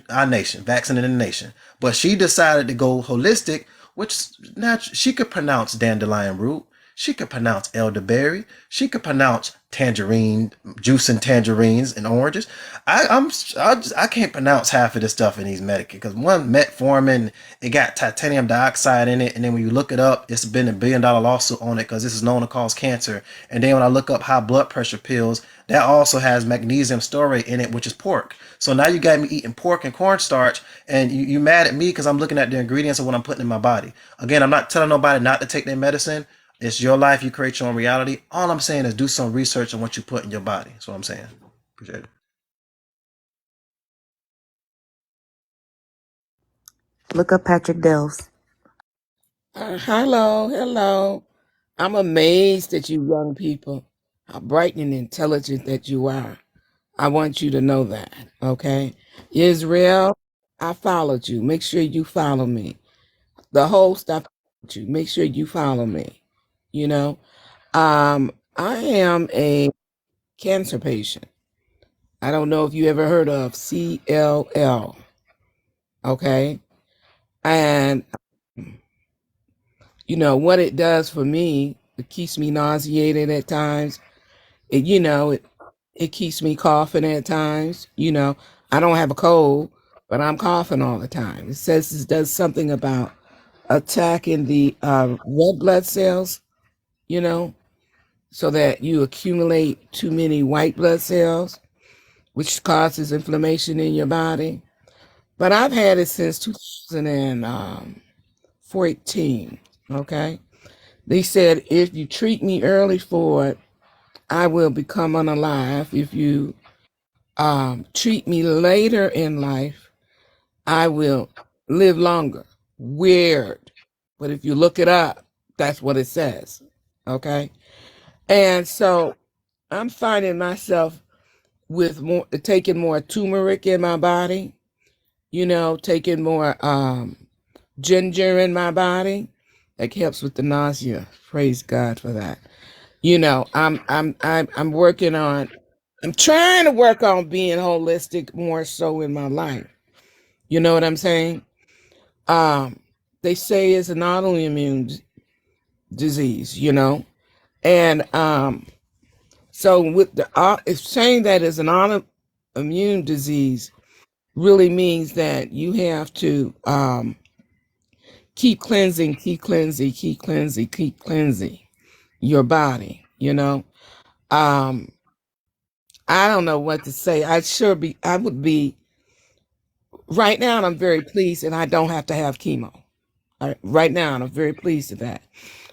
Speaker 2: our nation, vaccinating the nation. But she decided to go holistic, which now she could pronounce dandelion root. She could pronounce elderberry. She could pronounce tangerine juice and tangerines and oranges. I can't pronounce half of this stuff in these medications because one metformin, it got titanium dioxide in it, and then when you look it up, it's been $1 billion lawsuit on it because this is known to cause cancer. And then when I look up high blood pressure pills, that also has magnesium stearate in it, which is pork. So now you got me eating pork and cornstarch, and you mad at me because I'm looking at the ingredients of what I'm putting in my body. Again, I'm not telling nobody not to take their medicine. It's your life. You create your own reality. All I'm saying is do some research on what you put in your body. That's what I'm saying. Appreciate it.
Speaker 9: Look up Patrick Dells.
Speaker 13: Hello. I'm amazed at you young people, how bright and intelligent that you are. I want you to know that, okay? Israel, I followed you. Make sure you follow me. The host, I followed you. Make sure you follow me. You know, I am a cancer patient. I don't know if you ever heard of CLL, okay? And you know what it does for me, it keeps me nauseated at times. It keeps me coughing at times. I don't have a cold, but I'm coughing all the time. It says it does something about attacking the red blood cells, you know, so that you accumulate too many white blood cells, which causes inflammation in your body. But I've had it since 2014, okay? They said if you treat me early for it, I will become unalive. If you treat me later in life, I will live longer. Weird. But if you look it up, that's what it says. Okay. And so I'm finding myself with taking more turmeric in my body, taking more ginger in my body. That helps with the nausea. Praise God for that. I'm working on, I'm trying to work on being holistic more so in my life. You know what I'm saying? They say it's an autoimmune disease, and so with the if saying that it's an autoimmune disease really means that you have to keep cleansing your body. I don't know what to say. I would be right now. I'm very pleased, and I don't have to have chemo. Right now, and I'm very pleased with that.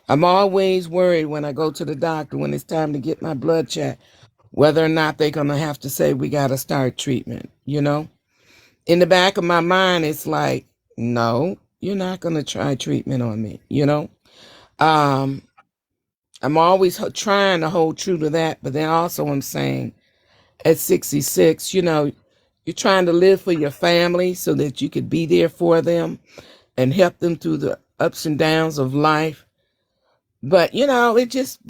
Speaker 13: I'm always worried when I go to the doctor when it's time to get my blood checked, whether or not they're going to have to say we got to start treatment. In the back of my mind, it's like, no, you're not going to try treatment on me. I'm always trying to hold true to that, but then also I'm saying at 66, you're trying to live for your family so that you could be there for them and help them through the ups and downs of life. But it just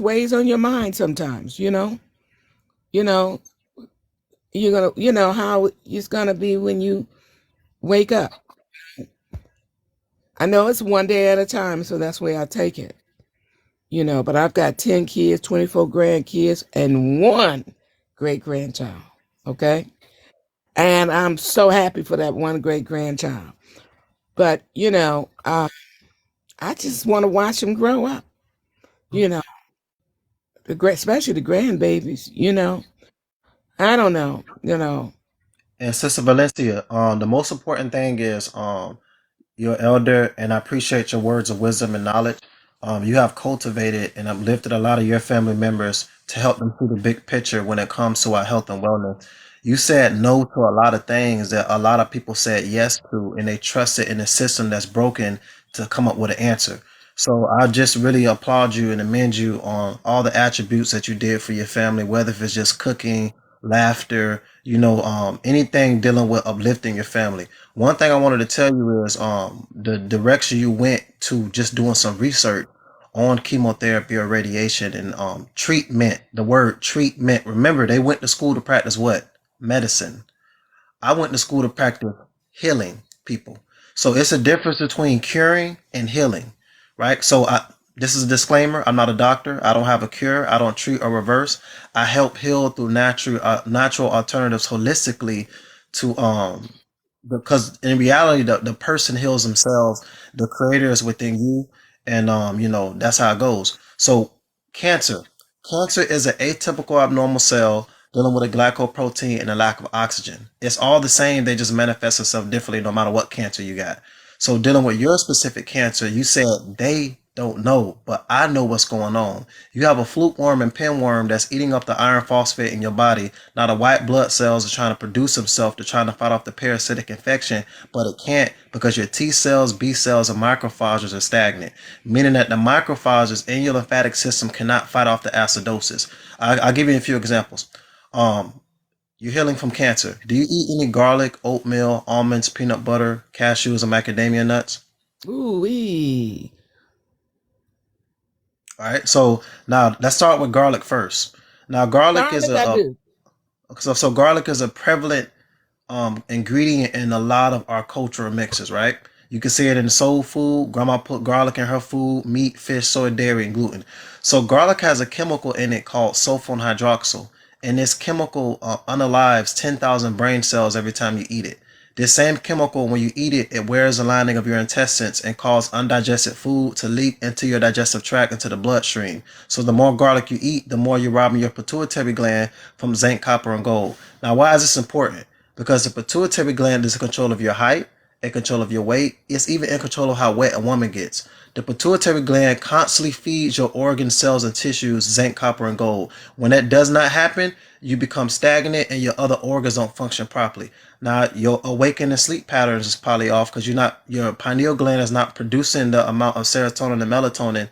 Speaker 13: weighs on your mind sometimes. You're gonna how it's gonna be when you wake up. I know it's one day at a time, so that's the way I take it. But I've got 10 kids, 24 grandkids, and 1 great grandchild. Okay, and I'm so happy for that 1 great grandchild. But I just want to watch them grow up. Especially the grandbabies. I don't know.
Speaker 2: And Sister Valencia, the most important thing is your elder, and I appreciate your words of wisdom and knowledge. You have cultivated and uplifted a lot of your family members to help them see the big picture when it comes to our health and wellness. You said no to a lot of things that a lot of people said yes to, and they trusted in a system that's broken to come up with an answer. So I just really applaud you and commend you on all the attributes that you did for your family, whether if it's just cooking, laughter, anything dealing with uplifting your family. One thing I wanted to tell you is the direction you went to just doing some research on chemotherapy or radiation and treatment. The word treatment. Remember, they went to school to practice what? Medicine. I went to school to practice healing people. So it's a difference between curing and healing, right? So this is a disclaimer. I'm not a doctor. I don't have a cure. I don't treat or reverse. I help heal through natural alternatives holistically to because in reality the person heals themselves. The creator is within you, and that's how it goes. So cancer. Cancer is an atypical abnormal cell dealing with a glycoprotein and a lack of oxygen. It's all the same. They just manifest itself differently no matter what cancer you got. So dealing with your specific cancer, you said they don't know, but I know what's going on. You have a fluke worm and pinworm that's eating up the iron phosphate in your body. Now the white blood cells are trying to produce themselves to trying to fight off the parasitic infection, but it can't because your T cells, B cells, and macrophages are stagnant, meaning that the macrophages in your lymphatic system cannot fight off the acidosis. I'll give you a few examples. You're healing from cancer. Do you eat any garlic, oatmeal, almonds, peanut butter, cashews, or macadamia nuts?
Speaker 13: Ooh wee.
Speaker 2: All right. So now let's start with garlic first. Now garlic is
Speaker 13: Garlic I do.
Speaker 2: so garlic is a prevalent ingredient in a lot of our cultural mixes, right? You can see it in the soul food. Grandma put garlic in her food, meat, fish, soy, dairy, and gluten. So garlic has a chemical in it called sulfone hydroxyl, and this chemical unalives 10,000 brain cells every time you eat it. This same chemical, when you eat it, it wears the lining of your intestines and cause undigested food to leak into your digestive tract into the bloodstream. So the more garlic you eat, the more you're robbing your pituitary gland from zinc, copper, and gold. Now, why is this important? Because the pituitary gland is in control of your height, in control of your weight. It's even in control of how wet a woman gets. The pituitary gland constantly feeds your organ cells and tissues zinc, copper, and gold. When that does not happen, you become stagnant and your other organs don't function properly. Now, your awakening sleep patterns is probably off because your pineal gland is not producing the amount of serotonin and melatonin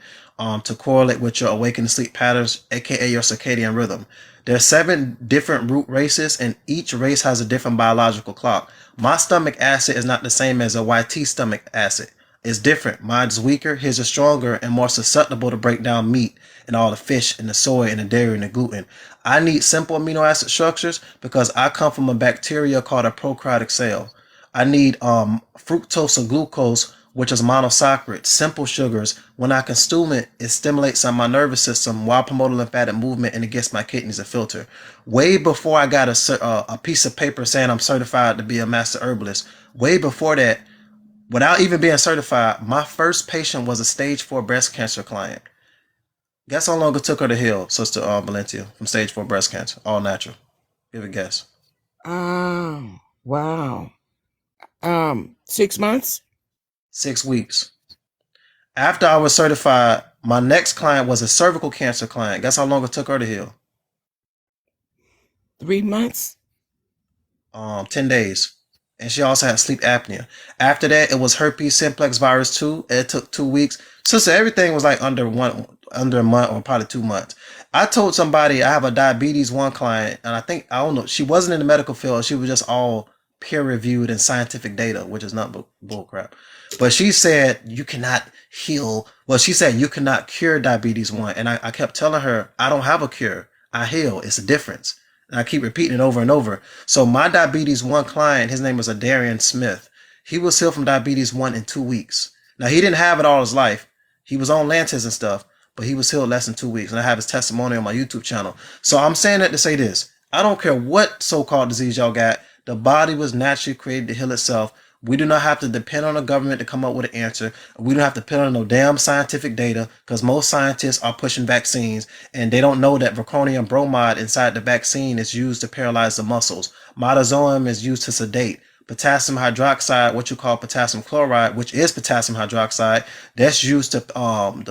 Speaker 2: to correlate with your awakening sleep patterns, aka your circadian rhythm. There are 7 different root races, and each race has a different biological clock. My stomach acid is not the same as a YT stomach acid. It's different. Mine's weaker, his is stronger and more susceptible to break down meat and all the fish and the soy and the dairy and the gluten. I need simple amino acid structures because I come from a bacteria called a prokaryotic cell. I need fructose and glucose, which is monosaccharide, simple sugars. When I consume it, it stimulates on my nervous system while promoting lymphatic movement, and it gets my kidneys a filter. Way before I got a piece of paper saying I'm certified to be a master herbalist, way before that, without even being certified, my first patient was a stage 4 breast cancer client. Guess how long it took her to heal, Sister Valencia, from stage 4 breast cancer, all natural? Give a guess.
Speaker 13: Wow. 6 months?
Speaker 2: 6 weeks. After I was certified, my next client was a cervical cancer client. Guess how long it took her to heal?
Speaker 13: 3 months?
Speaker 2: 10 days. And she also had sleep apnea. After that, it was herpes simplex virus 2. It took 2 weeks. So everything was like under a month or probably 2 months. I told somebody I have a diabetes 1 client, and I don't know, she wasn't in the medical field. She was just all peer reviewed and scientific data, which is not bull crap. But she said you cannot heal. Well, she said you cannot cure diabetes 1. And I kept telling her, I don't have a cure. I heal. It's a difference. And I keep repeating it over and over. So my diabetes 1 client, his name was Adarian Smith. He was healed from diabetes 1 in 2 weeks. Now, he didn't have it all his life. He was on Lantus and stuff, but he was healed less than 2 weeks. And I have his testimony on my YouTube channel. So I'm saying that to say this. I don't care what so-called disease y'all got. The body was naturally created to heal itself. We do not have to depend on the government to come up with an answer. We don't have to depend on no damn scientific data because most scientists are pushing vaccines and they don't know that zirconium bromide inside the vaccine is used to paralyze the muscles. Metazoam is used to sedate. Potassium hydroxide, what you call potassium chloride, which is potassium hydroxide, that's used to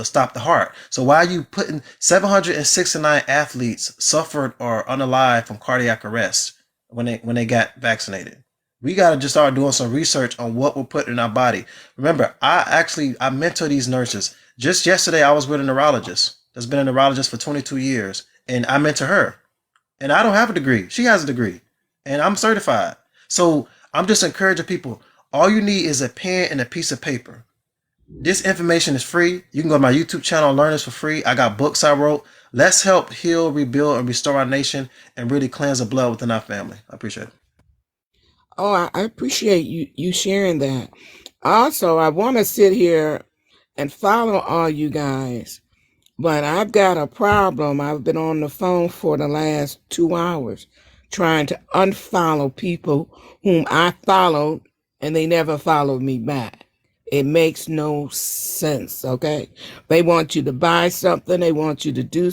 Speaker 2: stop the heart. So why are you putting 769 athletes suffered or unalive from cardiac arrest when they got vaccinated? We got to just start doing some research on what we're putting in our body. Remember, I mentor these nurses. Just yesterday, I was with a neurologist that's been a neurologist for 22 years, and I mentor her. And I don't have a degree. She has a degree, and I'm certified. So I'm just encouraging people. All you need is a pen and a piece of paper. This information is free. You can go to my YouTube channel and learn this for free. I got books I wrote. Let's help heal, rebuild, and restore our nation and really cleanse the blood within our family. I appreciate it.
Speaker 13: Oh, I appreciate you sharing that. Also, I want to sit here and follow all you guys, but I've got a problem. I've been on the phone for the last 2 hours trying to unfollow people whom I followed and they never followed me back. It makes no sense, okay? They want you to buy something, they want you to do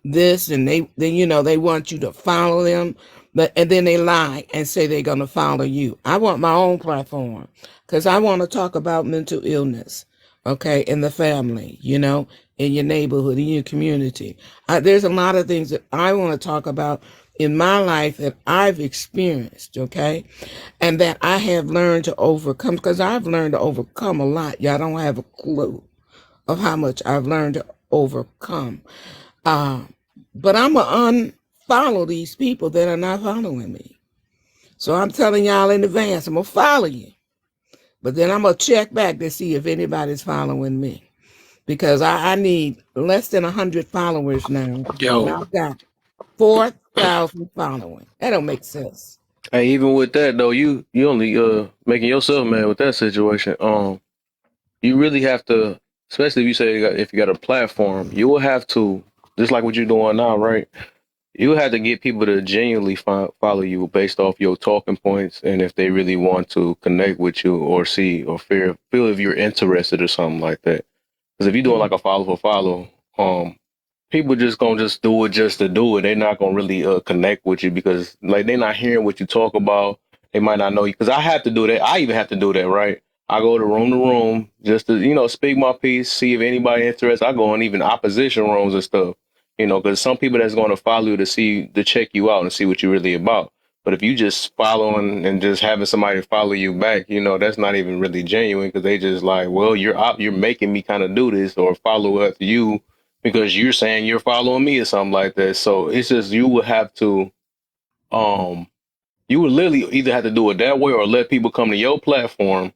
Speaker 13: this, and they want you to follow them. And then they lie and say they're going to follow you. I want my own platform because I want to talk about mental illness, okay, in the family, you know, in your neighborhood, in your community. There's a lot of things that I want to talk about in my life that I've experienced, okay, and that I have learned to overcome, because I've learned to overcome a lot. Y'all don't have a clue of how much I've learned to overcome. But I'm going to unfollow these people that are not following me. So I'm telling y'all in advance, I'm going to follow you. But then I'm going to check back to see if anybody's following me. Because I need less than 100 followers now. And
Speaker 1: Yo,
Speaker 13: I've got 4,000 following. That don't make sense.
Speaker 1: hey, even with that though, you only making yourself mad with that situation. You really have to, especially if you say if you got a platform, you will have to, just like what you're doing now, right? You have to get people to genuinely follow you based off your talking points, and if they really want to connect with you or see or feel if you're interested or something like that. Because if you're doing like a follow for follow, people just gonna just do it just to do it. They're not gonna really connect with you because like they're not hearing what you talk about. They might not know you. Because I have to do that. I even have to do that, right? I go to room just to speak my piece, see if anybody interested. I go in even opposition rooms and stuff, because some people that's going to follow you to check you out and see what you're really about. But if you just following and just having somebody follow you back, that's not even really genuine because they just like, well, you're making me kind of do this or follow after you because you're saying you're following me or something like that. So it's just you would have to, you would literally either have to do it that way or let people come to your platform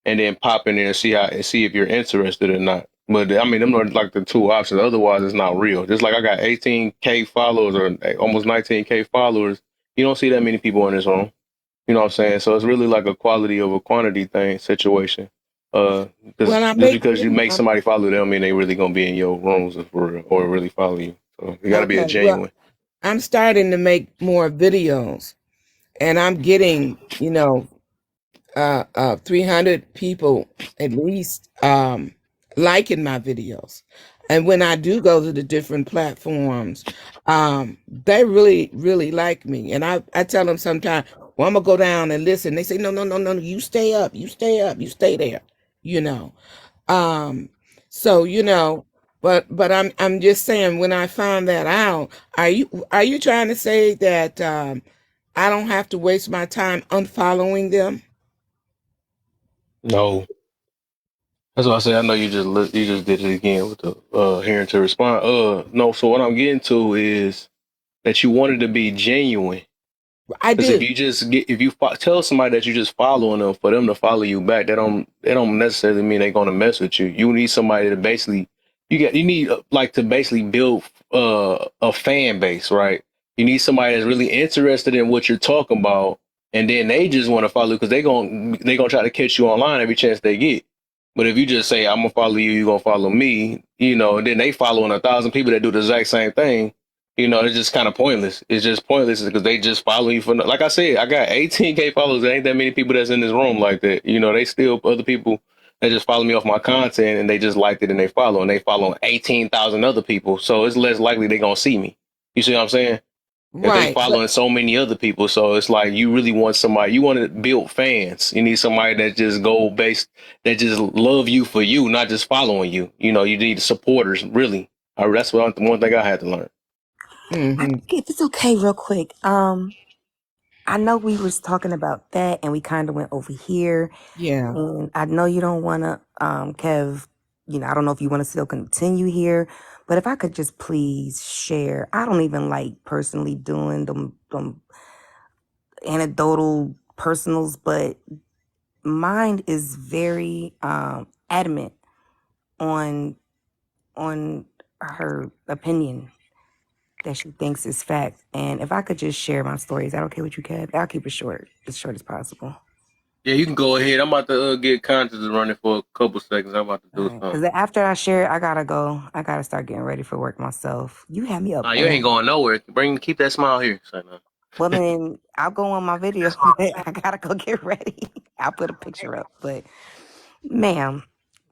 Speaker 1: and then pop in there and see if you're interested or not. But I mean, them are like the two options. Otherwise, it's not real. Just like I got 18K followers or almost 19K followers, you don't see that many people in this room. You know what I'm saying? So it's really like a quality over quantity situation.
Speaker 13: Well, I
Speaker 1: Just
Speaker 13: make
Speaker 1: because you make
Speaker 13: videos.
Speaker 1: somebody follow them, don't mean they really gonna be in your rooms for real or really follow you. So you got to be a
Speaker 13: Okay, well,
Speaker 1: genuine.
Speaker 13: I'm starting to make more videos, and I'm getting, 300 people at least liking my videos. And when I do go to the different platforms, they really, really like me. And I tell them sometimes, well, I'm gonna go down and listen. They say, no, no, no, no, no, you stay up, you stay up, you stay there, you know. Um, so but I'm just saying when I found that out, are you trying to say that I don't have to waste my time unfollowing them?
Speaker 1: No, that's what I say. I know you just did it again with the hearing to respond. No. So what I'm getting to is that you wanted to be genuine.
Speaker 13: I
Speaker 1: Because if
Speaker 13: do.
Speaker 1: you just tell somebody that you're just following them for them to follow you back, that don't necessarily mean they're gonna mess with you. You need somebody to basically you need like to basically build a fan base, right? You need somebody that's really interested in what you're talking about, and then they just want to follow because they gonna try to catch you online every chance they get. But if you just say I'm gonna follow you, you're gonna follow me, and then they following 1,000 people that do the exact same thing, it's just kind of pointless. It's just pointless because they just follow you for, like I said, I got 18K followers. There ain't that many people that's in this room like that. They still other people that just follow me off my content and they just liked it and they follow 18,000 other people. So it's less likely they're going to see me. You see what I'm saying? If they
Speaker 13: Right.
Speaker 1: following so many other people. So it's like you really want somebody, you want to build fans. You need somebody that just that just love you for you, not just following you. You need supporters, really. That's one thing I had to learn.
Speaker 9: If it's okay, real quick. I know we was talking about that, and we kind of went over here.
Speaker 13: Yeah.
Speaker 9: And I know you don't want to, Kev. I don't know if you want to still continue here, but if I could just please share. I don't even like personally doing them anecdotal personals, but mine is very adamant on her opinion that she thinks is fact. And if I could just share my story, is that okay with you, Kev? I'll keep it short, as short as possible.
Speaker 1: Yeah, you can go ahead. I'm about to get conscious running for a couple seconds. I'm about to do something.
Speaker 9: Because after I share it, I gotta go. I gotta start getting ready for work myself. You had me up.
Speaker 1: Nah, you ain't going nowhere. Keep that smile here. Say no.
Speaker 9: Well, then I'll go on my video. I gotta go get ready. I'll put a picture up. But, ma'am,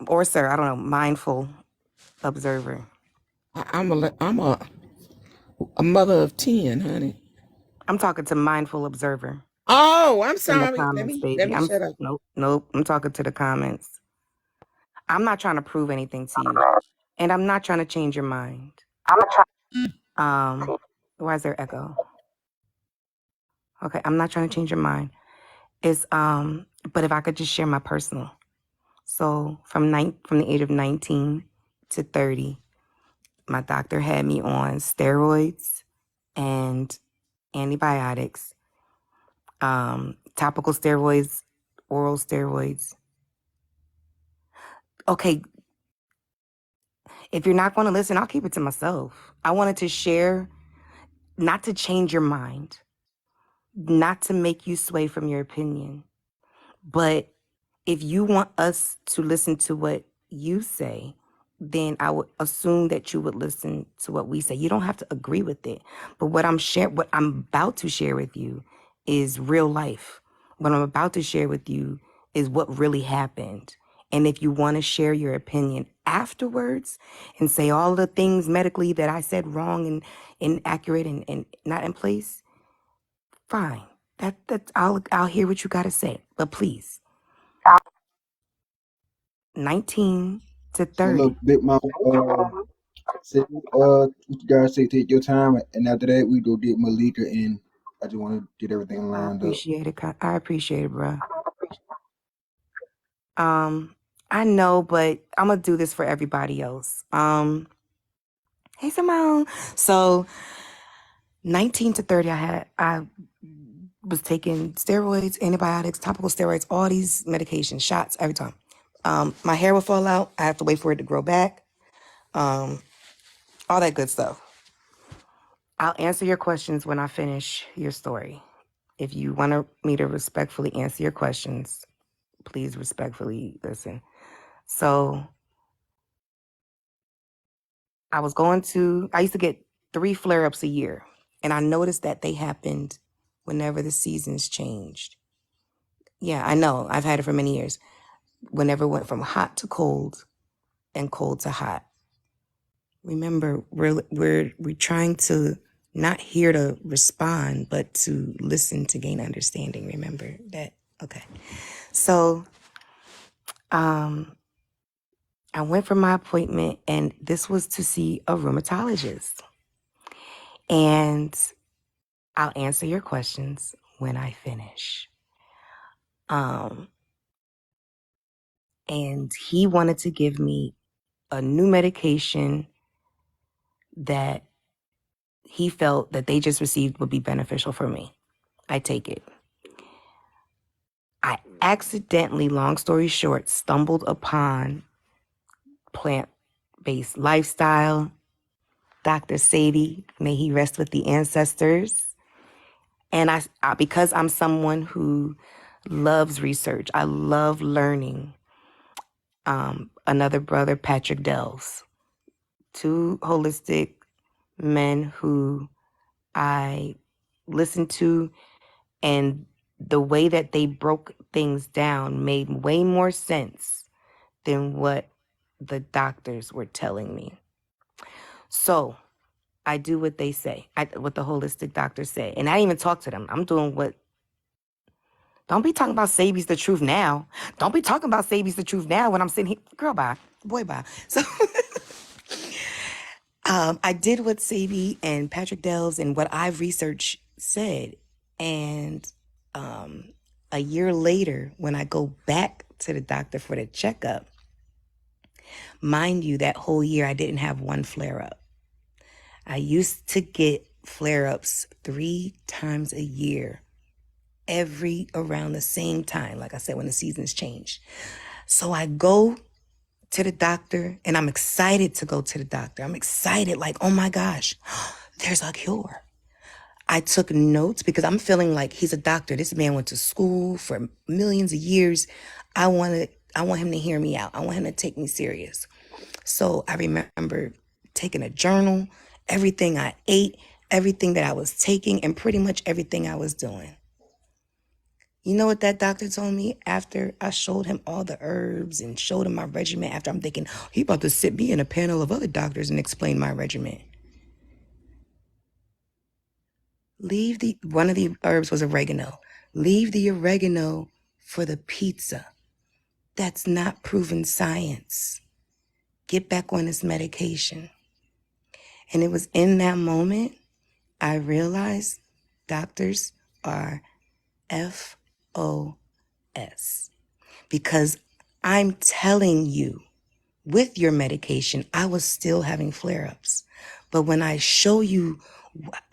Speaker 9: or sir, I don't know, mindful observer.
Speaker 13: I'm a mother of 10, honey.
Speaker 12: I'm talking to Mindful Observer
Speaker 13: Oh, I'm
Speaker 12: in the
Speaker 13: sorry.
Speaker 12: comments,
Speaker 13: Let
Speaker 12: baby.
Speaker 13: me shut up.
Speaker 12: Nope. I'm talking to the comments. I'm not trying to prove anything to you, and I'm not trying to change your mind. Why is there echo? Okay, I'm not trying to change your mind. It's but if I could just share my personal. So from the age of 19 to 30, my doctor had me on steroids and antibiotics, topical steroids, oral steroids. Okay, if you're not going to listen, I'll keep it to myself. I wanted to share, not to change your mind, not to make you sway from your opinion. But if you want us to listen to what you say, then I would assume that you would listen to what we say. You don't have to agree with it. But what I'm about to share with you is real life. What I'm about to share with you is what really happened. And if you want to share your opinion afterwards and say all the things medically that I said wrong and inaccurate and not in place, fine. I'll hear what you got to say. But please, 19 to
Speaker 6: So
Speaker 12: 30.
Speaker 6: look, Big Mama, say, what you guys say, take your time, and after that, we go get Malika, and I just want to get everything
Speaker 12: I
Speaker 6: lined up.
Speaker 12: appreciate it, bro. I know, but I'm gonna do this for everybody else. Hey, Simone. So 19 to 30, I was taking steroids, antibiotics, topical steroids, all these medications, shots every time. My hair would fall out. I have to wait for it to grow back. All that good stuff. I'll answer your questions when I finish your story. If you want me to respectfully answer your questions, please respectfully listen. So I used to get 3 flare-ups a year, and I noticed that they happened whenever the seasons changed. Yeah, I know. I've had it for many years. Whenever it went from hot to cold and cold to hot. Remember, we're trying to not here to respond, but to listen to gain understanding. Remember that? Okay. So, I went for my appointment, and this was to see a rheumatologist. And I'll answer your questions when I finish. And he wanted to give me a new medication that he felt that they just received would be beneficial for me. I take it. I accidentally, long story short, stumbled upon plant-based lifestyle. Dr. Sadie, may he rest with the ancestors. And I because I'm someone who loves research, I love learning. Another brother, Patrick Dells, 2 holistic men who I listened to, and the way that they broke things down made way more sense than what the doctors were telling me. So I do what they say, what the holistic doctors say. And I didn't even talk to them. I'm doing don't be talking about Sabi's the truth now. Don't be talking about Sabi's the truth now when I'm sitting here. Girl, bye. Boy, bye. So I did what Sabi and Patrick Dells and what I've researched said. And a year later, when I go back to the doctor for the checkup, mind you, that whole year I didn't have 1 flare-up. I used to get flare-ups 3 times a year, around the same time, like I said, when the seasons change. So I go to the doctor, and I'm excited to go to the doctor. I'm excited, like, oh my gosh, there's a cure. I took notes because I'm feeling like he's a doctor. This man went to school for millions of years. I want him to hear me out. I want him to take me serious. So I remember taking a journal, everything I ate, everything that I was taking, and pretty much everything I was doing. You know what that doctor told me after I showed him all the herbs and showed him my regimen? After I'm thinking, he about to sit me in a panel of other doctors and explain my regimen. Leave the one of the herbs was oregano. Leave the oregano for the pizza. That's not proven science. Get back on this medication. And it was in that moment I realized doctors are FOS. Because I'm telling you, with your medication, I was still having flare-ups. But when I show you,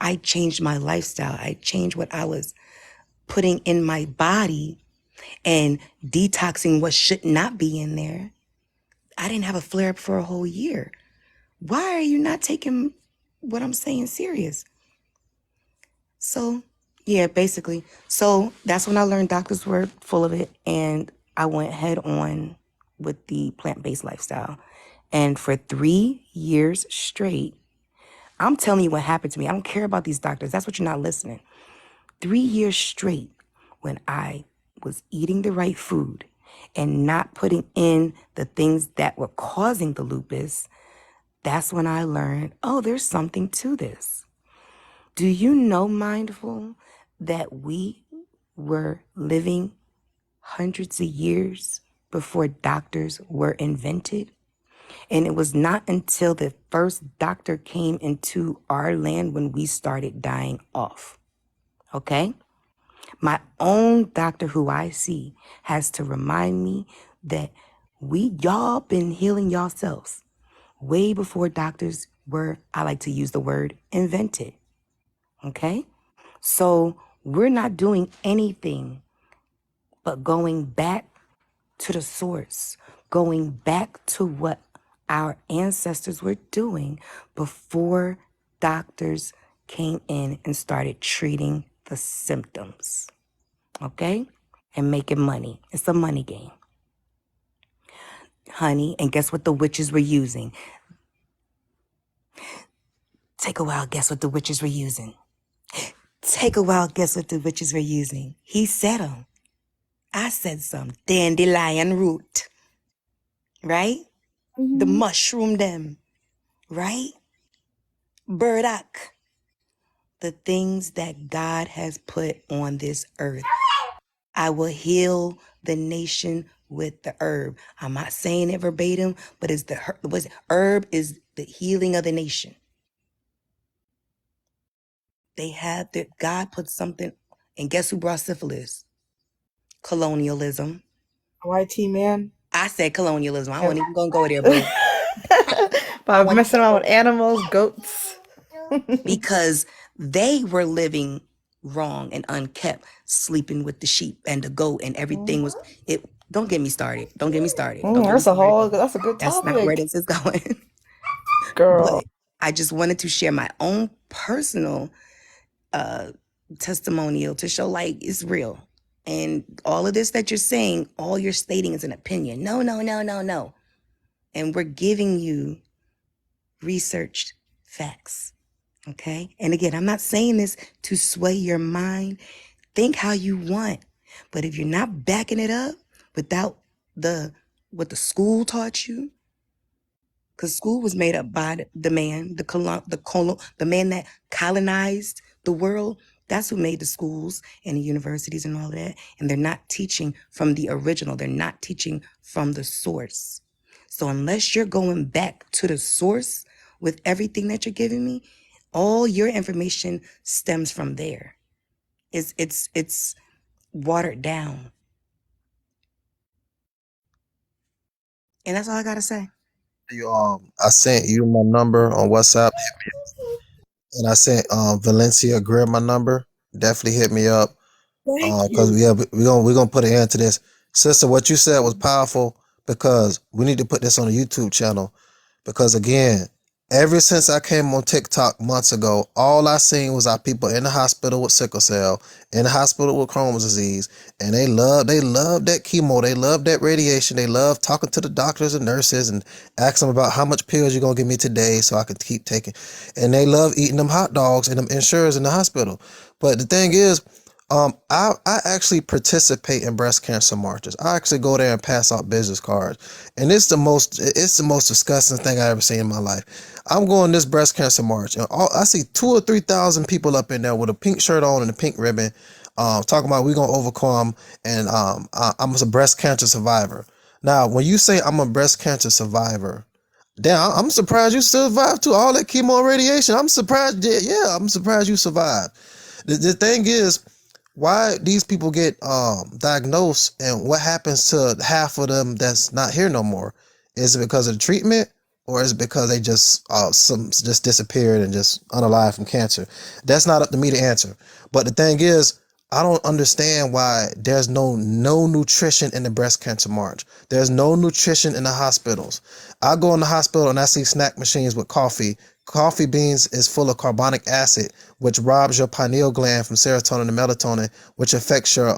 Speaker 12: I changed my lifestyle. I changed what I was putting in my body and detoxing what should not be in there. I didn't have a flare-up for a whole year. Why are you not taking what I'm saying serious? So, yeah, basically. So that's when I learned doctors were full of it, and I went head on with the plant-based lifestyle. And for 3 years straight, I'm telling you what happened to me. I don't care about these doctors. That's what you're not listening. 3 years straight, when I was eating the right food and not putting in the things that were causing the lupus, that's when I learned, oh, there's something to this. Do you know, Mindful, that we were living hundreds of years before doctors were invented? And it was not until the first doctor came into our land when we started dying off. Okay? My own doctor who I see has to remind me that y'all been healing yourselves way before doctors were, I like to use the word, invented. Okay? So we're not doing anything but going back to the source, going back to what our ancestors were doing before doctors came in and started treating the symptoms. Okay? And making money. It's a money game. Honey, and guess what the witches were using? Take a while, guess what the witches were using? Take a while, guess what the witches were using? He said them. I said some. Dandelion root. Right? The mushroom them. Right? Burdock. The things that God has put on this earth. I will heal the nation with the herb. I'm not saying it verbatim, but it's herb is the healing of the nation. They had that God put something, and guess who brought syphilis? Colonialism.
Speaker 19: YT man.
Speaker 12: I said colonialism. I wasn't even gonna go there, bro.
Speaker 19: By messing around with animals, goats.
Speaker 12: Because they were living wrong and unkept, sleeping with the sheep and the goat, and everything was it. Don't get me started. Don't get me started.
Speaker 19: That's a good topic.
Speaker 12: That's not where this is going.
Speaker 19: Girl.
Speaker 12: But I just wanted to share my own personal testimonial to show like it's real. And all of this that you're saying, all you're stating is an opinion. No. And we're giving you researched facts. Okay? And again, I'm not saying this to sway your mind. Think how you want. But if you're not backing it up without what the school taught you, because school was made up by the man, the man that colonized the world. That's who made the schools and the universities and all that. And they're not teaching from the original. They're not teaching from the source. So unless you're going back to the source with everything that you're giving me, all your information stems from there. It's watered down. And that's all I gotta say.
Speaker 2: I sent you my number on WhatsApp, and I sent Valencia Greer my number. Definitely hit me up, because we're gonna put an end to this. Sister, what you said was powerful, because we need to put this on the YouTube channel. Because again, ever since I came on TikTok months ago, all I seen was our people in the hospital with sickle cell, in the hospital with Crohn's disease, and they love that chemo, they love that radiation, they love talking to the doctors and nurses and asking them about how much pills you're gonna give me today so I can keep taking, and they love eating them hot dogs and them insurers in the hospital. But the thing is, I actually participate in breast cancer marches. I actually go there and pass out business cards, and it's the most disgusting thing I ever seen in my life. I'm going this breast cancer march, and I see 2 or 3 thousand people up in there with a pink shirt on and a pink ribbon, talking about we gonna overcome, and I'm a breast cancer survivor. Now, when you say I'm a breast cancer survivor, damn, I'm surprised you survived to all that chemo and radiation. I'm surprised. Yeah, I'm surprised you survived. The thing is, why these people get diagnosed and what happens to half of them that's not here no more? Is it because of the treatment, or is it because they just some just disappeared and just unalive from cancer? That's not up to me to answer. But the thing is, I don't understand why there's no nutrition in the breast cancer march. There's no nutrition in the hospitals. I go in the hospital and I see snack machines with coffee. Coffee beans is full of carbonic acid, which robs your pineal gland from serotonin and melatonin, which affects your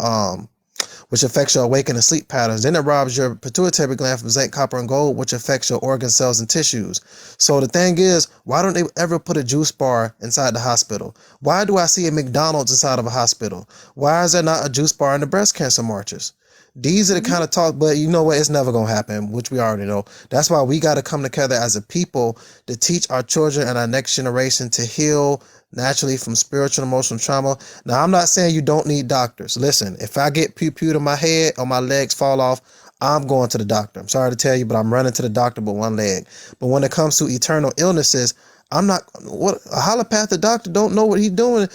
Speaker 2: awakening sleep patterns. Then it robs your pituitary gland from zinc, copper, and gold, which affects your organ cells and tissues. So the thing is, why don't they ever put a juice bar inside the hospital? Why do I see a McDonald's inside of a hospital? Why is there not a juice bar in the breast cancer marches? These are the kind of talk, but you know what? It's never going to happen, which we already know. That's why we got to come together as a people to teach our children and our next generation to heal naturally from spiritual and emotional trauma. Now, I'm not saying you don't need doctors. Listen, if I get pew-pewed on my head or my legs fall off, I'm going to the doctor. I'm sorry to tell you, but I'm running to the doctor with one leg. But when it comes to eternal illnesses, I'm not, what a allopathic doctor don't know what he's doing.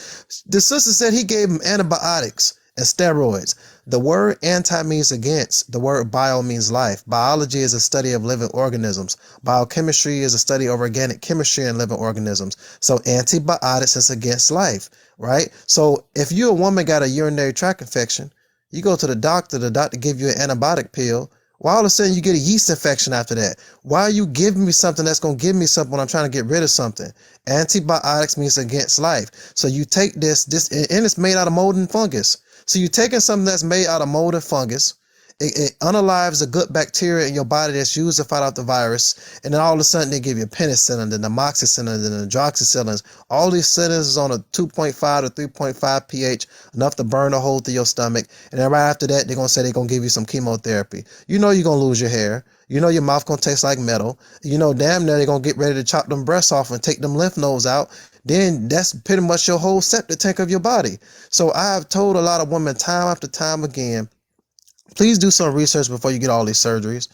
Speaker 2: The sister said he gave him antibiotics and steroids. The word anti means against. The word bio means life. Biology is a study of living organisms. Biochemistry is a study of organic chemistry in living organisms. So antibiotics is against life, right? So if you a woman got a urinary tract infection, you go to the doctor give you an antibiotic pill. Why all of a sudden you get a yeast infection after that? Why are you giving me something that's going to give me something when I'm trying to get rid of something? Antibiotics means against life. So you take this, and it's made out of mold and fungus. So you're taking something that's made out of mold and fungus. It unalives the good bacteria in your body that's used to fight out the virus. And then all of a sudden they give you penicillin, then amoxicillin, then hydroxycillin. All these cylinders is on a 2.5 to 3.5 pH, enough to burn a hole through your stomach. And then right after that, they're going to say they're going to give you some chemotherapy. You know you're going to lose your hair. You know your mouth going to taste like metal. You know damn near they're going to get ready to chop them breasts off and take them lymph nodes out. Then that's pretty much your whole septic tank of your body. So I've told a lot of women time after time again, please do some research before you get all these surgeries.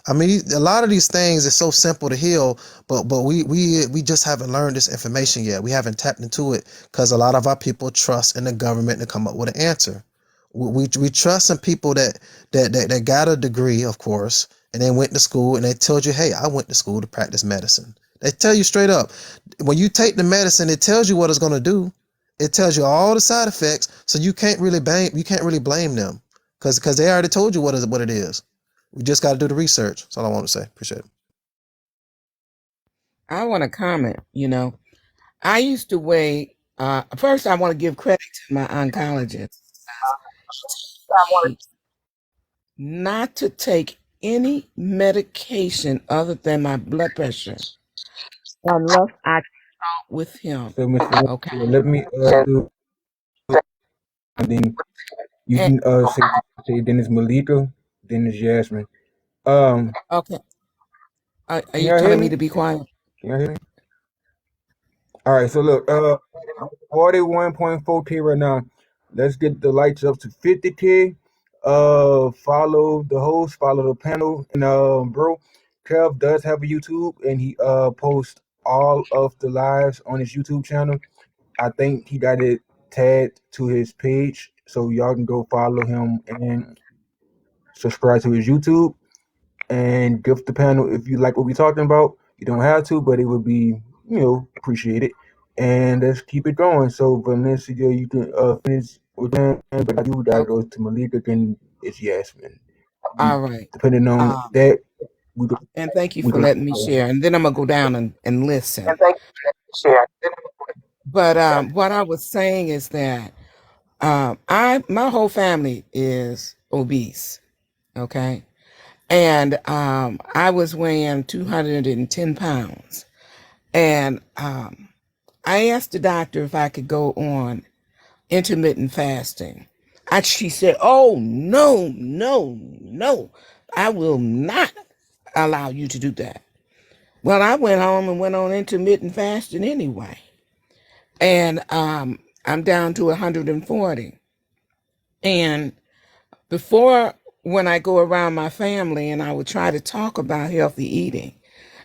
Speaker 2: I mean, a lot of these things is so simple to heal, but we just haven't learned this information yet. We haven't tapped into it because a lot of our people trust in the government to come up with an answer. We trust in people that got a degree, of course, and they went to school and they told you, hey, I went to school to practice medicine. They tell you straight up, when you take the medicine, it tells you what it's going to do. It tells you all the side effects, so you can't really blame them. Because they already told you what it is. We just got to do the research. That's all I want to say. Appreciate it.
Speaker 18: I want to comment. I used to weigh. First, I want to give credit to my oncologist. Not to take any medication other than my blood pressure unless I talk with him.
Speaker 8: So, Mr.
Speaker 18: Okay.
Speaker 8: Let me do, and then you can say then it's Malika, then it's Jasmine.
Speaker 18: Okay. Are you telling me to be quiet?
Speaker 8: Can you hear me? All right. So look, 41.4K right now. Let's get the lights up to 50K. Follow the host, follow the panel, and bro, Kev does have a YouTube, and he posts all of the lives on his YouTube channel. I think he got it tagged to his page, so y'all can go follow him and subscribe to his YouTube and gift the panel if you like what we're talking about. You don't have to, but it would be, appreciated. And let's keep it going. So Valencia, you can finish with that, but I do that goes to Malika, then it's Yasmin.
Speaker 18: All right.
Speaker 8: Depending on that,
Speaker 18: and thank you for letting me share. And then I'm gonna go down and listen. But what I was saying is that my whole family is obese. Okay. And I was weighing 210 pounds. And I asked the doctor if I could go on intermittent fasting. She said, "Oh, no, no, no. I will not allow you to do that." Well, I went home and went on intermittent fasting anyway. And I'm down to 140. And before, when I go around my family and I would try to talk about healthy eating,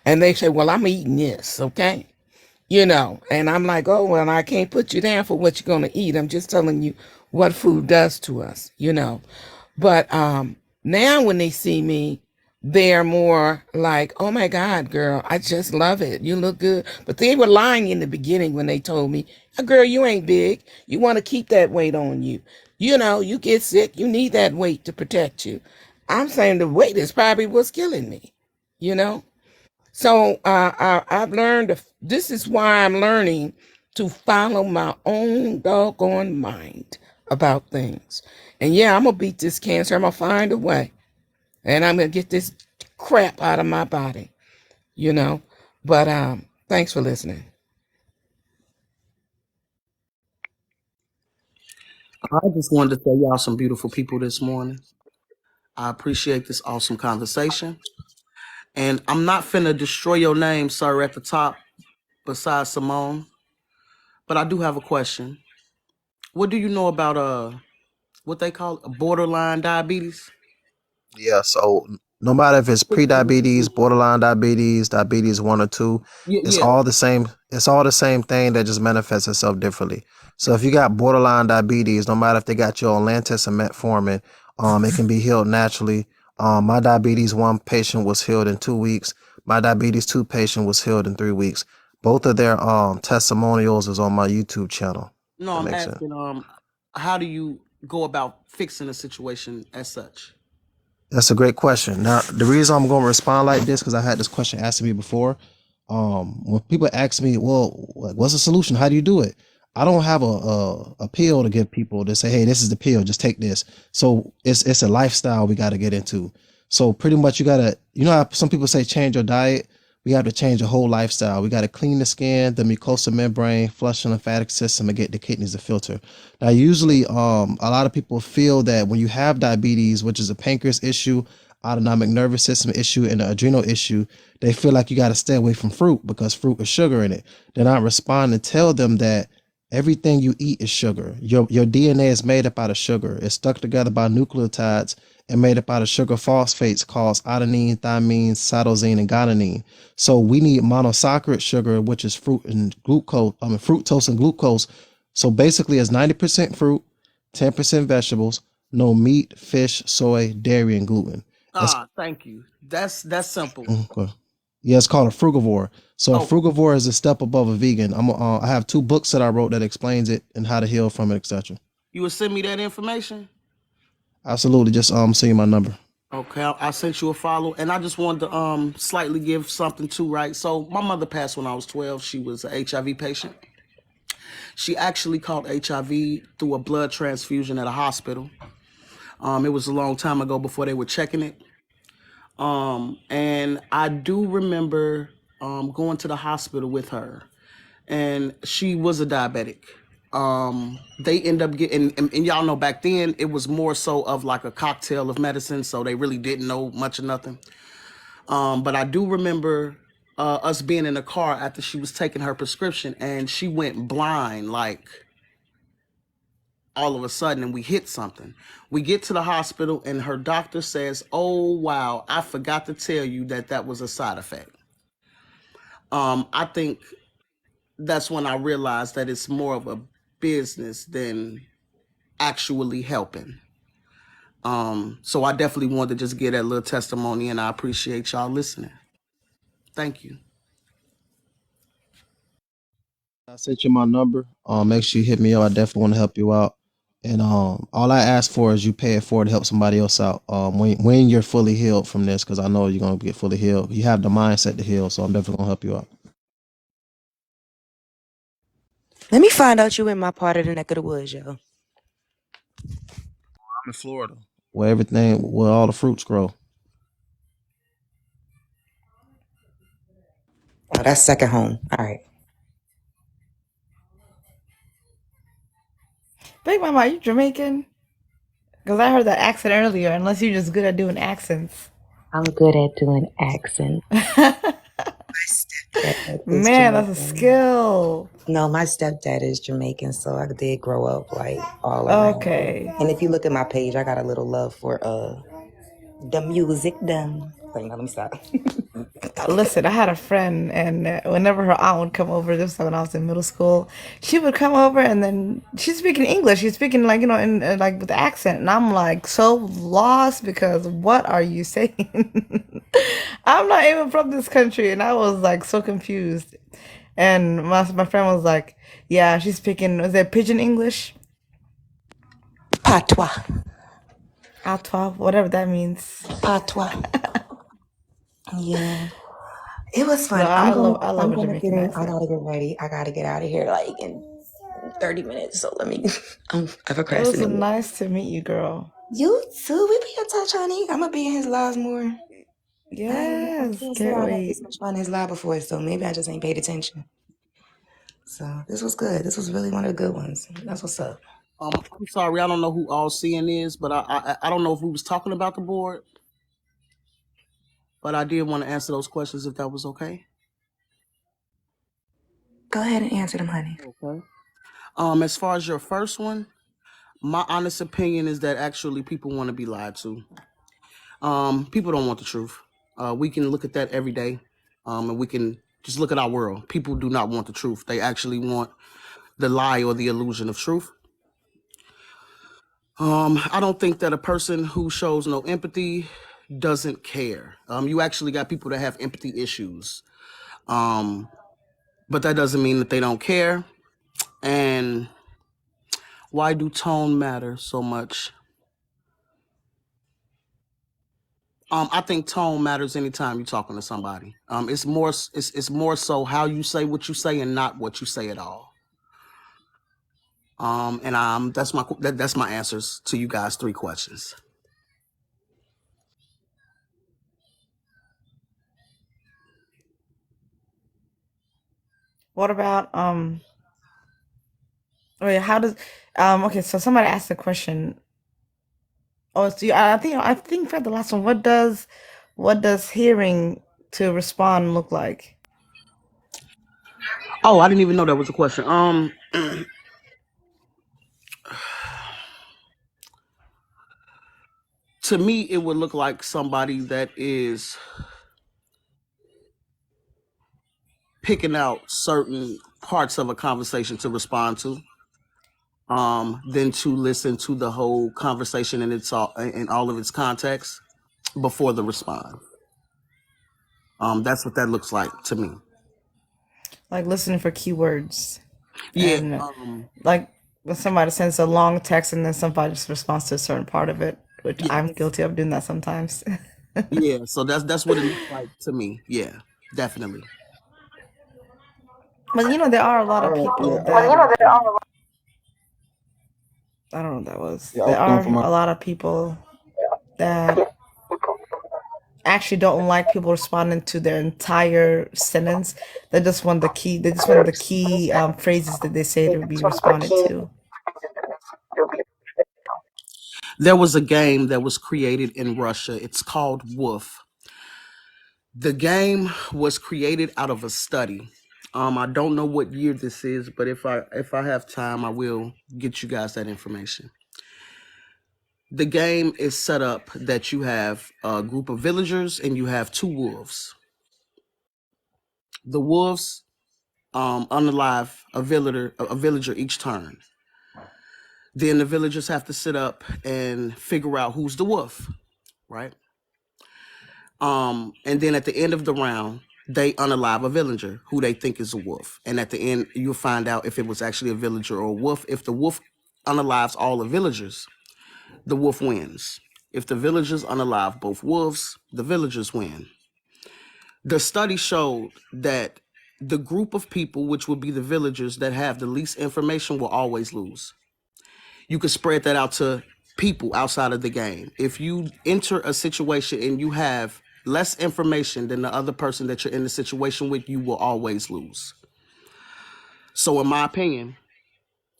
Speaker 18: and they say, "Well, I'm eating this, okay?" And I'm like, "Oh, well, I can't put you down for what you're going to eat. I'm just telling you what food does to us. But now when they see me, they're more like, "Oh my God, girl, I just love it. You look good." But they were lying in the beginning when they told me, "Girl, you ain't big. You want to keep that weight on you. You get sick. You need that weight to protect you." I'm saying the weight is probably what's killing me, you know? So I've learned, this is why I'm learning to follow my own doggone mind about things. And yeah, I'm going to beat this cancer. I'm going to find a way. And I'm going to get this crap out of my body. But thanks for listening.
Speaker 3: I just wanted to tell y'all some beautiful people this morning. I appreciate this awesome conversation. And I'm not finna destroy your name, sir, at the top, besides Simone. But I do have a question. What do you know about what they call it, borderline diabetes?
Speaker 2: Yeah, so no matter if it's pre-diabetes, borderline diabetes, diabetes 1 or 2, it's
Speaker 3: Yeah.
Speaker 2: all the same. It's all the same thing that just manifests itself differently. So if you got borderline diabetes, no matter if they got you on Lantus or metformin, it can be healed naturally. My diabetes 1 patient was healed in 2 weeks. My diabetes 2 patient was healed in 3 weeks. Both of their testimonials is on my YouTube channel.
Speaker 3: No,
Speaker 2: That
Speaker 3: I'm
Speaker 2: makes sense.
Speaker 3: asking, how do you go about fixing a situation as such?
Speaker 2: That's a great question. Now, the reason I'm going to respond like this, because I had this question asked to me before. When people ask me, "Well, what's the solution? How do you do it?" I don't have a pill to give people to say, "Hey, this is the pill. Just take this." So it's a lifestyle we got to get into. So pretty much you gotta, how some people say change your diet. We have to change the whole lifestyle. We got to clean the skin, the mucosal membrane, flush the lymphatic system, and get the kidneys to filter. Now, usually, a lot of people feel that when you have diabetes, which is a pancreas issue, autonomic nervous system issue, and an adrenal issue, they feel like you got to stay away from fruit because fruit is sugar in it. Then I respond and tell them that everything you eat is sugar. Your DNA is made up out of sugar. It's stuck together by nucleotides and made up out of sugar phosphates called adenine, thymine, cytosine, and guanine. So we need monosaccharide sugar, which is fruit and glucose. Fructose and glucose. So basically, it's 90% fruit, 10% vegetables, no meat, fish, soy, dairy, and gluten.
Speaker 3: Thank you. That's simple.
Speaker 2: Okay. Yeah, it's called a frugivore. So a frugivore is a step above a vegan. I have 2 books that I wrote that explains it and how to heal from it, etc.
Speaker 3: You would send me that information?
Speaker 2: Absolutely. Just send you my number.
Speaker 3: Okay, I sent you a follow, and I just wanted to slightly give something too, right? So my mother passed when I was 12. She was an HIV patient. She actually caught HIV through a blood transfusion at a hospital. It was a long time ago before they were checking it. And I do remember going to the hospital with her, and she was a diabetic. They end up getting, and y'all know back then it was more so of like a cocktail of medicine, so they really didn't know much of nothing. But I do remember us being in the car after she was taking her prescription, and she went blind like all of a sudden, and we hit something. We get to the hospital, and her doctor says, "Oh wow, I forgot to tell you that was a side effect." I think that's when I realized that it's more of a business than actually helping. So I definitely wanted to just get that little testimony, and I appreciate y'all listening. Thank you.
Speaker 2: I sent you my number. Make sure you hit me up. I definitely want to help you out. And all I ask for is you pay it forward to help somebody else out. When you're fully healed from this, because I know you're gonna get fully healed. You have the mindset to heal, so I'm definitely gonna help you out.
Speaker 9: Let me find out you in my part of the neck of the woods, yo.
Speaker 2: I'm in Florida, where all the fruits grow.
Speaker 9: Oh, that's second home. All right.
Speaker 19: Big Mama, are you Jamaican? Because I heard that accent earlier, unless you're just good at doing accents.
Speaker 9: I'm good at doing accents. My stepdad is
Speaker 19: Man, that's a
Speaker 9: Jamaican.
Speaker 19: skill.
Speaker 9: No, my stepdad is Jamaican, so I did grow up like all around.
Speaker 19: Okay.
Speaker 9: And if you look at my page, I got a little love for the music. Wait, no, let me stop.
Speaker 19: Listen, I had a friend, and whenever her aunt would come over, this was when I was in middle school, she would come over, and then she's speaking English. She's speaking like in like with the accent, and I'm like so lost because what are you saying? I'm not even from this country, and I was like so confused. And my friend was like, "Yeah, she's speaking. Was it Pidgin English?
Speaker 9: Patois.
Speaker 19: Patois, whatever that means."
Speaker 9: Patois. Yeah. It was fun.
Speaker 19: No, I love
Speaker 9: I'm
Speaker 19: a
Speaker 9: gonna get
Speaker 19: Jamaican
Speaker 9: in. I
Speaker 19: accent.
Speaker 9: gotta get ready. I gotta get out of here like in 30 minutes. So let me. I
Speaker 19: It was
Speaker 9: procrastinated.
Speaker 19: nice to meet you, girl.
Speaker 9: You too. We be in touch, honey. I'm gonna be in his lives more. I
Speaker 19: Yes,
Speaker 9: can't say
Speaker 19: can't
Speaker 9: I had
Speaker 19: wait.
Speaker 9: this much fun in his live before, so maybe I just ain't paid attention. So this was good. This was really one of the good ones. That's what's up.
Speaker 3: I'm sorry, I don't know who All Seeing is, but I don't know if we was talking about the board, but I did want to answer those questions if that was okay.
Speaker 9: Go ahead and answer them, honey.
Speaker 3: Okay. As far as your first one, my honest opinion is that actually people want to be lied to. People don't want the truth. We can look at that every day, and we can just look at our world. People do not want the truth. They actually want the lie or the illusion of truth. I don't think that a person who shows no empathy doesn't care. You actually got people that have empathy issues, but that doesn't mean that they don't care. And why do tone matter so much? I think tone matters anytime you're talking to somebody. It's more so how you say what you say and not what you say at all. And that's my answers to you guys' 3 questions.
Speaker 19: What about wait, how does okay, so somebody asked a question. Oh, so I think for the last one, what does hearing to respond look like?
Speaker 3: Oh, I didn't even know that was a question. To me, it would look like somebody that is picking out certain parts of a conversation to respond to, than to listen to the whole conversation in all of its context before the response. That's what that looks like to me.
Speaker 19: Like listening for keywords.
Speaker 3: Yeah.
Speaker 19: And like when somebody sends a long text and then somebody just responds to a certain part of it, which I'm guilty of doing that sometimes.
Speaker 3: Yeah. So that's what it looks like to me. Yeah, definitely.
Speaker 19: But you know, there are a lot of people that I don't know what that was.
Speaker 6: Yeah,
Speaker 19: There
Speaker 6: I'm
Speaker 19: are
Speaker 6: from my
Speaker 19: a lot of people that actually don't like people responding to their entire sentence. They just want the key. They just want the key phrases that they say to be responded to.
Speaker 3: There was a game that was created in Russia. It's called Wolf. The game was created out of a study. I don't know what year this is, but if I have time, I will get you guys that information. The game is set up that you have a group of villagers and you have 2 wolves. The wolves unalive a villager each turn. Then the villagers have to sit up and figure out who's the wolf, right? And then at the end of the round, they unalive a villager who they think is a wolf. And at the end, you'll find out if it was actually a villager or a wolf. If the wolf unalives all the villagers, the wolf wins. If the villagers unalive both wolves, the villagers win. The study showed that the group of people, which would be the villagers that have the least information, will always lose. You can spread that out to people outside of the game. If you enter a situation and you have less information than the other person that you're in the situation with, you will always lose. So in my opinion,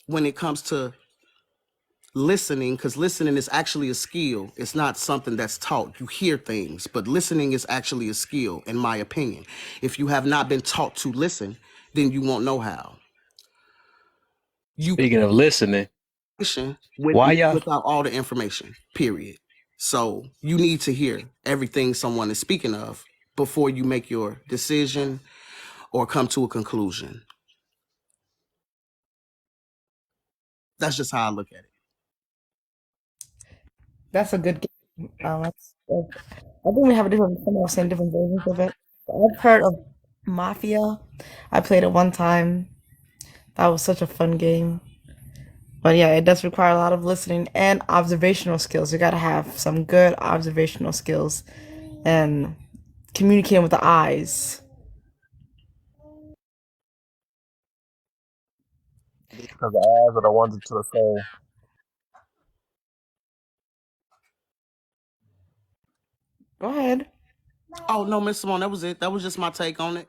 Speaker 3: when it comes to listening, because listening is actually a skill. It's not something that's taught. You hear things, but listening is actually a skill, in my opinion. If you have not been taught to listen, then you won't know how.
Speaker 1: Speaking of listening, why y'all?
Speaker 3: Without all the information, period. So you need to hear everything someone is speaking of before you make your decision or come to a conclusion. That's just how I look at it.
Speaker 19: That's a good game. I think we have some of saying different versions of it. I've heard of Mafia. I played it one time. That was such a fun game. But yeah, it does require a lot of listening and observational skills. You gotta have some good observational skills and communicating with the eyes.
Speaker 16: Because the eyes are the ones to the soul.
Speaker 19: Go ahead.
Speaker 3: Oh no, Miss Simone, that was it. That was just my take on it.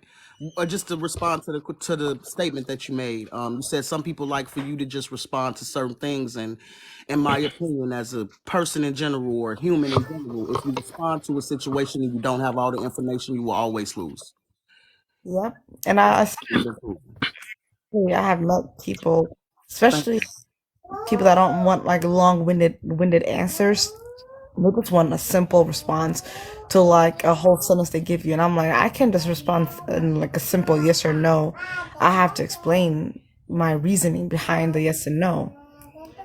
Speaker 3: Just to respond to the statement that you made. You said some people like for you to just respond to certain things, and in my opinion, as a person in general or human in general, if you respond to a situation and you don't have all the information, you will always lose.
Speaker 19: Yep. And I have met people, especially people that don't want like long-winded answers. They just want a simple response to like a whole sentence they give you, and I'm like, I can't just respond in like a simple yes or no. I have to explain my reasoning behind the yes and no.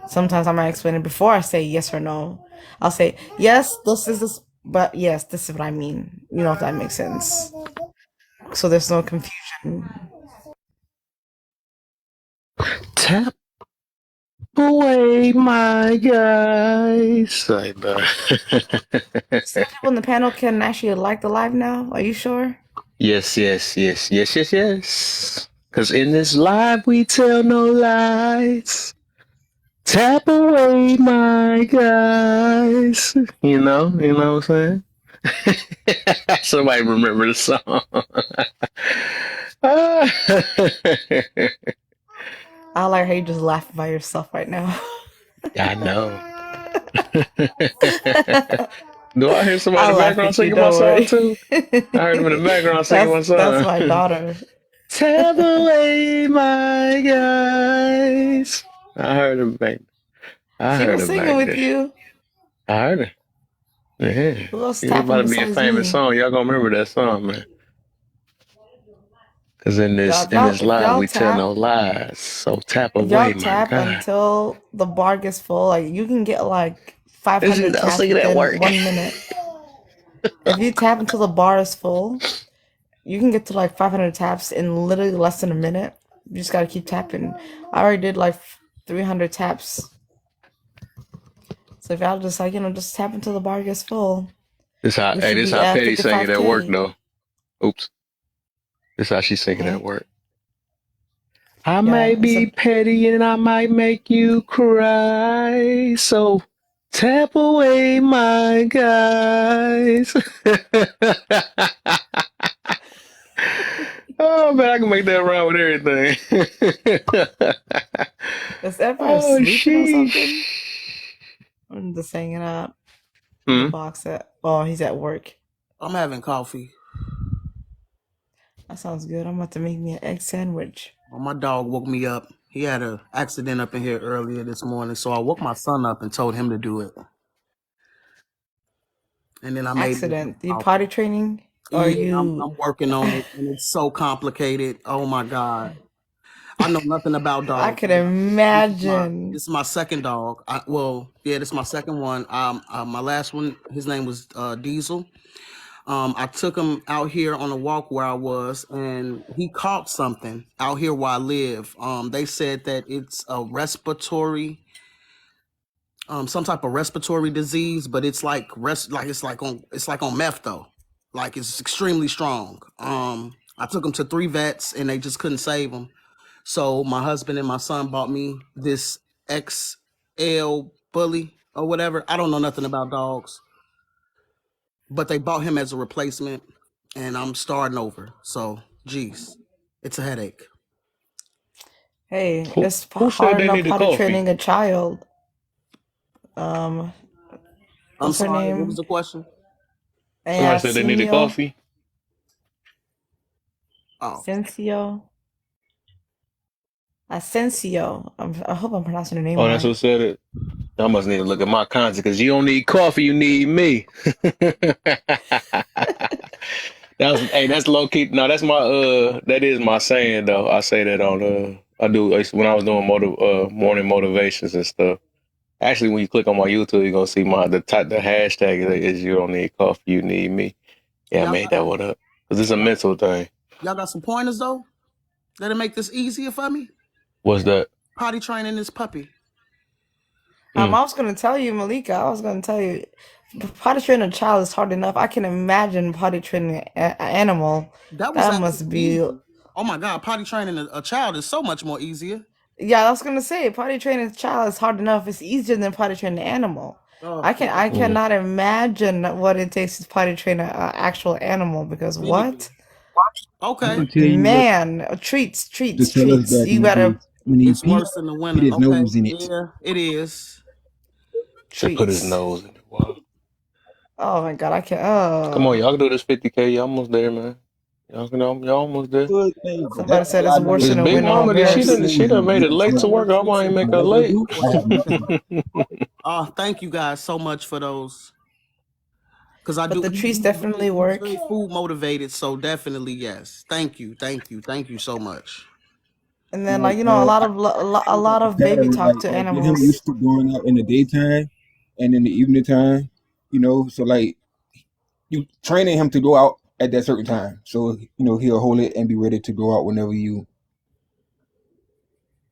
Speaker 19: Sometimes I might explain it before I say yes or no. I'll say yes, this is this, but yes, this is what I mean. You know, if that makes sense. So there's no confusion.
Speaker 1: Tap away, my guys. Like
Speaker 19: Some people on the panel can actually like the live now. Are you sure?
Speaker 1: Yes. Because in this live, we tell no lies. Tap away, my guys. You know what I'm saying? Somebody remember the song.
Speaker 19: I like how you just laughing by yourself right now.
Speaker 1: I know. Do I hear somebody in the background singing my song too? I heard him in the background singing my song.
Speaker 19: That's my daughter.
Speaker 1: Tap away, my guys. I heard him back.
Speaker 19: She was singing with you.
Speaker 1: I heard her. Yeah.
Speaker 19: Who else
Speaker 1: It's about to be a
Speaker 19: besides
Speaker 1: famous
Speaker 19: me?
Speaker 1: song. Y'all gonna remember that song, man. Because in this live, we tell no lies. So tap
Speaker 19: If
Speaker 1: away,
Speaker 19: y'all
Speaker 1: my
Speaker 19: tap
Speaker 1: God.
Speaker 19: until the bar gets full, like you can get like 500
Speaker 1: I was
Speaker 19: taps
Speaker 1: thinking at
Speaker 19: within
Speaker 1: work.
Speaker 19: 1 minute. If you tap until the bar is full, you can get to like 500 taps in literally less than a minute. You just gotta keep tapping. I already did like 300 taps. So if y'all just like, just tap until the bar gets full.
Speaker 1: This how
Speaker 19: We should
Speaker 1: this
Speaker 19: be
Speaker 1: how
Speaker 19: at
Speaker 1: Petty singing at work
Speaker 19: 55K.
Speaker 1: though. Oops. This how she's singing at work. I
Speaker 19: Yeah,
Speaker 1: might be petty and I might make you cry. So tap away, my guys. Oh man, I can make that rhyme with everything.
Speaker 19: Is everyone sleeping or
Speaker 1: sheesh.
Speaker 19: something? I'm just hanging out.
Speaker 1: Hmm?
Speaker 19: The box he's at work.
Speaker 3: I'm having coffee.
Speaker 19: That sounds good. I'm about to make me an egg sandwich.
Speaker 3: Well, my dog woke me up. He had an accident up in here earlier this morning, so I woke my son up and told him to do it. And then I made
Speaker 19: Accident. You potty training? Or
Speaker 3: yeah, I'm working on it, and it's so complicated. Oh my God. I know nothing about dogs.
Speaker 19: I can imagine.
Speaker 3: This is my second dog. This is my second one. My last one, his name was Diesel. I took him out here on a walk where I was, and he caught something out here where I live. They said that it's a respiratory, some type of respiratory disease, but it's like it's like on meth though. Like it's extremely strong. I took him to 3 vets and they just couldn't save him. So my husband and my son bought me this XL Bully or whatever. I don't know nothing about dogs, but they bought him as a replacement, and I'm starting over. So, geez, it's a
Speaker 19: Hey, it's
Speaker 1: who said
Speaker 19: hard
Speaker 1: they
Speaker 19: enough
Speaker 1: needed
Speaker 19: potty
Speaker 1: coffee?
Speaker 19: training a child.
Speaker 3: I'm
Speaker 19: what's her
Speaker 3: sorry. What was
Speaker 19: name?
Speaker 3: the question?
Speaker 1: Somebody said they needed
Speaker 19: Asensio.
Speaker 1: coffee.
Speaker 3: Oh,
Speaker 19: Asensio. Asensio. I hope I'm pronouncing her name
Speaker 1: Oh, that's
Speaker 19: right.
Speaker 1: what said it. I must need to look at my content because you don't need coffee, you need me. That's low key. No, that's my that is my saying though. I say that on I do when I was doing morning motivations and stuff. Actually, when you click on my YouTube, you're gonna see the hashtag is you don't need coffee, you need me. Yeah, I
Speaker 3: y'all
Speaker 1: made
Speaker 3: got
Speaker 1: that one up because it's a mental thing.
Speaker 3: y'all got some pointers though that'll make this easier for me.
Speaker 1: What's that?
Speaker 3: Potty training this puppy.
Speaker 19: I was gonna tell you, Malika. I was gonna tell you, potty training a child is hard enough. I can imagine potty training an animal.
Speaker 3: That was
Speaker 19: That
Speaker 3: actually
Speaker 19: must be.
Speaker 3: easy. Oh my God, potty training a child is so much more easier.
Speaker 19: Yeah, I was gonna say potty training a child is hard enough. It's easier than potty training an animal.
Speaker 3: Oh,
Speaker 19: I cannot imagine what it takes to potty train an actual animal because what?
Speaker 6: I'm
Speaker 3: Okay.
Speaker 6: gonna tell you what
Speaker 19: Man, treats.
Speaker 6: to tell us that
Speaker 19: You better
Speaker 6: when he
Speaker 3: It's
Speaker 6: pee,
Speaker 3: worse in the
Speaker 6: put
Speaker 3: winter.
Speaker 6: his
Speaker 3: Okay.
Speaker 6: nose in it.
Speaker 3: Yeah, it is.
Speaker 1: To put his
Speaker 19: treats.
Speaker 1: nose in it. Wow.
Speaker 19: Oh my God, I can't.
Speaker 1: Come on,
Speaker 19: Oh,
Speaker 1: y'all can do this 50K. Y'all almost there, man. Y'all almost there.
Speaker 6: Good thing, but
Speaker 19: somebody
Speaker 6: that's
Speaker 19: said
Speaker 6: all
Speaker 19: it's
Speaker 6: I know
Speaker 19: worse
Speaker 1: This
Speaker 6: is
Speaker 19: than a
Speaker 1: big
Speaker 19: winter on
Speaker 1: mama, she
Speaker 19: Paris.
Speaker 1: done made it late to work. I
Speaker 3: Treats
Speaker 1: want to
Speaker 3: and
Speaker 1: make her
Speaker 6: whatever I
Speaker 1: late.
Speaker 6: do, I have nothing.
Speaker 3: thank you guys so much for those. Because I
Speaker 19: But
Speaker 3: do.
Speaker 19: the treats
Speaker 3: He's
Speaker 19: definitely work.
Speaker 3: very food motivated, so definitely yes. Thank you so much.
Speaker 19: And then,
Speaker 6: Like,
Speaker 19: like a lot of baby talk to
Speaker 6: like get him
Speaker 19: animals.
Speaker 6: used to going out in the daytime and in the evening time, so like you training him to go out at that certain time. So, he'll hold it and be ready to go out whenever you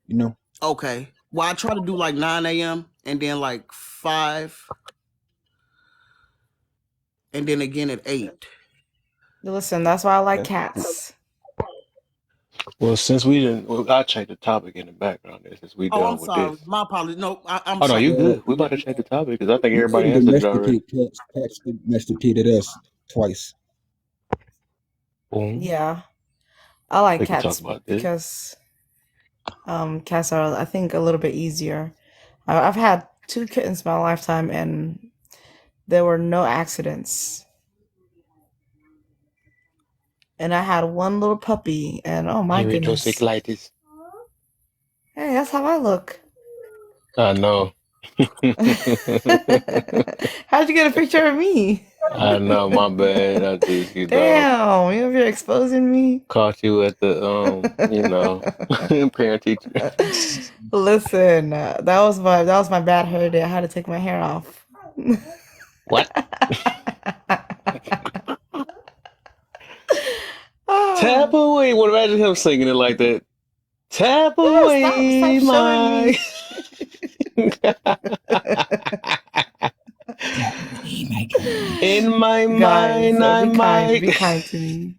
Speaker 6: know.
Speaker 3: Okay. Well, I try to do like 9 a.m. and then like 5, and then again at 8.
Speaker 19: Listen, that's why I like cats.
Speaker 1: Well, since we didn't, I'll check the topic in the background there since we
Speaker 3: Oh, I'm
Speaker 1: done with
Speaker 3: sorry.
Speaker 1: this.
Speaker 3: My apologies. No, I'm
Speaker 1: Oh, no,
Speaker 3: sorry.
Speaker 1: you
Speaker 6: Yeah,
Speaker 1: good. We about to check the topic because I think
Speaker 6: we
Speaker 1: everybody
Speaker 6: couldn't
Speaker 1: answered it already.
Speaker 6: domesticate cats. Cats domesticated us twice.
Speaker 1: Boom.
Speaker 19: Yeah, I like
Speaker 1: We can talk
Speaker 19: cats
Speaker 1: about this.
Speaker 19: because cats are, I think, a little bit easier. I've had 2 kittens in my lifetime, and there were no accidents. And I had 1 little puppy, and oh my goodness.
Speaker 1: Erythrocyclitis.
Speaker 19: Hey, that's how I look.
Speaker 1: I know.
Speaker 19: How'd you get a picture of me?
Speaker 1: I know, my bad. I just,
Speaker 19: Damn, you over here exposing me?
Speaker 1: caught you at the, parent teacher.
Speaker 19: Listen, that was my bad hair day. I had to take my hair off.
Speaker 1: What? Tap away. What imagine him singing it like that? Tap away,
Speaker 19: Stop showing me.
Speaker 1: In my
Speaker 19: Guys,
Speaker 1: mind, I might.
Speaker 19: be kind to me.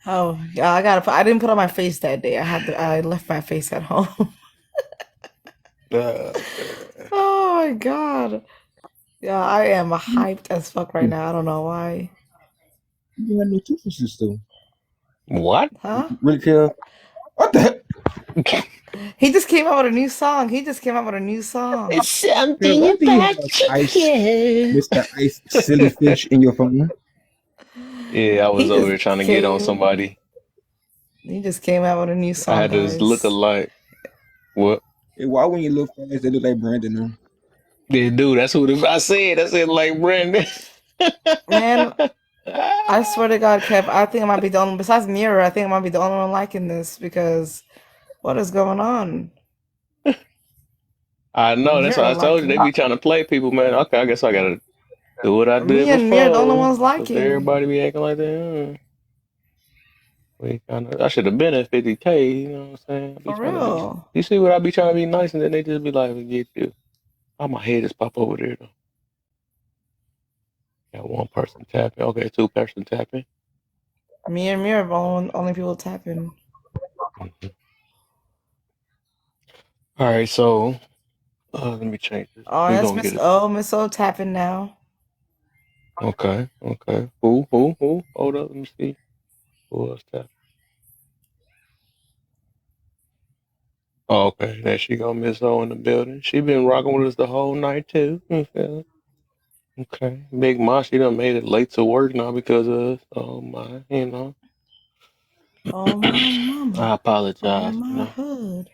Speaker 19: Oh, yeah, I didn't put on my face that day. I left my face at home. Oh my God. Yeah, I am hyped as fuck right now. I don't know why.
Speaker 6: You had no toothbrushes though.
Speaker 1: What?
Speaker 19: Huh?
Speaker 6: Really care? What the heck?
Speaker 19: He just came out with a new song. It's
Speaker 1: something
Speaker 6: Why do you have
Speaker 1: about
Speaker 6: ice,
Speaker 1: chicken.
Speaker 6: Mr. Ice Silly Fish in your phone?
Speaker 1: Yeah, I was over here trying to get on somebody.
Speaker 19: He just came out with a new song.
Speaker 1: I had to look alike. What?
Speaker 6: Hey, why when you look fast, they look like Brandon now?
Speaker 1: Yeah, dude, that's what I said. I said like Brandon.
Speaker 19: Man, I swear to God, Kev, I think I might be the only, besides Mirror, I think I might be the only one liking this because what is going on?
Speaker 1: I know, that's what I told you. They be trying to play people, man. Okay, I guess I gotta do what I did
Speaker 19: Me and Mirror, the only
Speaker 1: before.
Speaker 19: ones liking.
Speaker 1: Everybody be acting like that. I should have been at 50K, you know what I'm saying?
Speaker 19: For real.
Speaker 1: You see what I be trying to be nice and then they just be like, forget you. Oh, my head just pop over there though. Got 1 person tapping. Okay, 2 person tapping.
Speaker 19: Me and Mirror, only people tapping.
Speaker 1: Mm-hmm. All right, so let me change this.
Speaker 19: Oh, that's Miss O tapping now.
Speaker 1: Okay. Who? Hold up, let me see. Who else tapping? Oh, okay. There she go, Miss O in the building. She been rocking with us the whole night too. You feel me? Okay. Big Ma, she done made it late to work now because of us. Oh my,
Speaker 19: Oh my
Speaker 1: I
Speaker 19: mama. Oh
Speaker 1: apologize,
Speaker 19: my
Speaker 1: You
Speaker 19: hood.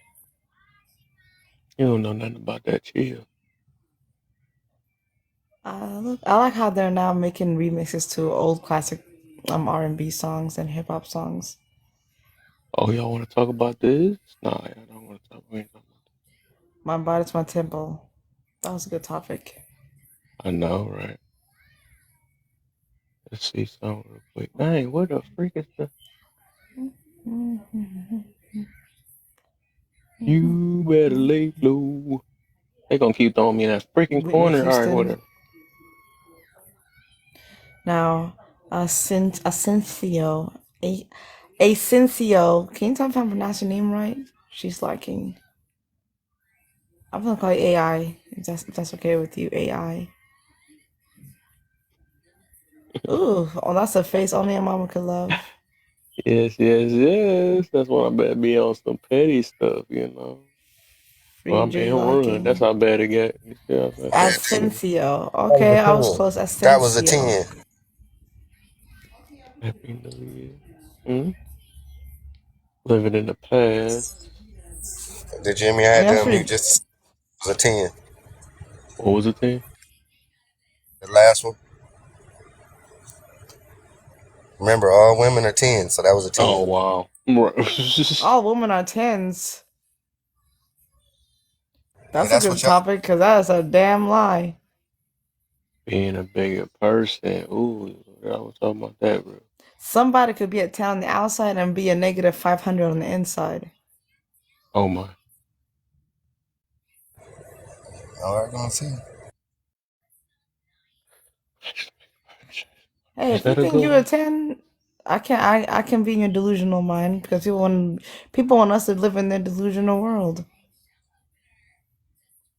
Speaker 1: don't know nothing about that. Chill.
Speaker 19: I like how they're now making remixes to old classic R&B songs and hip hop songs.
Speaker 1: Oh, y'all want to talk about this? Nah, I don't want to talk. We ain't talking
Speaker 19: My body's my temple. That was a good topic.
Speaker 1: I know, right? Let's see something real quick. Dang, what the freak is the? You better lay low. They gonna keep throwing me in that freaking
Speaker 19: Whitney
Speaker 1: corner. All right,
Speaker 19: Houston.
Speaker 1: whatever.
Speaker 19: Now, Asencio. Asencio. Can you tell me if I'm pronouncing your name right? She's liking. I'm gonna call you AI. If that's okay with you, AI. Ooh, oh, that's a face only a mama could love.
Speaker 1: Yes, yes, yes. That's when I better be on some petty stuff, Well,
Speaker 19: Free
Speaker 1: I'm
Speaker 19: J
Speaker 1: in run. That's
Speaker 19: liking.
Speaker 1: how bad it get. You see what I'm saying?
Speaker 19: Asencio.
Speaker 16: That was
Speaker 19: Okay,
Speaker 16: a
Speaker 19: I was
Speaker 16: 10.
Speaker 19: close.
Speaker 16: That was a
Speaker 19: Asencio.
Speaker 16: 10.
Speaker 1: Happy New Year. Living in the past.
Speaker 16: The Jimmy I
Speaker 19: I
Speaker 16: had
Speaker 19: mean,
Speaker 16: to
Speaker 19: that's
Speaker 16: unmute
Speaker 19: pretty.
Speaker 16: just was a 10.
Speaker 1: What was it then?
Speaker 16: The last one. Remember, all women are 10, so that was a 10.
Speaker 1: Oh wow. Right.
Speaker 19: All women are 10s.
Speaker 16: Yeah,
Speaker 19: That's a
Speaker 16: that's what
Speaker 19: good
Speaker 16: y'all.
Speaker 19: topic because that is a damn lie.
Speaker 1: Being a bigger person. Ooh, I was talking about that, bro.
Speaker 19: Somebody could be a 10 on the outside and be a negative 500 on the inside.
Speaker 1: Oh my.
Speaker 16: All right, gonna see.
Speaker 19: Hey,
Speaker 1: Is
Speaker 19: if you
Speaker 1: that a
Speaker 19: think
Speaker 1: good
Speaker 19: you're a
Speaker 1: one?
Speaker 19: 10, I can be in your delusional mind because people want us to live in their delusional world.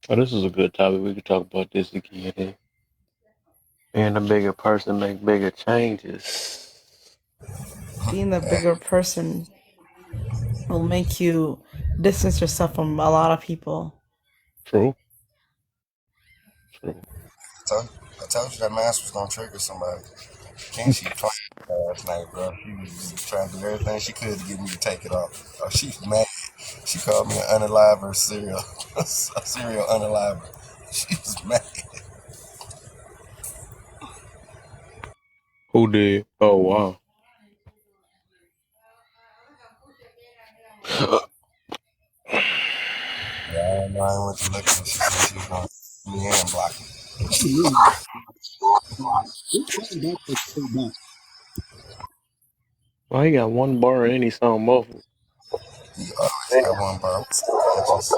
Speaker 1: Oh, this is a good topic. We could talk about this again. Being a bigger person make bigger changes.
Speaker 19: Being the bigger person will make you distance yourself from a lot of people.
Speaker 1: True.
Speaker 16: I told you that mask was gonna trigger somebody. Can't she played last night, bro? She was trying to do everything she could to get me to take it off. Oh, she's mad. She called me an unaliver serial, a serial unaliver. She was mad.
Speaker 1: Who did? Oh wow.
Speaker 16: Yeah, I know I went to look and she said she was gonna me and block me.
Speaker 6: What you mean? It's going back to straight back.
Speaker 1: Well, he got one bar and he sound muffled.
Speaker 16: He always got one bar. Conscious.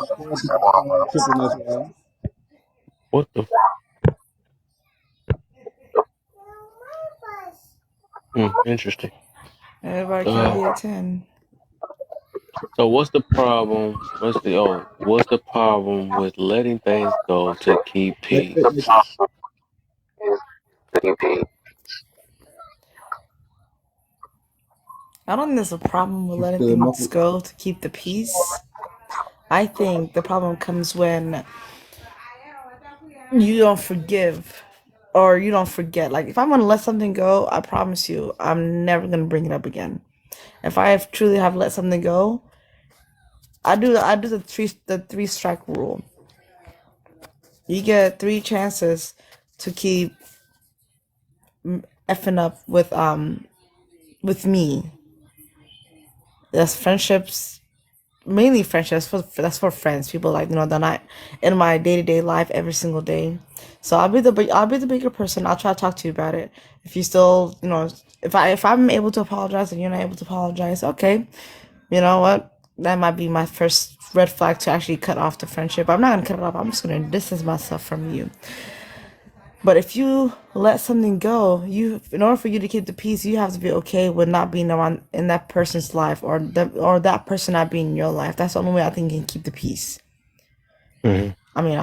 Speaker 6: Tripping as well.
Speaker 1: What the? Interesting.
Speaker 19: Everybody can't be a
Speaker 1: Uh,
Speaker 19: 10.
Speaker 1: so what's the problem? What's the problem with letting things go to keep peace?
Speaker 19: I don't think there's a problem with
Speaker 6: You
Speaker 19: letting
Speaker 6: still
Speaker 19: things
Speaker 6: muffled.
Speaker 19: go to keep the peace. I think the problem comes when you don't forgive or you don't forget. Like, if I'm going to let something go, I promise you, I'm never going to bring it up again. If I truly have let something go, I do the three strike rule. You get 3 chances to keep effing up with me. That's friendships, mainly friendships. That's for friends. People like they're not in my day-to-day life every single day. So I'll be the bigger person. I'll try to talk to you about it. If you still if I'm able to apologize and you're not able to apologize, okay, you know what? That might be my first red flag to actually cut off the friendship. I'm not gonna cut it off. I'm just gonna distance myself from you. But if you let something go, in order for you to keep the peace, you have to be okay with not being around in that person's life or that person not being in your life. That's the only way I think you can keep the peace.
Speaker 1: Mm-hmm.
Speaker 19: I mean,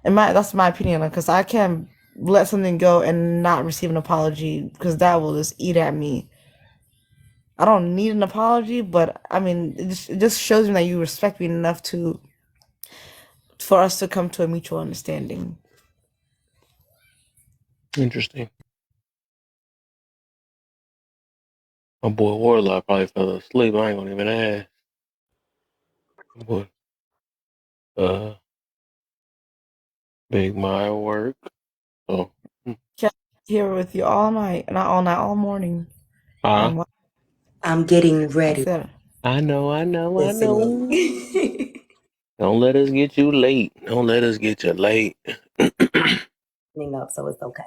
Speaker 19: that's my opinion, because I can't let something go and not receive an apology because that will just eat at me. I don't need an apology, but I mean, it just shows me that you respect me enough for us to come to a mutual understanding.
Speaker 1: Interesting. My boy Warlock probably fell asleep. I ain't gonna even ask. My boy, Big My work. So,
Speaker 19: Kept here with you all night, not all night, all morning.
Speaker 1: huh?
Speaker 19: And
Speaker 12: I'm getting
Speaker 19: I
Speaker 12: ready.
Speaker 19: said,
Speaker 1: I know.
Speaker 12: Listening.
Speaker 1: Don't let us get you late. Don't let us get you late.
Speaker 12: Up, so it's okay.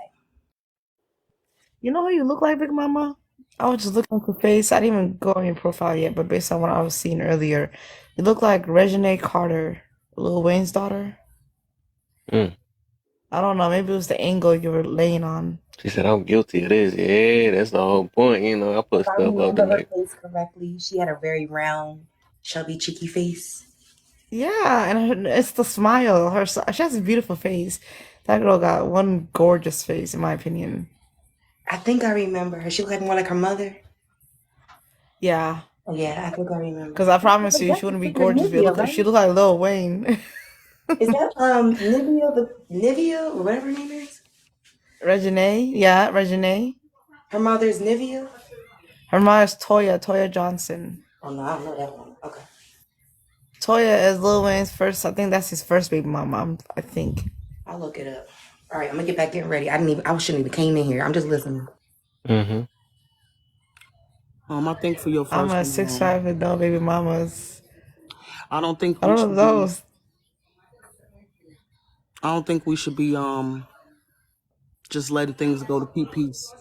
Speaker 19: you know who you look like, Big Mama? I was just looking at your face. I didn't even go on your profile yet, but based on what I was seeing earlier, you look like Reginae Carter, Lil Wayne's daughter.
Speaker 1: Mm.
Speaker 19: I don't know. Maybe it was the angle you were laying on.
Speaker 1: She said, I'm guilty of this. Yeah, that's the whole point. You know, I put
Speaker 12: If I
Speaker 1: stuff up to
Speaker 12: remember her
Speaker 1: make.
Speaker 12: face correctly, she had a very round, chubby, cheeky face.
Speaker 19: Yeah, and it's the smile. She has a beautiful face. That girl got one gorgeous face, in my opinion.
Speaker 12: I think I remember her. She looked like more like her mother.
Speaker 19: Yeah.
Speaker 12: Oh, yeah, I think I remember.
Speaker 19: Because I promise you, she wouldn't be gorgeous. She looked like Lil Wayne.
Speaker 12: Is that Nivea, or whatever her name is?
Speaker 19: Reginae? Yeah, Reginae.
Speaker 12: Her mother's Nivea?
Speaker 19: Her mother's Toya Johnson.
Speaker 12: Oh, no, I don't know that one. Okay.
Speaker 19: Toya is Lil Wayne's first. I think that's his first baby mama. I think.
Speaker 12: I'll look it up. All right, I'm gonna get back getting ready. I shouldn't even came in here. I'm just listening.
Speaker 1: Mm-hmm.
Speaker 3: I think for your 1st
Speaker 19: I'm a 6'5" with no baby mamas.
Speaker 3: I don't think
Speaker 19: I
Speaker 3: we
Speaker 19: don't
Speaker 3: should
Speaker 19: know those.
Speaker 3: I don't think we should be just letting things go to keep peace.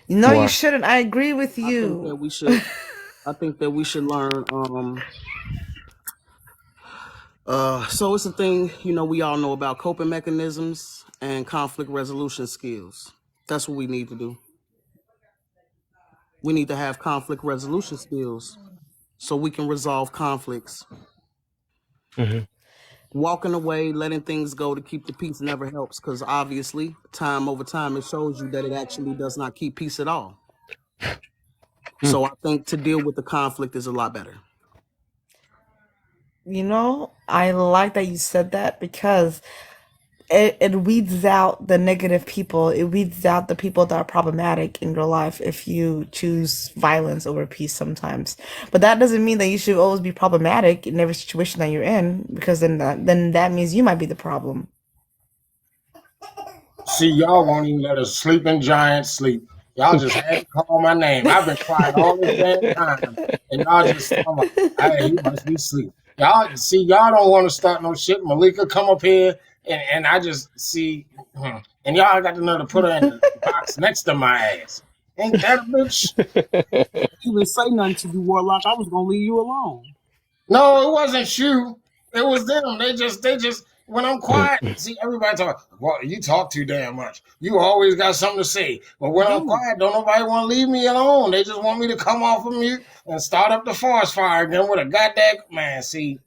Speaker 19: No,
Speaker 1: Why?
Speaker 19: you shouldn't. I agree with
Speaker 3: I think that
Speaker 19: you.
Speaker 3: we should. I think that we should learn. So it's a thing, we all know about coping mechanisms and conflict resolution skills. That's what we need to do. We need to have conflict resolution skills so we can resolve conflicts.
Speaker 1: Mm-hmm.
Speaker 3: Walking away, letting things go to keep the peace never helps, because obviously, time over time, it shows you that it actually does not keep peace at all. So I think to deal with the conflict is a lot better.
Speaker 19: I like that you said that because it weeds out the negative people. It weeds out the people that are problematic in your life if you choose violence over peace sometimes. But that doesn't mean that you should always be problematic in every situation that you're in, because then that means you might be the problem.
Speaker 22: See, y'all won't even let a sleeping giant sleep. Y'all just had to call my name. I've been quiet all this damn time, and y'all just talking about, hey, he must be asleep. Y'all see, y'all don't want to start no shit. Malika come up here, and I just see, and y'all got to know to put her in the box next to my ass. Ain't that a bitch?
Speaker 3: You didn't say nothing to you, Warlock. I was gonna leave you alone.
Speaker 22: No, it wasn't you. It was them. They just when I'm quiet, see everybody talk. Well, you talk too damn much. You always got something to say. But when I'm quiet, don't nobody want to leave me alone. They just want me to come off of mute and start up the forest fire again with a goddamn man. See,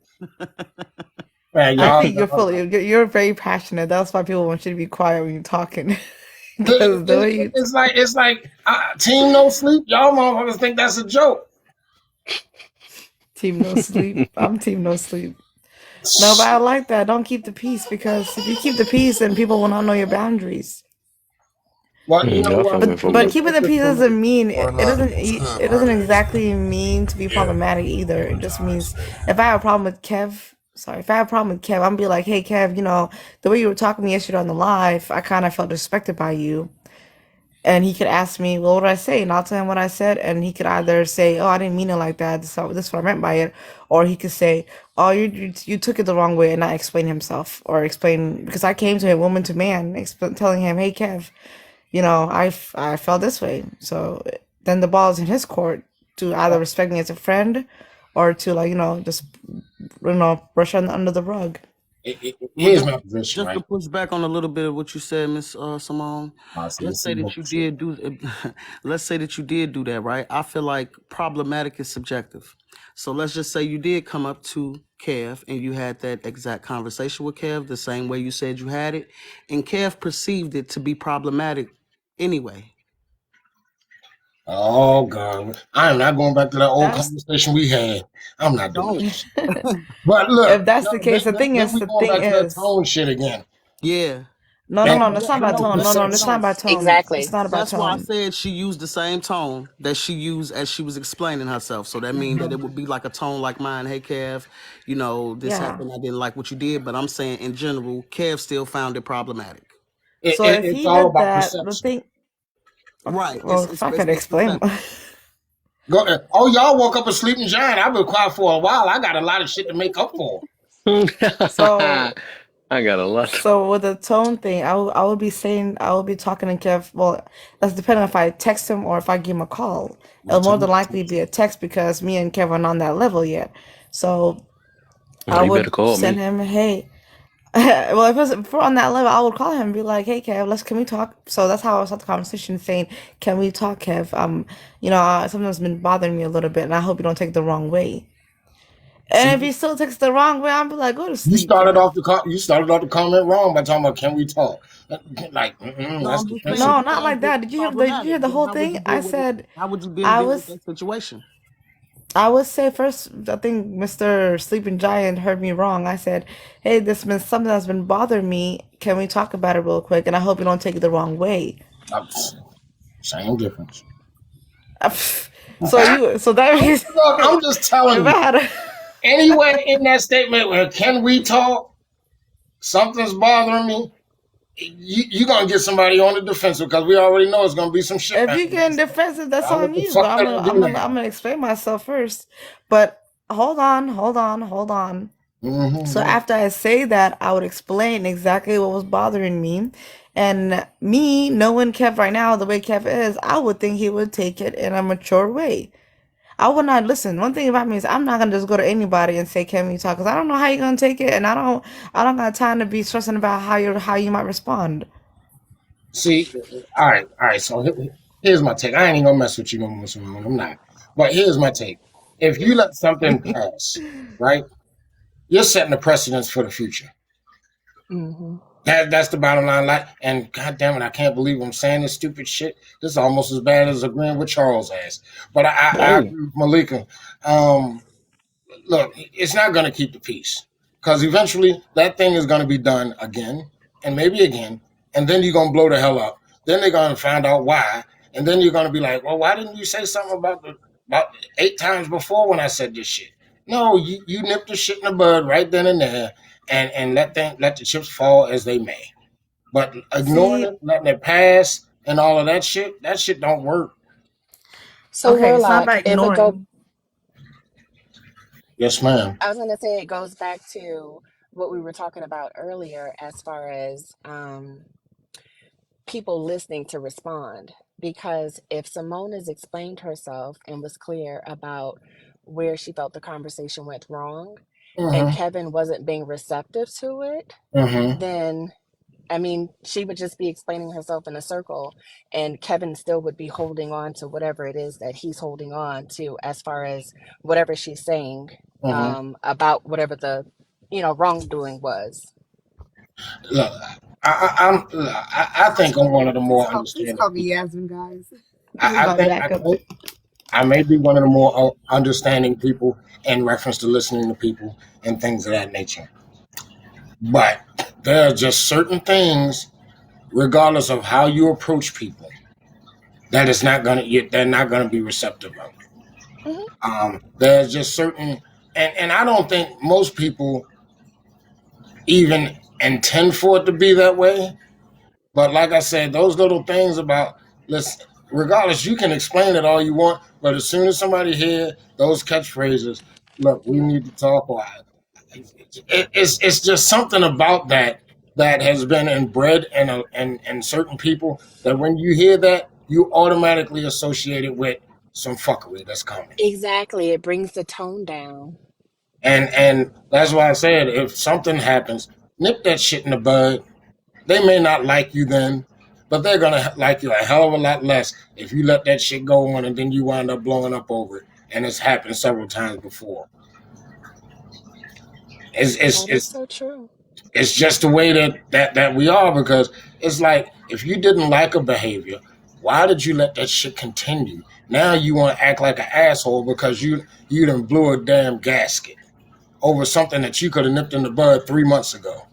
Speaker 22: man,
Speaker 19: I
Speaker 22: y'all.
Speaker 19: think you're very passionate. That's why people want you to be quiet when you're talking. Because the way
Speaker 22: It's like Team No Sleep. Y'all motherfuckers think that's a joke.
Speaker 19: Team No Sleep. I'm Team No Sleep. No, but I like that. Don't keep the peace, because if you keep the peace, then people will not know your boundaries.
Speaker 22: Well,
Speaker 19: But keeping the peace doesn't mean it doesn't exactly mean to be problematic either. It just means if I have a problem with Kev, I'm gonna be like, hey Kev, the way you were talking to me yesterday on the live, I kind of felt disrespected by you. And he could ask me, well, what did I say? And I'll tell him what I said. And he could either say, oh, I didn't mean it like that. This is what I meant by it. Or he could say, oh, you took it the wrong way, and not explain himself. Or explain, because I came to him, woman to man, telling him, hey, Kev, I felt this way. So then the ball is in his court to either respect me as a friend or to, just, brush under the rug.
Speaker 22: Here's my position,
Speaker 3: just
Speaker 22: right?
Speaker 3: to push back on a little bit of what you said, Miss Simone. Let's say that you did do. Let's say that you did do that, right? I feel like problematic is subjective. So let's just say you did come up to Kev and you had that exact conversation with Kev the same way you said you had it, and Kev perceived it to be problematic anyway.
Speaker 22: Oh God, I am not going back to that old
Speaker 19: That's
Speaker 22: conversation we had. I'm not doing
Speaker 3: Don't.
Speaker 22: that shit. But look,
Speaker 19: if that's
Speaker 22: no,
Speaker 19: the case,
Speaker 22: then we
Speaker 19: the
Speaker 22: going
Speaker 19: thing
Speaker 22: back to that
Speaker 19: is,
Speaker 22: tone shit again.
Speaker 3: Yeah.
Speaker 19: no, no,
Speaker 22: And,
Speaker 19: no,
Speaker 22: and,
Speaker 19: that's not
Speaker 22: and
Speaker 19: about
Speaker 22: no,
Speaker 19: tone.
Speaker 22: but,
Speaker 19: No, no,
Speaker 22: but
Speaker 19: that's
Speaker 22: no,
Speaker 19: not about tone. It's
Speaker 10: Exactly.
Speaker 19: not about
Speaker 3: That's why I
Speaker 19: tone.
Speaker 3: said she used the same tone that she used as she was explaining herself. So that means that it would be like a tone like mine. Hey, Kev, you know, this
Speaker 19: Yeah.
Speaker 3: happened. I didn't like what you did. But I'm saying in general, Kev still found it problematic.
Speaker 19: So if
Speaker 22: it's
Speaker 19: he
Speaker 22: all
Speaker 19: did
Speaker 22: about
Speaker 19: that, the
Speaker 22: perception.
Speaker 19: thing.
Speaker 3: Right.
Speaker 19: Well, if I could
Speaker 3: It's
Speaker 19: explain.
Speaker 3: perception.
Speaker 22: Go, oh, y'all woke up a sleeping giant. I've been quiet for a while. I got a lot of shit to make up for.
Speaker 19: So
Speaker 1: I got a lot.
Speaker 19: So with the tone thing, I would be saying I would be talking to Kev. Well, that's depending if I text him or if I give him a call. It'll more than likely be a text because me and Kev aren't on that level yet. So
Speaker 1: Oh,
Speaker 19: I
Speaker 1: you better
Speaker 19: would
Speaker 1: call
Speaker 19: send
Speaker 1: me.
Speaker 19: him, hey. Well, if we're on that level, I would call him and be like, "Hey, Kev, can we talk?" So that's how I start the conversation, saying, "Can we talk, Kev? You know, something's been bothering me a little bit, and I hope you don't take it the wrong way." And if
Speaker 22: See,
Speaker 19: he still takes it the wrong way, I'll be like, "Go to
Speaker 22: you
Speaker 19: sleep,
Speaker 22: started
Speaker 19: Kev."
Speaker 22: off the comment wrong by talking about can we talk? Like
Speaker 3: No,
Speaker 22: that's
Speaker 3: I'm just saying
Speaker 22: defensive.
Speaker 19: No,
Speaker 3: if
Speaker 19: not
Speaker 3: things
Speaker 19: like
Speaker 3: get
Speaker 19: that. Did you hear
Speaker 3: problematic,
Speaker 19: the
Speaker 3: then
Speaker 19: whole
Speaker 3: how would
Speaker 19: thing?
Speaker 3: you
Speaker 19: I
Speaker 3: deal with it?
Speaker 19: said
Speaker 3: How would you deal
Speaker 19: I
Speaker 3: with
Speaker 19: was
Speaker 3: that situation?
Speaker 19: I would say first, I think Mr. Sleeping Giant heard me wrong. I said, "Hey, this been something that's been bothering me. Can we talk about it real quick? And I hope you don't take it the wrong way."
Speaker 22: Same difference.
Speaker 19: So that means
Speaker 22: Look, I'm just telling
Speaker 19: if I
Speaker 22: you.
Speaker 19: had a
Speaker 22: Anywhere in that statement where can we talk? Something's bothering me. You're gonna get somebody on the defensive because we already know it's gonna be some shit.
Speaker 19: if you getting defensive, that's
Speaker 22: What
Speaker 19: on
Speaker 22: the
Speaker 19: you.
Speaker 22: fuck
Speaker 19: But I'm
Speaker 22: I
Speaker 19: gonna
Speaker 22: gonna
Speaker 19: I'm
Speaker 22: do
Speaker 19: gonna I'm
Speaker 22: now?
Speaker 19: gonna explain myself first. But hold on. So
Speaker 22: Mm-hmm.
Speaker 19: after I say that, I would explain exactly what was bothering me. And me, knowing Kev right now, the way Kev is, I would think he would take it in a mature way. I would not listen. One thing about me is I'm not gonna just go to anybody and say, "Can we talk?" Because I don't know how you're gonna take it, and I don't got time to be stressing about how you might respond.
Speaker 22: See, all right. So here's my take. I ain't even gonna mess with you no more, Simone. I'm not. But here's my take. If you let something pass, right, you're setting a precedence for the future.
Speaker 10: Mm-hmm.
Speaker 22: That's the bottom line. Like, and God damn it, I can't believe I'm saying this stupid shit. This is almost as bad as agreeing with Charles ass. But I
Speaker 1: Whoa.
Speaker 22: agree with Malika. Look, it's not going to keep the peace because eventually that thing is going to be done again and maybe again, and then you're going to blow the hell up. Then they're going to find out why, and then you're going to be like, "Well, why didn't you say something about 8 times before when I said this shit?" No, you nipped the shit in the bud right then and there, and let the chips fall as they may. But ignoring
Speaker 19: See,
Speaker 22: it, letting it pass, and all of that shit don't work.
Speaker 10: So
Speaker 19: okay, it's not
Speaker 10: Warlock,
Speaker 19: about
Speaker 10: if it go,
Speaker 19: ignoring.
Speaker 22: Yes, ma'am.
Speaker 10: I was gonna say it goes back to what we were talking about earlier as far as people listening to respond. Because if Simone has explained herself and was clear about where she felt the conversation went wrong, and
Speaker 22: Mm-hmm.
Speaker 10: Kevin wasn't being receptive to it,
Speaker 22: Mm-hmm.
Speaker 10: then I mean, she would just be explaining herself in a circle, and Kevin still would be holding on to whatever it is that he's holding on to as far as whatever she's saying
Speaker 22: Mm-hmm.
Speaker 10: about whatever the wrongdoing was.
Speaker 22: Look, I think I'm one of the more
Speaker 17: Please
Speaker 22: understanding
Speaker 17: call me
Speaker 22: people.
Speaker 17: Yasmin, guys. We
Speaker 22: I
Speaker 17: about to
Speaker 22: think
Speaker 17: back up.
Speaker 22: I may be one of the more understanding people in reference to listening to people and things of that nature. But there are just certain things, regardless of how you approach people, that is not gonna they're not gonna be receptive of. There's just certain, and I don't think most people even intend for it to be that way. But like I said, those little things about listen, regardless, you can explain it all you want, but as soon as somebody hear those catchphrases, look, we need to talk. Or it's just something about that has been inbred in certain people that when you hear that, you automatically associate it with some fuckery that's coming.
Speaker 10: Exactly. It brings the tone down.
Speaker 22: And that's why I said if something happens, nip that shit in the bud. They may not like you then, but they're gonna like you a hell of a lot less if you let that shit go on and then you wind up blowing up over it. And it's happened several times before. It's it's
Speaker 10: That is
Speaker 22: it's
Speaker 10: so true.
Speaker 22: it's just the way that we are because it's like if you didn't like a behavior, Why did you let that shit continue? Now you want to act like an asshole because you done blew a damn gasket over something that you could have nipped in the bud 3 months ago.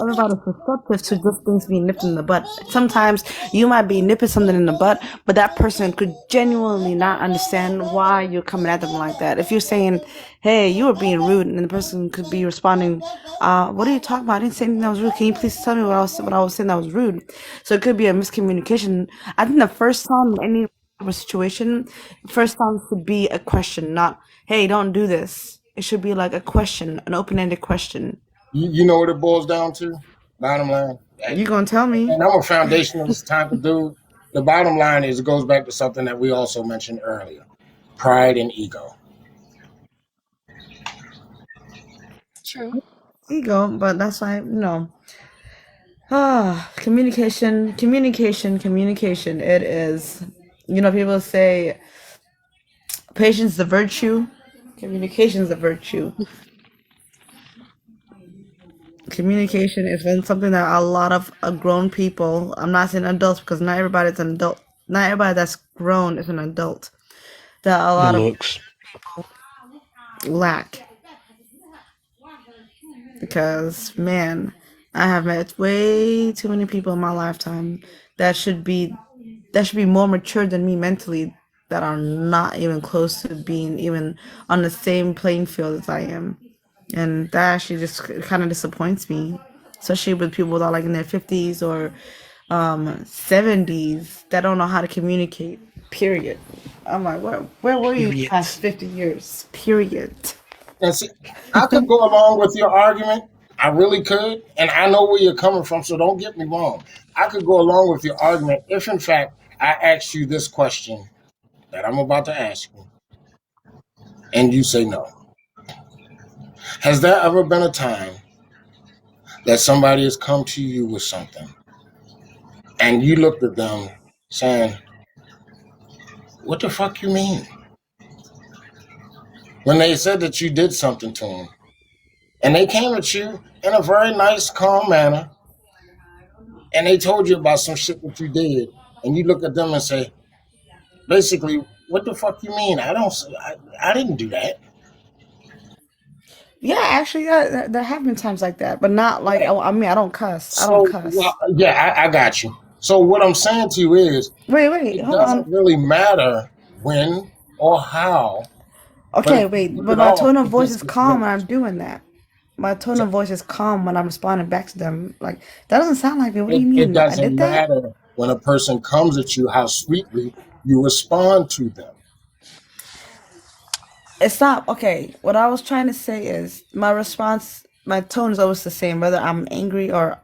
Speaker 19: Everybody's perspective to just things being nipped in the butt. Sometimes you might be nipping something in the butt, but that person could genuinely not understand why you're coming at them like that. If you're saying, hey, you were being rude, and the person could be responding, what are you talking about? I didn't say anything that was rude. Can you please tell me what I was saying that was rude? So it could be a miscommunication. I think the first time in any situation, first time should be a question, not, hey, don't do this. It should be like a question, an open-ended question.
Speaker 22: You know what it boils down to? Bottom line.
Speaker 19: You gonna tell me?
Speaker 22: And I'm a foundationalist type of dude. The bottom line is it goes back to something that we also mentioned earlier. Pride and ego.
Speaker 13: True.
Speaker 19: Ego, but that's like, communication. It is, people say patience is a virtue, communication is a virtue. Communication is something that a lot of grown people, I'm not saying adults because not everybody's an adult, not everybody that's grown is an adult, that a lot of people lack. Because, man, I have met way too many people in my lifetime that should be more mature than me mentally, that are not even close to being even on the same playing field as I am. And that actually just kind of disappoints me, especially with people that are like in their 50s or 70s that don't know how to communicate, period. I'm like, where were you past 50 years, period?
Speaker 22: And see, I could go along with your argument. I really could. And I know where you're coming from, so don't get me wrong. I could go along with your argument if, in fact, I asked you this question that I'm about to ask you, and you say no. Has there ever been a time that somebody has come to you with something and you looked at them saying, what the fuck you mean? When they said that you did something to them and they came at you in a very nice, calm manner and they told you about some shit that you did and you look at them and say, basically, what the fuck you mean? I didn't do that.
Speaker 19: Yeah, actually, there have been times like that, but not like, I don't cuss. I don't cuss.
Speaker 22: Well, yeah, I got you. So what I'm saying to you is,
Speaker 19: Wait,
Speaker 22: it
Speaker 19: hold
Speaker 22: doesn't
Speaker 19: on.
Speaker 22: really matter when or how.
Speaker 19: Okay, wait, but my tone of voice is calm when I'm doing that. My tone of voice is calm when I'm responding back to them. Like, that doesn't sound like me. What do you mean?
Speaker 22: It
Speaker 19: I
Speaker 22: doesn't
Speaker 19: did that?
Speaker 22: matter when a person comes at you, how sweetly you respond to them.
Speaker 19: It's not okay. What I was trying to say is my response, my tone is always the same, whether I'm angry or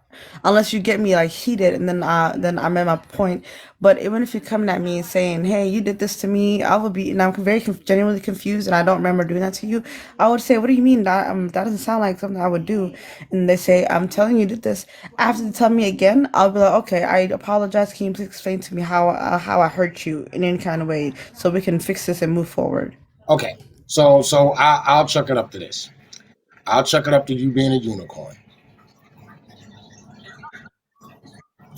Speaker 19: unless you get me like heated, and then I'm at my point. But even if you're coming at me and saying, "Hey, you did this to me," I would be, and I'm very genuinely confused, and I don't remember doing that to you. I would say, "What do you mean? That doesn't sound like something I would do." And they say, "I'm telling you did this." After they tell me again, I'll be like, "Okay, I apologize. Can you please explain to me how I hurt you in any kind of way so we can fix this and move forward?"
Speaker 22: Okay, so I'll chuck it up to this. I'll chuck it up to you being a unicorn.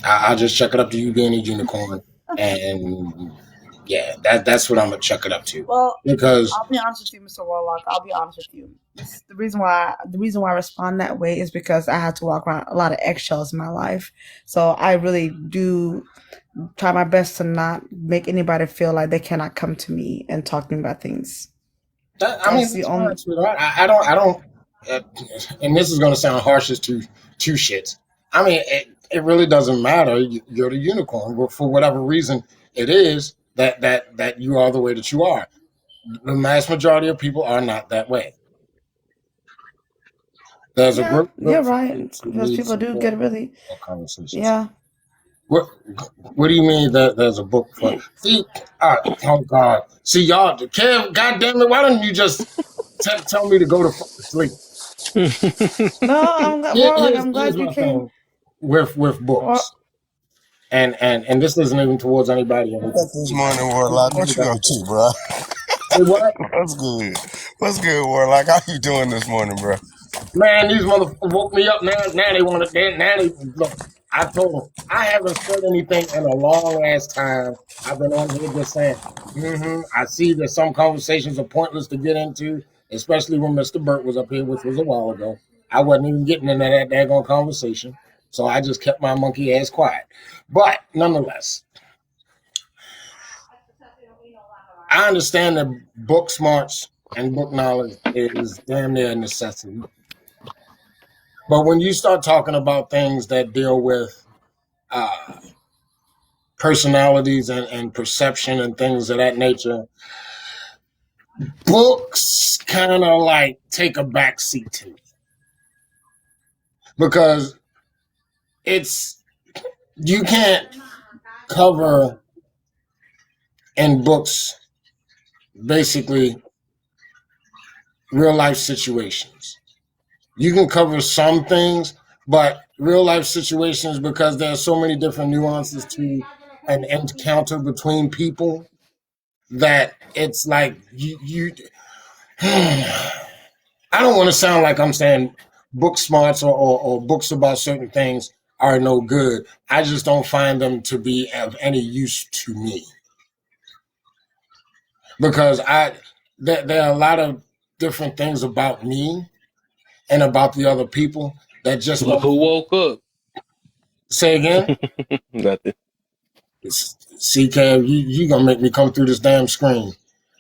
Speaker 22: I'll just chuck it up to you being a unicorn, and yeah, that's what I'm gonna chuck it up to.
Speaker 19: Well,
Speaker 22: because
Speaker 19: I'll be honest with you, Mr. Warlock. I'll be honest with you. The reason why I respond that way is because I had to walk around a lot of eggshells in my life. So I really do try my best to not make anybody feel like they cannot come to me and talk to me about things.
Speaker 22: I mean, the only I don't, and this is gonna sound harsh as two shits. I mean, it really doesn't matter. You're the unicorn, but for whatever reason it is that you are the way that you are. The mass majority of people are not that way. There's a group.
Speaker 19: You're right. Because people do get really. Yeah.
Speaker 22: What do you mean that there's a book for? See, oh God, see y'all, Kev, God damn it, why don't you just tell me to go to sleep?
Speaker 19: No, I'm glad you came.
Speaker 22: With books, and this isn't even towards anybody.
Speaker 7: This morning, Warlock, what you up to, bro?
Speaker 22: What?
Speaker 7: What's good, Warlock? How you doing this morning, bro?
Speaker 22: Man, these motherfuckers woke me up. Now they want to. Now they look. I told him I haven't said anything in a long ass time. I've been on here just saying, I see that some conversations are pointless to get into, especially when Mr. Burt was up here, which was a while ago. I wasn't even getting into that daggone conversation. So I just kept my monkey ass quiet. But nonetheless, I understand that book smarts and book knowledge is damn near a necessity. But when you start talking about things that deal with personalities and perception and things of that nature, books kind of like take a backseat to it. Because you can't cover in books basically real life situations. You can cover some things, but real life situations, because there are so many different nuances to an encounter between people, that it's like you I don't want to sound like I'm saying book smarts or books about certain things are no good. I just don't find them to be of any use to me. Because there are a lot of different things about me and about the other people that just don't.
Speaker 1: Who woke up?
Speaker 22: Say again?
Speaker 1: Nothing.
Speaker 22: See, Kev, you gonna make me come through this damn screen.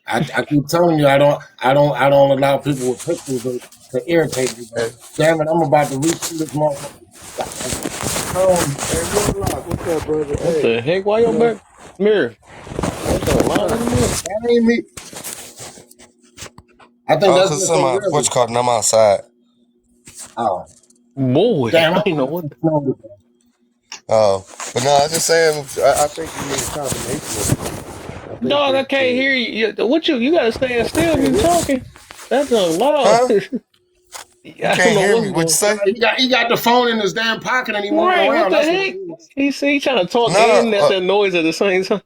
Speaker 22: I keep telling you I don't allow people with pictures to irritate me. But damn it, I'm about to reach through this motherfucker.
Speaker 8: Hey, Warlock, what's up, brother?
Speaker 1: What the heck? Why your back mirror?
Speaker 22: That ain't me. I think that's
Speaker 7: Cause
Speaker 22: just
Speaker 7: some
Speaker 22: so
Speaker 7: what's
Speaker 22: real.
Speaker 7: called, and I'm outside.
Speaker 22: Oh,
Speaker 1: boy,
Speaker 22: damn!
Speaker 1: I ain't know what.
Speaker 7: Oh, but no, I was just saying. I think you need a combination of.
Speaker 1: Dog, I can't hear you. What you gotta stand still if you talking. That's a lot.
Speaker 7: Huh?
Speaker 22: You
Speaker 1: I don't know what's going.
Speaker 7: say?
Speaker 22: He got the phone in his damn pocket and he moving
Speaker 1: Right? What
Speaker 22: around.
Speaker 1: the
Speaker 22: That's
Speaker 1: heck?
Speaker 22: what
Speaker 1: He trying to talk
Speaker 7: No,
Speaker 1: and at that noise at the same time.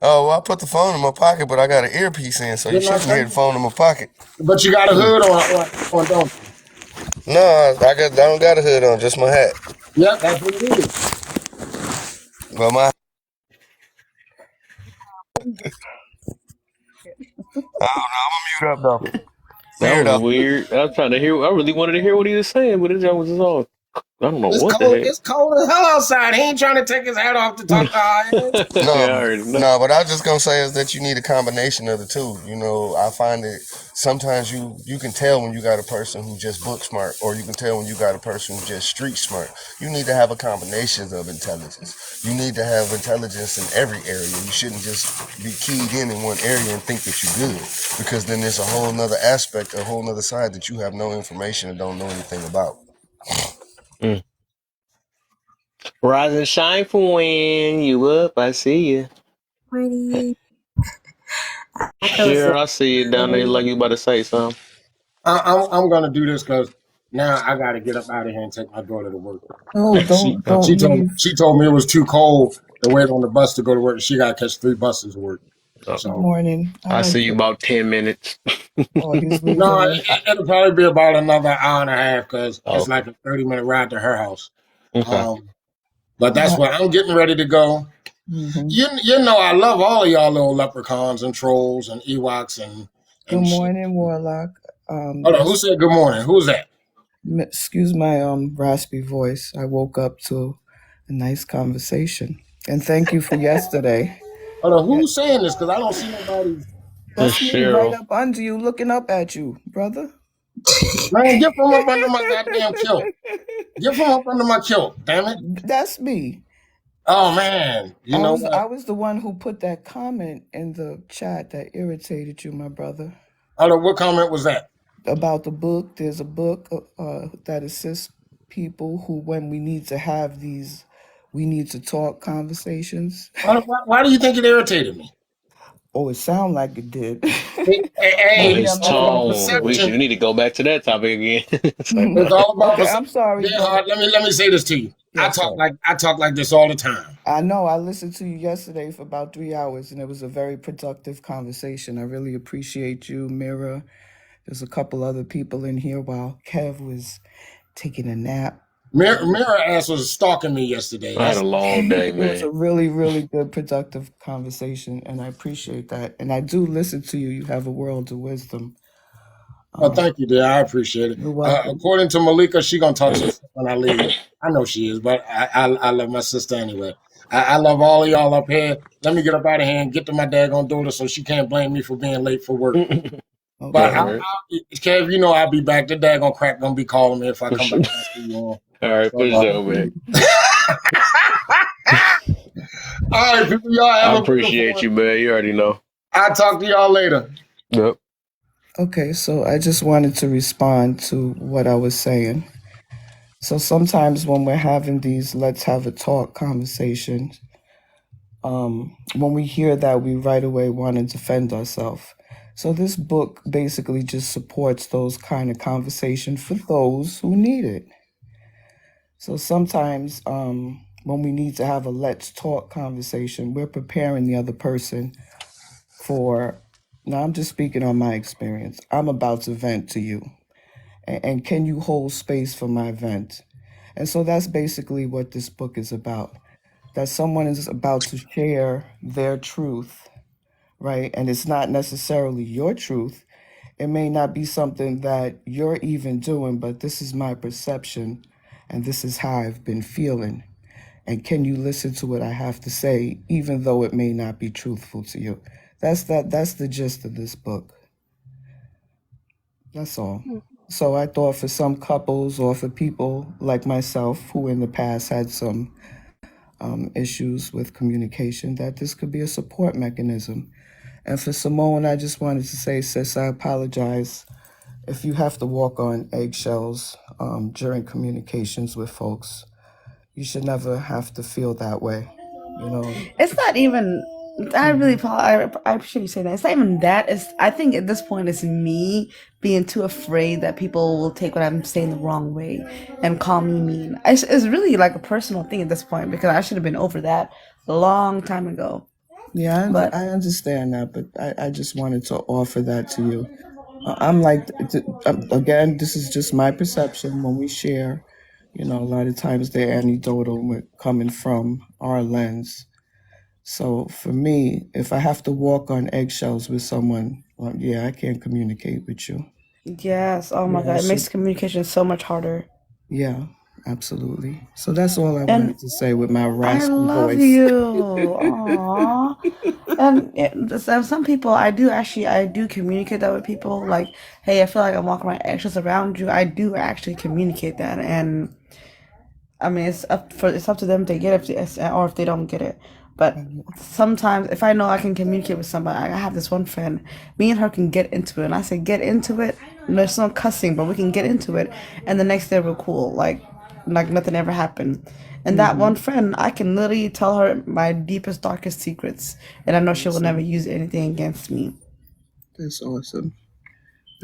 Speaker 7: Oh, well, I put the phone in my pocket, but I got an earpiece in, so you
Speaker 22: Didn't I
Speaker 7: shouldn't
Speaker 22: tell
Speaker 7: hear the
Speaker 22: you?
Speaker 7: phone in my pocket.
Speaker 22: But you got a hood on, don't you?
Speaker 7: No, I don't got a hood on, just my hat.
Speaker 22: Yep, that's what it is.
Speaker 7: But my I'm gonna mute up though.
Speaker 1: That was
Speaker 7: Weirdo.
Speaker 1: weird. I was trying to hear. I really wanted to hear what he was saying, but it was just all. I don't know
Speaker 22: It's
Speaker 1: what the
Speaker 22: cold.
Speaker 1: heck.
Speaker 22: It's cold as hell outside. He ain't trying to take his hat off to talk to our ass.
Speaker 1: Yeah, I already know.
Speaker 7: No, but I was just gonna say is that you need a combination of the two. You know, I find that sometimes you can tell when you got a person who just book smart, or you can tell when you got a person who just street smart. You need to have a combination of intelligence. You need to have intelligence in every area. You shouldn't just be keyed in one area and think that you're good, because then there's a whole nother aspect, a whole nother side that you have no information and don't know anything about.
Speaker 1: Rise and shine for when you up. I see you.
Speaker 15: Morning.
Speaker 1: Sure, I see you down there. Like you about to say something.
Speaker 22: I'm gonna do this because now I got to get up out of here and take my daughter to work.
Speaker 15: Oh,
Speaker 22: She
Speaker 15: don't leave.
Speaker 22: told me it was too cold to wait on the bus to go to work. She got to catch 3 buses to work.
Speaker 1: Oh.
Speaker 22: So
Speaker 15: Morning.
Speaker 1: I see you about 10 minutes.
Speaker 15: Oh, he's leaving.
Speaker 22: no, it'll probably be about another hour and a half because
Speaker 1: Oh.
Speaker 22: it's like a 30-minute ride to her house.
Speaker 1: Okay.
Speaker 22: But that's where I'm getting ready to go.
Speaker 15: Mm-hmm.
Speaker 22: You know I love all of y'all little leprechauns and trolls and Ewoks and
Speaker 15: Good
Speaker 22: shit.
Speaker 15: morning, Warlock.
Speaker 22: Hold on, who said good morning? Who's that?
Speaker 15: Excuse my raspy voice. I woke up to a nice conversation, and thank you for yesterday.
Speaker 22: Hold on, who's saying this? Because I don't see nobody.
Speaker 15: That's me right up under you, looking up at you, brother.
Speaker 22: Man, get from up under my goddamn kilt. Get from up under my kilt, damn it.
Speaker 15: That's me.
Speaker 22: Oh man, you know what?
Speaker 15: I was the one who put that comment in the chat that irritated you, my brother.
Speaker 22: Hold on, what comment was that?
Speaker 15: About the book. There's a book that assists people who, when we need to have these, we need to talk conversations.
Speaker 22: Why do you think it irritated me?
Speaker 15: Oh, it sounded like it did.
Speaker 22: Hey,
Speaker 1: His tone. We need to go back to that topic again.
Speaker 22: It's all about
Speaker 15: Okay, I'm sorry.
Speaker 22: Let me say this to you.
Speaker 15: Yes,
Speaker 22: I talk like this all the time.
Speaker 15: I know. I listened to you yesterday for about 3 hours, and it was a very productive conversation. I really appreciate you, Mira. There's a couple other people in here while Kev was taking a nap.
Speaker 22: Mirror ass was stalking me yesterday.
Speaker 1: I had
Speaker 22: That's
Speaker 1: a long day,
Speaker 15: It was
Speaker 1: man.
Speaker 15: a really, really good, productive conversation, and I appreciate that. And I do listen to you. You have a world of wisdom.
Speaker 22: well, thank you, dear. I appreciate it.
Speaker 15: You're welcome.
Speaker 22: According to Malika, she gonna talk some shit when I leave. I know she is, but I love my sister anyway. I love all of y'all up here. Let me get up out of here and get to my daggone daughter so she can't blame me for being late for work. But
Speaker 1: All right.
Speaker 22: Kev, you know I'll be back. The daggone crack gonna be calling me if I come back and see you on.
Speaker 1: All right, for sure, man.
Speaker 22: All right, people, y'all have
Speaker 1: I
Speaker 22: a beautiful
Speaker 1: appreciate
Speaker 22: one.
Speaker 1: you, man. You already know.
Speaker 22: I'll talk to y'all later.
Speaker 1: Yep.
Speaker 15: Okay, so I just wanted to respond to what I was saying. So sometimes when we're having these let's have a talk conversations, when we hear that, we right away want to defend ourselves. So this book basically just supports those kind of conversations for those who need it. So sometimes when we need to have a let's talk conversation, we're preparing the other person for, now I'm just speaking on my experience. I'm about to vent to you. And can you hold space for my vent? And so that's basically what this book is about. That someone is about to share their truth, right? And it's not necessarily your truth. It may not be something that you're even doing, but this is my perception, and this is how I've been feeling. And can you listen to what I have to say, even though it may not be truthful to you? That's the gist of this book. That's all. So I thought for some couples or for people like myself who in the past had some issues with communication, that this could be a support mechanism. And for Simone, I just wanted to say, sis, I apologize if you have to walk on eggshells during communications with folks. You should never have to feel that way, you know.
Speaker 19: It's not even. I really, I appreciate you saying that. It's not even that. It's. I think at this point, it's me being too afraid that people will take what I'm saying the wrong way and call me mean. It's really like a personal thing at this point because I should have been over that a long time ago.
Speaker 15: Yeah,
Speaker 19: But
Speaker 15: I understand that, but I just wanted to offer that to you. I'm like, again, this is just my perception when we share. You know, a lot of times they're anecdotal when we're coming from our lens. So for me, if I have to walk on eggshells with someone, well, yeah, I can't communicate with you.
Speaker 19: yes, oh my
Speaker 15: Yeah,
Speaker 19: God, it
Speaker 15: so
Speaker 19: makes communication so much harder.
Speaker 15: yeah, absolutely. So that's all I
Speaker 19: And
Speaker 15: wanted to say with my
Speaker 19: I
Speaker 15: raspy
Speaker 19: love
Speaker 15: voice.
Speaker 19: you. Aww. And some people, I do communicate that with people. Like, hey, I feel like I'm walking my eggshells around you. I do actually communicate that, and I mean, it's up to them to get it or if they don't get it. But sometimes, if I know I can communicate with somebody, I have this one friend. Me and her can get into it, and I say get into it. There's no cussing, but we can get into it, and the next day we're cool, like nothing ever happened. And that one friend, I can literally tell her my deepest, darkest secrets, and I know she will never use anything against me.
Speaker 15: That's awesome.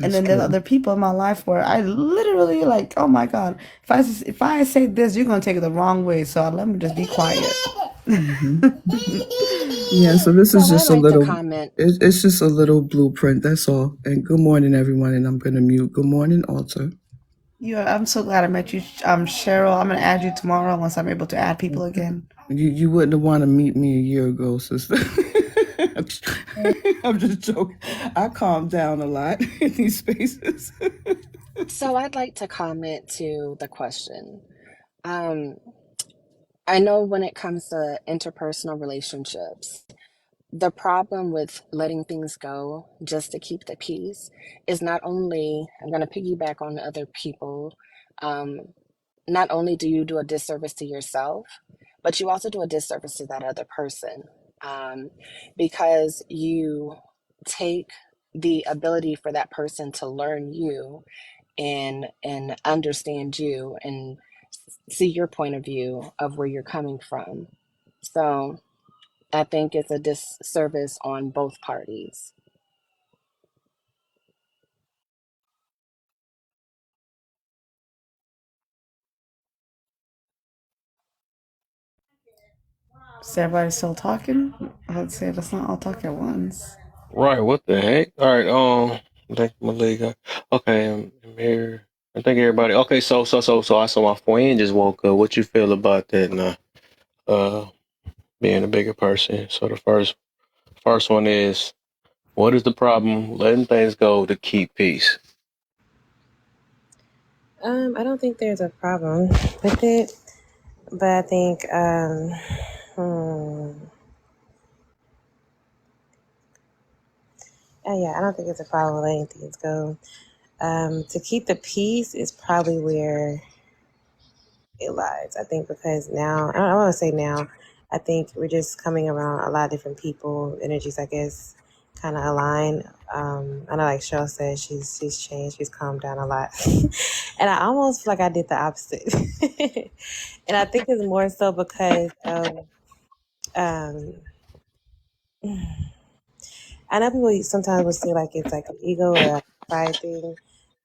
Speaker 19: And then there's other people in my life where I literally like, oh my God, if I say this, you're gonna take it the wrong way. So let me just be quiet.
Speaker 15: Yeah, so this is
Speaker 5: So I'd
Speaker 15: just a
Speaker 5: like to
Speaker 15: little,
Speaker 5: comment.
Speaker 15: it's just a little blueprint, that's all. And good morning, everyone, and I'm going to mute. Good morning, Alter.
Speaker 19: I'm so glad I met you, Cheryl. I'm gonna add you tomorrow once I'm able to add people again.
Speaker 15: You wouldn't have wanted to meet me a year ago, sister. I'm just joking. I calm down a lot in these spaces.
Speaker 5: So I'd like to comment to the question. I know when it comes to interpersonal relationships, the problem with letting things go just to keep the peace is not only, I'm going to piggyback on other people, not only do you do a disservice to yourself, but you also do a disservice to that other person, because you take the ability for that person to learn you and understand you and see your point of view of where you're coming from. So I think it's a disservice on both parties.
Speaker 19: Is everybody still talking? I'd say let's not all talk at once.
Speaker 1: Right, what the heck? All right, thank you, Malika. Okay, I'm here. I think everybody. Okay, so I saw my friend just woke up. What you feel about that now? Being a bigger person. So the first one is, what is the problem letting things go to keep peace?
Speaker 11: I don't think there's a problem with it, but I think yeah, I don't think it's a problem letting things go. To keep the peace is probably where it lies. I think because now, I want to say now, I think we're just coming around a lot of different people, energies, I guess, kind of align. I know, like Cheryl said, she's changed, she's calmed down a lot, and I almost feel like I did the opposite. And I think it's more so because of um, I know people sometimes will say like it's like an ego or like a pride thing,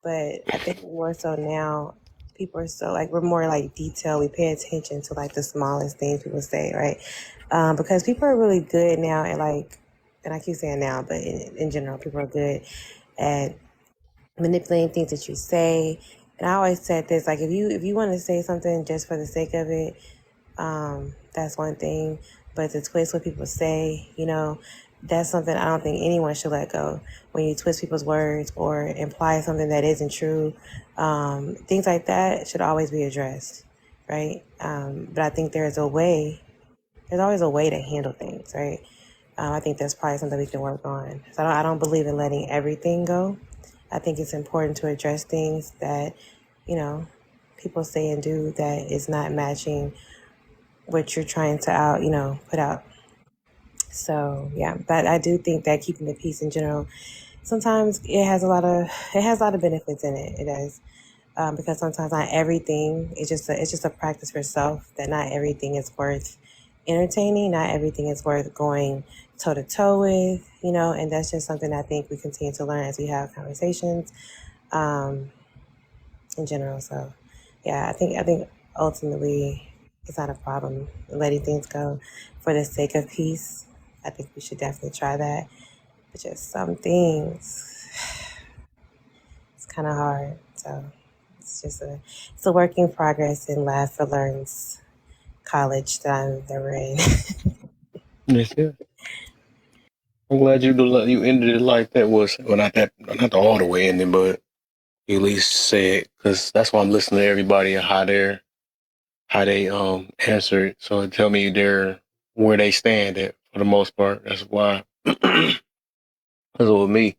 Speaker 11: but I think more so now people are so like we're more like detailed. We pay attention to like the smallest things people say, right? Because people are really good now at like, and I keep saying now, but in general, people are good at manipulating things that you say. And I always said this, like if you want to say something just for the sake of it, that's one thing. But to twist what people say, that's something I don't think anyone should let go. When you twist people's words or imply something that isn't true, things like that should always be addressed, right? But I think there's always a way to handle things, right? I think that's probably something we can work on. So I don't believe in letting everything go. I think it's important to address things that, people say and do that is not matching what you're trying to put out. So yeah, but I do think that keeping the peace in general, sometimes it has a lot of benefits in it. It does. Because sometimes not everything is it's just a practice for self, that not everything is worth entertaining, not everything is worth going toe to toe with, and that's just something I think we continue to learn as we have conversations in general. So yeah, I think ultimately it's not a problem letting things go for the sake of peace. I think we should definitely try that. But just some things, it's kind of hard. So it's a work in progress in Lab for Learn's college that we're in.
Speaker 1: Yes, yeah. I'm glad you ended it like that. Well, not the all the way ending, but you at least said, because that's why I'm listening to everybody and how they answer it. So tell me where they stand at for the most part. That's why. That's with me,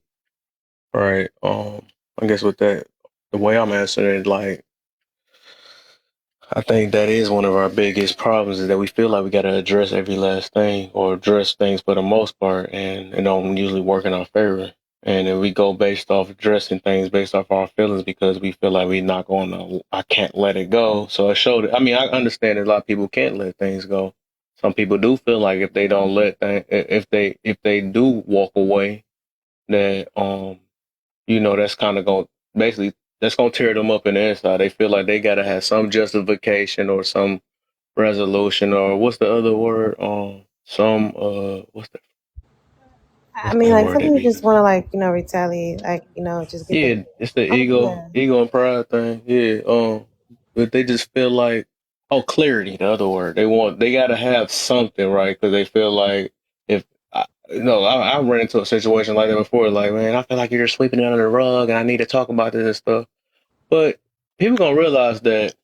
Speaker 1: right? I guess with that, the way I'm answering it, like, I think that is one of our biggest problems, is that we feel like we got to address every last thing or address things for the most part, and it don't usually work in our favor. And then we go based off addressing things based off our feelings because we feel like we're not going to, I can't let it go. So it showed, I mean, I understand that a lot of people can't let things go. Some people do feel like if they don't if they do walk away, that, that's kind of going, basically, that's going to tear them up in the inside. They feel like they got to have some justification or some resolution, or what's the other word? What's
Speaker 11: I
Speaker 1: what's
Speaker 11: mean,
Speaker 1: that
Speaker 11: like
Speaker 1: word
Speaker 11: some
Speaker 1: they
Speaker 11: people
Speaker 1: be
Speaker 11: just
Speaker 1: using?
Speaker 11: want to retaliate, just get the.
Speaker 1: Yeah, it's the
Speaker 11: Oh yeah.
Speaker 1: ego and pride thing. Yeah, but they just feel like, clarity. The other word, they got to have something, right? Because they feel like if I ran into a situation like that before. Like, man, I feel like you're sweeping it under the rug, and I need to talk about this and stuff. But people gonna realize that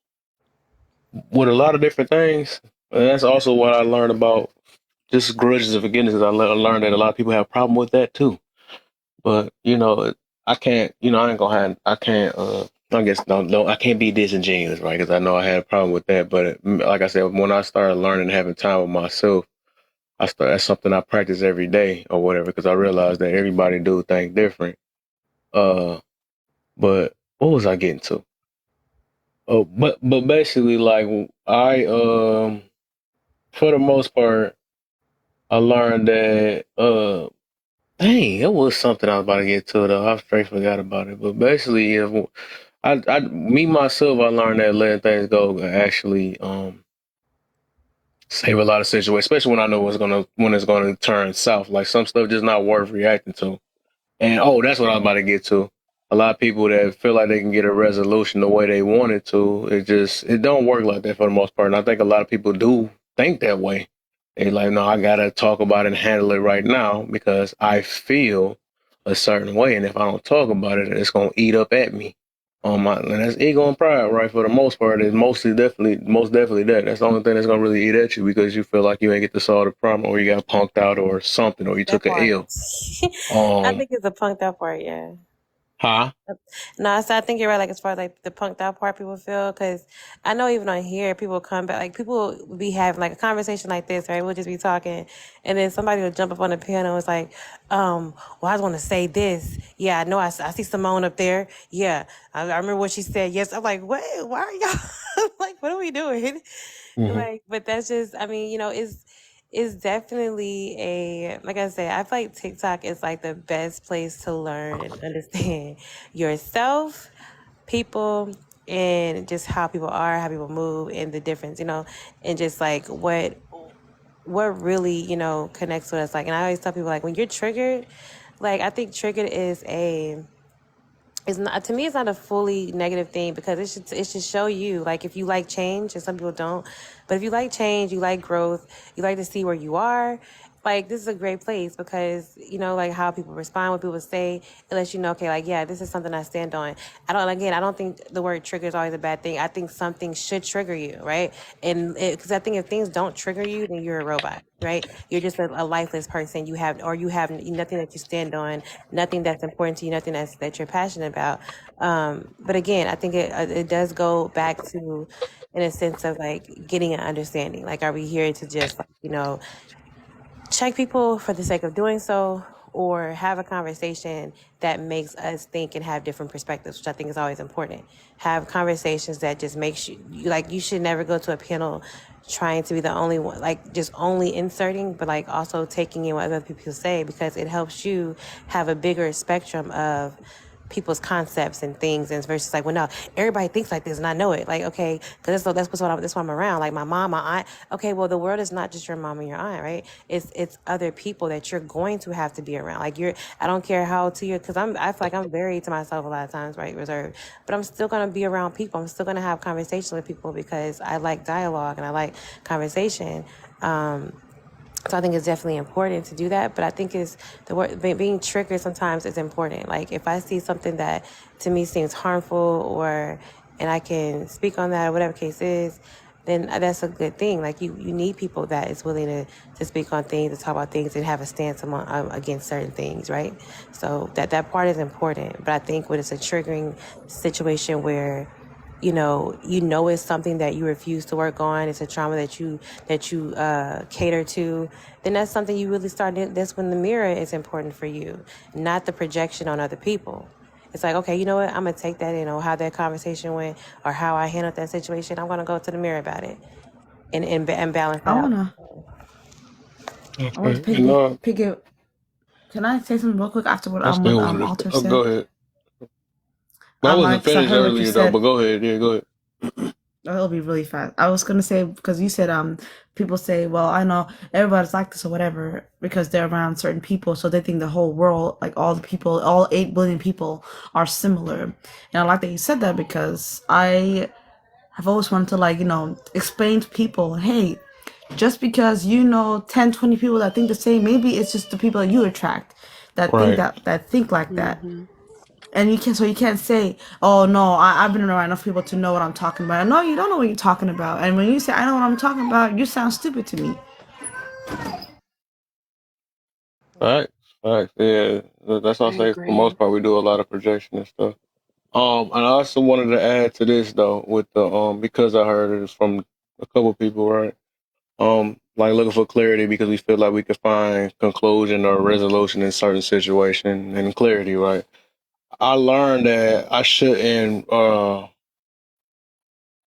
Speaker 1: with a lot of different things, and that's also what I learned about just grudges and forgiveness. I learned that a lot of people have a problem with that too. But I can't. I ain't gonna have. I can't. I guess no. I can't be disingenuous, right? Because I know I had a problem with that. But like I said, when I started learning and having time with myself, that's something I practice every day or whatever. Because I realized that everybody do things different. Uh, but what was I getting to? Oh, but basically, like, for the most part, I learned that dang, it was something I was about to get to though. I straight forgot about it. But basically, if me myself, I learned that letting things go can actually save a lot of situations, especially when I know when it's gonna turn south. Like some stuff just not worth reacting to. And that's what I was about to get to. a lot of people that feel like they can get a resolution the way they want it to, it don't work like that for the most part. And I think a lot of people do think that way. They like, no, I gotta talk about it and handle it right now because I feel a certain way, and if I don't talk about it, it's gonna eat up at me. And that's ego and pride, right? For the most part, it's most definitely that. That's the only thing that's gonna really eat at you because you feel like you ain't get to solve the problem, or you got punked out, or something, or you
Speaker 14: That
Speaker 1: took an
Speaker 14: part.
Speaker 1: L.
Speaker 14: I think it's the punked out part, yeah.
Speaker 1: Huh?
Speaker 14: No, so I think you're right. Like as far as like the punked out part, people feel because I know even on here, people come back. Like people will be having like a conversation like this, right? We'll just be talking, and then somebody will jump up on the panel and it's like, well, I just want to say this. Yeah, I know. I see Simone up there. Yeah, I remember what she said. Yes, I'm like, what? Why are y'all like? What are we doing?
Speaker 1: Mhm.
Speaker 14: Like, but that's just. I mean, it's definitely like I said, I feel like TikTok is like the best place to learn and understand yourself, people, and just how people are, how people move, and the difference, and just like what really, connects with us. Like, and I always tell people, like, when you're triggered, like, I think triggered is it's not, to me, it's not a fully negative thing because it should show you, like, if you like change, and some people don't, but if you like change, you like growth, you like to see where you are, like, this is a great place because, like how people respond, what people say, it lets you know, okay, like, yeah, this is something I stand on. I don't think the word trigger is always a bad thing. I think something should trigger you, right? And because I think if things don't trigger you, then you're a robot, right? You're just a lifeless person. You have nothing that you stand on, nothing that's important to you, nothing that you're passionate about. But again, I think it does go back to, in a sense of like getting an understanding. Like, are we here to just, check people for the sake of doing so, or have a conversation that makes us think and have different perspectives, which I think is always important. Have conversations that just makes you like, you should never go to a panel trying to be the only one, like just only inserting, but like also taking in what other people say, because it helps you have a bigger spectrum of people's concepts and things, and versus like, well, no, everybody thinks like this and I know it. Like, okay, because that's what I'm around. Like my mom, my aunt. Okay, well, the world is not just your mom and your aunt, right? It's other people that you're going to have to be around. Like I don't care how to you, because I feel like I'm very to myself a lot of times, right? Reserved, but I'm still gonna be around people. I'm still gonna have conversations with people because I like dialogue and I like conversation. So I think it's definitely important to do that. But I think it's the word being triggered sometimes is important. Like if I see something that to me seems harmful, and I can speak on that or whatever case is, then that's a good thing. Like you need people that is willing to speak on things, to talk about things, and have a stance against certain things, right? So that part is important. But I think when it's a triggering situation where you know it's something that you refuse to work on, it's a trauma that you cater to, then that's something you really that's when the mirror is important for you, not the projection on other people. It's like, okay, you know what, I'm gonna take that, how that conversation went or how I handled that situation, I'm gonna go to the mirror about it and balance
Speaker 19: I
Speaker 14: that out.
Speaker 19: wanna
Speaker 1: You know,
Speaker 19: pick it. Can I say something real quick after what
Speaker 1: I
Speaker 19: what
Speaker 1: still wanted to.
Speaker 19: Alter
Speaker 1: Oh, go
Speaker 19: said?
Speaker 1: ahead. But I wasn't
Speaker 19: Cause I
Speaker 1: finished
Speaker 19: heard what you
Speaker 1: earlier though.
Speaker 19: said.
Speaker 1: But go ahead. Yeah, go ahead.
Speaker 19: It'll be really fast. I was gonna say, because you said people say, well, I know everybody's like this or whatever because they're around certain people, so they think the whole world, like all the people, all 8 billion people are similar. And I like that you said that because I have always wanted to explain to people, hey, just because 10, 20 people that think the same, maybe it's just the people that you attract that think
Speaker 1: Right.
Speaker 19: that think like that. And you can't say, oh no, I've been around enough people to know what I'm talking about. No, you don't know what you're talking about. And when you say I know what I'm talking about, you sound stupid to me.
Speaker 1: All right. Yeah, that's
Speaker 5: I
Speaker 1: all I say. For the
Speaker 5: agree.
Speaker 1: most part, we do a lot of projection and stuff. And I also wanted to add to this though, with the because I heard it from a couple people, right? Like looking for clarity because we feel like we could find conclusion or resolution in certain situation and clarity, right? I learned that I shouldn't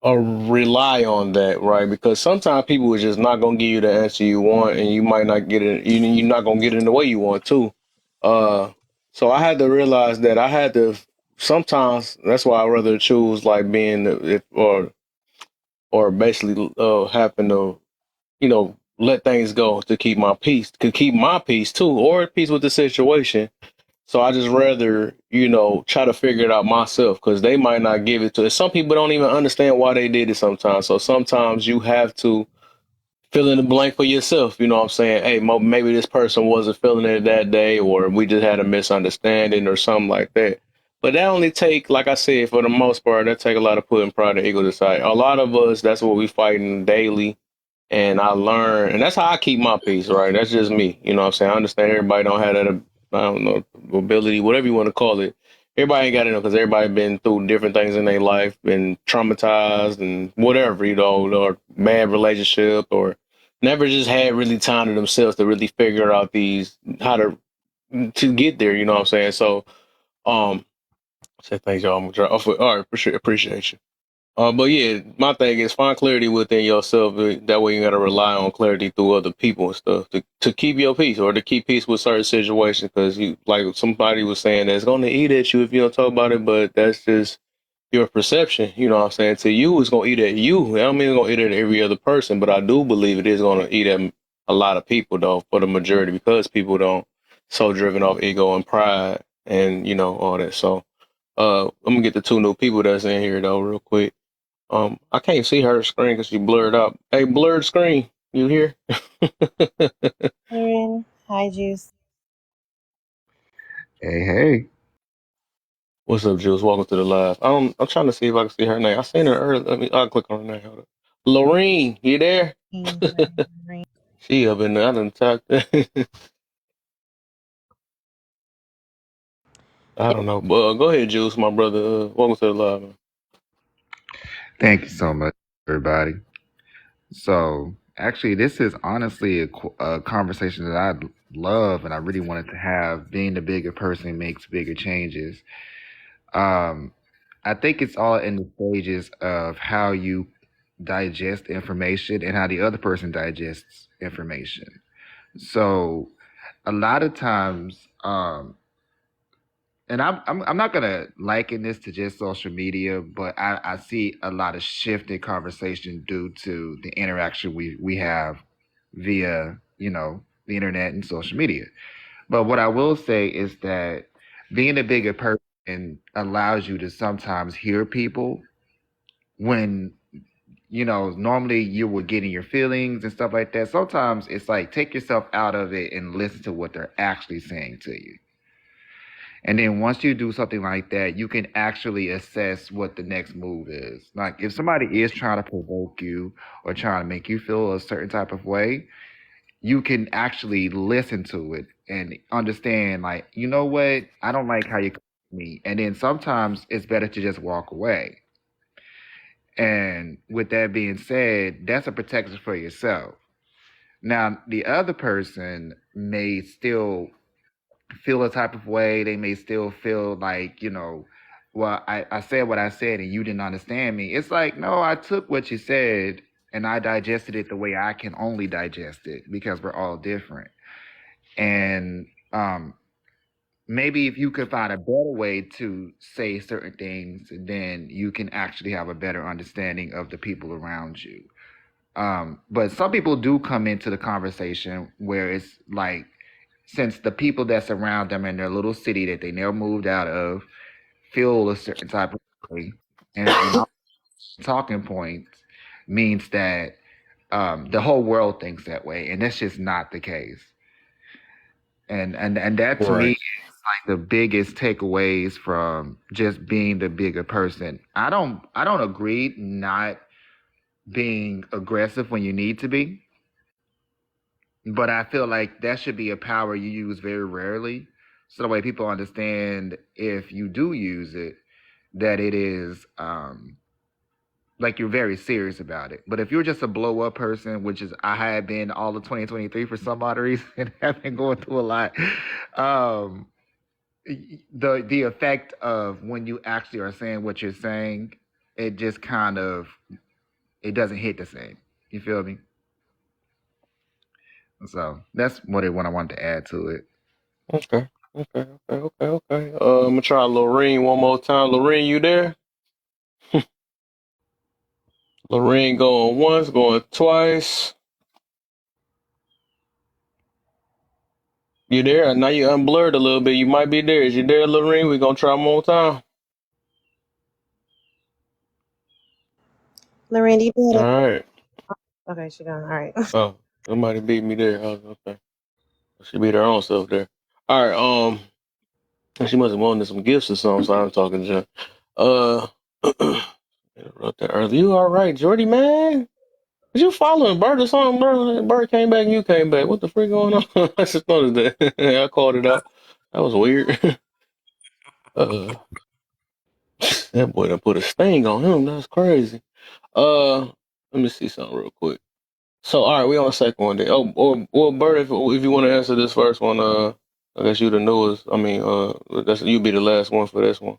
Speaker 1: rely on that, right? Because sometimes people are just not gonna give you the answer you want, and you might not get it. You're not gonna get it in the way you want to. So I had to realize that I had to. Sometimes that's why I rather choose like being or basically having to let things go to keep my peace, to keep my peace too, or at peace with the situation. So I just rather, try to figure it out myself because they might not give it to us. Some people don't even understand why they did it sometimes. So sometimes you have to fill in the blank for yourself. You know what I'm saying? Hey, maybe this person wasn't feeling it that day, or we just had a misunderstanding or something like that. But that only take, like I said, for the most part, that take a lot of putting pride and ego aside. A lot of us, that's what we fighting daily. And I learn, and that's how I keep my peace, right? That's just me. You know what I'm saying? I understand everybody don't have that, I don't know, ability, whatever you want to call it. Everybody ain't got it because everybody been through different things in their life, been traumatized and whatever, or bad relationship, or never just had really time to themselves to really figure out how to get there. You know what I'm saying? So, say thanks, y'all. I'm gonna try. All right, appreciate you. But yeah, my thing is find clarity within yourself. That way you gotta rely on clarity through other people and stuff to keep your peace or to keep peace with certain situations. Because you, like somebody was saying, that's gonna eat at you if you don't talk about it. But that's just your perception. You know what I'm saying? To you, it's gonna eat at you. I don't mean it's gonna eat at every other person, but I do believe it is gonna eat at a lot of people though, for the majority, because people don't so driven off ego and pride and all that. So I'm gonna get the two new people that's in here though, real quick. I can't see her screen because she blurred out. Hey, blurred screen, you here?
Speaker 4: Aaron, hi, Juice.
Speaker 20: Hey.
Speaker 1: What's up, Jules? Welcome to the live. I'm trying to see if I can see her name. I seen her earlier. I'll click on her name. Hold up. Lorene, you there? She up in there. I done talked. I don't know. But go ahead, Jules, my brother. Welcome to the live, man.
Speaker 20: Thank you so much, everybody. So, actually, this is honestly a conversation that I love and I really wanted to have. Being the bigger person makes bigger changes. Um, I think it's all in the stages of how you digest information and how the other person digests information. So, a lot of times, and I'm not gonna liken this to just social media, but I see a lot of shift in conversation due to the interaction we have via the internet and social media. But what I will say is that being a bigger person allows you to sometimes hear people when normally you would get in your feelings and stuff like that. Sometimes it's like take yourself out of it and listen to what they're actually saying to you. And then once you do something like that, you can actually assess what the next move is. Like if somebody is trying to provoke you or trying to make you feel a certain type of way, you can actually listen to it and understand, like, you know what? I don't like how you come at me. And then sometimes it's better to just walk away. And with that being said, that's a protection for yourself. Now, the other person may still feel a type of way. They may still feel like, well, I said what I said and you didn't understand me. It's like, no, I took what you said and I digested it the way I can only digest it because we're all different. And maybe if you could find a better way to say certain things, then you can actually have a better understanding of the people around you. But some people do come into the conversation where it's like, since the people that surround them in their little city that they never moved out of feel a certain type of way, and talking points means that the whole world thinks that way, and that's just not the case. And that to me
Speaker 1: Right.
Speaker 20: is like the biggest takeaways from just being the bigger person. I don't agree not being aggressive when you need to be. But I feel like that should be a power you use very rarely. So the way people understand if you do use it, that it is like you're very serious about it. But if you're just a blow up person, which is I had been all of 2023 for some odd reason, I've been going through a lot. Um, the effect of when you actually are saying what you're saying, it just kind of it doesn't hit the same. You feel me? So that's what I wanted to add to it.
Speaker 1: Okay. I'm gonna try Lorene one more time. Lorene, you there? Lorene going once, going twice. You there? Now you unblurred a little bit. You might be there. Is you there, Lorene? We gonna try one more time.
Speaker 11: Lorraine, you did
Speaker 1: All
Speaker 11: it.
Speaker 1: right.
Speaker 11: Okay, she gone. All right.
Speaker 1: Oh, somebody beat me there. Oh, okay. She beat her own self there. All right. She must have wanted some gifts or something. So I'm talking to John. Wrote that earlier. You all right, Jordy, man? Was you following Bert or something, bro? Bert came back and you came back. What the freak going on? I just noticed that. I called it out. That was weird. That boy done put a sting on him. That's crazy. Let me see something real quick. So, all right, we on the second one then. Oh, or Bert, if you want to answer this first one, I guess you the newest. I mean, that's you be the last one for this one.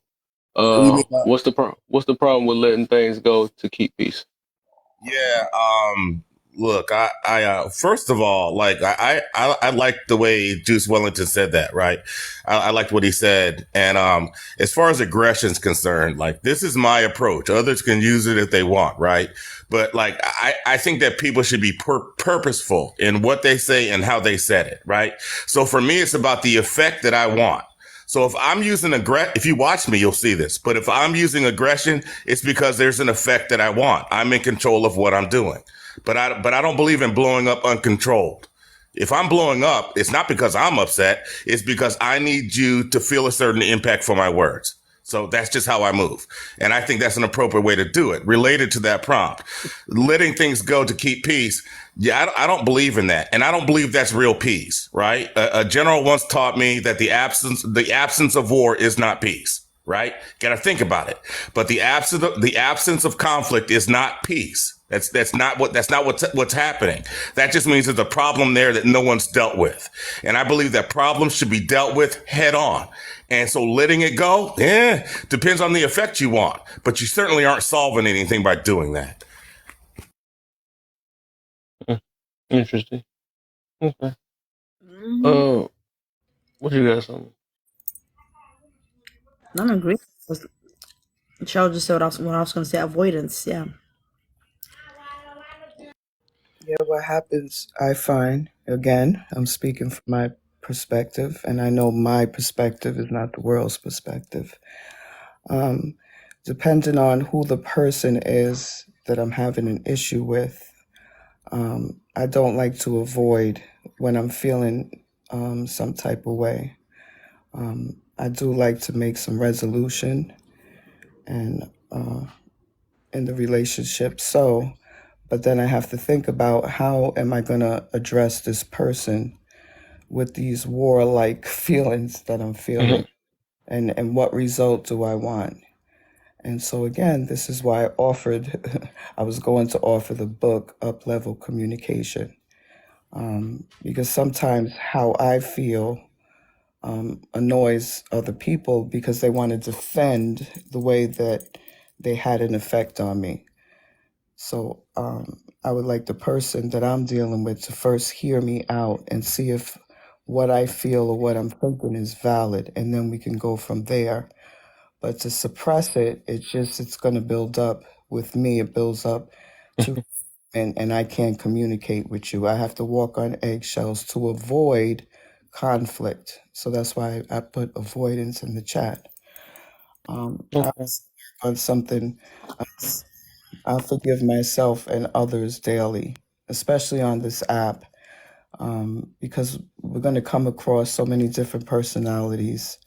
Speaker 4: You mean,
Speaker 1: What's the problem with letting things go to keep peace?
Speaker 4: yeah. Look, I first of all, like, I like the way Juice Wellington said that, right? I liked what he said. And, as far as aggression is concerned, like, this is my approach. Others can use it if they want, right? But like, I think that people should be purposeful in what they say and how they said it, right? So for me, it's about the effect that I want. So if I'm using if you watch me, you'll see this. But if I'm using aggression, it's because there's an effect that I want. I'm in control of what I'm doing. But I don't believe in blowing up uncontrolled. If I'm blowing up, it's not because I'm upset. It's because I need you to feel a certain impact for my words. So that's just how I move. And I think that's an appropriate way to do it. Related to that prompt, letting things go to keep peace. Yeah, I don't believe in that. And I don't believe that's real peace, right? A general once taught me that the absence of war is not peace, right? Got to think about it. But the absence of conflict is not peace. That's not what's happening. That just means there's a problem there that no one's dealt with. And I believe that problems should be dealt with head on. And so letting it go, depends on the effect you want. But you certainly aren't solving anything by doing that.
Speaker 1: Interesting. Okay. What you got? Something?
Speaker 19: I'm agree. Cheryl just said what I was going to say. Avoidance. Yeah.
Speaker 15: Yeah, what happens, I find, again, I'm speaking from my perspective, and I know my perspective is not the world's perspective. Depending on who the person is that I'm having an issue with, I don't like to avoid when I'm feeling some type of way. I do like to make some resolution and in the relationship. But then I have to think about how am I going to address this person with these warlike feelings that I'm feeling, and what result do I want? And so again, this is why I was going to offer the book Up Level Communication, because sometimes how I feel annoys other people because they want to defend the way that they had an effect on me. So I would like the person that I'm dealing with to first hear me out and see if what I feel or what I'm thinking is valid, and then we can go from there. But to suppress it, it's going to build up with me. It builds up to, and I can't communicate with you. I have to walk on eggshells to avoid conflict. So that's why I put avoidance in the chat. I was on something. I forgive myself and others daily, especially on this app, because we're going to come across so many different personalities,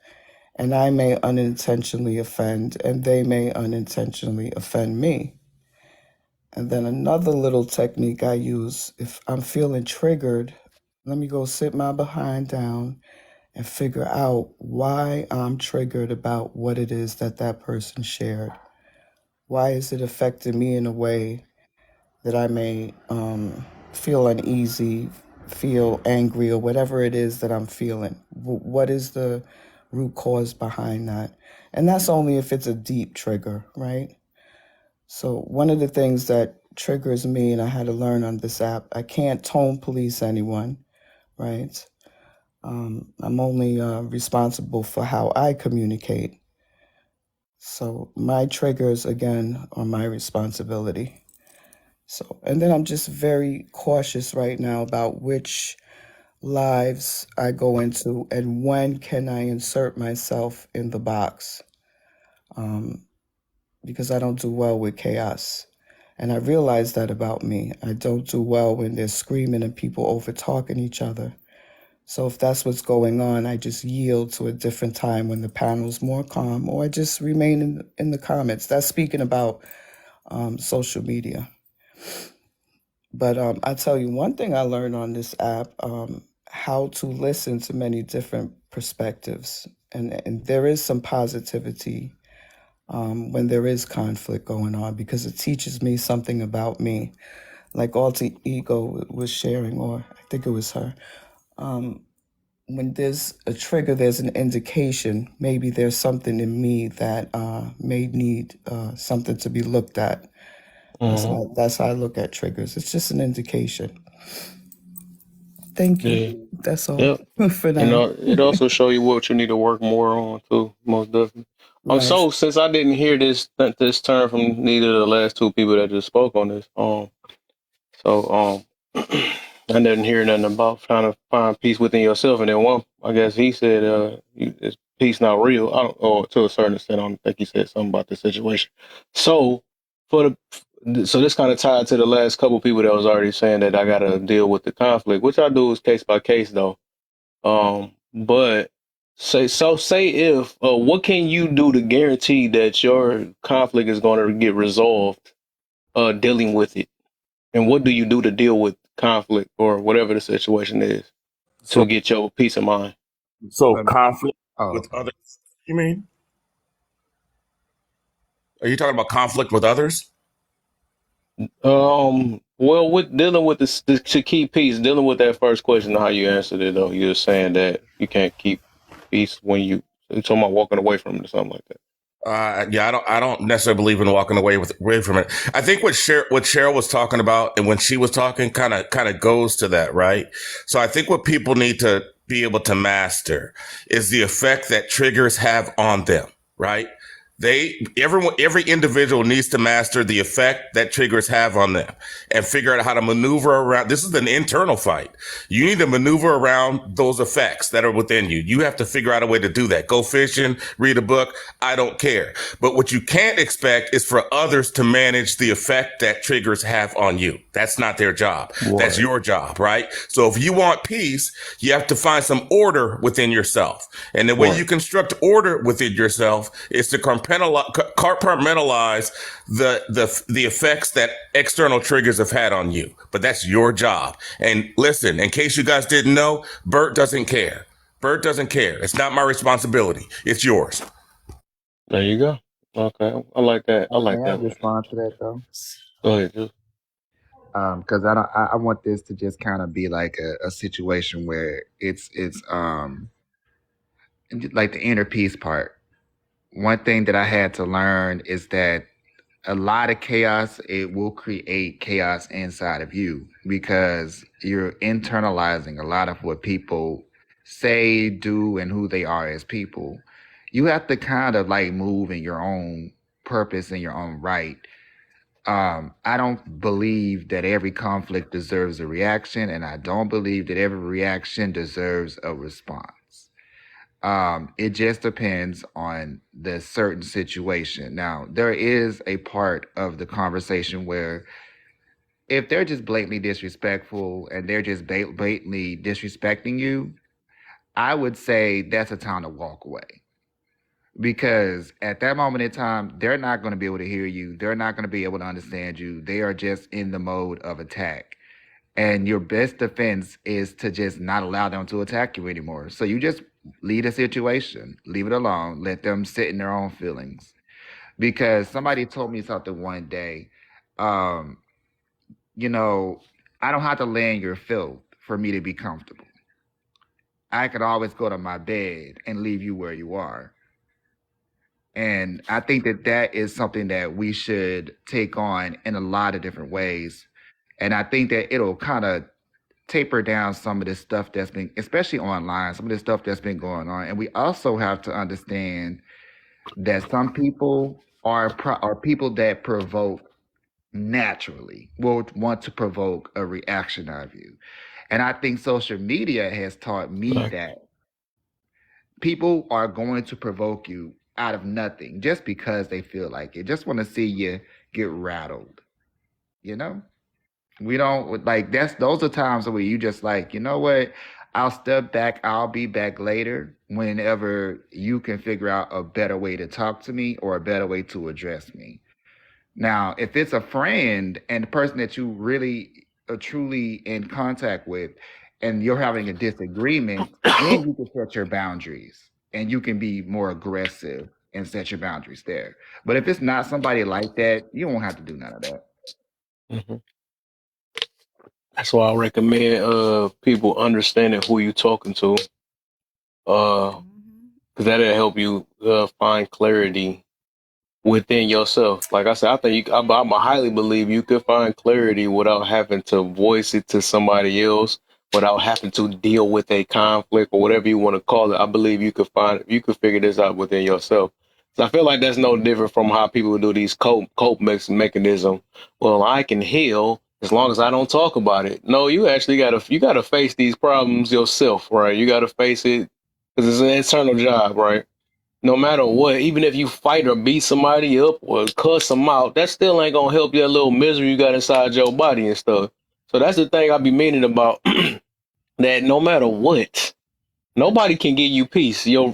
Speaker 15: and I may unintentionally offend, and they may unintentionally offend me. And then another little technique I use, if I'm feeling triggered, let me go sit my behind down and figure out why I'm triggered about what it is that person shared. Why is it affecting me in a way that I may feel uneasy, feel angry, or whatever it is that I'm feeling? What is the root cause behind that? And that's only if it's a deep trigger, right? So one of the things that triggers me, and I had to learn on this app, I can't tone police anyone, right? I'm only responsible for how I communicate. So my triggers, again, are my responsibility. So, and then I'm just very cautious right now about which lives I go into, and when can I insert myself in the box? Because I don't do well with chaos. And I realize that about me. I don't do well when there's screaming and people over talking each other. So if that's what's going on, I just yield to a different time when the panel's more calm, or I just remain in the comments. That's speaking about social media. But I tell you, one thing I learned on this app, how to listen to many different perspectives. And there is some positivity when there is conflict going on, because it teaches me something about me. Like Alter Ego was sharing, or I think it was her. When there's a trigger, there's an indication. Maybe there's something in me that may need something to be looked at. That's how I look at triggers. It's just an indication. Thank you.
Speaker 1: Yeah.
Speaker 15: That's all
Speaker 1: Yep.
Speaker 15: for
Speaker 1: You
Speaker 15: now.
Speaker 1: know, it also show you what you need to work more on too, most definitely.
Speaker 15: Right.
Speaker 1: So since I didn't hear this term from neither of the last two people that just spoke on this, I didn't hear nothing about trying to find peace within yourself. And then one, I guess he said, is peace not real? I don't, or to a certain extent, I don't think he said something about the situation. So so this kind of tied to the last couple people that was already saying that I got to deal with the conflict, which I do is case by case though. But say if what can you do to guarantee that your conflict is going to get resolved? Dealing with it, and what do you do to deal with conflict or whatever the situation is to get your peace of mind?
Speaker 4: So conflict with others, you mean? Are you talking about conflict with others?
Speaker 1: Well, with dealing with to keep peace, dealing with that first question, how you answered it though, you're saying that you can't keep peace when you're talking about walking away from it or something like that.
Speaker 4: Yeah, I don't necessarily believe in walking away from it. I think what Cheryl was talking about, and when she was talking, kind of goes to that, right? So I think what people need to be able to master is the effect that triggers have on them, right? Every individual needs to master the effect that triggers have on them and figure out how to maneuver around. This is an internal fight. You need to maneuver around those effects that are within you. You have to figure out a way to do that. Go fishing, read a book. I don't care. But what you can't expect is for others to manage the effect that triggers have on you. That's not their job. Right. That's your job, right? So if you want peace, you have to find some order within yourself. And the way you construct order within yourself is to compartmentalize the effects that external triggers have had on you. But that's your job. And listen, in case you guys didn't know, Bert doesn't care. Bert doesn't care. It's not my responsibility. It's yours.
Speaker 1: There you go. Okay, I like that. I like
Speaker 20: May I
Speaker 1: that.
Speaker 20: respond to that though?
Speaker 1: Go ahead, Juice.
Speaker 20: Because I want this to just kind of be like a situation where it's like the inner peace part. One thing that I had to learn is that a lot of chaos, it will create chaos inside of you because you're internalizing a lot of what people say, do, and who they are as people. You have to kind of like move in your own purpose and your own right. I don't believe that every conflict deserves a reaction, and I don't believe that every reaction deserves a response. It just depends on the certain situation. Now, there is a part of the conversation where if they're just blatantly disrespectful and they're just blatantly disrespecting you, I would say that's a time to walk away. Because at that moment in time, they're not going to be able to hear you. They're not going to be able to understand you. They are just in the mode of attack. And your best defense is to just not allow them to attack you anymore. So you just leave the situation, leave it alone, let them sit in their own feelings. Because somebody told me something one day, you know, I don't have to lay in your filth for me to be comfortable. I could always go to my bed and leave you where you are. And I think that that is something that we should take on in a lot of different ways. And I think that it'll kind of taper down some of this stuff that's been, especially online, some of this stuff that's been going on. And we also have to understand that some people are people that provoke naturally, will want to provoke a reaction out of you. And I think social media has taught me that people are going to provoke you out of nothing just because they feel like it. Just want to see you get rattled. You know? We don't like those are times where you just like, you know what? I'll step back, I'll be back later whenever you can figure out a better way to talk to me or a better way to address me. Now, if it's a friend and the person that you really are truly in contact with and you're having a disagreement, then you can set your boundaries and you can be more aggressive and set your boundaries there. But if it's not somebody like that, you won't have to do none of that.
Speaker 1: hmm That's why I recommend people understanding who you talking to, because that'll help you find clarity within yourself. Like I said, I think I highly believe you could find clarity without having to voice it to somebody else, without having to deal with a conflict or whatever you want to call it. I believe you could figure this out within yourself. So I feel like that's no different from how people do these cope mechanism. Well, I can heal as long as I don't talk about it. No, you actually gotta face these problems yourself, right? You gotta face it because it's an internal job, right? No matter what, even if you fight or beat somebody up or cuss them out, that still ain't gonna help your little misery you got inside your body and stuff. So that's the thing I be meaning about that no matter what, nobody can give you peace. Your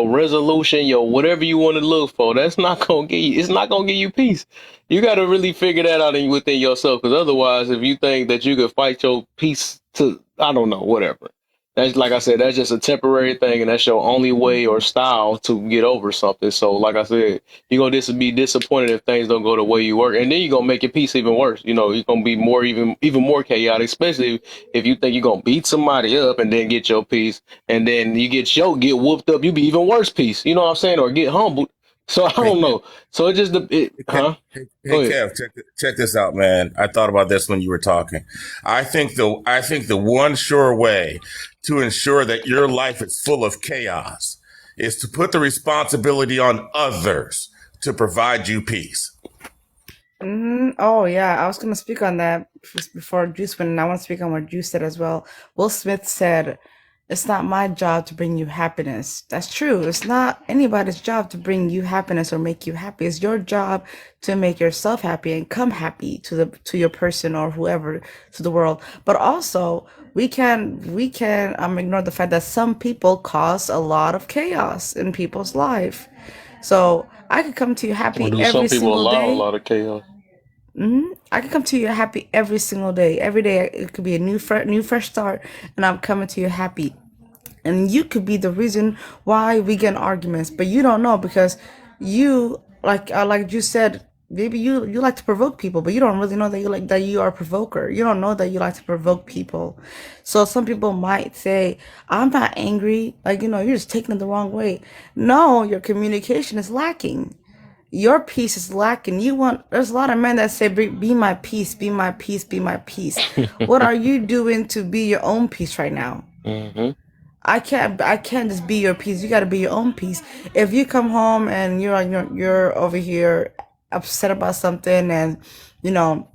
Speaker 1: resolution, your whatever you want to look for, that's not gonna give you. It's not gonna give you peace. You got to really figure that out within yourself. Because otherwise, if you think that you could fight your peace to, I don't know, whatever. That's like I said, that's just a temporary thing, and that's your only way or style to get over something. So, like I said, you're gonna be disappointed if things don't go the way you work, and then you're gonna make your peace even worse. You know, you're gonna be even more chaotic, especially if you think you're gonna beat somebody up and then get your peace, and then you get whooped up, you be even worse peace. You know what I'm saying? Or get humbled. So I
Speaker 4: Hey,
Speaker 1: don't know. So it just huh?
Speaker 4: hey,
Speaker 1: Go ahead.
Speaker 4: Kev, check this out, man. I thought about this when you were talking. I think the one sure way to ensure that your life is full of chaos is to put the responsibility on others to provide you peace.
Speaker 19: Oh yeah, I was gonna speak on that before Juice went, and I want to speak on what Juice said as well. Will Smith said, "It's not my job to bring you happiness." That's true. It's not anybody's job to bring you happiness or make you happy. It's your job to make yourself happy and come happy to your person or whoever, to the world. But also, we can ignore the fact that some people cause a lot of chaos in people's life. So I could come to you
Speaker 1: Or
Speaker 19: happy
Speaker 1: do some
Speaker 19: every
Speaker 1: people
Speaker 19: single
Speaker 1: allow a
Speaker 19: day.
Speaker 1: lot of chaos?
Speaker 19: I can come to you happy every single day. Every day it could be a new fresh start, and I'm coming to you happy. And you could be the reason why we get in arguments, but you don't know because you like you said, maybe you like to provoke people, but you don't really know that you are a provoker. You don't know that you like to provoke people. So some people might say, "I'm not angry," like you're just taking it the wrong way. No, your communication is lacking. Your peace is lacking. There's a lot of men that say, be my peace, be my peace, be my peace. What are you doing to be your own peace right now?
Speaker 1: hmm
Speaker 19: I can't just be your peace. You got to be your own peace. If you come home and you're over here upset about something, and you know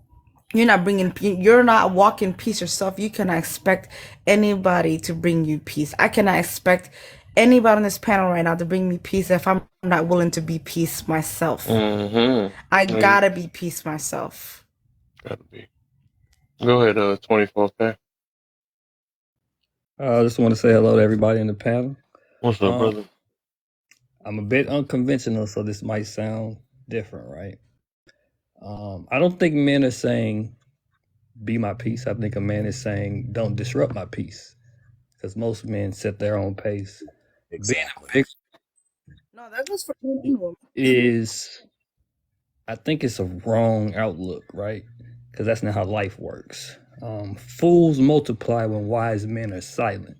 Speaker 19: you're not walking peace yourself, you cannot expect anybody to bring you peace. I cannot expect anybody on this panel right now to bring me peace if I'm not willing to be peace myself.
Speaker 1: hmm
Speaker 19: I gotta be peace myself.
Speaker 1: Gotta be. Go ahead, 24K.
Speaker 18: I just want to say hello to everybody in the panel.
Speaker 1: What's up, brother?
Speaker 18: I'm a bit unconventional, so this might sound different, right? I don't think men are saying, be my peace. I think a man is saying, don't disrupt my peace. Because most men set their own pace.
Speaker 4: Exactly.
Speaker 18: Being
Speaker 19: No, that goes for anyone.
Speaker 18: I think it's a wrong outlook, right? Because that's not how life works. Fools multiply when wise men are silent.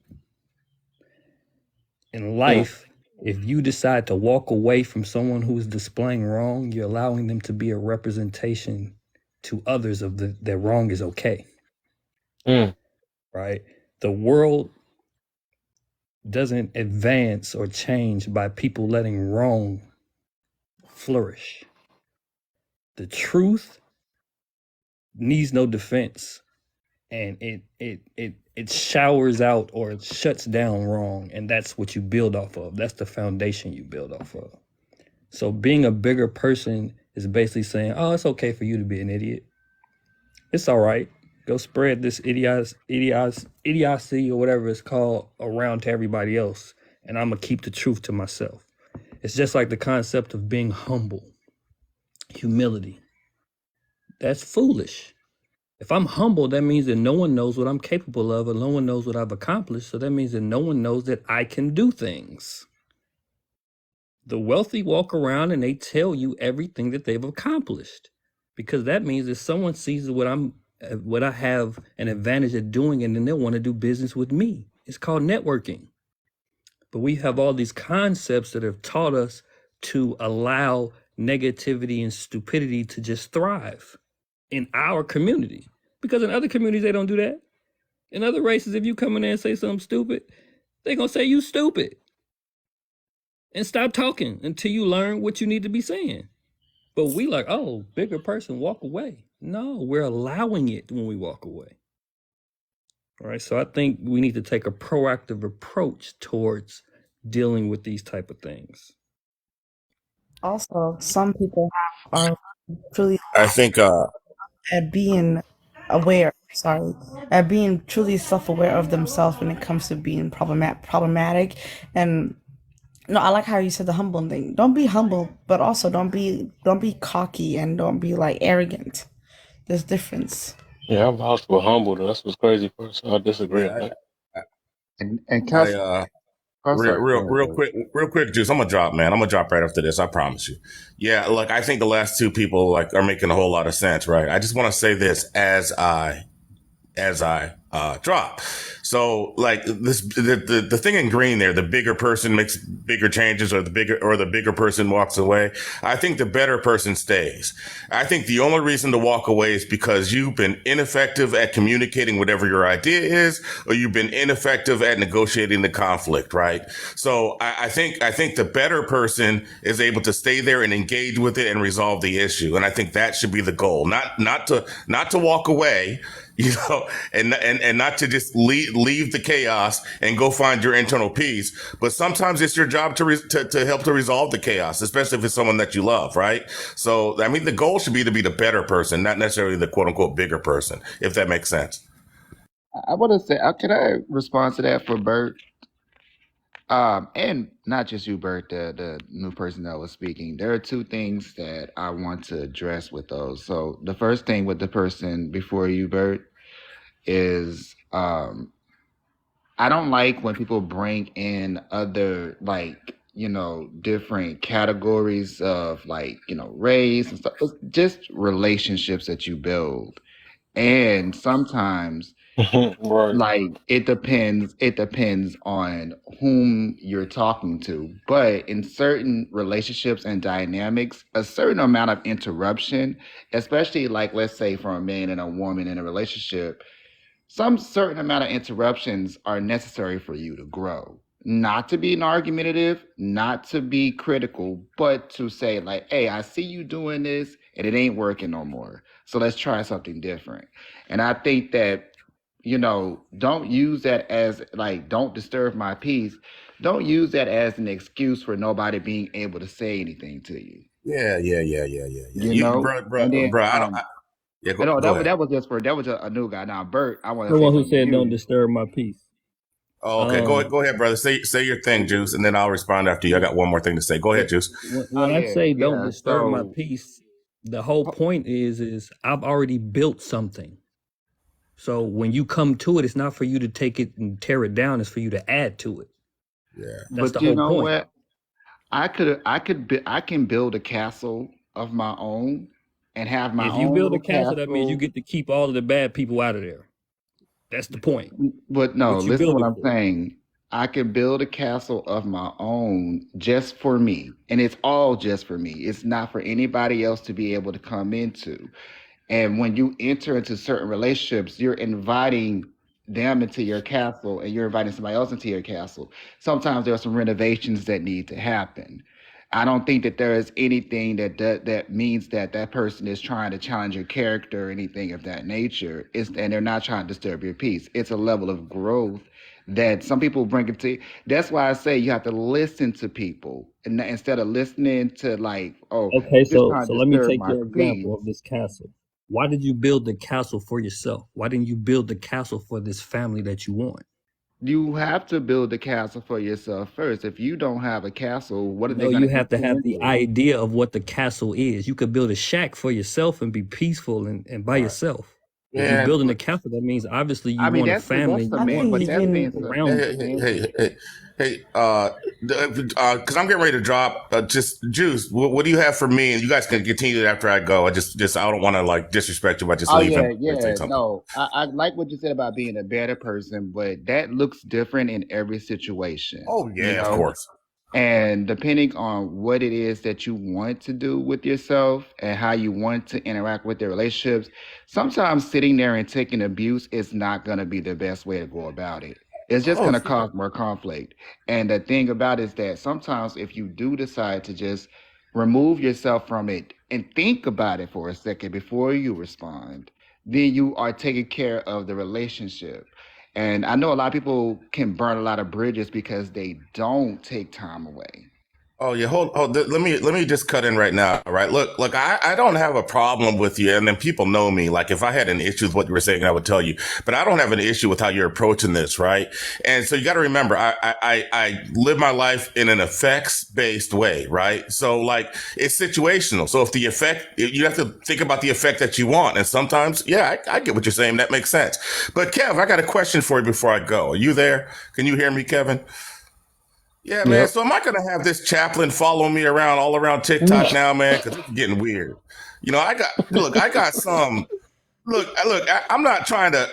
Speaker 18: In life, if you decide to walk away from someone who's displaying wrong, you're allowing them to be a representation to others of that wrong is okay. Right? The world doesn't advance or change by people letting wrong flourish. The truth needs no defense, and it showers out or it shuts down wrong, and that's what you build off of. That's the foundation you build off of. So being a bigger person is basically saying, oh, it's okay for you to be an idiot. It's all right. Go spread this idiocy or whatever it's called around to everybody else, and I'm gonna keep the truth to myself. It's just like the concept of being humble, humility. That's foolish. If I'm humble, that means that no one knows what I'm capable of, and no one knows what I've accomplished. So that means that no one knows that I can do things. The wealthy walk around and they tell you everything that they've accomplished, because that means that someone sees what I have an advantage at doing, and then they'll want to do business with me. It's called networking. But we have all these concepts that have taught us to allow negativity and stupidity to just thrive in our community, because in other communities they don't do that. In other races, if you come in there and say something stupid, they're gonna say you stupid and stop talking until you learn what you need to be saying. But we like, oh, bigger person, walk away. No, we're allowing it when we walk away. All right, so I think we need to take a proactive approach towards dealing with these type of things.
Speaker 19: Also, some people are truly
Speaker 4: I think
Speaker 19: at being aware, at being truly self-aware of themselves when it comes to being problematic. And I like how you said the humble thing. Don't be humble, but also don't be cocky and don't be like arrogant. There's difference.
Speaker 1: Yeah, I vouch for humble. That's what's crazy for us. I disagree.
Speaker 4: yeah,
Speaker 20: And
Speaker 4: I
Speaker 20: I'm sorry. Go
Speaker 4: real
Speaker 20: ahead, Bert.
Speaker 4: quick, Juice. I'm gonna drop, man. I'm gonna drop right after this. I promise you. Yeah, look, I think the last two people are making a whole lot of sense, right? I just want to say this as I drop. So the thing in green there, the bigger person makes bigger changes, or the bigger person walks away. I think the better person stays. I think the only reason to walk away is because you've been ineffective at communicating whatever your idea is, or you've been ineffective at negotiating the conflict, right? So I think the better person is able to stay there and engage with it and resolve the issue. And I think that should be the goal, not to walk away, and not to just leave the chaos and go find your internal peace. But sometimes it's your job to help to resolve the chaos, especially if it's someone that you love, right? So, I mean, the goal should be to be the better person, not necessarily the quote unquote bigger person, if that makes sense.
Speaker 20: I want to say, can I respond to that for Bert? And not just you, Bert, the new person that was speaking. There are two things that I want to address with those. So the first thing with the person before you, Bert, is I don't like when people bring in other different categories of race and stuff. It's just relationships that you build. And sometimes
Speaker 1: Right.
Speaker 20: it depends on whom you're talking to. But in certain relationships and dynamics, a certain amount of interruption, especially let's say for a man and a woman in a relationship, some certain amount of interruptions are necessary for you to grow. Not to be argumentative, not to be critical, but to say hey, I see you doing this and it ain't working no more. So let's try something different. And I think that, don't use that as don't disturb my peace. Don't use that as an excuse for nobody being able to say anything to you.
Speaker 4: Yeah.
Speaker 20: And then,
Speaker 4: Go ahead.
Speaker 20: that was a new guy. Now, Bert, I want to
Speaker 18: The
Speaker 20: say
Speaker 18: one who
Speaker 20: something to
Speaker 18: said, "Don't
Speaker 20: you.
Speaker 18: disturb my peace."
Speaker 4: Oh, okay. Go ahead, brother. Say your thing, Juice, and then I'll respond after you. I got one more thing to say. Go ahead, Juice.
Speaker 18: When I say don't
Speaker 20: Yeah.
Speaker 18: disturb my
Speaker 20: So,
Speaker 18: peace, the whole point is I've already built something. So when you come to it, it's not for you to take it and tear it down. It's for you to add to it.
Speaker 4: Yeah.
Speaker 18: That's the
Speaker 20: but you
Speaker 18: whole
Speaker 20: know
Speaker 18: point.
Speaker 20: what? I can build a castle of my own and have my
Speaker 18: If you
Speaker 20: own
Speaker 18: build a
Speaker 20: little
Speaker 18: castle, that means you
Speaker 20: castle.
Speaker 18: get to keep all of the bad people out of there. That's the point.
Speaker 20: But no,
Speaker 18: What you
Speaker 20: listen to
Speaker 18: build
Speaker 20: what
Speaker 18: it
Speaker 20: I'm
Speaker 18: for.
Speaker 20: saying. I can build a castle of my own just for me. And it's all just for me. It's not for anybody else to be able to come into. And when you enter into certain relationships, you're inviting them into your castle and you're inviting somebody else into your castle. Sometimes there are some renovations that need to happen. I don't think that there is anything that means that that person is trying to challenge your character or anything of that nature. And they're not trying to disturb your peace. It's a level of growth that some people bring it to. That's why I say you have to listen to people, and instead of listening to like, oh,
Speaker 18: Okay,
Speaker 20: you're
Speaker 18: so
Speaker 20: trying to
Speaker 18: let me
Speaker 20: disturb
Speaker 18: take
Speaker 20: my
Speaker 18: your
Speaker 20: peace.
Speaker 18: example of this castle. Why did you build the castle for yourself? Why didn't you build the castle for this family that you want?
Speaker 20: You have to build a castle for yourself first. If you don't have a castle, what are they
Speaker 18: No,
Speaker 20: going
Speaker 18: you
Speaker 20: to
Speaker 18: have to
Speaker 20: enter
Speaker 18: have the
Speaker 20: into?
Speaker 18: idea of what the castle is. You could build a shack for yourself and be peaceful and by
Speaker 20: Right.
Speaker 18: yourself. If you're
Speaker 20: Yeah,
Speaker 18: building a
Speaker 20: but
Speaker 18: castle, that means obviously you
Speaker 20: I mean
Speaker 18: want a
Speaker 20: that's
Speaker 18: family and you
Speaker 19: I
Speaker 18: want
Speaker 19: think
Speaker 20: but that's being
Speaker 19: even
Speaker 18: around you.
Speaker 4: Because I'm getting ready to drop. Just Juice, what do you have for me? And you guys can continue after I go. I don't want to like disrespect you by just
Speaker 20: Oh
Speaker 4: leaving.
Speaker 20: yeah,
Speaker 4: Say something.
Speaker 20: no. I like what you said about being a better person, but that looks different in every situation.
Speaker 4: Oh
Speaker 20: You
Speaker 4: yeah, of
Speaker 20: know?
Speaker 4: course.
Speaker 20: And depending on what it is that you want to do with yourself and how you want to interact with the relationships, sometimes sitting there and taking abuse is not going to be the best way to go about it. It's just
Speaker 4: Oh
Speaker 20: going to cause more conflict. And the thing about it is that sometimes if you do decide to just remove yourself from it and think about it for a second before you respond, then you are taking care of the relationship. And I know a lot of people can burn a lot of bridges because they don't take time away.
Speaker 4: Oh yeah, hold. Let me just cut in right now. Right, look. I don't have a problem with you, and then people know me. Like if I had an issue with what you were saying, I would tell you. But I don't have an issue with how you're approaching this, right? And so you got to remember, I live my life in an effects based way, right? So like it's situational. So if the effect, you have to think about the effect that you want, and sometimes, yeah, I get what you're saying. That makes sense. But Kev, I got a question for you before I go. Are you there? Can you hear me, Kevin? Yeah, man.
Speaker 18: Yep.
Speaker 4: So am I going to have this chaplain follow me around all around TikTok now, man? Because it's getting weird. You know, I got some. I'm not trying to.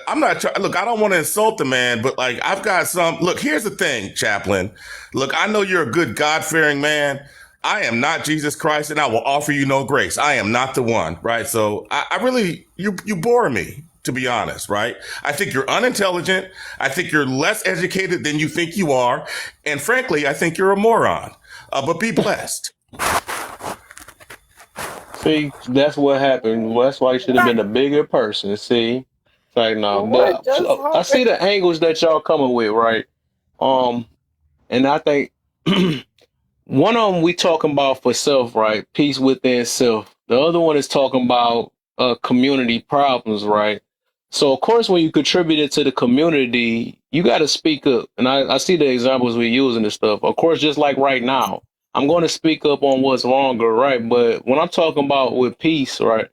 Speaker 4: Look, I don't want to insult the man, but like, I've got some. Look, here's the thing, chaplain. Look, I know you're a good God fearing man. I am not Jesus Christ, and I will offer you no grace. I am not the one, right? So I really, you bore me, to be honest, right? I think you're unintelligent. I think you're less educated than you think you are. And frankly, I think you're a moron. But be blessed.
Speaker 1: See, that's what happened. Well, that's why you should have been a bigger person. See, it's like no,
Speaker 19: what
Speaker 1: but
Speaker 19: just
Speaker 1: so, I see
Speaker 19: happened?
Speaker 1: the angles that y'all coming with, right? And I think one of them we talking about for self, right? Peace within self. The other one is talking about community problems, right? So of course, when you contribute it to the community, you got to speak up. And I see the examples we using and stuff. Of course, just like right now, I'm going to speak up on what's wrong or right. But when I'm talking about with peace, right?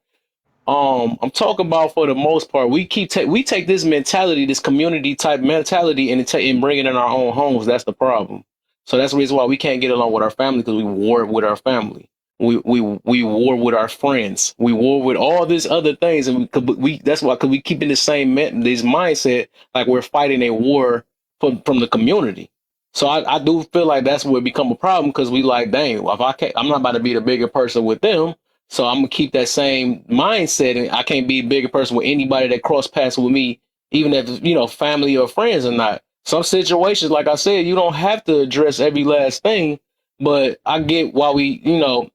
Speaker 1: I'm talking about for the most part, we take this mentality, this community type mentality, and bring it in our own homes. That's the problem. So that's the reason why we can't get along with our family because we war with our family. We war with our friends. We war with all these other things, and we that's why because we keep in the same this mindset like we're fighting a war from the community. So I do feel like that's where it become a problem because we like, dang, well, if I can't, I'm not about to be the bigger person with them. So I'm gonna keep that same mindset, and I can't be a bigger person with anybody that cross paths with me, even if family or friends or not. Some situations, like I said, you don't have to address every last thing, but I get why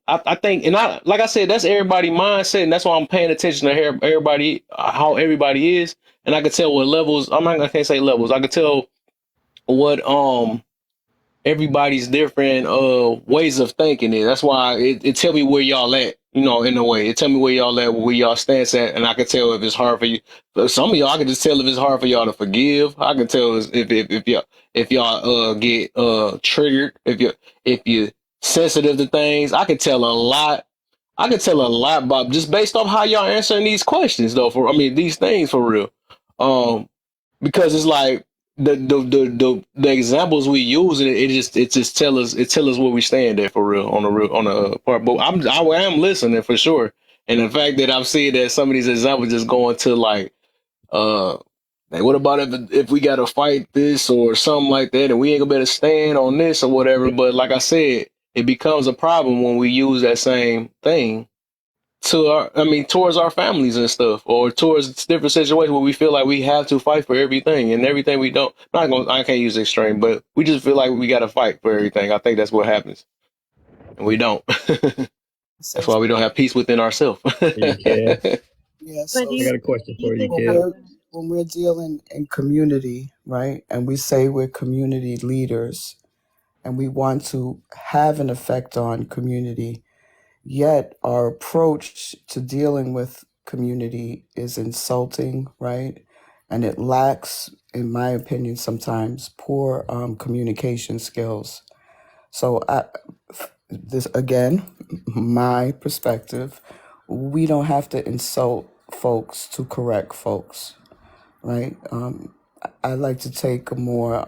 Speaker 1: I think, and I like I said, that's everybody's mindset, and that's why I'm paying attention to everybody, how everybody is, and I can tell what levels. I can't say levels. I can tell what everybody's different ways of thinking it. That's why it tell me where y'all at, in a way. It tell me where y'all at, where y'all stance at, and I can tell if it's hard for you. Some of y'all, I can just tell if it's hard for y'all to forgive. I can tell if y'all get triggered, if you're sensitive to things. I can tell a lot. I can tell a lot, Bob, just based off how y'all answering these questions, though. These things for real. Because it's like the examples we use, and it just tell us where we stand at for real on the part. But I am listening for sure, and the fact that I'm seeing that some of these examples just going to like hey, what about if we got to fight this or something like that, and we ain't gonna be able to stand on this or whatever. But like I said, it becomes a problem when we use that same thing towards our families and stuff, or towards different situations where we feel like we have to fight for everything and everything we don't. I can't use extreme, but we just feel like we got to fight for everything. I think that's what happens. and we don't.
Speaker 19: So,
Speaker 1: That's why we don't have peace within ourselves.
Speaker 18: Hey, Cass,
Speaker 19: yeah,
Speaker 14: But
Speaker 19: so
Speaker 18: I got a question for you,
Speaker 19: when
Speaker 18: Cass.
Speaker 19: we're dealing in community, right, and we say we're community leaders and we want to have an effect on community, yet our approach to dealing with community is insulting, right? And it lacks, in my opinion, sometimes poor communication skills. So this again, my perspective, we don't have to insult folks to correct folks, right? I like to take a more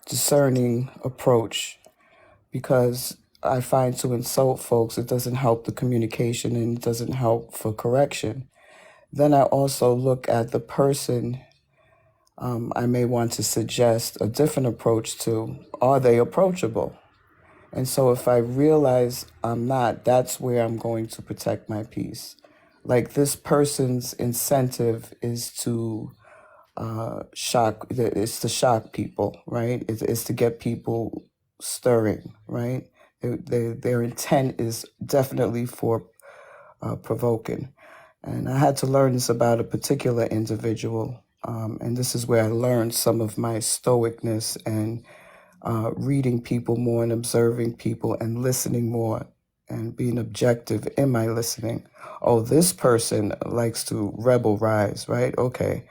Speaker 19: discerning approach because I find to insult folks, it doesn't help the communication and it doesn't help for correction. Then I also look at the person I may want to suggest a different approach to. Are they approachable? And so if I realize I'm not, that's where I'm going to protect my peace. Like this person's incentive is to it's to shock people, right? It's to get people stirring, right? Their intent is definitely for provoking. And I had to learn this about a particular individual. And this is where I learned some of my stoicness and reading people more and observing people and listening more and being objective in my listening. Oh, this person likes to rebel rise, right? Okay.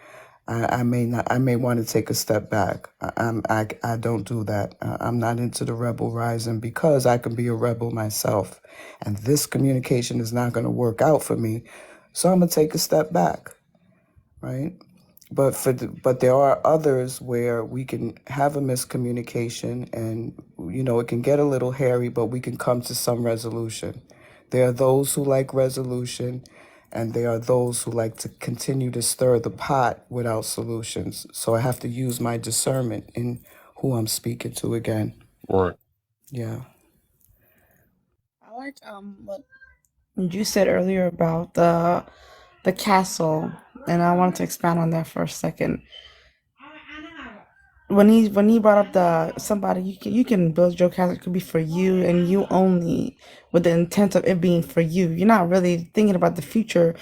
Speaker 19: I may want to take a step back. I don't do that. I'm not into the rebel rising because I can be a rebel myself. And this communication is not going to work out for me. So I'm going to take a step back, right? But there are others where we can have a miscommunication and, it can get a little hairy, but we can come to some resolution. There are those who like resolution, and there are those who like to continue to stir the pot without solutions. So I have to use my discernment in who I'm speaking to again.
Speaker 1: Right.
Speaker 19: Yeah. I liked what you said earlier about the castle, and I wanted to expand on that for a second. When he brought up somebody, you can build your castle. It could be for you and you only, with the intent of it being for you. You're not really thinking about the future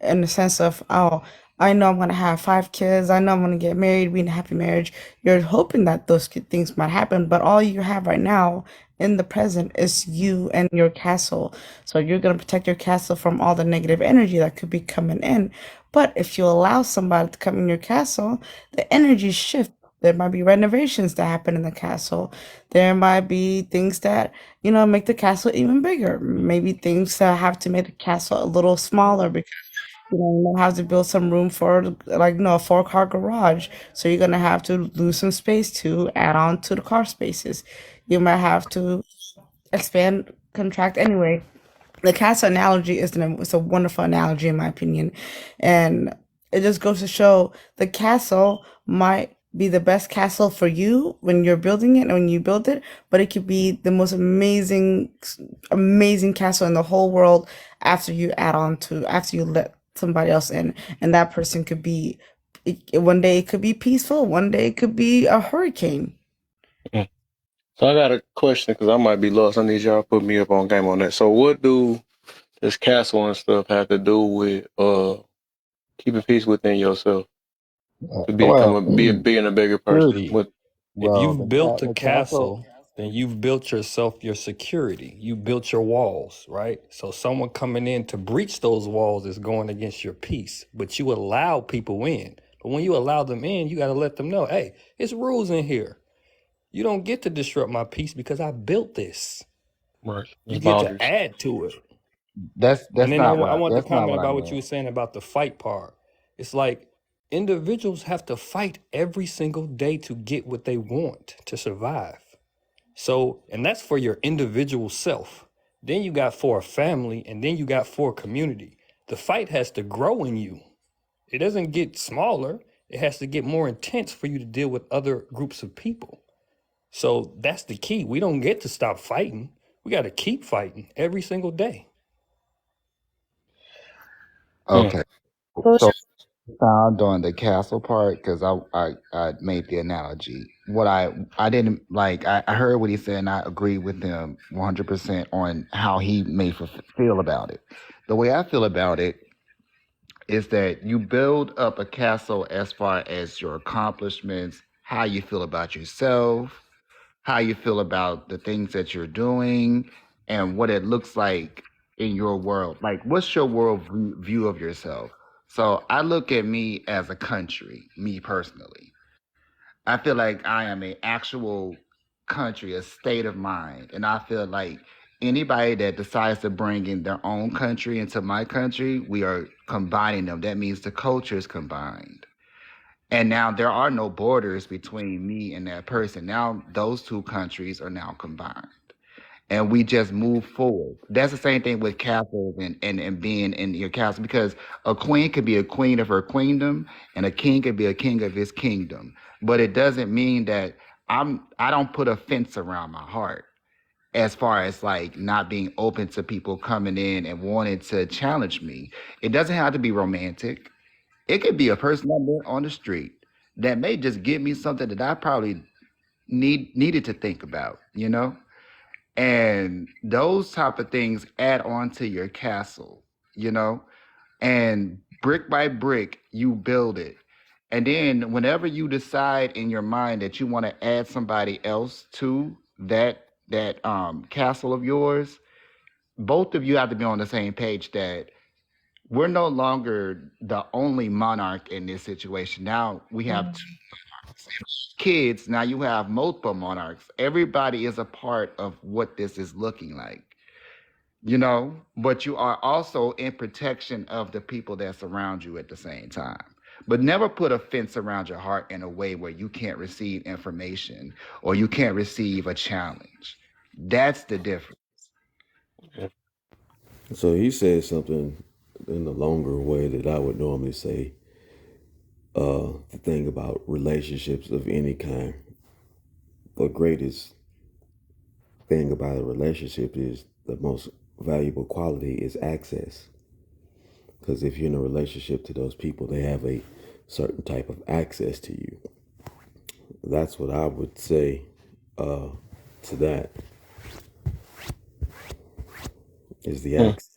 Speaker 19: in the sense of, oh, I know I'm gonna have 5 kids. I know I'm gonna get married, be in a happy marriage. You're hoping that those things might happen, but all you have right now in the present is you and your castle. So you're gonna protect your castle from all the negative energy that could be coming in. But if you allow somebody to come in your castle, the energy shift. There might be renovations that happen in the castle. There might be things that, make the castle even bigger. Maybe things that have to make the castle a little smaller because, you have to build some room for, a 4-car garage. So you're going to have to lose some space to add on to the car spaces. You might have to expand, contract anyway. The castle analogy it's a wonderful analogy in my opinion. And it just goes to show the castle might be the best castle for you when you're building it and when you build it, but it could be the most amazing castle in the whole world after you let somebody else in. And that person could be, one day it could be peaceful, one day it could be a hurricane.
Speaker 1: So I got a question because I might be lost. I need y'all to put me up on game on that. So what do this castle and stuff have to do with keeping peace within yourself to being a bigger person?
Speaker 18: Security. If you've built a castle, then you've built yourself your security. You built your walls, right? So someone coming in to breach those walls is going against your peace, but you allow people in. But when you allow them in, you got to let them know, hey, it's rules in here. You don't get to disrupt my peace because I built this.
Speaker 1: Right.
Speaker 18: You get to add to it.
Speaker 20: That's
Speaker 18: And then
Speaker 20: not
Speaker 18: I want to
Speaker 20: that's not
Speaker 18: comment
Speaker 20: what I
Speaker 18: about what
Speaker 20: meant.
Speaker 18: you were saying about the fight part. It's like individuals have to fight every single day to get what they want to survive. So, and that's for your individual self. Then you got for a family, and then you got for a community. The fight has to grow in you. It doesn't get smaller. It has to get more intense for you to deal with other groups of people. So that's the key. We don't get to stop fighting. We got to keep fighting every single day.
Speaker 20: Okay.
Speaker 19: So
Speaker 20: So found on the castle part because I made the analogy. What I didn't like, I heard what he said and I agree with him 100% on how he may feel about it. The way I feel about it is that you build up a castle as far as your accomplishments, how you feel about yourself, how you feel about the things that you're doing, and what it looks like in your world. Like, what's your world view of yourself? So I look at me as a country, me personally. I feel like I am an actual country, a state of mind. And I feel like anybody that decides to bring in their own country into my country, we are combining them. That means the culture is combined. And now there are no borders between me and that person. Now those two countries are now combined. And we just move forward. That's the same thing with castles and being in your castle because a queen could be a queen of her queendom and a king could be a king of his kingdom. But it doesn't mean that I don't put a fence around my heart as far as like not being open to people coming in and wanting to challenge me. It doesn't have to be romantic. It could be a person I met on the street that may just give me something that I probably needed to think about, you know? And those type of things add on to your castle, you know? And brick by brick, you build it. And then whenever you decide in your mind that you want to add somebody else to that castle of yours, both of you have to be on the same page that we're no longer the only monarch in this situation. Now we have two kids. Now you have multiple monarchs. Everybody is a part of what this is looking like, you know, but you are also in protection of the people that surround you at the same time. But never put a fence around your heart in a way where you can't receive information or you can't receive a challenge. That's the difference.
Speaker 2: So he said something in the longer way that I would normally say. The thing about relationships of any kind, the greatest thing about a relationship is the most valuable quality is access. Because if you're in a relationship to those people, they have a certain type of access to you. That's what I would say to that is the access.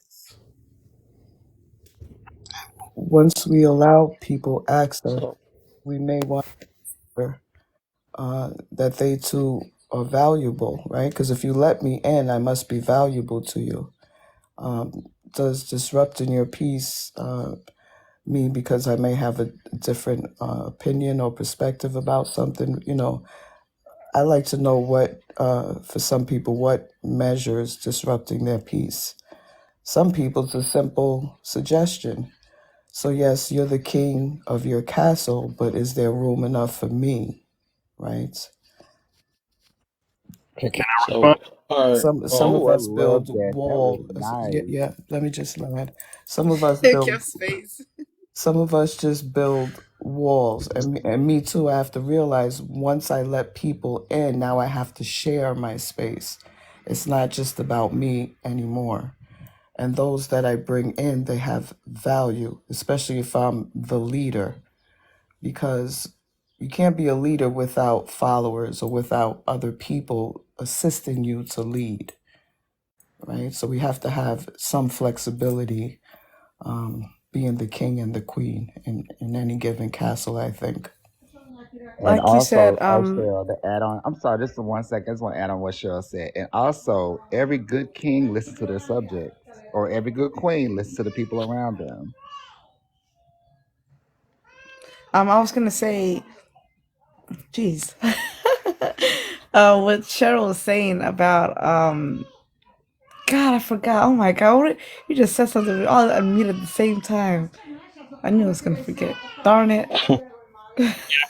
Speaker 15: Once we allow people access, we may want to that they too are valuable, right? Because if you let me in, I must be valuable to you. Does disrupting your peace mean because I may have a different opinion or perspective about something? You know, I like to know what, for some people, what measures disrupting their peace. Some people, it's a simple suggestion. So yes, you're the king of your castle, but is there room enough for me, right?
Speaker 18: Can I
Speaker 1: So,
Speaker 18: respond?
Speaker 1: all right.
Speaker 15: Some of
Speaker 20: I
Speaker 15: us
Speaker 20: love
Speaker 15: build
Speaker 20: that. That was
Speaker 15: wall.
Speaker 20: nice.
Speaker 15: Yeah, let me just land. Some of us
Speaker 12: Take
Speaker 15: build.
Speaker 12: your space.
Speaker 15: Some of us just build walls, and me too. I have to realize once I let people in, now I have to share my space. It's not just about me anymore. And those that I bring in, they have value, especially if I'm the leader, because you can't be a leader without followers or without other people assisting you to lead, right? So we have to have some flexibility, being the king and the queen in any given castle, I think.
Speaker 20: And
Speaker 19: Like you said,
Speaker 20: also, Cheryl, to add on, I'm sorry, just for 1 second. I just want to add on what Cheryl said. And also, every good king listens to their subjects, or every good queen listens to the people around them.
Speaker 19: I was gonna say, geez, what Cheryl was saying about, God, I forgot. Oh my God, you just said something. We all unmuted at the same time. I knew I was gonna forget. Darn it.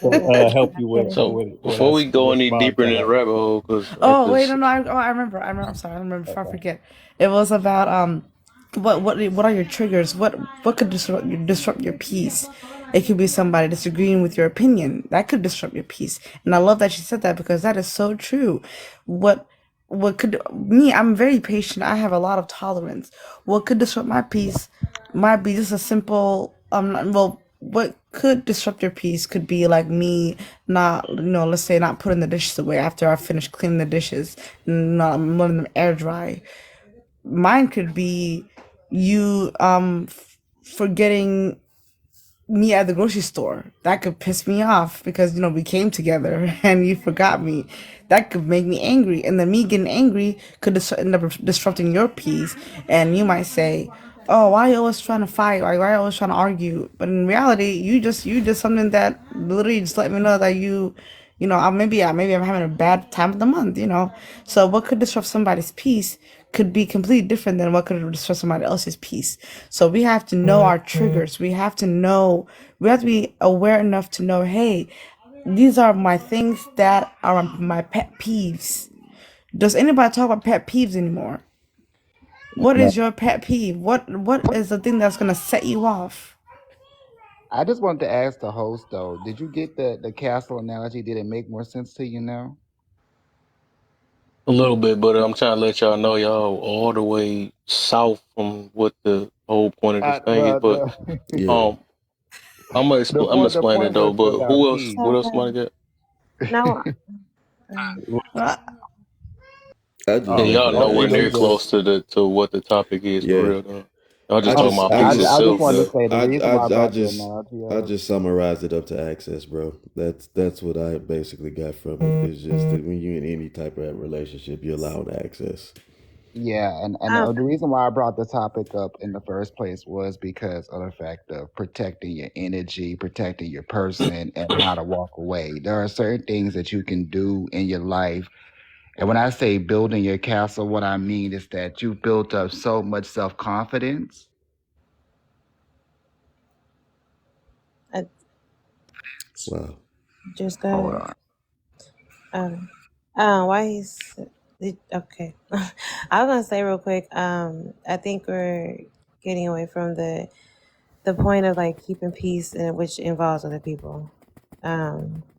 Speaker 18: Help you with
Speaker 1: So
Speaker 18: what I
Speaker 1: before we go any
Speaker 18: respond
Speaker 1: deeper
Speaker 18: to
Speaker 1: in the
Speaker 18: her.
Speaker 1: rabbit hole, because
Speaker 19: Oh wait, no, I remember. I'm sorry. I remember before I forget. It was about what are your triggers? What could disrupt your peace? It could be somebody disagreeing with your opinion. That could disrupt your peace. And I love that she said that because that is so true. What could me? I'm very patient. I have a lot of tolerance. What could disrupt my peace might be just a simple well, what could disrupt your peace could be like me not, let's say not putting the dishes away after I finish cleaning the dishes and not letting them air dry. Mine could be you forgetting me at the grocery store. That could piss me off because we came together and you forgot me. That could make me angry, and then me getting angry could end up disrupting your peace. And you might say, "Oh, why are you always trying to fight? Why are you always trying to argue?" But in reality, you did something that literally just let me know that maybe I'm having a bad time of the month. So what could disrupt somebody's peace could be completely different than what could disrupt somebody else's peace. So we have to know our triggers. We have to be aware enough to know, hey, these are my things that are my pet peeves. Does anybody talk about pet peeves anymore? What
Speaker 20: Yeah.
Speaker 19: is your pet peeve? What is the thing that's gonna set you off?
Speaker 20: I just wanted to ask the host though, did you get the castle analogy? Did it make more sense to you now?
Speaker 1: A little bit, but I'm trying to let y'all know y'all all the way south from what the whole point of this thing is.
Speaker 20: Well,
Speaker 1: But
Speaker 2: Yeah.
Speaker 1: I'm gonna explain it
Speaker 20: point
Speaker 1: though.
Speaker 20: was
Speaker 1: But
Speaker 20: about
Speaker 1: who else?
Speaker 20: peace.
Speaker 1: What else somebody got?
Speaker 14: No,
Speaker 19: Uh,
Speaker 2: I just
Speaker 1: Yeah,
Speaker 20: Oh,
Speaker 1: y'all
Speaker 2: wanted to
Speaker 1: nowhere
Speaker 20: okay.
Speaker 2: ask
Speaker 1: near
Speaker 20: That's
Speaker 2: this.
Speaker 20: good.
Speaker 1: close to what the topic is for
Speaker 2: Yeah.
Speaker 1: real though. Y'all
Speaker 2: I
Speaker 1: just talking
Speaker 2: just
Speaker 1: about
Speaker 2: I
Speaker 20: I,
Speaker 1: peace
Speaker 2: just
Speaker 20: I just
Speaker 1: itself.
Speaker 20: wanted to
Speaker 1: Though.
Speaker 20: say the reason why I brought the analogy
Speaker 2: I
Speaker 20: up.
Speaker 2: just summarized it up to access, bro. That's what I basically got from it. It's just that when you're in any type of relationship, you're allowed access.
Speaker 20: Yeah, and
Speaker 14: um,
Speaker 20: the reason why I brought the topic up in the first place was because of the fact of protecting your energy, protecting your person, and how to walk away. There are certain things that you can do in your life. And when I say building your castle, what I mean is that you built up so much self-confidence.
Speaker 14: I
Speaker 2: Wow.
Speaker 14: just
Speaker 20: Hold
Speaker 14: go
Speaker 20: on.
Speaker 14: ahead. Why okay? I was gonna say real quick. I think we're getting away from the point of like keeping peace, which involves other people.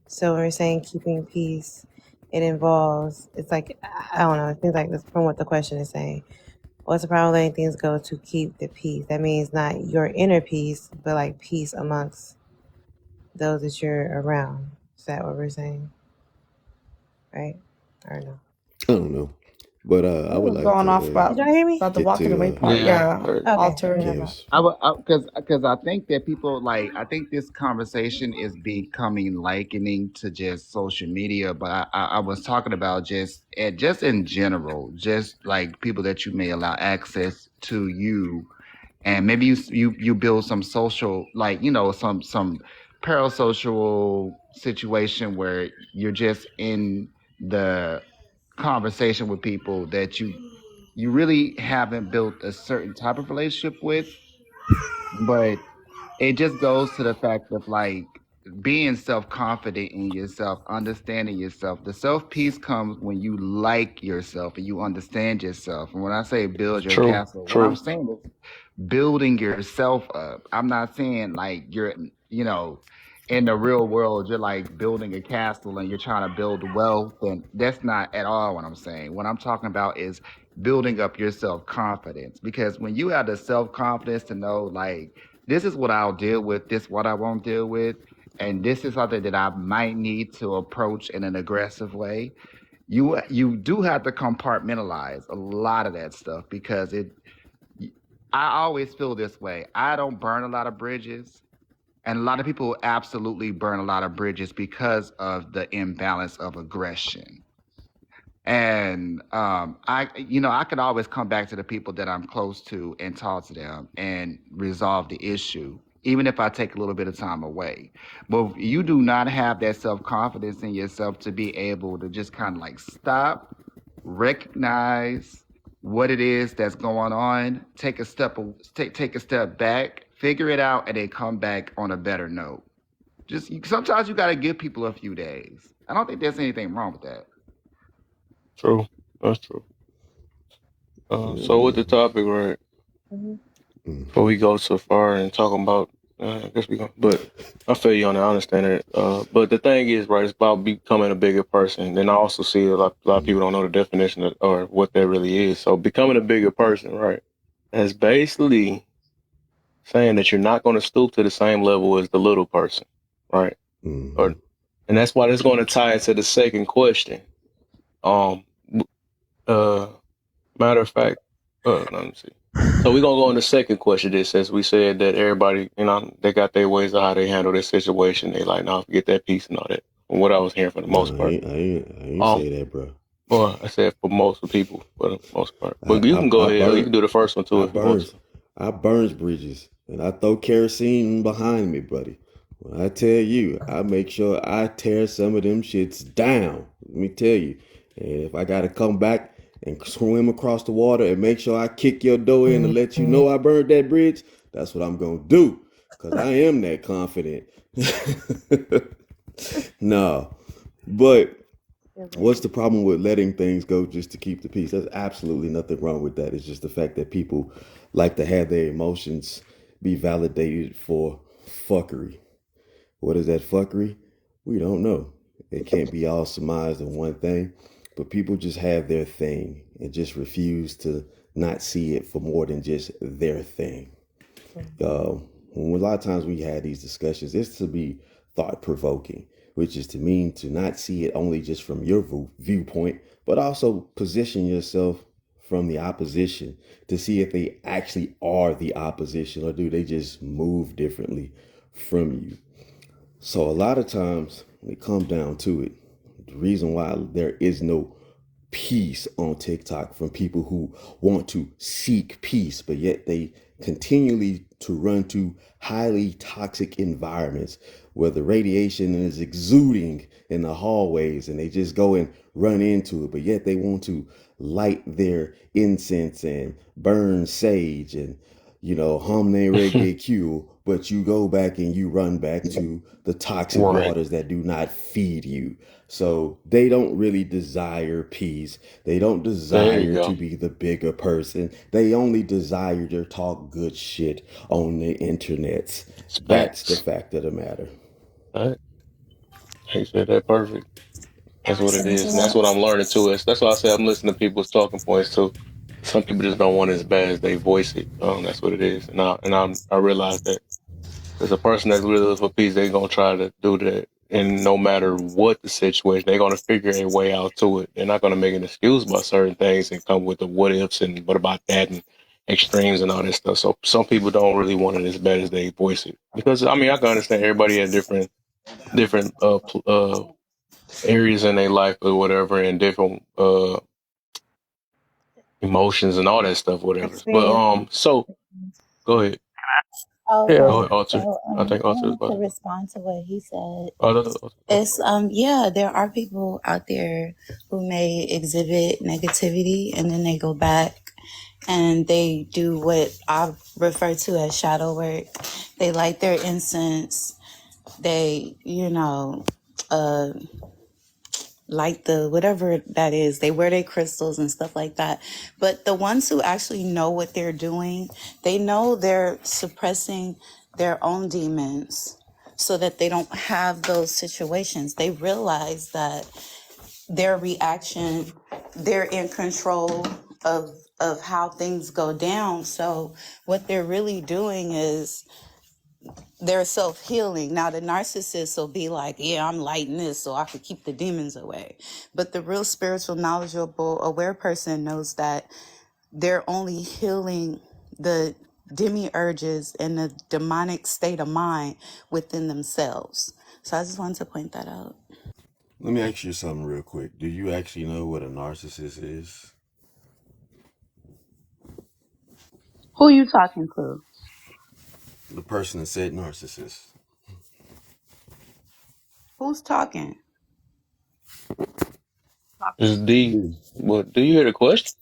Speaker 14: So when we're saying keeping peace, it's like I don't know. I think like that's from what the question is saying. What's the problem letting things go to keep the peace? That means not your inner peace, but like peace amongst those that you're around. Is that what we're saying? Right? Or no?
Speaker 2: I don't know, but I
Speaker 19: I
Speaker 2: would
Speaker 19: was
Speaker 2: like
Speaker 19: going off
Speaker 2: to
Speaker 14: Did y'all hear me?
Speaker 19: about the
Speaker 2: get
Speaker 19: walking away
Speaker 2: to
Speaker 19: part.
Speaker 1: Yeah,
Speaker 19: Yeah,
Speaker 1: heard.
Speaker 14: Okay.
Speaker 19: alter.
Speaker 2: Kim's.
Speaker 20: Because I think that people I think this conversation is becoming likening to just social media, but I was talking about just in general, just like people that you may allow access to you, and maybe you build some social, like some parasocial situation where you're just in the conversation with people that you really haven't built a certain type of relationship with, but it just goes to the fact of like being self-confident in yourself, understanding yourself. The self-peace comes when you like yourself and you understand yourself. And when I say build your
Speaker 1: True.
Speaker 20: castle, what I'm
Speaker 1: True.
Speaker 20: saying is building yourself up. I'm not saying like you're, in the real world, you're like building a castle and you're trying to build wealth. And that's not at all what I'm saying. What I'm talking about is building up your self confidence. Because when you have the self confidence to know, like, this is what I'll deal with, this what I won't deal with, and this is something that I might need to approach in an aggressive way. You do have to compartmentalize a lot of that stuff because I always feel this way. I don't burn a lot of bridges. And a lot of people absolutely burn a lot of bridges because of the imbalance of aggression. And I could always come back to the people that I'm close to and talk to them and resolve the issue, even if I take a little bit of time away. But if you do not have that self-confidence in yourself to be able to just kind of like stop, recognize what it is that's going on, take a step back, figure it out, and then come back on a better note. Sometimes you got to give people a few days. I don't think there's anything wrong with that.
Speaker 1: True. That's true. So with the topic, right? Before we go so far and talking about, I guess we go. But I feel you on that. I understand it. But the thing is, right? It's about becoming a bigger person. Then I also see a lot of people don't know the definition of, or what that really is. So becoming a bigger person, right? That's basically saying that you're not going to stoop to the same level as the little person, right? Or, and that's why that's going to tie into the second question. Matter of fact, let me see. So we're gonna go on the second question. This, since we said that everybody, they got their ways of how they handle their situation. They like, nah, forget that piece and all that. From what I was hearing for the most part.
Speaker 2: I ain't say that, bro.
Speaker 1: Well, I said for most people, for the most part. But you can go ahead. You can do the first one too.
Speaker 2: I burns bridges and I throw kerosene behind me, buddy. When I tell you, I make sure I tear some of them shits down. Let me tell you. And if I gotta come back and swim across the water and make sure I kick your door in and let you know I burned that bridge, that's what I'm gonna do. Cause I am that confident. No. But what's the problem with letting things go just to keep the peace? There's absolutely nothing wrong with that. It's just the fact that people like to have their emotions be validated for fuckery. What is that fuckery? We don't know. It can't be all surmised in one thing, but people just have their thing and just refuse to not see it for more than just their thing. When a lot of times we had these discussions, it's to be thought-provoking, which is to mean to not see it only just from your viewpoint, but also position yourself from the opposition to see if they actually are the opposition or do they just move differently from you. So a lot of times when it comes down to it, the reason why there is no peace on TikTok from people who want to seek peace, but yet they continually to run to highly toxic environments where the radiation is exuding in the hallways and they just go and run into it, but yet they want to light their incense and burn sage and hum their reggae cue, but you go back and you run back to the toxic waters that do not feed you. So they don't really desire peace. They don't desire to be the bigger person. They only desire to talk good shit on the internet. That's the fact of the matter.
Speaker 1: All right. You said that perfect. That's what it is. And that's what I'm learning too. That's why I say I'm listening to people's talking points too. Some people just don't want it as bad as they voice it. That's what it is. And I realize that as a person that's really looking for peace, they're going to try to do that. And no matter what the situation, they're going to figure a way out to it. They're not going to make an excuse about certain things and come with the what ifs and what about that and extremes and all that stuff. So some people don't really want it as bad as they voice it. Because, I can understand everybody has different areas in their life or whatever and different emotions and all that stuff, whatever. But, so, go ahead.
Speaker 9: Oh,
Speaker 1: Yeah,
Speaker 9: well,
Speaker 1: Arthur.
Speaker 9: so
Speaker 1: I think
Speaker 9: I
Speaker 1: Arthur is
Speaker 9: wanted to
Speaker 1: about
Speaker 9: respond to what he said.
Speaker 1: to.
Speaker 9: It's yeah, there are people out there who may exhibit negativity and then they go back and they do what I refer to as shadow work. They light their incense. They, light the whatever that is. They wear their crystals and stuff like that. But the ones who actually know what they're doing, they know they're suppressing their own demons so that they don't have those situations. They realize that their reaction, they're in control of how things go down. So what they're really doing is they're self-healing. Now the narcissist will be like, yeah, I'm lighting this so I could keep the demons away. But the real spiritual, knowledgeable, aware person knows that they're only healing the demiurges and the demonic state of mind within themselves. So I just wanted to point that out.
Speaker 2: Let me ask you something real quick. Do you actually know what a narcissist is?
Speaker 9: Who you talking to?
Speaker 2: The person that said narcissist.
Speaker 9: Who's talking?
Speaker 1: It's D. What? Do you hear the question?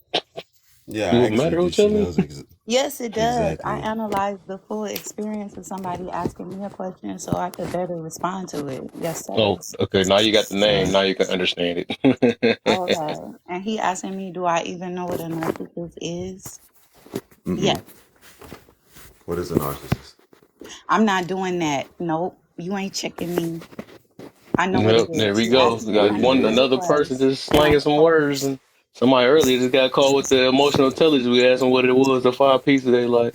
Speaker 2: Yeah,
Speaker 1: What matter who tell me?
Speaker 9: Yes, it does.
Speaker 2: Exactly.
Speaker 9: I analyze the full experience of somebody asking me a question so I could better respond to it. Yes, sir.
Speaker 1: Oh, okay. Now you got the name. Now you can understand it.
Speaker 9: Okay. And he asking me, do I even know what a narcissist is? Yes.
Speaker 2: What is a narcissist?
Speaker 9: I'm not doing that. Nope. You ain't checking me. I know what it is.
Speaker 1: There we go. We got another person just slanging some words, and somebody earlier just got called with the emotional intelligence. We asked them what it was, the 5 pieces. They like,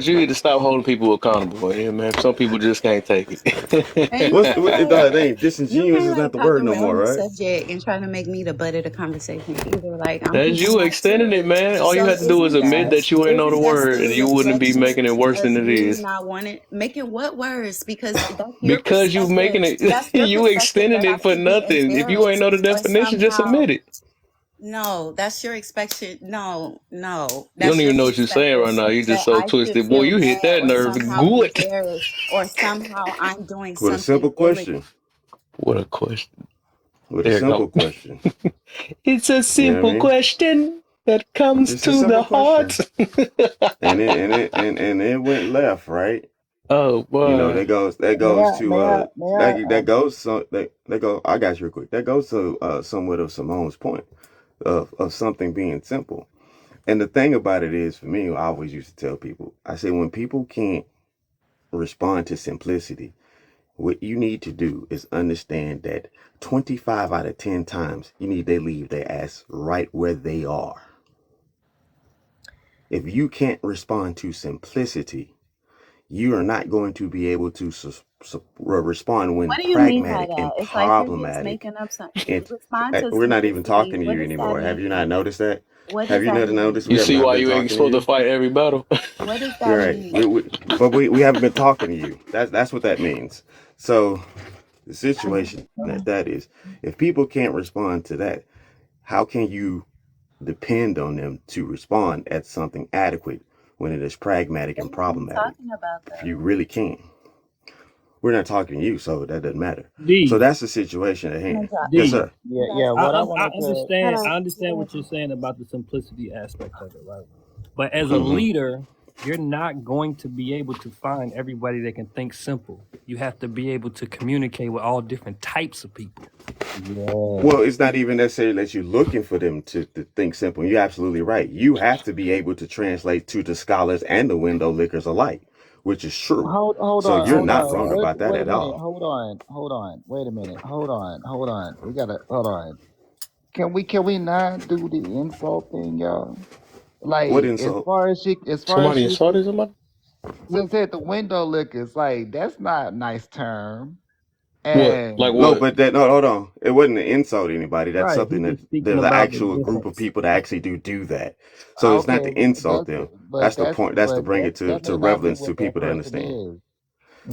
Speaker 1: what? You need to stop holding people accountable. Yeah, man. Some people just can't take
Speaker 9: And
Speaker 2: What's
Speaker 1: it.
Speaker 9: you
Speaker 2: what,
Speaker 9: can't,
Speaker 2: dog, they
Speaker 9: you
Speaker 2: disingenuous
Speaker 9: can't
Speaker 2: is not
Speaker 9: like
Speaker 2: the
Speaker 9: talk
Speaker 2: word no more,
Speaker 9: around the
Speaker 2: right?
Speaker 9: subject and try to make me the butt of the conversation either. Like I'm
Speaker 1: That's
Speaker 9: human
Speaker 1: you
Speaker 9: like
Speaker 1: extending
Speaker 9: too.
Speaker 1: it, man. All you
Speaker 9: So
Speaker 1: have to do is admit that you ain't know the
Speaker 9: isn't that
Speaker 1: word, and
Speaker 9: still
Speaker 1: you wouldn't be
Speaker 9: rejection
Speaker 1: making it worse
Speaker 9: of
Speaker 1: than it
Speaker 9: you
Speaker 1: is.
Speaker 9: not wanting making what worse? Because that's your
Speaker 1: Because you making
Speaker 9: perspective.
Speaker 1: it,
Speaker 9: That's your
Speaker 1: you
Speaker 9: perspective
Speaker 1: extending
Speaker 9: that I
Speaker 1: it for
Speaker 9: should be
Speaker 1: nothing. If you ain't
Speaker 9: embarrassed
Speaker 1: know the
Speaker 9: or
Speaker 1: definition, just
Speaker 9: somehow.
Speaker 1: admit it.
Speaker 9: No, that's your expectation. No,
Speaker 1: You don't
Speaker 9: that's your
Speaker 1: even know what you're saying
Speaker 9: perspective
Speaker 1: right now. You just
Speaker 9: that
Speaker 1: so
Speaker 9: I should
Speaker 1: twisted. Boy,
Speaker 9: feel
Speaker 1: you hit
Speaker 9: bad
Speaker 1: that
Speaker 9: or
Speaker 1: nerve
Speaker 9: somehow
Speaker 1: good.
Speaker 9: embarrassed or somehow I'm doing
Speaker 2: With a
Speaker 9: something
Speaker 2: simple question.
Speaker 1: What a question.
Speaker 2: with a
Speaker 1: There you
Speaker 2: simple
Speaker 1: go.
Speaker 2: question.
Speaker 1: It's a
Speaker 2: You know what I
Speaker 1: simple
Speaker 2: mean?
Speaker 1: question that comes
Speaker 2: Just a
Speaker 1: to the
Speaker 2: simple
Speaker 1: heart.
Speaker 2: question. And it went left, right?
Speaker 1: Oh
Speaker 2: You know,
Speaker 1: boy.
Speaker 2: that
Speaker 16: May
Speaker 2: goes
Speaker 16: I,
Speaker 2: to
Speaker 16: may I, may I,
Speaker 2: that goes so that go I got you real quick. That goes to somewhat of Simone's point of something being simple. And the thing about it is, for me, I always used to tell people, I say when people can't respond to simplicity, what you need to do is understand that 25 out of 10 times you need to leave their ass right where they are. If you can't respond to simplicity, you are not going to be able to respond when
Speaker 9: What do you mean by
Speaker 2: pragmatic
Speaker 9: that?
Speaker 2: and
Speaker 9: It's like you're just
Speaker 2: problematic.
Speaker 9: making up something.
Speaker 2: And
Speaker 9: Respond to
Speaker 2: we're not even
Speaker 9: simplicity.
Speaker 2: talking to
Speaker 9: What
Speaker 2: you
Speaker 9: does that
Speaker 2: anymore. Have you not
Speaker 9: mean?
Speaker 2: noticed that?
Speaker 9: What
Speaker 2: Have
Speaker 9: does
Speaker 2: you
Speaker 9: that
Speaker 2: not noticed we
Speaker 1: You
Speaker 9: mean?
Speaker 2: have
Speaker 1: see
Speaker 2: not
Speaker 1: why
Speaker 2: been
Speaker 1: you ain't
Speaker 2: talking to
Speaker 1: supposed to
Speaker 2: you?
Speaker 1: fight every battle?
Speaker 9: What does that
Speaker 2: You're right.
Speaker 9: mean?
Speaker 2: But we haven't been talking to you. That's what that means. So the situation that is, if people can't respond to that, how can you depend on them to respond at something adequate when it is pragmatic and
Speaker 9: What are you
Speaker 2: problematic?
Speaker 9: talking about,
Speaker 2: You
Speaker 9: though?
Speaker 2: really can't. We're not talking to you, so that doesn't matter. So
Speaker 18: D
Speaker 2: that's the situation at
Speaker 9: I'm gonna
Speaker 2: hand.
Speaker 9: drop.
Speaker 2: Yes,
Speaker 18: D.
Speaker 2: sir.
Speaker 16: yeah,
Speaker 9: You guys
Speaker 16: yeah.
Speaker 9: can
Speaker 16: What I
Speaker 18: I
Speaker 16: wanted to,
Speaker 9: hold
Speaker 18: understand.
Speaker 9: on.
Speaker 18: I understand what you're saying about the simplicity aspect of it, right? But as a
Speaker 2: Mm-hmm.
Speaker 18: leader, you're not going to be able to find everybody that can think simple. You have to be able to communicate with all different types of people.
Speaker 16: yeah.
Speaker 2: Well, it's not even necessarily that you're looking for them to think simple. You're absolutely right. You have to be able to translate to the scholars and the window lickers alike, which is true.
Speaker 16: Hold
Speaker 2: So
Speaker 16: on,
Speaker 2: you're
Speaker 16: hold
Speaker 2: not
Speaker 16: on.
Speaker 2: wrong
Speaker 16: Wait,
Speaker 2: about that
Speaker 16: wait a
Speaker 2: at
Speaker 16: minute.
Speaker 2: all.
Speaker 16: Hold on. Wait a minute. Hold on. We gotta hold on. Can we not do the insult thing, y'all?
Speaker 2: What
Speaker 16: Like
Speaker 2: insult?
Speaker 16: as far as
Speaker 1: Somebody
Speaker 16: she
Speaker 1: insulted somebody?
Speaker 16: said the window lickers, like that's not a nice term.
Speaker 1: What? Like
Speaker 16: And
Speaker 2: No,
Speaker 1: what?
Speaker 2: but that no, hold on. It wasn't to insult anybody. That's
Speaker 18: Right. He
Speaker 2: something
Speaker 18: was
Speaker 2: that
Speaker 18: speaking
Speaker 2: there's an
Speaker 18: about the
Speaker 2: actual group of
Speaker 18: difference.
Speaker 2: people that actually do that. So it's not
Speaker 16: okay,
Speaker 2: to insult
Speaker 16: that's
Speaker 2: them.
Speaker 16: but
Speaker 2: That's the
Speaker 16: that's
Speaker 2: point. That's to
Speaker 16: but
Speaker 2: bring
Speaker 16: that
Speaker 2: it
Speaker 16: that
Speaker 2: to
Speaker 16: may not be
Speaker 2: relevance
Speaker 16: what
Speaker 2: to
Speaker 16: that
Speaker 2: people to
Speaker 16: person
Speaker 2: understand.
Speaker 16: is.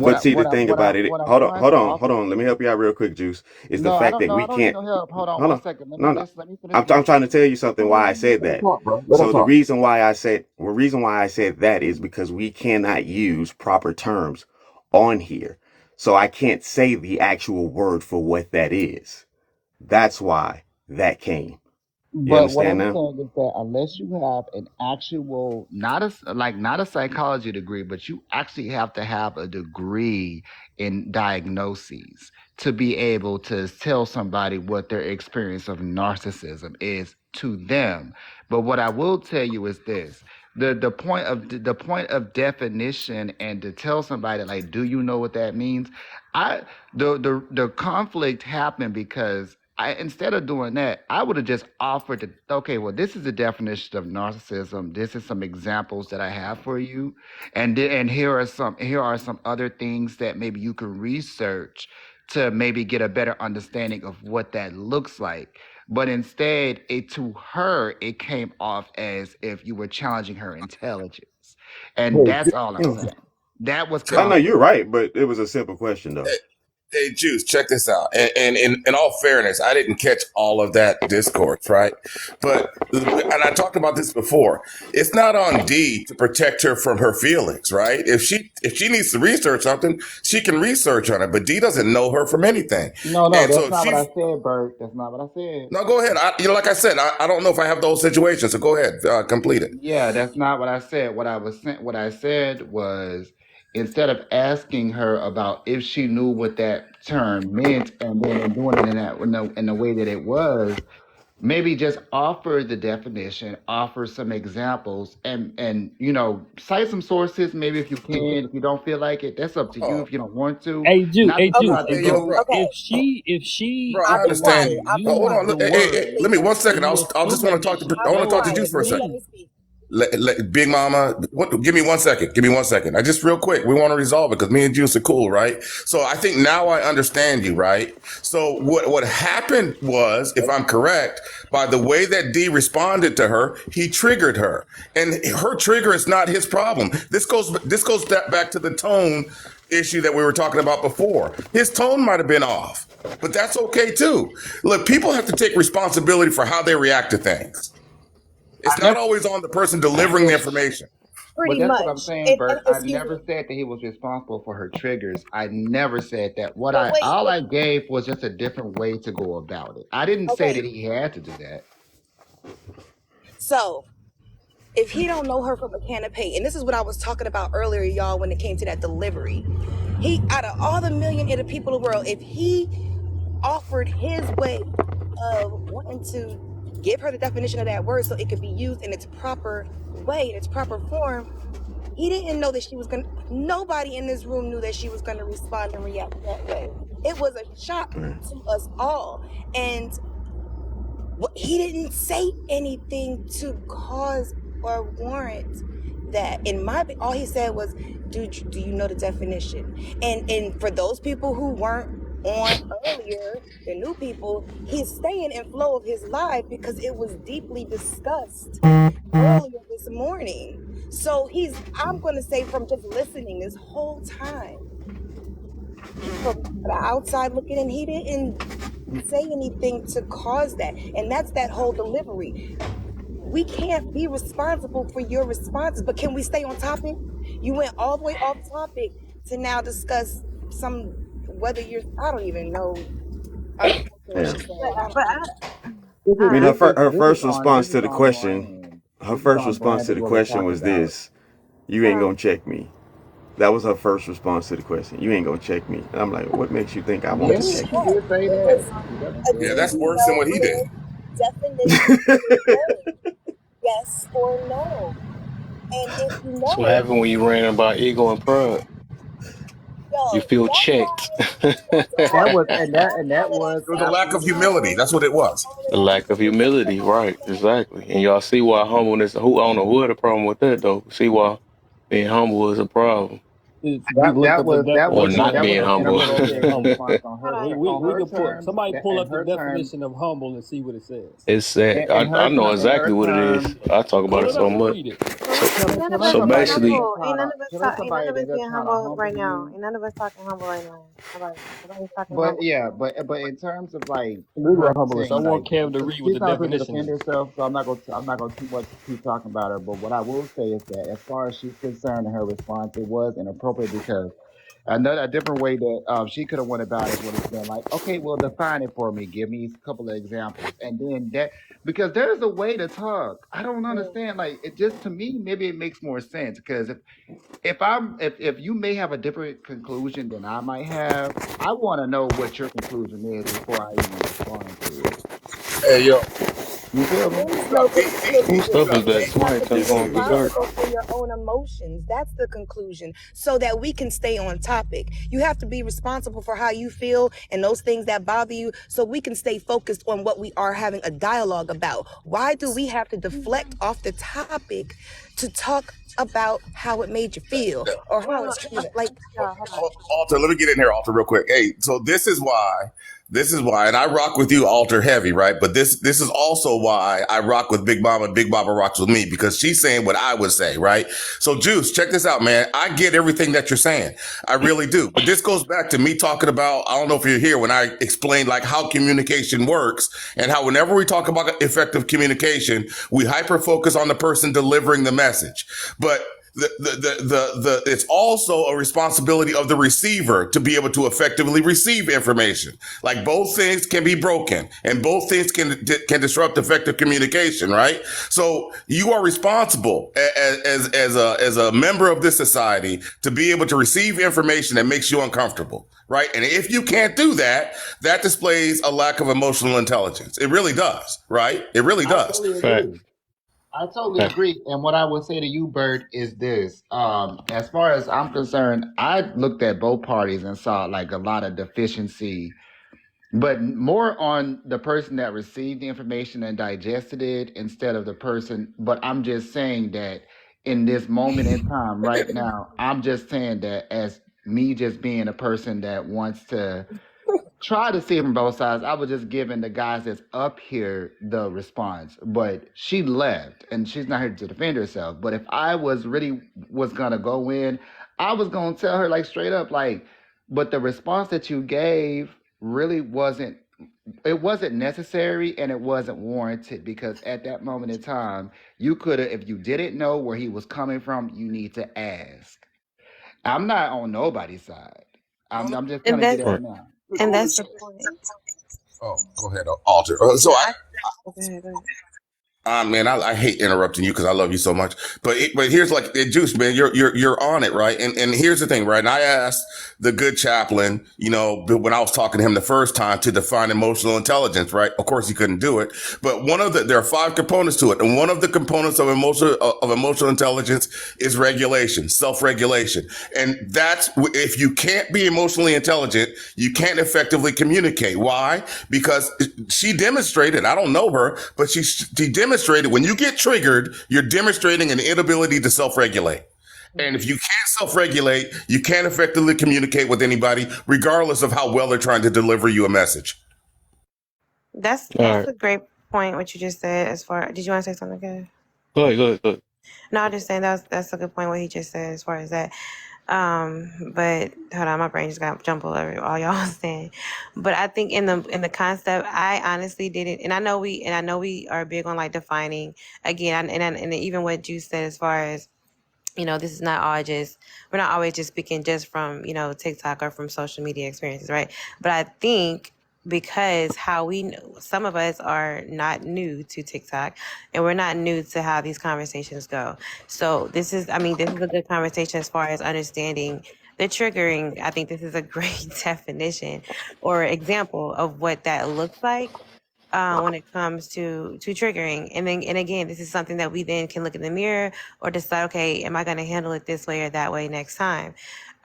Speaker 2: But see, the thing about it,
Speaker 16: What I'm
Speaker 2: hold on,
Speaker 16: trying to
Speaker 2: hold
Speaker 16: offer.
Speaker 2: on. Let me help you out real quick, Juice. Is the
Speaker 16: No, I
Speaker 2: fact
Speaker 16: don't
Speaker 2: that
Speaker 16: know. I
Speaker 2: we
Speaker 16: don't need
Speaker 2: can't.
Speaker 16: no help. Hold on
Speaker 2: Hold
Speaker 16: one
Speaker 2: on,
Speaker 16: second.
Speaker 2: no, no.
Speaker 16: Let me finish
Speaker 2: I'm
Speaker 16: this.
Speaker 2: trying to tell you something. Why I said
Speaker 16: Let him
Speaker 2: that.
Speaker 16: talk, bro. Let him
Speaker 2: So the
Speaker 16: talk.
Speaker 2: reason why I said that is because we cannot use proper terms on here. So I can't say the actual word for what that is. That's why that came. You
Speaker 16: But what
Speaker 2: understand
Speaker 16: I'm
Speaker 2: now?
Speaker 16: saying is that unless you have an actual, not a psychology degree, but you actually have to have a degree in diagnoses to be able to tell somebody what their experience of narcissism is to them. But what I will tell you is this: the point of definition and to tell somebody like, do you know what that means? I the conflict happened because instead of doing that, I would have just offered to, okay, well, this is the definition of narcissism. This is some examples that I have for you, and here are some other things that maybe you can research to maybe get a better understanding of what that looks like. But instead, to her, it came off as if you were challenging her intelligence, and that's all I'm saying. That was
Speaker 2: I know
Speaker 16: kind
Speaker 2: you're right, but it was a simple question though.
Speaker 4: Hey, Juice, check this out. And in all fairness, I didn't catch all of that discourse, right? But, and I talked about this before. It's not on D to protect her from her feelings, right? If she needs to research something, she can research on it. But D doesn't know her from anything.
Speaker 16: no,
Speaker 4: And so
Speaker 16: that's
Speaker 4: if
Speaker 16: not what I
Speaker 4: she,
Speaker 16: said, Bert. That's not what I said.
Speaker 4: no, go ahead. Like I said, I don't know if I have those situations. So go ahead, complete it.
Speaker 16: Yeah, that's not what I said. What I said was instead of asking her about if she knew what that term meant and then doing it in the way that it was, maybe just offer the definition, offer some examples, and cite some sources. Maybe if you can, if you don't feel like it, that's up to you.
Speaker 4: Oh,
Speaker 16: If you don't want to,
Speaker 18: Hey, Juice.
Speaker 16: not
Speaker 18: Hey,
Speaker 16: to
Speaker 18: Juice.
Speaker 16: try to
Speaker 18: Hey,
Speaker 4: hey,
Speaker 18: Juice.
Speaker 4: yo,
Speaker 16: go.
Speaker 4: bro,
Speaker 18: If
Speaker 9: Okay.
Speaker 18: she
Speaker 4: bro,
Speaker 9: I'll
Speaker 4: I
Speaker 9: be
Speaker 18: can
Speaker 4: understand
Speaker 9: quiet.
Speaker 4: you.
Speaker 9: I'll be
Speaker 4: Oh, hold
Speaker 18: use
Speaker 4: on.
Speaker 9: quiet.
Speaker 18: the
Speaker 4: Hey,
Speaker 9: Let me
Speaker 18: word
Speaker 4: let me
Speaker 9: speak.
Speaker 4: 1 second.
Speaker 18: and
Speaker 4: I'll just want to
Speaker 18: assuming
Speaker 4: talk
Speaker 18: that
Speaker 4: to,
Speaker 18: she
Speaker 4: I
Speaker 9: I'll be
Speaker 4: want to talk
Speaker 18: knows
Speaker 4: to
Speaker 18: the
Speaker 9: quiet.
Speaker 4: Juice for a
Speaker 9: Just
Speaker 4: second.
Speaker 9: let
Speaker 18: word,
Speaker 9: me speak.
Speaker 4: Big Mama, give me 1 second. Give me 1 second. I just real quick. We want to resolve it because me and Juice are cool, right? So I think now I understand you, right? So what happened was, if I'm correct, by the way that D responded to her, he triggered her, and her trigger is not his problem. This goes back to the tone issue that we were talking about before. His tone might have been off, but that's okay too. Look, people have to take responsibility for how they react to things.
Speaker 16: I
Speaker 4: It's not
Speaker 16: never
Speaker 4: always on the person delivering the information.
Speaker 19: Pretty
Speaker 16: that's what I'm
Speaker 19: much.
Speaker 16: saying, Bert. I
Speaker 19: Excuse
Speaker 16: never
Speaker 19: me.
Speaker 16: said that he was responsible for her triggers. I never said that. What
Speaker 19: But
Speaker 16: I
Speaker 19: wait,
Speaker 16: all
Speaker 19: wait.
Speaker 16: I gave was just a different way to go about it. I didn't say
Speaker 19: Okay.
Speaker 16: that he had to do that.
Speaker 12: So if he don't know her from a can of paint, and this is what I was talking about earlier, y'all, when it came to that delivery, he, out of all the million of the people in the world, if he offered his way of wanting to give her the definition of that word so it could be used in its proper way, in its proper form, he didn't know that she was gonna, nobody in this room knew that she was gonna respond and react that way. It was a shock to us all. And he didn't say anything to cause or warrant that. In my, all he said was, do you know the definition? And for those people who weren't on earlier, the new people, he's staying in flow of his life because it was deeply discussed earlier this morning. So I'm gonna say, from just listening this whole time, from the outside looking in, he didn't say anything to cause that. And that's that whole delivery. We can't be responsible for your responses, but can we stay on topic? You went all the way off topic to now discuss whether you're, I don't even know.
Speaker 2: Yeah. I mean,
Speaker 16: This is
Speaker 2: her
Speaker 16: this is
Speaker 2: first
Speaker 16: on this
Speaker 2: response
Speaker 16: is
Speaker 2: to the
Speaker 16: on
Speaker 2: question,
Speaker 16: brand. This is on brand of what we're talking
Speaker 2: was
Speaker 16: about.
Speaker 2: this: "You ain't gonna check me." That was her first response to the question. "You ain't gonna check me." And I'm like, "What makes you think I want
Speaker 16: Yeah,
Speaker 2: to check
Speaker 16: she did say
Speaker 12: It
Speaker 16: that.
Speaker 12: was
Speaker 16: She definitely
Speaker 12: a
Speaker 4: Yeah,
Speaker 16: did.
Speaker 12: do
Speaker 4: that's
Speaker 12: you
Speaker 4: worse than
Speaker 12: know
Speaker 4: what he did.
Speaker 12: the definition of the word? Yes or no? And if you
Speaker 1: That's
Speaker 12: know
Speaker 1: what
Speaker 12: it,
Speaker 1: happened when you ran about ego and pride. You
Speaker 12: yo,
Speaker 1: feel
Speaker 12: that's
Speaker 1: checked.
Speaker 12: why, that's
Speaker 16: That
Speaker 12: why,
Speaker 16: was and
Speaker 12: that's
Speaker 16: that
Speaker 12: why when I
Speaker 16: was
Speaker 4: It was a
Speaker 12: say
Speaker 4: lack of
Speaker 16: absolutely
Speaker 4: humility. That's what it was.
Speaker 12: all of
Speaker 1: The
Speaker 12: that
Speaker 1: lack of
Speaker 12: information to
Speaker 1: humility, right?
Speaker 12: understand.
Speaker 1: Exactly. And y'all see why humbleness. Who, I don't know who had a problem with that though. See why being humble is a problem,
Speaker 18: We looked
Speaker 16: that
Speaker 18: up the
Speaker 1: or
Speaker 18: definition
Speaker 1: not
Speaker 18: of
Speaker 16: that was
Speaker 1: being
Speaker 16: an
Speaker 18: humble.
Speaker 1: humble.
Speaker 18: It don't mean
Speaker 16: inappropriate
Speaker 18: humble.
Speaker 16: response on
Speaker 11: Hold
Speaker 16: her
Speaker 11: on.
Speaker 18: We
Speaker 16: on her
Speaker 18: could put
Speaker 16: terms
Speaker 18: somebody pull
Speaker 16: in
Speaker 18: up the
Speaker 16: her terms
Speaker 18: definition of humble and see what it says.
Speaker 1: It's sad.
Speaker 16: in
Speaker 1: I know
Speaker 16: in her
Speaker 1: exactly what it is.
Speaker 16: terms.
Speaker 1: I talk about
Speaker 18: Pull
Speaker 1: it
Speaker 18: it
Speaker 1: so
Speaker 18: up and
Speaker 1: much.
Speaker 18: read it.
Speaker 11: But
Speaker 1: So,
Speaker 11: wait, ain't none of us
Speaker 1: so
Speaker 11: being
Speaker 1: basically,
Speaker 11: humble.
Speaker 16: Tell her
Speaker 11: Ain't none
Speaker 16: somebody
Speaker 11: of us
Speaker 16: that
Speaker 11: being
Speaker 16: just trying to
Speaker 11: humble
Speaker 16: humble
Speaker 11: right now.
Speaker 16: you.
Speaker 11: Ain't none of us talking humble right now. Nobody's talking
Speaker 16: But
Speaker 11: humble.
Speaker 16: yeah, but in terms of like
Speaker 18: Google
Speaker 16: her
Speaker 18: humblest. I
Speaker 16: saying like
Speaker 18: want Kev to read what
Speaker 16: she's
Speaker 18: the
Speaker 16: not free to
Speaker 18: definition
Speaker 16: defend
Speaker 18: is.
Speaker 16: herself, so I'm not gonna too much keep talking about her. But what I will say is that as far as she's concerned, in her response, it was inappropriate because another a different way that she could have went about it would have been like, okay, well, define it for me, give me a couple of examples, and then that because there's a way to talk. I don't understand. Like it just to me, maybe it makes more sense because if you may have a different conclusion than I might have, I want to know what your conclusion is before I even respond to it.
Speaker 4: Hey, yo.
Speaker 16: You feel me?
Speaker 12: There is no
Speaker 1: whose stuff
Speaker 12: conclusion.
Speaker 1: is that?
Speaker 12: You have
Speaker 1: Somebody
Speaker 12: to be
Speaker 1: take on the dirt.
Speaker 12: responsible for your own emotions. That's the conclusion. So that we can stay on topic. You have to be responsible for how you feel and those things that bother you so we can stay focused on what we are having a dialogue about. Why do we have to deflect off the topic to talk about how it made you feel or
Speaker 11: No,
Speaker 12: how
Speaker 11: no,
Speaker 12: it's like,
Speaker 11: y'all, hold on.
Speaker 4: Alter, let me get in here, Alter, real quick. Hey, so this is why, and I rock with you, Alter, heavy, right? But this is also why I rock with Big Mama. Big Mama rocks with me because she's saying what I would say, right? So, Juice, check this out, man. I get everything that you're saying. I really do. But this goes back to me talking about, I don't know if you're here when I explained like how communication works and how whenever we talk about effective communication, we hyper focus on the person delivering the message. But it's also a responsibility of the receiver to be able to effectively receive information. Like both things can be broken and both things can disrupt effective communication, right? So you are responsible as a member of this society to be able to receive information that makes you uncomfortable, right? And if you can't do that, that displays a lack of emotional intelligence. It really does, right? It really
Speaker 16: I
Speaker 4: does.
Speaker 16: totally
Speaker 1: Fact.
Speaker 16: agree. I totally
Speaker 1: Fact.
Speaker 16: agree. And what I would say to you, Bert, is this. As far as I'm concerned, I looked at both parties and saw like a lot of deficiency, but more on the person that received the information and digested it instead of the person. But I'm just saying that in this moment in time right now, I'm just saying that as me just being a person that wants to try to see it from both sides. I was just giving the guys that's up here the response, but she left and she's not here to defend herself. But if I was gonna go in, I was gonna tell her like straight up, like, but the response that you gave really wasn't it wasn't necessary and it wasn't warranted because at that moment in time, you could have, if you didn't know where he was coming from, you need to ask. I'm not on nobody's side. I'm just
Speaker 14: And
Speaker 16: gonna get
Speaker 14: that's
Speaker 16: it
Speaker 2: Right.
Speaker 16: right now.
Speaker 14: and that's the point.
Speaker 4: Oh, go ahead, Alter. So
Speaker 14: No,
Speaker 4: I,
Speaker 14: go ahead.
Speaker 4: man, I hate interrupting you because I love you so much. But here's like Juice, man, you're on it, right? And here's the thing, right? And I asked the good chaplain, when I was talking to him the first time to define emotional intelligence, right? Of course, he couldn't do it. But there are 5 components to it, and one of the components of emotional intelligence is regulation, self-regulation, and that's if you can't be emotionally intelligent, you can't effectively communicate. Why? Because she demonstrated. I don't know her, but she demonstrated when you get triggered, you're demonstrating an inability to self-regulate. And if you can't self-regulate, you can't effectively communicate with anybody, regardless of how well they're trying to deliver you a message.
Speaker 14: That's
Speaker 1: All
Speaker 14: that's
Speaker 1: right.
Speaker 14: a great point. What you just said. As far, did you want to say something good?
Speaker 1: Go ahead.
Speaker 14: No, I'm just saying that's a good point. What he just said as far as that. But hold on, my brain just got jumbled over all y'all saying. But I think in the concept, I honestly didn't, and I know we are big on like defining again, and even what you said as far as this is not all just, we're not always just speaking just from TikTok or from social media experiences, right? But I think because how we know, some of us are not new to TikTok and we're not new to how these conversations go. So this is a good conversation as far as understanding the triggering. I think this is a great definition or example of what that looks like when it comes to triggering. And again, this is something that we then can look in the mirror or decide, okay, am I going to handle it this way or that way next time?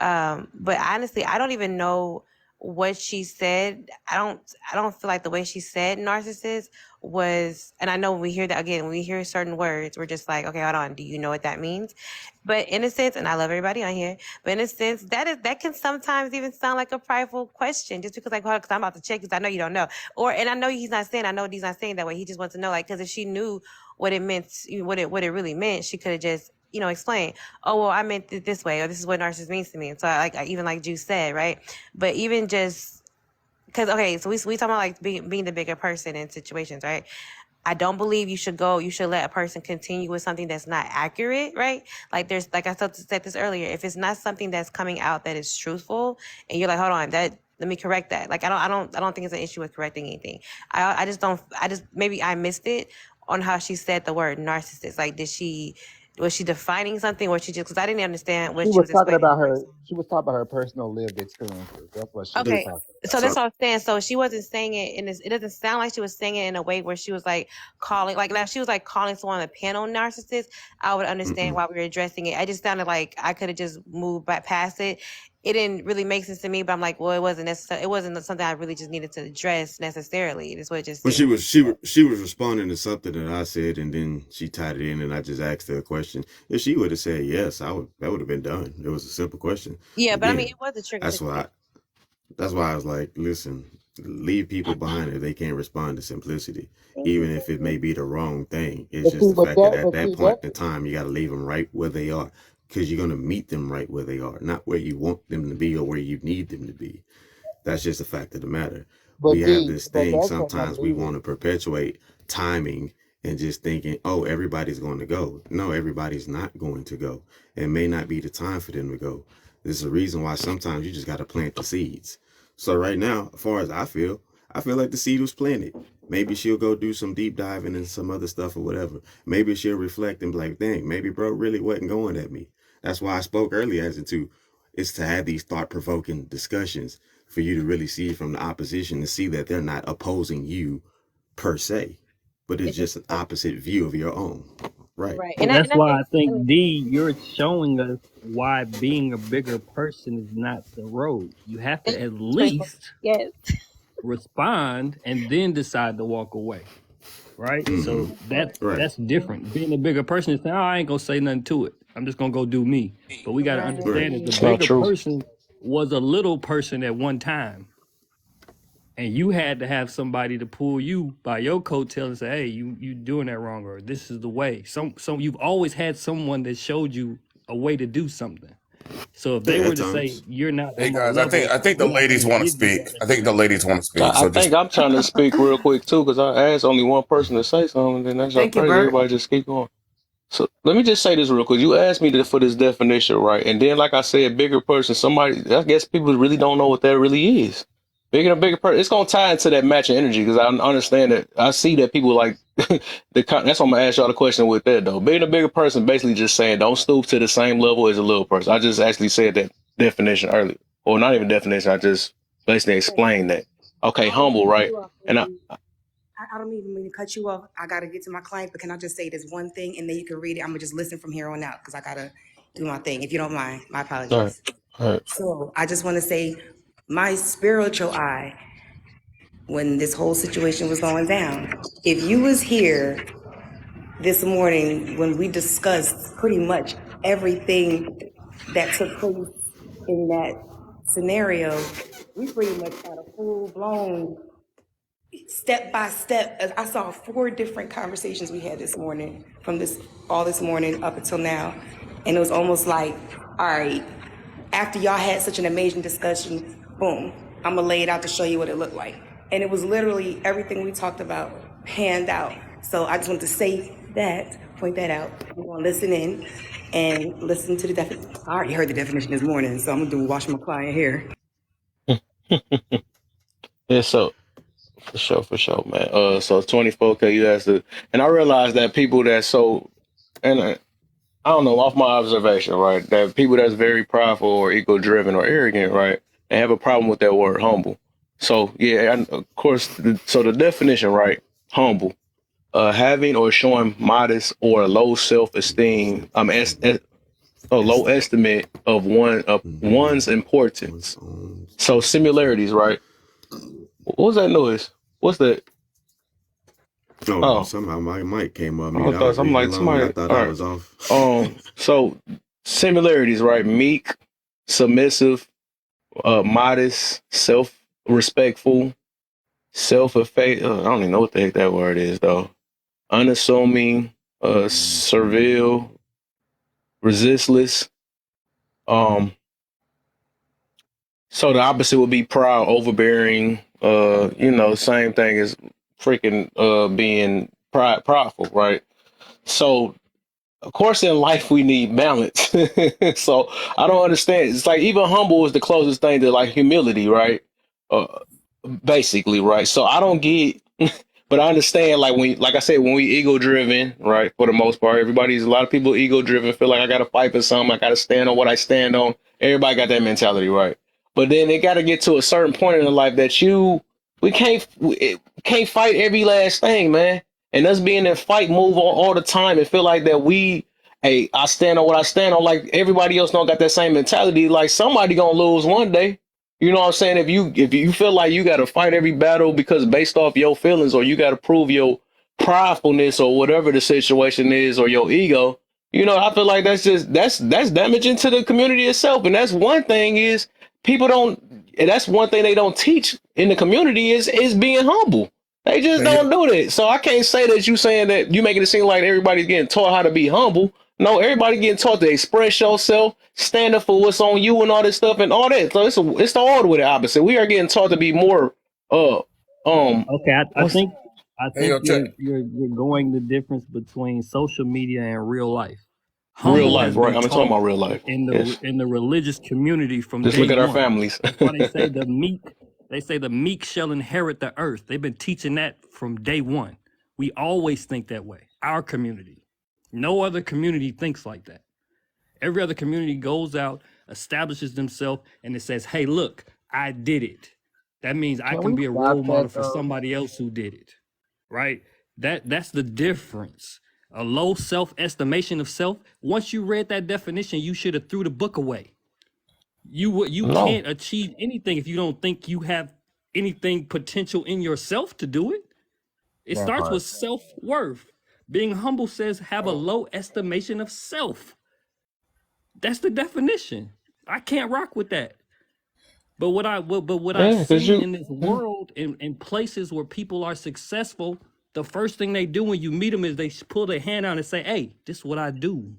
Speaker 14: But honestly, I don't even know what she said. I don't feel like the way she said narcissist was, and I know when we hear that, again, when we hear certain words, we're just like, okay, hold on, do you know what that means? But in a sense, and I love everybody on here, but in a sense, that can sometimes even sound like a prideful question, just because like, hold on, because I'm about to check because I know you don't know. And I know he's not saying, I know he's not saying that way. He just wants to know, like, because if she knew what it meant, what it really meant, she could have just, explained, oh, well, I meant it this way, or this is what narcissist means to me. And so even like Juice said, right? But even just, because, okay, so we talking about like being the bigger person in situations, right? I don't believe you should let a person continue with something that's not accurate, right? Like like I said this earlier, if it's not something that's coming out that is truthful, and you're like, hold on, let me correct that. Like I don't think it's an issue with correcting anything. I just maybe I missed it on how she said the word narcissist. Like was she defining something, or she just, because I didn't understand what
Speaker 16: She
Speaker 14: she
Speaker 16: was
Speaker 14: was
Speaker 16: talking
Speaker 14: explaining.
Speaker 16: about her personal lived experiences. That's what she was
Speaker 14: Okay,
Speaker 16: talking
Speaker 14: so
Speaker 16: about.
Speaker 14: that's what I'm saying. So she wasn't saying it in this. It doesn't sound like she was saying it in a way where she was like calling, like now she was like calling someone a panel narcissist. I would understand why we were addressing it. I just sounded like I could have just moved back past it. It didn't really make sense to me, but I'm like, well, it wasn't necessary. It wasn't something I really just needed to address necessarily. That's what it just
Speaker 2: But
Speaker 14: seemed.
Speaker 2: she was responding to something that I said, and then she tied it in, and I just asked her a question. If she would have said yes, that would have been done. It was a simple question.
Speaker 14: Yeah, but I mean,
Speaker 2: Again,
Speaker 14: it was a trigger
Speaker 2: that's why
Speaker 14: situation.
Speaker 2: that's why I was like, listen, leave people behind if they can't respond to simplicity,
Speaker 14: Thank you.
Speaker 2: even if it may be the wrong thing. It's
Speaker 16: But
Speaker 2: just
Speaker 16: see,
Speaker 2: the fact that at
Speaker 16: but
Speaker 2: that
Speaker 16: see
Speaker 2: point
Speaker 16: that,
Speaker 2: in time, you got to leave them right where they are, because you're gonna meet them right where they are, not where you want them to be or where you need them to be. That's just a fact of the matter.
Speaker 16: but
Speaker 2: We have
Speaker 16: D,
Speaker 2: this
Speaker 16: but
Speaker 2: thing,
Speaker 16: that cannot
Speaker 2: sometimes we
Speaker 16: lead
Speaker 2: want
Speaker 16: it.
Speaker 2: to perpetuate timing and just thinking, oh, everybody's going to go. No, everybody's not going to go. It may not be the time for them to go. There's a reason why sometimes you just got to plant the seeds. So right now, as far as I feel like the seed was planted. Maybe she'll go do some deep diving and some other stuff or whatever. Maybe she'll reflect and be like, dang, maybe bro really wasn't going at me. That's why I spoke earlier as into it's to have these thought-provoking discussions for you to really see from the opposition and see that they're not opposing you per se, but it's just an opposite view of your own. Right.
Speaker 14: Right,
Speaker 18: And
Speaker 14: and
Speaker 18: that's
Speaker 14: I
Speaker 18: why
Speaker 14: think,
Speaker 18: I think D, you're showing us why being a bigger person is not the road. You have to at least
Speaker 14: yes.
Speaker 18: respond and then decide to walk away. Right? So
Speaker 2: Right.
Speaker 18: that's different. Being a bigger person is saying, oh, I ain't gonna say nothing to it. I'm just gonna go do me. But we gotta
Speaker 14: Right.
Speaker 2: Right.
Speaker 18: understand that the
Speaker 1: It's not
Speaker 18: bigger
Speaker 1: true.
Speaker 18: person was a little person at one time. And you had to have somebody to pull you by your coattail and say, hey, you doing that wrong, or this is the way. You've always had someone that showed you a way to do something. So if they
Speaker 2: Yeah,
Speaker 18: were
Speaker 2: at
Speaker 18: to say
Speaker 2: times.
Speaker 18: you're not
Speaker 4: Hey
Speaker 18: on my
Speaker 4: guys,
Speaker 18: level,
Speaker 4: I think the
Speaker 18: we're not
Speaker 4: ladies
Speaker 18: gonna
Speaker 4: want to
Speaker 18: give you
Speaker 4: speak.
Speaker 18: that
Speaker 4: I think the
Speaker 18: information.
Speaker 4: ladies want to
Speaker 1: So
Speaker 4: speak.
Speaker 1: I
Speaker 4: So just
Speaker 1: think I'm trying to speak real quick too, because I asked only one person to say something, then that's so
Speaker 10: Thank you,
Speaker 1: crazy.
Speaker 10: Bert.
Speaker 1: Everybody just keep going. So let me just say this real quick. You asked me for this definition, right? And then, like I said, bigger person. Somebody, I guess people really don't know what that really is. Bigger and bigger person. It's gonna tie into that matching energy because I understand that. I see that people like that's why I'm gonna ask y'all the question with that though. Being a bigger person, basically just saying don't stoop to the same level as a little person. I just actually said that definition earlier, or not even definition. I just basically explained that. Okay,
Speaker 12: I don't mean
Speaker 1: humble,
Speaker 12: to cut
Speaker 1: right?
Speaker 12: you off,
Speaker 1: And
Speaker 12: baby. I don't even mean to cut you off. I gotta get to my client, but can I just say this one thing and then you can read it? I'm gonna just listen from here on out because I gotta do my thing. If you don't mind, my
Speaker 1: all right,
Speaker 12: apologies.
Speaker 1: all right.
Speaker 12: So I just want to say, my spiritual eye, when this whole situation was going down, if you was here this morning when we discussed pretty much everything that took place in that scenario, we pretty much had a full blown step by step. I saw 4 different conversations we had this morning from this morning up until now. And it was almost like, all right, after y'all had such an amazing discussion, boom, I'm gonna lay it out to show you what it looked like. And it was literally everything we talked about panned out. So I just want to say that, point that out. We're gonna listen in and listen to the definition. I already heard the definition this morning, so I'm gonna watch my client here.
Speaker 1: Yeah, so for sure, man. So 24K, you asked to, and I realized that people that and I don't know, off my observation, right, that people that's very prideful or ego driven or arrogant, right, they have a problem with that word humble. So yeah, and of course, so the definition, right, humble, having or showing modest or low self esteem, a low estimate of one's importance. So similarities, right? What was that noise? What's that?
Speaker 2: Oh,
Speaker 1: Oh,
Speaker 2: somehow my mic came up
Speaker 1: I
Speaker 2: mute. I
Speaker 1: thought
Speaker 2: was
Speaker 1: I'm
Speaker 2: reading
Speaker 1: like
Speaker 2: along. I
Speaker 1: somebody.
Speaker 2: thought
Speaker 1: All
Speaker 2: I
Speaker 1: right.
Speaker 2: was off.
Speaker 1: So similarities, right? Meek, submissive, modest, self-respectful, self-effacing. I don't even know what the heck that word is though. Unassuming, servile, resistless. Um, so the opposite would be proud, overbearing. Same thing as freaking being prideful, right? So of course, in life we need balance. So I don't understand. It's like even humble is the closest thing to like humility, right? Uh, Basically, right? So I don't get, but I understand. Like I said, when we ego driven, right? For the most part, a lot of people ego driven. Feel like I got to fight for something. I got to stand on what I stand on. Everybody got that mentality, right? But then it got to get to a certain point in the life that we can't fight every last thing, man. And us being in fight move all the time and feel like that hey, I stand on what I stand on. Like everybody else don't got that same mentality. Like somebody gonna lose one day. You know what I'm saying? If you feel like you got to fight every battle because based off your feelings, or you got to prove your pridefulness or whatever the situation is, or your ego, I feel like that's damaging to the community itself. And that's one thing is people don't. And that's one thing they don't teach in the community is being humble. They just
Speaker 2: Hey,
Speaker 1: don't do that. So I can't say that you saying that you making it seem like everybody's getting taught how to be humble. No, everybody getting taught to express yourself, stand up for what's on you and all this stuff and all that. So it's the all the way the opposite. We are getting taught to be more
Speaker 18: Okay, I
Speaker 1: what's
Speaker 18: think I
Speaker 4: hey,
Speaker 18: think
Speaker 4: yo, check.
Speaker 18: you're going the difference between social media and real life.
Speaker 1: real
Speaker 18: Humble
Speaker 1: life,
Speaker 18: has
Speaker 1: right?
Speaker 18: been
Speaker 1: I'm talking
Speaker 18: taught
Speaker 1: about real life. Yes.
Speaker 18: in the religious community from
Speaker 1: Just
Speaker 18: day
Speaker 1: look at our
Speaker 18: one.
Speaker 1: families.
Speaker 18: That's why they say the meek. They say the meek shall inherit the earth. They've been teaching that from day one. We always think that way. Our community, no other community thinks like that. Every other community goes out, establishes themselves, and it says, "Hey, look, I did it." That means I
Speaker 16: Can
Speaker 18: can
Speaker 16: we
Speaker 18: be a role
Speaker 16: stop
Speaker 18: model
Speaker 16: that
Speaker 18: for
Speaker 16: though?
Speaker 18: somebody else who did it. Right? That's the difference. A low self-estimation of self. Once you read that definition, you should have threw the book away. You
Speaker 1: No.
Speaker 18: can't achieve anything if you don't think you have anything potential in yourself to do it. It
Speaker 16: That
Speaker 18: starts with
Speaker 16: part.
Speaker 18: self-worth. Being humble says have a low estimation of self. That's the definition. I can't rock with that. But what I've
Speaker 1: Yeah, because
Speaker 18: seen
Speaker 1: you
Speaker 18: in this world, in places where people are successful, the first thing they do when you meet them is they pull their hand out and say, "Hey, this is what I do."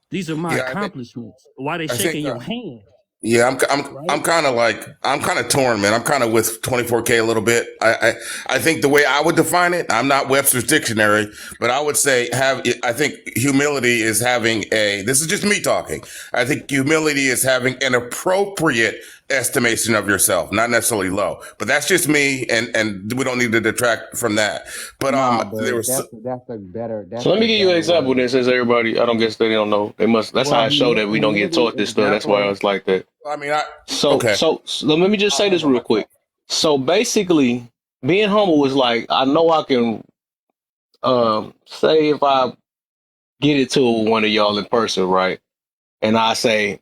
Speaker 18: These are my
Speaker 4: Yeah,
Speaker 18: accomplishments. Why they
Speaker 4: I think
Speaker 18: shaking your hand,
Speaker 4: yeah, I'm
Speaker 18: right?
Speaker 4: kind of torn, man. I'm kind of with 24K a little bit. I think the way I would define it, I'm not Webster's dictionary, but I would say I think humility is having this is just me talking. I think humility is having an appropriate estimation of yourself, not necessarily low, but that's just me. And we don't need to detract from that. But,
Speaker 16: Nah,
Speaker 4: there
Speaker 16: but
Speaker 4: was,
Speaker 1: So let me give you an example that says everybody. I don't guess they don't know. They must. That's how I show that we don't get taught this stuff. That's why I was like that.
Speaker 4: I mean,
Speaker 1: So let me just say this real quick. So basically, being humble is like I know I can. Say if I get it to one of y'all in person, right? And I say,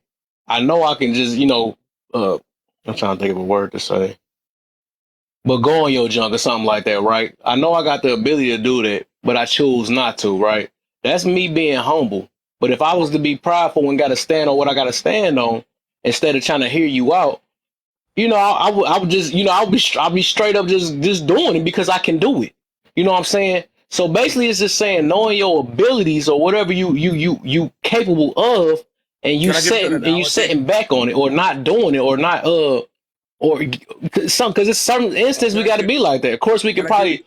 Speaker 1: I know I can just, I'm trying to think of a word to say, but go on your junk or something like that, right? I know I got the ability to do that, but I choose not to, right? That's me being humble. But if I was to be prideful and got to stand on what I got to stand on instead of trying to hear you out, I would just, I'll be straight up just doing it because I can do it. You know what I'm saying? So basically, it's just saying knowing your abilities or whatever you capable of, and you setting back on it or not doing it or not or some because it's some instance we got to be like that. Of course, we could probably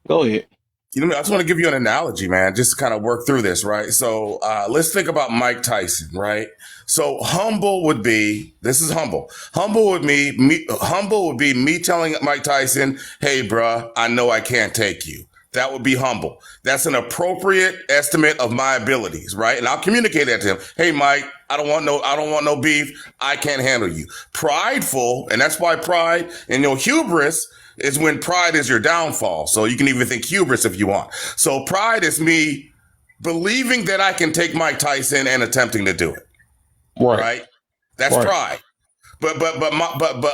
Speaker 1: go ahead.
Speaker 4: I just want to give you an analogy, man, just to kind of work through this, right? So let's think about Mike Tyson, right? So humble would be, this is humble. Humble would be me telling Mike Tyson, hey, bruh, I know I can't take you. That would be humble. That's an appropriate estimate of my abilities, right? And I'll communicate that to him. Hey, Mike, I don't want no beef. I can't handle you. Prideful, and that's why pride and hubris is when pride is your downfall. So you can even think hubris if you want. So pride is me believing that I can take Mike Tyson and attempting to do it. Right? That's pride. But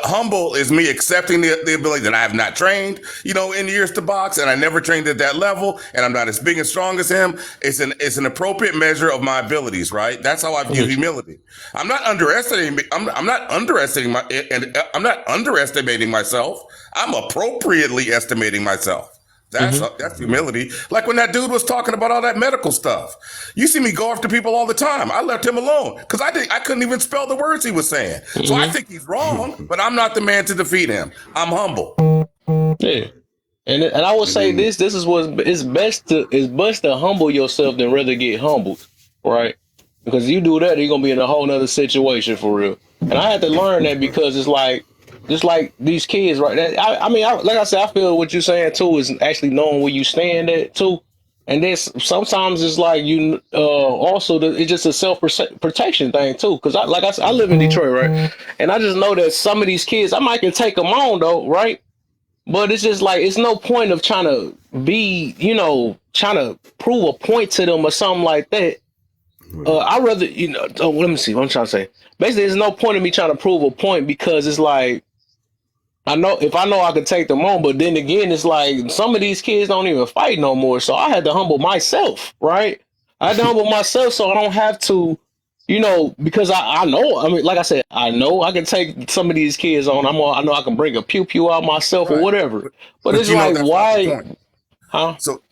Speaker 4: humble is me accepting the ability that I have not trained, in years to box, and I never trained at that level, and I'm not as big and strong as him. It's an appropriate measure of my abilities, right? That's how I view humility. I'm not underestimating. I'm not underestimating myself. I'm appropriately estimating myself. That's humility. Like when that dude was talking about all that medical stuff. You see me go after people all the time. I left him alone because I couldn't even spell the words he was saying. So I think he's wrong, but I'm not the man to defeat him. I'm humble.
Speaker 1: Yeah. And I would say this is it's best to humble yourself than rather get humbled, right? Because you do that, you're gonna be in a whole nother situation for real. And I had to learn that because it's like just like these kids, right? Like I said, I feel what you're saying too is actually knowing where you stand at too. And then sometimes it's like it's just a self-protection thing too. Because I live in Detroit, right? And I just know that some of these kids, I might can take them on though, right? But it's just like, it's no point of trying to be, trying to prove a point to them or something like that. I'd rather, let me see what I'm trying to say. Basically, there's no point in me trying to prove a point because it's like, I know I can take them on, but then again, it's like some of these kids don't even fight no more. So I had to humble myself, right? I had to humble myself so I don't have to, because I know, like I said, I know I can take some of these kids on. I know I can bring a pew out myself or whatever. But it's like, why? Huh?
Speaker 4: So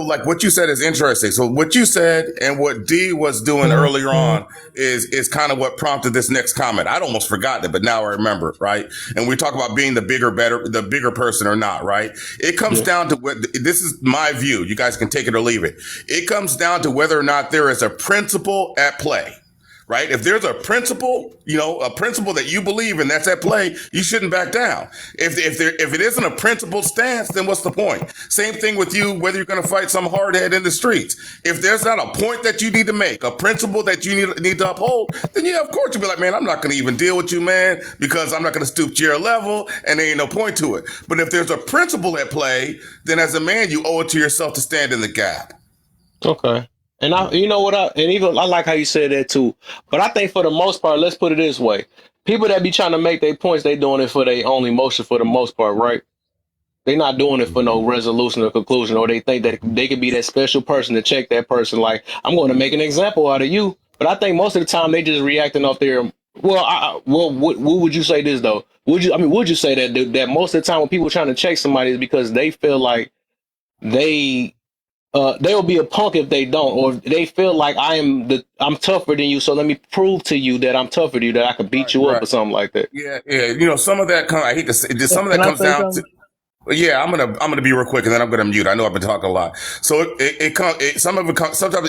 Speaker 4: like what you said is interesting. So what you said and what D was doing earlier on is kind of what prompted this next comment. I'd almost forgotten it, but now I remember it, right? And we talk about being the bigger person or not, right? It comes down to this is my view. You guys can take it or leave it. It comes down to whether or not there is a principle at play. Right? If there's a principle, a principle that you believe in that's at play, you shouldn't back down. If it isn't a principled stance, then what's the point? Same thing with you, whether you're going to fight some hardhead in the streets. If there's not a point that you need to make, a principle that you need to uphold, then of course you'll be like, man, I'm not going to even deal with you, man, because I'm not going to stoop to your level and there ain't no point to it. But if there's a principle at play, then as a man, you owe it to yourself to stand in the gap.
Speaker 1: Okay. And I like how you said that too. But I think for the most part, let's put it this way. People that be trying to make their points, they doing it for their own emotion for the most part, right? They not doing it for no resolution or conclusion, or they think that they could be that special person to check that person. Like, I'm going to make an example out of you. But I think most of the time they just reacting off their, what would you say this though? Would you say that most of the time when people trying to check somebody is because they feel like they they'll be a punk if they don't, or they feel like I'm tougher than you, so let me prove to you that I'm tougher than you, that I can beat you up
Speaker 4: Right.
Speaker 1: or something like that.
Speaker 4: Yeah. You know, some of that I hate to say, some of that
Speaker 18: Can I
Speaker 4: comes
Speaker 18: say
Speaker 4: down to.
Speaker 18: something?
Speaker 4: Yeah, I'm gonna be real quick, and then I'm gonna mute. I know I've been talking a lot, so sometimes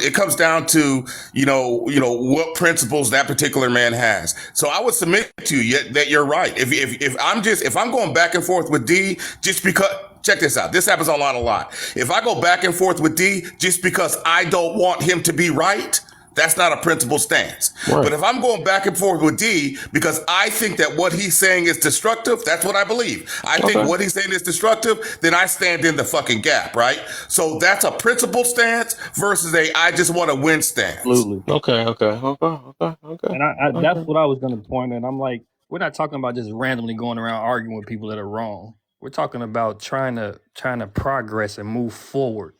Speaker 4: it comes down to what principles that particular man has. So I would submit to you that you're right. If I'm going back and forth with D just because. Check this out. This happens a lot. If I go back and forth with D just because I don't want him to be right, that's not a principled stance.
Speaker 1: Right.
Speaker 4: But if I'm going back and forth with D because I think that what he's saying is destructive, that's what I believe. I think
Speaker 1: Okay.
Speaker 4: what he's saying is destructive, then I stand in the fucking gap, right? So that's a principled stance versus a I just want to win stance.
Speaker 18: Absolutely.
Speaker 1: Okay.
Speaker 18: And that's what I was going to point at. I'm like, we're not talking about just randomly going around arguing with people that are wrong. We're talking about trying to progress and move forward.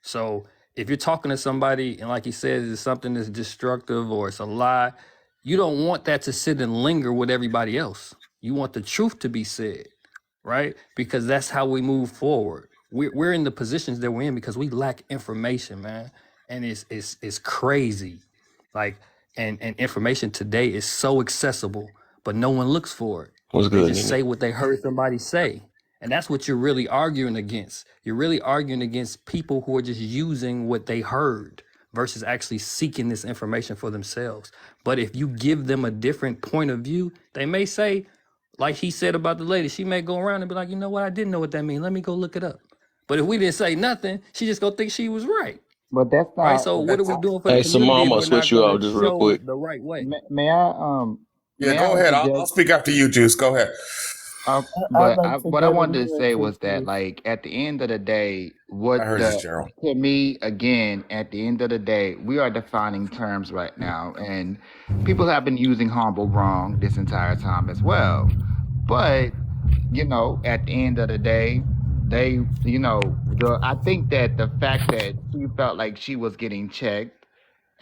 Speaker 18: So if you're talking to somebody and like he says, it's something that's destructive or it's a lie, you don't want that to sit and linger with everybody else. You want the truth to be said, right? Because that's how we move forward. We're in the positions that we're in because we lack information, man. And it's crazy. Like, and information today is so accessible, but no one looks for it.
Speaker 1: What's
Speaker 18: They
Speaker 1: good,
Speaker 18: just
Speaker 1: Nene?
Speaker 18: say what they heard somebody say. And that's what you're really arguing against. You're really arguing against people who are just using what they heard versus actually seeking this information for themselves. But if you give them a different point of view, they may say, like he said about the lady, she may go around and be like, you know what, I didn't know what that means. Let me go look it up. But if we didn't say nothing, she just gonna think she was right.
Speaker 16: But that's
Speaker 18: Right?
Speaker 16: not.
Speaker 18: So what are we doing for the
Speaker 1: Hey,
Speaker 18: community
Speaker 1: Simone,
Speaker 18: if
Speaker 1: I'm gonna
Speaker 18: we're not
Speaker 1: switch you
Speaker 18: gonna
Speaker 1: out just real
Speaker 18: show
Speaker 1: quick.
Speaker 18: the right way?
Speaker 16: May I
Speaker 4: Yeah,
Speaker 16: may
Speaker 4: go
Speaker 16: I
Speaker 4: ahead. I'll
Speaker 16: interject?
Speaker 4: speak after you, Juice. Go ahead.
Speaker 19: I'd
Speaker 16: But
Speaker 19: like to
Speaker 16: what I
Speaker 19: get
Speaker 16: wanted
Speaker 19: in
Speaker 16: to
Speaker 19: here
Speaker 16: say
Speaker 19: too,
Speaker 16: was that,
Speaker 19: please.
Speaker 16: like, at the end of the day,
Speaker 4: I heard you, Gerald.
Speaker 16: to me, again, at the end of the day, we are defining terms right now, and people have been using humble wrong this entire time as well. But at the end of the day, I think that the fact that she felt like she was getting checked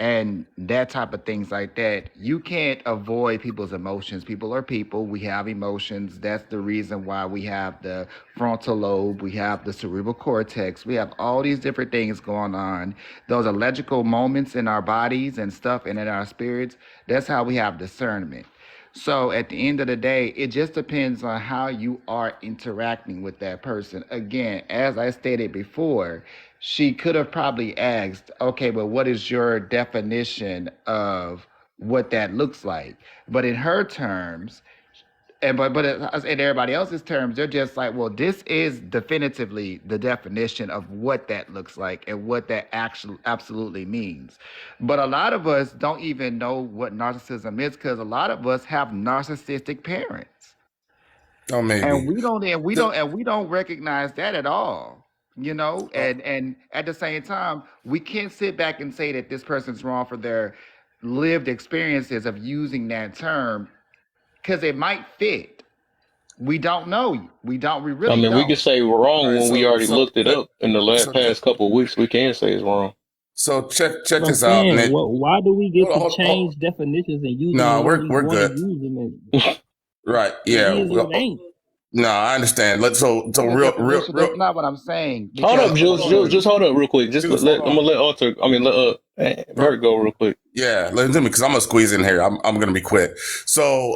Speaker 16: and that type of things like that, you can't avoid people's emotions. People are people. We have emotions. That's the reason why we have the frontal lobe, we have the cerebral cortex, we have all these different things going on. Those electrical moments in our bodies and stuff and in our spirits, that's how we have discernment. So at the end of the day, it just depends on how you are interacting with that person. Again, as I stated before, she could have probably asked, okay, but what is your definition of what that looks like? But in her terms, but in everybody else's terms, they're just like, well, this is definitively the definition of what that looks like and what that actually absolutely means. But a lot of us don't even know what narcissism is because a lot of us have narcissistic parents.
Speaker 4: Oh, maybe.
Speaker 16: And we don't recognize that at all. And at the same time, we can't sit back and say that this person's wrong for their lived experiences of using that term because it might fit. We don't know. We really
Speaker 1: I mean, we
Speaker 16: don't.
Speaker 1: can say wrong
Speaker 4: All right,
Speaker 1: when we already looked it up in the past couple of weeks. We can say it's wrong.
Speaker 4: So check
Speaker 18: But I'm
Speaker 4: this out,
Speaker 18: saying,
Speaker 4: Nick.
Speaker 18: why do we get
Speaker 4: Hold on,
Speaker 18: to change definitions and use them
Speaker 4: No,
Speaker 18: the way we
Speaker 4: we're
Speaker 18: want
Speaker 4: good.
Speaker 18: to use them?
Speaker 4: Right?
Speaker 18: It
Speaker 4: Yeah.
Speaker 18: is or it ain't.
Speaker 4: No, I understand. So
Speaker 16: The
Speaker 4: real.
Speaker 16: definition, that's not what I'm saying.
Speaker 1: Hold up,
Speaker 16: Because
Speaker 1: Jules. Just hold up real quick. Just
Speaker 4: Jules,
Speaker 1: I'm
Speaker 4: hold
Speaker 1: gonna let Arthur. Let Bert go real quick.
Speaker 4: Yeah, let me because I'm gonna squeeze in here. I'm gonna be quick. So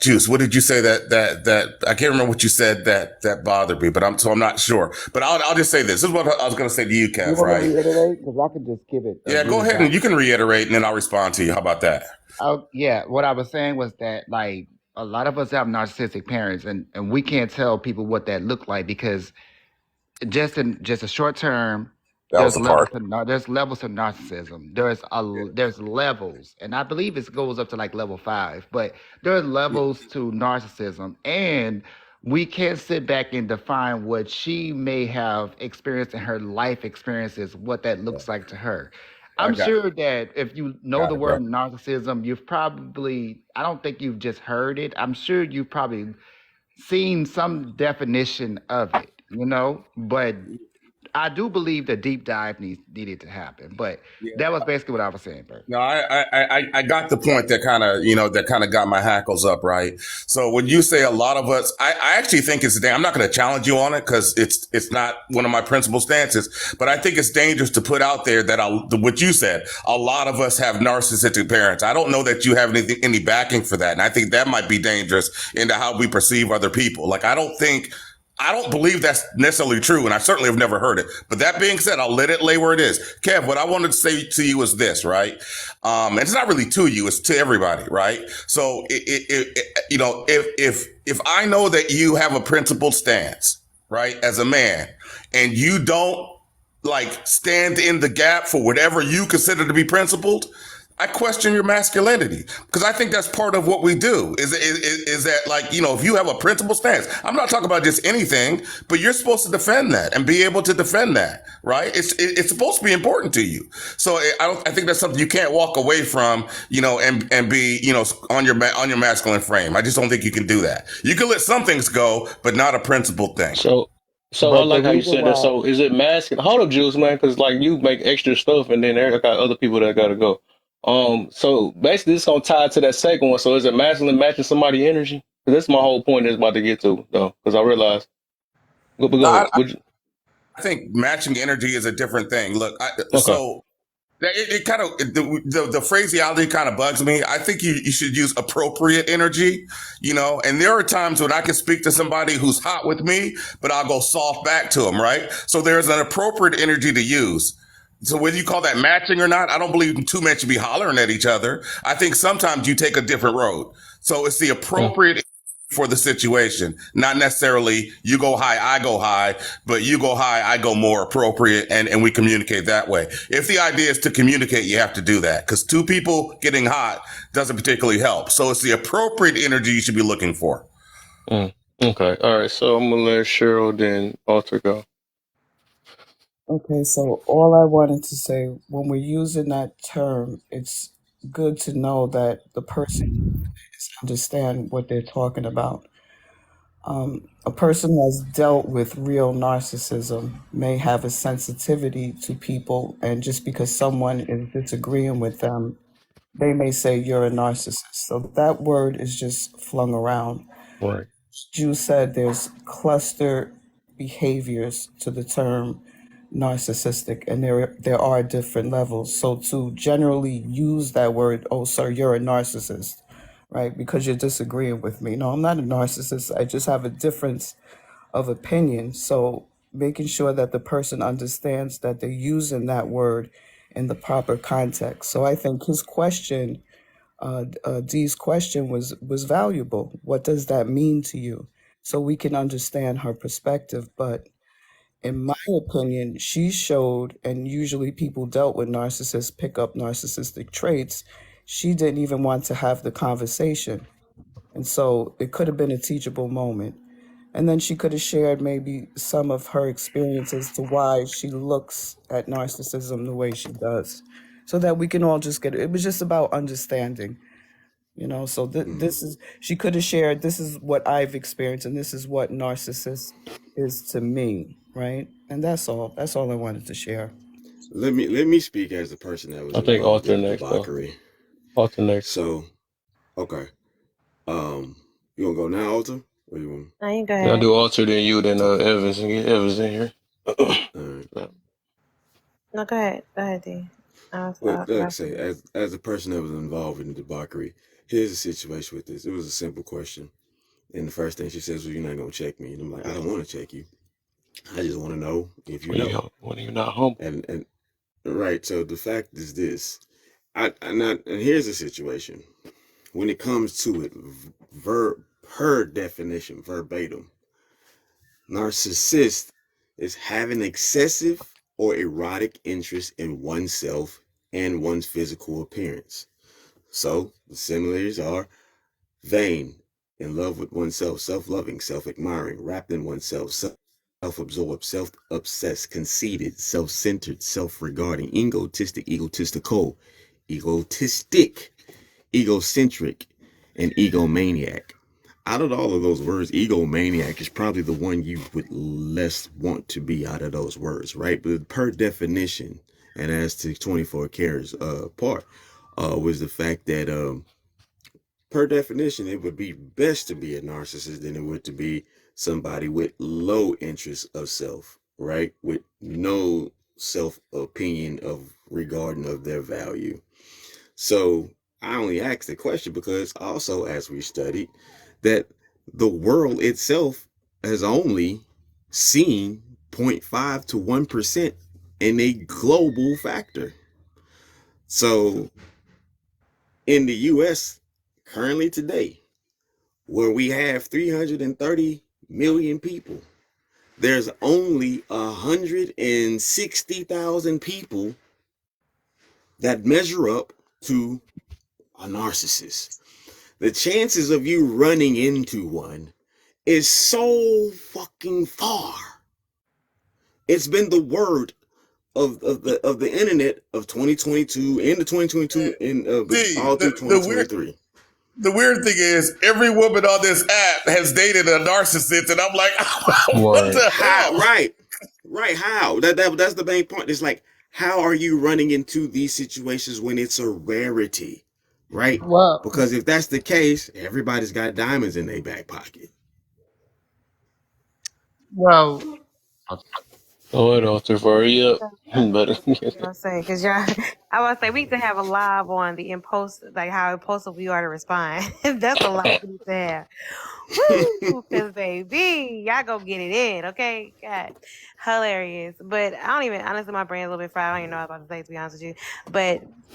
Speaker 4: Juice, what did you say that I can't remember what you said that bothered me, but I'm not sure. But I'll just say this. This is what I was gonna say to you, Kev.
Speaker 16: You want
Speaker 4: Right?
Speaker 16: to reiterate? Because I could just give it.
Speaker 4: Yeah, go ahead and you can reiterate, and then I'll respond to you. How about that?
Speaker 16: Yeah, what I was saying was that, like, a lot of us have narcissistic parents, and we can't tell people what that looked like because just a short term, there's levels to narcissism. There's levels, and I believe it goes up to like level 5, but there's levels to narcissism, and we can't sit back and define what she may have experienced in her life experiences, what that looks like to her. I'm sure that if you know the word narcissism, you've probably, I don't think you've just heard it. I'm sure you've probably seen some definition of it, but I do believe the deep dive needed to happen, but
Speaker 4: Yeah.
Speaker 16: that was basically what I was saying, Bert.
Speaker 4: No, I got the point that kind of got my hackles up, right? So when you say a lot of us, I actually think it's I'm not going to challenge you on it because it's not one of my principal stances, but I think it's dangerous to put out there that what you said, a lot of us have narcissistic parents. I don't know that you have any backing for that, and I think that might be dangerous into how we perceive other people. Like I don't believe that's necessarily true, and I certainly have never heard it. But that being said, I'll let it lay where it is. Kev, what I wanted to say to you is this, right? And it's not really to you; it's to everybody, right? So, if I know that you have a principled stance, right, as a man, and you don't like stand in the gap for whatever you consider to be principled, I question your masculinity because I think that's part of what we do is that like, if you have a principled stance, I'm not talking about just anything, but you're supposed to defend that and be able to defend that, right? It's supposed to be important to you. So I think that's something you can't walk away from, and be, on your masculine frame. I just don't think you can do that. You can let some things go, but not a principled thing.
Speaker 1: So I
Speaker 19: But the
Speaker 1: like how you
Speaker 19: reason
Speaker 1: said that.
Speaker 19: why,
Speaker 1: So is it masking? Hold up, Juice, man, because like you make extra stuff, and then there got other people that gotta go. So basically, this gonna tie to that second one. So is it masculine matching somebody's energy? 'Cause that's my whole point is about to get to, though. Because I realized. But go ahead.
Speaker 4: I think matching energy is a different thing. Look,
Speaker 1: Okay.
Speaker 4: so it kind of the phraseology kind of bugs me. I think you should use appropriate energy, and there are times when I can speak to somebody who's hot with me, but I'll go soft back to them, right? So there's an appropriate energy to use. So whether you call that matching or not, I don't believe two men should be hollering at each other. I think sometimes you take a different road. So it's the appropriate for the situation, not necessarily you go high, I go high, but you go high, I go more appropriate, and we communicate that way. If the idea is to communicate, you have to do that because two people getting hot doesn't particularly help. So it's the appropriate energy you should be looking for.
Speaker 1: Okay. All right. So I'm gonna let Cheryl then Alter go.
Speaker 15: Okay, so all I wanted to say, when we're using that term, it's good to know that the person understand what they're talking about. A person that's dealt with real narcissism may have a sensitivity to people, and just because someone is disagreeing with them, they may say you're a narcissist. So that word is just flung around.
Speaker 1: Right.
Speaker 15: You said there's cluster behaviors to the term narcissistic, and there are different levels. So to generally use that word, oh sir, you're a narcissist, right, because you're disagreeing with me. No, I'm not a narcissist. I just have a difference of opinion. So making sure that the person understands that they're using that word in the proper context. So I think his question, Dee's question was valuable. What does that mean to you? So we can understand her perspective. But in my opinion, she showed, and usually people dealt with narcissists pick up narcissistic traits. She didn't even want to have the conversation. And so it could have been a teachable moment. And then she could have shared maybe some of her experiences to why she looks at narcissism the way she does, so that we can all just get it. It was just about understanding, so this is, she could have shared, this is what I've experienced, and this is what narcissist is to me, right? And that's all I wanted to share.
Speaker 2: Let me speak as the person that was
Speaker 1: I think
Speaker 2: involved in
Speaker 1: alternate.
Speaker 2: debauchery.
Speaker 1: Alternate.
Speaker 2: So, okay. You wanna go now, Alter? Or you want?
Speaker 14: No, you go
Speaker 1: I'll
Speaker 14: ahead.
Speaker 1: do Alter then you, then Evans, and get Evans in here.
Speaker 2: All right.
Speaker 14: No, go ahead. Go ahead, D.
Speaker 2: Well, like I say, as a person that was involved in the debauchery, here's the situation with this. It was a simple question. And the first thing she says, well, you're not going to check me. And I'm like, I don't want to check you. I just want to know if you know.
Speaker 1: When you're not humble.
Speaker 2: And right, so the fact is this. And here's the situation. When it comes to it, her definition, verbatim, narcissist is having excessive or erotic interest in oneself and one's physical appearance. So the similarities are vain, in love with oneself, self-loving, self-admiring, wrapped in oneself, self-absorbed, self-obsessed, conceited, self-centered, self-regarding, egotistical, egotistic, egocentric, and egomaniac. out of all of those words, egomaniac is probably the one you would less want to be out of those words, right? But per definition, and as to 24 Karat's part, was the fact that per definition, it would be best to be a narcissist than it would to be somebody with low interest of self, right? With no self opinion of regarding of their value. So I only asked the question because also, as we studied, that the world itself has only seen 0.5 to 1% in a global factor. So in the US currently today, where we have 330 million people, there's only 160,000 people that measure up to a narcissist. The chances of you running into one is so fucking far. It's been the word of the internet of 2022 into 2022 and all through 2023.
Speaker 4: The weird thing is, every woman on this app has dated a narcissist, and I'm like, what the hell?
Speaker 2: Right. How? That's the main point. It's like, how are you running into these situations when it's a rarity, right?
Speaker 22: Well,
Speaker 2: Because if that's the case, everybody's got diamonds in their back pocket.
Speaker 22: well,
Speaker 1: Oh, it don't hurry up. But
Speaker 14: I'm saying, because y'all, I was say we need to have a live on the impulsive, like how impulsive we are to respond. That's a lot we need to have. Woo, because baby, y'all go get it in, okay? God, hilarious. But I don't even, honestly, my brain's a little bit fried. I don't even know what I was about to say, to be honest with you.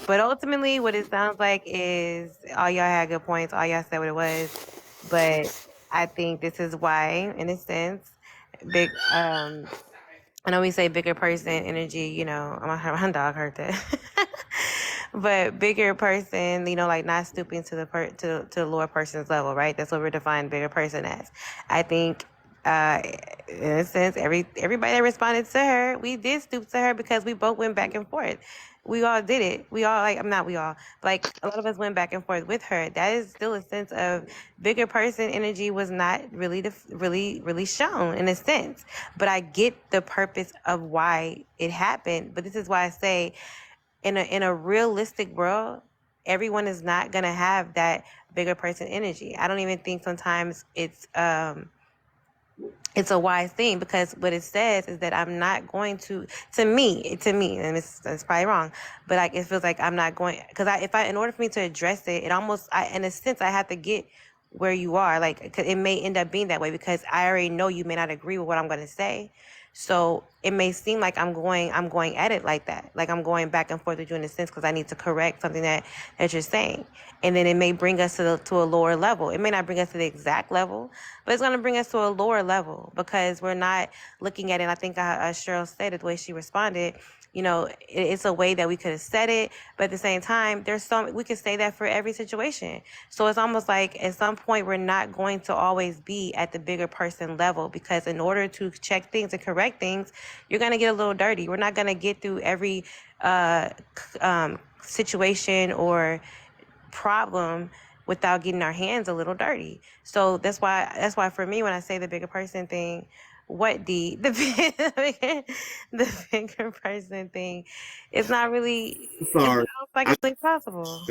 Speaker 14: But ultimately, what it sounds like is all y'all had good points. All y'all said what it was. But I think this is why, in a sense, big, I know we say bigger person energy, you know, my dog heard that. But bigger person, you know, like not stooping to the lower person's level, right? That's what we're defining bigger person as. I think in a sense, everybody that responded to her, we did stoop to her because we both went back and forth. We all did it. We all, like, not we all, like a lot of us went back and forth with her. That is still a sense of bigger person energy was not really really shown in a sense. But I get the purpose of why it happened. But this is why I say, in a realistic world, everyone is not gonna have that bigger person energy. I don't even think sometimes it's a wise thing, because what it says is that I'm not going to me, and it's probably wrong, but like it feels like I'm not going, because in order for me to address it, in a sense, I have to get where you are, like, 'cause it may end up being that way, because I already know you may not agree with what I'm going to say. So it may seem like I'm going at it like that. Like I'm going back and forth with you in a sense, because I need to correct something that you're saying. And then it may bring us to a lower level. It may not bring us to the exact level, but it's going to bring us to a lower level, because we're not looking at it. And I think Cheryl said it the way she responded. You know, it's a way that we could have said it, but at the same time, we could say that for every situation. So it's almost like at some point we're not going to always be at the bigger person level, because in order to check things and correct things, you're going to get a little dirty. We're not going to get through every situation or problem without getting our hands a little dirty. So that's why for me, when I say the bigger person thing, the bigger person thing, it's not really,
Speaker 2: Sorry.
Speaker 14: it's like it's possible.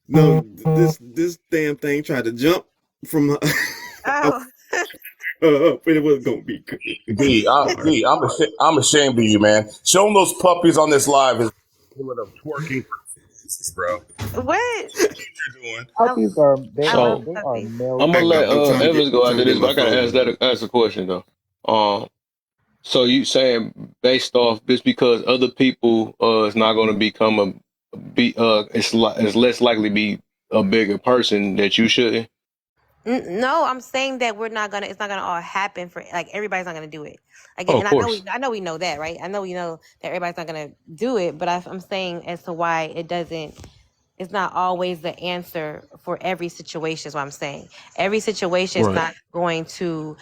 Speaker 2: No, this damn thing tried to jump from
Speaker 14: Oh.
Speaker 2: but it was gonna be good.
Speaker 4: I'm ashamed of you, man. Show them those puppies on this live is twerking, bro.
Speaker 14: What?
Speaker 20: Puppies are
Speaker 1: So
Speaker 20: male.
Speaker 1: I'm gonna let
Speaker 2: I'm trying to
Speaker 1: Evans go
Speaker 2: I'm
Speaker 1: after
Speaker 2: trying to
Speaker 1: this,
Speaker 2: get
Speaker 1: but I
Speaker 2: my
Speaker 1: gotta
Speaker 2: phone.
Speaker 1: ask a question though. So you saying based off just because other people is not going to become it's less likely to be a bigger person that you shouldn't?
Speaker 14: No, I'm saying that it's not gonna all happen for, like, everybody's not gonna do it. Like,
Speaker 1: Oh,
Speaker 14: and
Speaker 1: of course.
Speaker 14: I know we know that, right? I know we know that everybody's not gonna do it, but I'm saying as to why it's not always the answer for every situation is what I'm saying. Every situation is
Speaker 1: Right.
Speaker 14: not going to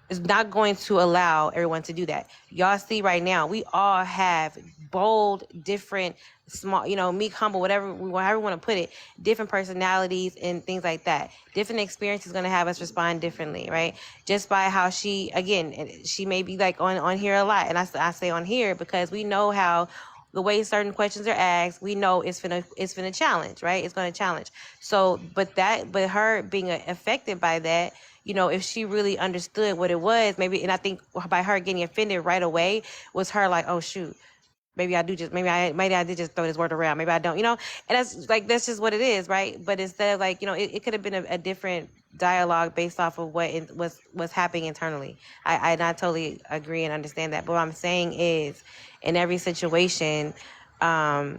Speaker 14: is not going to allow everyone to do that. Y'all see right now, we all have bold, different, small, meek, humble, however we want to put it, different personalities and things like that. Different experiences going to have us respond differently, right? Just by how she may be like on here a lot. And I say on here because we know how the way certain questions are asked, we know it's finna challenge, right? It's going to challenge. So, but her being affected by that, if she really understood what it was, maybe, and I think by her getting offended right away was her like, oh shoot, maybe I did just throw this word around, maybe I don't, and that's just what it is, right? But instead of it could have been a different dialogue based off of what was happening internally. I totally agree and understand that. But what I'm saying is, in every situation, I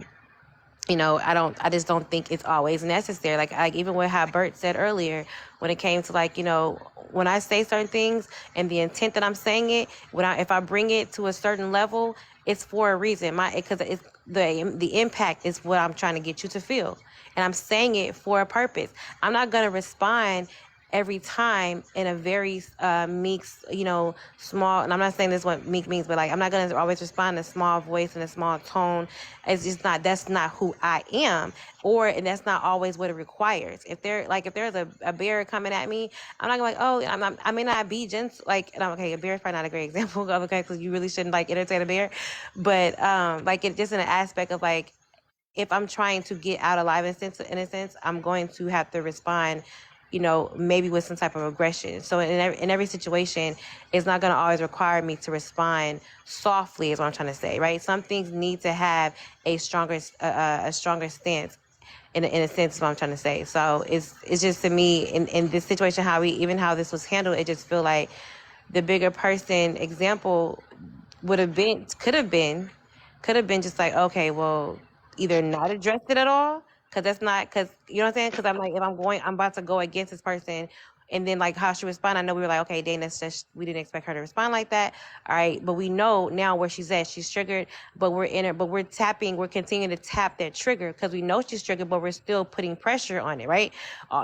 Speaker 14: just don't think it's always necessary. Like even with how Bert said earlier, when it came to when I say certain things and the intent that I'm saying it, if I bring it to a certain level, it's for a reason. Because it's the impact is what I'm trying to get you to feel, and I'm saying it for a purpose. I'm not gonna respond every time in a very meek, small, and I'm not saying this is what meek means, but I'm not going to always respond in a small voice and a small tone. That's not who I am, and that's not always what it requires. If there's a bear coming at me, I'm not going I may not be gentle, a bear is probably not a great example, okay, because you really shouldn't entertain a bear, but it just in an aspect of if I'm trying to get out alive in a sense, I'm going to have to respond maybe with some type of aggression. So in every situation, it's not going to always require me to respond softly, is what I'm trying to say, right? Some things need to have a stronger stance, in a sense, is what I'm trying to say. So it's just, to me, in this situation, how this was handled, it just feel like the bigger person example could have been just okay, well, either not address it at all, because you know what I'm saying? Because I'm about to go against this person, and then how she responded, I know we were okay, dang, we didn't expect her to respond like that. All right, but we know now where she's at. She's triggered, but we're continuing to tap that trigger because we know she's triggered, but we're still putting pressure on it, right?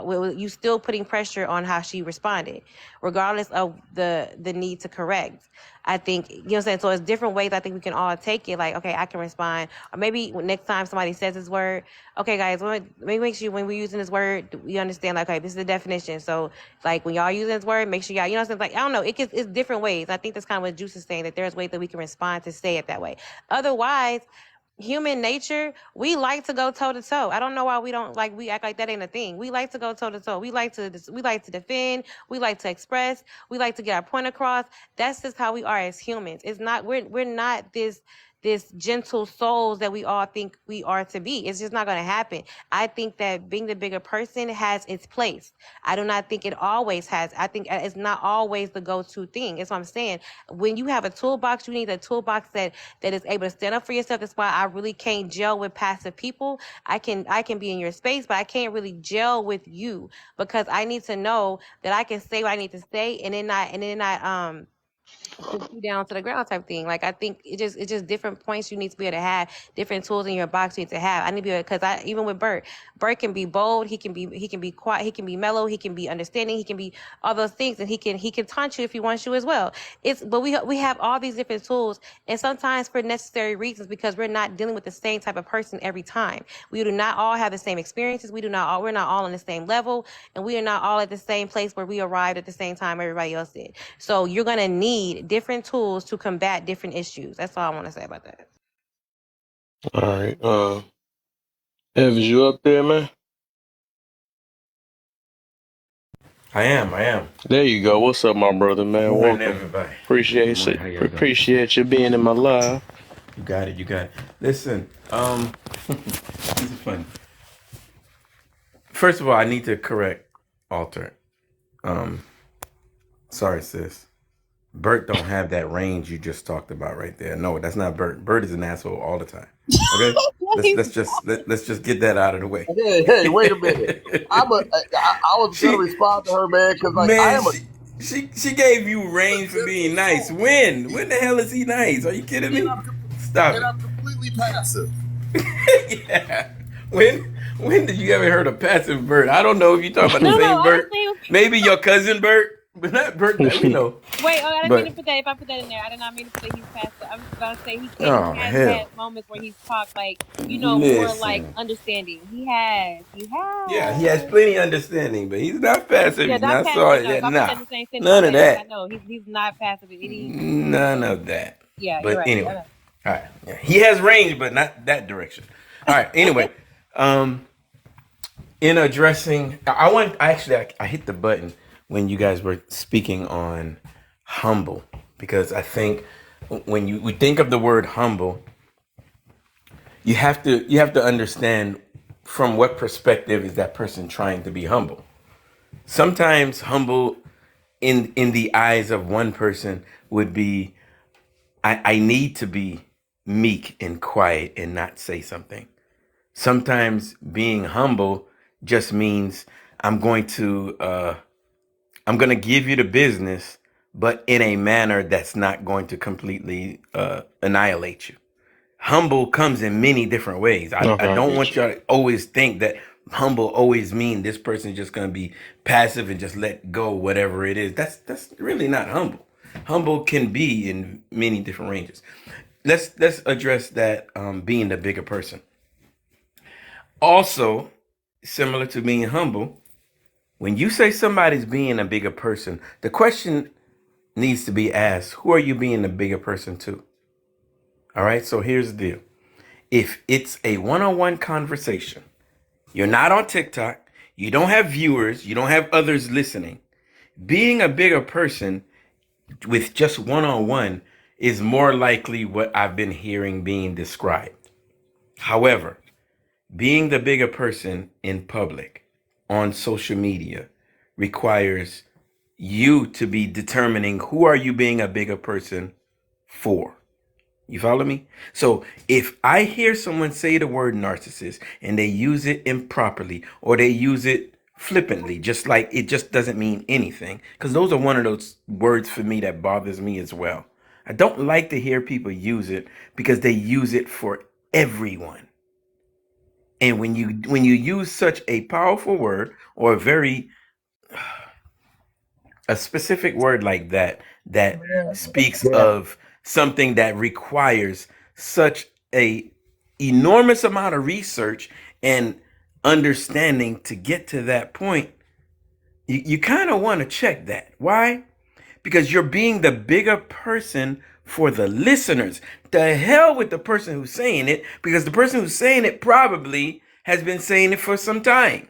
Speaker 14: You still putting pressure on how she responded, regardless of the need to correct. I think, you know what I'm saying? So it's different ways I think we can all take it. Okay, I can respond. Or maybe next time somebody says this word, okay, guys, maybe make sure when we're using this word, we understand, okay, this is the definition. So, when y'all using this word, make sure y'all, you know what I'm saying? I don't know. It's different ways. I think that's kind of what Juice is saying, that there's ways that we can respond to say it that way. Otherwise, human nature, we like to go toe to toe. I don't know why we don't we act like that ain't a thing. We like to go toe to toe. We like to defend. We like to express. We like to get our point across. That's just how we are as humans. It's not, we're not this gentle souls that we all think we are to be. It's just not going to happen. I think that being the bigger person has its place. I do not think it always has. I think it's not always the go-to thing. That's what I'm saying. When you have a toolbox, you need a toolbox that is able to stand up for yourself. That's why I really can't gel with passive people. I can be in your space, but I can't really gel with you because I need to know that I can say what I need to say and then not put you down to the ground type thing. I think it's just different points you need to be able to have, different tools in your box you need to have. I need to be able, because even with Bert can be bold, he can be quiet, he can be mellow, he can be understanding, he can be all those things, and he can taunt you if he wants you as well. But we have all these different tools, and sometimes for necessary reasons, because we're not dealing with the same type of person every time. We do not all have the same experiences. We're not all on the same level, and we are not all at the same place where we arrived at the same time everybody else did. So you're gonna need different tools to combat different issues. That's all I want to say about that.
Speaker 1: All right. Evans, you up there, man?
Speaker 6: I am.
Speaker 1: There you go. What's up, my brother, man?
Speaker 6: Good morning,
Speaker 1: Welcome.
Speaker 6: everybody.
Speaker 1: Appreciate
Speaker 6: Good morning. How y'all doing?
Speaker 1: Appreciate you being in my live.
Speaker 6: You got it. Listen, this is funny. First of all, I need to correct Alter. Sorry, sis. Bert don't have that range you just talked about right there. No, that's not Bert. Bert is an asshole all the time. Okay, let's just get that out of the way.
Speaker 7: Hey, wait a minute. I was gonna respond to her, man, because I am a.
Speaker 6: She gave you range for being nice. When the hell is he nice? Are you kidding me? Stop.
Speaker 7: And I'm completely passive.
Speaker 6: Yeah. When did you ever heard of passive Bert? I don't know if you talking about the same Bert. Maybe your cousin Bert. but not Bert. We know.
Speaker 14: Wait, oh, I didn't mean to
Speaker 6: But
Speaker 14: put that. If I put that in there, I did not mean to put that he's past it. I'm just gonna say
Speaker 6: oh
Speaker 14: he has had
Speaker 6: hell,
Speaker 14: moments where he's talked like, more like
Speaker 6: listen.
Speaker 14: understanding. He has. He
Speaker 6: Yeah, he has
Speaker 14: has.
Speaker 6: plenty of understanding, but he's not passive.
Speaker 14: Yeah,
Speaker 6: He's
Speaker 14: not
Speaker 6: not
Speaker 14: passive.
Speaker 6: sorry.
Speaker 14: No, if I put that
Speaker 6: Nah,
Speaker 14: in the same sentence, my
Speaker 6: none of
Speaker 14: bad. I
Speaker 6: that.
Speaker 14: know he's not passive in any
Speaker 6: None
Speaker 14: way.
Speaker 6: of that.
Speaker 14: Yeah, you're
Speaker 6: But
Speaker 14: right. I
Speaker 6: anyway,
Speaker 14: know.
Speaker 6: all right. Yeah, he has range, but not that direction. All right. Anyway, in addressing, I hit the button when you guys were speaking on humble, because I think when we think of the word humble, you have to understand from what perspective is that person trying to be humble. Sometimes humble in the eyes of one person would be, I need to be meek and quiet and not say something. Sometimes being humble just means I'm going to give you the business, but in a manner that's not going to completely annihilate you. Humble comes in many different ways. I
Speaker 1: Okay, I
Speaker 6: don't
Speaker 1: get
Speaker 6: want
Speaker 1: you.
Speaker 6: y'all to always think that humble always mean this person's just going to be passive and just let go whatever it is. That's really not humble. Humble can be in many different ranges. Let's address that, being the bigger person. Also, similar to being humble, when you say somebody's being a bigger person, the question needs to be asked, who are you being a bigger person to? All right, so here's the deal. If it's a one-on-one conversation, you're not on TikTok, you don't have viewers, you don't have others listening, being a bigger person with just one-on-one is more likely what I've been hearing being described. However, being the bigger person in public on social media requires you to be determining who are you being a bigger person for. You follow me? So if I hear someone say the word narcissist and they use it improperly or they use it flippantly, just like it just doesn't mean anything, because those are one of those words for me that bothers me as well. I don't like to hear people use it because they use it for everyone. And when you use such a powerful word or a specific word like that speaks
Speaker 16: Yeah.
Speaker 6: of something that requires such a enormous amount of research and understanding to get to that point, you kind of want to check that. Why? Because you're being the bigger person for the listeners. The hell with the person who's saying it, because the person who's saying it probably has been saying it for some time.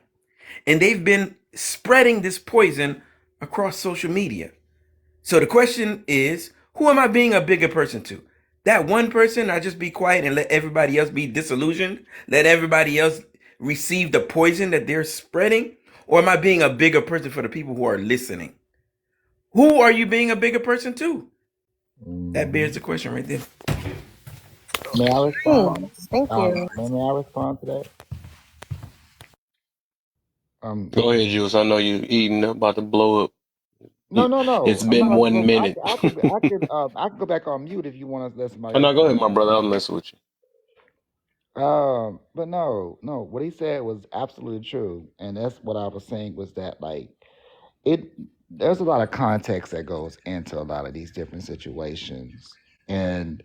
Speaker 6: And they've been spreading this poison across social media. So the question is, who am I being a bigger person to? That one person, I just be quiet and let everybody else be disillusioned? Let everybody else receive the poison that they're spreading? Or am I being a bigger person for the people who are listening? Who are you being a bigger person to? That bears the question right there.
Speaker 20: May I respond?
Speaker 5: Thank you.
Speaker 20: May I respond to that?
Speaker 1: Go ahead, Juice. I know you eating up, about to blow up.
Speaker 20: No, no,
Speaker 1: It's
Speaker 20: no. I'm not
Speaker 1: been
Speaker 20: about to
Speaker 1: one
Speaker 20: blow.
Speaker 1: minute.
Speaker 20: I could go back on mute if you want to let somebody
Speaker 1: Oh,
Speaker 20: else
Speaker 1: no, go ahead,
Speaker 20: talk.
Speaker 1: my brother. I'll mess with you.
Speaker 20: But no, no. What he said was absolutely true, and that's what I was saying was that like it. There's a lot of context that goes into a lot of these different situations, and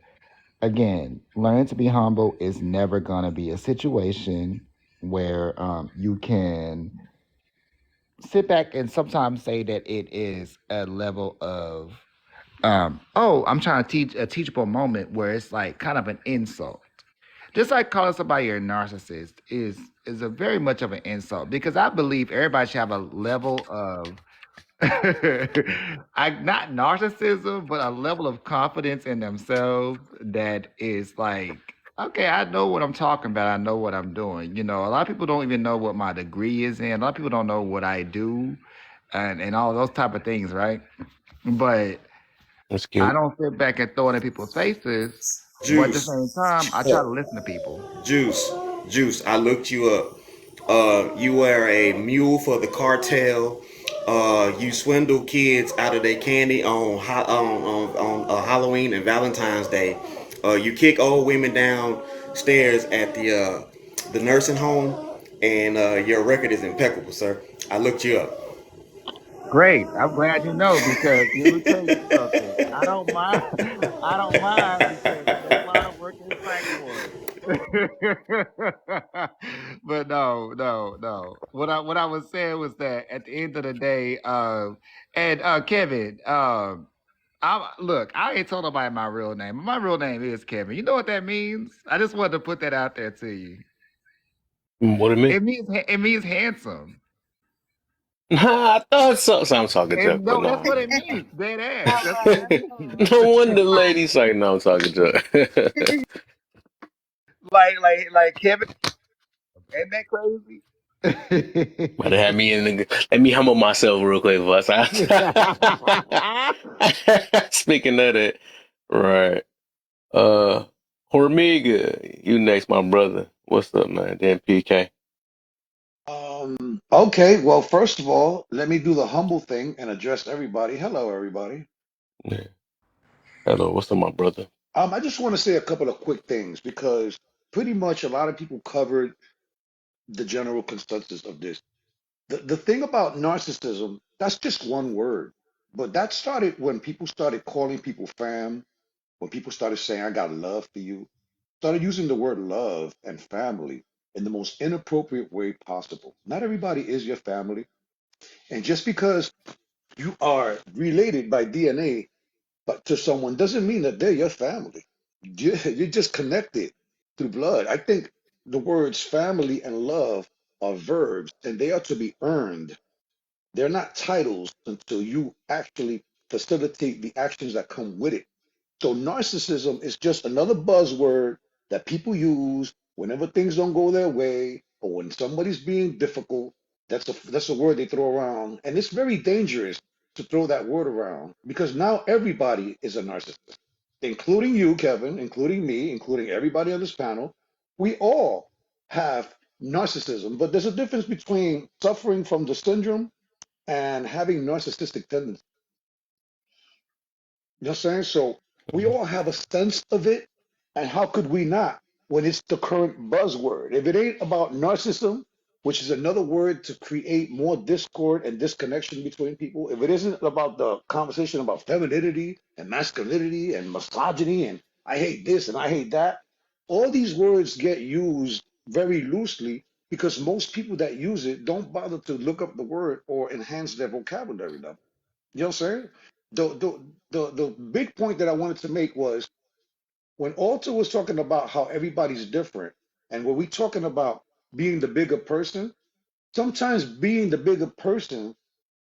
Speaker 20: again, learning to be humble is never gonna be a situation where you can sit back and sometimes say that it is a level of oh, I'm trying to teach a teachable moment where it's like kind of an insult. Just like calling somebody a narcissist is a very much of an insult because I believe everybody should have a level of not narcissism, but a level of confidence in themselves that is like, okay, I know what I'm talking about. I know what I'm doing. You know, a lot of people don't even know what my degree is in. A lot of people don't know what I do and all those type of things, right? But
Speaker 1: That's
Speaker 20: I
Speaker 1: cute.
Speaker 20: don't sit back and throw it in people's faces. But at the
Speaker 2: Juice,
Speaker 20: same time, I try to listen to people.
Speaker 2: Juice. I looked you up. You were a mule for the cartel. You swindle kids out of their candy on Halloween and Valentine's Day. You kick old women downstairs at the nursing home, and your record is impeccable, sir. I looked you up.
Speaker 20: Great. I'm glad you know because let me tell you something. I don't mind. I don't mind because you know why I work in the psych ward. But no, no, no. What I was saying was that at the end of the day, and Kevin, look, I ain't told nobody my real name. My real name is Kevin. You know what that means? I just wanted to put that out there to you.
Speaker 1: What do you mean?
Speaker 20: It means handsome.
Speaker 1: Nah, I thought so. So I'm talking junk,
Speaker 20: And
Speaker 1: but
Speaker 20: no, that's
Speaker 1: no.
Speaker 20: what it means. Dead ass. That's what it means.
Speaker 1: No wonder the lady say no, I'm talking junk.
Speaker 20: like Kevin. Ain't that crazy?
Speaker 1: But they had me in the. Let me humble myself real quick for us. Speaking of that, right? Hormiga, you next, my brother. What's up, man? Then PK.
Speaker 3: Okay, well, first of all, let me do the humble thing and address everybody. Hello, everybody.
Speaker 1: Yeah. Hello, what's up, my brother?
Speaker 3: I just want to say a couple of quick things because pretty much a lot of people covered the general consensus of this. The thing about narcissism, that's just one word, but that started when people started calling people fam, when people started saying, I got love for you, started using the word love and family in the most inappropriate way possible. Not everybody is your family. And just because you are related by DNA but to someone doesn't mean that they're your family. You're just connected through blood. I think the words family and love are verbs and they are to be earned. They're not titles until you actually facilitate the actions that come with it. So narcissism is just another buzzword that people use whenever things don't go their way or when somebody's being difficult. That's a word they throw around, and it's very dangerous to throw that word around because now everybody is a narcissist, including you, Kevin, including me, including everybody on this panel. We all have narcissism, but there's a difference between suffering from the syndrome and having narcissistic tendencies. You know what I'm saying? So we all have a sense of it. And how could we not when it's the current buzzword? If it ain't about narcissism, which is another word to create more discord and disconnection between people, if it isn't about the conversation about femininity and masculinity and misogyny and I hate this and I hate that, all these words get used very loosely because most people that use it don't bother to look up the word or enhance their vocabulary level. You know what I'm saying? The big point that I wanted to make was when Alter was talking about how everybody's different, and when we talking about being the bigger person, sometimes being the bigger person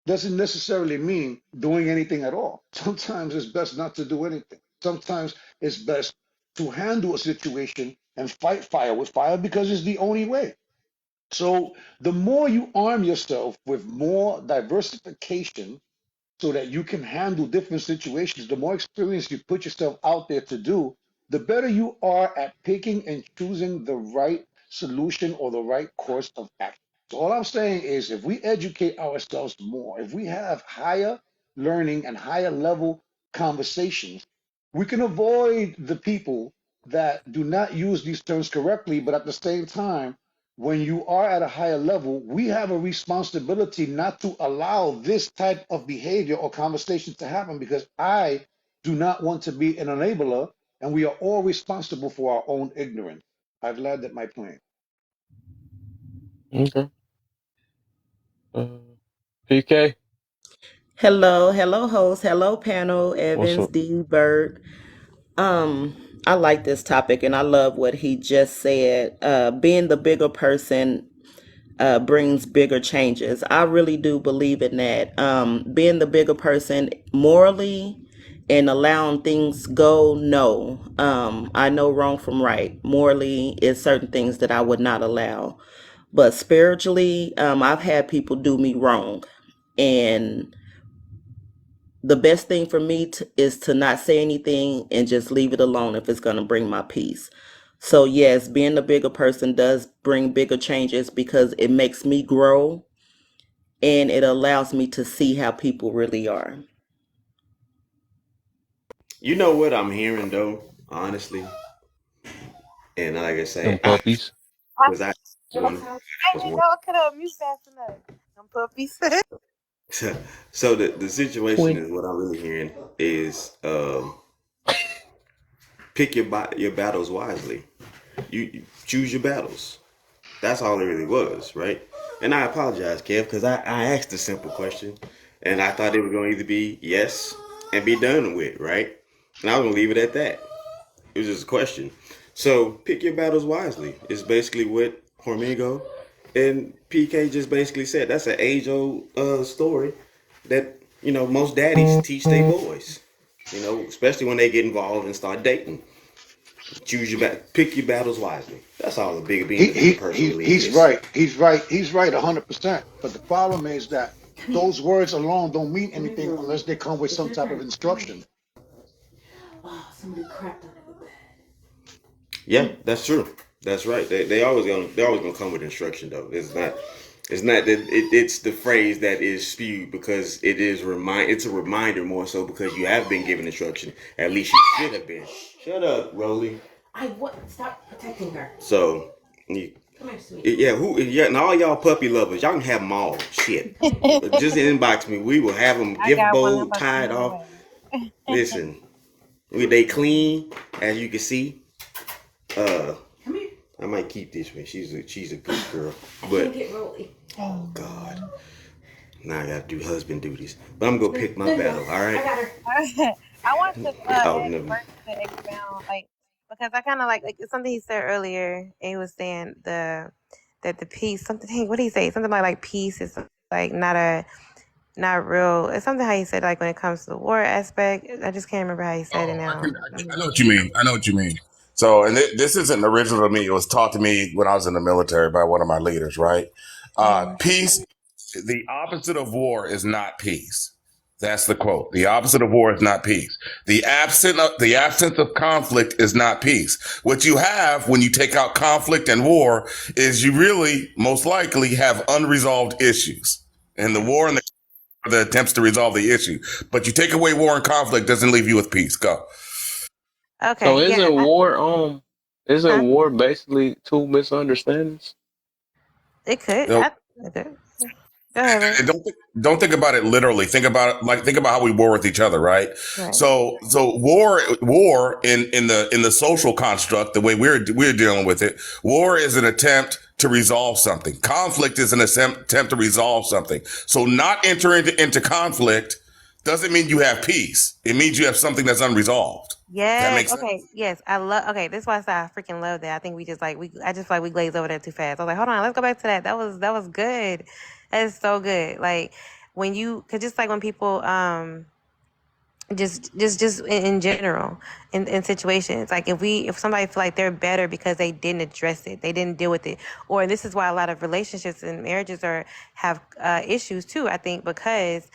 Speaker 3: doesn't necessarily mean doing anything at all. Sometimes it's best not to do anything. Sometimes it's best to handle a situation and fight fire with fire because it's the only way. So the more you arm yourself with more diversification so that you can handle different situations, the more experience you put yourself out there to do, the better you are at picking and choosing the right solution or the right course of action. So all I'm saying is if we educate ourselves more, if we have higher learning and higher level conversations, we can avoid the people that do not use these terms correctly, but at the same time, when you are at a higher level, we have a responsibility not to allow this type of behavior or conversation to happen because I do not want to be an enabler, and we are all responsible for our own ignorance. I've landed my plane.
Speaker 1: Okay. Uh, PK,
Speaker 21: Hello, hello, host. Hello, panel.
Speaker 1: what's
Speaker 21: Evans,
Speaker 1: up?
Speaker 21: D. Bird. I like this topic, and I love what he just said. Being the bigger person brings bigger changes. I really do believe in that. Being the bigger person morally and allowing things go. No, I know wrong from right. Morally, is certain things that I would not allow, but spiritually, I've had people do me wrong, and the best thing for me is to not say anything and just leave it alone if it's going to bring my peace. So yes, being a bigger person does bring bigger changes because it makes me grow and it allows me to see how people really are.
Speaker 2: You know what I'm hearing though, honestly, and like I say,
Speaker 1: Them puppies.
Speaker 2: because I one was one.
Speaker 14: I could mute fast enough. Them puppies.
Speaker 13: So the situation
Speaker 1: When
Speaker 13: is what I'm really hearing is pick your battles wisely. You choose your battles. That's all it really was, right? And I apologize, Kev, because I asked a simple question, and I thought it was going to either be yes and be done with, right? And I was going to leave it at that. It was just a question. So pick your battles wisely. It's basically what Hormigo and PK just basically said. That's an age-old story that most daddies teach their boys. Especially when they get involved and start dating. Pick your battles wisely. That's all being
Speaker 3: He
Speaker 13: a bigger
Speaker 3: he
Speaker 13: person
Speaker 3: he
Speaker 13: really
Speaker 3: he's
Speaker 13: is.
Speaker 3: right. He's right. He's right 100%. But the problem is that those words alone don't mean anything unless they come with some type of instruction.
Speaker 13: Yeah, that's true. That's right. They always gonna come with instruction though. It's not that it's the phrase that is spewed because it's a reminder more so because you have been given instruction. At least you should have been. Shut up, Rolly.
Speaker 12: Stop protecting her.
Speaker 13: So you,
Speaker 12: Come here, sweetie.
Speaker 13: and all y'all puppy lovers, y'all can have them all. Shit. But just inbox me. We will have them
Speaker 14: I
Speaker 13: gift
Speaker 14: got one. I'm
Speaker 13: bowl
Speaker 14: about to
Speaker 13: tied
Speaker 14: give it
Speaker 13: off.
Speaker 14: away.
Speaker 13: Listen, they clean as you can see. I might keep this one. She's a good girl. But oh God, now I gotta do husband duties. But I'm gonna pick my battle. All right.
Speaker 14: I got her. I want to
Speaker 13: Oh
Speaker 14: ask
Speaker 13: no.
Speaker 14: Bert to expound, like, because I kind of like it's something he said earlier. And he was saying that the peace, something. Hey, what did he say? Something like peace is like not real. It's something how he said like when it comes to the war aspect. I just can't remember how he said it
Speaker 4: Oh,
Speaker 14: now.
Speaker 4: I know what you mean. I know what you mean. So, and this isn't original to me. It was taught to me when I was in the military by one of my leaders, right? Peace, the opposite of war is not peace. That's the quote. The opposite of war is not peace. The absence of conflict is not peace. What you have when you take out conflict and war is you really most likely have unresolved issues. And the war and the attempts to resolve the issue. But you take away war and conflict doesn't leave you with peace. Go.
Speaker 1: so
Speaker 14: Okay, yeah.
Speaker 1: isn't war isn't
Speaker 14: Huh?
Speaker 1: war basically two misunderstandings?
Speaker 14: It could.
Speaker 4: No,
Speaker 14: Okay. Go ahead, Bert.
Speaker 4: don't think about it literally. Think about how we war with each other, right?
Speaker 14: Right.
Speaker 4: So war in the social construct, the way we're dealing with it, war is an attempt to resolve something. Conflict is an attempt to resolve something. So not entering into conflict doesn't mean you have peace. It means you have something that's unresolved. That
Speaker 14: Yes.
Speaker 4: makes sense.
Speaker 14: Okay. Yes. I love. Okay. This is why I say I freaking love that. I think we just like we. I just feel like we glazed over that too fast. I was like, hold on, let's go back to that. That was good. That is so good. Like when you, cause just like when people just in general in situations like if somebody feel like they're better because they didn't address it, they didn't deal with it, or this is why a lot of relationships and marriages have issues too, I think, because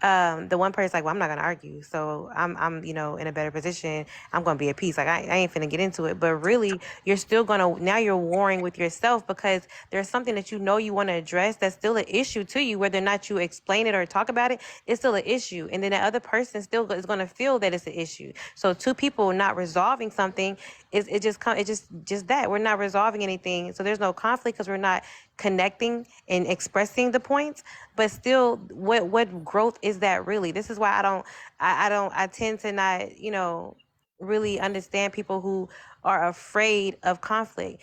Speaker 14: the one person's like, well, I'm not gonna argue, so I'm in a better position, I'm gonna be at peace, like I ain't finna get into it. But really you're still gonna, now you're warring with yourself because there's something that you want to address that's still an issue to you, whether or not you explain it or talk about it, it's still an issue, and then the other person still is gonna feel that it's an issue. So two people not resolving something is just that we're not resolving anything, so there's no conflict because we're not connecting and expressing the points. But still, what growth is that really? This is why I tend to not really understand people who are afraid of conflict.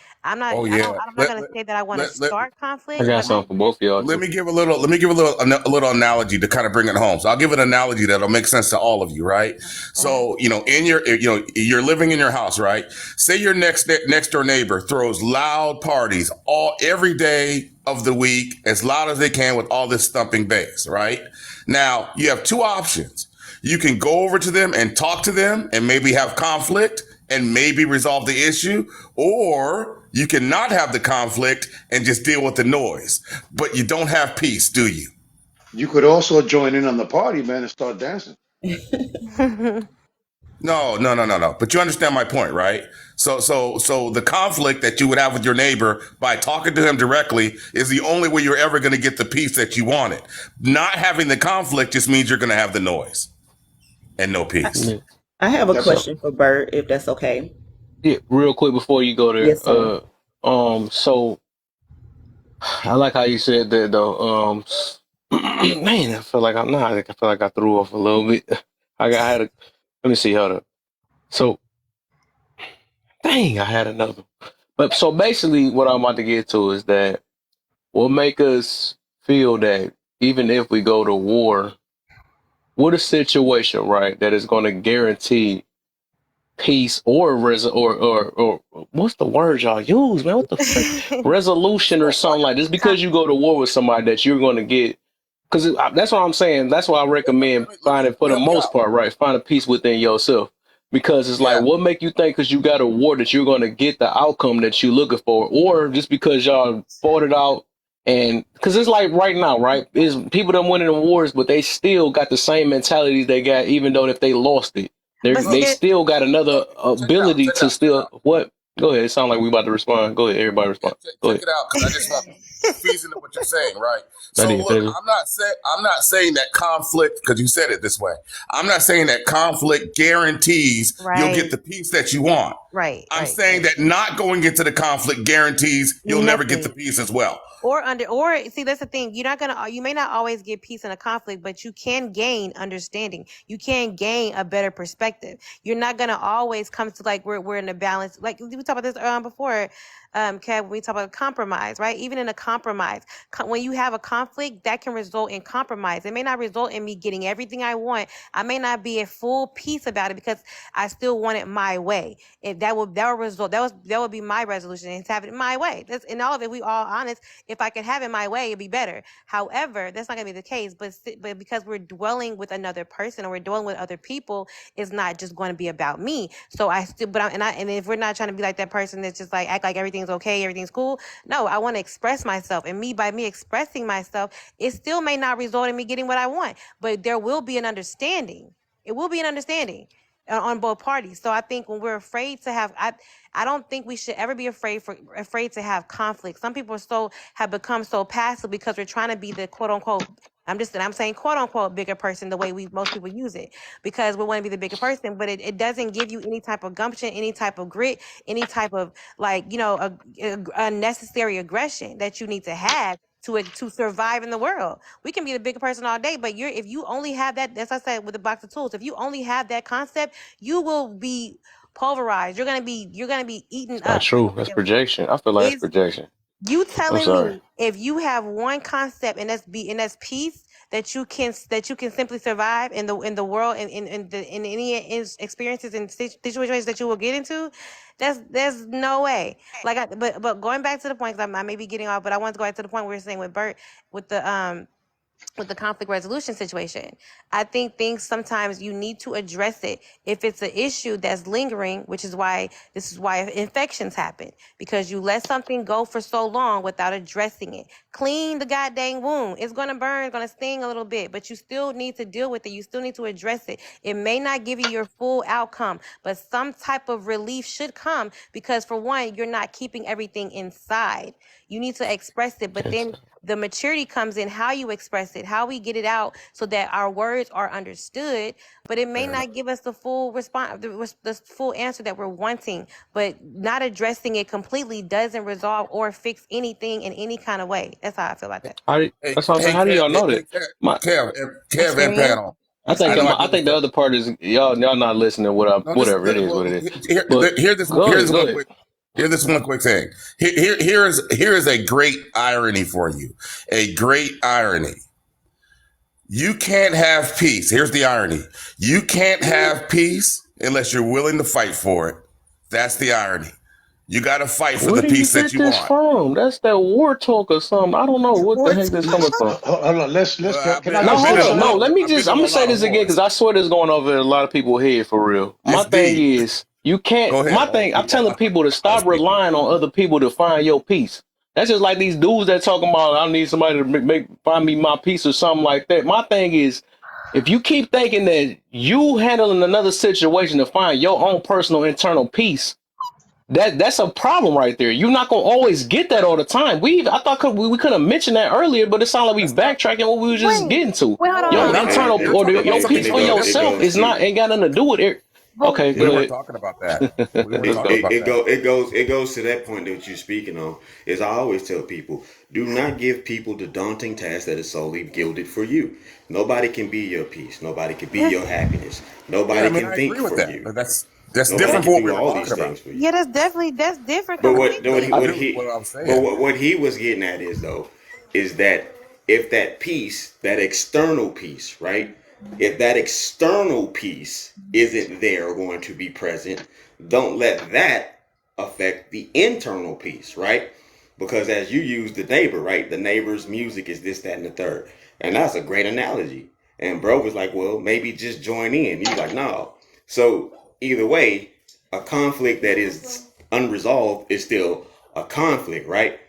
Speaker 4: Oh yeah.
Speaker 14: I'm not gonna say that I want to
Speaker 4: Let,
Speaker 14: start
Speaker 1: I
Speaker 14: conflict,
Speaker 1: got
Speaker 14: but I
Speaker 1: something for both of y'all
Speaker 4: Let
Speaker 1: too.
Speaker 4: me give a little analogy to kind of bring it home. So I'll give an analogy that'll make sense to all of you, right? So, you're living in your house, right? Say your next door neighbor throws loud parties every day of the week, as loud as they can with all this thumping bass, right? Now, you have two options. You can go over to them and talk to them and maybe have conflict and maybe resolve the issue, or you cannot have the conflict and just deal with the noise. But you don't have peace, do you?
Speaker 3: You could also join in on the party, man, and start dancing.
Speaker 4: No. But you understand my point, right? So the conflict that you would have with your neighbor by talking to him directly is the only way you're ever going to get the peace that you wanted. Not having the conflict just means you're going to have the noise and no peace.
Speaker 1: Yeah.
Speaker 21: I have a
Speaker 3: That's a
Speaker 21: question for Bert, if that's okay.
Speaker 1: Yeah, real quick before you go there.
Speaker 21: Yes, sir.
Speaker 1: So I like how you said that though. Man, I feel like I'm not. I feel like I threw off a little bit. I had a. Let me see. Hold up. So, dang, I had another. But so basically, what I'm about to get to is that what make us feel that even if we go to war, what a situation, right, that is going to guarantee peace or or what's the word y'all use, man? What the frick? Resolution or something like this. Because you go to war with somebody that you're going to get. Because that's what I'm saying. That's why I recommend finding, for the most part, right, find a peace within yourself. Because it's like, what make you think because you got a war that you're going to get the outcome that you're looking for, or just because y'all fought it out? And because it's like right now, right, is people that winning the wars, but they still got the same mentality they got, even though if they lost it, they still got another ability to still what? Go ahead. It sounds like we about to respond. Go ahead. Everybody respond. Go
Speaker 4: Check
Speaker 1: ahear.
Speaker 4: it out, because I just want fees into what you're saying, right?
Speaker 1: Not
Speaker 4: So
Speaker 1: even
Speaker 4: look,
Speaker 1: finished.
Speaker 4: I'm not saying that conflict, because you said it this way. I'm not saying that conflict guarantees you'll
Speaker 14: Right.
Speaker 4: get the peace that you want.
Speaker 14: Right.
Speaker 4: I'm
Speaker 14: Right.
Speaker 4: saying that not going into the conflict guarantees you'll never get the
Speaker 14: Nothing.
Speaker 4: peace as well.
Speaker 14: Or see, that's the thing. You may not always get peace in a conflict, but you can gain understanding. You can gain a better perspective. You're not gonna always come to like we're in a balance. Like we talked about this before, Kev. We talk about compromise, right? Even in a compromise, when you have a conflict, that can result in compromise. It may not result in me getting everything I want. I may not be at full peace about it because I still want it my way. That would result. That would be my resolution, is to have it my way. That's in all of it. We all honest. If I could have it my way, it'd be better. However, that's not gonna be the case. But because we're dwelling with another person or we're dwelling with other people, it's not just going to be about me. So I still, and if we're not trying to be like that person that's just like act like everything's okay, everything's cool. No, I want to express myself, and by me expressing myself, it still may not result in me getting what I want, but there will be an understanding. It will be an understanding on both parties. So I think when we're afraid to have, I don't think we should ever be afraid to have conflict. Some people have become so passive because we're trying to be the quote unquote, I'm saying quote unquote bigger person, the way most people use it, because we want to be the bigger person, but it doesn't give you any type of gumption, any type of grit, any type of unnecessary aggression that you need to have to survive in the world. We can be the bigger person all day, but if you only have that, as I said with the box of tools, if you only have that concept, you will be pulverized. You're gonna be eaten
Speaker 1: Not
Speaker 14: up.
Speaker 1: true. That's projection. I feel like that's
Speaker 14: Is
Speaker 1: projection.
Speaker 14: you
Speaker 1: I'm
Speaker 14: telling
Speaker 1: sorry.
Speaker 14: me if you have one concept and that's peace, that you can simply survive in the world and in any experiences and situations that you will get into? There's no way. But going back to the point, because I may be getting off, but I want to go back to the point we were saying with Bert with the conflict resolution situation. I think things sometimes you need to address it if it's an issue that's lingering, which is why infections happen, because you let something go for so long without addressing it. Clean the goddamn wound. It's going to burn, it's going to sting a little bit, but you still need to deal with it. You still need to address it. It may not give you your full outcome, but some type of relief should come, because for one, you're not keeping everything inside. You need to express it, but then the maturity comes in how you express it, how we get it out so that our words are understood, but it may not give us the full response, the full answer that we're wanting. But not addressing it completely doesn't resolve or fix anything in any kind of way. That's how I feel about that.
Speaker 1: That's what I'm saying. How do y'all know that?
Speaker 4: Kev and
Speaker 14: Experience.
Speaker 4: panel.
Speaker 1: I think the other part is y'all not listening to whatever it is what it is. But
Speaker 4: Here's this one quick thing. Here is a great irony for you. A great irony. You can't have peace. Here's the irony. You can't have peace unless you're willing to fight for it. That's the irony. You got to fight for
Speaker 1: where
Speaker 4: the
Speaker 1: do you
Speaker 4: peace that
Speaker 1: get
Speaker 4: you
Speaker 1: this
Speaker 4: want.
Speaker 1: from? That's that war talk or something. I don't know what the heck this coming from.
Speaker 3: Hold on, let's can I
Speaker 1: No,
Speaker 3: just
Speaker 1: hold
Speaker 3: say
Speaker 1: up. No,
Speaker 3: something?
Speaker 1: let me just. I'm gonna say this again because I swear this is going over a lot of people's head for real. My thing is, you can't.
Speaker 4: Go ahead.
Speaker 1: My thing, I'm telling people to stop relying on other people to find your peace. That's just like these dudes that talking about I need somebody to find me my peace or something like that. My thing is, if you keep thinking that you handling another situation to find your own personal internal peace, that's a problem right there. You're not gonna always get that all the time. I thought we could have mentioned that earlier, but it sounded like we backtracking what we were just getting to.
Speaker 14: Wait, hold on.
Speaker 1: Your internal or your peace for yourself is not ain't got nothing to do with it.
Speaker 14: But
Speaker 1: Okay,
Speaker 4: We
Speaker 1: go
Speaker 4: weren't
Speaker 1: ahead.
Speaker 4: talking about that. We weren't
Speaker 1: Let's
Speaker 4: talking
Speaker 1: go.
Speaker 4: about that.
Speaker 13: It goes to that point that you're speaking on. Is I always tell people, do not give people the daunting task that is solely gilded for you. Nobody can be your peace. Nobody can be your happiness.
Speaker 4: Yeah, I
Speaker 13: Nobody
Speaker 4: mean,
Speaker 13: can
Speaker 4: I
Speaker 13: think
Speaker 4: agree with
Speaker 13: for
Speaker 4: that.
Speaker 13: you.
Speaker 4: But that's
Speaker 13: Nobody
Speaker 4: different
Speaker 13: can
Speaker 4: from what
Speaker 13: do
Speaker 4: we were
Speaker 13: all
Speaker 4: talking
Speaker 13: these
Speaker 4: about.
Speaker 13: things for you.
Speaker 14: yeah, that's different
Speaker 13: But what
Speaker 14: completely.
Speaker 4: I agree with what I was saying.
Speaker 13: what he was getting at is though, is that if that piece, that external piece, right? If that external piece isn't there or going to be present, don't let that affect the internal piece, right? Because as you use the neighbor, right? The neighbor's music is this, that, and the third. And that's a great analogy. And bro was like, well, maybe just join in. He's like, no. So either way, a conflict that is unresolved is still a conflict, right?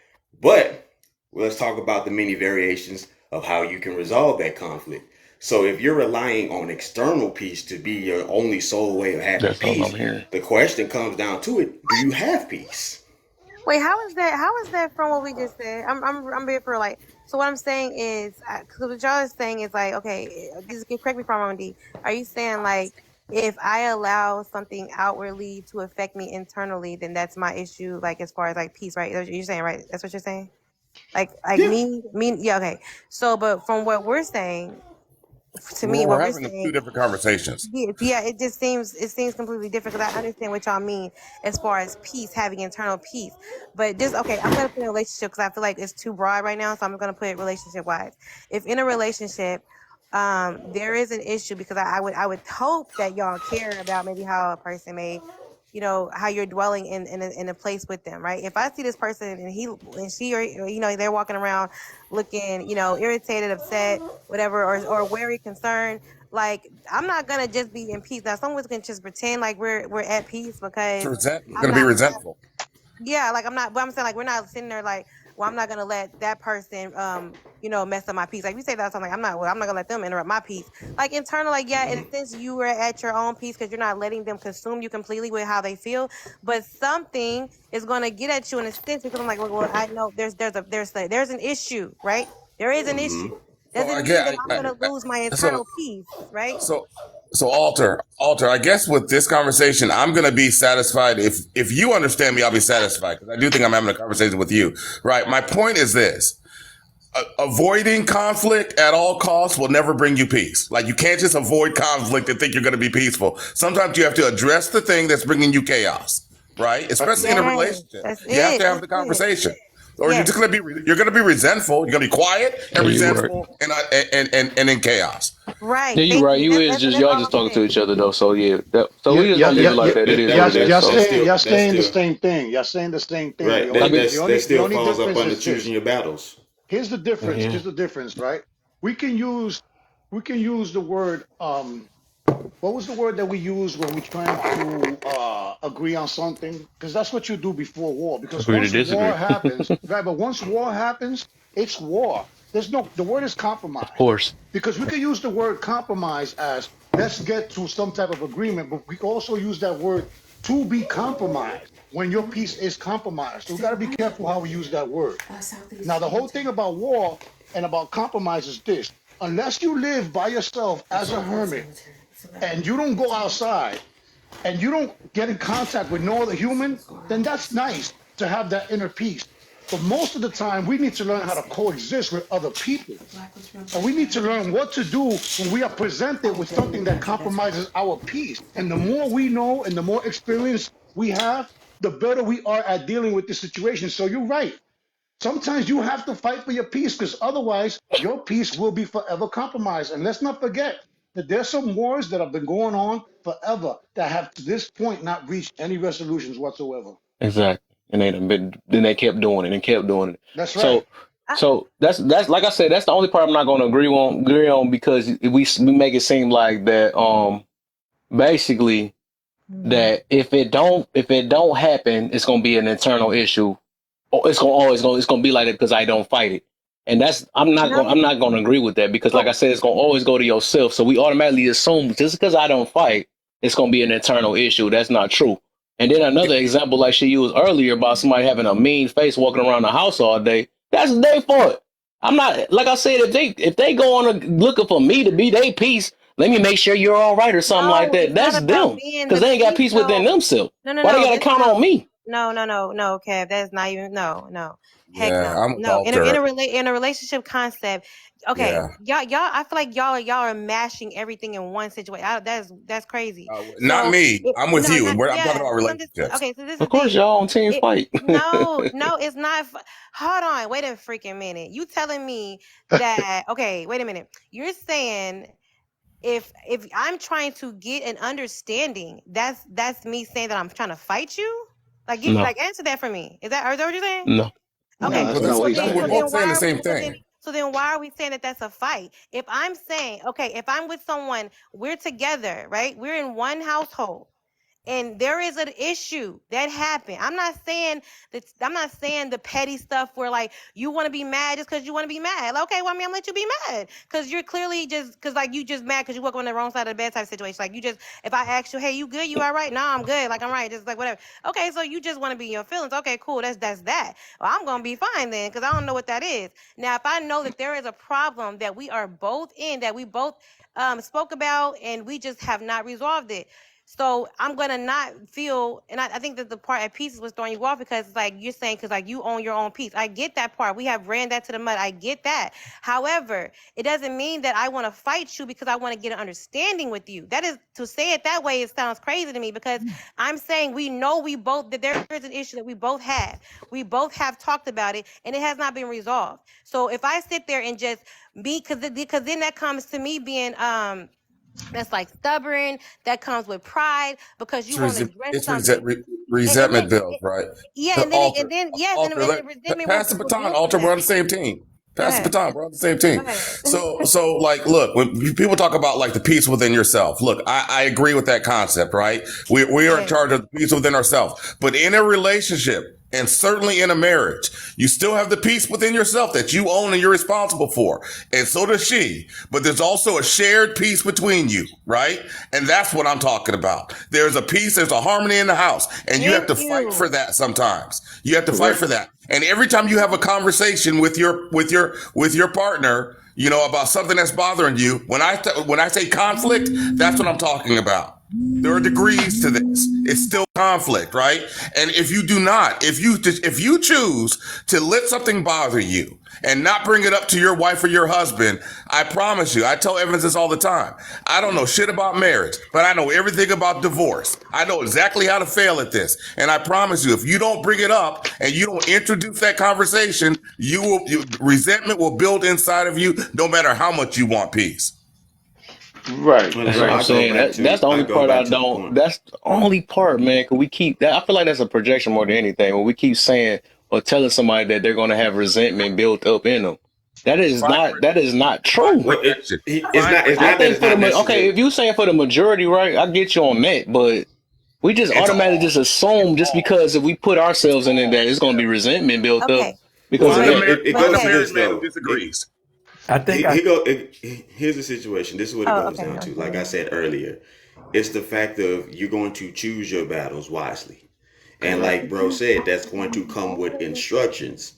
Speaker 13: But let's talk about the many variations of how you can resolve that conflict. So if you're relying on external peace to be your only sole way of having
Speaker 1: That's all
Speaker 13: peace,
Speaker 1: I'm hearing.
Speaker 13: the question comes down to it: do you have peace?
Speaker 14: Wait, how is that? How is that from what we just said? I'm being for like. So what I'm saying is, because what y'all is saying is like, okay, just correct me if I'm wrong, D. Are you saying like, if I allow something outwardly to affect me internally, then that's my issue, like as far as like peace, right? That's what you're saying, right? That's what you're saying. Like
Speaker 13: Yeah.
Speaker 14: me, yeah, okay. So, but from what we're saying, to me,
Speaker 4: Well,
Speaker 14: what
Speaker 4: we're
Speaker 14: we're
Speaker 4: having two
Speaker 14: saying.
Speaker 4: different conversations.
Speaker 14: Yeah, it seems completely different because I understand what y'all mean as far as peace, having internal peace. But just okay, I'm gonna put in a relationship because I feel like it's too broad right now, so I'm gonna put it relationship wise. If in a relationship, there is an issue because I would hope that y'all care about maybe how a person may, how you're dwelling in a place with them, right? If I see this person and she or they're walking around looking irritated, upset, whatever, or very concerned. Like I'm not gonna just be in peace. Now someone's gonna just pretend like we're at peace because
Speaker 4: You're
Speaker 14: I'm
Speaker 4: going to be
Speaker 14: not
Speaker 4: resentful.
Speaker 14: yeah, like I'm not, but I'm saying like we're not sitting there like, well, I'm not gonna let that person mess up my peace. Like we say that something like I'm not gonna let them interrupt my peace. Like internal, like yeah, in a sense you were at your own peace because you're not letting them consume you completely with how they feel. But something is gonna get at you in a sense because I'm like, well, I know there's an issue, right? There is an
Speaker 13: Mm-hmm.
Speaker 14: issue.
Speaker 4: So I
Speaker 14: Doesn't mean
Speaker 4: get,
Speaker 14: that I'm gonna lose my
Speaker 4: so
Speaker 14: internal peace, right?
Speaker 4: So, so alter. I guess with this conversation, I'm going to be satisfied. If you understand me, I'll be satisfied because I do think I'm having a conversation with you, right? My point is this: avoiding conflict at all costs will never bring you peace. Like you can't just avoid conflict and think you're going to be peaceful. Sometimes you have to address the thing that's bringing you chaos, right? Especially in a
Speaker 14: Yes,
Speaker 4: relationship,
Speaker 14: that's
Speaker 4: you have
Speaker 14: it.
Speaker 4: to have
Speaker 14: That's
Speaker 4: the
Speaker 14: it.
Speaker 4: conversation. Or
Speaker 14: Yes.
Speaker 4: you're gonna be resentful. You're gonna be quiet and
Speaker 1: Yeah, you right.
Speaker 4: resentful and in chaos.
Speaker 14: Right.
Speaker 1: Yeah, you
Speaker 14: Thank
Speaker 1: right.
Speaker 14: you.
Speaker 1: You is just
Speaker 14: That's
Speaker 1: y'all
Speaker 14: all
Speaker 1: just
Speaker 14: I'm
Speaker 1: talking to
Speaker 14: saying.
Speaker 1: each other though. So yeah, so
Speaker 3: Yeah,
Speaker 1: we just
Speaker 3: yeah,
Speaker 1: gonna leave
Speaker 3: yeah,
Speaker 1: it
Speaker 3: yeah,
Speaker 1: like that. It is
Speaker 3: yeah,
Speaker 1: what it is.
Speaker 3: y'all
Speaker 1: So
Speaker 3: saying y'all
Speaker 13: That's
Speaker 3: saying the
Speaker 13: still
Speaker 3: same thing. Y'all saying the same thing.
Speaker 13: right.
Speaker 3: The
Speaker 1: I
Speaker 3: only
Speaker 1: mean,
Speaker 3: the
Speaker 13: That
Speaker 3: only the
Speaker 13: still
Speaker 3: only
Speaker 13: falls up
Speaker 3: difference
Speaker 13: under
Speaker 3: is this.
Speaker 13: choosing your battles.
Speaker 3: Here's the difference.
Speaker 1: yeah.
Speaker 3: Here's the difference, right? We can use the word what was the word that we use when we're trying to agree on something? Because that's what you do before war. Because
Speaker 1: Agree to
Speaker 3: once war
Speaker 1: disagree.
Speaker 3: happens, right? But once war happens, it's war. The word is
Speaker 1: Of
Speaker 3: compromise.
Speaker 1: course.
Speaker 3: Because we can use the word compromise as let's get to some type of agreement, but we can also use that word to be compromised when your peace is compromised. So we got to be careful how we use that word. Now, the whole thing about war and about compromise is this: unless you live by yourself as a hermit and you don't go outside and you don't get in contact with no other human, then that's nice to have that inner peace. But most of the time, we need to learn how to coexist with other people. And we need to learn what to do when we are presented with something that compromises our peace. And the more we know and the more experience we have, the better we are at dealing with the situation. So you're right. Sometimes you have to fight for your peace because otherwise your peace will be forever compromised. And let's not forget that there's some wars that have been going on forever that have to this point not reached any resolutions whatsoever.
Speaker 1: Exactly. And then they kept doing it and kept doing it.
Speaker 3: That's right.
Speaker 1: So that's like I said, that's the only part I'm not going to agree on because we make it seem like that basically that if it don't happen, it's going to be an internal issue. Or it's going to be like it because I don't fight it. And I'm not going to agree with that because like I said, it's going to always go to yourself. So we automatically assume just because I don't fight, it's going to be an internal issue. That's not true. And then another example, like she used earlier about somebody having a mean face walking around the house all day, that's their fault. I'm not, like I said, if they go on looking for me to be their peace, let me make sure you're all right or something like
Speaker 14: No,
Speaker 1: that.
Speaker 14: it's not
Speaker 1: That's
Speaker 14: about
Speaker 1: them
Speaker 14: being
Speaker 1: because
Speaker 14: the
Speaker 1: they ain't got
Speaker 14: peace.
Speaker 1: peace within
Speaker 14: No,
Speaker 1: themselves.
Speaker 14: no,
Speaker 1: Why they
Speaker 14: no.
Speaker 1: gotta
Speaker 14: This
Speaker 1: count
Speaker 14: not.
Speaker 1: on me?
Speaker 14: No, Kev. That's not even. No. Heck
Speaker 4: Yeah,
Speaker 14: no.
Speaker 4: I'm with
Speaker 14: No.
Speaker 4: Alter.
Speaker 14: In a relationship concept. Okay,
Speaker 4: Yeah.
Speaker 14: y'all. I feel like y'all are mashing everything in one situation. That's crazy.
Speaker 4: Not
Speaker 14: So
Speaker 4: me. I'm with
Speaker 14: no,
Speaker 4: you.
Speaker 14: not
Speaker 4: And I'm talking
Speaker 14: yeah.
Speaker 4: about
Speaker 14: So I'm just
Speaker 4: relationships.
Speaker 14: okay. So this is the
Speaker 1: Of course,
Speaker 14: thing.
Speaker 1: y'all on team fight.
Speaker 14: No, it's not. Hold on, wait a freaking minute. You telling me that? Okay, wait a minute. You're saying if I'm trying to get an understanding, that's me saying that I'm trying to fight you.
Speaker 1: No,
Speaker 14: Like answer that for me. Is that what you're saying?
Speaker 1: no.
Speaker 3: No,
Speaker 14: Okay.
Speaker 3: that's
Speaker 4: But
Speaker 3: not
Speaker 4: that's
Speaker 3: what
Speaker 14: So
Speaker 3: he's
Speaker 14: then
Speaker 4: we're
Speaker 3: saying.
Speaker 4: both saying the
Speaker 14: why are we
Speaker 4: same thing.
Speaker 14: so then why are we saying that that's a fight? If I'm saying, okay, if I'm with someone, we're together, right? We're in one household and there is an issue that happened. I'm not saying the petty stuff where like you want to be mad just because you want to be mad. Like, okay, well, I'm gonna let you be mad because you're clearly because like you just mad because you woke up on the wrong side of the bed type of situation. Like you just if I ask you, hey, you good? You all right? No, I'm good. Like I'm right. Just like whatever. Okay, so you just want to be in your feelings. Okay, cool. That's that. Well, I'm gonna be fine then because I don't know what that is. Now, if I know that there is a problem that we are both in that we both spoke about and we just have not resolved it, so I'm gonna not feel, and I think that the part at pieces was throwing you off because it's like you're saying, because like you own your own piece. I get that part. We have ran that to the mud. I get that. However, it doesn't mean that I want to fight you because I want to get an understanding with you. That is to say it that way. It sounds crazy to me because I'm saying we know that there is an issue that we both have. We both have talked about it, and it has not been resolved. So if I sit there and just because then that comes to me being that's like stubborn. That comes with pride because you want to address
Speaker 4: It's
Speaker 14: something. And then
Speaker 4: resentment builds, right?
Speaker 14: yeah,
Speaker 4: Alter,
Speaker 14: yes, and
Speaker 4: Alter,
Speaker 14: the resentment
Speaker 4: pass the
Speaker 14: will
Speaker 4: baton.
Speaker 14: build from
Speaker 4: Alter, we're on
Speaker 14: that.
Speaker 4: the same team.
Speaker 14: Go
Speaker 4: Pass the
Speaker 14: ahead.
Speaker 4: baton. We're on the same
Speaker 14: Go
Speaker 4: team.
Speaker 14: ahead.
Speaker 4: So like, look, when people talk about like the peace within yourself, look, I agree with that concept, right? We are in
Speaker 14: Yeah.
Speaker 4: charge of the peace within ourselves. But in a relationship, and certainly in a marriage, you still have the peace within yourself that you own and you're responsible for. And so does she. But there's also a shared peace between you, right? And that's what I'm talking about. There's a peace, there's a harmony in the house. And you have
Speaker 14: Thank
Speaker 4: to fight for
Speaker 14: you.
Speaker 4: that sometimes. You have to fight
Speaker 3: Correct.
Speaker 4: for that. And every time you have a conversation with your partner, you know, about something that's bothering you, when I say conflict, that's what I'm talking about. There are degrees to this. It's still conflict, right? And if you choose to let something bother you and not bring it up to your wife or your husband, I promise you, I tell Evans this all the time. I don't know shit about marriage, but I know everything about divorce. I know exactly how to fail at this. And I promise you, if you don't bring it up and you don't introduce that conversation, resentment will build inside of you no matter how much you want peace.
Speaker 3: Right.
Speaker 13: Well,
Speaker 1: That's what
Speaker 3: Right.
Speaker 1: I'm saying. That's the
Speaker 13: I
Speaker 1: only
Speaker 13: go
Speaker 1: part
Speaker 13: back
Speaker 1: I
Speaker 13: to the
Speaker 1: don't.
Speaker 13: point.
Speaker 1: That's the only part, man. Cause we keep that. I feel like that's a projection more than anything. When we keep saying or telling somebody that they're going to have resentment built up in them, that is
Speaker 4: Find
Speaker 1: not. That is not
Speaker 4: find
Speaker 1: true.
Speaker 13: Well,
Speaker 4: protection.
Speaker 13: it's
Speaker 4: Find
Speaker 13: not. It's
Speaker 1: I
Speaker 13: not that
Speaker 4: protection.
Speaker 1: think
Speaker 13: it's
Speaker 1: for
Speaker 13: not
Speaker 1: okay,
Speaker 13: necessary.
Speaker 1: if you saying for the majority, right, I get you on that. But we just
Speaker 4: It's
Speaker 1: automatically
Speaker 4: all.
Speaker 1: just
Speaker 4: It's
Speaker 1: assume just
Speaker 4: all.
Speaker 1: because if we put
Speaker 4: It's
Speaker 1: ourselves in it
Speaker 4: all.
Speaker 1: that it's going to be
Speaker 4: Yeah.
Speaker 1: resentment built up
Speaker 14: Okay.
Speaker 1: because
Speaker 13: Well,
Speaker 1: of
Speaker 4: Find a
Speaker 1: that.
Speaker 13: it
Speaker 14: But
Speaker 13: goes to
Speaker 14: Kev.
Speaker 13: this
Speaker 4: married man who
Speaker 13: though.
Speaker 4: disagrees.
Speaker 6: I think I
Speaker 13: Here's the situation. This is what it
Speaker 14: Oh,
Speaker 13: goes
Speaker 14: okay.
Speaker 13: down to. Like I
Speaker 14: Okay.
Speaker 13: said earlier, it's the fact of you're going to choose your battles wisely, and
Speaker 3: Correct.
Speaker 13: like bro said, that's going to come with instructions.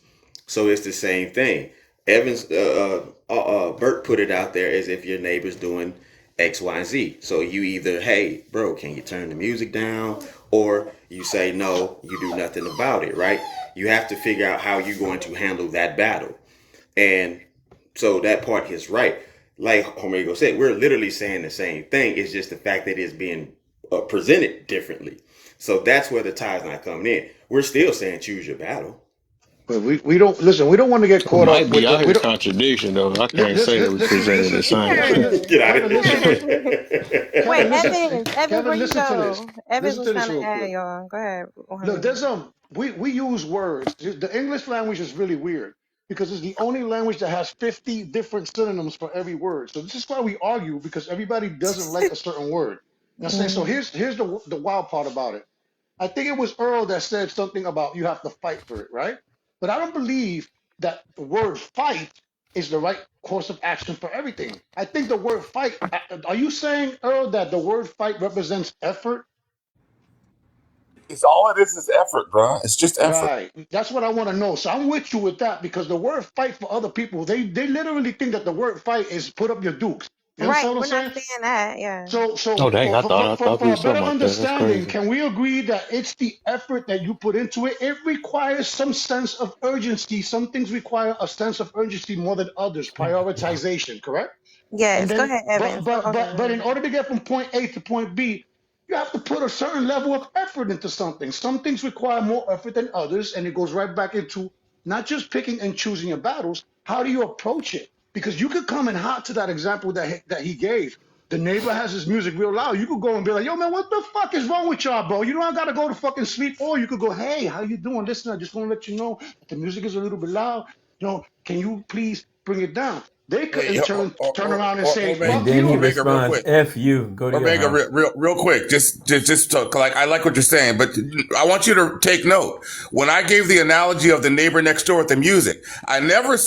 Speaker 13: So it's the same thing. Evans, Bert put it out there as if your neighbor's doing X, Y, and Z. So you either, hey, bro, can you turn the music down? Or you say, no, you do nothing about it, right? You have to figure out how you're going to handle that battle. And so that part is right. Like Homego said, we're literally saying the same thing. It's just the fact that it's being presented differently. So that's where the tie's not coming in. We're still saying choose your battle.
Speaker 3: But we don't listen. We don't want to get
Speaker 1: It
Speaker 3: caught up
Speaker 1: might be
Speaker 3: with the.
Speaker 1: out
Speaker 3: We
Speaker 1: here
Speaker 3: don't
Speaker 1: contradiction though. I can't say that
Speaker 3: listen.
Speaker 1: we
Speaker 3: Listen.
Speaker 1: presented the
Speaker 3: Listen.
Speaker 1: same.
Speaker 13: Get out of
Speaker 3: Kevin, listen to
Speaker 13: here.
Speaker 14: Wait,
Speaker 3: Kevin. Listen.
Speaker 14: Evans, where
Speaker 3: Kevin,
Speaker 14: you
Speaker 3: listen to this.
Speaker 14: go? Evans
Speaker 3: Listen
Speaker 14: was
Speaker 3: to this
Speaker 14: trying to
Speaker 3: real
Speaker 14: add
Speaker 3: quick.
Speaker 14: y'all. Go ahead.
Speaker 3: Look, there's we use words. The English language is really weird because it's the only language that has 50 different synonyms for every word. So this is why we argue because everybody doesn't like a certain word. You know what I'm saying? So
Speaker 14: Mhm.
Speaker 3: here's the wild part about it. I think it was Earl that said something about you have to fight for it, right? But I don't believe that the word fight is the right course of action for everything. I think the word fight, are you saying, Earl, that the word fight represents effort?
Speaker 4: It's all it is effort, bro. It's just effort.
Speaker 3: Right. That's what I want to know. So I'm with you with that because the word fight for other people, they literally think that the word fight is put up your dukes. You understand
Speaker 14: Right.
Speaker 3: what
Speaker 14: We're
Speaker 3: I'm
Speaker 14: not
Speaker 3: saying?
Speaker 14: saying that. Yeah.
Speaker 3: So
Speaker 1: Oh dang, I thought we
Speaker 3: for
Speaker 1: was
Speaker 3: a better
Speaker 1: something like that. That's
Speaker 3: understanding,
Speaker 1: crazy.
Speaker 3: can we agree that it's the effort that you put into it? It requires some sense of urgency. Some things require a sense of urgency more than others. Prioritization, correct? And
Speaker 14: Yes. Go
Speaker 3: then,
Speaker 14: ahead, Evans.
Speaker 3: but in order to get from point A to point B, you have to put a certain level of effort into something. Some things require more effort than others, and it goes right back into not just picking and choosing your battles. How do you approach it? Because you could come in hot to that example that he gave. The neighbor has his music real loud. You could go and be like, "Yo, man, what the fuck is wrong with y'all, bro? You don't gotta go to fucking sleep." Or you could go, "Hey, how you doing? Listen, I just want to let you know that the music is a little bit loud. You know, can you please bring it down?" They could
Speaker 4: Hey,
Speaker 3: in turn around and say,
Speaker 6: And
Speaker 3: "Fuck
Speaker 6: then he
Speaker 3: you."
Speaker 4: Omega, real
Speaker 6: responds,
Speaker 4: quick.
Speaker 6: F you, go to your
Speaker 4: Omega,
Speaker 6: house.
Speaker 4: real quick. Just talk, like I like what you're saying, but I want you to take note. When I gave the analogy of the neighbor next door with the music, I never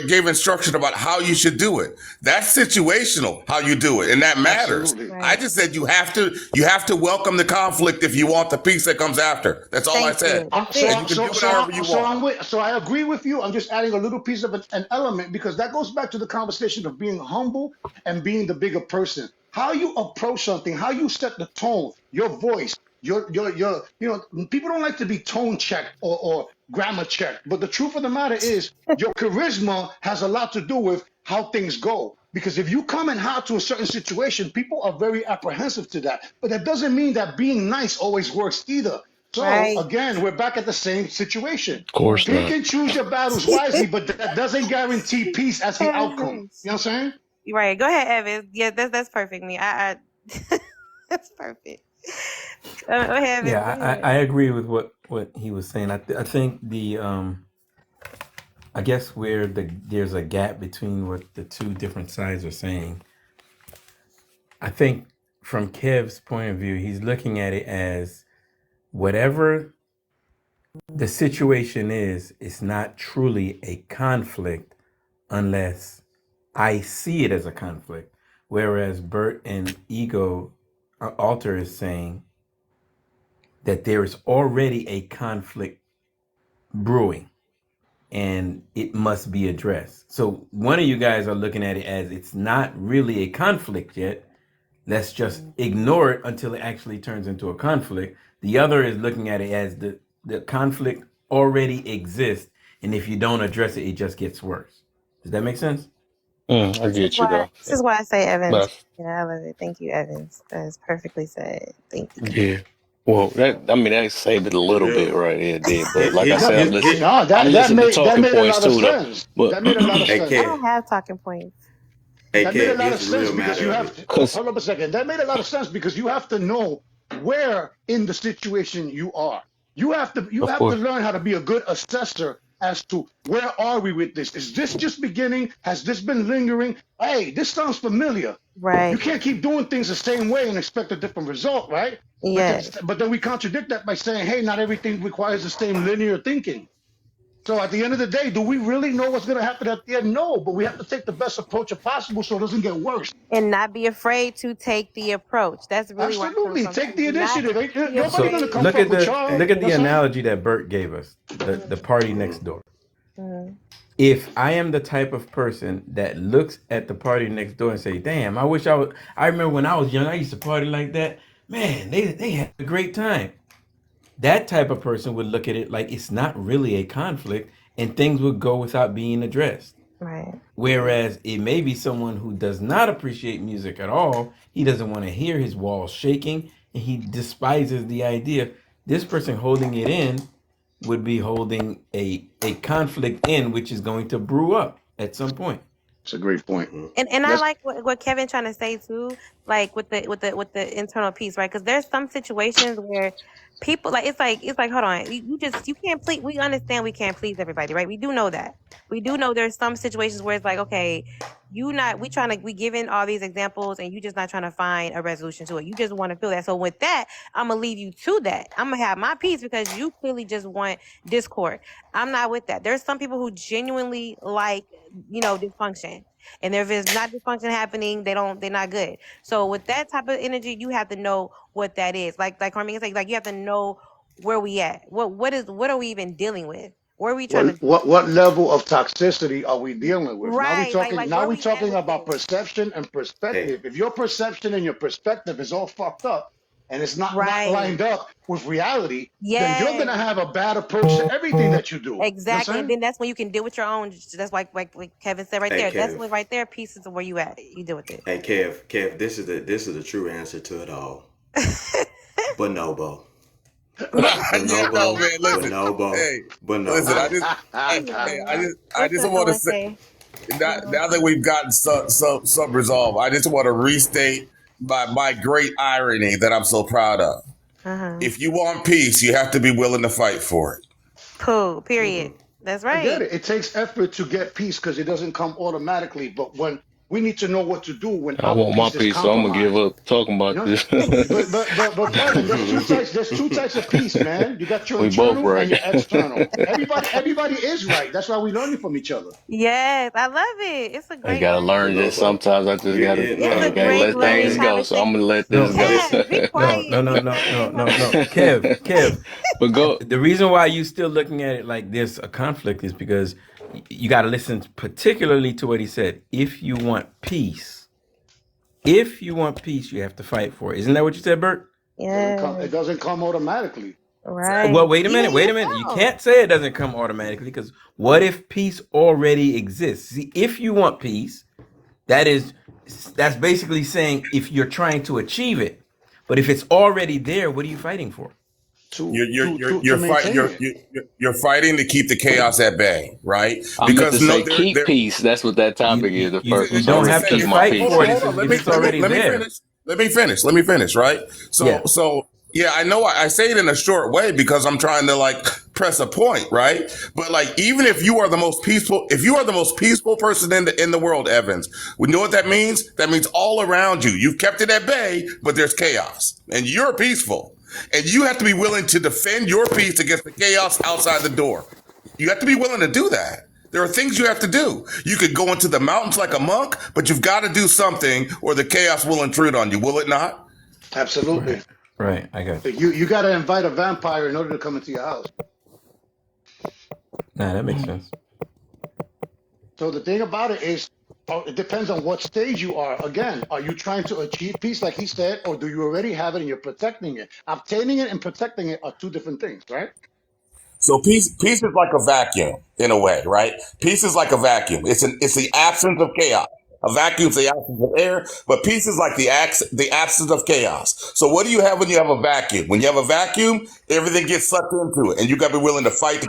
Speaker 4: gave instruction about how you should do it. That's situational, how you do it, and that matters.
Speaker 3: Absolutely.
Speaker 4: I
Speaker 14: Right.
Speaker 4: just said you have to welcome the conflict if you want the peace that comes after. That's all I
Speaker 14: Thank
Speaker 4: said,
Speaker 14: you. That's
Speaker 4: and
Speaker 14: it.
Speaker 4: you can do it however you want.
Speaker 3: So I agree with you. I'm just adding a little piece of an element because that goes back to the conversation of being humble and being the bigger person. How you approach something, how you set the tone, your voice, your you know, people don't like to be tone checked or grammar checked, but the truth of the matter is your charisma has a lot to do with how things go. Because if you come in hot to a certain situation, people are very apprehensive to that. But that doesn't mean that being nice always works either. So
Speaker 14: Right.
Speaker 3: again, we're back at the same situation.
Speaker 1: Of course
Speaker 3: Pick
Speaker 1: not.
Speaker 3: and choose your battles wisely, but that doesn't guarantee peace as the outcome.
Speaker 14: Evans.
Speaker 3: You know what I'm saying?
Speaker 14: Right. Go ahead, Evans. Yeah, that's perfect. Me. I that's perfect. Go ahead, Evans. Go
Speaker 6: Yeah,
Speaker 14: ahead.
Speaker 6: I agree with what he was saying. I think I guess where there's a gap between what the two different sides are saying. I think from Kev's point of view, he's looking at it as whatever the situation is, it's not truly a conflict unless I see it as a conflict. Whereas Bert and Ego Alter is saying that there is already a conflict brewing and it must be addressed. So one of you guys are looking at it as it's not really a conflict yet. Let's just ignore it until it actually turns into a conflict. The other is looking at it as the conflict already exists, and if you don't address it, it just gets worse. Does that make sense?
Speaker 1: I
Speaker 14: This is
Speaker 1: get you
Speaker 14: why.
Speaker 1: though.
Speaker 14: This is why I say Evans.
Speaker 1: But
Speaker 14: Yeah, I love it. Thank you, Evans. That is perfectly said. Thank you.
Speaker 1: yeah. Well, that saved it a little
Speaker 13: Yeah.
Speaker 1: bit right here, did. But like I
Speaker 13: He,
Speaker 1: said,
Speaker 13: he, he,
Speaker 3: No,
Speaker 1: I'm
Speaker 3: that
Speaker 1: listening to
Speaker 3: made
Speaker 1: talking
Speaker 3: a
Speaker 1: points
Speaker 3: lot of
Speaker 1: too though.
Speaker 3: sense.
Speaker 1: But
Speaker 3: That made a lot of
Speaker 13: hey,
Speaker 3: sense.
Speaker 14: I
Speaker 13: Kev.
Speaker 14: don't have talking points.
Speaker 13: Hey,
Speaker 3: That made a
Speaker 13: Kev.
Speaker 3: lot of
Speaker 13: Here's the
Speaker 3: sense
Speaker 13: real
Speaker 3: because
Speaker 13: matter
Speaker 3: you
Speaker 13: of
Speaker 3: have
Speaker 13: it.
Speaker 3: to
Speaker 1: cause
Speaker 3: hold up a second. That made a lot of sense because you have to know where in the situation you are. You
Speaker 1: of
Speaker 3: have to
Speaker 1: course,
Speaker 3: learn how to be a good assessor as to where are we with this. Is this just beginning? Has this been lingering? Hey, this sounds familiar. You
Speaker 14: Right.
Speaker 3: can't keep doing things the same way and expect a different result, right?
Speaker 14: Yes.
Speaker 3: But then we contradict that by saying, hey, not everything requires the same linear thinking. So at the end of the day, do we really know what's going to happen at the end? No, but we have to take the best approach possible so it doesn't get worse.
Speaker 14: And not be afraid to take the approach. That's really where I come
Speaker 3: Absolutely.
Speaker 14: from
Speaker 3: Take
Speaker 14: too.
Speaker 3: the
Speaker 14: Do not
Speaker 3: initiative. Ain't
Speaker 14: be
Speaker 3: nobody
Speaker 6: so
Speaker 3: going to come
Speaker 14: afraid.
Speaker 6: look
Speaker 3: fuck
Speaker 6: at
Speaker 3: with
Speaker 6: the
Speaker 3: y'all. You know
Speaker 6: look at
Speaker 3: what I'm
Speaker 6: the
Speaker 3: saying?
Speaker 6: analogy that Bert gave us, the party next door.
Speaker 14: Mhm.
Speaker 6: If I am the type of person that looks at the party next door and say, "Damn, I wish I would." I remember when I was young, I used to party like that. Man, they had a great time. That type of person would look at it like it's not really a conflict, and things would go without being addressed.
Speaker 14: Right.
Speaker 6: Whereas it may be someone who does not appreciate music at all. He doesn't want to hear his walls shaking, and he despises the idea. This person holding it in would be holding a conflict in, which is going to brew up at some point.
Speaker 3: It's a great point.
Speaker 14: And I
Speaker 3: Let's
Speaker 14: like what Kevin trying to say too, like with the internal piece, right? Because there's some situations where people it's like hold on, you can't please. We understand we can't please everybody, right? We do know that. We do know there's some situations where it's like, okay, we giving all these examples and you just not trying to find a resolution to it. You just want to feel that. So with that, I'm gonna leave you to that. I'm gonna have my peace because you clearly just want discord. I'm not with that. There's some people who genuinely like, dysfunction. And if there's not dysfunction happening, they're not good. So with that type of energy, you have to know what that is. Like Carmen said, like you have to know where we at. What are we even dealing with? Where are we trying to?
Speaker 3: What level of toxicity are we dealing with?
Speaker 14: Right, like
Speaker 3: Now
Speaker 14: where
Speaker 3: we're
Speaker 14: we at
Speaker 3: talking
Speaker 14: with
Speaker 3: about
Speaker 14: this?
Speaker 3: perception and
Speaker 13: Hey,
Speaker 3: perspective. If your perception and your perspective is all fucked up and it's not
Speaker 14: Right.
Speaker 3: lined up with reality, then you're
Speaker 14: Yes.
Speaker 3: gonna have a bad approach to everything that you do. You know what I'm
Speaker 14: Exactly. And
Speaker 3: saying?
Speaker 14: then that's when you can deal with your own. That's like Kevin said right
Speaker 13: hey,
Speaker 14: there. That's
Speaker 13: Kev.
Speaker 14: when right there pieces of where you at. You deal with it.
Speaker 13: Hey, Kev. This is the true answer to it all. Bonobo.
Speaker 4: Yeah, no,
Speaker 13: Bonobo.
Speaker 4: man. Listen,
Speaker 13: Bonobo.
Speaker 4: hey, listen.
Speaker 13: Bonobo.
Speaker 4: I just want to say now that we've gotten some resolve, I just want to restate my great irony that I'm so proud of. If you want peace, you have to be willing to fight for it.
Speaker 14: Cool. Period. That's
Speaker 3: I get
Speaker 14: right.
Speaker 3: it. It takes effort to get peace because it doesn't come automatically. But when we need to know what to do when
Speaker 1: I
Speaker 3: our
Speaker 1: want my
Speaker 3: peace is
Speaker 1: piece, so I'm gonna give
Speaker 3: compromised.
Speaker 1: up talking
Speaker 3: You
Speaker 1: about
Speaker 3: know,
Speaker 1: this.
Speaker 3: but Kevin, there's two types of peace, man. You got your
Speaker 1: We both
Speaker 3: internal and
Speaker 1: right.
Speaker 3: your external. Everybody is right. That's why we're learning from each other.
Speaker 14: Yes, I love it. It's a
Speaker 1: I
Speaker 14: great
Speaker 1: gotta learn
Speaker 14: learning.
Speaker 1: this.
Speaker 13: Bonobo.
Speaker 1: Sometimes I just
Speaker 13: Yeah,
Speaker 1: gotta,
Speaker 13: yeah,
Speaker 14: It's a
Speaker 1: can't
Speaker 14: great
Speaker 1: let
Speaker 14: learning
Speaker 1: things go. So I'm gonna let
Speaker 6: No,
Speaker 1: this go.
Speaker 14: Yes, be quiet.
Speaker 6: no.
Speaker 14: Conversation.
Speaker 6: Kev.
Speaker 1: But go.
Speaker 6: The reason why you still looking at it like this, a conflict, is because you got to listen particularly to what he said. If you want peace, you have to fight for it. Isn't that what you said, Bert?
Speaker 3: It doesn't come automatically.
Speaker 14: Right.
Speaker 6: Well, wait a minute. You
Speaker 14: yourself.
Speaker 6: can't say it doesn't come automatically, because what if peace already exists? See, if you want peace, that's basically saying if you're trying to achieve it. But if it's already there, what are you fighting for?
Speaker 4: You're fighting to keep the chaos at bay, right?
Speaker 1: I meant to say keep peace. That's what that topic is. The first one.
Speaker 6: You
Speaker 1: So
Speaker 6: don't
Speaker 1: I'm gonna
Speaker 6: have to
Speaker 1: keep my
Speaker 6: fight
Speaker 1: peace.
Speaker 6: for it
Speaker 4: Hold on,
Speaker 6: if it's already there.
Speaker 4: Let me finish, right? So yeah, I know I say it in a short way because I'm trying to like press a point, right? But like, even if you are the most peaceful person in the world, Evans, we know what that means. That means all around you, you've kept it at bay, but there's chaos, and you're peaceful, and you have to be willing to defend your peace against the chaos outside the door. You have to be willing to do that. There are things you have to do. You could go into the mountains like a monk, but you've got to do something or the chaos will intrude on you, will it not?
Speaker 3: Absolutely.
Speaker 6: Right. I got you.
Speaker 3: You got to invite a vampire in order to come into your house.
Speaker 6: Nah, that makes sense.
Speaker 3: So the thing about it is, it depends on what stage you are. Again, are you trying to achieve peace, like he said, or do you already have it and you're protecting it? Obtaining it and protecting it are two different things, right?
Speaker 4: So peace is like a vacuum in a way, right? Peace is like a vacuum. It's the absence of chaos. A vacuum is the absence of air, but peace is like the absence of chaos. So what do you have when you have a vacuum? When you have a vacuum, everything gets sucked into it, and you got to be willing to fight.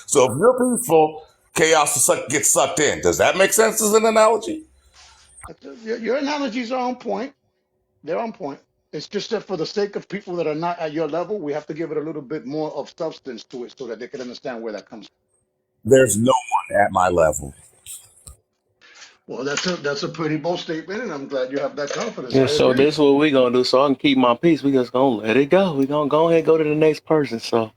Speaker 4: So if you're peaceful, chaos gets sucked in. Does that make sense as an analogy?
Speaker 3: Your analogies are on point. They're on point. It's just that for the sake of people that are not at your level, we have to give it a little bit more of substance to it so that they can understand where that comes from.
Speaker 4: There's no one at my level.
Speaker 3: Well, that's a pretty bold statement, and I'm glad you have that confidence.
Speaker 1: Yeah,
Speaker 3: I
Speaker 1: so
Speaker 3: agree.
Speaker 1: this is what we gonna do. So I can keep my peace. We just gonna let it go. We gonna go ahead and go to the next person. So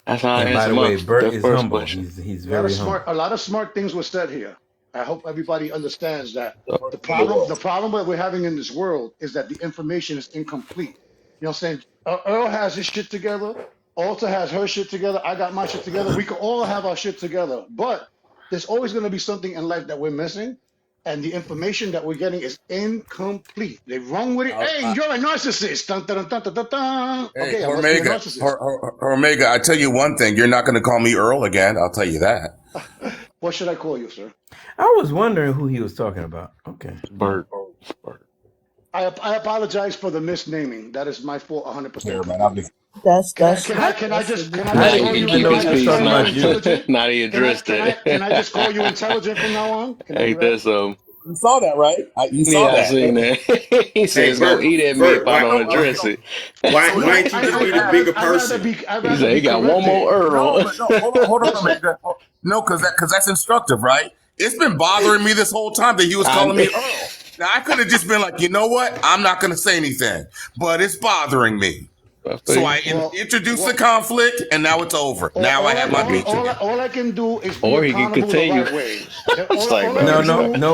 Speaker 1: that's how I
Speaker 6: And by
Speaker 1: answer
Speaker 6: the way, Bert
Speaker 1: the
Speaker 6: is
Speaker 1: first
Speaker 6: humble.
Speaker 1: question.
Speaker 6: He's very humble.
Speaker 3: A lot of smart things were said here. I hope everybody understands that the problem that we're having in this world is that the information is incomplete. You know what I'm saying? Earl has his shit together. Alta has her shit together. I got my shit together. We can all have our shit together. But there's always going to be something in life that we're missing. And the information that we're getting is incomplete. They're wrong with it. Hey, you're a narcissist. Dun, dun, dun, dun, dun, dun.
Speaker 4: Hey,
Speaker 3: Okay, I must be a narcissist.
Speaker 4: Omega, I tell you one thing. You're not going to call me Earl again. I'll tell you that.
Speaker 3: What should I call you, sir?
Speaker 6: I was wondering who he was talking about. Okay.
Speaker 1: Bert.
Speaker 3: I apologize for the misnaming. That is my fault 100%.
Speaker 19: That's
Speaker 3: Can I just
Speaker 1: Now
Speaker 3: call
Speaker 1: he
Speaker 3: you
Speaker 1: can keep his peace now.
Speaker 3: intelligent?
Speaker 1: Now he addressed that.
Speaker 3: Can I just call you intelligent from now on? Can I do
Speaker 1: Ain't
Speaker 3: that?
Speaker 1: that so?
Speaker 4: You saw that, right? You saw
Speaker 1: Yeah, I
Speaker 4: that.
Speaker 1: seen that. He says it's gonna eat at me if I don't address it.
Speaker 13: Why ain't you just be the bigger person?
Speaker 1: He said he got one more Earl.
Speaker 4: Hold on, Omega. No, because that's instructive, right? It's been bothering me this whole time that he was calling me Earl. Now, I could have just been like, you know what? I'm not going to say anything, but it's bothering me. So I introduced the conflict, and now it's over. Now I have my beat.
Speaker 3: All I can do is be
Speaker 1: Or he can
Speaker 3: accountable the
Speaker 1: continue.
Speaker 3: right way.
Speaker 1: It's like, bro.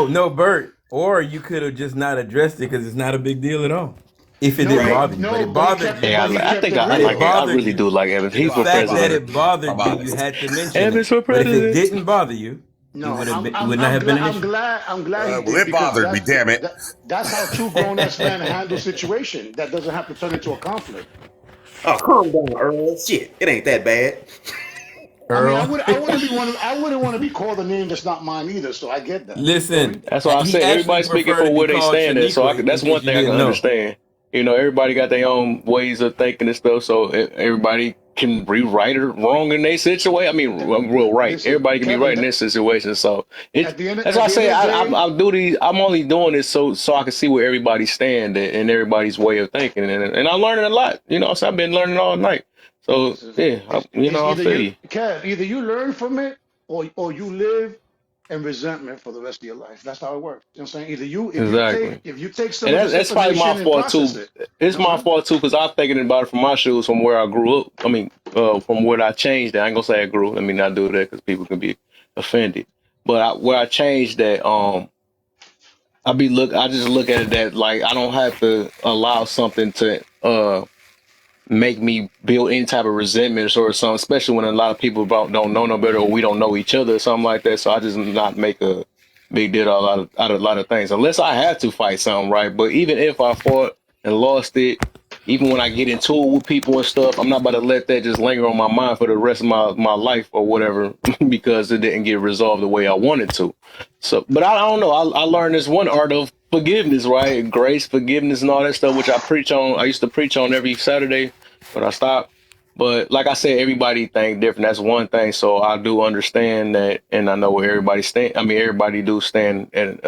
Speaker 6: No, Bert. Or you could have just not addressed it because it's not a big deal at all. If it
Speaker 3: No,
Speaker 6: didn't
Speaker 13: right?
Speaker 6: bother you, but it
Speaker 3: but he
Speaker 6: bothered
Speaker 3: kept
Speaker 1: Hey,
Speaker 6: you.
Speaker 3: it. But he
Speaker 1: I
Speaker 3: kept
Speaker 1: think
Speaker 3: it
Speaker 1: I
Speaker 6: But it
Speaker 1: like
Speaker 3: real.
Speaker 1: it. I
Speaker 6: bothered
Speaker 1: really
Speaker 6: you.
Speaker 1: do like Evans.
Speaker 6: The
Speaker 1: He's for
Speaker 6: fact that
Speaker 1: president.
Speaker 6: it bothered you,
Speaker 4: Bye-bye.
Speaker 6: you had to mention it.
Speaker 1: Evans for
Speaker 6: But if it
Speaker 1: president.
Speaker 6: didn't bother you, it
Speaker 3: No,
Speaker 6: would have been, it
Speaker 3: I'm
Speaker 6: would not have been an issue.
Speaker 3: I'm glad he
Speaker 4: Well,
Speaker 3: did
Speaker 4: it
Speaker 3: because
Speaker 4: bothered me, damn it.
Speaker 3: that's how two grown ass men handle situation. That doesn't have to turn into a conflict.
Speaker 13: Oh, calm down, Earl. Shit, it ain't that bad.
Speaker 3: I mean,
Speaker 6: Earl,
Speaker 3: I wouldn't be I wouldn't want to be called a name that's not mine either. So I get that. Go ahead.
Speaker 6: listen,
Speaker 1: That's why I
Speaker 6: he
Speaker 1: said
Speaker 6: actually
Speaker 1: everybody speaking
Speaker 6: preferred to
Speaker 1: for
Speaker 6: be
Speaker 1: where they
Speaker 6: called
Speaker 1: stand at. So
Speaker 6: Shaniqua,
Speaker 1: that's
Speaker 6: in
Speaker 1: one
Speaker 6: case you
Speaker 1: thing I can
Speaker 6: didn't know.
Speaker 1: understand. You know, everybody got their own ways of thinking and stuff. So everybody can rewrite it wrong in their situation. I mean, real right.
Speaker 3: Listen,
Speaker 1: Everybody can be right
Speaker 3: Kevin.
Speaker 1: in this situation. So
Speaker 3: At the end
Speaker 1: that's why I
Speaker 3: at the end
Speaker 1: say
Speaker 3: of the day,
Speaker 1: I do these. I'm only doing this so I can see where everybody stand and everybody's way of thinking. And I'm learning a lot. You know, so I've been learning all night. So yeah,
Speaker 3: it's
Speaker 1: I
Speaker 3: either
Speaker 1: feel you.
Speaker 3: Either you learn from it or you live in resentment for the rest of your life. That's how it works. You know what I'm saying? Either you
Speaker 1: Exactly.
Speaker 3: if you take some
Speaker 1: And
Speaker 3: of this
Speaker 1: that's probably my
Speaker 3: information and
Speaker 1: fault
Speaker 3: process
Speaker 1: too.
Speaker 3: it.
Speaker 1: It's
Speaker 3: You know what
Speaker 1: my
Speaker 3: I'm saying?
Speaker 1: fault too because I'm thinking about it from my shoes, from where I grew up. I mean, from where I changed that. I ain't gonna say I grew. Let me not do that because people can be offended. But where I changed that, I just look at it that like I don't have to allow something to make me build any type of resentment or something, especially when a lot of people don't know no better or we don't know each other or something like that. So I just not make a big deal out of a lot of things unless I have to fight something, right? But even if I fought and lost it, even when I get into it with people and stuff, I'm not about to let that just linger on my mind for the rest of my life or whatever because it didn't get resolved the way I wanted to. So, but I don't know. I learned this one art of forgiveness, right? Grace, forgiveness, and all that stuff, which I preach on. I used to preach on every Saturday, but I stopped. But like I said, everybody think different. That's one thing. So I do understand that, and I know where everybody stand. I mean, everybody do stand at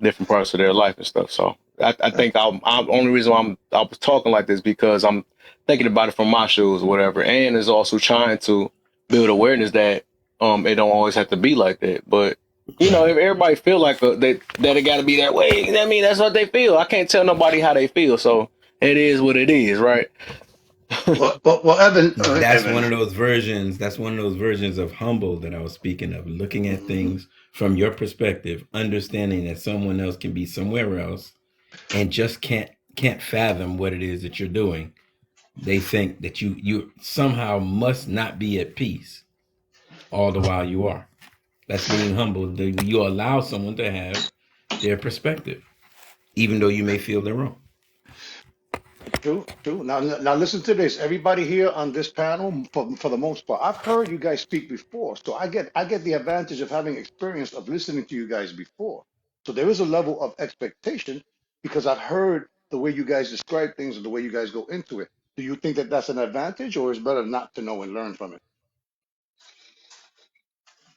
Speaker 1: different parts of their life and stuff. So I think I'm only reason why I was talking like this because I'm thinking about it from my shoes or whatever, and is also trying to build awareness that it don't always have to be like that. But you know, if everybody feel like that it got to be that way, I mean, that's what they feel. I can't tell nobody how they feel, so it is what it is, right?
Speaker 3: Well, Evan,
Speaker 6: That's one of those versions. That's one of those versions of humble that I was speaking of. Looking at things from your perspective, understanding that someone else can be somewhere else, and just can't fathom what it is that you're doing. They think that you somehow must not be at peace, all the while you are. That's being humble. You allow someone to have their perspective, even though you may feel they're wrong.
Speaker 3: true, true. Now listen to this. Everybody here on this panel, for the most part, I've heard you guys speak before, so I get the advantage of having experience of listening to you guys before. So there is a level of expectation because I've heard the way you guys describe things and the way you guys go into it. Do you think that that's an advantage, or is it better not to know and learn from it?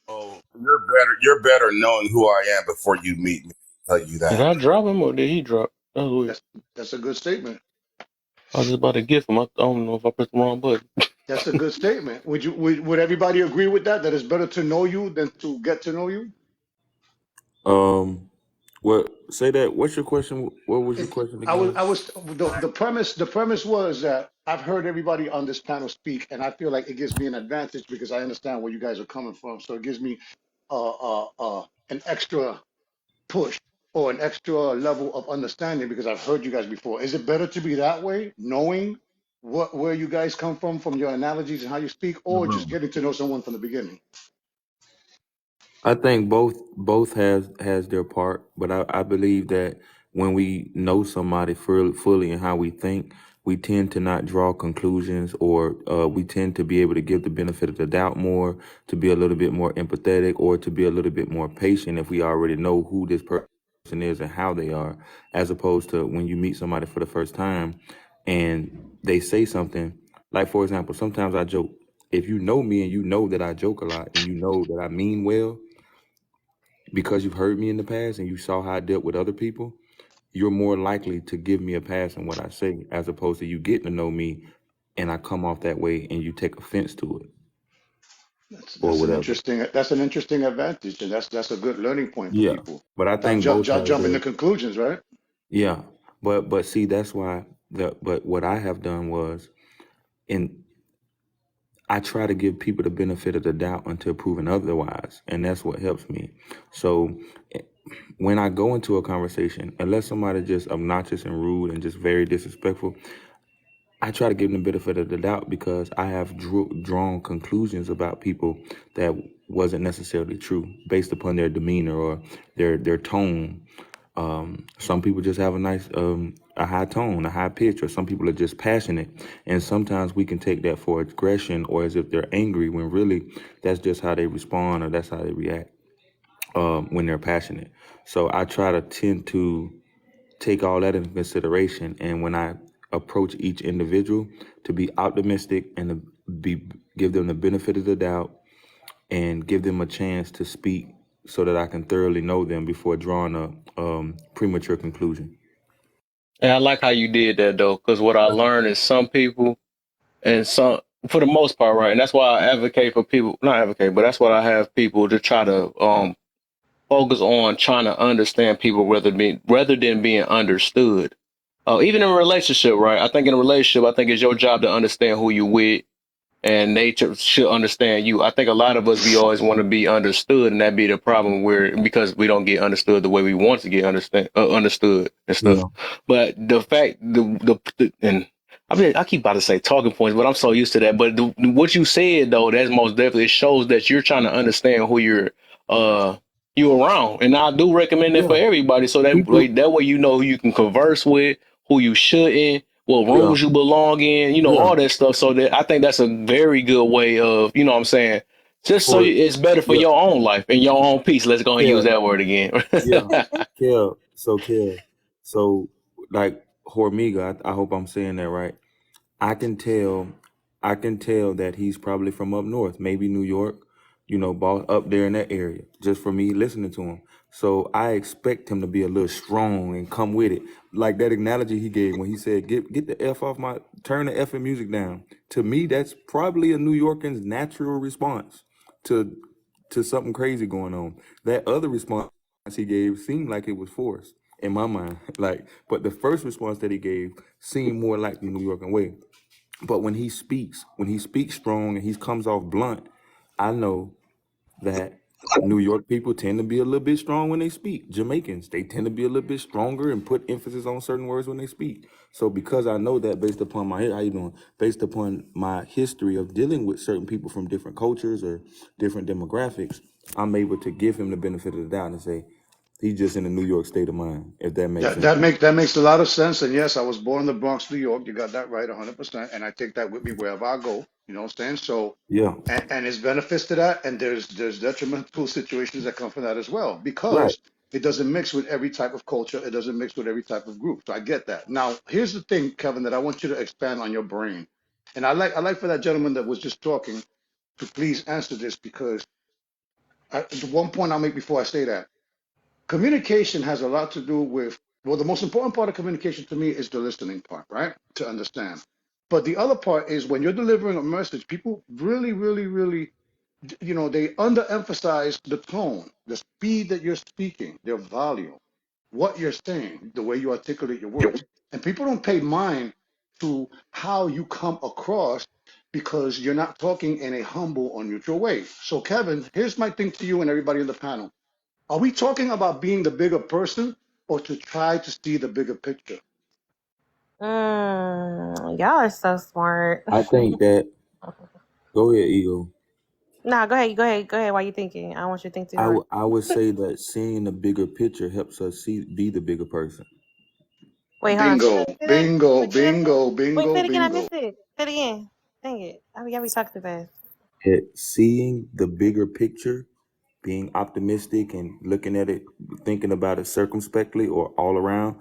Speaker 4: Oh, you're better knowing who I am before you meet me. I'll tell you
Speaker 1: Did
Speaker 4: that.
Speaker 1: I drop him or did he drop? That was weird.
Speaker 3: That's a good statement.
Speaker 1: I was just about to gift him. I don't know if I pressed the wrong button.
Speaker 3: That's a good statement. Would everybody agree with that? That it's better to know you than to get to know you?
Speaker 2: What say that? What's your question? What was your
Speaker 3: It,
Speaker 2: question again?
Speaker 3: I was the premise was that I've heard everybody on this panel speak, and I feel like it gives me an advantage because I understand where you guys are coming from. So it gives me an extra push or an extra level of understanding because I've heard you guys before. Is it better to be that way, knowing where you guys come from your analogies and how you speak, or just getting to know someone from the beginning?
Speaker 2: I think both has their part, but I believe that when we know somebody fully and how we think, we tend to not draw conclusions, or we tend to be able to give the benefit of the doubt more, to be a little bit more empathetic, or to be a little bit more patient if we already know who this person is and how they are, as opposed to when you meet somebody for the first time and they say something. Like, for example, sometimes I joke. If you know me and you know that I joke a lot and you know that I mean well, because you've heard me in the past and you saw how I dealt with other people, you're more likely to give me a pass on what I say, as opposed to you getting to know me and I come off that way and you take offense to it or whatever.
Speaker 3: That's an interesting advantage, and that's a good learning point for
Speaker 2: Yeah,
Speaker 3: people.
Speaker 2: but I
Speaker 3: Not
Speaker 2: think both have
Speaker 3: jump into
Speaker 2: their,
Speaker 3: conclusions, right?
Speaker 2: yeah, but see, that's why but what I have done was, and
Speaker 8: I try to give people the benefit of the doubt until proven otherwise, and that's what helps me. So when I go into a conversation, unless somebody just obnoxious and rude and just very disrespectful, I try to give them the benefit of the doubt because I have drawn conclusions about people that wasn't necessarily true based upon their demeanor or their tone. Some people just have a high tone, a high pitch, or some people are just passionate. And sometimes we can take that for aggression or as if they're angry when really that's just how they respond or that's how they react when they're passionate. So I try to tend to take all that into consideration. And when I approach each individual, to be optimistic and to give them the benefit of the doubt and give them a chance to speak so that I can thoroughly know them before drawing a premature conclusion.
Speaker 1: And I like how you did that though, because what I learned is some people and some, for the most part, right? And that's why I advocate for people, not advocate, but that's what I have people to try to focus on trying to understand people rather than being understood. Even in a relationship, right? I think in a relationship, I think it's your job to understand who you with, and they should understand you. I think a lot of us, we always want to be understood, and that be the problem where because we don't get understood the way we want to get understood and stuff.
Speaker 8: Yeah.
Speaker 1: But the fact, and I mean, I keep about to say talking points, but I'm so used to that. But what you said though, that's most definitely it shows that you're trying to understand who you around, and I do recommend that for everybody. So that way you know who you can converse with, who you shouldn't, what rooms you belong in, all that stuff. So that I think that's a very good way of, what I'm saying, just so it's better for your own life and your own peace. Let's go and use that word again.
Speaker 8: Kel, so like Hormiga, I hope I'm saying that right. I can tell that he's probably from up north, maybe New York, up there in that area, just for me listening to him. So I expect him to be a little strong and come with it. Like that analogy he gave when he said, get the F off turn the effing music down. To me, that's probably a New Yorkan's natural response to something crazy going on. That other response he gave seemed like it was forced in my mind. But the first response that he gave seemed more like the New Yorkan way. But when he speaks strong and he comes off blunt, I know that New York people tend to be a little bit strong when they speak. Jamaicans, they tend to be a little bit stronger and put emphasis on certain words when they speak. So because I know that based upon based upon my history of dealing with certain people from different cultures or different demographics, I'm able to give him the benefit of the doubt and say, he's just in a New York state of mind, if that makes sense.
Speaker 3: That makes a lot of sense. And yes, I was born in the Bronx, New York. You got that right, 100%. And I take that with me wherever I go. You know what I'm saying? So
Speaker 8: Yeah,
Speaker 3: and there's benefits to that, and there's detrimental situations that come from that as well,
Speaker 8: right.
Speaker 3: because it doesn't mix with every type of culture. It doesn't mix with every type of group. So I get that. Now, here's the thing, Kevin, that I want you to expand on your brain. And I like for that gentleman that was just talking to please answer this, because the one point I'll make before I say that. Communication has a lot to do with, well, the most important part of communication to me is the listening part, right? To understand. But the other part is when you're delivering a message, people really, really, really, they underemphasize the tone, the speed that you're speaking, their volume, what you're saying, the way you articulate your words. And people don't pay mind to how you come across because you're not talking in a humble or neutral way. So, Kevin, here's my thing to you and everybody in the panel. Are we talking about being the bigger person or to try to see the bigger picture?
Speaker 14: Y'all are so smart.
Speaker 8: I think that. Go ahead, Ego.
Speaker 14: Nah, go ahead. Why you thinking? I don't want you to think too hard.
Speaker 8: I would say that seeing the bigger picture helps us be the bigger person.
Speaker 14: Wait, hold on.
Speaker 3: Bingo, bingo, bingo,
Speaker 14: Wait,
Speaker 3: bingo,
Speaker 14: say it again. I
Speaker 3: bingo.
Speaker 14: missed it. Say it again. Dang it. I be talking too fast.
Speaker 8: Seeing the bigger picture, being optimistic and looking at it, thinking about it circumspectly or all around,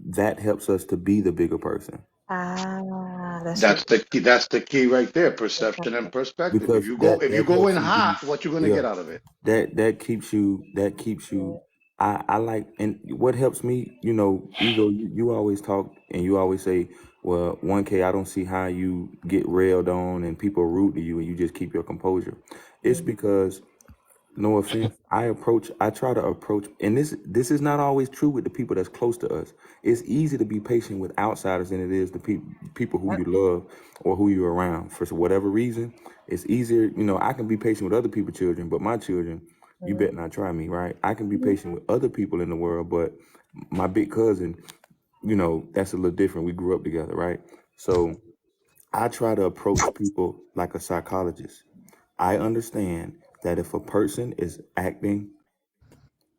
Speaker 8: that helps us to be the bigger person.
Speaker 3: That's the key. That's the key right there. Perception and perspective.
Speaker 8: Because
Speaker 3: If you go in hot, what you gonna get out of it?
Speaker 8: That keeps you. I like, and what helps me, Ego, you always talk and you always say, well, 1K, I don't see how you get railed on and people are rude to you and you just keep your composure. It's because no offense, I try to approach, and this is not always true with the people that's close to us. It's easy to be patient with outsiders than it is the people who you love or who you're around. For whatever reason, it's easier. I can be patient with other people's children, but my children, you better not try me, right? I can be patient with other people in the world, but my big cousin, that's a little different. We grew up together, right? So I try to approach people like a psychologist. I understand that if a person is acting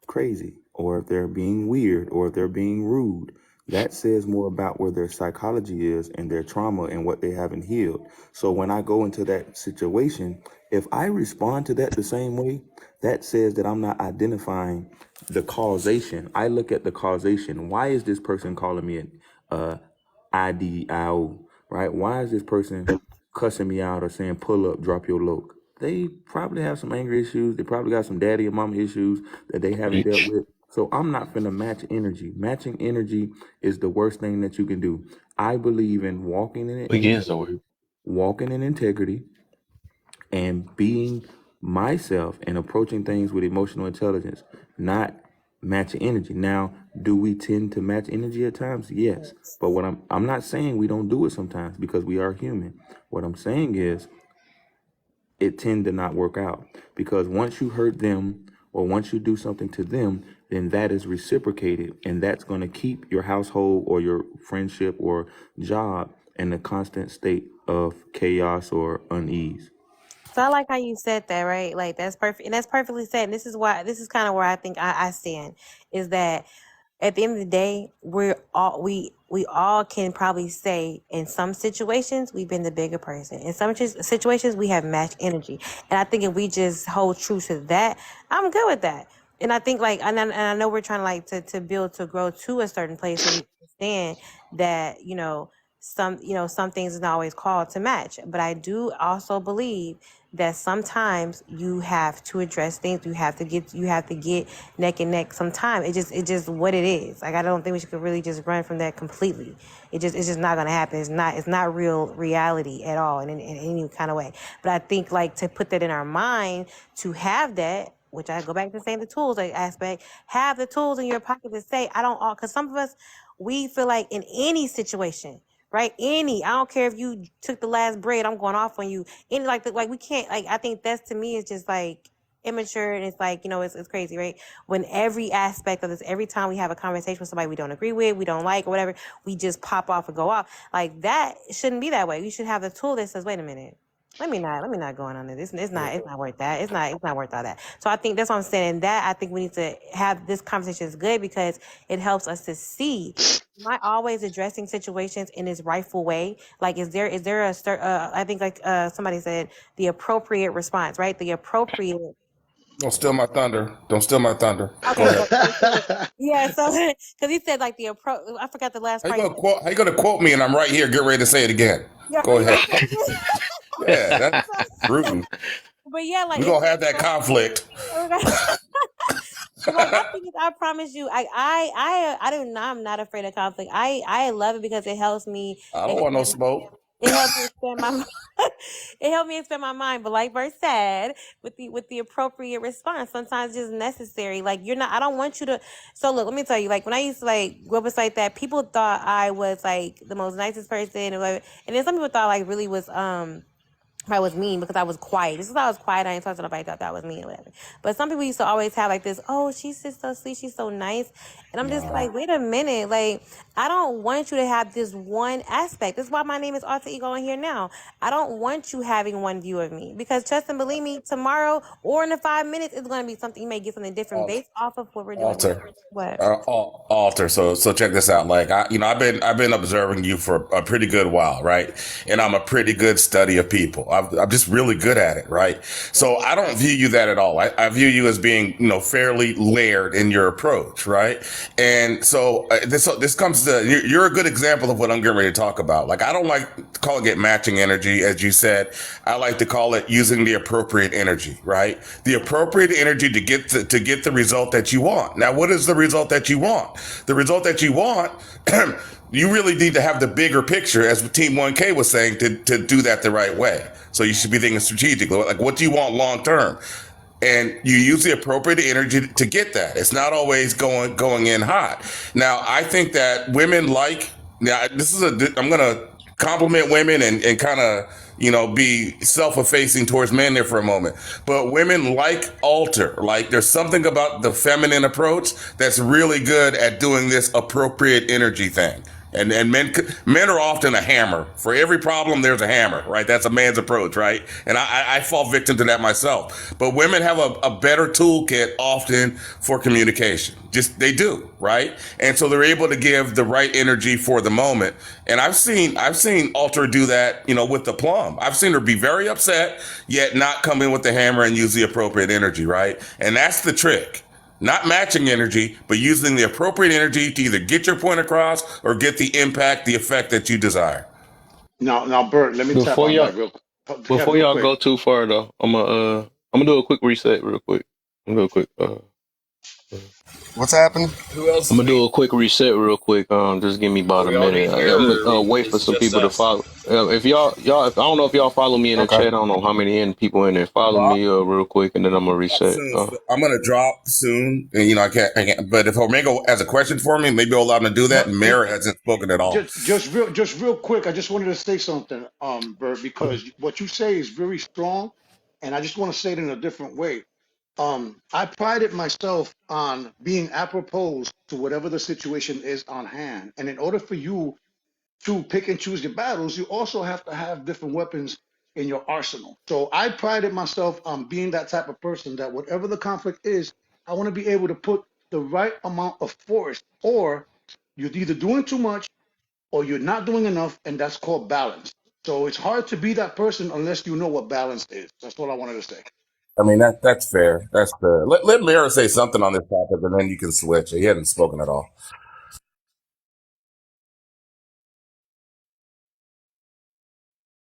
Speaker 8: crazy, or if they're being weird, or if they're being rude, that says more about where their psychology is and their trauma and what they haven't healed. So when I go into that situation, if I respond to that the same way, that says that I'm not identifying the causation. I look at the causation. Why is this person calling me an IDIO, right? Why is this person cussing me out or saying pull up, drop your loc? They probably have some anger issues. They probably got some daddy and mama issues that they haven't dealt with. So I'm not finna match energy. Matching energy is the worst thing that you can do. I believe in walking in integrity and being myself and approaching things with emotional intelligence, not matching energy. Now, do we tend to match energy at times? Yes. But what I'm not saying we don't do it sometimes, because we are human. What I'm saying is it tend to not work out, because once you hurt them or once you do something to them, then that is reciprocated, and that's going to keep your household or your friendship or job in a constant state of chaos or unease.
Speaker 14: So I like how you said that, right? Like that's perfect, and that's perfectly said. And this is kind of where I think I stand, is that at the end of the day, we all can probably say in some situations we've been the bigger person. In some situations we have matched energy, and I think if we just hold true to that, I'm good with that. And I think and I know we're trying to build to grow to a certain place, so we understand that some things is not always called to match. But I do also believe that sometimes you have to address things. You have to get neck and neck. Sometimes it's just what it is. Like I don't think we should really just run from that completely. It's just not gonna happen. It's not real reality at all in any kind of way. But I think to put that in our mind, to have that, which I go back to saying the tools aspect, have the tools in your pocket to say, because some of us, we feel like in any situation, right? I don't care if you took the last bread, I'm going off on you. We can't, I think that's, to me, is just immature, and it's it's crazy, right? When every aspect of this, every time we have a conversation with somebody we don't agree with, we don't like, or whatever, we just pop off and go off. That shouldn't be that way. We should have the tool that says, wait a minute, let me not go on this. It's not worth that. It's not worth all that. So I think that's what I'm saying. That I think we need to have this conversation is good, because it helps us to see, am I always addressing situations in its rightful way? Is there a I think somebody said the appropriate response, right? The appropriate.
Speaker 4: Don't steal my thunder. Don't steal my thunder.
Speaker 14: Okay,
Speaker 4: Go ahead.
Speaker 14: yeah. So because he said the I forgot the last part.
Speaker 4: How you gonna quote me and I'm right here? Get ready to say it again.
Speaker 14: Yeah,
Speaker 4: Go ahead. Yeah, that's rude.
Speaker 14: But yeah,
Speaker 4: we're gonna have that conflict.
Speaker 14: My thing is, I promise you, I'm not afraid of conflict. I love it because it helps me.
Speaker 4: I don't want no smoke.
Speaker 14: It helps me expand my it helped me expand my mind. But like Bert said, with the appropriate response, sometimes it's just necessary. I don't want you to. So look, let me tell you. When I used to grow up like that, people thought I was the most nicest person, and then some people thought really was I was mean because I was quiet. This is I was quiet. I ain't talking to nobody. Thought that was me or whatever. But some people used to always have this, oh, she's just so sweet, she's so nice. And I'm just wait a minute. I don't want you to have this one aspect. This is why my name is Alter Ego in here now. I don't want you having one view of me, because trust and believe me, tomorrow or in the 5 minutes, it's going to be something. You may get something different based off of what we're doing.
Speaker 4: Alter. So check this out. I've been observing you for a pretty good while, right? And I'm a pretty good study of people. I'm just really good at it, right? So I don't view you that at all. I view you as being, fairly layered in your approach, right? And so this comes to, you're a good example of what I'm getting ready to talk about. I don't like to call it matching energy, as you said. I like to call it using the appropriate energy, right? The appropriate energy to get the result that you want. Now, what is the result that you want? The result that you want, you really need to have the bigger picture, as Team 1K was saying, to do that the right way. So you should be thinking strategically. What do you want long term? and you use the appropriate energy to get that. It's not always going in hot. Now, I think that women like, now this is I'm going to compliment women and kind of, be self-effacing towards men there for a moment. But women like alter. Like, there's something about the feminine approach that's really good at doing this appropriate energy thing. And men are often a hammer. For every problem, there's a hammer, right? That's a man's approach, right? And I fall victim to that myself. But women have a better toolkit often for communication. Just, they do, right? And so they're able to give the right energy for the moment. And I've seen Alter do that, with the plum. I've seen her be very upset, yet not come in with the hammer and use the appropriate energy, right? And that's the trick. Not matching energy, but using the appropriate energy to either get your point across or get the impact, the effect that you desire.
Speaker 3: Now, Bert, let me tap
Speaker 1: Before
Speaker 3: my
Speaker 1: y'all
Speaker 3: mic real Kevin,
Speaker 1: before
Speaker 3: real
Speaker 1: y'all
Speaker 3: quick.
Speaker 1: go too far though, I'm gonna do a quick reset real quick. I'm gonna do a quick
Speaker 7: What's happening?
Speaker 4: Who else
Speaker 1: I'm
Speaker 4: is
Speaker 1: gonna do
Speaker 4: speaking?
Speaker 1: a quick reset real quick. Just give me about
Speaker 4: Are
Speaker 1: a
Speaker 4: we all
Speaker 1: minute.
Speaker 4: in here,
Speaker 1: I'm
Speaker 4: or
Speaker 1: gonna wait for
Speaker 4: it's
Speaker 1: some
Speaker 4: just
Speaker 1: people to
Speaker 4: us?
Speaker 1: follow. If if I don't know if y'all follow me in the
Speaker 7: Okay.
Speaker 1: chat. I don't know how many people in there. Follow
Speaker 4: Well,
Speaker 1: me real quick, and then I'm gonna
Speaker 4: I'll
Speaker 1: reset.
Speaker 4: soon. I'm gonna drop soon, and I can't. But if Omega has a question for me, maybe I'll allow him to do that.
Speaker 3: No,
Speaker 4: And Mara hasn't spoken at all.
Speaker 3: just real quick. I just wanted to say something, Bert, because what you say is very strong, and I just want to say it in a different way. I prided myself on being apropos to whatever the situation is on hand, and in order for you to pick and choose your battles, you also have to have different weapons in your arsenal. So I prided myself on being that type of person that whatever the conflict is, I want to be able to put the right amount of force, or you're either doing too much or you're not doing enough, and that's called balance. So it's hard to be that person unless you know what balance is. That's all I wanted to say.
Speaker 4: I mean, that's fair. That's fair. Let Mara say something on this topic, and then you can switch. He hasn't spoken at all.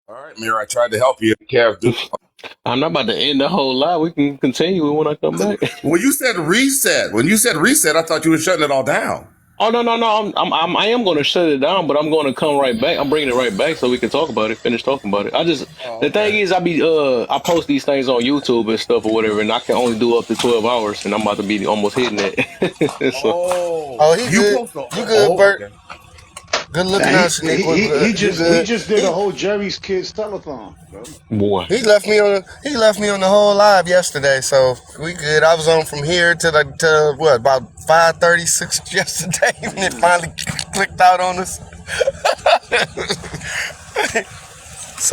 Speaker 4: All right, Mira, I tried to help you. Kev, do.
Speaker 1: I'm not about to end the whole lot. We can continue when I come back.
Speaker 4: When you said reset, I thought you were shutting it all down.
Speaker 1: Oh no. I am going to shut it down, but I'm going to come right back. I'm bringing it right back so we can talk about it. Finish talking about it.
Speaker 4: Oh,
Speaker 1: The thing
Speaker 4: okay.
Speaker 1: is, I post these things on YouTube and stuff or whatever, and I can only do up to 12 hours, and I'm about to be almost hitting it. So
Speaker 7: Oh, he
Speaker 4: You
Speaker 7: good.
Speaker 4: post the
Speaker 7: You good, Bert?
Speaker 4: okay.
Speaker 7: Good looking
Speaker 3: And
Speaker 7: out,
Speaker 3: he he he,
Speaker 7: Shaniqua.
Speaker 3: he
Speaker 7: You
Speaker 3: just he
Speaker 7: good?
Speaker 3: just did a whole Jerry's Kids telethon, bro.
Speaker 1: boy,
Speaker 7: He left me on. He left me on the whole live yesterday, so we good. I was on from here to what, about 5:36 yesterday, and it
Speaker 3: Yeah.
Speaker 7: finally clicked out on us.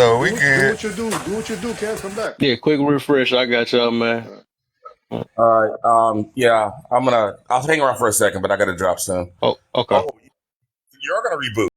Speaker 3: Well,
Speaker 7: So we
Speaker 3: do
Speaker 7: good.
Speaker 3: what you do. Do what you do, Kev. Come back.
Speaker 1: yeah, quick refresh. I got y'all, man.
Speaker 4: All right. Yeah, I'll hang around for a second, but I got to drop soon.
Speaker 1: Oh, okay.
Speaker 4: Oh, you're gonna reboot.